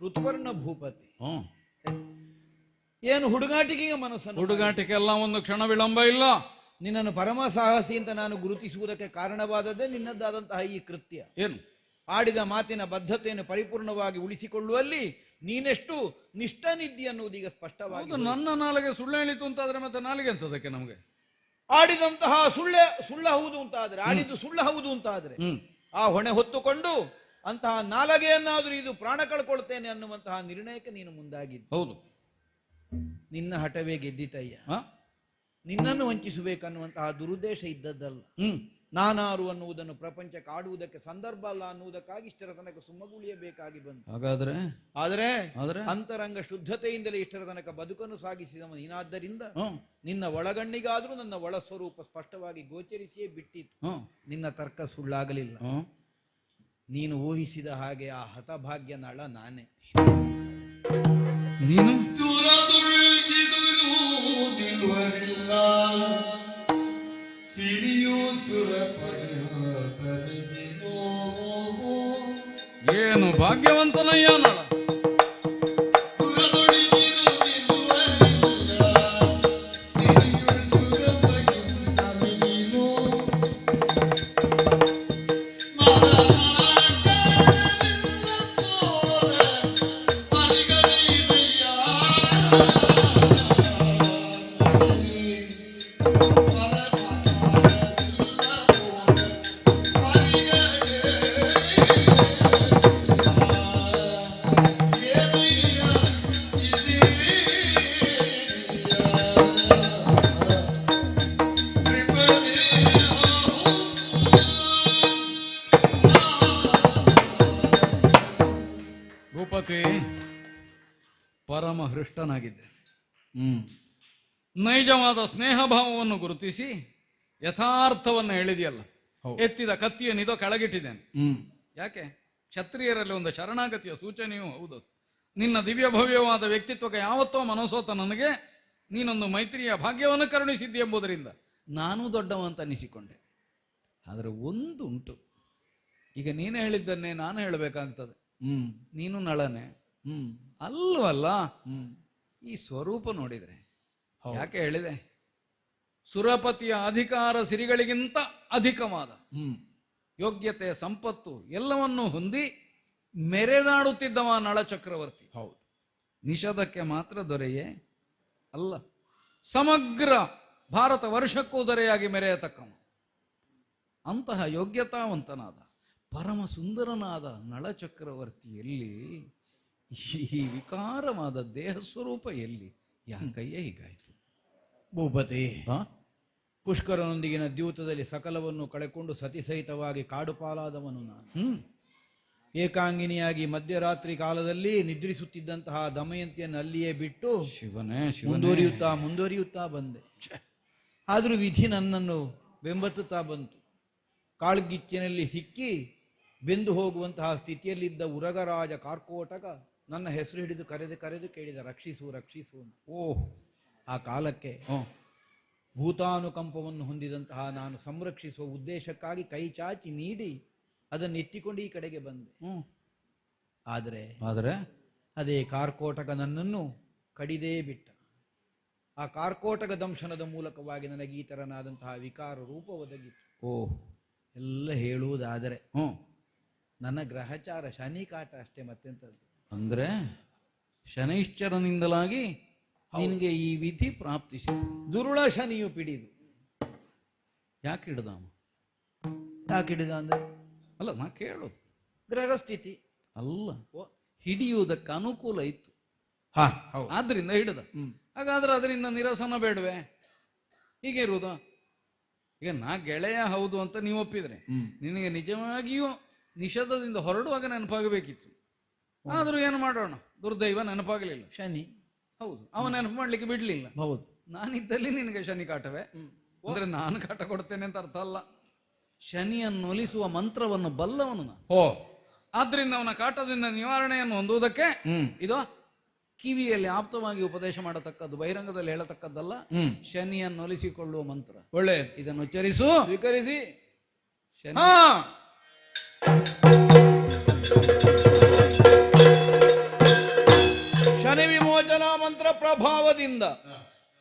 ಋತುವರ್ಣ ಭೂಪತಿ. ಏನು ಹುಡುಗಾಟಿಕೆ ಮನಸ್ಸನ್ನು? ಹುಡುಗಾಟಿಕೆ ಎಲ್ಲ ಒಂದು ಕ್ಷಣ ವಿಳಂಬ ಇಲ್ಲ. ನಿನ್ನನ್ನು ಪರಮ ಸಾಹಸಿ ಅಂತ ನಾನು ಗುರುತಿಸುವುದಕ್ಕೆ ಕಾರಣವಾದದ್ದೇ ನಿನ್ನದ್ದಾದಂತಹ ಈ ಕೃತ್ಯ. ಏನು? ಆಡಿದ ಮಾತಿನ ಬದ್ಧತೆಯನ್ನು ಪರಿಪೂರ್ಣವಾಗಿ ಉಳಿಸಿಕೊಳ್ಳುವಲ್ಲಿ ನೀನೆಷ್ಟು ನಿಷ್ಠನಿದ್ದಿ ಅನ್ನುವುದೀಗ ಸ್ಪಷ್ಟವಾಗಿ. ನನ್ನ ನಾಲಿಗೆ ಸುಳ್ಳು ಹೇಳಿತು ಅಂತಾದ್ರೆ ಮತ್ತೆ ನಾಲಿಗೆ ಅಂತದಕ್ಕೆ ನಮಗೆ? ಆಡಿದಂತಹ ಸುಳ್ಳ ಹೌದು ಅಂತಾದ್ರೆ, ಆಡಿದ್ದು ಸುಳ್ಳ ಹೌದು ಅಂತಾದ್ರೆ ಆ ಹೊಣೆ ಹೊತ್ತುಕೊಂಡು ಅಂತಹ ನಾಲಗೆಯನ್ನಾದ್ರೂ ಇದು ಪ್ರಾಣ ಕಳ್ಕೊಳ್ತೇನೆ ಅನ್ನುವಂತಹ ನಿರ್ಣಯಕ್ಕೆ ನೀನು ಮುಂದಾಗಿದ್ದು. ಹೌದು, ನಿನ್ನ ಹಠವೇ ಗೆದ್ದಿತಯ್ಯ. ನಿನ್ನನ್ನು ವಂಚಿಸಬೇಕನ್ನುವಂತಹ ದುರುದ್ದೇಶ ಇದ್ದದ್ದಲ್ಲ. ನಾನಾರು ಅನ್ನುವುದನ್ನು ಪ್ರಪಂಚಕ್ಕೆ ಆಡುವುದಕ್ಕೆ ಸಂದರ್ಭ ಅಲ್ಲ ಅನ್ನುವುದಕ್ಕಾಗಿ ಇಷ್ಟರ ತನಕ ಸುಮ್ಮಗುಳಿಯಬೇಕಾಗಿ ಬಂತು. ಆದರೆ ಅಂತರಂಗ ಶುದ್ಧತೆಯಿಂದಲೇ ಇಷ್ಟರ ತನಕ ಬದುಕನ್ನು ಸಾಗಿಸಿದವ ನೀನಾದ್ದರಿಂದ ನಿನ್ನ ಒಳಗಣ್ಣಿಗಾದ್ರೂ ನನ್ನ ಒಳ ಸ್ವರೂಪ ಸ್ಪಷ್ಟವಾಗಿ ಗೋಚರಿಸಿಯೇ ಬಿಟ್ಟಿತ್ತು. ನಿನ್ನ ತರ್ಕ ಸುಳ್ಳಾಗಲಿಲ್ಲ. ನೀನು ಊಹಿಸಿದ ಹಾಗೆ ಆ ಹತಭಾಗ್ಯ ನಳ ನಾನೇ. ನೀನು ನಿಲ್ಲುವರಿಲ್ಲ ಸಿರಿಯು ಏನು ಭಾಗ್ಯವಂತನಯ್ಯ ನಳ. ಪರಮ ಹೃಷ್ಟನಾಗಿದ್ದೆ. ನೈಜವಾದ ಸ್ನೇಹ ಭಾವವನ್ನು ಗುರುತಿಸಿ ಯಥಾರ್ಥವನ್ನು ಹೇಳಿದೆಯಲ್ಲ. ಎತ್ತಿದ ಕತ್ತಿಯನ್ನಿದೋ ಕೆಳಗಿಟ್ಟಿದ್ದೇನೆ. ಯಾಕೆ? ಕ್ಷತ್ರಿಯರಲ್ಲಿ ಒಂದು ಶರಣಾಗತಿಯ ಸೂಚನೆಯೂ ಹೌದು. ನಿನ್ನ ದಿವ್ಯ ಭವ್ಯವಾದ ವ್ಯಕ್ತಿತ್ವಕ್ಕೆ ಯಾವತ್ತೋ ಮನಸೋತ ನನಗೆ ನೀನೊಂದು ಮೈತ್ರಿಯ ಭಾಗ್ಯವನ್ನು ಕರುಣಿಸಿದ್ದಿ ಎಂಬುದರಿಂದ ನಾನೂ ದೊಡ್ಡವಂತ ಅನ್ನಿಸಿಕೊಂಡೆ. ಆದರೆ ಒಂದು ಉಂಟು, ಈಗ ನೀನು ಹೇಳಿದ್ದನ್ನೇ ನಾನು ಹೇಳಬೇಕಾಗ್ತದೆ. ನೀನು ನಳನೆ ಅಲ್ವಲ್ಲ? ಈ ಸ್ವರೂಪ ನೋಡಿದ್ರೆ ಯಾಕೆ ಹೇಳಿದೆ? ಸುರಪತಿಯ ಅಧಿಕಾರ ಸಿರಿಗಳಿಗಿಂತ ಅಧಿಕವಾದ ಯೋಗ್ಯತೆ ಸಂಪತ್ತು ಎಲ್ಲವನ್ನೂ ಹೊಂದಿ ಮೆರೆದಾಡುತ್ತಿದ್ದವ ನಳ ಚಕ್ರವರ್ತಿ. ಹೌದು. ನಿಷದಕ್ಕೆ ಮಾತ್ರ ದೊರೆಯೇ ಅಲ್ಲ, ಸಮಗ್ರ ಭಾರತ ವರ್ಷಕ್ಕೂ ದೊರೆಯಾಗಿ ಮೆರೆಯತಕ್ಕವ. ಅಂತಹ ಯೋಗ್ಯತಾವಂತನಾದ ಪರಮ ಸುಂದರನಾದ ನಳ ಚಕ್ರವರ್ತಿಯಲ್ಲಿ ಈ ವಿಕಾರವಾದ ದೇಹ ಸ್ವರೂಪ ಎಲ್ಲಿ? ಯಾಕಯ್ಯ ಹೀಗಾಯ್ತು? ಭೂಪತಿ, ಪುಷ್ಕರನೊಂದಿಗಿನ ದ್ಯೂತದಲ್ಲಿ ಸಕಲವನ್ನು ಕಳೆಕೊಂಡು ಸತಿಸಹಿತವಾಗಿ ಕಾಡು ಪಾಲಾದವನು ನಾನು. ಏಕಾಂಗಿನಿಯಾಗಿ ಮಧ್ಯರಾತ್ರಿ ಕಾಲದಲ್ಲಿ ನಿದ್ರಿಸುತ್ತಿದ್ದಂತಹ ದಮಯಂತಿಯನ್ನು ಅಲ್ಲಿಯೇ ಬಿಟ್ಟು ಶಿವನೇ ಮುಂದುವರಿಯುತ್ತಾ ಬಂದೆ. ಆದರೂ ವಿಧಿ ನನ್ನನ್ನು ಬೆಂಬತ್ತುತ್ತಾ ಬಂತು. ಕಾಳ್ಗಿಚ್ಚಿನಲ್ಲಿ ಸಿಕ್ಕಿ ಬೆಂದು ಹೋಗುವಂತಹ ಸ್ಥಿತಿಯಲ್ಲಿದ್ದ ಉರಗರಾಜ ಕಾರ್ಕೋಟಕ ನನ್ನ ಹೆಸರು ಹಿಡಿದು ಕರೆದು ಕೇಳಿದ, ರಕ್ಷಿಸು ರಕ್ಷಿಸು. ಆ ಕಾಲಕ್ಕೆ ಭೂತಾನುಕಂಪವನ್ನು ಹೊಂದಿದಂತಹ ನಾನು ಸಂರಕ್ಷಿಸುವ ಉದ್ದೇಶಕ್ಕಾಗಿ ಕೈ ಚಾಚಿ ನೀಡಿ ಅದನ್ನು ಎತ್ತಿಕೊಂಡು ಈ ಕಡೆಗೆ ಬಂದೆ. ಆದರೆ ಅದೇ ಕಾರ್ಕೋಟಕ ನನ್ನನ್ನು ಕಡಿದೇ ಬಿಟ್ಟ. ಆ ಕಾರ್ಕೋಟಕ ದಂಶನದ ಮೂಲಕವಾಗಿ ನನಗೆ ಈ ತರನಾದಂತಹ ವಿಕಾರ ರೂಪ ಒದಗಿತು. ಎಲ್ಲ ಹೇಳುವುದಾದರೆ ನನ್ನ ಗ್ರಹಚಾರ ಶನಿ ಕಾಟ ಅಷ್ಟೇ, ಮತ್ತೆಂತದ್ದು. ಅಂದ್ರೆ ಶನೈಶ್ಚರನಿಂದಲಾಗಿ ನಿನಗೆ ಈ ವಿಧಿ ಪ್ರಾಪ್ತಿಸಿತು. ದುರುಳ ಶನಿಯು ಪಿಡಿದು. ಯಾಕೆ ಹಿಡ್ದ ಅಂದ್ರೆ ಅಲ್ಲ, ನಾ ಕೇಳೋದು ಗ್ರಹ ಸ್ಥಿತಿ ಅಲ್ಲ, ಹಿಡಿಯುವುದಕ್ಕೆ ಅನುಕೂಲ ಇತ್ತು, ಆದ್ರಿಂದ ಹಿಡಿದ. ಹಾಗಾದ್ರೆ ಅದರಿಂದ ನಿರಸನ ಬೇಡವೆ? ಹೀಗೆ ಇರುವುದ? ಈಗ ನಾ ಗೆಳೆಯ ಹೌದು ಅಂತ ನೀವು ಒಪ್ಪಿದ್ರೆ ನಿನಗೆ ನಿಜವಾಗಿಯೂ ನಿಷೇಧದಿಂದ ಹೊರಡುವಾಗ ನೆನಪಾಗಬೇಕಿತ್ತು. ಆದ್ರೂ ಏನು ಮಾಡೋಣ, ದುರ್ದೈವ ನೆನಪಾಗಲಿಲ್ಲ. ಶನಿ ಹೌದು, ಅವ ನೆನಪು ಮಾಡ್ಲಿಕ್ಕೆ ಬಿಡ್ಲಿಲ್ಲ. ಹೌದು, ನಾನಿದ್ದಲ್ಲಿ ನಿನಗೆ ಶನಿ ಕಾಟವೇ? ಅಂದ್ರೆ ನಾನು ಕಾಟ ಕೊಡ್ತೇನೆ ಅಂತ ಅರ್ಥ ಅಲ್ಲ. ಶನಿಯನ್ನು ಒಲಿಸುವ ಮಂತ್ರವನ್ನು ಬಲ್ಲವನು ನಾನು. ಆದ್ರಿಂದ ಅವನ ಕಾಟದಿಂದ ನಿವಾರಣೆಯನ್ನು ಹೊಂದುವುದಕ್ಕೆ ಇದು ಕಿವಿಯಲ್ಲಿ ಆಪ್ತವಾಗಿ ಉಪದೇಶ ಮಾಡತಕ್ಕದ್ದು, ಬಹಿರಂಗದಲ್ಲಿ ಹೇಳತಕ್ಕದ್ದಲ್ಲ. ಶನಿಯನ್ನು ಒಲಿಸಿಕೊಳ್ಳುವ ಮಂತ್ರ. ಒಳ್ಳೆ, ಇದನ್ನು ಉಚ್ಚರಿಸು, ಸ್ವೀಕರಿಸಿ. ಶನಿ ಶನಿ ವಿಮೋಚನಾ ಮಂತ್ರ ಪ್ರಭಾವದಿಂದ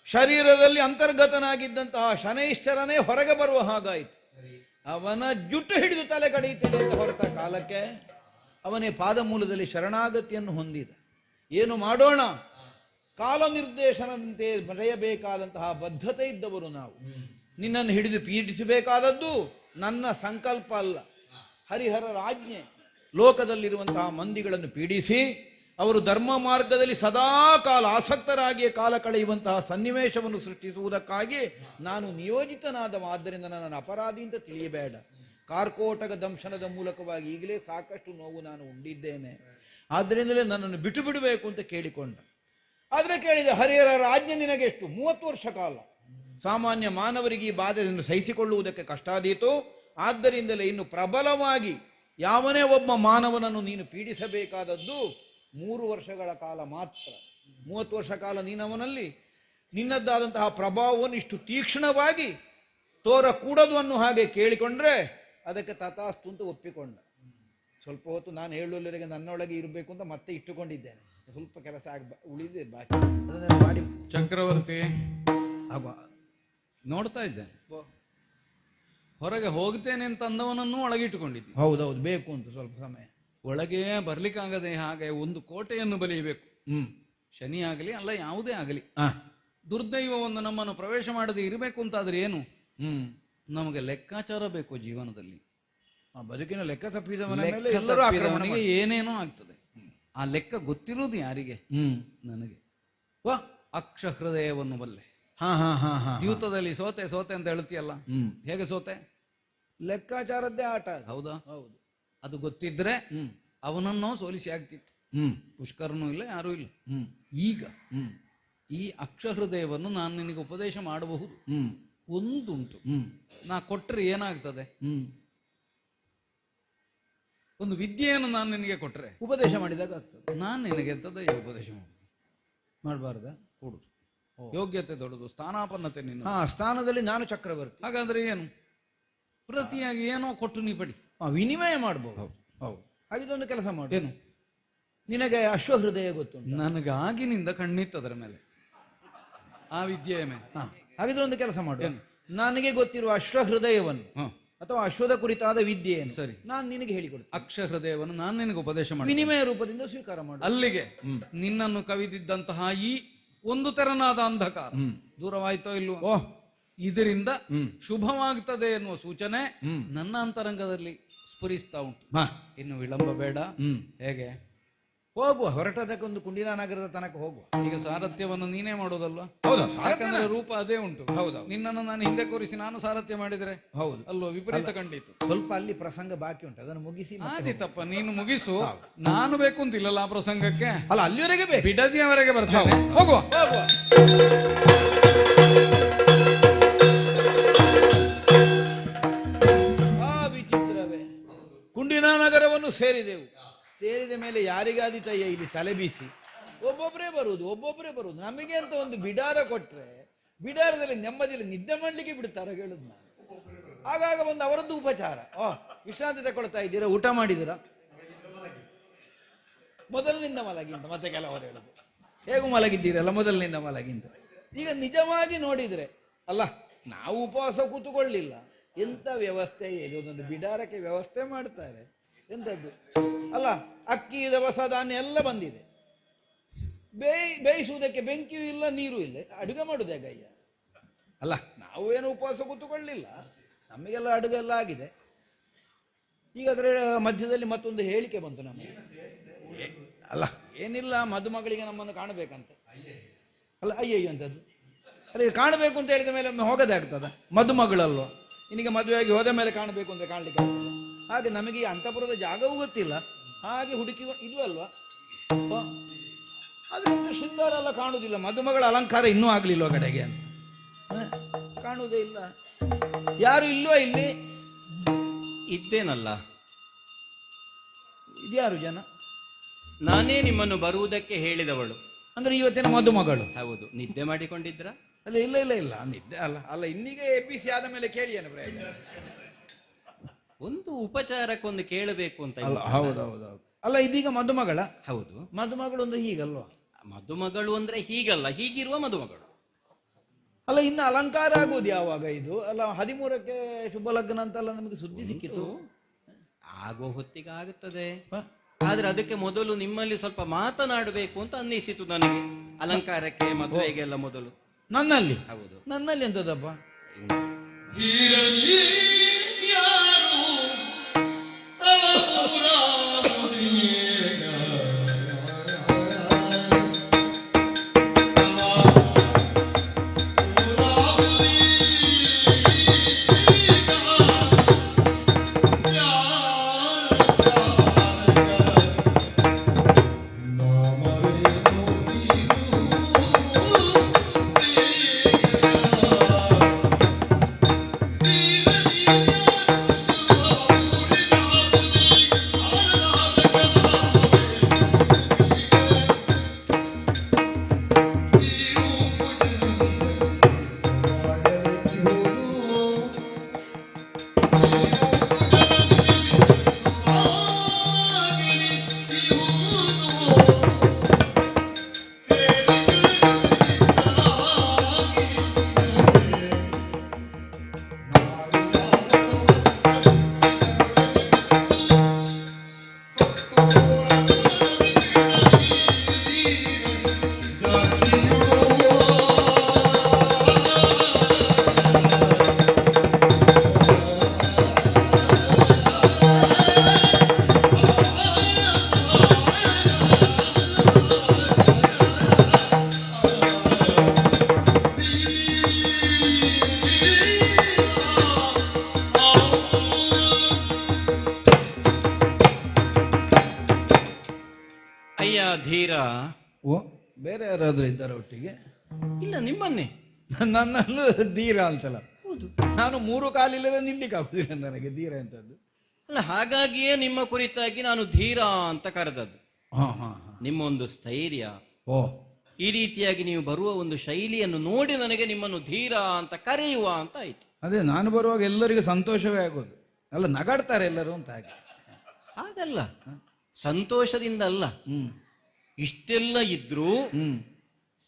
ಶರೀರದಲ್ಲಿ ಅಂತರ್ಗತನಾಗಿದ್ದಂತಹ ಶನೈಶ್ಚರನೇ ಹೊರಗೆ ಬರುವ ಹಾಗಾಯಿತು. ಅವನ ಜುಟ್ಟು ಹಿಡಿದು ತಲೆ ಕಡಿಯುತ್ತೇನೆ ಅಂತ ಹೊರಟ ಕಾಲಕ್ಕೆ ಅವನೇ ಪಾದಮೂಲದಲ್ಲಿ ಶರಣಾಗತಿಯನ್ನು ಹೊಂದಿದ. ಏನು ಮಾಡೋಣ, ಕಾಲ ನಿರ್ದೇಶನದಂತೆ ಬರೆಯಬೇಕಾದಂತಹ ಬದ್ಧತೆ ಇದ್ದವರು ನಾವು. ನಿನ್ನನ್ನು ಹಿಡಿದು ಪೀಡಿಸಬೇಕಾದದ್ದು ನನ್ನ ಸಂಕಲ್ಪ ಅಲ್ಲ, ಹರಿಹರರ ಆಜ್ಞೆ. ಲೋಕದಲ್ಲಿರುವಂತಹ ಮಂದಿಗಳನ್ನು ಪೀಡಿಸಿ ಅವರು ಧರ್ಮ ಮಾರ್ಗದಲ್ಲಿ ಸದಾ ಕಾಲ ಆಸಕ್ತರಾಗಿಯೇ ಕಾಲ ಕಳೆಯುವಂತಹ ಸನ್ನಿವೇಶವನ್ನು ಸೃಷ್ಟಿಸುವುದಕ್ಕಾಗಿ ನಾನು ನಿಯೋಜಿತನಾದವ. ಆದ್ದರಿಂದ ನನ್ನನ್ನು ಅಪರಾಧಿ ಅಂತ ತಿಳಿಯಬೇಡ. ಕಾರ್ಕೋಟಕ ದಂಶನದ ಮೂಲಕವಾಗಿ ಈಗಲೇ ಸಾಕಷ್ಟು ನೋವು ನಾನು ಉಂಡಿದ್ದೇನೆ. ಆದ್ದರಿಂದಲೇ ನನ್ನನ್ನು ಬಿಟ್ಟು ಬಿಡಬೇಕು ಅಂತ ಕೇಳಿಕೊಂಡ. ಆದರೆ ಕೇಳಿದೆ, ಹರಿಹರರ ಆಜ್ಞೆ ನಿನಗೆಷ್ಟು? 30 ವರ್ಷ ಕಾಲ. ಸಾಮಾನ್ಯ ಮಾನವರಿಗೆ ಈ ಬಾಧೆಯನ್ನು ಸಹಿಸಿಕೊಳ್ಳುವುದಕ್ಕೆ ಕಷ್ಟ ಆದೀತು. ಆದ್ದರಿಂದಲೇ ಇನ್ನು ಪ್ರಬಲವಾಗಿ ಯಾವನೇ ಒಬ್ಬ ಮಾನವನನ್ನು ನೀನು ಪೀಡಿಸಬೇಕಾದದ್ದು 3 ವರ್ಷಗಳ ಕಾಲ ಮಾತ್ರ. 30 ವರ್ಷ ಕಾಲ ನೀನವನಲ್ಲಿ ನಿನ್ನದ್ದಾದಂತಹ ಪ್ರಭಾವವನ್ನು ಇಷ್ಟು ತೀಕ್ಷ್ಣವಾಗಿ ತೋರಕೂಡದು ಅನ್ನೋ ಹಾಗೆ ಕೇಳಿಕೊಂಡ್ರೆ ಅದಕ್ಕೆ ತಥಾಸ್ತು ಅಂತ ಒಪ್ಪಿಕೊಂಡ. ಸ್ವಲ್ಪ ಹೊತ್ತು ನಾನು ಹೇಳುವವರೆಗೆ ನನ್ನೊಳಗೆ ಇರಬೇಕು ಅಂತ ಮತ್ತೆ ಇಟ್ಟುಕೊಂಡಿದ್ದೇನೆ. ಸ್ವಲ್ಪ ಕೆಲಸ ಉಳಿದೆ ಬಾಕಿ, ಅದನ್ನೆಲ್ಲ ಮಾಡಿ. ಚಕ್ರವರ್ತಿ ನೋಡ್ತಾ ಇದ್ದೆ, ಹೊರಗೆ ಹೋಗ್ತೇನೆ ಅಂತ ಅಂದವನನ್ನು ಒಳಗಿಟ್ಟುಕೊಂಡಿದ್ದೆ. ಹೌದೌದು, ಬೇಕು ಅಂತ ಸ್ವಲ್ಪ ಸಮಯ. ಒಳಗೆ ಬರ್ಲಿಕ್ಕಾಗದೆ ಹಾಗೆ ಒಂದು ಕೋಟೆಯನ್ನು ಬಲಿಯಬೇಕು. ಶನಿ ಆಗಲಿ ಅಲ್ಲ ಯಾವುದೇ ಆಗಲಿ, ದುರ್ದೈವವನ್ನು ನಮ್ಮನ್ನು ಪ್ರವೇಶ ಮಾಡದೆ ಇರಬೇಕು ಅಂತಾದ್ರೆ ಏನು? ನಮಗೆ ಲೆಕ್ಕಾಚಾರ ಬೇಕು ಜೀವನದಲ್ಲಿ. ಬದುಕಿನ ಲೆಕ್ಕ ತಪ್ಪಿದವನಿಗೆ ಏನೇನೋ ಆಗ್ತದೆ. ಆ ಲೆಕ್ಕ ಗೊತ್ತಿರುವುದು ಯಾರಿಗೆ? ನನಗೆ. ಅಕ್ಷ ಹೃದಯವನ್ನು ಬಲ್ಲೆ. ದ್ಯೂತದಲ್ಲಿ ಸೋತೆ ಸೋತೆ ಅಂತ ಹೇಳ್ತೀಯಲ್ಲ, ಹೇಗೆ ಸೋತೆ? ಲೆಕ್ಕಾಚಾರದ್ದೇ ಆಟ. ಹೌದಾ? ಹೌದು. ಅದು ಗೊತ್ತಿದ್ರೆ ಅವನನ್ನು ಸೋಲಿಸಿ ಆಗ್ತಿತ್ತು. ಪುಷ್ಕರನೂ ಇಲ್ಲ, ಯಾರೂ ಇಲ್ಲ. ಈಗ ಈ ಅಕ್ಷಹೃದಯವನ್ನು ನಾನು ನಿನಗೆ ಉಪದೇಶ ಮಾಡಬಹುದು. ಒಂದುಂಟು, ನಾ ಕೊಟ್ಟರೆ ಏನಾಗ್ತದೆ? ಒಂದು ವಿದ್ಯೆಯನ್ನು ನಾನು ನಿನಗೆ ಕೊಟ್ಟರೆ ಉಪದೇಶ ಮಾಡಿದಾಗ ಆಗ್ತದೆ. ನಾನು ನಿನಗೆ ಎಂತದ ಉಪದೇಶ ಮಾಡಬಾರ್ದ? ಕೊಡುದು. ಯೋಗ್ಯತೆ ದೊಡ್ಡದು, ಸ್ಥಾನಾಪನ್ನತೆ ನಿನ್ನ. ಸ್ಥಾನದಲ್ಲಿ ನಾನು ಚಕ್ರವರ್ತಿ. ಹಾಗಾದ್ರೆ ಏನು? ಪ್ರತಿಯಾಗಿ ಏನೋ ಕೊಟ್ಟು ನೀ ಪಡಿ, ವಿನಿಮಯ ಮಾಡಬಹುದು. ಹೌದು, ಹಾಗಿದೊಂದು ಕೆಲಸ ಮಾಡು. ಏನು? ನಿನಗೆ ಅಶ್ವಹೃದಯ ಗೊತ್ತುಂಟು? ನನಗೆ ಆಗಿನಿಂದ ಕಣ್ಣಿತ್ತು ಅದರ ಮೇಲೆ, ಆ ವಿದ್ಯೆಯ ಮೇಲೆ. ಹಾಗಿದ್ರೆ ಒಂದು ಕೆಲಸ ಮಾಡು, ನನಗೆ ಗೊತ್ತಿರುವ ಅಶ್ವಹೃದಯವನ್ನು ಅಥವಾ ಅಶ್ವದ ಕುರಿತಾದ ವಿದ್ಯೆಯನ್ನು ಸರಿ ನಾನು ನಿನಗೆ ಹೇಳಿಕೊಡ್ತೇನೆ. ಅಕ್ಷಹೃದಯವನ್ನು ನಾನು ನಿನಗೆ ಉಪದೇಶ ಮಾಡಿ ವಿನಿಮಯ ರೂಪದಿಂದ ಸ್ವೀಕಾರ ಮಾಡು. ಅಲ್ಲಿಗೆ ನಿನ್ನನ್ನು ಕವಿದಿದ್ದಂತಹ ಈ ಒಂದು ತೆರನಾದ ಅಂಧಕಾರ ದೂರವಾಯ್ತೋ ಇಲ್ವೋ? ಇದರಿಂದ ಶುಭವಾಗ್ತದೆ ಎನ್ನುವ ಸೂಚನೆ ನನ್ನ ಅಂತರಂಗದಲ್ಲಿ ಸ್ಫುರಿಸ್ತಾ ಉಂಟು. ಇನ್ನು ವಿಳಂಬ ಬೇಡ. ಹೇಗೆ ಹೋಗುವ, ಹೊರಟದಕ್ಕೊಂದು ಕುಂಡಿನ ನಗರದ ತನಕ ಹೋಗುವ. ಈಗ ಸಾರಥ್ಯವನ್ನು ನೀನೇ ಮಾಡೋದಲ್ವಾ? ಹೌದಾ? ಯಾಕಂದ್ರೆ ರೂಪ ಅದೇ ಉಂಟು. ಹೌದು. ನಿನ್ನನ್ನು ನಾನು ಹಿಂದೆ ಕೂರಿಸಿ ನಾನು ಸಾರಥ್ಯ ಮಾಡಿದ್ರೆ ಹೌದು ಅಲ್ವಾ ವಿಪರೀತ ಕಂಡಿತು. ಸ್ವಲ್ಪ ಅಲ್ಲಿ ಪ್ರಸಂಗ ಬಾಕಿ ಉಂಟು, ಅದನ್ನು ಮುಗಿಸಿ ಆದಿತಪ್ಪ, ನೀನು ಮುಗಿಸು. ನಾನು ಬೇಕು ಅಂತಿಲ್ಲಲ್ಲ ಆ ಪ್ರಸಂಗಕ್ಕೆ. ಅಲ್ಲ, ಅಲ್ಲಿವರೆಗೆ ಬೇಕು, ಬಿಡದಿಯವರೆಗೆ ಬರ್ತೇನೆ. ಹೋಗುವ. ವಿಚಿತ್ರವೇ, ಕುಂಡಿನ ನಗರವನ್ನು ಸೇರಿದೆವು. ಸೇರಿದ ಮೇಲೆ ಯಾರಿಗಾದಿತಯ್ಯ ಇಲ್ಲಿ ತಲೆ ಬೀಸಿ ಒಬ್ಬೊಬ್ಬರೇ ಬರುವುದು. ನಮಗೆ ಅಂತ ಒಂದು ಬಿಡಾರ ಕೊಟ್ರೆ ಬಿಡಾರದಲ್ಲಿ ನೆಮ್ಮದಿಯಲ್ಲಿ ನಿದ್ದೆ ಮಾಡ್ಲಿಕ್ಕೆ ಬಿಡ್ತಾರ ಹೇಳುದು ನಾನು. ಆಗಾಗ ಒಂದು ಅವರದ್ದು ಉಪಚಾರ. ವಿಶ್ರಾಂತಿ ತಗೊಳ್ತಾ ಇದ್ದೀರಾ, ಊಟ ಮಾಡಿದ್ದೀರಾ? ಮೊದಲಿನಿಂದ ಮಲಗಿಂತ ಮತ್ತೆ ಕೆಲವರು ಹೇಳುದು ಹೇಗೂ ಮಲಗಿದ್ದೀರಲ್ಲ ಮೊದಲಿನಿಂದ ಮಲಗಿಂತ. ಈಗ ನಿಜವಾಗಿ ನೋಡಿದ್ರೆ ಅಲ್ಲ, ನಾವು ಉಪವಾಸ ಕೂತುಕೊಳ್ಳಿಲ್ಲ, ಎಂತ ವ್ಯವಸ್ಥೆ ಒಂದೊಂದು ಬಿಡಾರಕ್ಕೆ ವ್ಯವಸ್ಥೆ ಮಾಡ್ತಾರೆ. ಎಂತದ್ದು ಅಲ್ಲ, ಅಕ್ಕಿ ದವಸ ಧಾನ್ಯ ಎಲ್ಲ ಬಂದಿದೆ, ಬೇಯಿಸುವುದಕ್ಕೆ ಬೆಂಕಿಯೂ ಇಲ್ಲ, ನೀರು ಇಲ್ಲ, ಅಡುಗೆ ಮಾಡುದೇ ಗಯ್ಯ. ಅಲ್ಲ, ನಾವು ಏನು ಉಪವಾಸ ಕೂತುಕೊಳ್ಳಿಲ್ಲ, ನಮಗೆಲ್ಲ ಅಡುಗೆ ಎಲ್ಲ ಆಗಿದೆ. ಈಗ ಅದರ ಮಧ್ಯದಲ್ಲಿ ಮತ್ತೊಂದು ಹೇಳಿಕೆ ಬಂತು ನಮಗೆ. ಅಲ್ಲ ಏನಿಲ್ಲ, ಮದುಮಗಳಿಗೆ ನಮ್ಮನ್ನು ಕಾಣಬೇಕಂತ. ಅಲ್ಲ ಅಯ್ಯಯ್ಯೋ ಅಂತದ್ದು. ಅಲ್ಲ, ಕಾಣಬೇಕು ಅಂತ ಹೇಳಿದ ಮೇಲೆ ಒಮ್ಮೆ ಹೋಗದೆ ಆಗ್ತದ? ಮದುಮಗಳಲ್ವ, ನಿನಗೆ ಮದುವೆಯಾಗಿ ಹೋದ ಮೇಲೆ ಕಾಣಬೇಕು ಅಂತ ಕಾಣಲಿಕ್ಕೆ ಆಗ್ತದೆ? ಹಾಗೆ ನಮಗೆ ಈ ಅಂತಃಪುರದ ಜಾಗವೂ ಗೊತ್ತಿಲ್ಲ, ಹಾಗೆ ಹುಡುಕಿ ಇಲ್ವಲ್ವಾ? ಅದರಿಂದ ಶೃಂಗಾರ ಎಲ್ಲ ಕಾಣುವುದಿಲ್ಲ, ಮದುಮಗಳ ಅಲಂಕಾರ ಇನ್ನೂ ಆಗ್ಲಿಲ್ವ ಕಡೆಗೆ ಅಂತ ಕಾಣುವುದೇ ಇಲ್ಲ. ಯಾರು ಇಲ್ವಾ ಇಲ್ಲಿ? ಇದ್ದೇನಲ್ಲ. ಇದ್ಯಾರು ಜನ? ನಾನೇ ನಿಮ್ಮನ್ನು ಬರುವುದಕ್ಕೆ ಹೇಳಿದವಳು. ಅಂದ್ರೆ ಇವತ್ತಿನ ಮದುಮಗಳು? ಹೌದು. ನಿದ್ದೆ ಮಾಡಿಕೊಂಡಿದ್ರ? ಅಲ್ಲ, ಇಲ್ಲ ನಿದ್ದೆ ಅಲ್ಲ. ಅಲ್ಲ, ಇನ್ನೀಗ ಎಬ್ಬಿಸಿ ಆದ ಮೇಲೆ ಕೇಳಿ ಏನು ಪ್ರಯೋಜನ? ಒಂದು ಉಪಚಾರಕ್ಕೊಂದು ಕೇಳಬೇಕು ಅಂತ. ಹೌದೌದು. ಅಲ್ಲ, ಇದೀಗ ಮದುಮಗಳ? ಹೌದು. ಮದುಮಗಳು ಒಂದು ಹೀಗಲ್ವಾ? ಮದುಮಗಳು ಅಂದ್ರೆ ಹೀಗಲ್ಲ, ಹೀಗಿರುವ ಮದುಮಗಳು. ಅಲ್ಲ, ಇನ್ನು ಅಲಂಕಾರ ಆಗುವುದು ಯಾವಾಗ ಇದು? ಅಲ್ಲ, 13ಕ್ಕೆ ಶುಭ ಲಗ್ನ ಅಂತೆಲ್ಲ ನಮಗೆ ಸುದ್ದಿ ಸಿಕ್ಕಿತ್ತು. ಆಗೋ ಹೊತ್ತಿಗೆ ಆಗುತ್ತದೆ, ಆದ್ರೆ ಅದಕ್ಕೆ ಮೊದಲು ನಿಮ್ಮಲ್ಲಿ ಸ್ವಲ್ಪ ಮಾತನಾಡಬೇಕು ಅಂತ ಅನ್ನಿಸಿತು ನನಗೆ. ಅಲಂಕಾರಕ್ಕೆ ಮದುವೆಗೆಲ್ಲ ಮೊದಲು ನನ್ನಲ್ಲಿ? ಹೌದು. ನನ್ನಲ್ಲಿ ಎಂತದಪ್ಪ? ಧೀರ. ಓ, ಬೇರೆ ಯಾರಾದ್ರೂ ಇದ್ದಾರೆ ಒಟ್ಟಿಗೆ? ಇಲ್ಲ, ನಿಮ್ಮನ್ನೇ. ನನ್ನಲ್ಲೂ ಧೀರ ಅಂತಲ್ಲ. ಹೌದು, ನಾನು 3 ಕಾಲಿಲ್ಲದೆ ನಿಲ್ಲಿಕ್ಕೆ ಆಗುದಿಲ್ಲ ನನಗೆ ಧೀರ ಅಂತದ್ದು. ಅಲ್ಲ, ಹಾಗಾಗಿಯೇ ನಿಮ್ಮ ಕುರಿತಾಗಿ ನಾನು ಧೀರ ಅಂತ ಕರೆದದ್ದು. ನಿಮ್ಮ ಒಂದು ಸ್ಥೈರ್ಯ, ಈ ರೀತಿಯಾಗಿ ನೀವು ಬರುವ ಒಂದು ಶೈಲಿಯನ್ನು ನೋಡಿ ನನಗೆ ನಿಮ್ಮನ್ನು ಧೀರ ಅಂತ ಕರೆಯುವ ಅಂತ ಆಯ್ತು. ಅದೇ, ನಾನು ಬರುವಾಗ ಎಲ್ಲರಿಗೂ ಸಂತೋಷವೇ ಆಗೋದು. ಅಲ್ಲ, ನಗಾಡ್ತಾರೆ ಎಲ್ಲರೂ ಅಂತ. ಹಾಗೆ ಹಾಗಲ್ಲ, ಸಂತೋಷದಿಂದ ಅಲ್ಲ. ಇಷ್ಟೆಲ್ಲ ಇದ್ರೂ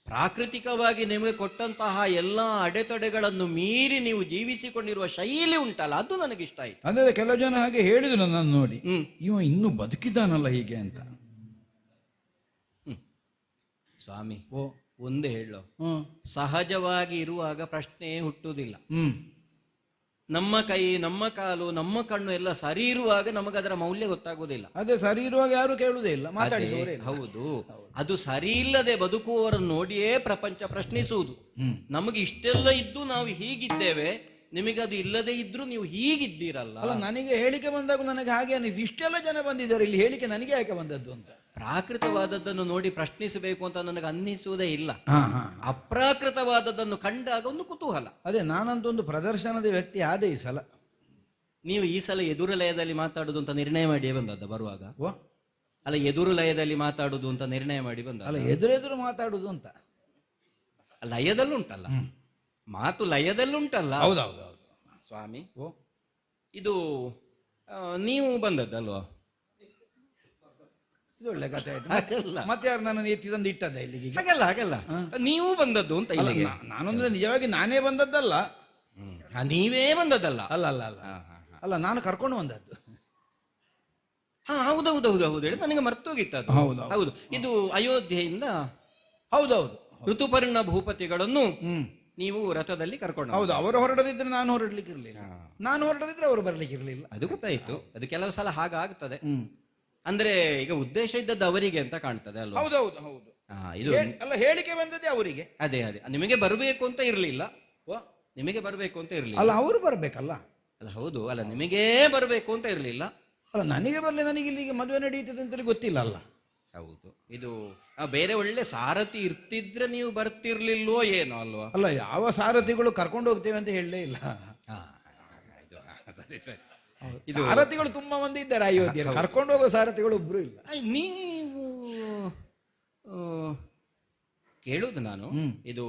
ಪ್ರಾಕೃತಿಕವಾಗಿ ನಿಮಗೆ ಕೊಟ್ಟಂತಹ ಎಲ್ಲಾ ಅಡೆತಡೆಗಳನ್ನು ಮೀರಿ ನೀವು ಜೀವಿಸಿಕೊಂಡಿರುವ ಶೈಲಿ ಉಂಟಲ್ಲ, ಅದು ನನಗಿಷ್ಟ ಆಯ್ತು. ಅದೇ ಕೆಲವು ಜನ ಹಾಗೆ ಹೇಳಿದ್ರು ನನ್ನನ್ನು ನೋಡಿ, ಹ್ಮ್ ಇವ ಇನ್ನೂ ಬದುಕಿದ್ದಾನಲ್ಲ ಹೀಗೆ ಅಂತ. ಸ್ವಾಮಿ, ಓ ಒಂದೇ ಹೇಳೋ, ಹ್ಮ್ ಸಹಜವಾಗಿ ಇರುವಾಗ ಪ್ರಶ್ನೆ ಹುಟ್ಟುವುದಿಲ್ಲ. ನಮ್ಮ ಕೈ, ನಮ್ಮ ಕಾಲು, ನಮ್ಮ ಕಣ್ಣು ಎಲ್ಲ ಸರಿ ಇರುವಾಗ ನಮಗದರ ಮೌಲ್ಯ ಗೊತ್ತಾಗುವುದಿಲ್ಲ. ಅದೇ ಸರಿ ಇರುವಾಗ ಯಾರು ಕೇಳುವುದೇ ಇಲ್ಲ, ಮಾತಾಡಿದವರೇ ಇಲ್ಲ. ಹೌದು, ಅದು ಸರಿ ಇಲ್ಲದೆ ಬದುಕುವವರನ್ನು ನೋಡಿಯೇ ಪ್ರಪಂಚ ಪ್ರಶ್ನಿಸುವುದು. ನಮಗೆ ಇಷ್ಟೆಲ್ಲ ಇದ್ದು ನಾವು ಹೀಗಿದ್ದೇವೆ, ನಿಮಗದು ಇಲ್ಲದೆ ಇದ್ರೂ ನೀವು ಹೀಗಿದ್ದೀರಲ್ಲ. ಅಲ್ಲ, ನನಗೆ ಹೇಳಿಕೆ ಬಂದಾಗ ನನಗೆ ಹಾಗೆ ಅನಿಸಿ, ಇಷ್ಟೆಲ್ಲ ಜನ ಬಂದಿದ್ದಾರೆ ಇಲ್ಲಿ, ಹೇಳಿಕೆ ನನಗೆ ಯಾಕೆ ಬಂದದ್ದು ಅಂತ. ಪ್ರಾಕೃತವಾದದ್ದನ್ನು ನೋಡಿ ಪ್ರಶ್ನಿಸಬೇಕು ಅಂತ ನನಗೆ ಅನ್ನಿಸುವುದೇ ಇಲ್ಲ. ಅಪ್ರಾಕೃತವಾದದ್ದನ್ನು ಕಂಡಾಗ ಒಂದು ಕುತೂಹಲ. ಅದೇ, ನಾನಂತೂ ಒಂದು ಪ್ರದರ್ಶನದ ವ್ಯಕ್ತಿ ಆದೆ ಈ ಸಲ. ನೀವು ಈ ಸಲ ಎದುರು ಲಯದಲ್ಲಿ ಮಾತಾಡುದು ಅಂತ ನಿರ್ಣಯ ಮಾಡಿಯೇ ಬಂದದ್ದ ಬರುವಾಗ? ಓ ಅಲ್ಲ, ಎದುರು ಲಯದಲ್ಲಿ ಮಾತಾಡುದು ಅಂತ ನಿರ್ಣಯ ಮಾಡಿ ಬಂದ? ಅಲ್ಲ, ಎದುರೆದುರು ಮಾತಾಡುದು ಅಂತ. ಲಯದಲ್ಲುಂಟಲ್ಲ ಮಾತು, ಲಯದಲ್ಲುಂಟಲ್ಲ. ಹೌದೌದು ಸ್ವಾಮಿ, ಓ ಇದು ನೀವು ಬಂದದ್ದಲ್ವಾ? ಇದು ಒಳ್ಳೆ ಕಥೆ ಆಯ್ತು. ಹಾಗಲ್ಲ, ಮತ್ತೆ ಯಾರು ನನ್ನನ್ನು ಎತ್ತಿ ತಂದು ಇಟ್ಟದ್ದ ಇಲ್ಲಿಗೆ? ಹಾಗಲ್ಲ ಹಾಗಲ್ಲ, ನೀವು ಬಂದದ್ದು ಅಂತ ಇಲ್ಲಿಗೆ. ನಾನಂದ್ರೆ ನಿಜವಾಗಿ ನಾನೇ ಬಂದದ್ದಲ್ಲ. ನೀವೇ ಬಂದದ್ದಲ್ಲ? ಅಲ್ಲ ಅಲ್ಲ ಅಲ್ಲ ಅಲ್ಲ, ನಾನು ಕರ್ಕೊಂಡು ಬಂದದ್ದು. ಹಾ, ಹೌದೌದೌದು ಹೇಳಿ ನನಗೆ ಮರ್ತೋಗಿತ್ತು ಅದು. ಹೌದು ಹೌದು, ಇದು ಅಯೋಧ್ಯೆಯಿಂದ ಹೌದೌದು ಋತುಪರ್ಣ ಭೂಪತಿಗಳನ್ನು ನೀವು ರಥದಲ್ಲಿ ಕರ್ಕೊಂಡು. ಹೌದು, ಅವರು ಹೊರಡದಿದ್ರೆ ನಾನು ಹೊರಡ್ಲಿಕ್ಕೆ ಇರ್ಲಿಲ್ಲ, ನಾನು ಹೊರಡದಿದ್ರೆ ಅವರು ಬರ್ಲಿಕ್ಕೆ ಇರ್ಲಿಲ್ಲ. ಅದು ಗೊತ್ತಾಯ್ತು. ಅದು ಕೆಲವು ಸಲ ಹಾಗಾಗ್ತದೆ. ಅಂದ್ರೆ ಈಗ ಉದ್ದೇಶ ಇದ್ದದ್ದು ಅವರಿಗೆ ಅಂತ ಕಾಣ್ತದೆ ಅಲ್ವಾ? ಹೌದೌದು ಹೌದು. ಇದು ಅಲ್ಲ, ಹೇಳಿಕೆ ಬಂದದ್ದೇ ಅವರಿಗೆ. ಅದೇ ಅದೇ, ನಿಮಗೆ ಬರಬೇಕು ಅಂತ ಇರ್ಲಿಲ್ಲ. ನಿಮಗೆ ಬರಬೇಕು ಅಂತ ಇರ್ಲಿಲ್ಲ. ಅಲ್ಲ, ಅವರು ಬರ್ಬೇಕಲ್ಲ. ಅಲ್ಲ, ಹೌದು, ಅಲ್ಲ, ನಿಮಗೇ ಬರಬೇಕು ಅಂತ ಇರ್ಲಿಲ್ಲ. ಅಲ್ಲ, ನನಗೆ ಬರ್ಲಿ, ನನಗೆ ಇಲ್ಲಿಗೆ ಮದುವೆ ನಡೀತದೆ ಅಂತೇಳಿ ಗೊತ್ತಿಲ್ಲ ಅಲ್ಲ. ಹೌದು, ಇದು ಬೇರೆ ಒಳ್ಳೆ ಸಾರಥಿ ಇರ್ತಿದ್ರೆ ನೀವು ಬರ್ತಿರ್ಲಿಲ್ವೋ ಏನೋ ಅಲ್ವಾ? ಅಲ್ಲ, ಯಾವ ಸಾರಥಿಗಳು ಕರ್ಕೊಂಡು ಹೋಗ್ತೇವೆ ಅಂತ ಹೇಳಲೇ ಇಲ್ಲ. ಸರಿ ಸರಿ, ಇದು ಸಾರಥಿಗಳು ತುಂಬಾ ಮಂದಿ ಇದ್ದಾರೆ ಅಯೋಧ್ಯೆಯಲ್ಲಿ, ಕರ್ಕೊಂಡು ಹೋಗೋ ಸಾರಥಿಗಳು ಒಬ್ರು ಇಲ್ಲ. ನೀವು ಕೇಳುದು ನಾನು, ಇದು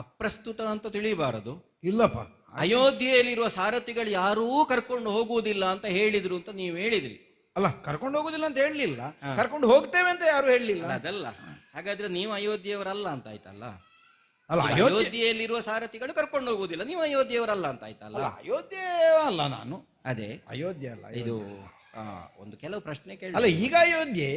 ಅಪ್ರಸ್ತುತ ಅಂತ ತಿಳಿಯಬಾರದು. ಇಲ್ಲಪ್ಪ, ಅಯೋಧ್ಯೆಯಲ್ಲಿರುವ ಸಾರಥಿಗಳು ಯಾರೂ ಕರ್ಕೊಂಡು ಹೋಗುವುದಿಲ್ಲ ಅಂತ ಹೇಳಿದ್ರು ಅಂತ ನೀವು ಹೇಳಿದ್ರಿ. ಅಲ್ಲ, ಕರ್ಕೊಂಡು ಹೋಗುದಿಲ್ಲ ಅಂತ ಹೇಳಲಿಲ್ಲ, ಕರ್ಕೊಂಡು ಹೋಗ್ತೇವೆ ಅಂತ ಯಾರು ಹೇಳಲಿಲ್ಲ. ಅದಲ್ಲ, ಹಾಗಾದ್ರೆ ನೀವು ಅಯೋಧ್ಯೆಯವರಲ್ಲ ಅಂತ ಆಯ್ತಲ್ಲ. ಅಲ್ಲ, ಅಯೋಧ್ಯೆಯಲ್ಲಿರುವ ಸಾರಥಿಗಳು ಕರ್ಕೊಂಡು ಹೋಗುವುದಿಲ್ಲ, ನೀವು ಅಯೋಧ್ಯೆಯವರಲ್ಲ ಅಂತ ಆಯ್ತಲ್ಲ. ಅಯೋಧ್ಯೆ ಅಲ್ಲ ನಾನು. ಅದೇ, ಅಯೋಧ್ಯೆ ಅಲ್ಲ ಇದು ಒಂದು ಕೆಲವು ಪ್ರಶ್ನೆ ಕೇಳಿ. ಅಲ್ಲ, ಈಗ ಅಯೋಧ್ಯೆ,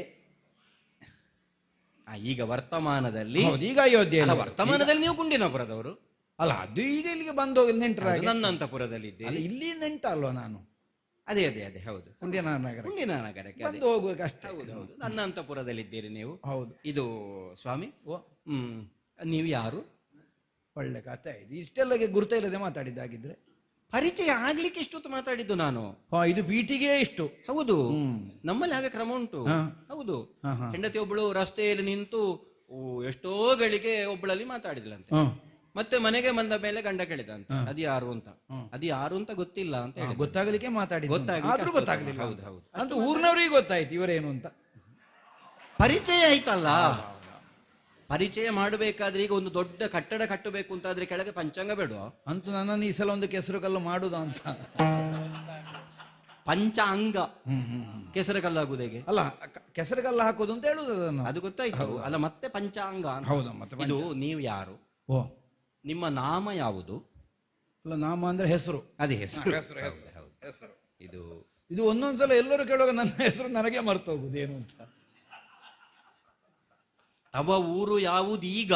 ಈಗ ವರ್ತಮಾನದಲ್ಲಿ, ಈಗ ಅಯೋಧ್ಯೆ ಅಲ್ಲ, ವರ್ತಮಾನದಲ್ಲಿ ನೀವು ಗುಂಡಿನಾಪುರದವರು ಅಲ್ಲ. ಅದು ಈಗ ಇಲ್ಲಿಗೆ ಬಂದು ಹೋಗಿ ನೆಂಟರ ನನ್ನ ಅಂತಪುರದಲ್ಲಿ ಇದ್ದೇನೆ. ಇಲ್ಲಿ ನೆಂಟ ಅಲ್ವಾ ನಾನು? ಅದೇ ಅದೇ ಅದೇ, ಹೌದು, ಕುಂಡಿನ ನಗರ, ಗುಂಡಿನ ನಗರಕ್ಕೆ ಬಂದು ಹೋಗ್ಬೇಕು ಅಷ್ಟೇ. ಹೌದು ಹೌದು, ನನ್ನ ಅಂತಪುರದಲ್ಲಿ ಇದ್ದೀರಿ ನೀವು. ಹೌದು. ಇದು ಸ್ವಾಮಿ, ನೀವು ಯಾರು? ಒಳ್ಳೆ ಕಥೆ ಆಯ್ತು. ಇಷ್ಟೆಲ್ಲಗೆ ಗುರುತ ಇಲ್ಲದೆ ಮಾತಾಡಿದ್ದಾಗಿದ್ರೆ ಪರಿಚಯ ಆಗ್ಲಿಕ್ಕೆ ಇಷ್ಟೊತ್ತು ಮಾತಾಡಿದ್ದು ನಾನು. ಇದು ಪೀಟಿಗೆ ಇಷ್ಟು. ಹೌದು, ನಮ್ಮಲ್ಲಿ ಹಾಗೆ ಕ್ರಮ ಉಂಟು. ಹೌದು, ಹೆಂಡತಿ ಒಬ್ಬಳು ರಸ್ತೆಯಲ್ಲಿ ನಿಂತು ಎಷ್ಟೋ ಗಳಿಗೆ ಒಬ್ಬಳಲ್ಲಿ ಮಾತಾಡಿದ್ಲಂತೆ. ಮತ್ತೆ ಮನೆಗೆ ಬಂದ ಮೇಲೆ ಗಂಡ ಕೇಳಿದಂತ, ಅದು ಯಾರು ಅಂತ. ಅದು ಯಾರು ಅಂತ ಗೊತ್ತಿಲ್ಲ ಅಂತ ಹೇಳಿ, ಗೊತ್ತಾಗಲಿಕ್ಕೆ ಮಾತಾಡಿದ್ದು, ಗೊತ್ತಾಗ್ಲಿಲ್ಲ. ಹೌದು ಹೌದು, ಅಂತ ಊರ್ನವ್ರಿಗೆ ಗೊತ್ತಾಯ್ತು ಇವರೇನು ಅಂತ. ಪರಿಚಯ ಆಯ್ತಲ್ಲ. ಪರಿಚಯ ಮಾಡಬೇಕಾದ್ರೆ ಈಗ ಒಂದು ದೊಡ್ಡ ಕಟ್ಟಡ ಕಟ್ಟಬೇಕು ಅಂತಾದ್ರೆ ಕೆಳಗೆ ಪಂಚಾಂಗ ಬೇಡ ಅಂತೂ ನನ್ನನ್ನು ಈ ಸಲ ಒಂದು ಕೆಸರು ಕಲ್ಲು ಮಾಡುದ ಅಂತ. ಪಂಚಾಂಗ ಕೆಸರು ಕಲ್ಲಾಗುವುದು ಹೇಗೆ? ಅಲ್ಲ, ಕೆಸರು ಕಲ್ಲು ಹಾಕೋದು ಅಂತ ಹೇಳುದು ಅದನ್ನು. ಅದು ಗೊತ್ತಾಯ್ತು. ಅಲ್ಲ, ಮತ್ತೆ ಪಂಚಾಂಗ. ಹೌದಾ? ಮತ್ತೆ ಇದು ನೀವು ಯಾರು? ಓ, ನಿಮ್ಮ ನಾಮ ಯಾವುದು? ಅಲ್ಲ, ನಾಮ ಅಂದ್ರೆ ಹೆಸರು. ಅದೇ ಹೆಸರು. ಹೆಸರು. ಇದು ಒಂದೊಂದ್ಸಲ ಎಲ್ಲರೂ ಕೇಳುವಾಗ ನನ್ನ ಹೆಸರು ನನಗೆ ಮರ್ತು ಹೋಗುದು ಏನು ಅಂತ. ತವ ಊರು ಯಾವುದು ಈಗ?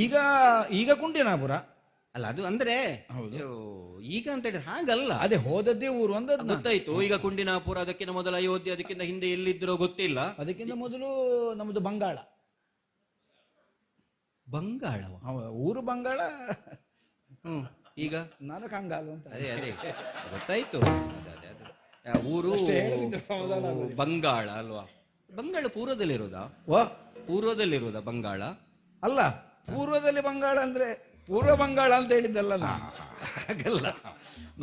ಈಗ ಈಗ ಕುಂಟಿನಾಪುರ. ಅಲ್ಲ, ಅದು ಅಂದ್ರೆ ಈಗ ಅಂತ ಹೇಳಿದ್ರೆ ಹಾಗಲ್ಲ. ಅದೇ ಹೋದದ್ದೇ ಊರು ಅಂತ ಗೊತ್ತಾಯ್ತು. ಈಗ ಕುಂಡಿನಾಪುರ, ಅದಕ್ಕಿಂತ ಮೊದಲು ಅಯೋಧ್ಯೆ, ಅದಕ್ಕಿಂತ ಹಿಂದೆ ಎಲ್ಲಿದ್ರೋ ಗೊತ್ತಿಲ್ಲ. ಅದಕ್ಕಿಂತ ಮೊದಲು ನಮ್ದು ಬಂಗಾಳ. ಬಂಗಾಳ ಊರು ಬಂಗಾಳ. ಈಗ ನಾನು ಕಂಗಾಲು ಅಂತ. ಅದೇ ಅದೇ ಗೊತ್ತಾಯ್ತು. ಊರು ಬಂಗಾಳ ಅಲ್ವಾ? ಬಂಗಾಳ ಪೂರ್ವದಲ್ಲಿರೋದಾ? ಪೂರ್ವದಲ್ಲಿರೋದಾ ಬಂಗಾಳ? ಅಲ್ಲ, ಪೂರ್ವದಲ್ಲಿ ಬಂಗಾಳ ಅಂದ್ರೆ ಪೂರ್ವ ಬಂಗಾಳ ಅಂತ ಹೇಳಿದ್ದಲ್ಲ. ಹಾಗಲ್ಲ,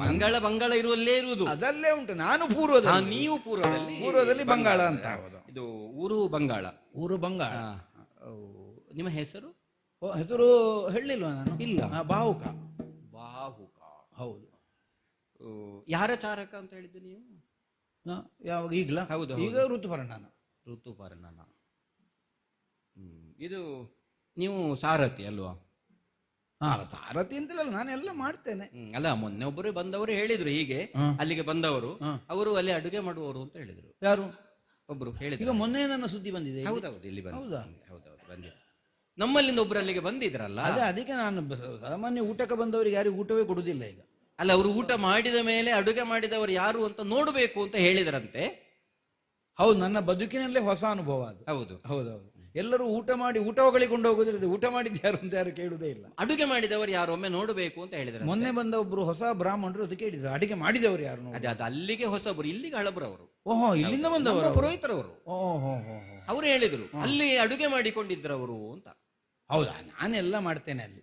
ಬಂಗಾಳ ಬಂಗಾಳ ಇರುವಲ್ಲೇ ಇರುವುದು. ಅದಲ್ಲೇ ಉಂಟು. ನಾನು ಪೂರ್ವದಲ್ಲಿ, ನೀವು ಪೂರ್ವದಲ್ಲಿ ಬಂಗಾಳ ಅಂತ. ಇದು ಊರು ಬಂಗಾಳ. ಊರು ಬಂಗಾಳ. ನಿಮ್ಮ ಹೆಸರು? ಹೆಸರು ಹೇಳಿಲ್ವಾ ನಾನು? ಇಲ್ಲ. ಬಾಹುಕ. ಬಾಹುಕ, ಹೌದು. ಯಾರ ಚಾರಕ ಅಂತ ಹೇಳಿದ್ದೆ ನೀವು? ಯಾವಾಗ? ಈಗಲ? ಹೌದು, ಈಗ ಋತುಪರ್ಣನ. ಋತುಪರ್ಣನ. ಇದು ನೀವು ಸಾರಥಿ ಅಲ್ವಾ? ಸಾರಥಿ ಅಂತಲ್ಲ, ನಾನೆಲ್ಲ ಮಾಡ್ತೇನೆ. ಅಲ್ಲ, ಮೊನ್ನೆ ಒಬ್ಬರು ಬಂದವರು ಹೇಳಿದ್ರು ಹೀಗೆ, ಅಲ್ಲಿಗೆ ಬಂದವರು ಅವರು ಅಲ್ಲಿ ಅಡುಗೆ ಮಾಡುವವರು ಅಂತ ಹೇಳಿದ್ರು. ಯಾರು? ಒಬ್ರು ಹೇಳಿದ್ರು. ಈಗ ಮೊನ್ನೆ ನನ್ನ ಸುದ್ದಿ ಬಂದಿದೆ. ಹೌದೌದು, ಇಲ್ಲಿ ಬಂದ. ಹೌದಾ? ಹೌದೌದು, ಬಂದಿತ್ತು. ನಮ್ಮಲ್ಲಿಂದ ಒಬ್ರು ಅಲ್ಲಿಗೆ ಬಂದಿದ್ರಲ್ಲ. ಅದಕ್ಕೆ ನಾನು ಸಾಮಾನ್ಯ ಊಟಕ್ಕೆ ಬಂದವರಿಗೆ ಯಾರಿಗೂ ಊಟವೇ ಕೊಡುದಿಲ್ಲ ಈಗ. ಅಲ್ಲ, ಅವರು ಊಟ ಮಾಡಿದ ಮೇಲೆ ಅಡುಗೆ ಮಾಡಿದವರು ಯಾರು ಅಂತ ನೋಡಬೇಕು ಅಂತ ಹೇಳಿದ್ರಂತೆ. ಹೌದು, ನನ್ನ ಬದುಕಿನಲ್ಲೇ ಹೊಸ ಅನುಭವ ಅದು. ಹೌದು ಹೌದೌದು. ಎಲ್ಲರೂ ಊಟ ಮಾಡಿ ಊಟ ಹೊಗಳಿಕೊಂಡು ಹೋಗೋದಿಲ್ಲ, ಊಟ ಮಾಡಿದ್ದು ಯಾರು ಅಂತ ಯಾರು ಕೇಳುವುದೇ ಇಲ್ಲ. ಅಡುಗೆ ಮಾಡಿದವರು ಯಾರು ಒಮ್ಮೆ ನೋಡಬೇಕು ಅಂತ ಹೇಳಿದ್ರು. ಮೊನ್ನೆ ಬಂದ ಒಬ್ರು ಹೊಸ ಬ್ರಾಹ್ಮಣರು ಅದು ಕೇಳಿದ್ರು, ಅಡಿಗೆ ಮಾಡಿದವರು ಯಾರು? ಅದೇ, ಅದು ಅಲ್ಲಿಗೆ ಹೊಸಬ್ರು, ಇಲ್ಲಿಗೆ ಹಳಬ್ರು ಅವರು. ಓಹೋ, ಇಲ್ಲಿಂದ ಬಂದವರು? ಪುರೋಹಿತರವರು. ಓಹೋ, ಅವರು ಹೇಳಿದ್ರು ಅಲ್ಲಿ ಅಡುಗೆ ಮಾಡಿಕೊಂಡಿದ್ರವರು ಅಂತ. ಹೌದಾ? ನಾನೆಲ್ಲ ಮಾಡ್ತೇನೆ ಅಲ್ಲಿ.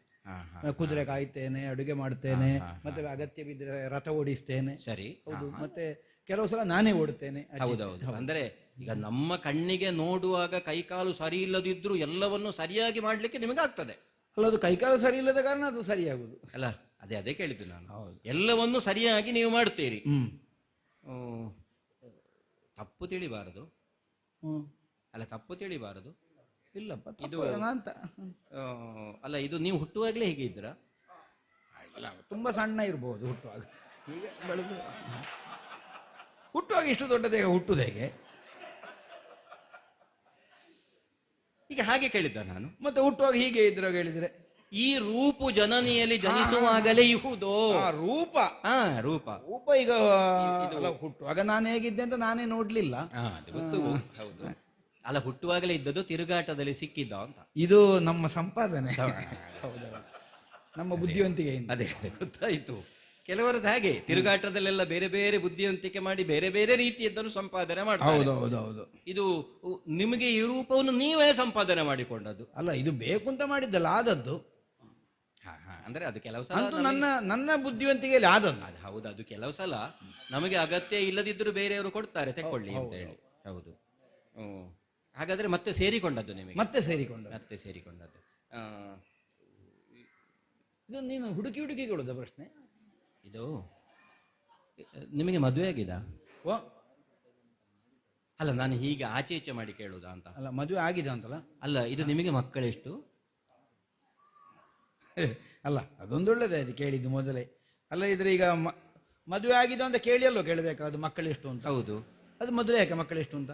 ಕುದುರೆ ಕಾಯ್ತೇನೆ, ಅಡುಗೆ ಮಾಡ್ತೇನೆ, ಮತ್ತೆ ಅಗತ್ಯ ಬಿದ್ದರೆ ರಥ ಓಡಿಸ್ತೇನೆ. ಸರಿ. ಹೌದು, ಮತ್ತೆ ಕೆಲವು ಸಲ ನಾನೇ ಓಡುತ್ತೇನೆ. ಹೌದೌದು. ಅಂದ್ರೆ ಈಗ ನಮ್ಮ ಕಣ್ಣಿಗೆ ನೋಡುವಾಗ ಕೈಕಾಲು ಸರಿ ಇಲ್ಲದಿದ್ರು ಎಲ್ಲವನ್ನು ಸರಿಯಾಗಿ ಮಾಡ್ಲಿಕ್ಕೆ ನಿಮಗೆ ಆಗ್ತದೆ. ಅಲ್ಲ, ಅದು ಕೈಕಾಲು ಸರಿ ಇಲ್ಲದ ಕಾರಣ ಅದು ಸರಿಯಾಗುದು ಅಲ್ಲ. ಅದೇ ಕೇಳಿದ್ದು ನಾನು. ಎಲ್ಲವನ್ನು ಸರಿಯಾಗಿ ನೀವು ಮಾಡ್ತೀರಿ. ತಪ್ಪು ತಿಳಿಬಾರದು. ಅಲ್ಲ, ತಪ್ಪು ತಿಳಿಬಾರದು. ಇಲ್ಲಪ್ಪ, ಇದು ಅಂತ ಅಲ್ಲ, ಇದು ನೀವು ಹುಟ್ಟುವಾಗಲೇ ಹೀಗೆ ಇದ್ದೀರಾ? ತುಂಬಾ ಸಣ್ಣ ಇರ್ಬೋದು ಹುಟ್ಟುವಾಗ. ಈಗ ಬೆಳೆದು ಹುಟ್ಟುವಾಗ ಇಷ್ಟು ದೊಡ್ಡದೇ ಹುಟ್ಟುದು ಹೇಗೆ? ಈಗ ಹಾಗೆ ಕೇಳಿದ್ದ ನಾನು. ಮತ್ತೆ ಹುಟ್ಟುವಾಗ ಹೀಗೆ ಇದ್ರಾಗ ಹೇಳಿದ್ರೆ ಈ ರೂಪು ಜನನಿಯಲ್ಲಿ ಜನಿಸುವಾಗಲೇ ಇಹುದೋ? ರೂಪ. ರೂಪ. ರೂಪ ಈಗ ಹುಟ್ಟುವಾಗ ನಾನು ಹೇಗಿದ್ದೆ ಅಂತ ನಾನೇ ನೋಡ್ಲಿಲ್ಲ. ಗೊತ್ತು. ಹೌದು. ಅಲ್ಲ, ಹುಟ್ಟುವಾಗಲೇ ಇದ್ದದ್ದು ತಿರುಗಾಟದಲ್ಲಿ ಸಿಕ್ಕಿದ್ದ ಅಂತ. ಇದು ನಮ್ಮ ಸಂಪಾದನೆ. ನಮ್ಮ ಬುದ್ಧಿವಂತಿಕೆಯಿಂದ. ಅದೇ ಗೊತ್ತಾಯ್ತು. ಕೆಲವರದ್ದು ಹಾಗೆ ತಿರುಗಾಟದಲ್ಲೆಲ್ಲ ಬೇರೆ ಬೇರೆ ಬುದ್ಧಿವಂತಿಕೆ ಮಾಡಿ ಬೇರೆ ಬೇರೆ ರೀತಿಯದ್ದನ್ನು ಸಂಪಾದನೆ ಮಾಡ್ತಾರೆ. ಹೌದೌದು. ಇದು ನಿಮಗೆ ಈ ರೂಪವನ್ನು ನೀವೇ ಸಂಪಾದನೆ ಮಾಡಿಕೊಂಡದ್ದು ಅಲ್ಲ, ಇದು ಬೇಕು ಅಂತ ಮಾಡಿದ್ದಲ್ಲ, ಆದದ್ದು. ಅಂದ್ರೆ ಅದು ಕೆಲವು ಸಲ ನನ್ನ ಬುದ್ಧಿವಂತಿಕೆಯಲ್ಲಿ ಆದದ್ದು. ಅದು ಹೌದು, ಅದು ಕೆಲವು ಸಲ ನಮಗೆ ಅಗತ್ಯ ಇಲ್ಲದಿದ್ದರೂ ಬೇರೆಯವರು ಕೊಡ್ತಾರೆ, ತೆಕ್ಕೊಳ್ಳಿ ಅಂತ ಹೇಳಿ. ಹೌದು. ಹಾಗಾದ್ರೆ ಮತ್ತೆ ಸೇರಿಕೊಂಡದ್ದು ನಿಮಗೆ? ಮತ್ತೆ ಸೇರಿಕೊಂಡದ್ದು. ಇದು ನೀನು ಹುಡುಕಿ ಕೊಡುದ ಪ್ರಶ್ನೆ. ಇದು ನಿಮಗೆ ಮದುವೆ ಆಗಿದ? ಅಲ್ಲ, ನಾನು ಹೀಗೆ ಆಚೆ ಈಚೆ ಮಾಡಿ ಕೇಳುದಾ ಅಂತ. ಅಲ್ಲ, ಮದುವೆ ಆಗಿದೆ ಅಂತಲ್ಲ. ಅಲ್ಲ, ಇದು ನಿಮಗೆ ಮಕ್ಕಳೆಷ್ಟು? ಅಲ್ಲ, ಅದೊಂದೊಳ್ಳೆದೇ ಅದು ಕೇಳಿದ್ದು ಮೊದಲೇ. ಅಲ್ಲ, ಇದ್ರೆ ಈಗ ಮದುವೆ ಆಗಿದೆ ಅಂತ ಕೇಳಿ ಅಲ್ವ ಕೇಳಬೇಕಾದ ಮಕ್ಕಳೆಷ್ಟು ಅಂತ. ಹೌದು. ಅದು ಮೊದಲೇ ಯಾಕೆ ಮಕ್ಕಳೆಷ್ಟು ಅಂತ?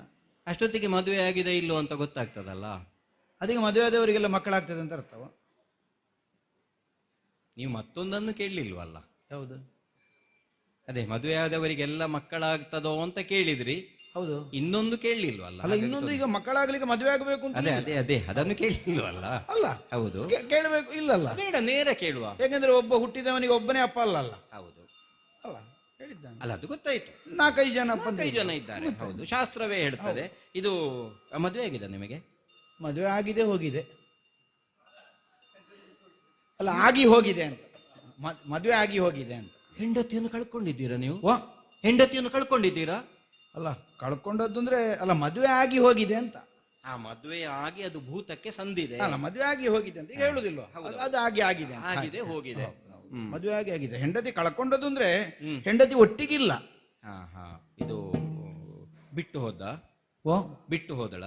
ಅಷ್ಟೊತ್ತಿಗೆ ಮದುವೆ ಆಗಿದೆ ಇಲ್ಲೋ ಅಂತ ಗೊತ್ತಾಗ್ತದಲ್ಲ. ಅದಕ್ಕೆ ಮದುವೆ ಆದವರಿಗೆಲ್ಲ ಮಕ್ಕಳಾಗ್ತದೆ ಅಂತ ಅರ್ಥವ? ನೀವು ಮತ್ತೊಂದನ್ನು ಕೇಳಲಿಲ್ವಲ್ಲ? ಹೌದು. ಅದೇ, ಮದುವೆ ಆದವರಿಗೆಲ್ಲ ಮಕ್ಕಳಾಗ್ತದೋ ಅಂತ ಕೇಳಿದ್ರಿ. ಹೌದು. ಇನ್ನೊಂದು ಕೇಳಲಿಲ್ವಲ್ಲ? ಅಲ್ಲ, ಇನ್ನೊಂದು ಈಗ ಮಕ್ಕಳಾಗ್ಲಿಕ್ಕೆ ಮದುವೆ ಆಗಬೇಕು ಅಂತ. ಅದೇ ಅದನ್ನು ಕೇಳಲಿಲ್ವಲ್ಲ? ಅಲ್ಲ, ಹೌದು, ಕೇಳಬೇಕು. ಇಲ್ಲಲ್ಲ, ಬೇಡ, ನೇರ ಕೇಳುವ. ಯಾಕಂದ್ರೆ ಒಬ್ಬ ಹುಟ್ಟಿದವನಿಗೆ ಒಬ್ಬನೇ ಅಪ್ಪ ಅಲ್ಲ. ಹೌದು. ಅಲ್ಲ, ಹೇಳಿದ್ದಾನೆ. ಅಲ್ಲ, ಅದು ಗೊತ್ತಾಯ್ತು. 4-5 ಜನ ಇದ್ದಾರೆ. ಹೌದು, ಶಾಸ್ತ್ರವೇ ಹೇಳ್ತದೆ. ಇದು ಮದುವೆ ಆಗಿದೆ ನಿಮಗೆ? ಮದುವೆ ಆಗಿದೆ, ಹೋಗಿದೆ. ಅಲ್ಲ, ಆಗಿ ಹೋಗಿದೆ ಅಂತ. ಮದುವೆ ಆಗಿ ಹೋಗಿದೆ ಅಂತ. ಹೆಂಡತಿಯನ್ನು ಕಳ್ಕೊಂಡಿದ್ದೀರಾ ನೀವು? ಹೆಂಡತಿಯನ್ನು ಕಳ್ಕೊಂಡಿದ್ದೀರಾ? ಅಲ್ಲ, ಕಳ್ಕೊಂಡದ್ದು ಅಂದ್ರೆ ಅಲ್ಲ, ಮದುವೆ ಆಗಿ ಹೋಗಿದೆ ಅಂತ. ಆ ಮದುವೆ ಆಗಿ ಅದು ಭೂತಕ್ಕೆ ಸಂದಿದೆ. ಅಲ್ಲ, ಮದುವೆ ಆಗಿ ಹೋಗಿದೆ ಅಂತ ಹೇಳುದಿಲ್ವ? ಅದು ಆಗಿದೆ, ಹೋಗಿದೆ. ಮದುವೆ ಆಗಿದೆ. ಹೆಂಡತಿ ಕಳ್ಕೊಂಡದ್ದು ಅಂದ್ರೆ ಹೆಂಡತಿ ಒಟ್ಟಿಗಿಲ್ಲ. ಇದು ಬಿಟ್ಟು ಹೋದಳ?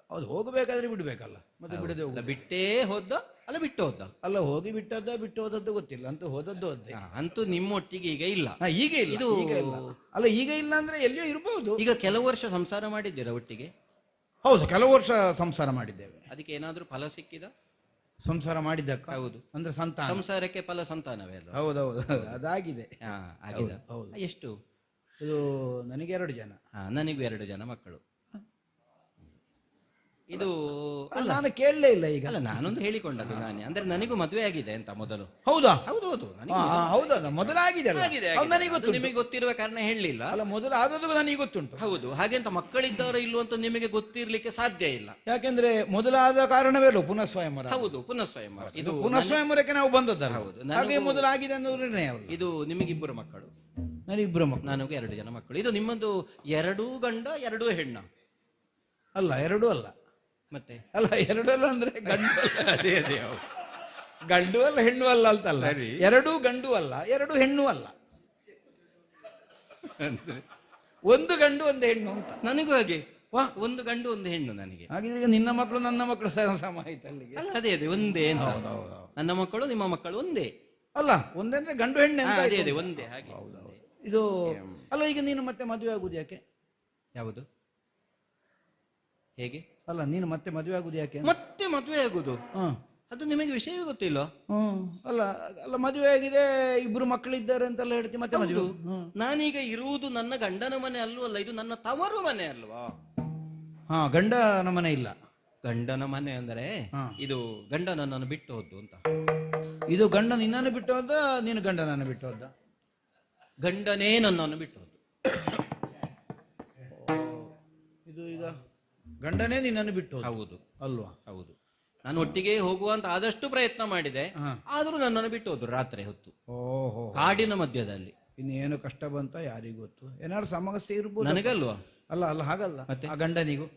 ಹೌದು, ಹೋಗಬೇಕಾದ್ರೆ ಬಿಡ್ಬೇಕಲ್ಲ, ಮತ್ತೆ ಬಿಡದೆ ಹೋಗ. ಬಿಟ್ಟೇ ಹೋದ? ಅಲ್ಲ, ಬಿಟ್ಟು ಹೋದ? ಅಲ್ಲ, ಹೋಗಿ ಬಿಟ್ಟು ಹೋದದ್ದು ಗೊತ್ತಿಲ್ಲ, ಅಂತೂ ಹೋದದ್ದು ಅದೇ. ಅಂತೂ ನಿಮ್ಮೊಟ್ಟಿಗೆ ಈಗ ಇಲ್ಲ? ಈಗ ಇಲ್ಲ. ಇದು ಅಲ್ಲ, ಈಗ ಇಲ್ಲ ಅಂದ್ರೆ ಎಲ್ಲಿಯೋ ಇರಬಹುದು. ಈಗ ಕೆಲವು ವರ್ಷ ಸಂಸಾರ ಮಾಡಿದ್ದೀರಾ ಒಟ್ಟಿಗೆ? ಹೌದು, ಕೆಲವು ವರ್ಷ ಸಂಸಾರ ಮಾಡಿದ್ದೇವೆ. ಅದಕ್ಕೆ ಏನಾದ್ರೂ ಫಲ ಸಿಕ್ಕಿದ? ಸಂಸಾರ ಮಾಡಿದ್ದಕ್ಕ? ಹೌದು. ಅಂದ್ರೆ ಸಂಸಾರಕ್ಕೆ ಫಲ ಸಂತಾನವೇ ಅಲ್ಲ? ಹೌದೌದು, ಅದಾಗಿದೆ. ಹೌದು. ಎಷ್ಟು? ಇದು ನನಗೆ 2 ಜನ. ನನಗೂ 2 ಜನ ಮಕ್ಕಳು. ಇದು ನಾನು ಕೇಳಲೇ ಇಲ್ಲ ಈಗ. ಅಲ್ಲ, ನಾನೊಂದು ಹೇಳಿಕೊಂಡದ್ದು ನಾನೇ. ಅಂದ್ರೆ ನನಗೂ ಮದುವೆ ಆಗಿದೆ ಅಂತ ಮೊದಲು. ಹೌದಾ? ಹೌದೌದು, ಹೌದಾ? ಮೊದಲಾಗಿದೆ. ನಿಮಗೆ ಗೊತ್ತಿರುವ ಕಾರಣ ಹೇಳಲಿಲ್ಲ. ಅಲ್ಲ, ಮೊದಲು ಆದದ್ದು ನನಗೆ ಗೊತ್ತುಂಟು. ಹೌದು. ಹಾಗೆಂತ ಮಕ್ಕಳಿದ್ದಾರೋ ಇಲ್ಲೋ ಅಂತ ನಿಮಗೆ ಗೊತ್ತಿರ್ಲಿಕ್ಕೆ ಸಾಧ್ಯ ಇಲ್ಲ. ಯಾಕೆಂದ್ರೆ ಮೊದಲಾದ ಕಾರಣವೇ ಅಲ್ಲ, ಪುನಃ ಸ್ವಯಂವರ. ಹೌದು, ಪುನಃ ಸ್ವಯಂವರ. ಇದು ಪುನಃ ಸ್ವಯಂವರಕ್ಕೆ ನಾವು ಬಂದದ್ದಲ್ಲ. ಹೌದು, ಹಾಗೆ ಮೊದಲಾಗಿದೆ ಅನ್ನೋ ನಿರ್ಣಯ. ಇದು ನಿಮಗಿಬ್ಬರು ಮಕ್ಕಳು? ನನಗಿಬ್ಬರು ಮಕ್ಕಳು. ನನಗೂ 2 ಜನ ಮಕ್ಕಳು. ಇದು ನಿಮ್ಮದು 2 ಗಂಡ 2 ಹೆಣ್ಣ? ಅಲ್ಲ, 2 ಅಲ್ಲ. ಮತ್ತೆ? ಅಲ್ಲ, 2 ಅಲ್ಲ ಅಂದ್ರೆ ಗಂಡು. ಅದೇ ಗಂಡು ಅಲ್ಲ, ಹೆಣ್ಣು ಅಲ್ಲ ಅಂತಲ್ಲ. 2 ಗಂಡು ಅಲ್ಲ, 2 ಹೆಣ್ಣು ಅಲ್ಲ. 1 ಗಂಡು 1 ಹೆಣ್ಣು ಅಂತ. ನನಗೂ ಹಾಗೆ. ವಾ, ಒಂದು ಗಂಡು ಒಂದು ಹೆಣ್ಣು ನನಗೆ. ಹಾಗಿದ್ರೆ ಈಗ ನಿನ್ನ ಮಕ್ಕಳು ನನ್ನ ಮಕ್ಕಳು ಸಮ ಆಯ್ತು ಅಲ್ಲಿಗೆ. ಅಲ್ಲ ಅದೇ ಅದೇ ಒಂದೇ ಅಂತ. ನನ್ನ ಮಕ್ಕಳು ನಿಮ್ಮ ಮಕ್ಕಳು ಒಂದೇ. ಅಲ್ಲ ಒಂದೇ ಅಂದ್ರೆ ಗಂಡು ಹೆಣ್ಣೆ ಅಂತ ಅದೇ ಆಯ್ತು. ಅದೇ ಒಂದೇ ಹಾಗೆ. ಇದು ಅಲ್ಲ, ಈಗ ನೀನು ಮತ್ತೆ ಮದುವೆ ಆಗುದು ಯಾಕೆ? ಯಾವುದು ಹೇಗೆ? ಅಲ್ಲ ನೀನು ಮತ್ತೆ ಮದುವೆ ಆಗುದು ಯಾಕೆ? ಮತ್ತೆ ಮದುವೆ ಆಗುದು ಅದು ನಿಮಗೆ ವಿಷಯವೇ ಗೊತ್ತಿಲ್ಲ. ಅಲ್ಲ ಅಲ್ಲ, ಮದುವೆ ಆಗಿದೆ, ಇಬ್ರು ಮಕ್ಕಳಿದ್ದಾರೆ ಅಂತೆಲ್ಲ ಹೇಳ್ತಿ, ಮತ್ತೆ ಮದುವೆ? ನಾನೀಗ ಇರುವುದು ನನ್ನ ಗಂಡನ ಮನೆ ಅಲ್ವಲ್ಲ, ಇದು ನನ್ನ ತವರು ಮನೆ ಅಲ್ವಾ? ಹಾ, ಗಂಡನ ಮನೆ ಇಲ್ಲ. ಗಂಡನ ಮನೆ ಅಂದ್ರೆ ಇದು ಗಂಡ ನನ್ನನ್ನು ಬಿಟ್ಟು ಹೋದ್ದು ಅಂತ. ಇದು ಗಂಡ ನಿನ್ನನ್ನು ಬಿಟ್ಟು ಹೋದ, ನೀನು ಗಂಡನನ್ನು ಬಿಟ್ಟು ಹೋದ? ಗಂಡನೇ ನನ್ನನ್ನು ಬಿಟ್ಟು ಹೋದ್ದು. ಇದು ಈಗ ಗಂಡನೇ ನಿನ್ನನ್ನು ಬಿಟ್ಟು ಹೋದ? ಹೌದು ಅಲ್ವಾ? ಹೌದು. ನಾನು ಒಟ್ಟಿಗೆ ಹೋಗುವಂತ ಆದಷ್ಟು ಪ್ರಯತ್ನ ಮಾಡಿದೆ, ಆದ್ರೂ ನನ್ನನ್ನು ಬಿಟ್ಟು ಹೋದ್ರು ರಾತ್ರಿ ಹೊತ್ತು. ಓಹೋ, ಕಾಡಿನ ಮಧ್ಯದಲ್ಲಿ. ಇನ್ನೇನು ಕಷ್ಟ ಬಂತ ಯಾರಿಗೂ ಗೊತ್ತು. ಏನಾದ್ರು ಸಮಸ್ಯೆ ಇರ್ಬೋದು. ನನಗಲ್ವಾ? ಅಲ್ಲ ಅಲ್ಲ, ಹಾಗಲ್ಲ, ಮತ್ತೆ ಆ ಗಂಡನಿಗೂ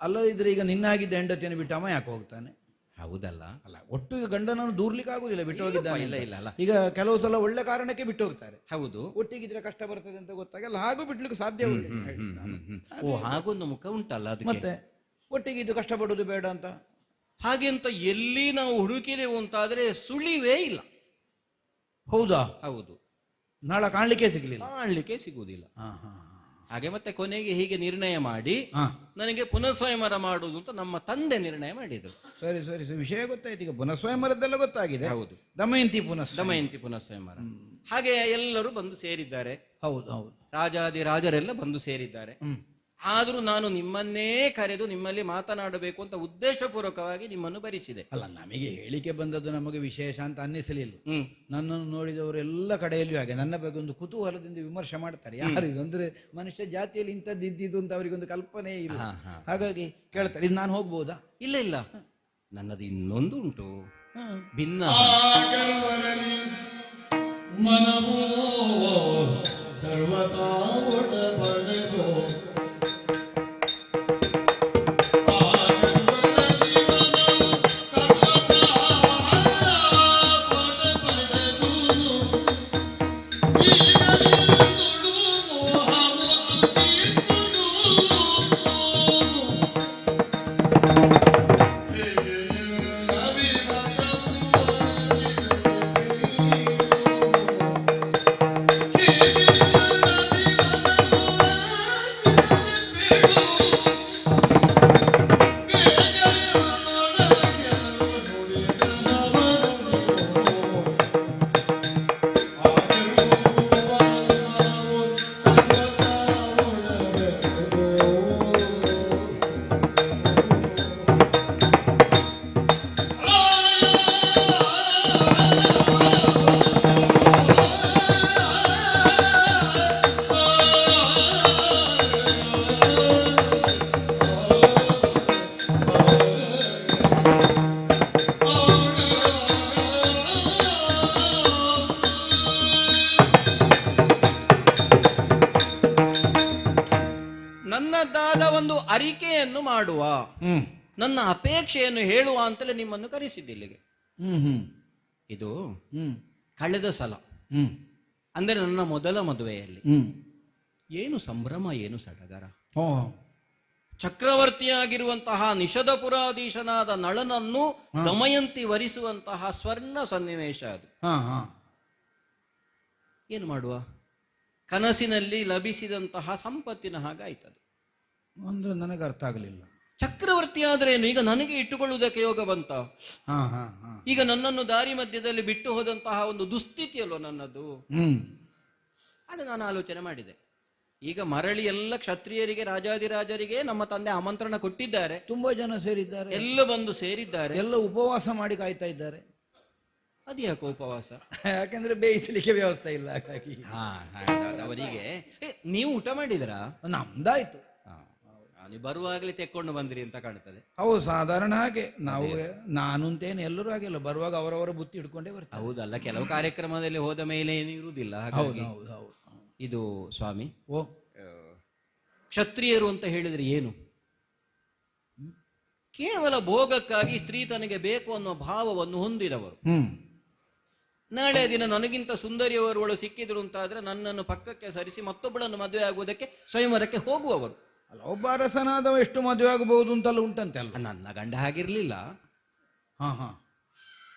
ಅಲ್ಲದಿದ್ರೆ ಈಗ ನಿನ್ನಾಗಿದ್ದ ಹೆಂಡತಿಯನ್ನು ಬಿಟ್ಟು ಅಮ್ಮ ಯಾಕೆ ಹೋಗ್ತಾನೆ? ಹೌದಲ್ಲ. ಅಲ್ಲ, ಒಟ್ಟು ಈಗ ಗಂಡನನ್ನು ದೂರ್ಲಿಕ್ಕೆ ಆಗುದಿಲ್ಲ, ಬಿಟ್ಟು ಹೋಗಿದ್ದಾನೆ. ಇಲ್ಲ ಇಲ್ಲ ಅಲ್ಲ, ಈಗ ಕೆಲವು ಸಲ ಒಳ್ಳೆ ಕಾರಣಕ್ಕೆ ಬಿಟ್ಟು ಹೋಗ್ತಾರೆ. ಹೌದು. ಒಟ್ಟಿಗಿದ್ರೆ ಕಷ್ಟ ಬರ್ತದೆ ಅಂತ ಗೊತ್ತಾಗಲ್ಲ, ಹಾಗೂ ಬಿಡ್ಲಿಕ್ಕೆ ಸಾಧ್ಯ ಓ, ಹಾಗೊಂದು ಮುಖ ಉಂಟಲ್ಲ ಅದಕ್ಕೆ. ಮತ್ತೆ ಒಟ್ಟಿಗಿದ್ದು ಕಷ್ಟಪಡುದು ಬೇಡ ಅಂತ ಹಾಗೆ ಅಂತ ಎಲ್ಲಿ ನಾವು ಹುಡುಕಿದೆವು ಅಂತಾದ್ರೆ ಸುಳಿವೇ ಇಲ್ಲ. ಹೌದಾ? ಹೌದು. ನಾಳೆ ಕಾಣ್ಲಿಕ್ಕೆ ಸಿಗ್ಲಿಲ್ಲ, ಕಾಣ್ಲಿಕ್ಕೆ ಸಿಗುವುದಿಲ್ಲ. ಹಾಗೆ ಮತ್ತೆ ಕೊನೆಗೆ ಹೀಗೆ ನಿರ್ಣಯ ಮಾಡಿ ನನಗೆ ಪುನಃ ಸ್ವಯಂವರ ಮಾಡುವುದು ಅಂತ ನಮ್ಮ ತಂದೆ ನಿರ್ಣಯ ಮಾಡಿದರು. ಸರಿ ಸರಿ ಸರಿ, ವಿಷಯ ಗೊತ್ತಾಯ್ತು. ಈಗ ಪುನಃ ಸ್ವಯಂವರದ್ದೆಲ್ಲ ಗೊತ್ತಾಗಿದೆ. ಹೌದು, ದಮಯಂತಿ ಪುನಃ ಸ್ವಯಂವರ. ಹಾಗೆ ಎಲ್ಲರೂ ಬಂದು ಸೇರಿದ್ದಾರೆ. ಹೌದು ಹೌದು, ರಾಜಾದಿರಾಜರೆಲ್ಲ ಬಂದು ಸೇರಿದ್ದಾರೆ. ಆದ್ರೂ ನಾನು ನಿಮ್ಮನ್ನೇ ಕರೆದು ನಿಮ್ಮಲ್ಲಿ ಮಾತನಾಡಬೇಕು ಅಂತ ಉದ್ದೇಶಪೂರ್ವಕವಾಗಿ ನಿಮ್ಮನ್ನು ಬರಿಸಿದೆ. ಅಲ್ಲ, ನಮಗೆ ಹೇಳಿಕೆ ಬಂದದ್ದು ನಮಗೆ ವಿಶೇಷ ಅಂತ ಅನ್ನಿಸಲಿಲ್ಲ. ನನ್ನನ್ನು ನೋಡಿದವರು ಎಲ್ಲ ಕಡೆಯಲ್ಲಿಯೂ ಹಾಗೆ ನನ್ನ ಬಗ್ಗೆ ಒಂದು ಕುತೂಹಲದಿಂದ ವಿಮರ್ಶೆ ಮಾಡ್ತಾರೆ. ಯಾರಿಗೂ ಅಂದ್ರೆ ಮನುಷ್ಯ ಜಾತಿಯಲ್ಲಿ ಇಂಥದ್ದು ಇದ್ದಿದ್ದು ಅಂತ ಅವರಿಗೊಂದು ಕಲ್ಪನೆ ಇಲ್ಲ. ಹಾಗಾಗಿ ಕೇಳ್ತಾರೆ, ಇದು ನಾನು ಹೋಗ್ಬೋದಾ? ಇಲ್ಲ ಇಲ್ಲ, ನನ್ನದು ಇನ್ನೊಂದು ಉಂಟು, ಭಿನ್ನ. ಮನವೋ ಸರ್ವತಾ ಒಡಬಡಗೋ ನನ್ನದಾದ ಒಂದು ಅರಿಕೆಯನ್ನು ಮಾಡುವ, ನನ್ನ ಅಪೇಕ್ಷೆಯನ್ನು ಹೇಳುವ ಅಂತಲೇ ನಿಮ್ಮನ್ನು ಕರೆಸಿದ್ದೆ ಇಲ್ಲಿಗೆ. ಇದು ಕಳೆದ ಸಲ ಅಂದ್ರೆ ನನ್ನ ಮೊದಲ ಮದುವೆಯಲ್ಲಿ ಏನು ಸಂಭ್ರಮ, ಏನು ಸಡಗರ. ಚಕ್ರವರ್ತಿಯಾಗಿರುವಂತಹ ನಿಷಧಪುರಾಧೀಶನಾದ ನಳನನ್ನು ದಮಯಂತಿ ವರಿಸುವಂತಹ ಸ್ವರ್ಣ ಸನ್ನಿವೇಶ ಅದು. ಏನು ಮಾಡುವ, ಕನಸಿನಲ್ಲಿ ಲಭಿಸಿದಂತಹ ಸಂಪತ್ತಿನ ಹಾಗಾಯ್ತದು. ಅಂದ್ರೆ ನನಗೆ ಅರ್ಥ ಆಗಲಿಲ್ಲ. ಚಕ್ರವರ್ತಿ ಆದ್ರೇನು, ಈಗ ನನಗೆ ಇಟ್ಟುಕೊಳ್ಳುವುದಕ್ಕೆ ಯೋಗ ಬಂತ. ಈಗ ನನ್ನನ್ನು ದಾರಿ ಮಧ್ಯದಲ್ಲಿ ಬಿಟ್ಟು ಹೋದಂತಹ ಒಂದು ದುಸ್ಥಿತಿಯಲ್ಲೋ ನನ್ನದು. ಆಗ ನಾನು ಆಲೋಚನೆ ಮಾಡಿದೆ, ಈಗ ಮರಳಿ ಎಲ್ಲ ಕ್ಷತ್ರಿಯರಿಗೆ, ರಾಜಾದಿರಾಜರಿಗೆ ನಮ್ಮ ತಂದೆ ಆಮಂತ್ರಣ ಕೊಟ್ಟಿದ್ದಾರೆ. ತುಂಬಾ ಜನ ಸೇರಿದ್ದಾರೆ, ಎಲ್ಲ ಬಂದು ಸೇರಿದ್ದಾರೆ, ಎಲ್ಲ ಉಪವಾಸ ಮಾಡಿ ಕಾಯ್ತಾ ಇದ್ದಾರೆ. ಅದ್ಯಾಕೋ ಉಪವಾಸ? ಯಾಕೆಂದ್ರೆ ಬೇಯಿಸಲಿಕ್ಕೆ ವ್ಯವಸ್ಥೆ ಇಲ್ಲ, ಹಾಗಾಗಿ. ಅವರಿಗೆ ನೀವು ಊಟ ಮಾಡಿದ್ರಾ? ನಮ್ದಾಯ್ತು. ನೀವು ಬರುವಾಗಲೇ ತೆಕ್ಕೊಂಡು ಬಂದ್ರಿ ಅಂತ ಕಾಣ್ತದೆ. ಹೌದು, ಸಾಧಾರಣ ಹಾಗೆ ನಾವು, ನಾನು ಅಂತೇನು ಎಲ್ಲರೂ ಹಾಗೆಲ್ಲ ಬರುವಾಗ ಅವರವರ ಬುತ್ತಿ ಹಿಡ್ಕೊಂಡೇ ಬರ್ತಾರೆ. ಹೌದಲ್ಲ, ಕೆಲವು ಕಾರ್ಯಕ್ರಮದಲ್ಲಿ ಹೋದ ಮೇಲೆ ಏನು ಇರುವುದಿಲ್ಲ. ಇದು ಸ್ವಾಮಿ, ಕ್ಷತ್ರಿಯರು ಅಂತ ಹೇಳಿದ್ರೆ ಏನು? ಕೇವಲ ಭೋಗಕ್ಕಾಗಿ ಸ್ತ್ರೀ ತನಗೆ ಬೇಕು ಅನ್ನುವ ಭಾವವನ್ನು ಹೊಂದಿದವರು. ನಾಳೆ ದಿನ ನನಗಿಂತ ಸುಂದರಿಯವರುಗಳು ಸಿಕ್ಕಿದ್ರು ಅಂತಾದ್ರೆ ನನ್ನನ್ನು ಪಕ್ಕಕ್ಕೆ ಸರಿಸಿ ಮತ್ತೊಬ್ಬಳನ್ನು ಮದುವೆ ಆಗುವುದಕ್ಕೆ ಸ್ವಯಂವರಕ್ಕೆ ಹೋಗುವವರು. ಅಲ್ಲ, ಒಬ್ಬ ಅರಸನಾದವ ಎಷ್ಟು ಮದುವೆ ಆಗಬಹುದು ಅಂತೆಲ್ಲ ಉಂಟಂತೆ ಅಲ್ಲ. ನನ್ನ ಗಂಡ ಹಾಗಿರ್ಲಿಲ್ಲ, ಹಾ ಹಾ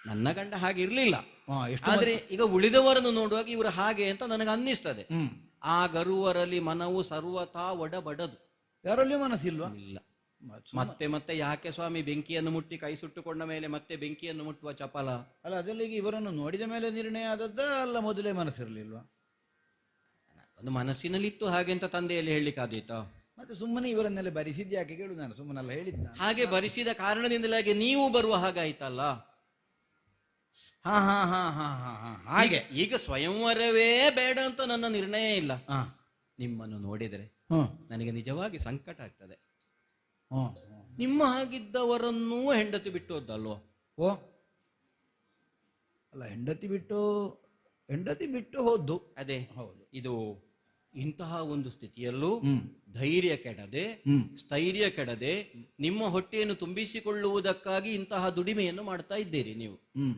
ನನ್ನ ಗಂಡ ಹಾಗಿರ್ಲಿಲ್ಲ. ಹಾ, ಎಷ್ಟು ಆದ್ರೆ ಈಗ ಉಳಿದವರನ್ನು ನೋಡುವಾಗ ಇವರು ಹಾಗೆ ಅಂತ ನನಗೆ ಅನ್ನಿಸ್ತದೆ. ಹ್ಮ್. ಆ ಗರುವರಲ್ಲಿ ಮನವು ಸರ್ವತಾ ಒಡಬಡದು. ಯಾರಲ್ಲಿ ಮನಸ್ಸಿಲ್ವಾ? ಇಲ್ಲ. ಮತ್ತೆ ಯಾಕೆ ಸ್ವಾಮಿ ಬೆಂಕಿಯನ್ನು ಮುಟ್ಟಿ ಕೈ ಸುಟ್ಟುಕೊಂಡ ಮೇಲೆ ಮತ್ತೆ ಬೆಂಕಿಯನ್ನು ಮುಟ್ಟುವ ಚಪಲ? ಅಲ್ಲ, ಅದೆಲ್ಲ ಈಗ ಇವರನ್ನು ನೋಡಿದ ಮೇಲೆ ನಿರ್ಣಯ ಆದದ್ದ ಅಲ್ಲ, ಮೊದಲೇ ಮನಸ್ಸಿರ್ಲಿಲ್ವಾ? ಒಂದು ಮನಸ್ಸಿನಲ್ಲಿತ್ತು ಹಾಗೆ ಅಂತ ತಂದೆಯಲ್ಲಿ ಹೇಳಲಿಕ್ಕಾದೀತ? ಮತ್ತೆ ಸುಮ್ಮನೆ ಇವರನ್ನೆಲ್ಲ ಬರಿಸಿದ್ ಯಾಕೆ ಕೇಳು, ನಾನು ಸುಮ್ಮನೆಲ್ಲ ಹೇಳಿದ್ದ. ಹಾಗೆ ಬರಿಸಿದ ಕಾರಣದಿಂದಲಾಗಿ ನೀವು ಬರುವ ಹಾಗಾಯ್ತಲ್ಲ. ಹಾ ಹಾ ಹಾ ಹಾ ಹಾ ಹಾ ಹಾಗೆ. ಈಗ ಸ್ವಯಂವರವೇ ಬೇಡ ಅಂತ ನನ್ನ ನಿರ್ಣಯ ಇಲ್ಲ. ಹಾ, ನಿಮ್ಮನ್ನು ನೋಡಿದರೆ ಹ್ಮ್ ನನಗೆ ನಿಜವಾಗಿ ಸಂಕಟ ಆಗ್ತದೆ. ಹ್ಮ್. ನಿಮ್ಮ ಹಾಗಿದ್ದವರನ್ನೂ ಹೆಂಡತಿ ಬಿಟ್ಟು ಹೋದಲ್ವೋ? ಓ ಅಲ್ಲ, ಹೆಂಡತಿ ಬಿಟ್ಟು ಹೋದ್ದು. ಅದೇ ಹೌದು. ಇದು ಇಂತಹ ಒಂದು ಸ್ಥಿತಿಯಲ್ಲೂ ಹ್ಮ್. ಧೈರ್ಯ ಕೆಡದೆ, ಹ್ಮ್. ಸ್ಥೈರ್ಯ ಕೆಡದೆ, ನಿಮ್ಮ ಹೊಟ್ಟೆಯನ್ನು ತುಂಬಿಸಿಕೊಳ್ಳುವುದಕ್ಕಾಗಿ ಇಂತಹ ದುಡಿಮೆಯನ್ನು ಮಾಡ್ತಾ ಇದ್ದೀರಿ ನೀವು ಹ್ಮ್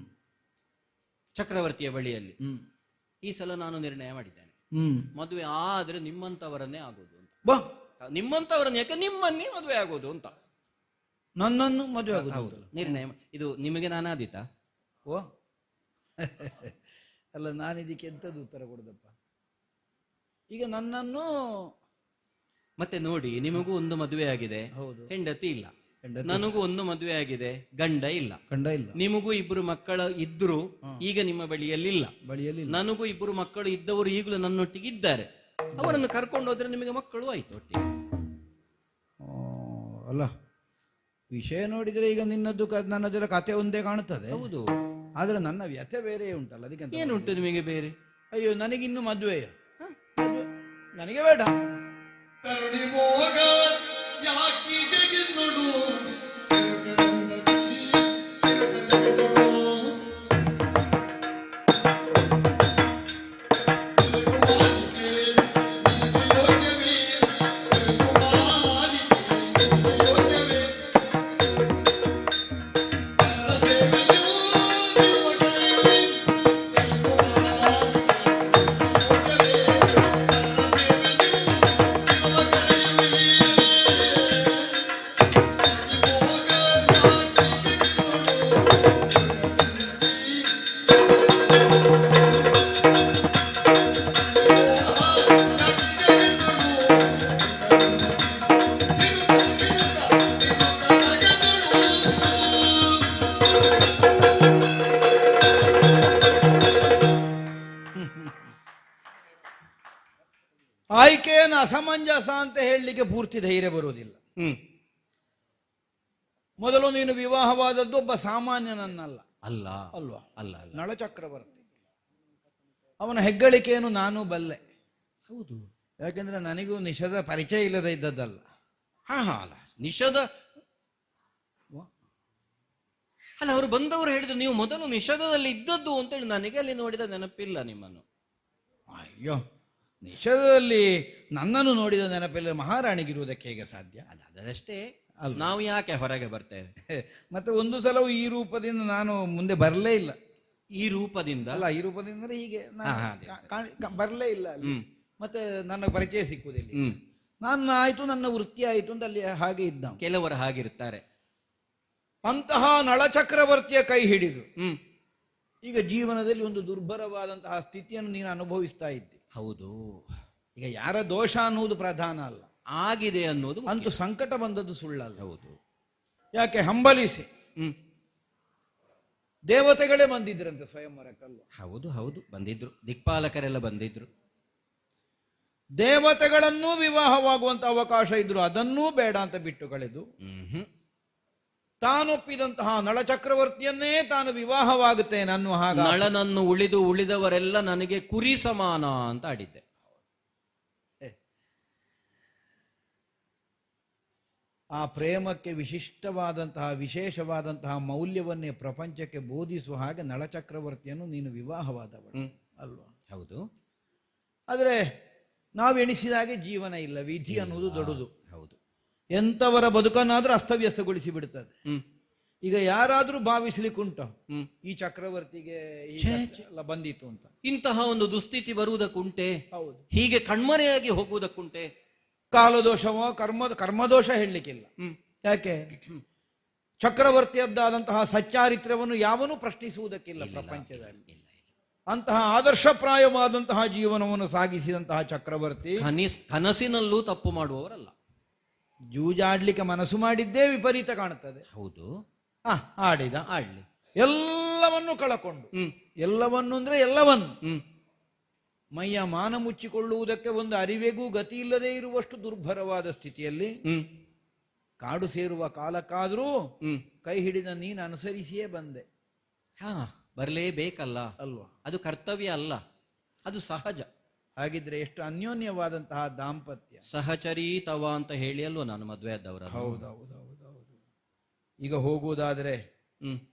ಚಕ್ರವರ್ತಿಯ ಬಳಿಯಲ್ಲಿ. ಹ್ಮ್ ಈ ಸಲ ನಾನು ನಿರ್ಣಯ ಮಾಡಿದ್ದೇನೆ, ಹ್ಮ್ ಮದುವೆ ಆದ್ರೆ ನಿಮ್ಮಂತವರನ್ನೇ ಆಗೋದು ಅಂತ. ಬಾ, ನಿಮ್ಮಂತವರನ್ನ ಯಾಕೆ ನಿಮ್ಮನ್ನೇ ಮದುವೆ ಆಗೋದು ಅಂತ. ನನ್ನನ್ನು ಮದುವೆ ಆಗುದು. ಹೌದು, ನಿರ್ಣಯ ಇದು ನಿಮಗೆ ನಾನಾದೀತ? ಓ ಅಲ್ಲ, ನಾನು ಇದಕ್ಕೆ ಎಂತದ್ದು ಉತ್ತರ ಕೊಡುದಪ್ಪ? ಈಗ ನನ್ನನ್ನು ಮತ್ತೆ ನೋಡಿ, ನಿಮಗೂ ಒಂದು ಮದುವೆ ಆಗಿದೆ, ಹೌದು, ಹೆಂಡತಿ ಇಲ್ಲ. ಹೆಂಡತಿ ನನಗೂ ಒಂದು ಮದುವೆ ಆಗಿದೆ, ಗಂಡ ಇಲ್ಲ. ಕಂಡ ಇಲ್ಲ, ನಿಮಗೂ ಇಬ್ಬರು ಮಕ್ಕಳು ಇದ್ರು, ಈಗ ನಿಮ್ಮ ಬಳಿಯಲ್ಲಿಲ್ಲ. ಬಳಿಯಲ್ಲಿ ಇಲ್ಲ. ನನಗೂ ಇಬ್ಬರು ಮಕ್ಕಳು ಇದ್ದವರು ಈಗಲೂ ನನ್ನೊಟ್ಟಿಗೆ ಇದ್ದಾರೆ. ಅವರನ್ನು ಕರ್ಕೊಂಡು ಹೋದ್ರೆ ನಿಮಗೆ ಮಕ್ಕಳು ಆಯ್ತು ಒಟ್ಟಿಗೆ. ಅಲ್ಲ, ವಿಷಯ ನೋಡಿದ್ರೆ ಈಗ ನಿನ್ನದ್ದು ನನ್ನದೆಲ್ಲ ಕತೆ ಒಂದೇ ಕಾಣುತ್ತದೆ. ಹೌದು, ಆದ್ರೆ ನನ್ನ ವ್ಯಥೆ ಬೇರೆ ಉಂಟಲ್ಲ, ಅದಕ್ಕೆ ಅಂತ. ಏನುಂಟು ನಿಮಗೆ ಬೇರೆ? ಅಯ್ಯೋ, ನನಗಿನ್ನು ಮದುವೆಯ ನನಗೆ ಬೇಡ. ಕರುಣಿ ಮೋಗ ಯಾಕೀಗೆ ಗಿನ್ನಡು ಆಯ್ಕೆಯನ್ನು ಅಸಮಂಜಸ ಅಂತ ಹೇಳಲಿಕ್ಕೆ ಪೂರ್ತಿ ಧೈರ್ಯ ಬರುವುದಿಲ್ಲ. ಮೊದಲು ನೀನು ವಿವಾಹವಾದದ್ದು ಒಬ್ಬ ಸಾಮಾನ್ಯನನ್ನಲ್ಲ, ಅಲ್ಲ ಅಲ್ವಾ? ಅಲ್ಲ ಅಲ್ಲ. ನಳಚಕ್ರವರ್ತಿ. ಅವನ ಹೆಗ್ಗಳಿಕೆಯನ್ನು ನಾನು ಬಲ್ಲೆ. ಹೌದು, ಯಾಕೆಂದ್ರೆ ನನಗೂ ನಿಷದ ಪರಿಚಯ ಇಲ್ಲದ ಇದ್ದದ್ದಲ್ಲ. ಹಾ ಹಾ ಅಲ್ಲ, ನಿಷದ ಅಲ್ಲ. ಅವರು ಬಂದವರು ಹೇಳಿದ್ರು ನೀವು ಮೊದಲು ನಿಷೇಧದಲ್ಲಿ ಇದ್ದದ್ದು ಅಂತೇಳಿ. ನನಗೆ ಅಲ್ಲಿ ನೋಡಿದ ನೆನಪಿಲ್ಲ ನಿಮ್ಮನ್ನು. ಅಯ್ಯೋ, ನಿಷೇಧದಲ್ಲಿ ನನ್ನನ್ನು ನೋಡಿದ ನೆನಪಿಲ್ಲ ಮಹಾರಾಣಿಗಿರುವುದಕ್ಕೆ ಹೇಗೆ ಸಾಧ್ಯ? ಅಲ್ಲ, ಅದಷ್ಟೇ. ಅಲ್ಲ, ನಾವು ಯಾಕೆ ಹೊರಗೆ ಬರ್ತೇವೆ? ಮತ್ತೆ ಒಂದು ಸಲವೂ ಈ ರೂಪದಿಂದ ನಾನು ಮುಂದೆ ಬರಲೇ ಇಲ್ಲ. ಈ ರೂಪದಿಂದ ಅಲ್ಲ, ಈ ರೂಪದಿಂದ ಹೀಗೆ ನಾನು ಬರಲೇ ಇಲ್ಲ ಅಲ್ಲಿ. ಹ್ಮ್. ಮತ್ತೆ ನನ್ನ ಪರಿಚಯ ಸಿಕ್ಕುವುದಿಲ್ಲ. ಹ್ಮ್. ನಾನು ಆಯ್ತು, ನನ್ನ ವೃತ್ತಿ ಆಯ್ತು ಅಂತ ಅಲ್ಲಿ ಹಾಗೆ ಇದ್ದ. ಕೆಲವರು ಹಾಗಿರ್ತಾರೆ. ಅಂತಹ ನಳಚಕ್ರವರ್ತಿಯ ಕೈ ಹಿಡಿದು ಹ್ಮ್. ಈಗ ಜೀವನದಲ್ಲಿ ಒಂದು ದುರ್ಭರವಾದಂತಹ ಸ್ಥಿತಿಯನ್ನು ನೀನು ಅನುಭವಿಸ್ತಾ ಇದ್ದಿ. ಹೌದು. ಈಗ ಯಾರ ದೋಷ ಅನ್ನುವುದು ಪ್ರಧಾನ ಅಲ್ಲ, ಆಗಿದೆ ಅನ್ನೋದು ಮುಖ್ಯ. ಅಂತೂ ಸಂಕಟ ಬಂದದ್ದು ಸುಳ್ಳಲ್ಲ. ಹೌದು. ಯಾಕೆ ಹಂಬಲಿಸಿ ಹ್ಮ್. ದೇವತೆಗಳೇ ಬಂದಿದ್ರಂತೆ ಸ್ವಯಂವರಕ್ಕಲ್ವ? ಹೌದು ಹೌದು, ಬಂದಿದ್ರು. ದಿಕ್ಪಾಲಕರೆಲ್ಲ ಬಂದಿದ್ರು. ದೇವತೆಗಳನ್ನೂ ವಿವಾಹವಾಗುವಂತ ಅವಕಾಶ ಇದ್ರು, ಅದನ್ನೂ ಬೇಡ ಅಂತ ಬಿಟ್ಟು ಕಳೆದು ತಾನೊಪ್ಪಿದಂತಹ ನಳಚಕ್ರವರ್ತಿಯನ್ನೇ ತಾನು ವಿವಾಹವಾಗುತ್ತೇನೆ ಅನ್ನುವ ಹಾಗ ನಳನನ್ನು ಉಳಿದವರೆಲ್ಲ ನನಗೆ ಕುರಿ ಸಮಾನ ಅಂತ ಆಡಿದ್ದೆ. ಆ ಪ್ರೇಮಕ್ಕೆ ವಿಶಿಷ್ಟವಾದಂತಹ ವಿಶೇಷವಾದಂತಹ ಮೌಲ್ಯವನ್ನೇ ಪ್ರಪಂಚಕ್ಕೆ ಬೋಧಿಸುವ ಹಾಗೆ ನಳಚಕ್ರವರ್ತಿಯನ್ನು ನೀನು ವಿವಾಹವಾದವಳು ಅಲ್ವಾ? ಹೌದು. ಆದರೆ ನಾವು ಎಣಿಸಿದಾಗೆ ಜೀವನ ಇಲ್ಲ, ವಿಧಿ ಅನ್ನುವುದು ದೊಡ್ಡದು. ಹೌದು. ಎಂತವರ ಬದುಕನ್ನಾದ್ರೂ ಅಸ್ತವ್ಯಸ್ತಗೊಳಿಸಿ ಬಿಡುತ್ತದೆ. ಈಗ ಯಾರಾದ್ರೂ ಭಾವಿಸ್ಲಿಕ್ಕುಂಟ ಈ ಚಕ್ರವರ್ತಿಗೆ ಎಲ್ಲ ಬಂದಿತ್ತು ಅಂತ? ಇಂತಹ ಒಂದು ದುಸ್ಥಿತಿ ಬರುವುದಕ್ಕುಂಟೆ? ಹೌದು. ಹೀಗೆ ಕಣ್ಮರೆಯಾಗಿ ಹೋಗುವುದಕ್ಕುಂಟೆ? ಕಾಲದೋಷವೋ ಕರ್ಮದೋಷ ಹೇಳಲಿಕ್ಕಿಲ್ಲ. ಯಾಕೆ? ಚಕ್ರವರ್ತಿಯದ್ದಾದಂತಹ ಸಚ್ಚಾರಿತ್ರ್ಯವನ್ನು ಯಾವನೂ ಪ್ರಶ್ನಿಸುವುದಕ್ಕಿಲ್ಲ ಪ್ರಪಂಚದಲ್ಲಿ. ಅಂತಹ ಆದರ್ಶಪ್ರಾಯವಾದಂತಹ ಜೀವನವನ್ನು ಸಾಗಿಸಿದಂತಹ ಚಕ್ರವರ್ತಿ ಕನಸಿನಲ್ಲೂ ತಪ್ಪು ಮಾಡುವವರಲ್ಲ. ಜೂಜಾಡ್ಲಿಕ್ಕೆ ಮನಸ್ಸು ಮಾಡಿದ್ದೇ ವಿಪರೀತ ಕಾಣುತ್ತದೆ. ಹೌದು, ಆಡಿದ, ಆಡ್ಲಿ, ಎಲ್ಲವನ್ನು ಕಳಕೊಂಡು, ಎಲ್ಲವನ್ನು ಅಂದ್ರೆ ಎಲ್ಲವನ್ನು, ಮೈಯ ಮಾನ ಮುಚ್ಚಿಕೊಳ್ಳುವುದಕ್ಕೆ ಒಂದು ಅರಿವೆಗೂ ಗತಿ ಇಲ್ಲದೆ ಇರುವಷ್ಟು ದುರ್ಭರವಾದ ಸ್ಥಿತಿಯಲ್ಲಿ ಕಾಡು ಸೇರುವ ಕಾಲಕ್ಕಾದ್ರೂ ಕೈ ಹಿಡಿದ ನೀನು ಅನುಸರಿಸಿಯೇ ಬಂದೆ. ಬರಲೇಬೇಕಲ್ಲ ಅಲ್ವಾ? ಅದು ಕರ್ತವ್ಯ ಅಲ್ಲ, ಅದು ಸಹಜ. ಹಾಗಿದ್ರೆ ಎಷ್ಟು ಅನ್ಯೋನ್ಯವಾದಂತಹ ದಾಂಪತ್ಯ. ಸಹಚರಿ ತವ ಅಂತ ಹೇಳಿ ಅಲ್ವ ನಾನು ಮದ್ವೆ ಆದವರ. ಹೌದೌದೌದೌದು. ಈಗ ಹೋಗುವುದಾದ್ರೆ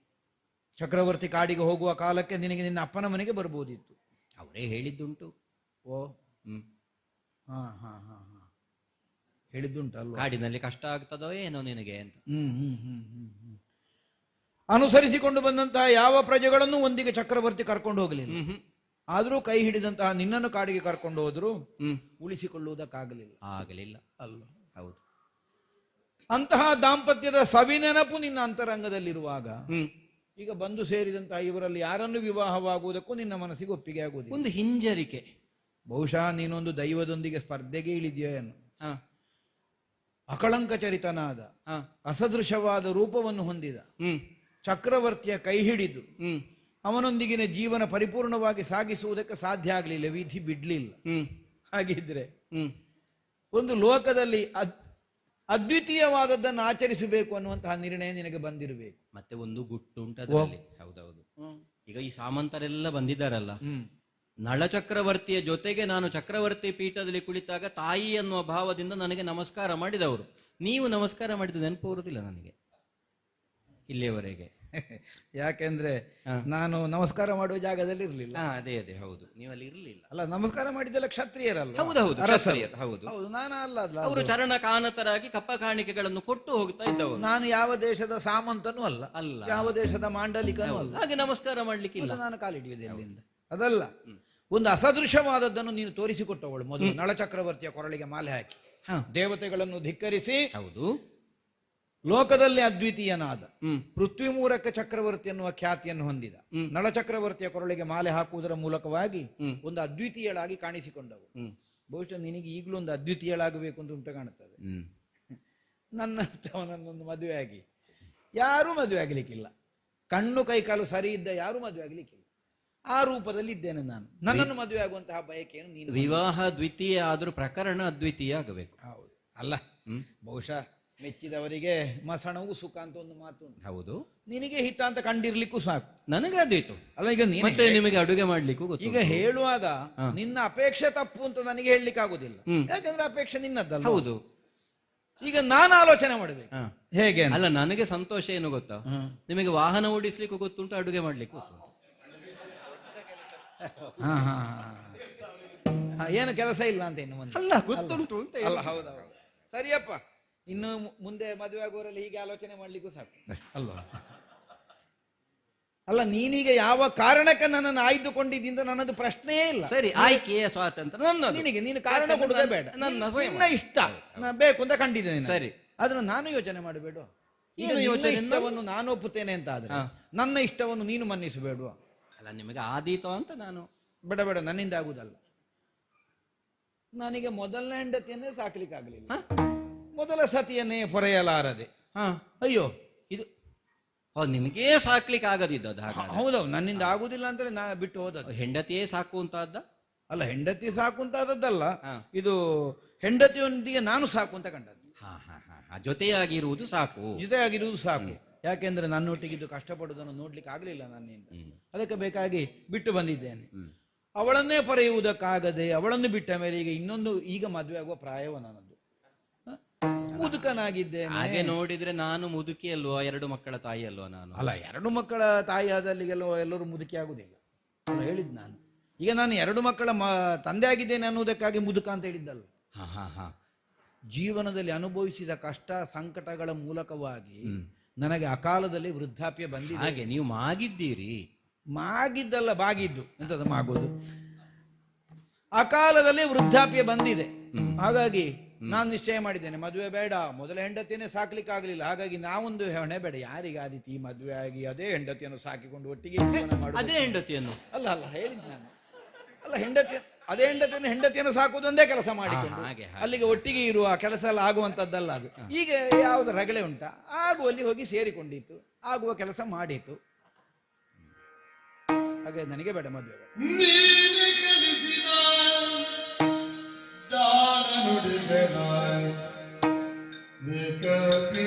ಚಕ್ರವರ್ತಿ ಕಾಡಿಗೆ ಹೋಗುವ ಕಾಲಕ್ಕೆ ನಿನಗೆ ನಿನ್ನ ಅಪ್ಪನ ಮನೆಗೆ ಬರ್ಬೋದಿತ್ತು. ಅವರೇ ಹೇಳಿದ್ದುಂಟು. ಓ, ಹಾ ಹಾ ಹಾ ಹಾ, ಹೇಳಿದ್ದುಂಟಲ್ವ? ಕಾಡಿನಲ್ಲಿ ಕಷ್ಟ ಆಗ್ತದೋ ಏನೋ ನಿನಗೆ ಅಂತ. ಅನುಸರಿಸಿಕೊಂಡು ಬಂದಂತಹ ಯಾವ ಪ್ರಜೆಗಳನ್ನು ಒಂದಿಗೆ ಚಕ್ರವರ್ತಿ ಕರ್ಕೊಂಡು ಹೋಗಲಿಲ್ಲ. ಆದ್ರೂ ಕೈ ಹಿಡಿದಂತಹ ನಿನ್ನನ್ನು ಕಾಡಿಗೆ ಕರ್ಕೊಂಡು ಹೋದ್ರು ಉಳಿಸಿಕೊಳ್ಳುವುದಕ್ಕಾಗಲಿಲ್ಲ. ಆಗಲಿಲ್ಲ ಅಲ್ವ? ಹೌದು. ಅಂತಹ ದಾಂಪತ್ಯದ ಸವಿನೆನಪು ನಿನ್ನ ಅಂತರಂಗದಲ್ಲಿರುವಾಗ ಈಗ ಬಂದು ಸೇರಿದಂತಹ ಇವರಲ್ಲಿ ಯಾರನ್ನು ವಿವಾಹವಾಗುವುದಕ್ಕೂ ನಿನ್ನ ಮನಸ್ಸಿಗೆ ಒಪ್ಪಿಗೆ ಆಗುವುದಿಲ್ಲ. ಒಂದು ಹಿಂಜರಿಕೆ. ಬಹುಶಃ ನೀನೊಂದು ದೈವದೊಂದಿಗೆ ಸ್ಪರ್ಧೆಗೆ ಇಳಿದೆಯೋ ಏನು. ಅಕಳಂಕ ಚರಿತನಾದ ಅಸದೃಶವಾದ ರೂಪವನ್ನು ಹೊಂದಿದ ಚಕ್ರವರ್ತಿಯ ಕೈ ಹಿಡಿದು ಅವನೊಂದಿಗಿನ ಜೀವನ ಪರಿಪೂರ್ಣವಾಗಿ ಸಾಗಿಸುವುದಕ್ಕೆ ಸಾಧ್ಯ ಆಗಲಿಲ್ಲ, ವಿಧಿ ಬಿಡ್ಲಿಲ್ಲ. ಹಾಗಿದ್ರೆ ಒಂದು ಲೋಕದಲ್ಲಿ ಅದ್ವಿತೀಯವಾದದ್ದನ್ನು ಆಚರಿಸಬೇಕು ಅನ್ನುವಂತಹ ನಿರ್ಣಯ ನಿನಗೆ ಬಂದಿರಬೇಕು. ಮತ್ತೆ ಒಂದು ಗುಟ್ಟು ಉಂಟದಲ್ಲಿ. ಹೌದೌದು. ಈಗ ಈ ಸಾಮಂತರೆಲ್ಲ ಬಂದಿದ್ದಾರಲ್ಲ, ನಳಚಕ್ರವರ್ತಿಯ ಜೊತೆಗೆ ನಾನು ಚಕ್ರವರ್ತಿ ಪೀಠದಲ್ಲಿ ಕುಳಿತಾಗ ತಾಯಿ ಅನ್ನುವ ಭಾವದಿಂದ ನನಗೆ ನಮಸ್ಕಾರ ಮಾಡಿದವರು. ನೀವು ನಮಸ್ಕಾರ ಮಾಡಿದ್ದು ನೆನಪು ಬರುವುದಿಲ್ಲ ನನಗೆ ಇಲ್ಲಿಯವರೆಗೆ. ಯಾಕೆಂದ್ರೆ ನಾನು ನಮಸ್ಕಾರ ಮಾಡುವ ಜಾಗದಲ್ಲಿ ಇರ್ಲಿಲ್ಲ. ಅದೇ ಅದೇ, ಹೌದು, ನೀವಲ್ಲಿ ಇರ್ಲಿಲ್ಲ. ಅಲ್ಲ, ನಮಸ್ಕಾರ ಮಾಡಿದ್ದೆಲ್ಲ ಕ್ಷತ್ರಿಯರಲ್ಲ. ಹೌದೌದು, ಹೌದು, ನಾನು ಅಲ್ಲ. ಅವರು ಚರಣ ಕಾನತರಾಗಿ ಕಪ್ಪ ಕಾಣಿಕೆಗಳನ್ನು ಕೊಟ್ಟು ಹೋಗ್ತಾ ಇದ್ದವರು. ನಾನು ಯಾವ ದೇಶದ ಸಾಮಂತನೂ ಅಲ್ಲ, ಯಾವ ದೇಶದ ಮಾಂಡಲಿಕನೂ ಅಲ್ಲ. ಹಾಗೆ ನಮಸ್ಕಾರ ಮಾಡ್ಲಿಕ್ಕಿಲ್ಲ. ನಾನು ಕಾಲಿಡಿಯುವುದು ಎಲ್ಲಿಂದ? ಅದಲ್ಲ, ಒಂದು ಅಸದೃಶವಾದದ್ದನ್ನು ನೀನು ತೋರಿಸಿಕೊಟ್ಟವಳು. ಮೊದಲು ನಳಚಕ್ರವರ್ತಿಯ ಕೊರಳಿಗೆ ಮಾಲೆ ಹಾಕಿ ದೇವತೆಗಳನ್ನು ಧಿಕ್ಕರಿಸಿ, ಹೌದು, ಲೋಕದಲ್ಲಿ ಅದ್ವಿತೀಯನಾದ ಪೃಥ್ವಿ ಮೂರಕ್ಕೆ ಚಕ್ರವರ್ತಿ ಎನ್ನುವ ಖ್ಯಾತಿಯನ್ನು ಹೊಂದಿದ ನಳಚಕ್ರವರ್ತಿಯ ಕೊರಳಿಗೆ ಮಾಲೆ ಹಾಕುವುದರ ಮೂಲಕವಾಗಿ ಒಂದು ಅದ್ವಿತೀಯಳಾಗಿ ಕಾಣಿಸಿಕೊಂಡವು. ಬಹುಶಃ ನಿನಗೆ ಈಗಲೂ ಒಂದು ಅದ್ವಿತೀಯಳಾಗಬೇಕು ಅಂತ ಉಂಟು ಕಾಣುತ್ತದೆ. ನನ್ನಂತವನನ್ನೊಂದು ಮದುವೆ ಆಗಿ ಯಾರೂ ಮದುವೆ ಆಗಲಿಕ್ಕಿಲ್ಲ. ಕಣ್ಣು ಕೈಕಾಲು ಸರಿ ಇದ್ದ ಯಾರೂ ಮದುವೆ ಆಗಲಿಕ್ಕಿಲ್ಲ. ಆ ರೂಪದಲ್ಲಿ ಇದ್ದೇನೆ ನಾನು. ನನ್ನನ್ನು ಮದುವೆ ಆಗುವಂತಹ ಬಯಕೆಯನ್ನು ನೀನು. ವಿವಾಹ ದ್ವಿತೀಯ ಆದ್ರೂ ಪ್ರಕರಣ ಅದ್ವಿತೀಯ ಆಗಬೇಕು. ಹೌದು ಅಲ್ಲ, ಬಹುಶಃ ಮೆಚ್ಚಿದವರಿಗೆ ಮಸಣವು ಸುಖ ಅಂತ ಒಂದು ಮಾತು ಉಂಟು. ಹೌದು, ನಿನಗೆ ಹಿತ ಅಂತ ಕಂಡಿರ್ಲಿಕ್ಕೂ ಸಾಕು. ನನಗೆ ಅದಿತ್ತು. ಅಲ್ಲ, ಈಗ ಮತ್ತೆ ನಿಮಗೆ ಅಡುಗೆ ಮಾಡ್ಲಿಕ್ಕೂ ಗೊತ್ತು. ಈಗ ಹೇಳುವಾಗ ನಿನ್ನ ಅಪೇಕ್ಷೆ ತಪ್ಪು ಅಂತ ನನಗೆ ಹೇಳಲಿಕ್ಕೆ ಆಗುದಿಲ್ಲ. ಯಾಕಂದ್ರೆ ಅಪೇಕ್ಷೆ ನಿನ್ನದ್ದಲ್ಲ. ಹೌದು. ಈಗ ನಾನು ಆಲೋಚನೆ ಮಾಡಬೇಕು ಹೇಗೆ. ಅಲ್ಲ, ನನಗೆ ಸಂತೋಷ ಏನು ಗೊತ್ತಾ, ನಿಮಗೆ ವಾಹನ ಓಡಿಸ್ಲಿಕ್ಕೂ ಗೊತ್ತುಂಟು, ಅಡುಗೆ ಮಾಡ್ಲಿಕ್ಕೂ ಗೊತ್ತುಂಟು. ಏನು ಕೆಲಸ ಇಲ್ಲ ಅಂತ ಇನ್ನು ಮುಂದೆ. ಅಲ್ಲ, ಗೊತ್ತುಂಟು ಅಂತ. ಅಲ್ಲ, ಹೌದೌದು, ಸರಿಯಪ್ಪ. ಇನ್ನು ಮುಂದೆ ಮದುವೆ ಆಗುವವರಲ್ಲಿ ಹೀಗೆ ಆಲೋಚನೆ ಮಾಡ್ಲಿಕ್ಕೂ ಸಾಕು ಅಲ್ವಾ? ಅಲ್ಲ, ನೀನೀಗ ಯಾವ ಕಾರಣಕ್ಕೆ ನನ್ನನ್ನು ಆಯ್ದುಕೊಂಡಿದ್ದಿಂದ ನನ್ನದು ಪ್ರಶ್ನೆಯೇ ಇಲ್ಲ. ಸರಿ, ಆಯ್ಕೆಯ ಸ್ವಾತಂತ್ರ್ಯ ನಿನಗೆ. ನೀನು ಕಾರಣ ಕೊಡುವುದೇ ಬೇಡ, ನನ್ನ ಇಷ್ಟ ಬೇಕು ಅಂತ ಕಂಡಿದ್ದೇನೆ. ಸರಿ, ಆದ್ರೆ ನಾನು ಯೋಚನೆ ಮಾಡಬೇಡ. ಈಗ ಇಷ್ಟವನ್ನು ನಾನು ಒಪ್ಪುತ್ತೇನೆ ಅಂತ ಆದ್ರೆ ನನ್ನ ಇಷ್ಟವನ್ನು ನೀನು ಮನ್ನಿಸಬೇಡ. ಅಲ್ಲ, ನಿಮಗೆ ಆದೀತೋ ಅಂತ ನಾನು. ಬೇಡ ಬೇಡ, ನನ್ನಿಂದ ಆಗುದಲ್ಲ. ನನಗೆ ಮೊದಲನೇ ಹೆಂಡತಿಯನ್ನೇ ಸಾಕ್ಲಿಕ್ಕೆ ಆಗಲಿಲ್ಲ, ಮೊದಲ ಸತಿಯನ್ನೇ ಪೊರೆಯಲಾರದೆ. ಅಯ್ಯೋ, ಇದು ನಿಮಗೆ ಸಾಕ್ಲಿಕ್ಕೆ ಆಗದಿದ್ದದ? ಹೌದೌದು, ನನ್ನಿಂದ ಆಗುದಿಲ್ಲ ಅಂತೇಳಿ ನಾ ಬಿಟ್ಟು ಹೋದದ್ದು. ಹೆಂಡತಿಯೇ ಸಾಕು ಅಂತಾದ? ಅಲ್ಲ, ಹೆಂಡತಿ ಸಾಕು ಅಂತಾದದ್ದಲ್ಲ, ಇದು ಹೆಂಡತಿಯೊಂದಿಗೆ ನಾನು ಸಾಕು ಅಂತ ಕಂಡದ್ದು. ಜೊತೆಯಾಗಿರುವುದು ಸಾಕು, ಜೊತೆಯಾಗಿರುವುದು ಸಾಕು. ಯಾಕೆಂದ್ರೆ ನನ್ನೊಟ್ಟಿಗಿದ್ದು ಕಷ್ಟಪಡುವುದನ್ನು ನೋಡ್ಲಿಕ್ಕೆ ಆಗ್ಲಿಲ್ಲ ನನ್ನಿಂದ. ಅದಕ್ಕೆ ಬೇಕಾಗಿ ಬಿಟ್ಟು ಬಂದಿದ್ದೇನೆ. ಅವಳನ್ನೇ ಪಡೆಯುವುದಕ್ಕಾಗದೆ ಅವಳನ್ನು ಬಿಟ್ಟ ಮೇಲೆ ಈಗ ಮದುವೆ ಆಗುವ ಪ್ರಾಯವ ನನ್ನದು. ಮುದುಕನಾಗಿದ್ದೇನೆ. ಹಾಗೆ ನೋಡಿದ್ರೆ ನಾನು ಮುದುಕಿ ಅಲ್ವಾ? 2 ಮಕ್ಕಳ ತಾಯಿ ಅಲ್ವಾ ನಾನು? ಅಲ್ಲ, 2 ಮಕ್ಕಳ ತಾಯಿ ಆದಲ್ಲಿಗೆಲ್ಲ ಎಲ್ಲರೂ ಮುದುಕಿ ಆಗುದಿಲ್ಲ ಹೇಳಿದ್ ನಾನು. ಈಗ ನಾನು 2 ಮಕ್ಕಳ ತಂದೆ ಆಗಿದ್ದೇನೆ ಅನ್ನುವುದಕ್ಕಾಗಿ ಮುದುಕ ಅಂತ ಹೇಳಿದ್ದಲ್ಲ. ಜೀವನದಲ್ಲಿ ಅನುಭವಿಸಿದ ಕಷ್ಟ ಸಂಕಟಗಳ ಮೂಲಕವಾಗಿ ನನಗೆ ಅಕಾಲದಲ್ಲಿ ವೃದ್ಧಾಪ್ಯ ಬಂದಿದೆ. ಹಾಗೆ ನೀವು ಮಾಗಿದ್ದೀರಿ? ಮಾಗಿದ್ದಲ್ಲ, ಬಾಗಿದ್ದು. ಎಂತದ ಮಾಗೋದು? ಅಕಾಲದಲ್ಲಿ ವೃದ್ಧಾಪ್ಯ ಬಂದಿದೆ. ಹಾಗಾಗಿ ನಾನು ನಿಶ್ಚಯ ಮಾಡಿದ್ದೇನೆ, ಮದುವೆ ಬೇಡ, ಮೊದಲ ಹೆಂಡತಿಯನ್ನೇ ಸಾಕ್ಲಿಕ್ಕೆ ಆಗಲಿಲ್ಲ, ಹಾಗಾಗಿ ನಾವೊಂದು ಹೊಣೆ ಬೇಡ, ಯಾರಿಗೆ ಆದಿತಿ ಮದುವೆ ಆಗಿ ಅದೇ ಹೆಂಡತಿಯನ್ನು ಸಾಕಿಕೊಂಡು ಒಟ್ಟಿಗೆ ಜೀವನ ಮಾಡುದು. ಅದೇ ಹೆಂಡತಿಯನ್ನು ಅಲ್ಲ ಹೇಳಿದ್ದು ನಾನು, ಅಲ್ಲ ಅದೇ ಹೆಂಡತಿಯನ್ನು ಸಾಕುವುದೊಂದೇ ಕೆಲಸ ಮಾಡಿಕೊಂಡು ಅಲ್ಲಿಗೆ ಒಟ್ಟಿಗೆ ಇರುವ ಕೆಲಸ ಎಲ್ಲ ಆಗುವಂತದ್ದಲ್ಲ ಅದು. ಈಗ ಯಾವ್ದು ರಗಳೆ ಉಂಟಾ, ಆಗುವಲ್ಲಿ ಹೋಗಿ ಸೇರಿಕೊಂಡಿತ್ತು, ಆಗುವ ಕೆಲಸ ಮಾಡಿತು, ಹಾಗೆ ನನಗೆ ಬೇಡ ಮದುವೆ ಬೇಡ. ನೀನೆ ಕಲಿಸಿದ ಜಾಣ ನುಡಿಗಳ ಲೇಖಕಿ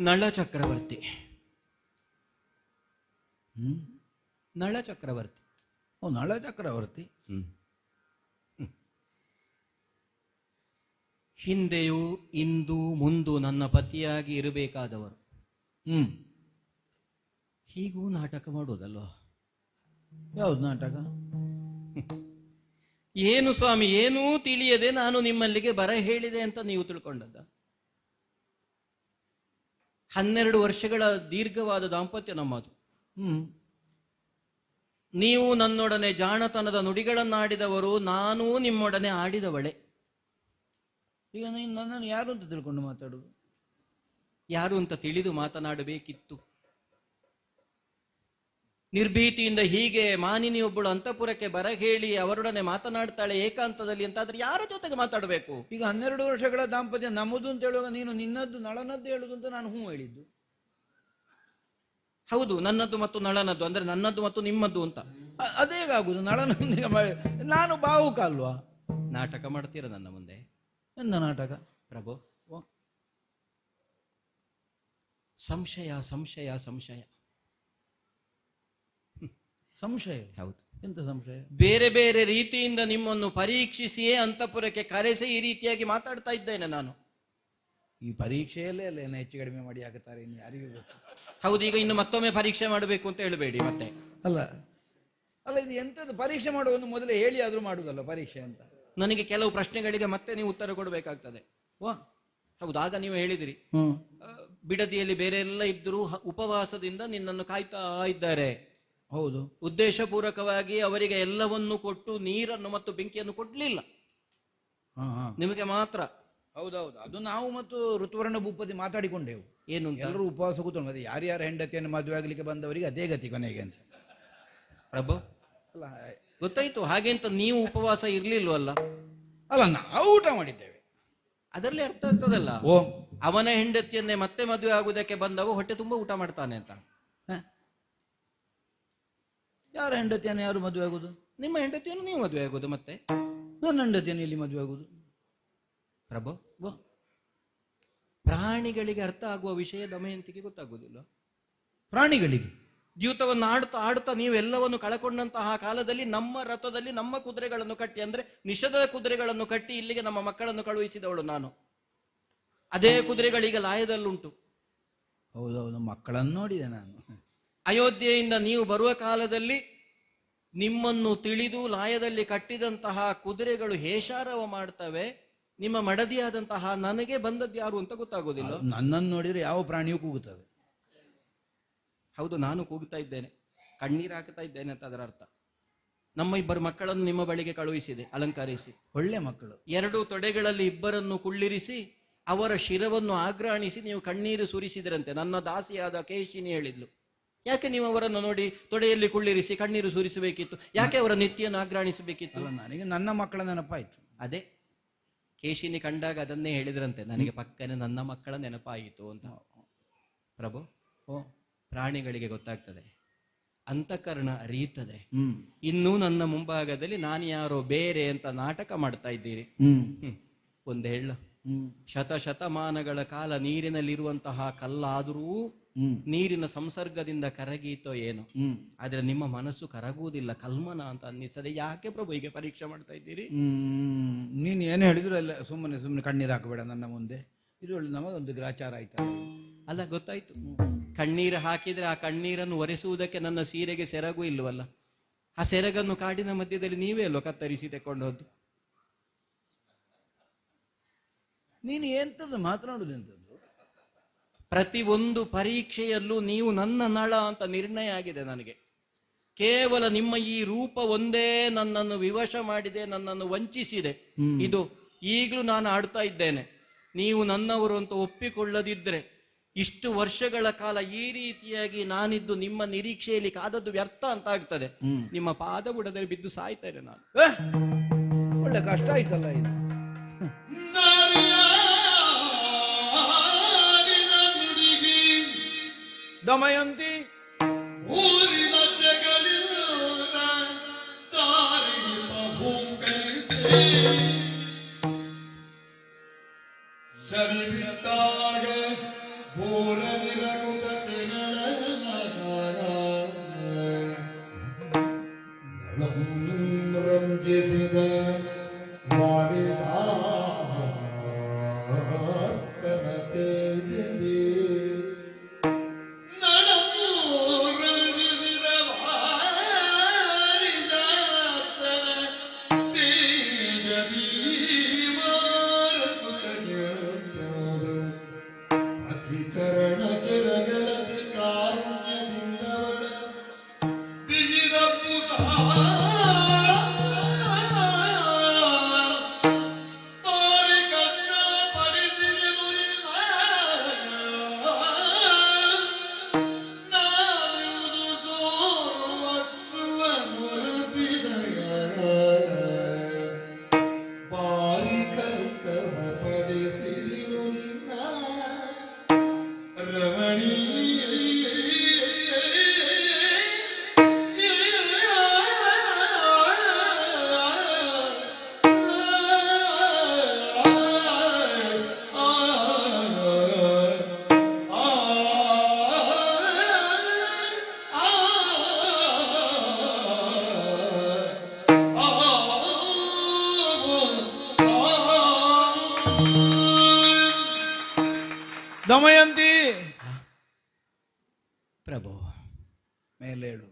ನಳ ಚಕ್ರವರ್ತಿ. ನಳ ಚಕ್ರವರ್ತಿ. ಓ, ನಳ ಚಕ್ರವರ್ತಿ. ಹಿಂದೆಯೂ ಇಂದು ಮುಂದು ನನ್ನ ಪತಿಯಾಗಿ ಇರಬೇಕಾದವರು. ಹೀಗೂ ನಾಟಕ ಮಾಡೋದಲ್ವಾ? ಯಾವ್ದು ನಾಟಕ? ಏನು ಸ್ವಾಮಿ, ಏನೂ ತಿಳಿಯದೆ ನಾನು ನಿಮ್ಮಲ್ಲಿಗೆ ಬರ ಹೇಳಿದೆ ಅಂತ ನೀವು ತಿಳ್ಕೊಂಡದ್ದ? 12 ವರ್ಷಗಳ ದೀರ್ಘವಾದ ದಾಂಪತ್ಯ ನಮ್ಮದು. ನೀವು ನನ್ನೊಡನೆ ಜಾಣತನದ ನುಡಿಗಳನ್ನಾಡಿದವರು, ನಾನೂ ನಿಮ್ಮೊಡನೆ ಆಡಿದವಳೆ. ಈಗ ನೀನು ನನ್ನನ್ನು ಯಾರು ಅಂತ ತಿಳ್ಕೊಂಡು ಮಾತಾಡುದು? ಯಾರು ಅಂತ ತಿಳಿದು ಮಾತನಾಡಬೇಕಿತ್ತು. ನಿರ್ಭೀತಿಯಿಂದ ಹೀಗೆ ಮಾನಿನಿಯೊಬ್ಬಳು ಅಂತಃಪುರಕ್ಕೆ ಬರ ಹೇಳಿ ಅವರೊಡನೆ ಮಾತನಾಡ್ತಾಳೆ ಏಕಾಂತದಲ್ಲಿ ಅಂತಾದ್ರೆ ಯಾರ ಜೊತೆಗೆ ಮಾತಾಡಬೇಕು? ಈಗ 12 ವರ್ಷಗಳ ದಾಂಪತ್ಯ ನಮ್ಮದು ಅಂತ ಹೇಳುವಾಗ ನೀನು ನಿನ್ನದ್ದು ನಳನದ್ದು ಹೇಳುದು ಅಂತ ನಾನು ಹೇಳಿದ್ದು. ಹೌದು, ನನ್ನದ್ದು ಮತ್ತು ನಳನದ್ದು ಅಂದ್ರೆ ನನ್ನದ್ದು ಮತ್ತು ನಿಮ್ಮದ್ದು ಅಂತ. ಅದೇಗಾಗುದು? ನಳನೊಂದಿಗೆ ನಾನು ಬಾವುಕ ಅಲ್ವಾ? ನಾಟಕ ಮಾಡ್ತೀರ ನನ್ನ ಮುಂದೆ? ಎಂದ ನಾಟಕ ಪ್ರಭು? ಸಂಶಯ ಸಂಶಯ ಸಂಶಯ ಸಂಶಯ. ಹೌದು, ಎಂತ ಸಂಶಯ? ಬೇರೆ ಬೇರೆ ರೀತಿಯಿಂದ ನಿಮ್ಮನ್ನು ಪರೀಕ್ಷಿಸಿಯೇ ಅಂತಃಪುರಕ್ಕೆ ಕರೆಸಿ ಈ ರೀತಿಯಾಗಿ ಮಾತಾಡ್ತಾ ಇದ್ದೇನೆ ನಾನು. ಈ ಪರೀಕ್ಷೆಯಲ್ಲೇ ಅಲ್ಲ ಏನು ಹೆಚ್ಚು ಕಡಿಮೆ ಮಾಡಿ ಹಾಕುತ್ತಾರೆ, ಇನ್ನು ಯಾರಿಗೂ ಗೊತ್ತು. ಹೌದು, ಈಗ ಇನ್ನು ಮತ್ತೊಮ್ಮೆ ಪರೀಕ್ಷೆ ಮಾಡಬೇಕು ಅಂತ ಹೇಳಬೇಡಿ ಮತ್ತೆ. ಅಲ್ಲ ಅಲ್ಲ, ಇದು ಎಂತದ್ದು ಪರೀಕ್ಷೆ ಮಾಡುವುದು? ಮೊದಲೇ ಹೇಳಿ ಆದ್ರೂ ಮಾಡುದಲ್ಲ ಪರೀಕ್ಷೆ ಅಂತ. ನನಗೆ ಕೆಲವು ಪ್ರಶ್ನೆಗಳಿಗೆ ಮತ್ತೆ ನೀವು ಉತ್ತರ ಕೊಡಬೇಕಾಗ್ತದೆ. ಹೌದು, ಆಗ ನೀವು ಹೇಳಿದಿರಿ ಬಿಡದಿಯಲ್ಲಿ ಬೇರೆ ಎಲ್ಲ ಇದ್ದರೂ ಉಪವಾಸದಿಂದ ನಿನ್ನನ್ನು ಕಾಯ್ತಾ ಇದ್ದಾರೆ. ಹೌದು, ಉದ್ದೇಶಪೂರ್ವಕವಾಗಿ ಅವರಿಗೆ ಎಲ್ಲವನ್ನು ಕೊಟ್ಟು ನೀರನ್ನು ಮತ್ತು ಬೆಂಕಿಯನ್ನು ಕೊಡ್ಲಿಲ್ಲ, ನಿಮಗೆ ಮಾತ್ರ. ಹೌದೌದು, ಅದು ನಾವು ಮತ್ತು ಋತುವರ್ಣ ಭೂಪತಿ ಮಾತಾಡಿಕೊಂಡೆವು. ಏನು? ಎಲ್ಲರೂ ಉಪವಾಸ ಕೂತ್ಕೊಂಡು ಮತ್ತೆ ಯಾರ್ಯಾರ ಹೆಂಡತಿಯನ್ನು ಮದುವೆ ಆಗ್ಲಿಕ್ಕೆ ಬಂದವರಿಗೆ ಅದೇ ಗತಿ ಕೊನೆಗೆ ಅಂತ. ಪ್ರಭು ಅಲ್ಲ, ಗೊತ್ತಾಯ್ತು. ಹಾಗೆ ಅಂತ ನೀವು ಉಪವಾಸ ಇರ್ಲಿಲ್ವಲ್ಲ? ಅಲ್ಲ, ನಾವು ಊಟ ಮಾಡಿದ್ದೇವೆ, ಅದರಲ್ಲಿ ಅರ್ಥ ಆಗ್ತದಲ್ಲ. ಓ, ಅವನ ಹೆಂಡತಿಯನ್ನೇ ಮತ್ತೆ ಮದುವೆ ಆಗುವುದಕ್ಕೆ ಬಂದವ ಹೊಟ್ಟೆ ತುಂಬಾ ಊಟ ಮಾಡ್ತಾನೆ ಅಂತ. ಯಾರ ಹೆಂಡತಿಯನ್ನು ಯಾರು ಮದುವೆ ಆಗುದು? ನಿಮ್ಮ ಹೆಂಡತಿಯನ್ನು ನೀವು ಮದುವೆ ಆಗುದು. ಮತ್ತೆ ನನ್ನ ಹೆಂಡತಿಯನ್ನು ಇಲ್ಲಿ ಮದುವೆ ಆಗುದು? ಪ್ರಭು, ಪ್ರಾಣಿಗಳಿಗೆ ಅರ್ಥ ಆಗುವ ವಿಷಯ ದಮಯಂತಿಗೆ ಗೊತ್ತಾಗುವುದಿಲ್ಲ. ಪ್ರಾಣಿಗಳಿಗೆ ದ್ಯೂತವನ್ನು ಆಡ್ತಾ ಆಡ್ತಾ ನೀವೆಲ್ಲವನ್ನು ಕಳಕೊಂಡಂತಹ ಕಾಲದಲ್ಲಿ ನಮ್ಮ ರಥದಲ್ಲಿ ನಮ್ಮ ಕುದುರೆಗಳನ್ನು ಕಟ್ಟಿ, ಅಂದ್ರೆ ನಿಷಧದ ಕುದುರೆಗಳನ್ನು ಕಟ್ಟಿ ಇಲ್ಲಿಗೆ ನಮ್ಮ ಮಕ್ಕಳನ್ನು ಕಳುಹಿಸಿದವಳು ನಾನು. ಅದೇ ಕುದುರೆಗಳೀಗ ಲಾಯದಲ್ಲುಂಟು. ಹೌದೌದು, ಮಕ್ಕಳನ್ನು ನೋಡಿದೆ ನಾನು. ಅಯೋಧ್ಯೆಯಿಂದ ನೀವು ಬರುವ ಕಾಲದಲ್ಲಿ ನಿಮ್ಮನ್ನು ತಿಳಿದು ಲಾಯದಲ್ಲಿ ಕಟ್ಟಿದಂತಹ ಕುದುರೆಗಳು ಹೇಷಾರವ ಮಾಡ್ತವೆ. ನಿಮ್ಮ ಮಡದಿಯಾದಂತಹ ನನಗೆ ಬಂದದ್ದು ಯಾರು ಅಂತ ಗೊತ್ತಾಗೋದಿಲ್ಲ. ನನ್ನನ್ನು ನೋಡಿದ್ರೆ ಯಾವ ಪ್ರಾಣಿಯೂ ಕೂಗುತ್ತದೆ. ಹೌದು, ನಾನು ಕೂಗ್ತಾ ಇದ್ದೇನೆ, ಕಣ್ಣೀರು ಹಾಕ್ತಾ ಇದ್ದೇನೆ ಅಂತ ಅದರ ಅರ್ಥ. ನಮ್ಮ ಇಬ್ಬರು ಮಕ್ಕಳನ್ನು ನಿಮ್ಮ ಬಳಿಗೆ ಕಳುಹಿಸಿದೆ, ಅಲಂಕರಿಸಿ. ಒಳ್ಳೆ ಮಕ್ಕಳು. 2 ತೊಡೆಗಳಲ್ಲಿ ಇಬ್ಬರನ್ನು ಕುಳ್ಳಿರಿಸಿ ಅವರ ಶಿರವನ್ನು ಆಗ್ರಾಣಿಸಿ ನೀವು ಕಣ್ಣೀರು ಸುರಿಸಿದ್ರಂತೆ. ನನ್ನ ದಾಸಿಯಾದ ಕೇಶಿನಿ ಹೇಳಿದ್ಲು, ಯಾಕೆ ನೀವು ಅವರನ್ನು ನೋಡಿ ತೊಡೆಯಲ್ಲಿ ಕುಳ್ಳಿರಿಸಿ ಕಣ್ಣೀರು ಸುರಿಸಬೇಕಿತ್ತು? ಯಾಕೆ ಅವರ ನೆತ್ತಿಯನ್ನು ಆಗ್ರಾಣಿಸಬೇಕಿತ್ತು? ಅಲ್ಲ, ನನಗೆ ನನ್ನ ಮಕ್ಕಳ ನೆನಪಾಯ್ತು. ಅದೇ ಕೇಶಿನಿ ಕಂಡಾಗ ಅದನ್ನೇ ಹೇಳಿದ್ರಂತೆ, ನನಗೆ ಪಕ್ಕನೆ ನನ್ನ ಮಕ್ಕಳ ನೆನಪಾಯಿತು ಅಂತ. ಪ್ರಭು, ಪ್ರಾಣಿಗಳಿಗೆ ಗೊತ್ತಾಗ್ತದೆ, ಅಂತಃಕರಣ ಅರಿಯುತ್ತದೆ. ಇನ್ನೂ ನನ್ನ ಮುಂಭಾಗದಲ್ಲಿ ನಾನು ಯಾರೋ ಬೇರೆ ಅಂತ ನಾಟಕ ಮಾಡ್ತಾ ಇದ್ದೀರಿ. ಒಂದು ಹೇಳ, ಶತಮಾನಗಳ ಕಾಲ ನೀರಿನಲ್ಲಿರುವಂತಹ ಕಲ್ಲಾದರೂ ನೀರಿನ ಸಂಸರ್ಗದಿಂದ ಕರಗೀತೋ ಏನು, ಆದ್ರೆ ನಿಮ್ಮ ಮನಸ್ಸು ಕರಗುವುದಿಲ್ಲ, ಕಲ್ಮನ ಅಂತ ಅನ್ನಿಸದೆ. ಯಾಕೆ ಪ್ರಭು ಹೀಗೆ ಪರೀಕ್ಷೆ ಮಾಡ್ತಾ ಇದ್ದೀರಿ? ನೀನು ಏನು ಹೇಳಿದ್ರು ಅಲ್ಲ, ಸುಮ್ಮನೆ ಕಣ್ಣೀರು ಹಾಕಬೇಡ ನನ್ನ ಮುಂದೆ. ಇದು ನಮಗೊಂದು ಗ್ರಾಚಾರ ಆಯ್ತಲ್ಲ. ಅಲ್ಲ, ಗೊತ್ತಾಯ್ತು. ಕಣ್ಣೀರು ಹಾಕಿದ್ರೆ ಆ ಕಣ್ಣೀರನ್ನು ಒರೆಸುವುದಕ್ಕೆ ನನ್ನ ಸೀರೆಗೆ ಸೆರಗು ಇಲ್ಲವಲ್ಲ. ಆ ಸೆರಗನ್ನು ಕಾಡಿನ ಮಧ್ಯದಲ್ಲಿ ನೀವೇ ಅಲ್ಲೋ ಕತ್ತರಿಸಿ ತೆಕೊಂಡು ಹೋದ್ದು. ನೀನು ಎಂತದ್ದು ಮಾತನಾಡುದೆಂತದ್ದು? ಪ್ರತಿ ಒಂದು ಪರೀಕ್ಷೆಯಲ್ಲೂ ನೀವು ನನ್ನ ನಳ ಅಂತ ನಿರ್ಣಯ ಆಗಿದೆ ನನಗೆ. ಕೇವಲ ನಿಮ್ಮ ಈ ರೂಪ ಒಂದೇ ನನ್ನನ್ನು ವಿವಶ ಮಾಡಿದೆ, ನನ್ನನ್ನು ವಂಚಿಸಿದೆ. ಇದು ಈಗಲೂ ನಾನು ಆಡ್ತಾ ಇದ್ದೇನೆ. ನೀವು ನನ್ನವರು ಅಂತ ಒಪ್ಪಿಕೊಳ್ಳದಿದ್ರೆ ಇಷ್ಟು ವರ್ಷಗಳ ಕಾಲ ಈ ರೀತಿಯಾಗಿ ನಾನಿದ್ದು ನಿಮ್ಮ ನಿರೀಕ್ಷೆಯಲ್ಲಿ ಕಾದದ್ದು ವ್ಯರ್ಥ ಅಂತ ಆಗ್ತದೆ. ನಿಮ್ಮ ಪಾದ ಬುಡದಲ್ಲಿ ಬಿದ್ದು ಸಾಯ್ತೇನೆ ನಾನು. ಒಳ್ಳೆ ಕಷ್ಟ ಆಯ್ತಲ್ಲ ಇದು. ದಮಯಂತಿ ಊರಿನ ಜಗಲಿಲ್ಲ ದಾರಿಯ ಭೂಕರಿಸಿ ಸರಿ ಬಿಟ್ಟಾಗ ಬೋರ ನಿರಗುತ ರಂಜಿಸಿದ ದಮಯಂತಿ, ಪ್ರಭು ಮೇಲೇಳು,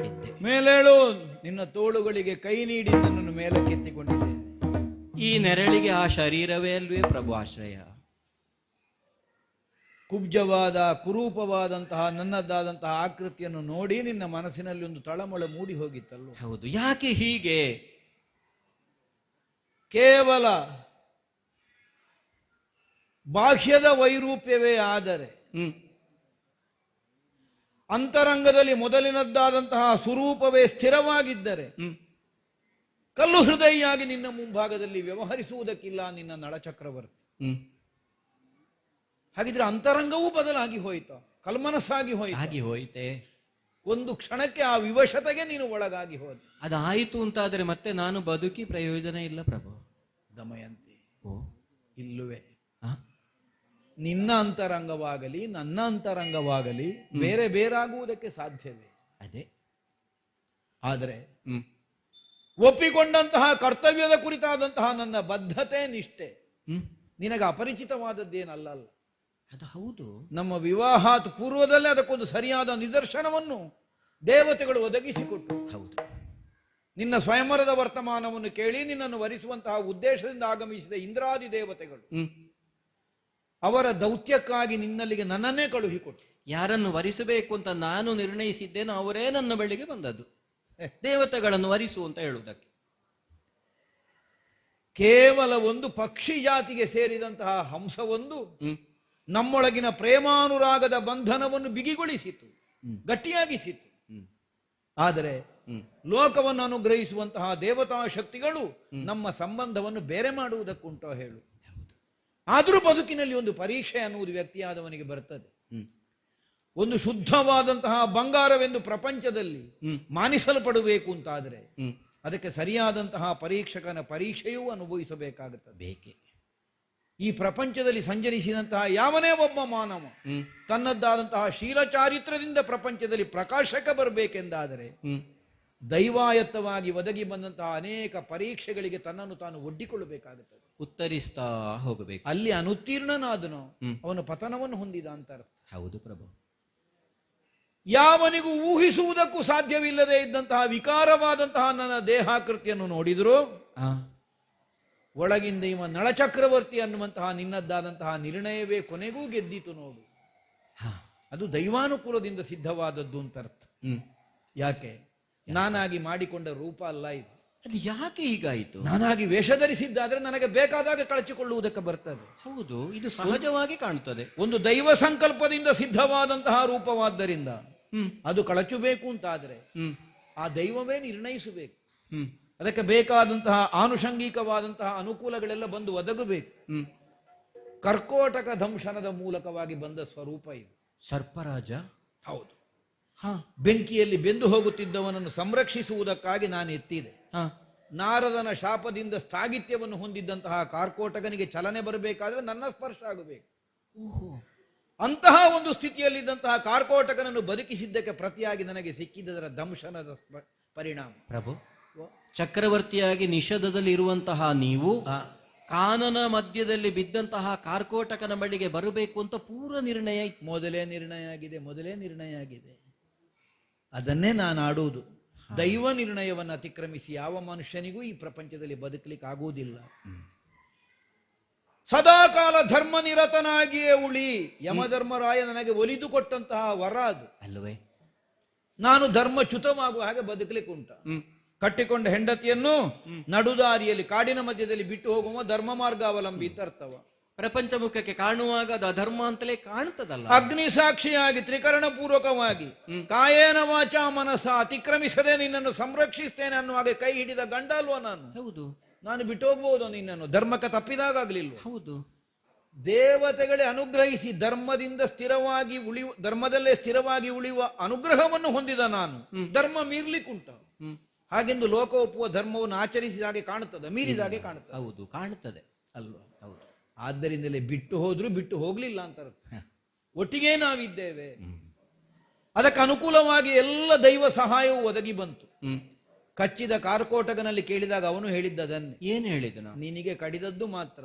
ಇದ್ದೆ. ಮೇಲೇಳು. ನಿನ್ನ ತೋಳುಗಳಿಗೆ ಕೈ ನೀಡಿ ನನ್ನನ್ನು ಮೇಲಕ್ಕೆತ್ತಿಕೊಂಡಿದ್ದೇನೆ. ಈ ನೆರಳಿಗೆ ಆ ಶರೀರವೇ ಅಲ್ವೇ ಪ್ರಭು ಆಶ್ರಯ? ಕುಬ್ಜವಾದ ಕುರೂಪವಾದಂತಹ ನನ್ನದಾದಂತಹ ಆಕೃತಿಯನ್ನು ನೋಡಿ ನಿನ್ನ ಮನಸ್ಸಿನಲ್ಲಿ ಒಂದು ತಳಮಳ ಮೂಡಿ ಹೋಗಿತ್ತಲ್ಲ. ಹೌದು. ಯಾಕೆ ಹೀಗೆ? ಕೇವಲ ಬಾಹ್ಯದ ವೈರೂಪ್ಯವೇ ಆದರೆ ಅಂತರಂಗದಲ್ಲಿ ಮೊದಲಿನದ್ದಾದಂತಹ ಸ್ವರೂಪವೇ ಸ್ಥಿರವಾಗಿದ್ದರೆ ಕಲ್ಲು ಹೃದಯಿಯಾಗಿ ನಿನ್ನ ಮುಂಭಾಗದಲ್ಲಿ ವ್ಯವಹರಿಸುವುದಕ್ಕಿಲ್ಲ ನಿನ್ನ ನಳಚಕ್ರವರ್ತಿ. ಹಾಗಿದ್ರೆ ಅಂತರಂಗವೂ ಬದಲಾಗಿ ಹೋಯಿತು, ಕಲ್ಮನಸ್ಸಾಗಿ ಹೋಯಿತೆ. ಒಂದು ಕ್ಷಣಕ್ಕೆ ಆ ವಿವಶತೆಗೆ ನೀನು ಒಳಗಾಗಿ ಹೋದ. ಅದಾಯಿತು ಅಂತಾದ್ರೆ ಮತ್ತೆ ನಾನು ಬದುಕಿ ಪ್ರಯೋಜನ ಇಲ್ಲ ಪ್ರಭು. ದಮಯಂತಿ, ಓ ಇಲ್ಲುವೆ ನಿನ್ನ ಅಂತರಂಗವಾಗಲಿ ನನ್ನ ಅಂತರಂಗವಾಗಲಿ ಬೇರೆ ಬೇರಾಗುವುದಕ್ಕೆ ಸಾಧ್ಯವೇ? ಅದೇ. ಆದರೆ ಒಪ್ಪಿಕೊಂಡಂತಹ ಕರ್ತವ್ಯದ ಕುರಿತಾದಂತಹ ನನ್ನ ಬದ್ಧತೆ ನಿಷ್ಠೆ ನಿನಗೆ ಅಪರಿಚಿತವಾದದ್ದೇನಲ್ಲ. ಅದು ಹೌದು. ನಮ್ಮ ವಿವಾಹಾತ್ ಪೂರ್ವದಲ್ಲೇ ಅದಕ್ಕೊಂದು ಸರಿಯಾದ ನಿದರ್ಶನವನ್ನು ದೇವತೆಗಳು ಒದಗಿಸಿಕೊಟ್ಟು, ಹೌದು, ನಿನ್ನ ಸ್ವಯಂವರದ ವರ್ತಮಾನವನ್ನು ಕೇಳಿ ನಿನ್ನನ್ನು ವರಿಸುವಂತಹ ಉದ್ದೇಶದಿಂದ ಆಗಮಿಸಿದ ಇಂದ್ರಾದಿ ದೇವತೆಗಳು ಅವರ ದೌತ್ಯಕ್ಕಾಗಿ ನಿನ್ನಲ್ಲಿಗೆ ನನ್ನನ್ನೇ ಕಳುಹಿಕೊಟ್ಟು, ಯಾರನ್ನು ವರಿಸಬೇಕು ಅಂತ ನಾನು ನಿರ್ಣಯಿಸಿದ್ದೇನೋ ಅವರೇ ನನ್ನ ಬಳಿಗೆ ಬಂದದ್ದು, ದೇವತೆಗಳನ್ನು ವರಿಸು ಅಂತ ಹೇಳುವುದಕ್ಕೆ. ಕೇವಲ ಒಂದು ಪಕ್ಷಿ ಜಾತಿಗೆ ಸೇರಿದಂತಹ ಹಂಸವೊಂದು ನಮ್ಮೊಳಗಿನ ಪ್ರೇಮಾನುರಾಗದ ಬಂಧನವನ್ನು ಬಿಗಿಗೊಳಿಸಿತು, ಗಟ್ಟಿಯಾಗಿಸಿತು. ಆದರೆ ಲೋಕವನ್ನು ಅನುಗ್ರಹಿಸುವಂತಹ ದೇವತಾ ಶಕ್ತಿಗಳು ನಮ್ಮ ಸಂಬಂಧವನ್ನು ಬೇರೆ ಮಾಡುವುದಕ್ಕುಂಟೋ ಹೇಳು. ಆದರೂ ಬದುಕಿನಲ್ಲಿ ಒಂದು ಪರೀಕ್ಷೆ ಅನ್ನುವುದು ವ್ಯಕ್ತಿಯಾದವನಿಗೆ ಬರ್ತದೆ. ಒಂದು ಶುದ್ಧವಾದಂತಹ ಬಂಗಾರವೆಂದು ಪ್ರಪಂಚದಲ್ಲಿ ಮಾನಿಸಲ್ಪಡಬೇಕು ಅಂತಾದರೆ ಅದಕ್ಕೆ ಸರಿಯಾದಂತಹ ಪರೀಕ್ಷಕನ ಪರೀಕ್ಷೆಯೂ ಅನುಭವಿಸಬೇಕಾಗುತ್ತದೆ. ಬೇಕೆ ಈ ಪ್ರಪಂಚದಲ್ಲಿ ಸಂಚರಿಸಿದಂತಹ ಯಾವನೇ ಒಬ್ಬ ಮಾನವ ತನ್ನದ್ದಾದಂತಹ ಶೀಲ ಚಾರಿತ್ರದಿಂದ ಪ್ರಪಂಚದಲ್ಲಿ ಪ್ರಕಾಶಕ ಬರಬೇಕೆಂದಾದರೆ ದೈವಾಯತ್ತವಾಗಿ ಒದಗಿ ಬಂದಂತಹ ಅನೇಕ ಪರೀಕ್ಷೆಗಳಿಗೆ ತನ್ನನ್ನು ತಾನು ಒಡ್ಡಿಕೊಳ್ಳಬೇಕಾಗುತ್ತದೆ, ಉತ್ತರಿಸ್ತಾ ಹೋಗಬೇಕು. ಅಲ್ಲಿ ಅನುತ್ತೀರ್ಣನಾದನೋ ಅವನು ಪತನವನ್ನು ಹೊಂದಿದ ಅಂತ ಅರ್ಥ. ಹೌದು ಪ್ರಭು. ಯಾವನಿಗೂ ಊಹಿಸುವುದಕ್ಕೂ ಸಾಧ್ಯವಿಲ್ಲದೆ ಇದ್ದಂತಹ ವಿಕಾರವಾದಂತಹ ನನ್ನ ದೇಹಾಕೃತಿಯನ್ನು ನೋಡಿದ್ರು ಒಳಗಿಂದ ಇವ ನಳಚಕ್ರವರ್ತಿ ಅನ್ನುವಂತಹ ನಿನ್ನದ್ದಾದಂತಹ ನಿರ್ಣಯವೇ ಕೊನೆಗೂ ಗೆದ್ದಿತು ನೋಡು. ಅದು ದೈವಾನುಕೂಲದಿಂದ ಸಿದ್ಧವಾದದ್ದು ಅಂತ ಅರ್ಥ. ಯಾಕೆ? ನಾನಾಗಿ ಮಾಡಿಕೊಂಡ ರೂಪ ಅಲ್ಲ ಇದು. ಅದು ಯಾಕೆ ಹೀಗಾಯಿತು? ನಾನಾಗಿ ವೇಷ ಧರಿಸಿದ್ದಾದ್ರೆ ನನಗೆ ಬೇಕಾದಾಗ ಕಳಚಿಕೊಳ್ಳುವುದಕ್ಕೆ ಬರ್ತದೆ. ಹೌದು, ಇದು ಸಹಜವಾಗಿ ಕಾಣುತ್ತದೆ. ಒಂದು ದೈವ ಸಂಕಲ್ಪದಿಂದ ಸಿದ್ಧವಾದಂತಹ ರೂಪವಾದ್ದರಿಂದ ಅದು ಕಳಚಬೇಕು ಅಂತಾದ್ರೆ ಆ ದೈವವೇ ನಿರ್ಣಯಿಸಬೇಕು. ಅದಕ್ಕೆ ಬೇಕಾದಂತಹ ಆನುಷಂಗಿಕವಾದಂತಹ ಅನುಕೂಲಗಳೆಲ್ಲ ಬಂದು ಒದಗಬೇಕು. ಕರ್ಕೋಟಕ ದಂಶನದ ಮೂಲಕವಾಗಿ ಬಂದ ಸ್ವರೂಪ ಇದು. ಸರ್ಪರಾಜ. ಹೌದು. ಬೆಂಕಿಯಲ್ಲಿ ಬೆಂದು ಹೋಗುತ್ತಿದ್ದವನನ್ನು ಸಂರಕ್ಷಿಸುವುದಕ್ಕಾಗಿ ನಾನು ಎತ್ತಿದೆ. ನಾರದನ ಶಾಪದಿಂದ ಸ್ಥಾಗಿತ್ಯವನ್ನು ಹೊಂದಿದ್ದಂತಹ ಕಾರ್ಕೋಟಕನಿಗೆ ಚಲನೆ ಬರಬೇಕಾದ್ರೆ ನನ್ನ ಸ್ಪರ್ಶ ಆಗಬೇಕು. ಅಂತಹ ಒಂದು ಸ್ಥಿತಿಯಲ್ಲಿದ್ದಂತಹ ಕಾರ್ಕೋಟಕನನ್ನು ಬದುಕಿಸಿದ್ದಕ್ಕೆ ಪ್ರತಿಯಾಗಿ ನನಗೆ ಸಿಕ್ಕಿದ್ದರ ದಂಶನದ ಪರಿಣಾಮ. ಪ್ರಭು, ಚಕ್ರವರ್ತಿಯಾಗಿ ನಿಷೇಧದಲ್ಲಿ ಇರುವಂತಹ ನೀವು ಕಾನನ ಮಧ್ಯದಲ್ಲಿ ಬಿದ್ದಂತಹ ಕಾರ್ಕೋಟಕನ ಬಳಿಗೆ ಬರಬೇಕು ಅಂತ ಪೂರ್ವ ನಿರ್ಣಯ ಇತ್ತು. ಮೊದಲೇ ನಿರ್ಣಯ ಆಗಿದೆ. ಅದನ್ನೇ ನಾನು ಆಡುವುದು. ದೈವ ನಿರ್ಣಯವನ್ನು ಅತಿಕ್ರಮಿಸಿ ಯಾವ ಮನುಷ್ಯನಿಗೂ ಈ ಪ್ರಪಂಚದಲ್ಲಿ ಬದುಕಲಿಕ್ಕೆ ಆಗುವುದಿಲ್ಲ. ಸದಾಕಾಲ ಧರ್ಮ ನಿರತನಾಗಿಯೇ ಉಳಿ. ಯಮಧರ್ಮರಾಯ ನನಗೆ ಒಲಿದು ಕೊಟ್ಟಂತಹ ವರ ಅದು ಅಲ್ಲವೇ? ನಾನು ಧರ್ಮಚ್ಯುತವಾಗುವ ಹಾಗೆ ಬದುಕಲಿಕ್ಕೆ ಉಂಟ. ಕಟ್ಟಿಕೊಂಡ ಹೆಂಡತಿಯನ್ನು ನಡುದಾರಿಯಲ್ಲಿ ಕಾಡಿನ ಮಧ್ಯದಲ್ಲಿ ಬಿಟ್ಟು ಹೋಗುವ ಧರ್ಮ ಮಾರ್ಗಾವಲಂಬಿ ಅಂತ ಅರ್ಥವ. ಪ್ರಪಂಚ ಮುಖಕ್ಕೆ ಕಾಣುವಾಗ ಅದು ಅಧರ್ಮ ಅಂತಲೇ ಕಾಣುತ್ತದಲ್ಲ. ಅಗ್ನಿ ಸಾಕ್ಷಿಯಾಗಿ ತ್ರಿಕರಣ ಪೂರ್ವಕವಾಗಿ ಕಾಯೇನ ವಾಚ ಮನಸ ಅತಿಕ್ರಮಿಸದೆ ನಿನ್ನನ್ನು ಸಂರಕ್ಷಿಸ್ತೇನೆ ಅನ್ನುವಾಗ ಕೈ ಹಿಡಿದ ಗಂಡ ಅಲ್ವಾ ನಾನು? ಹೌದು. ನಾನು ಬಿಟ್ಟು ಹೋಗ್ಬೋದು ನಿನ್ನನ್ನು, ಧರ್ಮಕ್ಕೆ ತಪ್ಪಿದಾಗಲಿಲ್ವ? ಹೌದು. ದೇವತೆಗಳೇ ಅನುಗ್ರಹಿಸಿ ಧರ್ಮದಲ್ಲೇ ಸ್ಥಿರವಾಗಿ ಉಳಿಯುವ ಅನುಗ್ರಹವನ್ನು ಹೊಂದಿದ ನಾನು ಧರ್ಮ ಮೀರ್ಲಿಕ್ಕುಂಟ. ಹಾಗೆಂದು ಲೋಕ ಒಪ್ಪುವ ಧರ್ಮವನ್ನು ಆಚರಿಸಿದ ಹಾಗೆ ಕಾಣುತ್ತದೆ, ಮೀರಿದ ಹಾಗೆ ಕಾಣುತ್ತದೆ. ಹೌದು, ಕಾಣುತ್ತದೆ ಅಲ್ವಾ? ಹೌದು. ಆದ್ದರಿಂದಲೇ ಬಿಟ್ಟು ಹೋದ್ರು ಬಿಟ್ಟು ಹೋಗ್ಲಿಲ್ಲ ಅಂತ ಒಟ್ಟಿಗೆ ನಾವಿದ್ದೇವೆ. ಅದಕ್ಕೆ ಅನುಕೂಲವಾಗಿ ಎಲ್ಲ ದೈವ ಸಹಾಯವೂ ಒದಗಿ ಬಂತು. ಕಚ್ಚಿದ ಕಾರ್ಕೋಟಕನಲ್ಲಿ ಕೇಳಿದಾಗ ಅವನು ಹೇಳಿದ್ದದನ್ನೇ. ಏನು ಹೇಳಿದನು? ನಿನಗೆ ಕಡಿದದ್ದು ಮಾತ್ರ,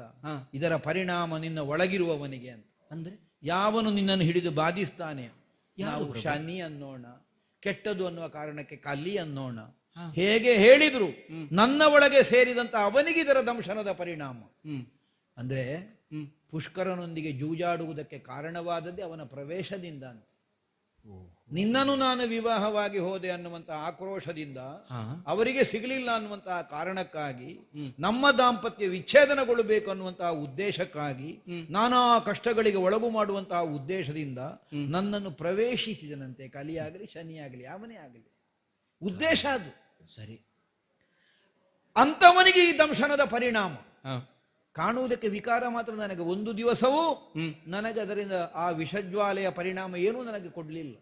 ಇದರ ಪರಿಣಾಮ ನಿನ್ನ ಒಳಗಿರುವವನಿಗೆ ಅಂತ. ಅಂದ್ರೆ ಯಾವನು ನಿನ್ನನ್ನು ಹಿಡಿದು ಬಾಧಿಸ್ತಾನೆ ನಾವು ಶನಿ ಅನ್ನೋಣ, ಕೆಟ್ಟದು ಅನ್ನುವ ಕಾರಣಕ್ಕೆ ಕಲಿ ಅನ್ನೋಣ, ಹೇಗೆ ಹೇಳಿದ್ರು ನನ್ನ ಒಳಗೆ ಸೇರಿದಂತ ಅವನಿಗೆ ಇದರ ದಂಶನದ ಪರಿಣಾಮ. ಅಂದ್ರೆ ಪುಷ್ಕರನೊಂದಿಗೆ ಜೂಜಾಡುವುದಕ್ಕೆ ಕಾರಣವಾದದ್ದೇ ಅವನ ಪ್ರವೇಶದಿಂದ ಅಂತ. ನಿನ್ನನ್ನು ನಾನು ವಿವಾಹವಾಗಿ ಹೋದೆ ಅನ್ನುವಂತ ಆಕ್ರೋಶದಿಂದ ಅವರಿಗೆ ಸಿಗಲಿಲ್ಲ ಅನ್ನುವಂತಹ ಕಾರಣಕ್ಕಾಗಿ ನಮ್ಮ ದಾಂಪತ್ಯ ವಿಚ್ಛೇದನಗೊಳ್ಳಬೇಕು ಅನ್ನುವಂತಹ ಉದ್ದೇಶಕ್ಕಾಗಿ ನಾನಾ ಕಷ್ಟಗಳಿಗೆ ಒಳಗು ಮಾಡುವಂತಹ ಉದ್ದೇಶದಿಂದ ನನ್ನನ್ನು ಪ್ರವೇಶಿಸಿದನಂತೆ. ಕಲಿಯಾಗಲಿ ಶನಿಯಾಗಲಿ ಯಾವನೇ ಆಗಲಿ, ಉದ್ದೇಶ ಅದು ಸರಿ. ಅಂತವನಿಗೆ ಈ ದಂಶನದ ಪರಿಣಾಮ ಕಾಣುವುದಕ್ಕೆ ವಿಕಾರ ಮಾತ್ರ. ನನಗೆ ಒಂದು ದಿವಸವೂ ನನಗೆ ಅದರಿಂದ ಆ ವಿಷಜ್ವಾಲೆಯ ಪರಿಣಾಮ ಏನೂ ನನಗೆ ಕೊಡ್ಲಿಲ್ಲ,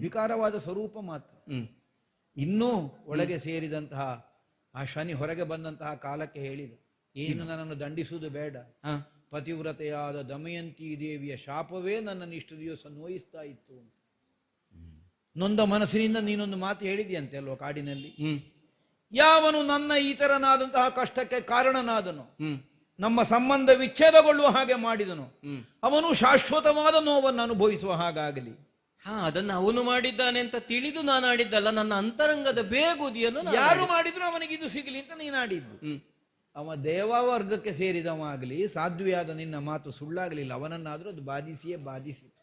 ವಿಕಾರವಾದ ಸ್ವರೂಪ ಮಾತ್ರ. ಇನ್ನೂ ಒಳಗೆ ಸೇರಿದಂತಹ ಆ ಶನಿ ಹೊರಗೆ ಬಂದಂತಹ ಕಾಲಕ್ಕೆ ಹೇಳಿದ, ಇನ್ನು ನನ್ನನ್ನು ದಂಡಿಸುವುದು ಬೇಡ, ಪತಿವ್ರತೆಯಾದ ದಮಯಂತಿ ದೇವಿಯ ಶಾಪವೇ ನನ್ನನ್ನು ಇಷ್ಟು ದಿವಸ ನೋಯಿಸ್ತಾ ಇತ್ತು. ನೊಂದ ಮನಸ್ಸಿನಿಂದ ನೀನೊಂದು ಮಾತು ಹೇಳಿದೆಯಂತೆ ಅಲ್ವಾ ಕಾಡಿನಲ್ಲಿ, ಯಾವನು ನನ್ನ ಈತರನಾದಂತಹ ಕಷ್ಟಕ್ಕೆ ಕಾರಣನಾದನು, ನಮ್ಮ ಸಂಬಂಧ ವಿಚ್ಛೇದಗೊಳ್ಳುವ ಹಾಗೆ ಮಾಡಿದನು, ಅವನು ಶಾಶ್ವತವಾದ ನೋವನ್ನು ಅನುಭವಿಸುವ ಹಾಗಾಗಲಿ. ಅದನ್ನು ಅವನು ಮಾಡಿದ್ದಾನೆ ಅಂತ ತಿಳಿದು ನಾನು ಆಡಿದ್ದಲ್ಲ, ನನ್ನ ಅಂತರಂಗದ ಬೇಗುದಿಯನ್ನು ಯಾರು ಮಾಡಿದ್ರು ಅವನಿಗೆ ಇದು ಸಿಗಲಿ ಅಂತ ನೀನಾಡಿದ್ದು. ಅವ ದೇವವರ್ಗಕ್ಕೆ ಸೇರಿದವ ಆಗಲಿ, ಸಾಧ್ವಿಯಾದ ನಿನ್ನ ಮಾತು ಸುಳ್ಳಾಗಲಿಲ್ಲ, ಅವನನ್ನಾದ್ರೂ ಅದು ಬಾಧಿಸಿಯೇ ಬಾಧಿಸಿತು.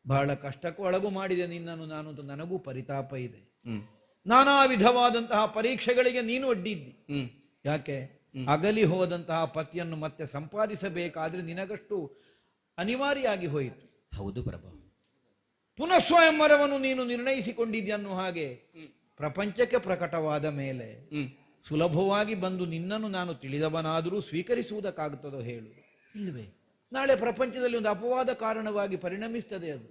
ಬಹಳ ಕಷ್ಟಕ್ಕೂ ಒಳಗು ಮಾಡಿದೆ ನಿನ್ನನ್ನು ನಾನು ಅಂತ ನನಗೂ ಪರಿತಾಪ ಇದೆ. ನಾನಾ ವಿಧವಾದಂತಹ ಪರೀಕ್ಷೆಗಳಿಗೆ ನೀನು ಒಡ್ಡಿದ್ದಿ. ಯಾಕೆ? ಅಗಲಿ ಹೋದಂತಹ ಪತಿಯನ್ನು ಮತ್ತೆ ಸಂಪಾದಿಸಬೇಕಾದ್ರೆ ನಿನಗಷ್ಟು ಅನಿವಾರ್ಯವಾಗಿ ಹೋಯಿತು. ಹೌದು ಪ್ರಭು. ಪುನಃ ಸ್ವಯಂವರವನ್ನು ನೀನು ನಿರ್ಣಯಿಸಿಕೊಂಡಿದ್ಯನ್ನು ಹಾಗೆ ಪ್ರಪಂಚಕ್ಕೆ ಪ್ರಕಟವಾದ ಮೇಲೆ ಸುಲಭವಾಗಿ ಬಂದು ನಿನ್ನನ್ನು ನಾನು ತಿಳಿದವನಾದರೂ ಸ್ವೀಕರಿಸುವುದಕ್ಕಾಗುತ್ತದೋ ಹೇಳು? ಇಲ್ಲವೇ? ನಾಳೆ ಪ್ರಪಂಚದಲ್ಲಿ ಒಂದು ಅಪವಾದ ಕಾರಣವಾಗಿ ಪರಿಣಮಿಸ್ತದೆ ಅದು.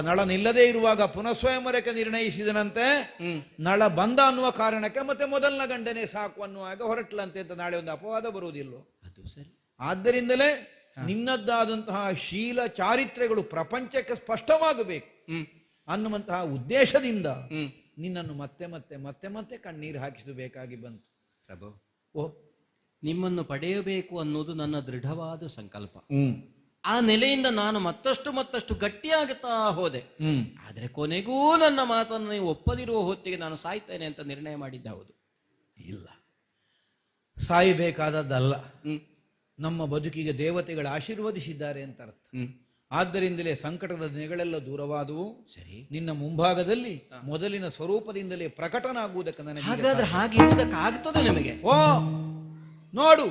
ನಳ ನಿಲ್ಲದೇ ಇರುವಾಗ ಪುನಃ ಸ್ವಯಂವರಕ್ಕೆ ನಿರ್ಣಯಿಸಿದನಂತೆ, ನಳ ಬಂದ ಅನ್ನುವ ಕಾರಣಕ್ಕೆ ಮತ್ತೆ ಮೊದಲನ ಗಂಡನೇ ಸಾಕು ಅನ್ನುವಾಗ ಹೊರಟ್ಲಂತೆ ಅಂತ ನಾಳೆ ಒಂದು ಅಪವಾದ ಬರುವುದಿಲ್ಲೋ? ಅದು ಸರಿ. ಆದ್ದರಿಂದಲೇ ನಿನ್ನದ್ದಾದಂತಹ ಶೀಲ ಚಾರಿತ್ರ್ಯಗಳು ಪ್ರಪಂಚಕ್ಕೆ ಸ್ಪಷ್ಟವಾಗಬೇಕು ಅನ್ನುವಂತಹ ಉದ್ದೇಶದಿಂದ ನಿನ್ನನ್ನು ಮತ್ತೆ ಮತ್ತೆ ಮತ್ತೆ ಮತ್ತೆ ಕಣ್ಣೀರು ಹಾಕಿಸಬೇಕಾಗಿ ಬಂತು. ಪ್ರಭು, ಓ, ನಿಮ್ಮನ್ನು ಪಡೆಯಬೇಕು ಅನ್ನೋದು ನನ್ನ ದೃಢವಾದ ಸಂಕಲ್ಪ. ಆ ನೆಲೆಯಿಂದ ನಾನು ಮತ್ತಷ್ಟು ಗಟ್ಟಿಯಾಗುತ್ತಾ ಹೋದೆ. ಆದ್ರೆ ಕೊನೆಗೂ ನನ್ನ ಮಾತನ್ನು ನೀವು ಒಪ್ಪದಿರುವ ಹೊತ್ತಿಗೆ ನಾನು ಸಾಯ್ತೇನೆ ಅಂತ ನಿರ್ಣಯ ಮಾಡಿದ್ದೆ. ಹೌದು. ಇಲ್ಲ, ಸಾಯಬೇಕಾದದ್ದಲ್ಲ. ನಮ್ಮ ಬದುಕಿಗೆ ದೇವತೆಗಳು ಆಶೀರ್ವದಿಸಿದ್ದಾರೆ ಅಂತ ಅರ್ಥ. ಆದ್ದರಿಂದಲೇ ಸಂಕಟದ ದಿನಗಳೆಲ್ಲ ದೂರವಾದವು. ಸರಿ. ನಿನ್ನ ಮುಂಭಾಗದಲ್ಲಿ ಮೊದಲಿನ ಸ್ವರೂಪದಿಂದಲೇ ಪ್ರಕಟನಾಗುವುದಕ್ಕೆ ನನಗೆ ಹಾಗಾದ್ರೆ ಹಾಗೆ ಇರುವುದಕ್ಕಾಗ್ತದೆ ನಿಮಗೆ? ಓ ನೋಡು,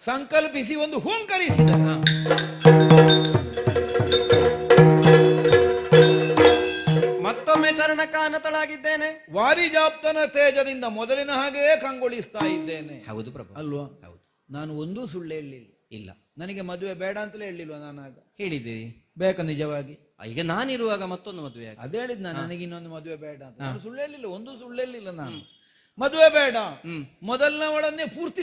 ಸಂಕಲ್ಪಿಸಿ ಒಂದು ಹೂಂಕರಿಸಿದ. ಮತ್ತೊಮ್ಮೆ ಚರಣಕಾನತಳಾಗಿದ್ದೇನೆ. ವಾರಿಜಾಪ್ತನ ತೇಜದಿಂದ ಮೊದಲಿನ ಹಾಗೆಯೇ ಕಂಗೊಳಿಸ್ತಾ ಇದ್ದೇನೆ. ಹೌದು ಪ್ರಭು. ಅಲ್ವಾ? ಹೌದು. ನಾನು ಒಂದೂ ಸುಳ್ಳು ಹೇಳಲಿಲ್ಲ. ಇಲ್ಲ. ನನಗೆ ಮದುವೆ ಬೇಡ ಅಂತಲೇ ಹೇಳಿಲ್ವ ನಾನಾಗ? ಹೇಳಿದ್ದೀರಿ. ಬೇಕಾ ನಿಜವಾಗಿ? ಈಗ ನಾನಿರುವಾಗ ಮತ್ತೊಂದು ಮದುವೆ ಅದೇ ಹೇಳಿದ್ ನಾನು, ನನಗೆ ಇನ್ನೊಂದು ಮದುವೆ ಬೇಡ ಅಂತ. ನಾನು ಸುಳ್ಳು ಹೇಳಿಲ್ಲ, ಒಂದು ಸುಳ್ಳು ಹೇಳಿಲ್ಲ ನಾನು. ಮದುವೆ ಬೇಡ, ಮೊದಲನವಳನ್ನೇ ಪೂರ್ತಿ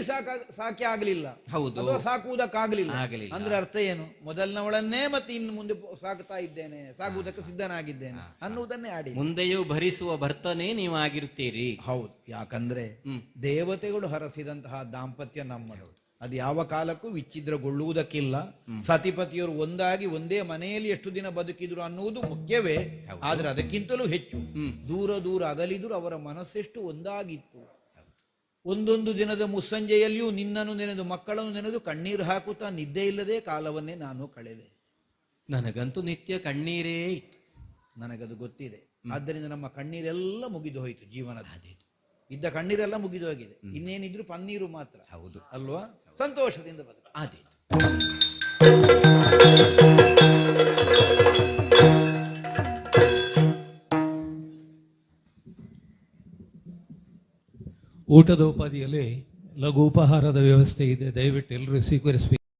ಸಾಕಿ ಆಗ್ಲಿಲ್ಲ. ಹೌದು. ಅಥವಾ ಸಾಕುವುದಕ್ಕಾಗ್ಲಿಲ್ಲ. ಆಗಲಿಲ್ಲ. ಅಂದ್ರೆ ಅರ್ಥ ಏನು? ಮೊದಲನವಳನ್ನೇ ಮತ್ತೆ ಇನ್ನು ಮುಂದೆ ಸಾಕ್ತಾ ಇದ್ದೇನೆ, ಸಾಕುವುದಕ್ಕೆ ಸಿದ್ಧನಾಗಿದ್ದೇನೆ ಅನ್ನುವುದನ್ನೇ ಆಡಿ. ಮುಂದೆಯೂ ಭರಿಸುವ ಭರ್ತನೇ ನೀವು ಆಗಿರುತ್ತೀರಿ. ಹೌದು. ಯಾಕಂದ್ರೆ ದೇವತೆಗಳು ಹರಸಿದಂತಹ ದಾಂಪತ್ಯ ನಮ್ಮದು. ಅದು ಯಾವ ಕಾಲಕ್ಕೂ ವಿಚ್ಛಿದ್ರಗೊಳ್ಳುವುದಕ್ಕಿಲ್ಲ. ಸತಿಪತಿಯರು ಒಂದಾಗಿ ಒಂದೇ ಮನೆಯಲ್ಲಿ ಎಷ್ಟು ದಿನ ಬದುಕಿದ್ರು ಅನ್ನುವುದು ಮುಖ್ಯವೇ. ಆದ್ರೆ ಅದಕ್ಕಿಂತಲೂ ಹೆಚ್ಚು ದೂರ ದೂರ ಅಗಲಿದ್ರು ಅವರ ಮನಸ್ಸೆಷ್ಟು ಒಂದಾಗಿತ್ತು. ಒಂದೊಂದು ದಿನದ ಮುಸ್ಸಂಜೆಯಲ್ಲಿಯೂ ನಿನ್ನನ್ನು ನೆನೆದು ಮಕ್ಕಳನ್ನು ನೆನೆದು ಕಣ್ಣೀರು ಹಾಕುತ್ತಾ ನಿದ್ದೆ ಇಲ್ಲದೆ ಕಾಲವನ್ನೇ ನಾನು ಕಳೆದೆ. ನನಗಂತೂ ನಿತ್ಯ ಕಣ್ಣೀರೇ ಇತ್ತು. ನನಗದು ಗೊತ್ತಿದೆ. ಆದ್ದರಿಂದ ನಮ್ಮ ಕಣ್ಣೀರೆಲ್ಲ ಮುಗಿದು ಹೋಯಿತು. ಜೀವನದ ಇದ್ದ ಕಣ್ಣೀರೆಲ್ಲ ಮುಗಿದು ಹೋಗಿದೆ. ಇನ್ನೇನಿದ್ರು ಪನ್ನೀರು ಮಾತ್ರ. ಹೌದು ಅಲ್ವಾ? ಸಂತೋಷದಿಂದ ಬದುಕು. ಆದೀತು. ಊಟದ ಉಪಾದಿಯಲ್ಲಿ ಲಘು ಉಪಹಾರದ ವ್ಯವಸ್ಥೆ ಇದೆ, ದಯವಿಟ್ಟು ಎಲ್ಲರೂ ಸ್ವೀಕರಿಸಬೇಕು.